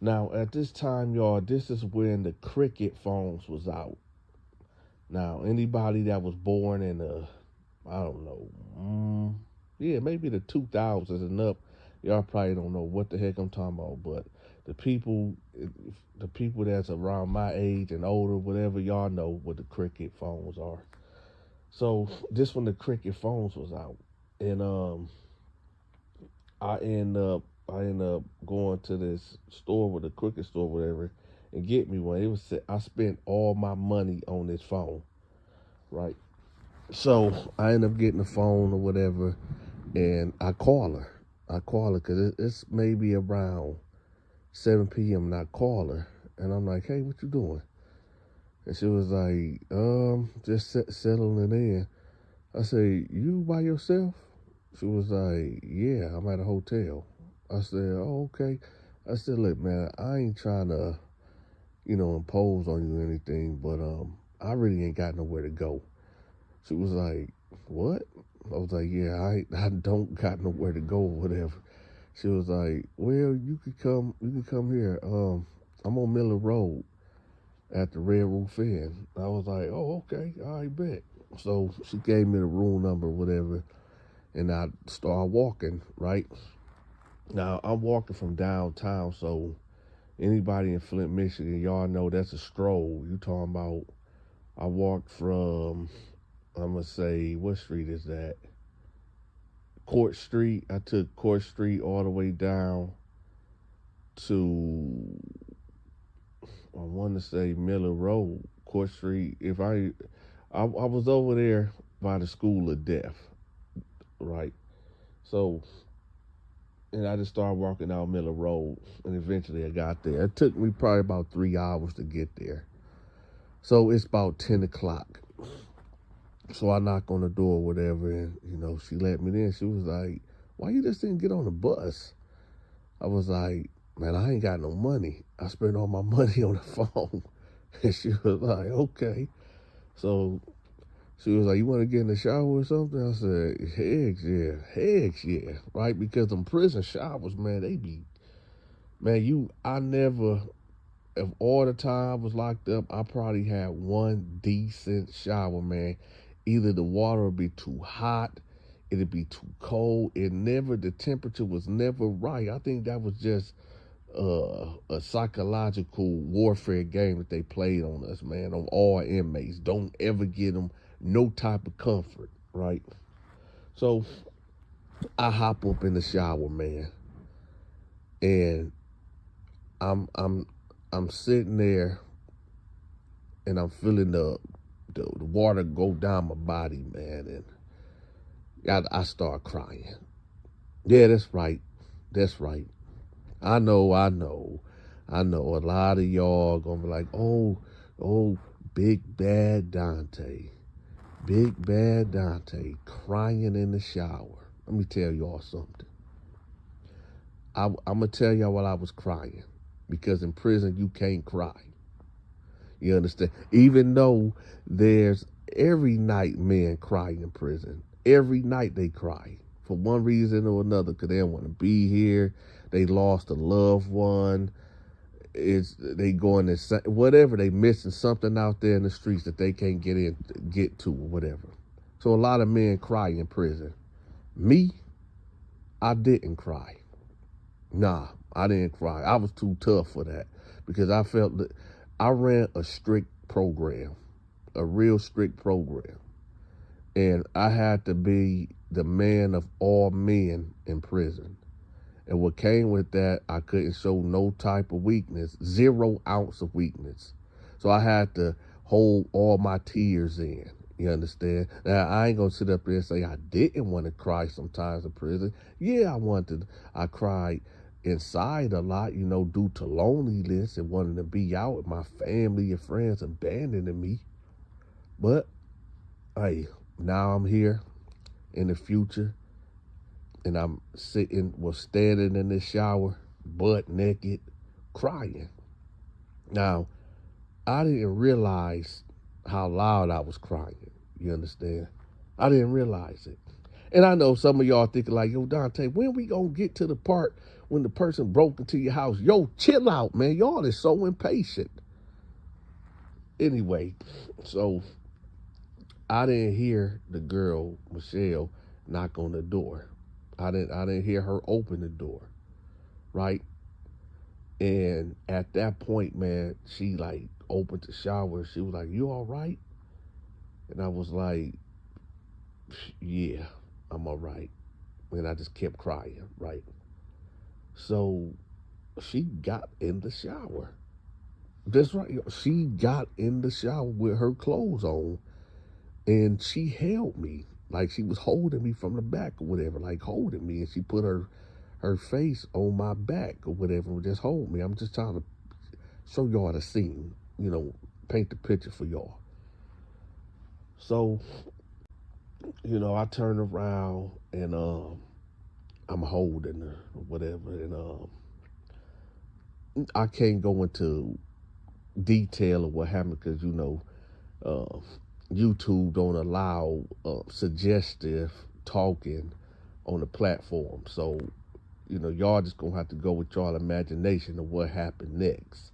Now, at this time, y'all, this is when the cricket phones was out. Now, anybody that was born in I don't know, maybe the 2000s and up, y'all probably don't know what the heck I'm talking about. But the people that's around my age and older, whatever, y'all know what the cricket phones are. So this when the cricket phones was out, and I end up going to this store, with a cricket store, whatever, and get me one. I spent all my money on this phone, right? So I end up getting the phone or whatever, and I call her. Because it's maybe around 7 p.m. and I call her, and I'm like, "Hey, what you doing?" And she was like, just settling in." I say, "You by yourself?" She was like, "Yeah, I'm at a hotel." I said, "Oh, okay." I said, "Look, man, I ain't trying to, impose on you or anything, but I really ain't got nowhere to go." She was like, "What?" I was like, "Yeah, I don't got nowhere to go or whatever." She was like, "Well, you can come here. I'm on Miller Road at the Red Roof Inn." I was like, "Oh, okay, I bet." So she gave me the room number, whatever, and I start walking, right? Now I'm walking from downtown, so anybody in Flint, Michigan, y'all know that's a stroll. You talking about? I walked from, I'm gonna say, what street is that? Court Street. I took Court Street all the way down to, I want to say, Miller Road, Court Street. I was over there by the School of Death, right? So And I just started walking down Miller Road, and eventually I got there. It took me probably about 3 hours to get there. So it's about 10 o'clock. So I knock on the door or whatever, and, she let me in. She was like, why you just didn't get on the bus? I was like, man, I ain't got no money. I spent all my money on the phone. And she was like, okay. So she was like, you want to get in the shower or something? I said, heck yeah, right? Because them prison showers, man, they be, man, I never, of all the time I was locked up, I probably had one decent shower, man. Either the water would be too hot, it'd be too cold. The temperature was never right. I think that was just a psychological warfare game that they played on us, man, on all inmates. Don't ever give them no type of comfort, right? So I hop up in the shower, man, and I'm sitting there, and I'm feeling the water go down my body, man, and I start crying. Yeah, that's right. I know. A lot of y'all gonna be like, oh, big bad Donta. Big bad Donta crying in the shower. Let me tell y'all something. I'm gonna tell y'all while I was crying, because in prison you can't cry. You understand? Even though there's every night men cry in prison. Every night they cry for one reason or another, because they don't want to be here. They lost a loved one. They going to whatever, they missing something out there in the streets that they can't get to or whatever. So a lot of men cry in prison. Me, I didn't cry. Nah, I didn't cry. I was too tough for that, because I felt that I ran a strict program, a real strict program. And I had to be the man of all men in prison. And what came with that, I couldn't show no type of weakness, 0 ounce of weakness. So I had to hold all my tears in. You understand? Now, I ain't gonna sit up there and say I didn't want to cry sometimes in prison. Yeah, I cried inside a lot, due to loneliness and wanting to be out with my family and friends abandoning me. But, hey, now I'm here in the future, and I'm standing in this shower, butt naked, crying. Now, I didn't realize how loud I was crying. You understand? I didn't realize it. And I know some of y'all thinking like, yo, Donta, when we gonna get to the part when the person broke into your house? Yo, chill out, man. Y'all is so impatient. Anyway, so I didn't hear the girl, Michelle, knock on the door. I didn't hear her open the door, right? And at that point, man, she like opened the shower. She was like, you all right? And I was like, yeah, I'm all right. And I just kept crying, right? So she got in the shower. That's right. She got in the shower with her clothes on, and she held me like she was holding me from the back or whatever, like holding me. And she put her face on my back or whatever, and just hold me. I'm just trying to show y'all the scene, paint the picture for y'all. So, I turn around and I'm holding her or whatever, and I can't go into detail of what happened because YouTube don't allow suggestive talking on the platform. So, y'all just gonna have to go with y'all imagination of what happened next.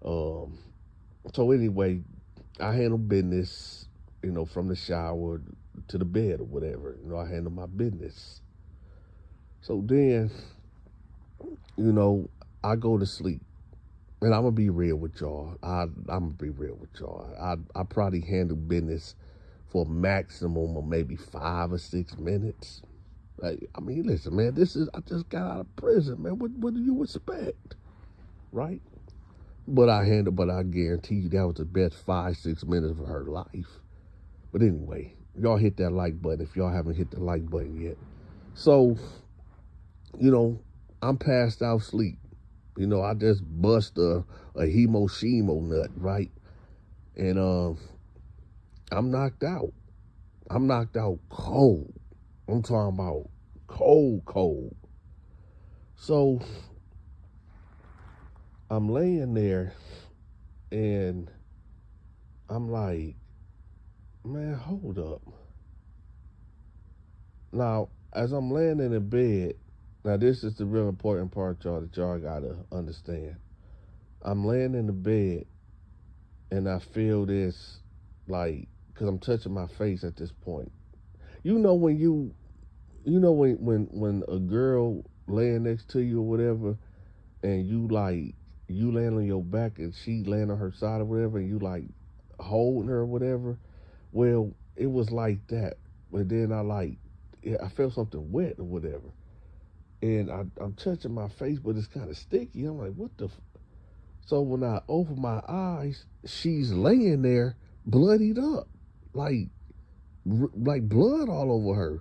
So anyway, I handle business, from the shower to the bed or whatever. I handle my business. So then, I go to sleep. And I'm going to be real with y'all. I'm going to be real with y'all. I probably handle business for a maximum of maybe 5 or 6 minutes. Listen, man, I just got out of prison, man. What do you expect? Right? But I guarantee you that was the best 5, 6 minutes of her life. But anyway, y'all hit that like button if y'all haven't hit the like button yet. So you know, I'm passed out sleep. You know, I just bust a hemo shemo nut, right? And I'm knocked out. I'm knocked out cold. I'm talking about cold, cold. So I'm laying there and I'm like, man, hold up. Now, as I'm laying in the bed, now this is the real important part, y'all, that y'all gotta understand. I'm laying in the bed and I feel this, like, because I'm touching my face at this point. You know when when a girl laying next to you or whatever, and you laying on your back and she laying on her side or whatever, and you like holding her or whatever. Well, it was like that, but then I felt something wet or whatever, and I'm touching my face, but it's kind of sticky. I'm like, what the? So when I open my eyes, she's laying there, bloodied up, like like blood all over her.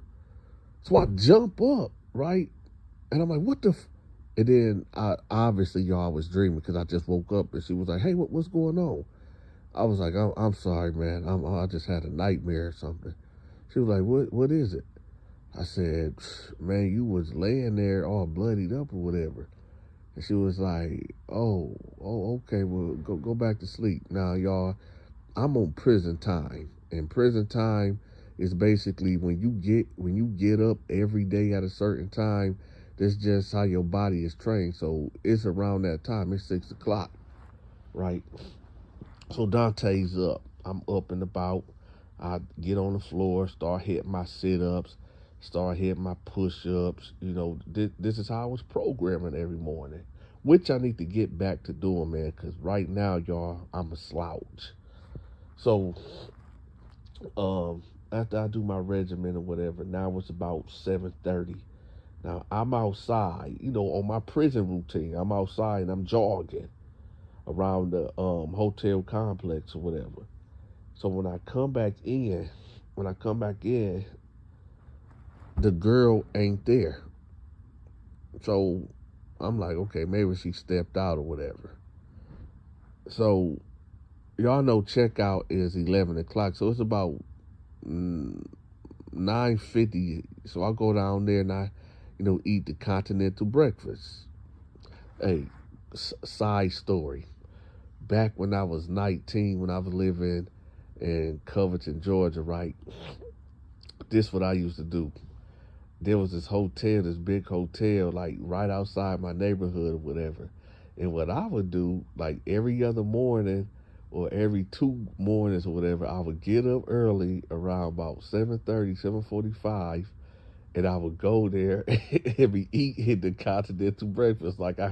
So I jump up, right? And I'm like, what the? And then obviously, y'all, I was dreaming because I just woke up and she was like, hey, what's going on? I was like, I'm sorry, man. I just had a nightmare or something. She was like, what is it? I said, man, you was laying there all bloodied up or whatever. And she was like, okay, well, go back to sleep. Now, y'all, I'm on prison time. And prison time is basically when you get up every day at a certain time. That's just how your body is trained. So it's around that time. It's 6 o'clock, right? So Dante's up. I'm up and about. I get on the floor, start hitting my sit-ups, start hitting my push-ups. You know, this is how I was programming every morning, which I need to get back to doing, man, because right now, y'all, I'm a slouch. So after I do my regimen or whatever, now it's about 7:30. Now I'm outside, you know, on my prison routine. I'm outside and I'm jogging around the hotel complex or whatever. So when I come back in, the girl ain't there. So I'm like, okay, maybe she stepped out or whatever. So y'all know checkout is 11 o'clock, so it's about 9:50. So I go down there and I, you know, eat the continental breakfast. Hey, side story. Back when I was 19, when I was living in Covington, Georgia, right? This what I used to do. There was this hotel, this big hotel, like right outside my neighborhood or whatever. And what I would do, like every other morning or every 2 mornings or whatever, I would get up early around about 7:30, 7:45, and I would go there and be eating the continental breakfast like I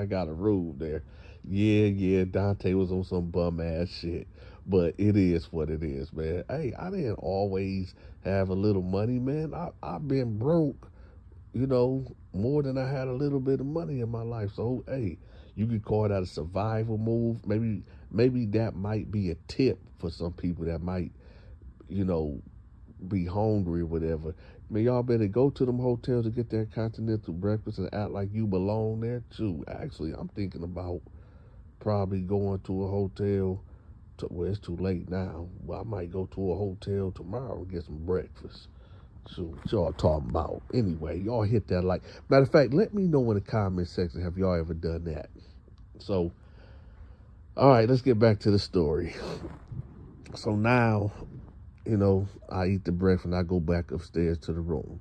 got a room there. Yeah, Dante was on some bum ass shit. But it is what it is, man. Hey, I didn't always have a little money, man. I've been broke, you know, more than I had a little bit of money in my life. So hey, you could call that a survival move. Maybe that might be a tip for some people that might, you know, be hungry or whatever. Man, y'all better go to them hotels to get that continental breakfast and act like you belong there too. Actually, I'm thinking about probably going to a hotel. Well, it's too late now. Well, I might go to a hotel tomorrow and get some breakfast. So what y'all talking about? Anyway, y'all hit that like. Matter of fact, let me know in the comment section, have y'all ever done that? So, all right, let's get back to the story. So now, you know, I eat the breakfast and I go back upstairs to the room.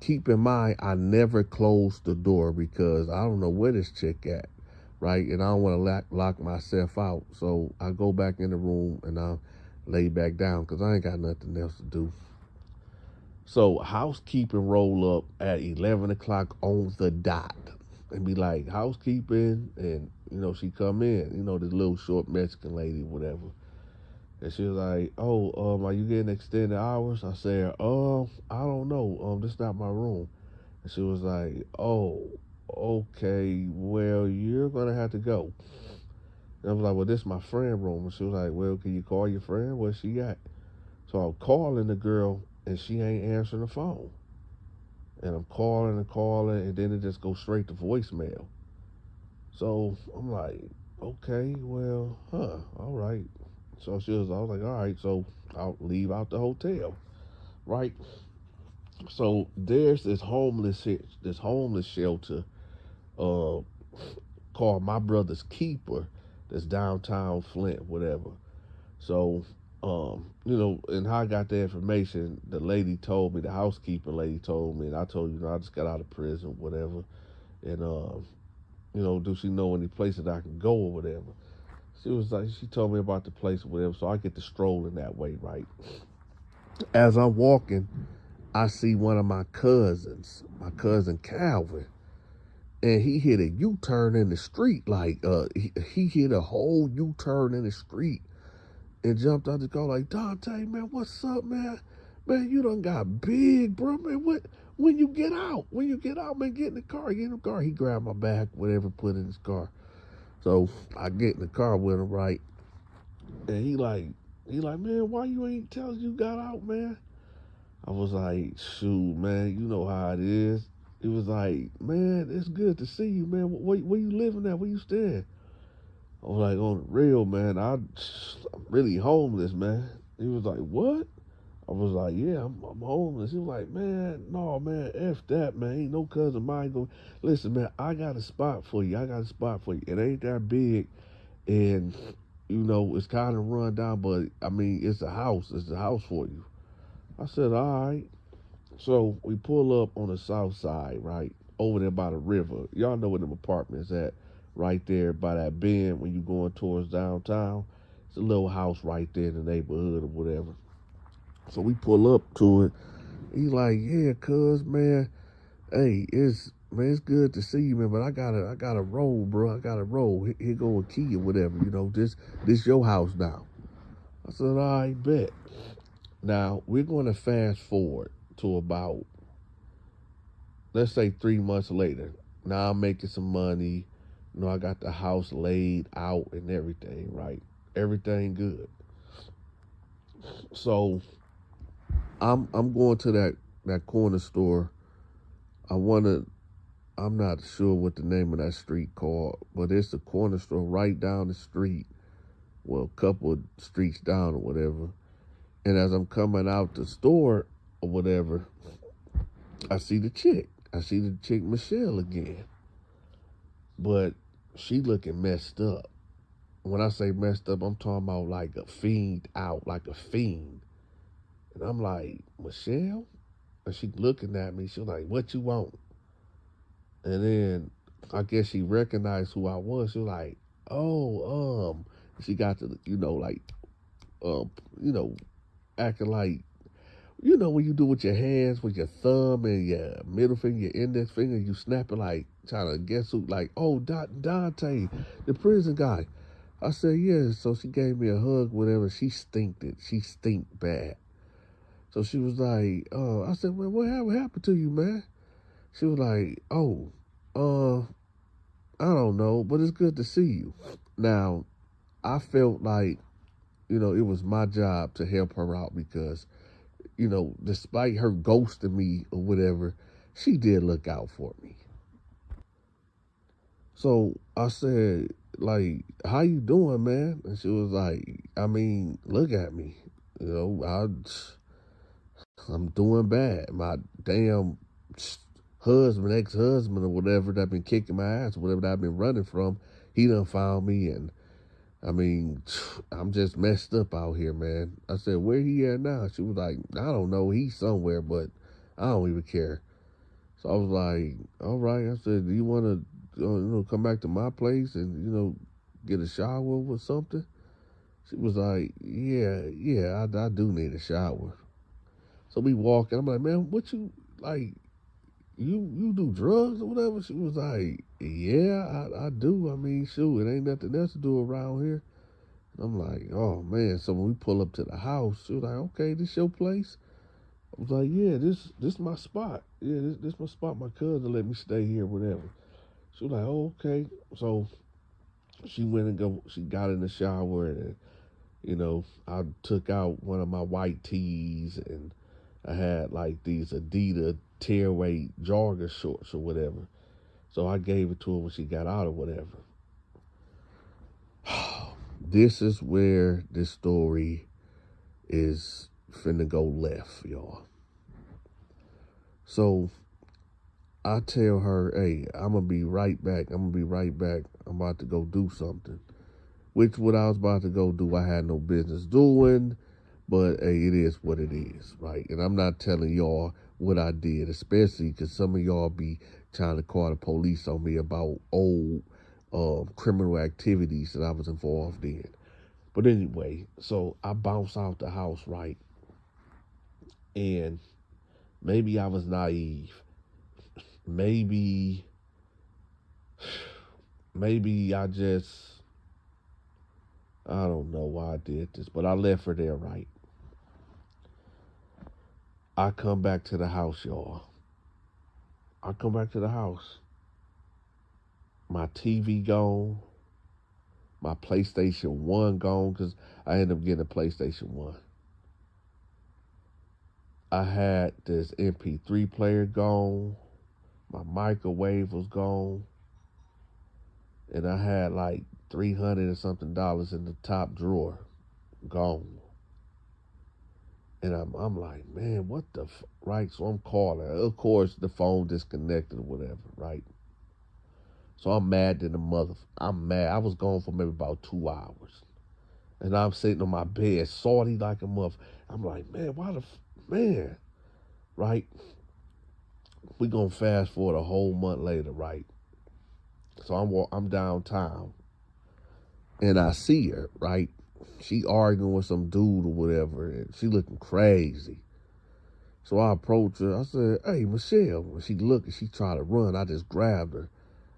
Keep in mind, I never close the door because I don't know where this chick at, right? And I don't want to lock myself out. So I go back in the room and I lay back down because I ain't got nothing else to do. So housekeeping roll up at 11 o'clock on the dot and be like, housekeeping, and, you know, she come in, you know, this little short Mexican lady, whatever. And she was like, are you getting extended hours? I said, I don't know. This is not my room. And she was like, oh, okay, well, you're going to have to go. And I was like, well, this is my friend room. And she was like, well, can you call your friend? Where's she at? So I'm calling the girl, and she ain't answering the phone. and I'm calling and calling, and then it just goes straight to voicemail. So I'm like, okay, well, all right. So I was like, all right, so I'll leave out the hotel, right? So there's this homeless shelter, uh, called My Brother's Keeper, that's downtown Flint, whatever. So, and how I got the information, the lady told me, the housekeeper lady told me, and I told I just got out of prison, whatever, and do she know any place that I can go or whatever? She told me about the place or whatever, so I get to strolling that way, right? As I'm walking, I see one of my cousin Calvin, and he hit a U-turn in the street, like he hit a whole U-turn in the street and jumped out the car like, Donta, man, what's up, man? Man, you done got big, bro, man. When you get out, man, get in the car, He grabbed my bag, whatever, put in his car. So I get in the car with him, right? And he like, man, why you ain't tell us you got out, man? I was like, shoot, man, you know how it is. He was like, man, it's good to see you, man. Where you living at? Where you staying? I was like, on the real, man, I'm really homeless, man. He was like, what? I was like, yeah, I'm homeless. He was like, man, no, man, F that, man. Ain't no cousin of mine going. Listen, man, I got a spot for you. It ain't that big, and, it's kind of run down, but, I mean, it's a house. It's a house for you. I said, all right. So we pull up on the south side, right? Over there by the river. Y'all know where them apartments at. Right there by that bend when you going towards downtown. It's a little house right there in the neighborhood or whatever. So we pull up to it. He's like, yeah, cuz, man, hey, it's good to see you, man, but I gotta roll, bro. I gotta roll. Here go a key or whatever, this your house now. I said, all right, bet. Now, we're going to fast forward to about, let's say 3 months later. Now I'm making some money. I got the house laid out and everything, right? Everything good. So I'm going to that corner store. I'm not sure what the name of that street called, but it's a corner store right down the street. Well, a couple of streets down or whatever. And as I'm coming out the store or whatever, I see the chick. Michelle again. But she looking messed up. When I say messed up, I'm talking about like a fiend out, like a fiend. And I'm like, Michelle? And she looking at me. She was like, what you want? And then I guess she recognized who I was. She was like, oh, she got to, acting like, when you do with your hands, with your thumb and your middle finger, your index finger, you snap it like trying to guess who, like, oh, Dante, the prison guy. I said, yeah. So she gave me a hug, whatever. She stinked it. She stinked bad. So she was like, I said, well, what happened to you, man? She was like, oh, I don't know, but it's good to see you. Now, I felt like, it was my job to help her out because, despite her ghosting me or whatever, she did look out for me. So I said, like, how you doing, man? And she was like, I mean, look at me. I'm doing bad. My damn ex-husband or whatever that been kicking my ass or whatever that I've been running from, he done found me, and I mean, I'm just messed up out here, man. I said, where he at now? She was like, I don't know. He's somewhere, but I don't even care. So I was like, all right. I said, do you want to, come back to my place and, get a shower or something? She was like, yeah, I do need a shower. So we walking. I'm like, man, what you, like, you do drugs or whatever? She was like, yeah, I do. I mean, shoot, it ain't nothing else to do around here. And I'm like, oh, man. So when we pull up to the house, she was like, okay, this your place? I was like, yeah, this my spot. Yeah, this my spot. My cousin let me stay here, whatever. She was like, oh, okay. So she she got in the shower, and, I took out one of my white tees, and I had like these Adidas tearaway jogger shorts or whatever. So I gave it to her when she got out or whatever. This is where this story is finna go left, y'all. So I tell her, hey, I'm going to be right back. I'm about to go do something. Which what I was about to go do, I had no business doing. But, hey, it is what it is, right? And I'm not telling y'all what I did, especially because some of y'all be trying to call the police on me about old criminal activities that I was involved in. But anyway, so I bounced out the house, right? And maybe I was naive. Maybe I don't know why I did this, but I left her there, right? I come back to the house, y'all. I come back to the house. My TV gone. My PlayStation 1 gone, because I ended up getting a PlayStation 1. I had this MP3 player gone. My microwave was gone. And I had like $300 and something in the top drawer. Gone. And I'm like, man, what the right? So I'm calling. Of course, the phone disconnected or whatever, right? So I'm mad to the mother. I'm mad. I was gone for maybe about 2 hours. And I'm sitting on my bed, salty like a mother. I'm like, man, man, right? We gonna fast forward a whole month later, right? So I'm downtown. And I see her, right? She arguing with some dude or whatever, and she looking crazy. So I approached her. I said, hey, Michelle. When she looked and she tried to run, I just grabbed her.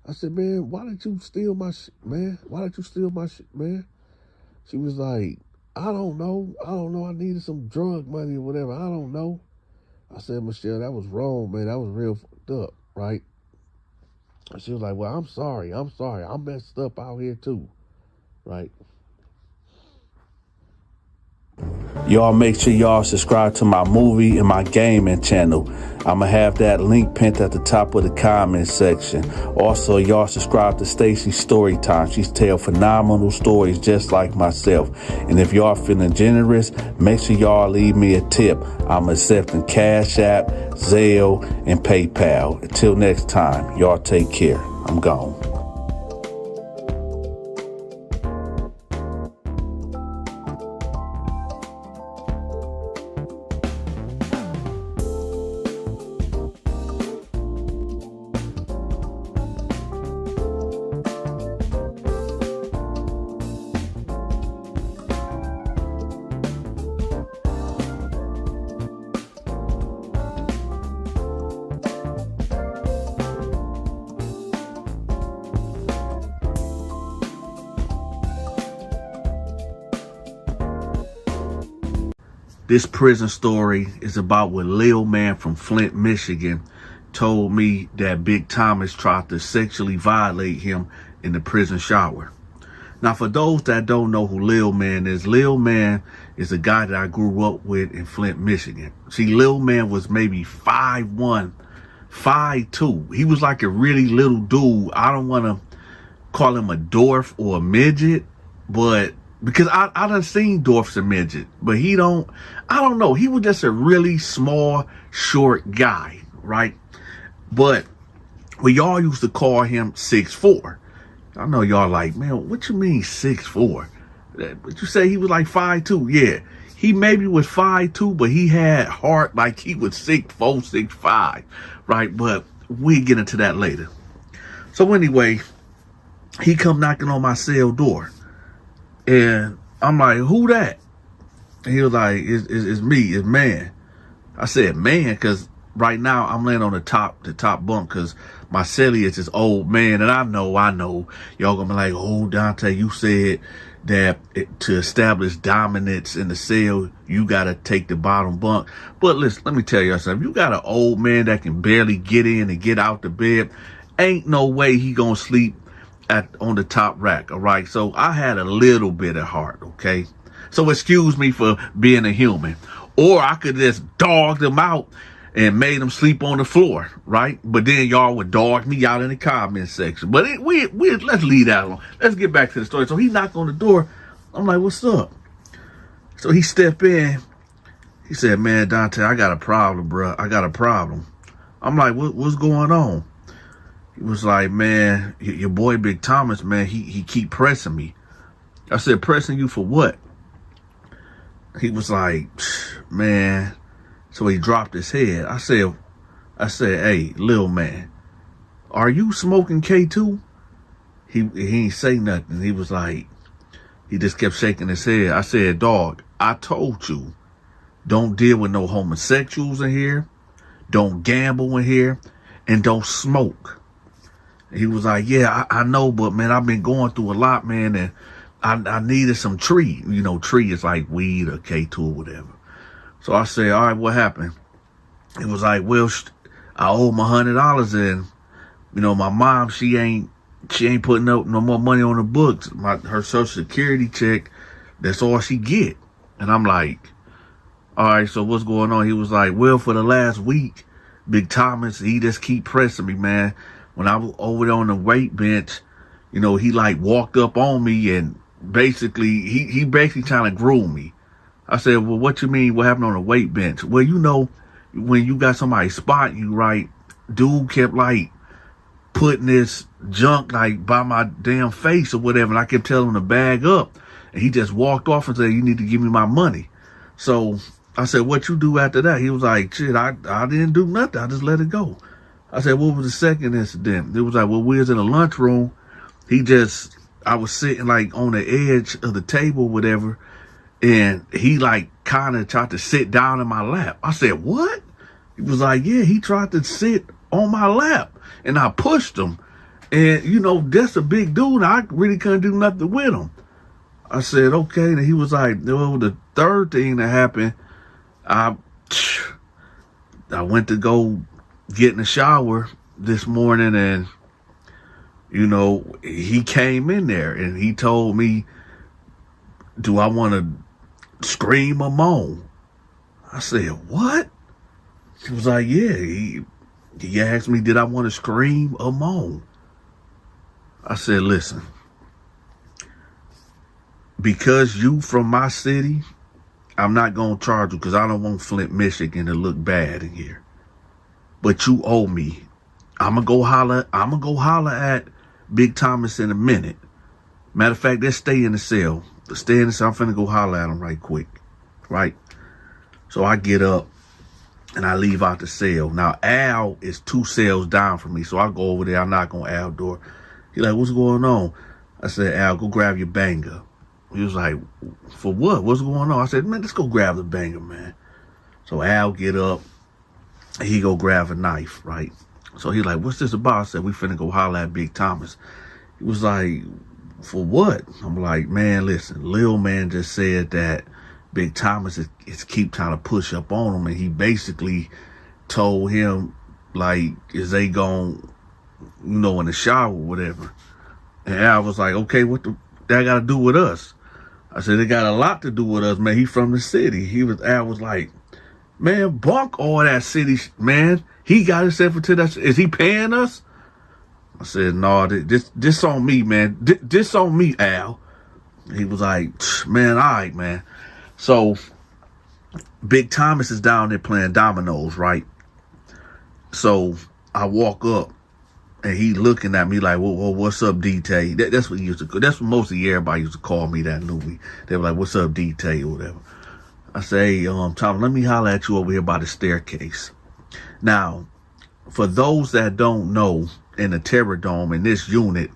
I said, man, why did you steal my shit, man? Why did you steal my shit, man? She was like, I don't know. I needed some drug money or whatever. I don't know. I said, Michelle, that was wrong, man. That was real fucked up, right? And she was like, well, I'm sorry. I messed up out here too, right? Y'all make sure y'all subscribe to my movie and my gaming channel. I'm going to have that link pinned at the top of the comment section. Also, y'all subscribe to Stacy's Storytime. She's tell phenomenal stories just like myself. And if y'all feeling generous, make sure y'all leave me a tip. I'm accepting Cash App, Zelle, and PayPal. Until next time, y'all take care. I'm gone. This prison story is about what Lil Man from Flint, Michigan told me that Big Thomas tried to sexually violate him in the prison shower. Now, for those that don't know who Lil Man is a guy that I grew up with in Flint, Michigan. See, Lil Man was maybe 5'1", 5'2". He was like a really little dude. I don't want to call him a dwarf or a midget, but because I done seen dwarfs and midgets, but I don't know. He was just a really small, short guy, right? But we all used to call him 6'4". I know y'all like, man, what you mean 6'4"? But you say he was like 5'2". Yeah, he maybe was 5'2", but he had heart like he was 6'4", 6'5", right? But we get into that later. So anyway, he come knocking on my cell door. And I'm like, who that? And he was like, it's me, it's man. I said, man, because right now I'm laying on the top bunk because my cellie is this old man. And I know, y'all gonna be like, oh, Donta, you said that to establish dominance in the cell, you got to take the bottom bunk. But listen, let me tell you something. If you got an old man that can barely get in and get out the bed, ain't no way he gonna sleep on the top rack, all right? So I had a little bit of heart, okay? So excuse me for being a human. Or I could just dog them out and made them sleep on the floor, right? But then y'all would dog me out in the comment section. But let's leave that alone. Let's get back to the story. So he knocked on the door. I'm like, what's up? So he stepped in. He said, man, Donta, I got a problem, bro. I got a problem. I'm like, what's going on? He was like, man, your boy Big Thomas, man, he keep pressing me. I said, pressing you for what? He was like, man. So he dropped his head. I said, hey, little man, are you smoking K2? He ain't say nothing. He was like, he just kept shaking his head. I said, dog, I told you, don't deal with no homosexuals in here. Don't gamble in here. And don't smoke. He was like, yeah, I know, but man, I've been going through a lot, man, and I needed some tree. You know, tree is like weed or K2 or whatever. So I said, all right, what happened? It was like, well, I owe my $100 in. You know, my mom, she ain't putting up no more money on the books. Her Social Security check, that's all she get. And I'm like, all right, so what's going on? He was like, well, for the last week, Big Thomas, he just keep pressing me, man. When I was over there on the weight bench, you know, he like walked up on me and basically, he basically trying to groom me. I said, well, what you mean? What happened on the weight bench? Well, you know, when you got somebody spotting you, right? Dude kept like putting this junk like by my damn face or whatever. And I kept telling him to bag up. And he just walked off and said, you need to give me my money. So I said, what you do after that? He was like, shit, I didn't do nothing. I just let it go. I said, what was the second incident? It was like, well, we was in the lunchroom. I was sitting like on the edge of the table, whatever. And he like kind of tried to sit down in my lap. I said, what? He was like, yeah, he tried to sit on my lap. And I pushed him. And, you know, that's a big dude. I really couldn't do nothing with him. I said, okay. And he was like, well, the third thing that happened, I went to go get in the shower this morning, and, you know, he came in there and he told me, do I want to scream or moan? I said, what? He was like, yeah. He asked me, did I want to scream or moan? I said, listen, because you from my city, I'm not going to charge you because I don't want Flint, Michigan to look bad in here. But you owe me. I'm going to go holler at Big Thomas in a minute. Matter of fact, let's stay in the cell. Stay in the cell. I'm finna go holler at him right quick. Right? So I get up and I leave out the cell. Now, Al is 2 cells down from me. So I go over there. I knock on Al's door. He like, what's going on? I said, Al, go grab your banger. He was like, for what? What's going on? I said, man, let's go grab the banger, man. So Al get up. He go grab a knife, right? So he like, what's this about? I said, we finna go holler at Big Thomas. He was like, for what? I'm like, man, listen, Lil Man just said that Big Thomas is keep trying to push up on him. And he basically told him, like, is they gon', you know, in the shower or whatever. And Al was like, okay, what that got to do with us? I said, it got a lot to do with us, man. He from the city. Al was like, man, bunk all that city, man. He got himself into that. Is he paying us? I said, no, this on me, man. This on me, Al. He was like, man, all right, man. So Big Thomas is down there playing dominoes, right? So I walk up and he looking at me like, well, what's up, DT? That's what he used to call. That's what mostly everybody used to call me that knew me. They were like, what's up, DT, or whatever. I say, Tom, let me holler at you over here by the staircase. Now, for those that don't know, in the Terror Dome, in this unit,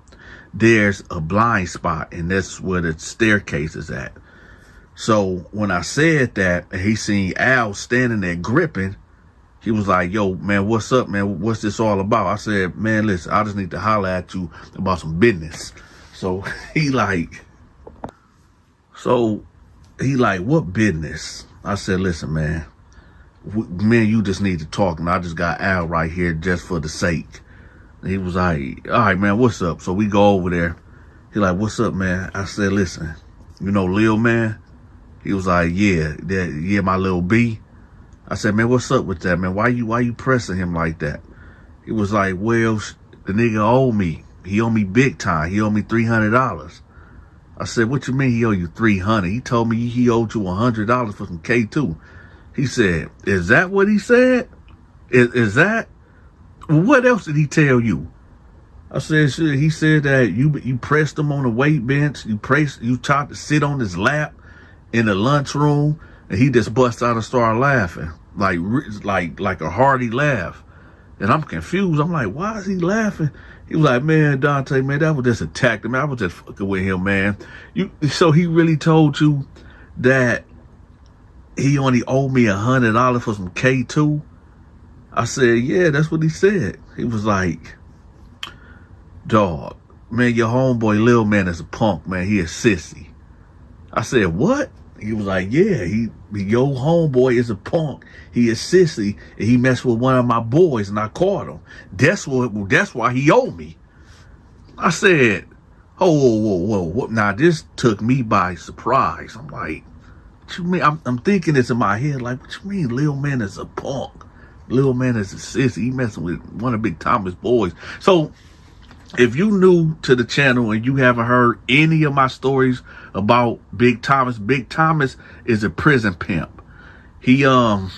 there's a blind spot, and that's where the staircase is at. So when I said that, and he seen Al standing there gripping, he was like, yo, man, what's up, man? What's this all about? I said, man, listen, I just need to holler at you about some business. So he like, what business? I said, listen, man, me and you just need to talk, and I just got Al right here just for the sake. And he was like, all right, man, what's up? So we go over there. He like, what's up, man? I said, listen, you know Lil Man? He was like, yeah, my little B. I said, man, what's up with that, man? Why you pressing him like that? He was like, well, the nigga owe me. He owe me big time. He owe me $300. I said, what you mean he owe you $300? He told me he owed you $100 for some K2. He said, is that what he said? Is that? What else did he tell you? I said, shit, he said that you pressed him on the weight bench. You tried to sit on his lap in the lunchroom, and he just bust out and started laughing, like a hearty laugh. And I'm confused. I'm like, why is he laughing? He was like, man, Donta, man, that was just a tactic, man. I was just fucking with him, man. So he really told you that he only owed me $100 for some K2? I said, yeah, that's what he said. He was like, dog, man, your homeboy Lil Man is a punk, man. He a sissy. I said, what? He was like, yeah, your homeboy is a punk. He is sissy, and he messed with one of my boys, and I caught him. That's why he owed me. I said, oh, whoa. Now, this took me by surprise. I'm like, what you mean? I'm thinking this in my head, like, what you mean Lil Man is a punk? Lil Man is a sissy. He messing with one of Big Thomas' boys. So, if you new to the channel and you haven't heard any of my stories about Big Thomas is a prison pimp. He got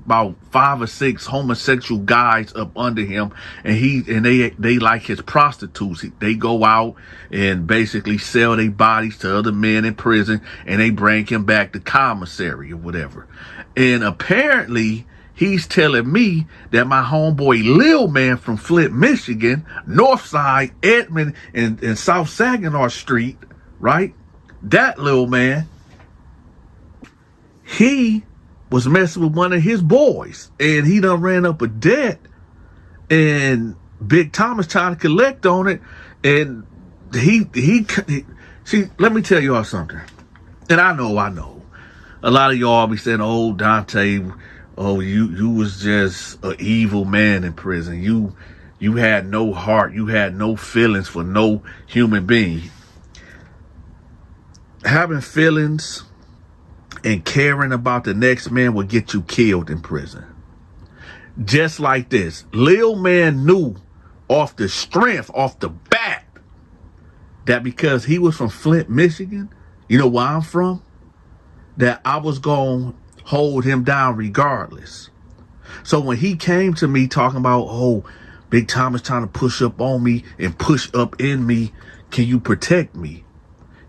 about 5 or 6 homosexual guys up under him, and they like his prostitutes. They go out and basically sell their bodies to other men in prison, and they bring him back to commissary or whatever. And apparently, he's telling me that my homeboy Lil Man from Flint, Michigan, Northside, Edmond, and South Saginaw Street, right? That Lil Man, he was messing with one of his boys, and he done ran up a debt, and Big Thomas trying to collect on it, and he see, let me tell y'all something, and I know. A lot of y'all be saying, oh, Donta, oh, you was just an evil man in prison. You had no heart. You had no feelings for no human being. Having feelings and caring about the next man will get you killed in prison. Just like this. Lil Man knew off the bat, that because he was from Flint, Michigan, you know where I'm from, that I was going to hold him down regardless. So when he came to me talking about, oh, Big Thomas trying to push up on me and push up in me, can you protect me?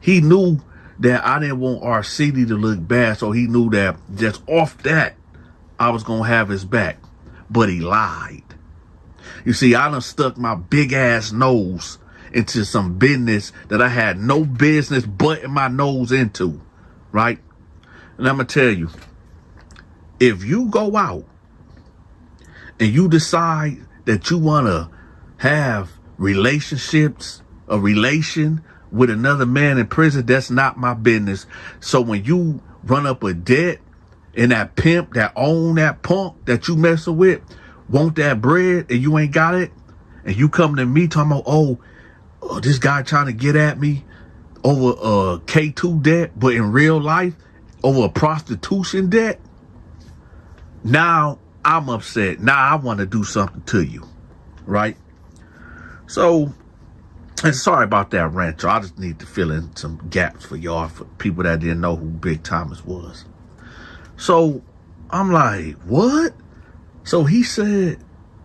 He knew that I didn't want our city to look bad, so he knew that just off that, I was going to have his back. But he lied. You see, I done stuck my big ass nose into some business that I had no business butting my nose into, right? And I'm going to tell you, if you go out and you decide that you want to have relationships, a relation with another man in prison, that's not my business. So when you run up a debt and that pimp that own that punk that you messing with want that bread and you ain't got it, and you come to me talking about, oh, this guy trying to get at me over a K2 debt, but in real life, over a prostitution debt, now I'm upset. Now I want to do something to you, right? So, and sorry about that rant, y'all. I just need to fill in some gaps for y'all, for people that didn't know who Big Thomas was. So I'm like, what? So he said,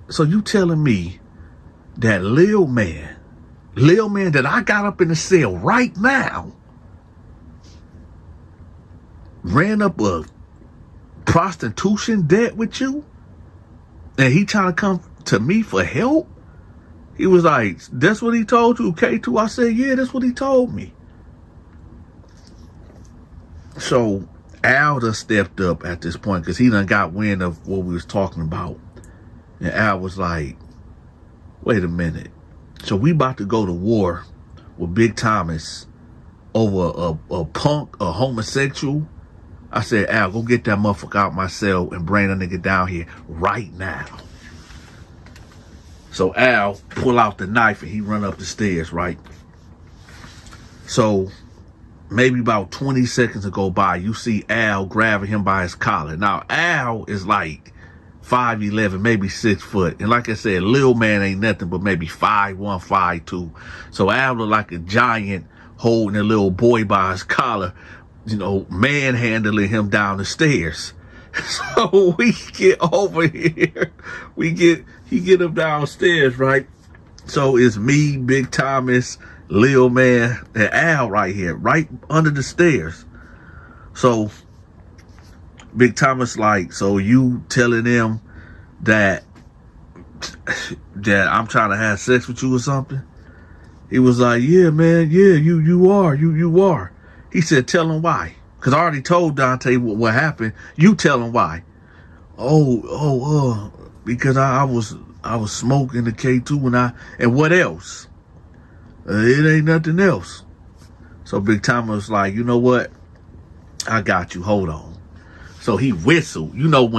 so you telling me that Lil Man that I got up in the cell right now ran up a prostitution debt with you, and he trying to come to me for help? He was like, that's what he told you, K2? I said, yeah, that's what he told me. So Al done stepped up at this point, because he done got wind of what we was talking about. And Al was like, wait a minute. So we about to go to war with Big Thomas over a punk, a homosexual? I said, Al, go get that motherfucker out my cell and bring that nigga down here right now. So Al pull out the knife and he run up the stairs, right? So maybe about 20 seconds to go by, you see Al grabbing him by his collar. Now, Al is like 5'11", maybe 6 foot. And like I said, Lil Man ain't nothing but maybe 5'1", 5'2". So Al look like a giant holding a little boy by his collar, you know, manhandling him down the stairs. So we get over here. He get him downstairs, right? So it's me, Big Thomas, Lil Man, and Al right here, right under the stairs. So Big Thomas like, so you telling them that I'm trying to have sex with you or something? He was like, yeah, man, yeah, you are. He said, tell him why. Because I already told Dante what happened. You tell him why. Because I was smoking the K2 and what else? It ain't nothing else. So Big Thomas was like, you know what? I got you. Hold on. So he whistled. You know,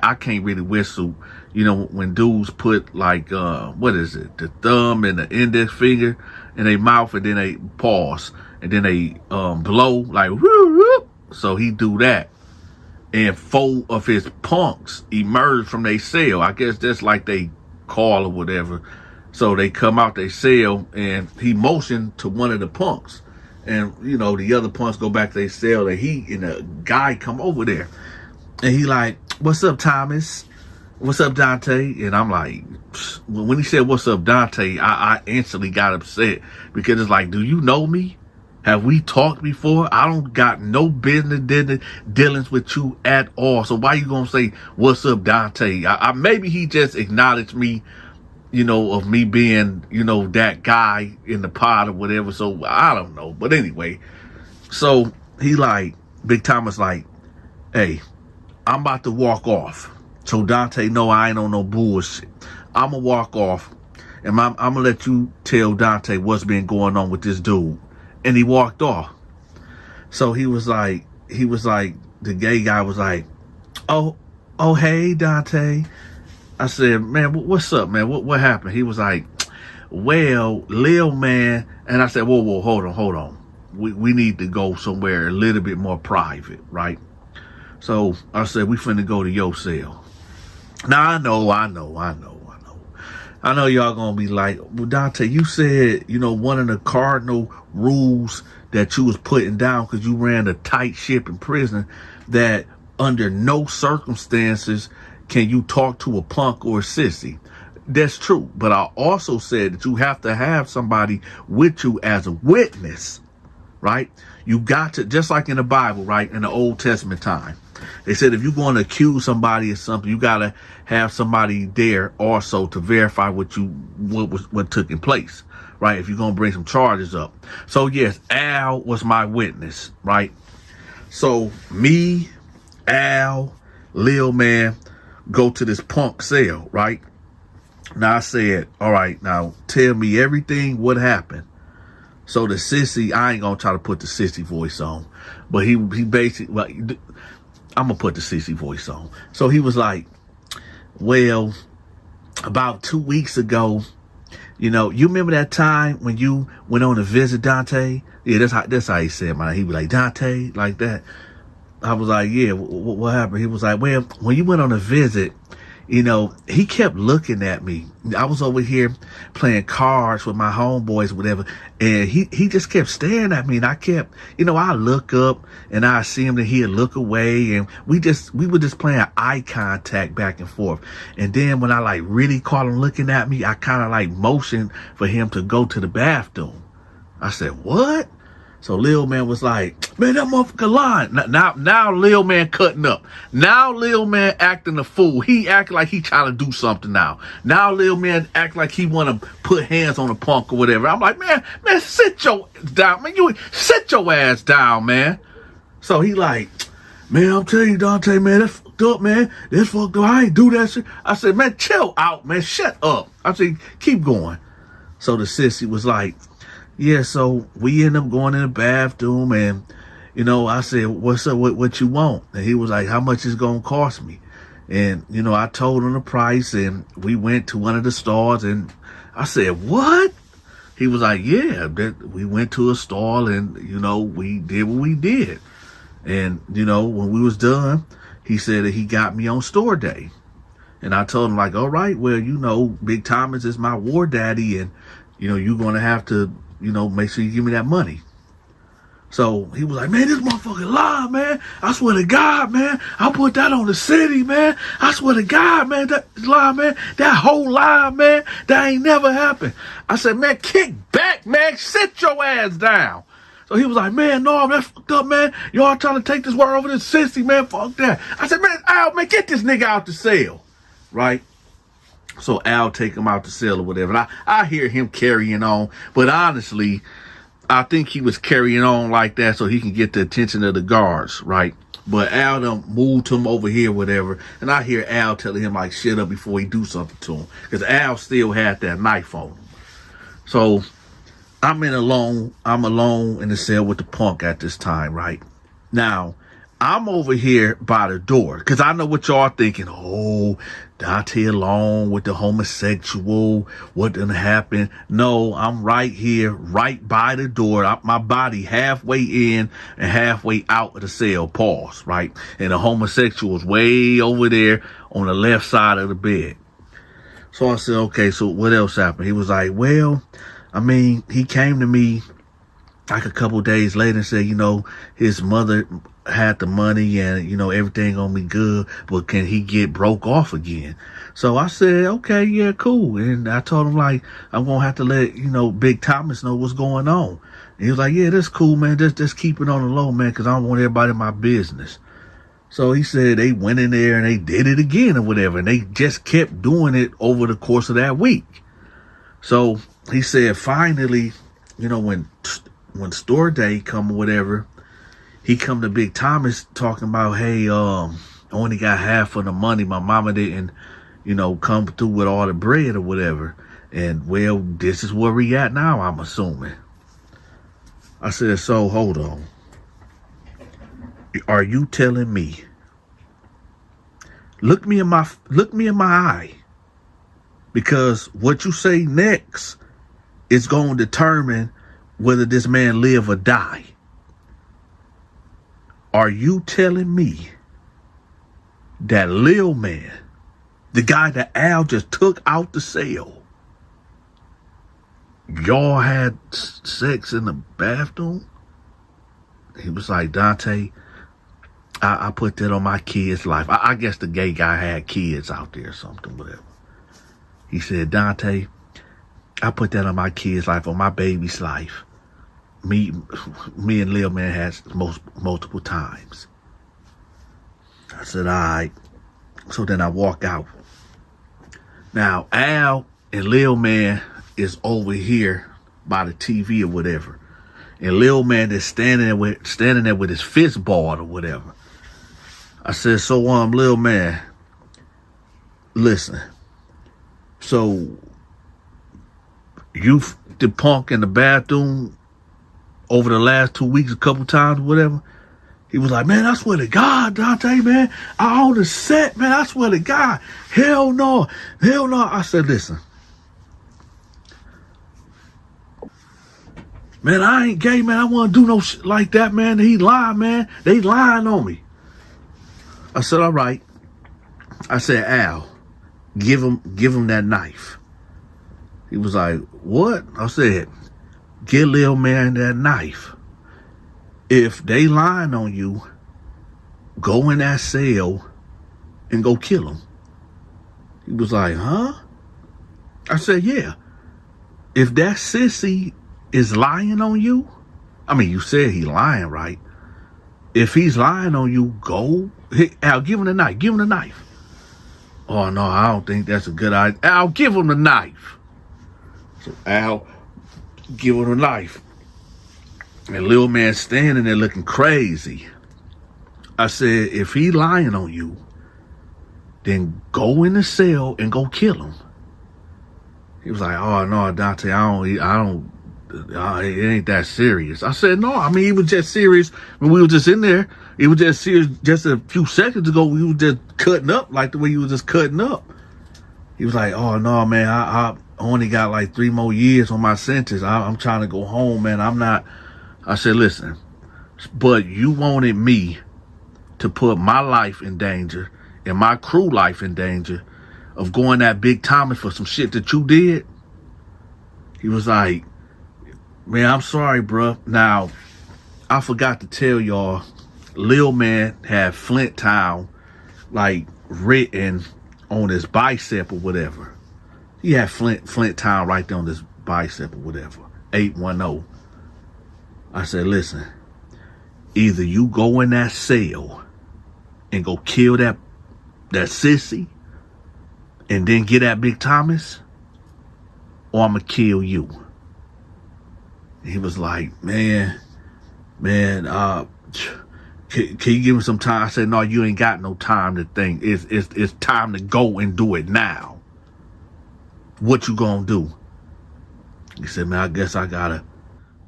I can't really whistle. You know, when dudes put like, what is it? The thumb and the index finger in their mouth and then they pause and then they blow like, whoo, whoo. So he do that. And 4 of his punks emerge from their cell. I guess that's like they call or whatever. So they come out their cell and he motioned to one of the punks. And, you know, the other punks go back to their cell and the guy come over there. And he like, what's up, Thomas? What's up, Dante? And I'm like, when he said, what's up, Dante, I instantly got upset because it's like, do you know me? Have we talked before? I don't got no business dealings with you at all. So why you gonna say, what's up, Dante? Maybe he just acknowledged me, you know, of me being, you know, that guy in the pod or whatever. So I don't know. But anyway, so he like, Big Thomas like, hey, I'm about to walk off. So Dante know I ain't on no bullshit. I'm gonna walk off and I'm gonna let you tell Dante what's been going on with this dude. And he walked off. So he was like, the gay guy was like, oh, hey, Dante. I said, man, what's up, man? What happened? He was like, well, Lil Man. And I said, whoa, hold on. We need to go somewhere a little bit more private, right? So I said, we finna go to your cell. Now, I know y'all gonna be like, well, Dante, you said, you know, one of the cardinal rules that you was putting down because you ran a tight ship in prison, that under no circumstances can you talk to a punk or a sissy. That's true. But I also said that you have to have somebody with you as a witness, right? You got to, just like in the Bible, right? In the Old Testament time, they said if you're going to accuse somebody of something, you got to have somebody there also to verify what took in place, right? If you're going to bring some charges up. So yes, Al was my witness, right? So me, Al, Lil Man go to this punk cell, right? Now I said, all right, now tell me everything, what happened. So the sissy, I ain't gonna try to put the sissy voice on, but he basically, like, I'm gonna put the sissy voice on. So he was like, well, about 2 weeks ago, you know, you remember that time when you went on to visit Dante? Yeah, that's how he said, man. He was like, Dante, like that. I was like, yeah, what happened? He was like, well, when you went on a visit, you know, he kept looking at me. I was over here playing cards with my homeboys or whatever, and he just kept staring at me, and I kept, you know, I look up and I see him and he'd look away, and we were just playing eye contact back and forth. And then when I like really caught him looking at me, I kind of like motioned for him to go to the bathroom. I said, what? So Lil Man was like, man, that motherfucker lying. Now Lil Man cutting up. Now Lil Man acting a fool. He acting like he trying to do something now. Now Lil Man act like he want to put hands on a punk or whatever. I'm like, man, sit your down, man. You sit your ass down, man. So he like, man, I'm telling you, Dante, man, that's fucked up, man. That's fucked up. I ain't do that shit. I said, man, chill out, man. Shut up. I said, keep going. So the sissy was like, yeah, so we end up going in the bathroom, and, you know, I said, what's up, what you want? And he was like, how much is going to cost me? And, you know, I told him the price, and we went to one of the stores, and I said, what? he was like, yeah, that we went to a stall and, we did what we did. And, when we was done, he said that he got me on store day. And I told him, like, all right, well, Big Thomas is my war daddy, and, you're going to have to, make sure you give me that money. So he was like, man, this motherfucking lie, man. I swear to God, man. I put that on the city, man. I swear to God, man, that lie, man. That whole lie, man. That ain't never happened. I said, man, kick back, man. Sit your ass down. So he was like, man, no, that's fucked up, man. Y'all trying to take this word over to sissy, man. Fuck that. I said, man, Al, man, get this nigga out the cell. Right? So Al take him out the cell or whatever. And I hear him carrying on. But honestly, I think he was carrying on like that so he can get the attention of the guards, right? But Al done moved him over here, whatever. And I hear Al telling him, like, shut up before he do something to him. Because Al still had that knife on him. So I'm alone in the cell with the punk at this time, right? Now, I'm over here by the door because I know what y'all thinking. Oh, Donta alone with the homosexual. What done happen? No, I'm right here, right by the door. My body halfway in and halfway out of the cell. Pause, right? And the homosexual's way over there on the left side of the bed. So I said, okay, so what else happened? He was like, well, he came to me like a couple days later and said, his mother had the money and, everything gonna be good, but can he get broke off again? So I said, okay, yeah, cool. And I told him, like, I'm gonna have to let, Big Thomas know what's going on. And he was like, yeah, that's cool, man. Just keep it on the low, man, because I don't want everybody in my business. So he said they went in there and they did it again or whatever. And they just kept doing it over the course of that week. So he said, finally, when store day come or whatever, he come to Big Thomas talking about, hey, I only got half of the money. My mama didn't, come through with all the bread or whatever. And, well, this is where we at now, I'm assuming. I said, so hold on. Are you telling me? Look me in my eye. Because what you say next is going to determine whether this man live or die. Are you telling me that Lil Man, the guy that Al just took out the cell, y'all had sex in the bathroom? He was like, Donta, I put that on my kid's life. I guess the gay guy had kids out there or something, whatever. He said, Donta, I put that on my kid's life, on my baby's life. Me and Lil Man had multiple times. I said, all right. So then I walk out. Now, Al and Lil Man is over here by the TV or whatever. And Lil Man is standing there with his fist balled or whatever. I said, so, Lil Man, listen. So, you the punk in the bathroom over the last 2 weeks, a couple times, whatever. He was like, man, I swear to God, Donta, man, I on the set, man, I swear to God. Hell no. I said, listen. Man, I ain't gay, man. I want to do no shit like that, man. He lied, man. They lying on me. I said, all right. I said, Al, give him that knife. He was like, what? I said, get Lil Man that knife. If they lying on you, go in that cell and go kill him. He was like, huh? I said, yeah. If that sissy is lying on you, you said he lying, right? If he's lying on you, go. Hey, Al, give him the knife. Give him the knife. Oh, no, I don't think that's a good idea. Al, give him the knife. So Al give him the knife. And Lil Man standing there looking crazy. I said, if he lying on you, then go in the cell and go kill him. He was like, oh, no, Donta, I don't, it ain't that serious. I said, no, he was just serious when we were just in there. He was just serious just a few seconds ago. We were just cutting up like the way you was just cutting up. He was like, oh, no, man, only got like 3 more years on my sentence. I'm trying to go home, man. I said, listen, but you wanted me to put my life in danger and my crew life in danger of going at Big Thomas for some shit that you did? He was like, man, I'm sorry, bro. Now, I forgot to tell y'all, Lil Man had Flint Town, like, written on his bicep or whatever. He had Flint Town right there on his bicep or whatever. 810. I said, listen, either you go in that cell and go kill that sissy and then get at Big Thomas, or I'm going to kill you. He was like, man, can you give me some time? I said, no, you ain't got no time to think. It's time to go and do it now. What you gonna do? He said, man, I guess I gotta.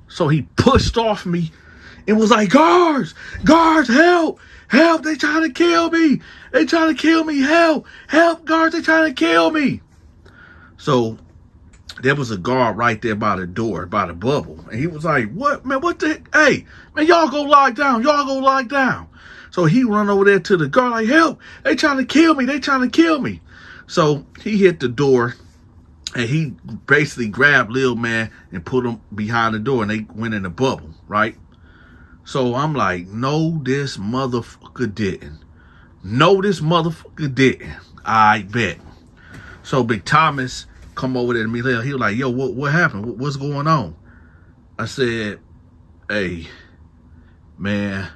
So he pushed off me and was like, guards, help, they trying to kill me. Help, guards, they trying to kill me. So there was a guard right there by the door, by the bubble. And he was like, what, man, what the heck? Hey, man, y'all go lie down. So he run over there to the guard like, help, they trying to kill me. So he hit the door and he basically grabbed Lil Man and put him behind the door and they went in the bubble, right? So I'm like, no, this motherfucker didn't. I bet. So Big Thomas come over there to me. He was like, yo, what happened? What's going on? I said, hey, man,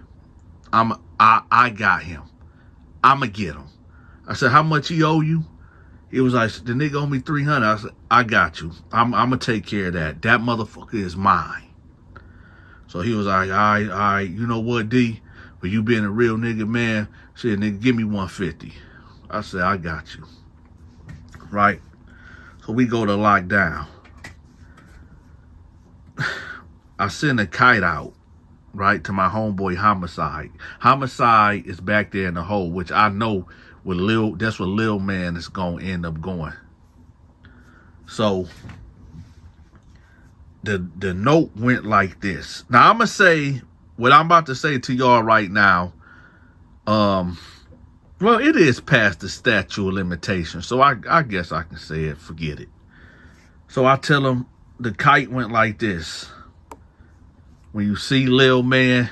I got him. I'ma get him. I said, how much he owe you? He was like, the nigga owe me 300. I said, I got you. I'm gonna take care of that. That motherfucker is mine. So he was like, all right, you know what, D? For you being a real nigga, man, said, nigga, give me 150. I said, I got you. Right? So we go to lockdown. I send a kite out, right, to my homeboy Homicide. Homicide is back there in the hole, which I know that's what Lil Man is gonna end up going. So the note went like this. Now I'm gonna say what I'm about to say to y'all right now. Well, it is past the statute of limitations, so I guess I can say it. Forget it. So I tell him the kite went like this. When you see Lil Man,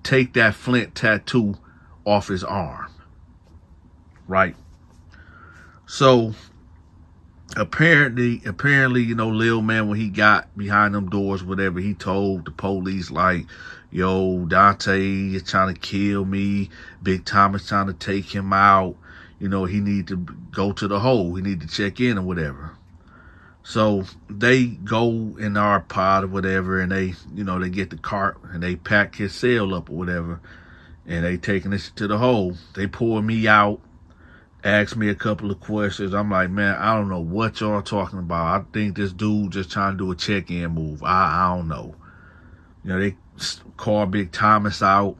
take that Flint tattoo off his arm. Right? So apparently, you know, Lil Man, when he got behind them doors, whatever, he told the police, like, yo, Donta is trying to kill me. Big Thomas trying to take him out. You know, he need to go to the hole. He need to check in or whatever. So they go in our pod or whatever, and they, you know, they get the cart and they pack his cell up or whatever, and they taking this to the hole. They pour me out, ask me a couple of questions. I'm like, man, I don't know what y'all talking about. I think this dude just trying to do a check-in move. I don't know. You know, they call Big Thomas out.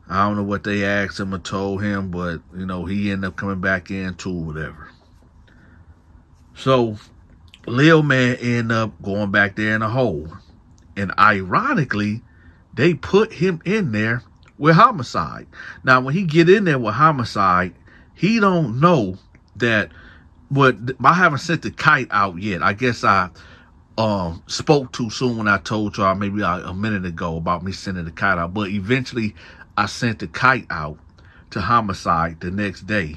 I don't know what they asked him or told him, but, you know, he ended up coming back in too, whatever. So Lil Man ended up going back there in a hole. And ironically, they put him in there with Homicide. Now, when he get in there with Homicide, he don't know that I haven't sent the kite out yet. I guess I spoke too soon when I told y'all maybe a minute ago about me sending the kite out. But eventually, I sent the kite out to Homicide the next day,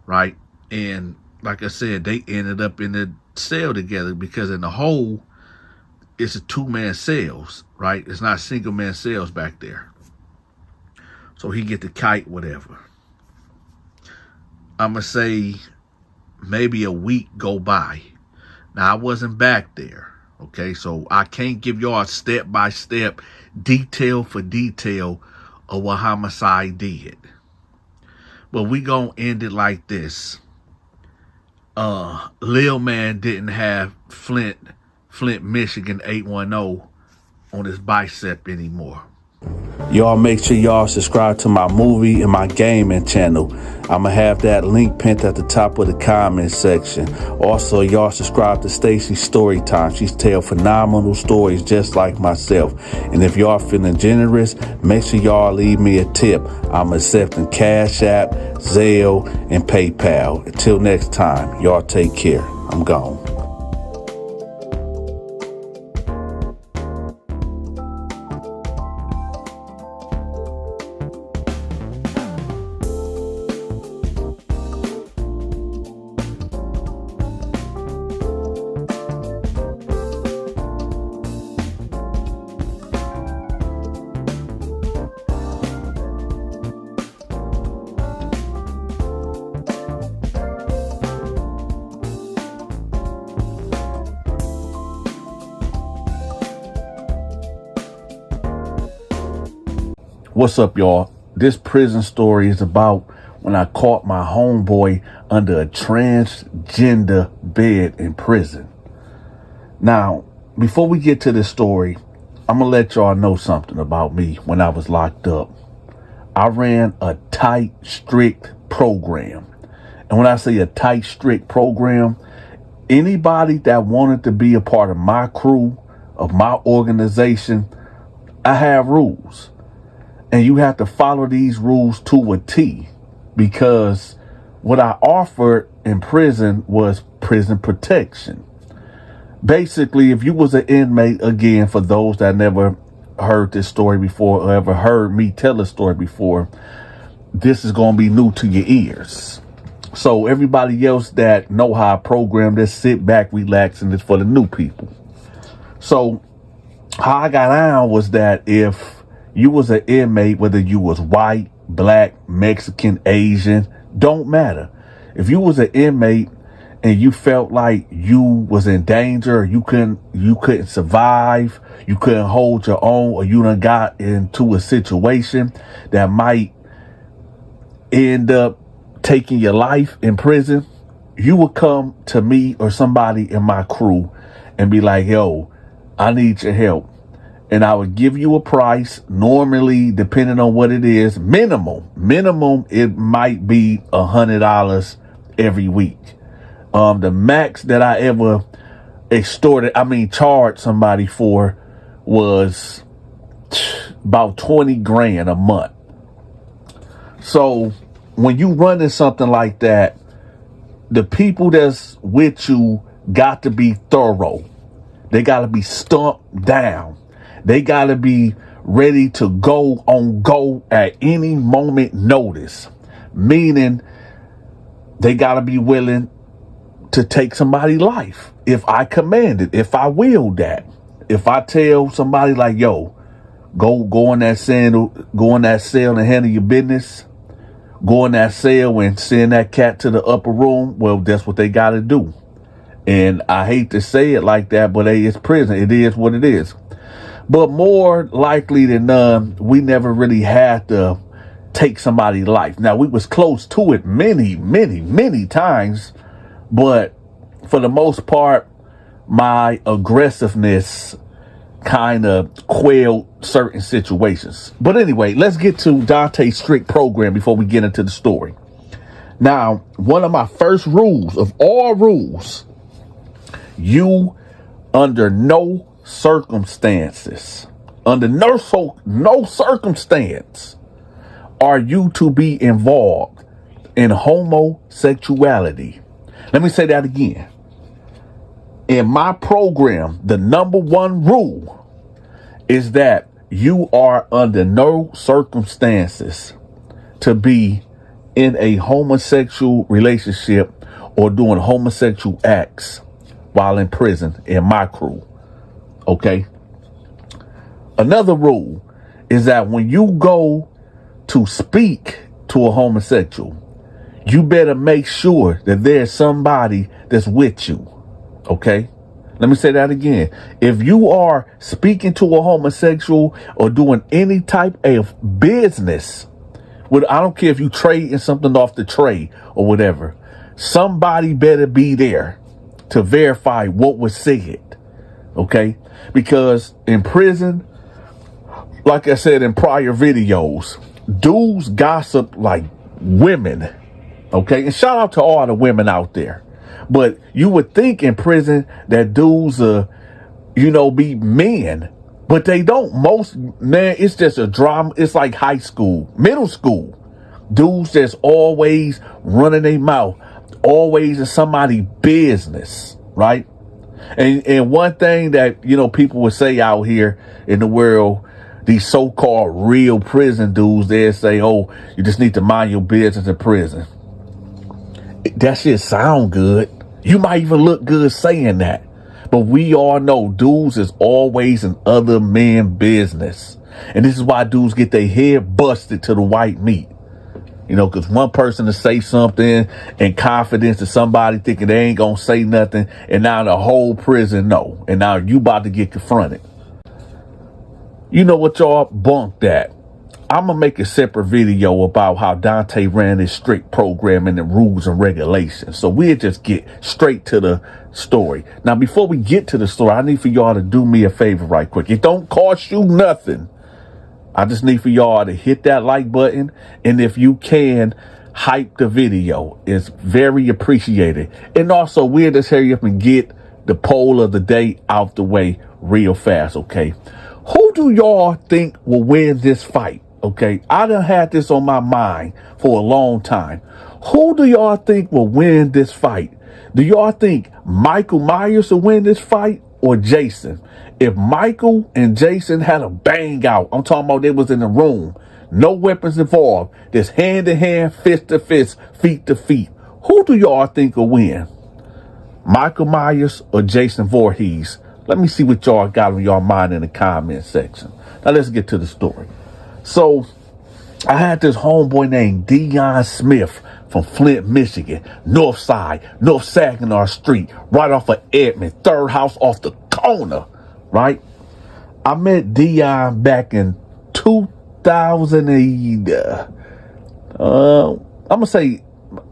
right? And like I said, they ended up in the cell together because in the hole, it's a 2-man cells, right? It's not single-man cells back there. So he get the kite, whatever. I'm going to say maybe a week go by. Now, I wasn't back there, okay? So I can't give y'all a step-by-step, detail for detail of what Homicide did. But we going to end it like this. Lil Man didn't have Flint, Michigan 810 on his bicep anymore. Y'all make sure y'all subscribe to my movie and my gaming channel. I'ma have that link pinned at the top of the comment section. Also, y'all subscribe to Stacy's Storytime. She's tell phenomenal stories just like myself. And if y'all feeling generous, make sure y'all leave me a tip. I'm accepting Cash App, Zelle, and PayPal. Until next time, y'all take care. I'm gone. What's up, y'all? This prison story is about when I caught my homeboy under a transgender bed in prison. Now, before we get to this story, I'm going to let y'all know something about me when I was locked up. I ran a tight, strict program. And when I say a tight, strict program, anybody that wanted to be a part of my crew, of my organization, I have rules. And you have to follow these rules to a T, because what I offered in prison was prison protection. Basically, if you was an inmate, again, for those that never heard this story before or ever heard me tell a story before, this is going to be new to your ears. So everybody else that know how I program this, sit back, relax, and it's for the new people. So how I got out was that if you was an inmate, whether you was white, black, Mexican, Asian, don't matter. If you was an inmate and you felt like you was in danger, you couldn't survive, you couldn't hold your own, or you done got into a situation that might end up taking your life in prison, you would come to me or somebody in my crew and be like, yo, I need your help. And I would give you a price, normally, depending on what it is, minimum, it might be $100 every week. The max that I ever charged somebody for was about 20 grand a month. So when you running something like that, the people that's with you got to be thorough. They got to be stumped down. They got to be ready to go at any moment notice. Meaning they got to be willing to take somebody's life. If I command it, if I will that. If I tell somebody like, yo, go in that cell and handle your business. Go in that cell and send that cat to the upper room. Well, that's what they got to do. And I hate to say it like that, but hey, it's prison. It is what it is. But more likely than none, we never really had to take somebody's life. Now, we was close to it many times. But for the most part, my aggressiveness kind of quelled certain situations. But anyway, let's get to Donta's strict program before we get into the story. Now, one of my first rules of all rules, you under no circumstance are you to be involved in homosexuality. Let me say that again. In my program, the number one rule is that you are under no circumstances to be in a homosexual relationship or doing homosexual acts while in prison in my crew. Okay. Another rule is that when you go to speak to a homosexual, you better make sure that there's somebody that's with you. Okay. Let me say that again. If you are speaking to a homosexual or doing any type of business, I don't care if you trading something off the tray or whatever, somebody better be there to verify what was said. Okay. Because in prison, like I said in prior videos, dudes gossip like women. Okay, and shout out to all the women out there. But you would think in prison that dudes, be men, but they don't. Most, man, it's just a drama. It's like high school, middle school. Dudes just always running their mouth, always in somebody's business, right? And one thing that, people would say out here in the world, these so-called real prison dudes, they say, oh, you just need to mind your business in prison. That shit sound good. You might even look good saying that. But we all know dudes is always in other men's business. And this is why dudes get their head busted to the white meat. Because one person to say something in confidence to somebody thinking they ain't going to say nothing. And now the whole prison know. And now you about to get confronted. You know what, y'all? Bunk that. I'm going to make a separate video about how Donta ran his strict program and the rules and regulations. So we'll just get straight to the story. Now, before we get to the story, I need for y'all to do me a favor right quick. It don't cost you nothing. I just need for y'all to hit that like button. And if you can, hype the video. It's very appreciated. And also, we'll just hurry up and get the poll of the day out the way real fast, okay? Who do y'all think will win this fight? Okay, I done had this on my mind for a long time. Who do y'all think will win this fight? Do y'all think Michael Myers will win this fight or Jason? If Michael and Jason had a bang out, I'm talking about they was in the room, no weapons involved, just hand to hand, fist to fist, feet to feet. Who do y'all think will win? Michael Myers or Jason Voorhees? Let me see what y'all got on y'all mind in the comment section. Now let's get to the story. So I had this homeboy named Dion Smith from Flint, Michigan, North Side, North Saginaw Street, right off of Edmond, third house off the corner, right? I met Dion back in 2000, I'm going to say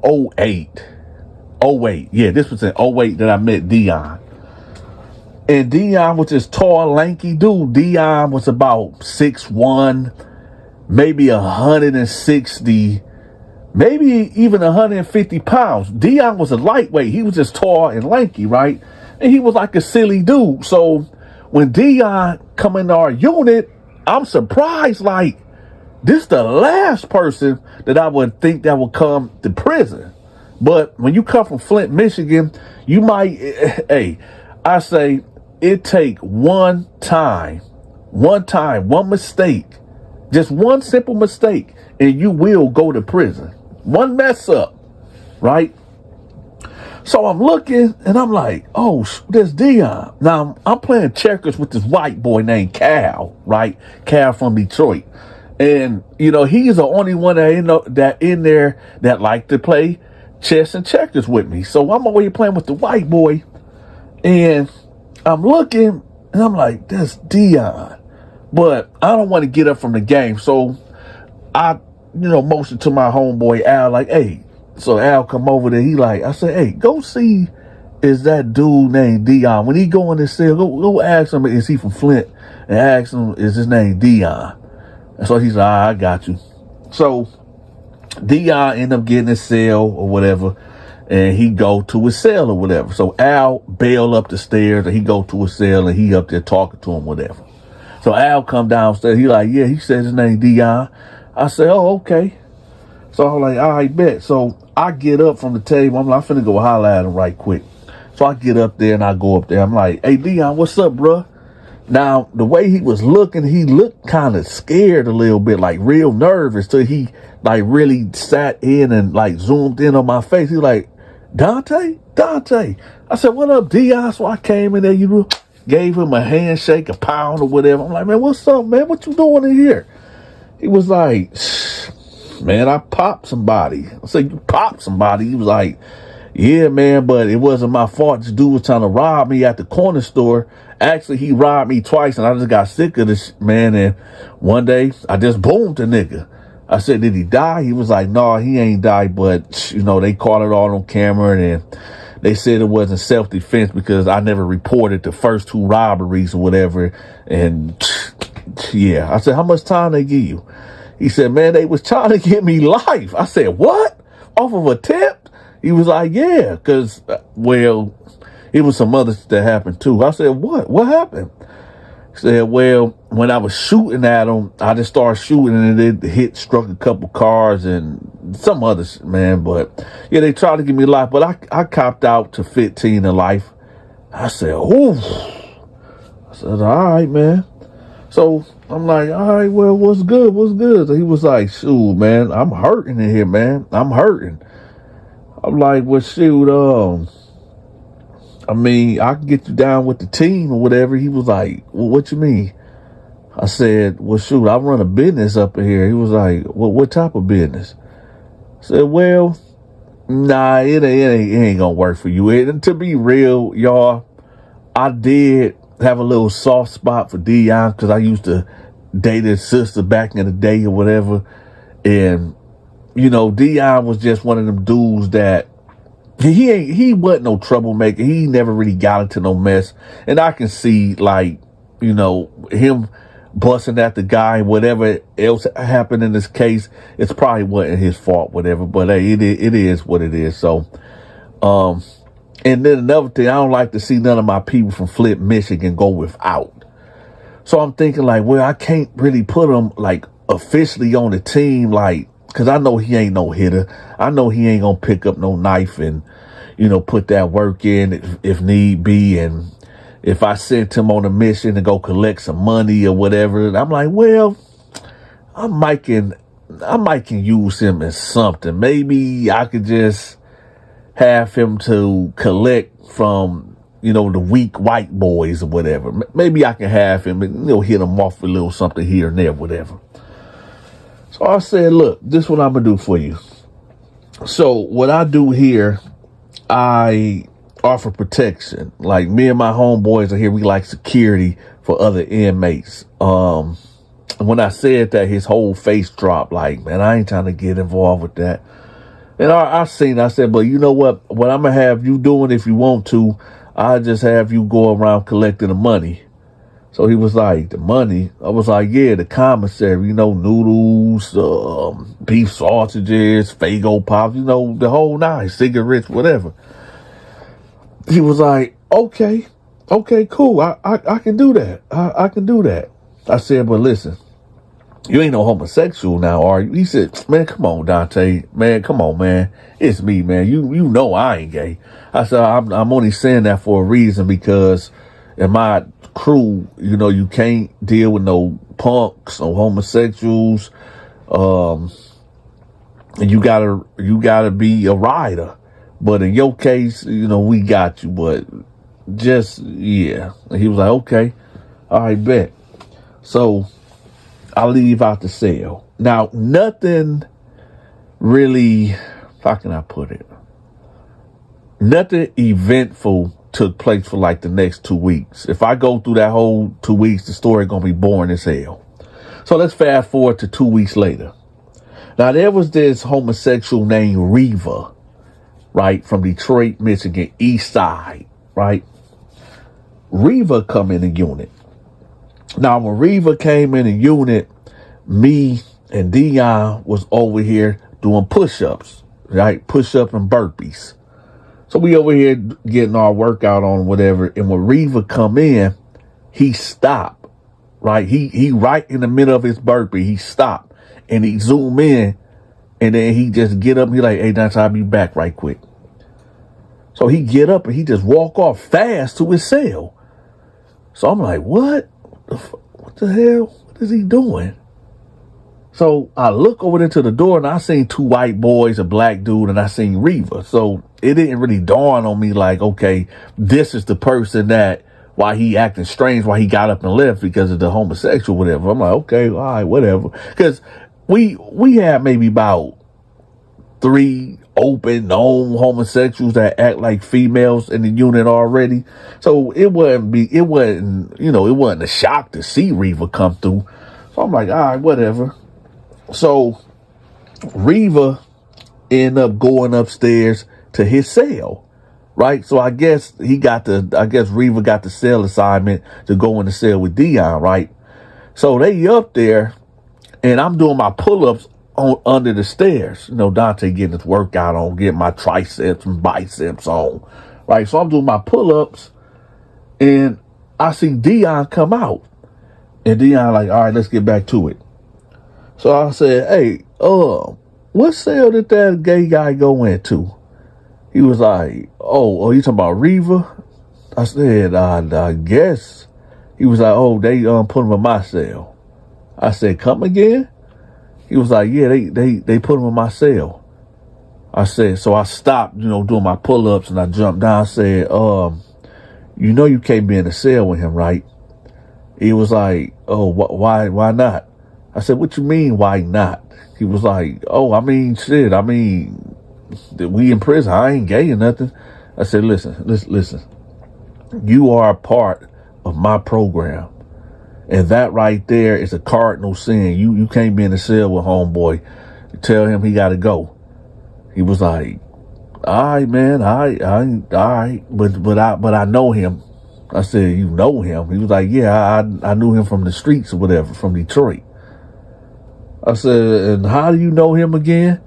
08. 08. Yeah, this was in 08 that I met Dion. And Dion was this tall, lanky dude. Dion was about 6'1", maybe 160, maybe even 150 pounds. Dion was a lightweight. He was just tall and lanky, right? And he was like a silly dude. So when Dion come in our unit, I'm surprised, like, this the last person that I would think that would come to prison. But when you come from Flint, Michigan, you might, I say it take one mistake, just one simple mistake, and you will go to prison. One mess up, right? So I'm looking, and I'm like, oh, there's Dion. Now, I'm playing checkers with this white boy named Cal, right? Cal from Detroit. And, he's the only one that in there that liked to play chess and checkers with me. So I'm over here playing with the white boy, and I'm looking, and I'm like, that's Dion. But I don't want to get up from the game. So I, motioned to my homeboy Al, like, hey. So Al come over there. He like, I said, hey, go see, is that dude named Dion? When he go in his cell, go ask him, is he from Flint? And ask him, is his name Dion? And so he's like, I got you. So Dion end up getting his cell or whatever, and he go to his cell or whatever. So Al bail up the stairs, and he go to his cell, and he up there talking to him, whatever. So Al come downstairs. He like, yeah, he said his name Dion. I said, oh, okay. So I'm like, all right, bet. So I get up from the table. I'm like, I'm finna go holler at him right quick. So I get up there and I go up there. I'm like, hey, Dion, what's up, bruh? Now, the way he was looking, he looked kind of scared a little bit, like real nervous, till he like really sat in and like zoomed in on my face. He like, Donta? I said, what up, Dion? So I came in there, gave him a handshake, a pound or whatever. I'm like, man, what's up, man? What you doing in here? He was like, man, I popped somebody. I said, you popped somebody? He was like, yeah, man, but it wasn't my fault. This dude was trying to rob me at the corner store. Actually, he robbed me twice, and I just got sick of this, man. And one day, I just boomed the nigga. I said, did he die? He was like, no, he ain't died, but, they caught it all on camera, and they said it wasn't self-defense because I never reported the first two robberies or whatever. And Yeah. I said, how much time they give you? He said, man, they was trying to get me life. I said, what? Off of a tip? He was like, yeah, because, well, it was some others that happened too. I said, what? What happened? He said, well, when I was shooting at him, I just started shooting and it struck a couple cars and some others, man. But yeah, they tried to give me life, but I copped out to 15 in life. I said, ooh. I said, all right, man. So I'm like, all right, well, what's good? What's good? So he was like, shoot, man, I'm hurting in here, man. I'm hurting. I'm like, well, shoot, I mean, I can get you down with the team or whatever. He was like, well, what you mean? I said, well, shoot, I run a business up in here. He was like, well, what type of business? I said, well, nah, it ain't gonna work for you. And to be real, y'all, I did have a little soft spot for Dion because I used to date his sister back in the day or whatever. And, you know, Dion was just one of them dudes that he wasn't no troublemaker. He never really got into no mess. And I can see, like, you know, him busting at the guy, whatever else happened in this case, it's probably wasn't his fault, whatever. But hey, it is what it is. So, and then another thing, I don't like to see none of my people from Flint, Michigan go without. So I'm thinking like, well, I can't really put him like officially on the team, like, because I know he ain't no hitter. I know he ain't going to pick up no knife and, you know, put that work in if need be. And if I sent him on a mission to go collect some money or whatever, I'm like, well, I might can use him as something. Maybe I could just have him to collect from, you know, the weak white boys or whatever. Maybe I can have him and, you know, hit him off with a little something here and there, whatever. So I said, look, this is what I'm going to do for you. So what I do here, I offer protection. Like me and my homeboys are here. We like security for other inmates. When I said that, his whole face dropped like, man, I ain't trying to get involved with that. And I said, but you know what I'm going to have you doing if you want to, I'll just have you go around collecting the money. So he was like, the money? I was like, yeah, the commissary, you know, noodles, beef sausages, Faygo pops, you know, the whole nine, cigarettes, whatever. He was like, okay, cool. I can do that. I can do that. I said, but listen, you ain't no homosexual now, are you? He said, man, come on, Donta. Man, come on, man. It's me, man. You know I ain't gay. I said, I'm only saying that for a reason because in my crew, you know, you can't deal with no punks, no homosexuals. And you gotta be a rider. But in your case, you know, we got you. But just, yeah. And he was like, okay, all right, bet. So I leave out the cell. Now, nothing really, how can I put it? Nothing eventful took place for like the next 2 weeks. If I go through that whole 2 weeks, the story gonna be boring as hell. So let's fast forward to 2 weeks later. Now, there was this homosexual named Reva, right, from Detroit, Michigan, East Side, right? Reva come in the unit. Now, when Reva came in the unit, me and Dion was over here doing push-ups, right? Push-up and burpees. So we over here getting our workout on, whatever. And when Reva come in, he stopped, right? He right in the middle of his burpee, he stopped and he zoom in and then he just get up and he like, hey, Donta, I'll be back right quick. So he get up and he just walk off fast to his cell. So I'm like, what? What the hell? What is he doing? So I look over there to the door and I seen two white boys, a black dude, and I seen Reva. So it didn't really dawn on me like, okay, this is the person that, why he acting strange, why he got up and left because of the homosexual, whatever. I'm like, okay, all right, whatever. Because we had maybe about 3 open, known homosexuals that act like females in the unit already. So it wasn't, a shock to see Reva come through. So I'm like, all right, whatever. So Reva ended up going upstairs to his cell, right? So I guess Reva got the cell assignment to go in the cell with Dion, right? So they up there, and I'm doing my pull-ups on under the stairs. You know, Dante getting his workout on, getting my triceps and biceps on, right? So I'm doing my pull-ups, and I see Dion come out. And Dion like, all right, let's get back to it. So I said, hey, what cell did that gay guy go into? He was like, oh, you talking about Reva? I said, I guess. He was like, oh, they put him in my cell. I said, come again? He was like, yeah, they put him in my cell. I said, so I stopped, doing my pull-ups, and I jumped down. I said, you know you can't be in the cell with him, right? He was like, oh, why not? I said, what you mean, why not? He was like, oh, we in prison. I ain't gay or nothing. I said, listen. You are a part of my program. And that right there is a cardinal sin. You can't be in the cell with homeboy. Tell him he got to go. He was like, all right, man, all right. But I know him. I said, you know him? He was like, yeah, I knew him from the streets or whatever, from Detroit. I said, and how do you know him again?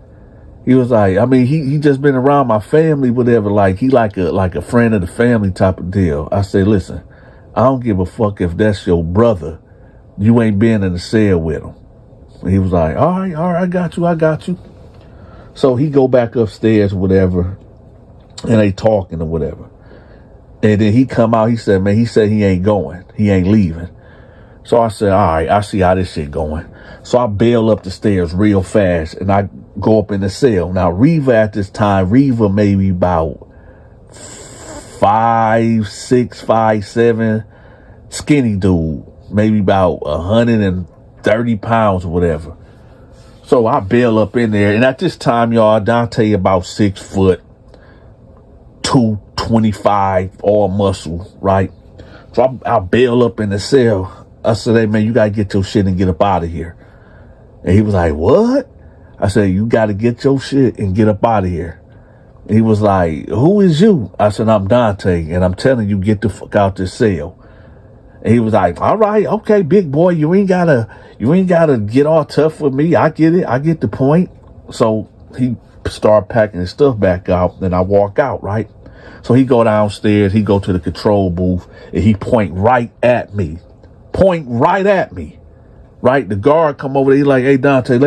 He was like, he just been around my family, whatever. Like, he like a friend of the family type of deal. I said, listen, I don't give a fuck if that's your brother. You ain't been in the cell with him. And he was like, all right, I got you. So he go back upstairs or whatever, and they talking or whatever. And then he come out, he said he ain't going. He ain't leaving. So I said, all right, I see how this shit going. So I bail up the stairs real fast, and I go up in the cell. Now, Reva at this time, maybe about 5'6", 5'7", skinny dude, maybe about 130 pounds or whatever. So I bail up in there, and at this time, y'all, Dante about 6 foot, 225, all muscle, right? So I bail up in the cell. I said, hey, man, you got to get your shit and get up out of here. And he was like, what? I said, you got to get your shit and get up out of here. And he was like, who is you? I said, I'm Dante, and I'm telling you, get the fuck out this cell. And he was like, all right, okay, big boy, you ain't gotta get all tough with me. I get it. I get the point. So he started packing his stuff back out, and I walk out, right? So he go downstairs, he go to the control booth, and he point right at me. Right? The guard come over there, he like, hey, Dante,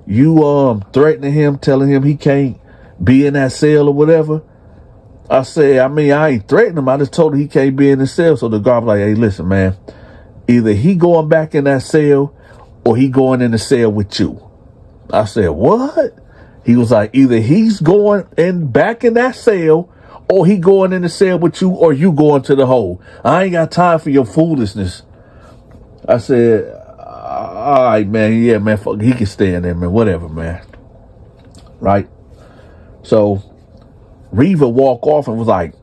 you threatening him, telling him he can't be in that cell or whatever? I said, I ain't threatening him. I just told him he can't be in the cell. So the guard was like, hey, listen, man, either he going back in that cell or he going in the cell with you. I said, what? He was like, either he's going back in that cell or he going in the cell with you or you going to the hole. I ain't got time for your foolishness. I said, all right, man. Yeah, man. Fuck, he can stay in there, man. Whatever, man. Right? So Reva walked off and was like,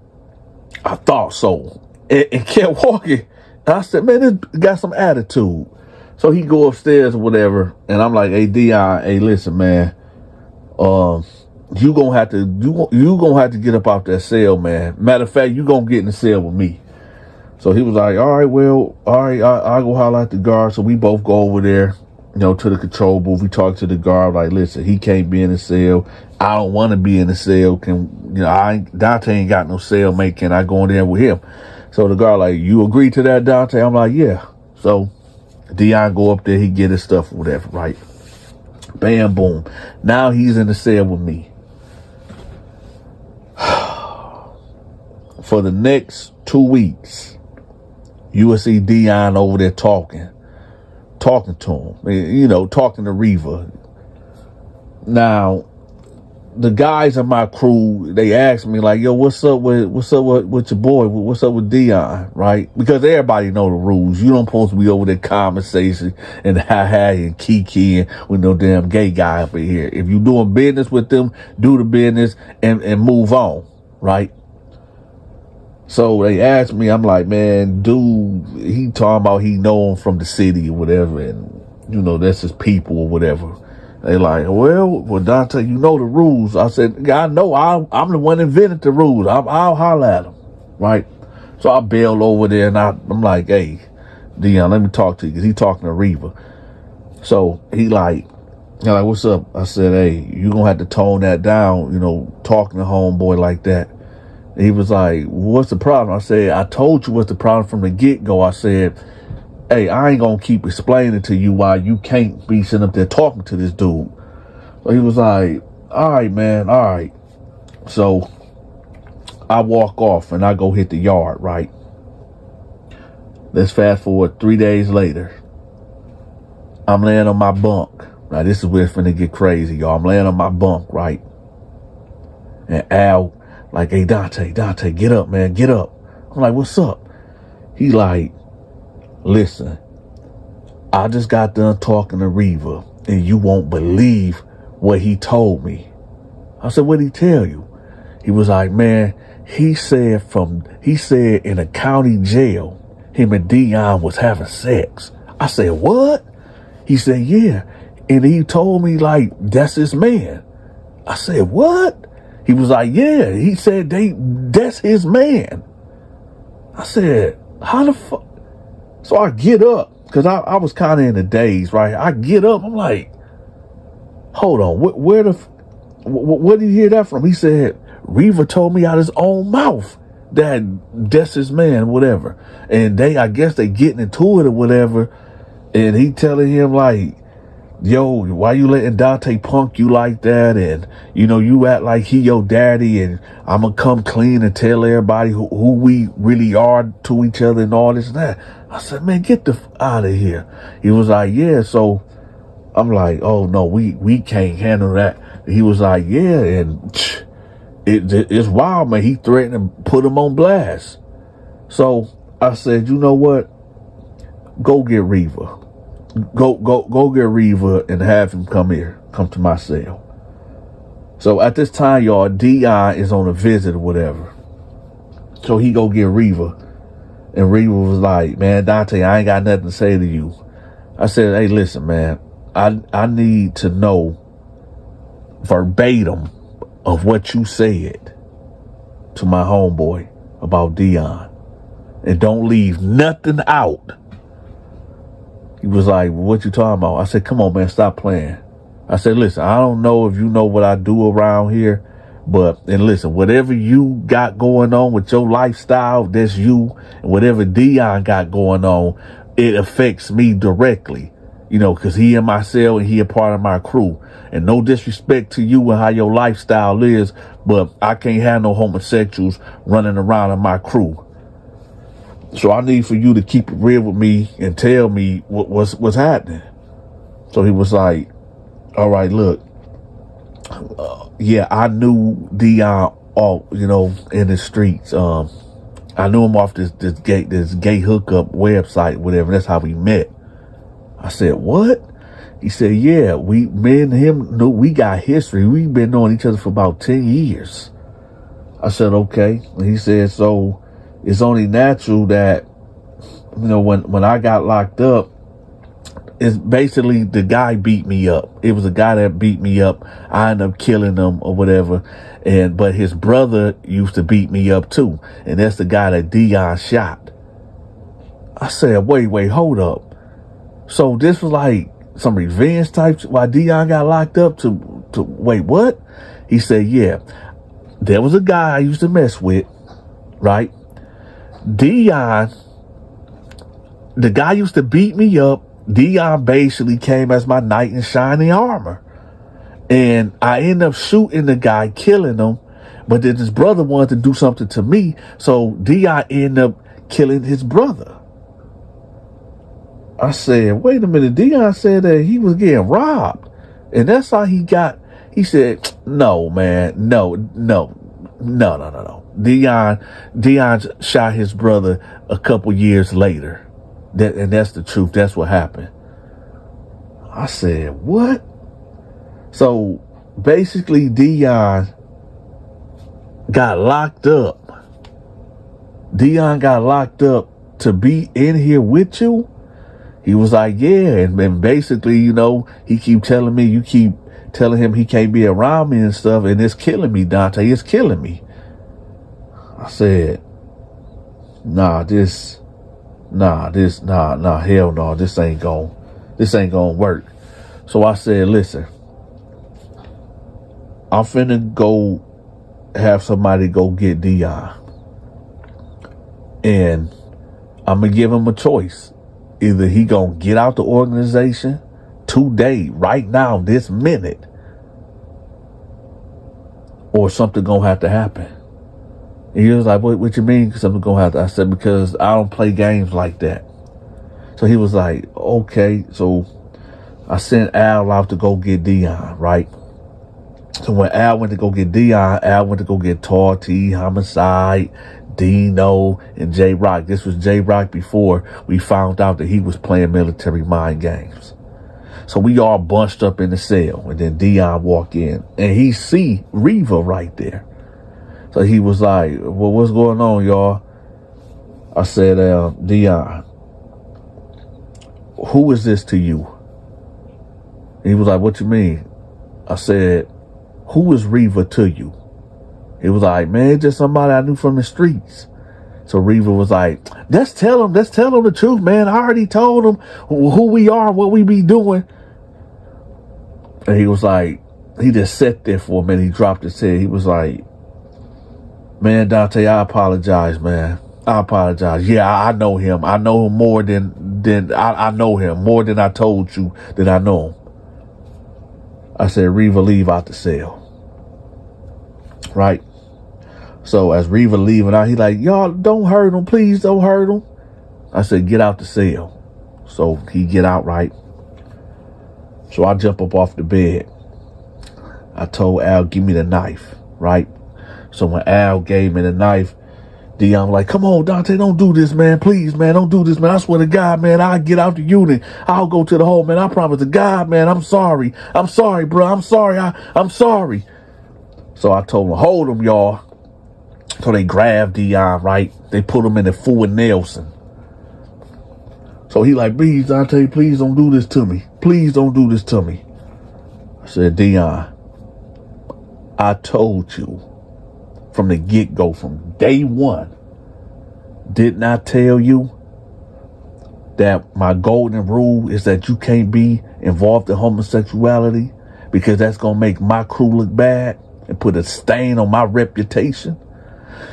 I thought so. And kept walking. And I said, man, this got some attitude. So he go upstairs or whatever. And I'm like, hey, Dion, hey, listen, man. You gonna have to get up out that cell, man. Matter of fact, you gonna get in the cell with me. So he was like, all right, I'll go holler at the guard. So we both go over there, to the control booth. We talk to the guard, like, listen, he can't be in the cell. I don't want to be in the cell. Dante ain't got no cellmate. Can I go in there with him? So the guard like, you agree to that, Dante? I'm like, yeah. So Dion go up there, he get his stuff or whatever, right? Bam, boom. Now he's in the cell with me. For the next 2 weeks, you will see Dion over there talking to him, talking to Reva. Now, the guys in my crew, they asked me like, yo, what's up with your boy? What's up with Dion, right? Because everybody know the rules. You don't supposed to be over there conversation and and kiki and with no damn gay guy up in here. If you doing business with them, do the business and move on, right? So they asked me, I'm like, man, dude, he talking about he know him from the city or whatever, and, that's his people or whatever. They like, well, Donta, you know the rules. I said, I know, I'm the one that invented the rules. I'll holler at him, right? So I bailed over there, and I'm like, hey, Dion, let me talk to you, because he talking to Reva. So he like, what's up? I said, hey, you gonna have to tone that down, talking to homeboy like that. And he was like, what's the problem? I said, I told you what's the problem from the get-go. I said, hey, I ain't gonna keep explaining to you why you can't be sitting up there talking to this dude. So he was like, all right, man, all right. So I walk off and I go hit the yard, right? Let's fast forward 3 days later. I'm laying on my bunk. Now, this is where it's finna get crazy, y'all. I'm laying on my bunk, right? And Al, like, hey, Donta, get up, man, get up. I'm like, what's up? He like, listen, I just got done talking to Reva, and you won't believe what he told me. I said, what'd he tell you? He was like, man, he said in a county jail, him and Dion was having sex. I said, what? He said, yeah. And he told me, like, that's his man. I said, what? He was like, yeah. He said, that's his man. I said, how the fuck? So I get up, because I was kind of in a daze, right? I get up. I'm like, hold on. Where did you hear that from? He said, Reva told me out his own mouth that's his man, whatever. And I guess they getting into it or whatever. And he telling him like, yo, why you letting Donta punk you like that? And, you act like he your daddy, and I'm going to come clean and tell everybody who we really are to each other and all this and that. I said, man, get the out of here. He was like, yeah. So I'm like, oh, no, we can't handle that. He was like, yeah. And it's wild, man. He threatened to put him on blast. So I said, you know what? Go get Reva. Go get Reva and have him come to my cell. So at this time, y'all, Dion is on a visit or whatever. So he go get Reva. And Reva was like, man, Donta, I ain't got nothing to say to you. I said, hey, listen, man, I need to know verbatim of what you said to my homeboy about Dion. And don't leave nothing out. He was like, what you talking about? I said, come on, man, stop playing. I said, listen, I don't know if you know what I do around here, and listen, whatever you got going on with your lifestyle, that's you. And whatever Dion got going on, it affects me directly, because he in my cell and he a part of my crew. And no disrespect to you and how your lifestyle is, but I can't have no homosexuals running around in my crew. So I need for you to keep it real with me and tell me what's happening. So he was like, all right, look, yeah, I knew Dion in the streets. I knew him off this gay hookup website, whatever. That's how we met. I said, what? He said, yeah, me and him knew, we got history. We've been knowing each other for about 10 years. I said, okay. And he said, so it's only natural that, when I got locked up, it's basically the guy beat me up. It was a guy that beat me up. I ended up killing him or whatever. But his brother used to beat me up too. And that's the guy that Dion shot. I said, wait, hold up. So this was like some revenge type why Dion got locked up to wait, what? He said, yeah, there was a guy I used to mess with, right? Dion, the guy used to beat me up. Dion basically came as my knight in shining armor. And I ended up shooting the guy, killing him. But then his brother wanted to do something to me. So Dion ended up killing his brother. I said, wait a minute. Dion said that he was getting robbed. And that's how he said, no, man, no. Dion shot his brother a couple years later. And that's the truth. That's what happened. I said, what? So basically Dion got locked up. Dion got locked up to be in here with you? He was like, yeah. And basically, he keep telling me, you keep telling him he can't be around me and stuff. And it's killing me, Donta. It's killing me. I said, nah, this hell no, this ain't gonna work. So I said, listen, I'm finna go have somebody go get Dion. And I'm gonna give him a choice. Either he gonna get out the organization today, right now, this minute, or something gonna have to happen. And he was like, what you mean something gonna have to? I said, because I don't play games like that. So he was like, okay. So I sent Al out to go get Dion, right? So when Al went to go get Dion, Al went to go get Torty, Homicide, Dino, and J-Rock. This was J-Rock before we found out that he was playing military mind games. So we all bunched up in the cell, and then Dion walked in, and he see Reva right there. So he was like, well, what's going on, y'all? I said, Dion, who is this to you? He was like, what you mean? I said, who is Reva to you? He was like, man, just somebody I knew from the streets. So Reva was like, let's tell him the truth, man. I already told him who we are, what we be doing. And he was like, he just sat there for a minute. He dropped his head. He was like, man, Donta, I apologize, man. I apologize. Yeah, I know him. I know him more than I know him more than I told you that I know him. I said, Reva, leave out the cell. Right? So as Reva leaving out, he like, y'all don't hurt him. Please don't hurt him. I said, get out the cell. So he get out, right? So I jump up off the bed. I told Al, give me the knife, right? So when Al gave me the knife, Dion was like, come on, Donta, don't do this, man. Please, man, don't do this, man. I swear to God, man, I'll get out the unit. I'll go to the hole, man. I promise to God, man, I'm sorry. I'm sorry, bro. I'm sorry. I'm sorry. So I told him, hold him, y'all. So they grabbed Dion, right? They put him in the full Nelson. So he like, please, Donta, please don't do this to me. Please don't do this to me. I said, Dion, I told you from the get-go, from day one, didn't I tell you that my golden rule is that you can't be involved in homosexuality because that's going to make my crew look bad and put a stain on my reputation?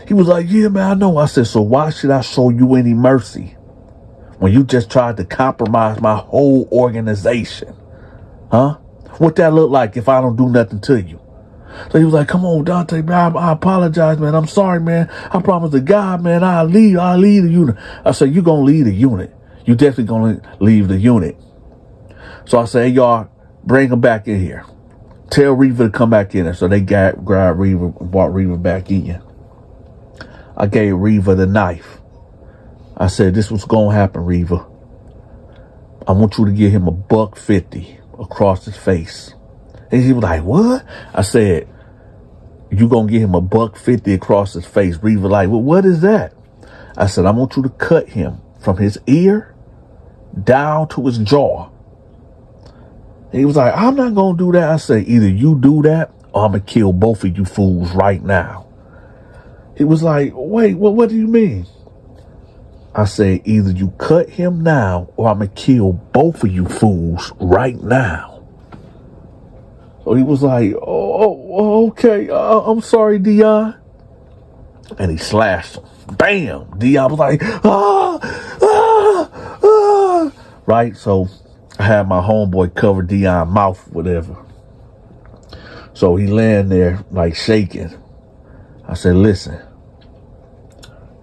He was like, yeah, man, I know. I said, so why should I show you any mercy when you just tried to compromise my whole organization? Huh? What that look like if I don't do nothing to you? So he was like, come on, Donta, man, I apologize, man. I'm sorry, man. I promise to God, man, I'll leave the unit. I said, you going to leave the unit. You definitely going to leave the unit. So I said, hey, y'all, bring him back in here. Tell Reva to come back in there. So they grabbed Reva and brought Reva back in. I gave Reva the knife. I said, this was going to happen, Reva. I want you to give him $150 across his face. And he was like, what? I said, you going to give him $150 across his face. Reva like, well, what is that? I said, I want you to cut him from his ear down to his jaw. And he was like, I'm not going to do that. I said, either you do that or I'm going to kill both of you fools right now. He was like, wait, what do you mean? I said, either you cut him now or I'm going to kill both of you fools right now. So he was like, oh okay. I'm sorry, Dion. And he slashed him. Bam! Dion was like, right? So I had my homeboy cover Dion's mouth, whatever. So he laying there like shaking. I said, listen,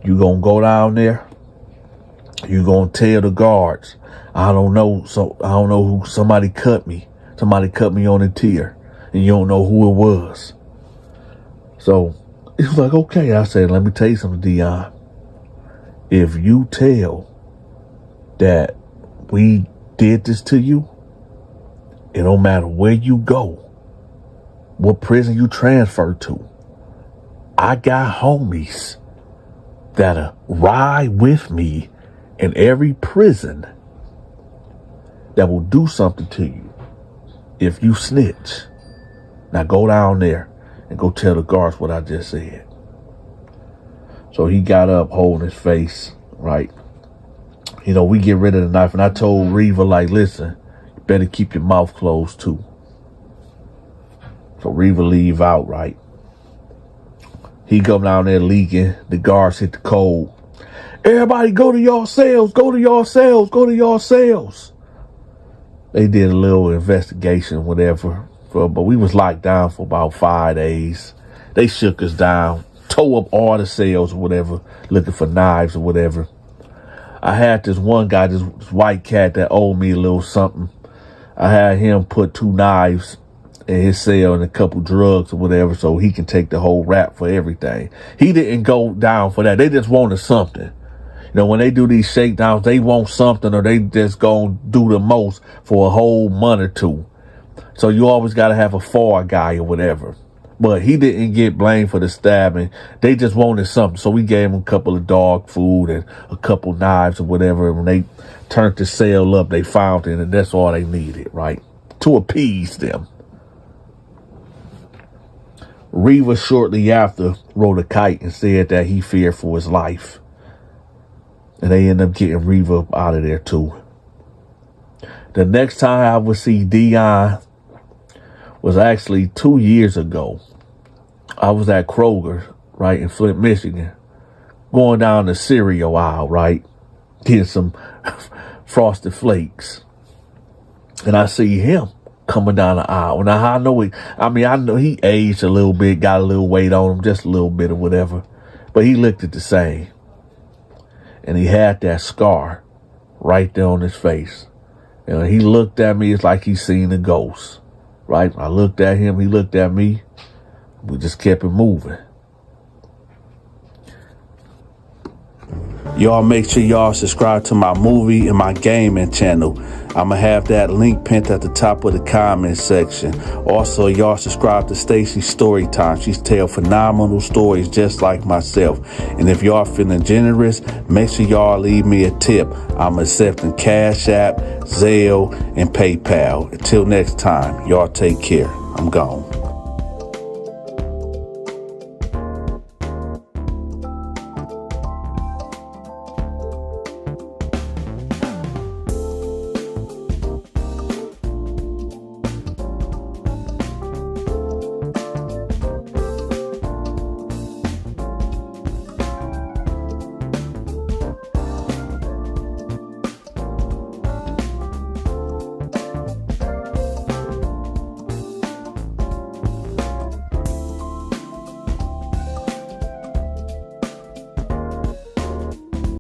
you gonna go down there? You gonna tell the guards, I don't know who, somebody cut me. Somebody cut me on a tear, and you don't know who it was. So he was like, okay. I said, let me tell you something, Dion. If you tell that we did this to you, it don't matter where you go, what prison you transfer to. I got homies that'll ride with me in every prison that will do something to you if you snitch. Now go down there and go tell the guards what I just said. So he got up holding his face, right? we get rid of the knife. And I told Reva, like, listen, you better keep your mouth closed too. So Reva leave out, right? He come down there leaking. The guards hit the code. Everybody go to your cells, go to your cells, go to your cells. They did a little investigation, whatever. But we was locked down for about 5 days. They shook us down, tore up all the cells or whatever, looking for knives or whatever. I had this one guy, this white cat that owed me a little something. I had him put 2 knives in his cell and a couple drugs or whatever so he can take the whole rap for everything. He didn't go down for that. They just wanted something. When they do these shakedowns, they want something or they just gonna do the most for a whole month or two. So you always got to have a fall guy or whatever. But he didn't get blamed for the stabbing. They just wanted something. So we gave him a couple of dog food and a couple knives or whatever. And when they turned the cell up, they found it, and that's all they needed, right? To appease them. Reva shortly after wrote a kite and said that he feared for his life. And they ended up getting Reva up out of there too. The next time I would see Dion was actually 2 years ago. I was at Kroger, right, in Flint, Michigan, going down the cereal aisle, right, getting some Frosted Flakes. And I see him coming down the aisle. Now, I know he aged a little bit, got a little weight on him, just a little bit or whatever. But he looked at the same. And he had that scar right there on his face. And he looked at me, it's like he seen a ghost, right? I looked at him, he looked at me. We just kept it moving. Y'all make sure y'all subscribe to my movie and my gaming channel. I'm going to have that link pinned at the top of the comment section. Also, y'all subscribe to Stacy's Storytime. She's tell phenomenal stories just like myself. And if y'all feeling generous, make sure y'all leave me a tip. I'm accepting Cash App, Zelle, and PayPal. Until next time, y'all take care. I'm gone.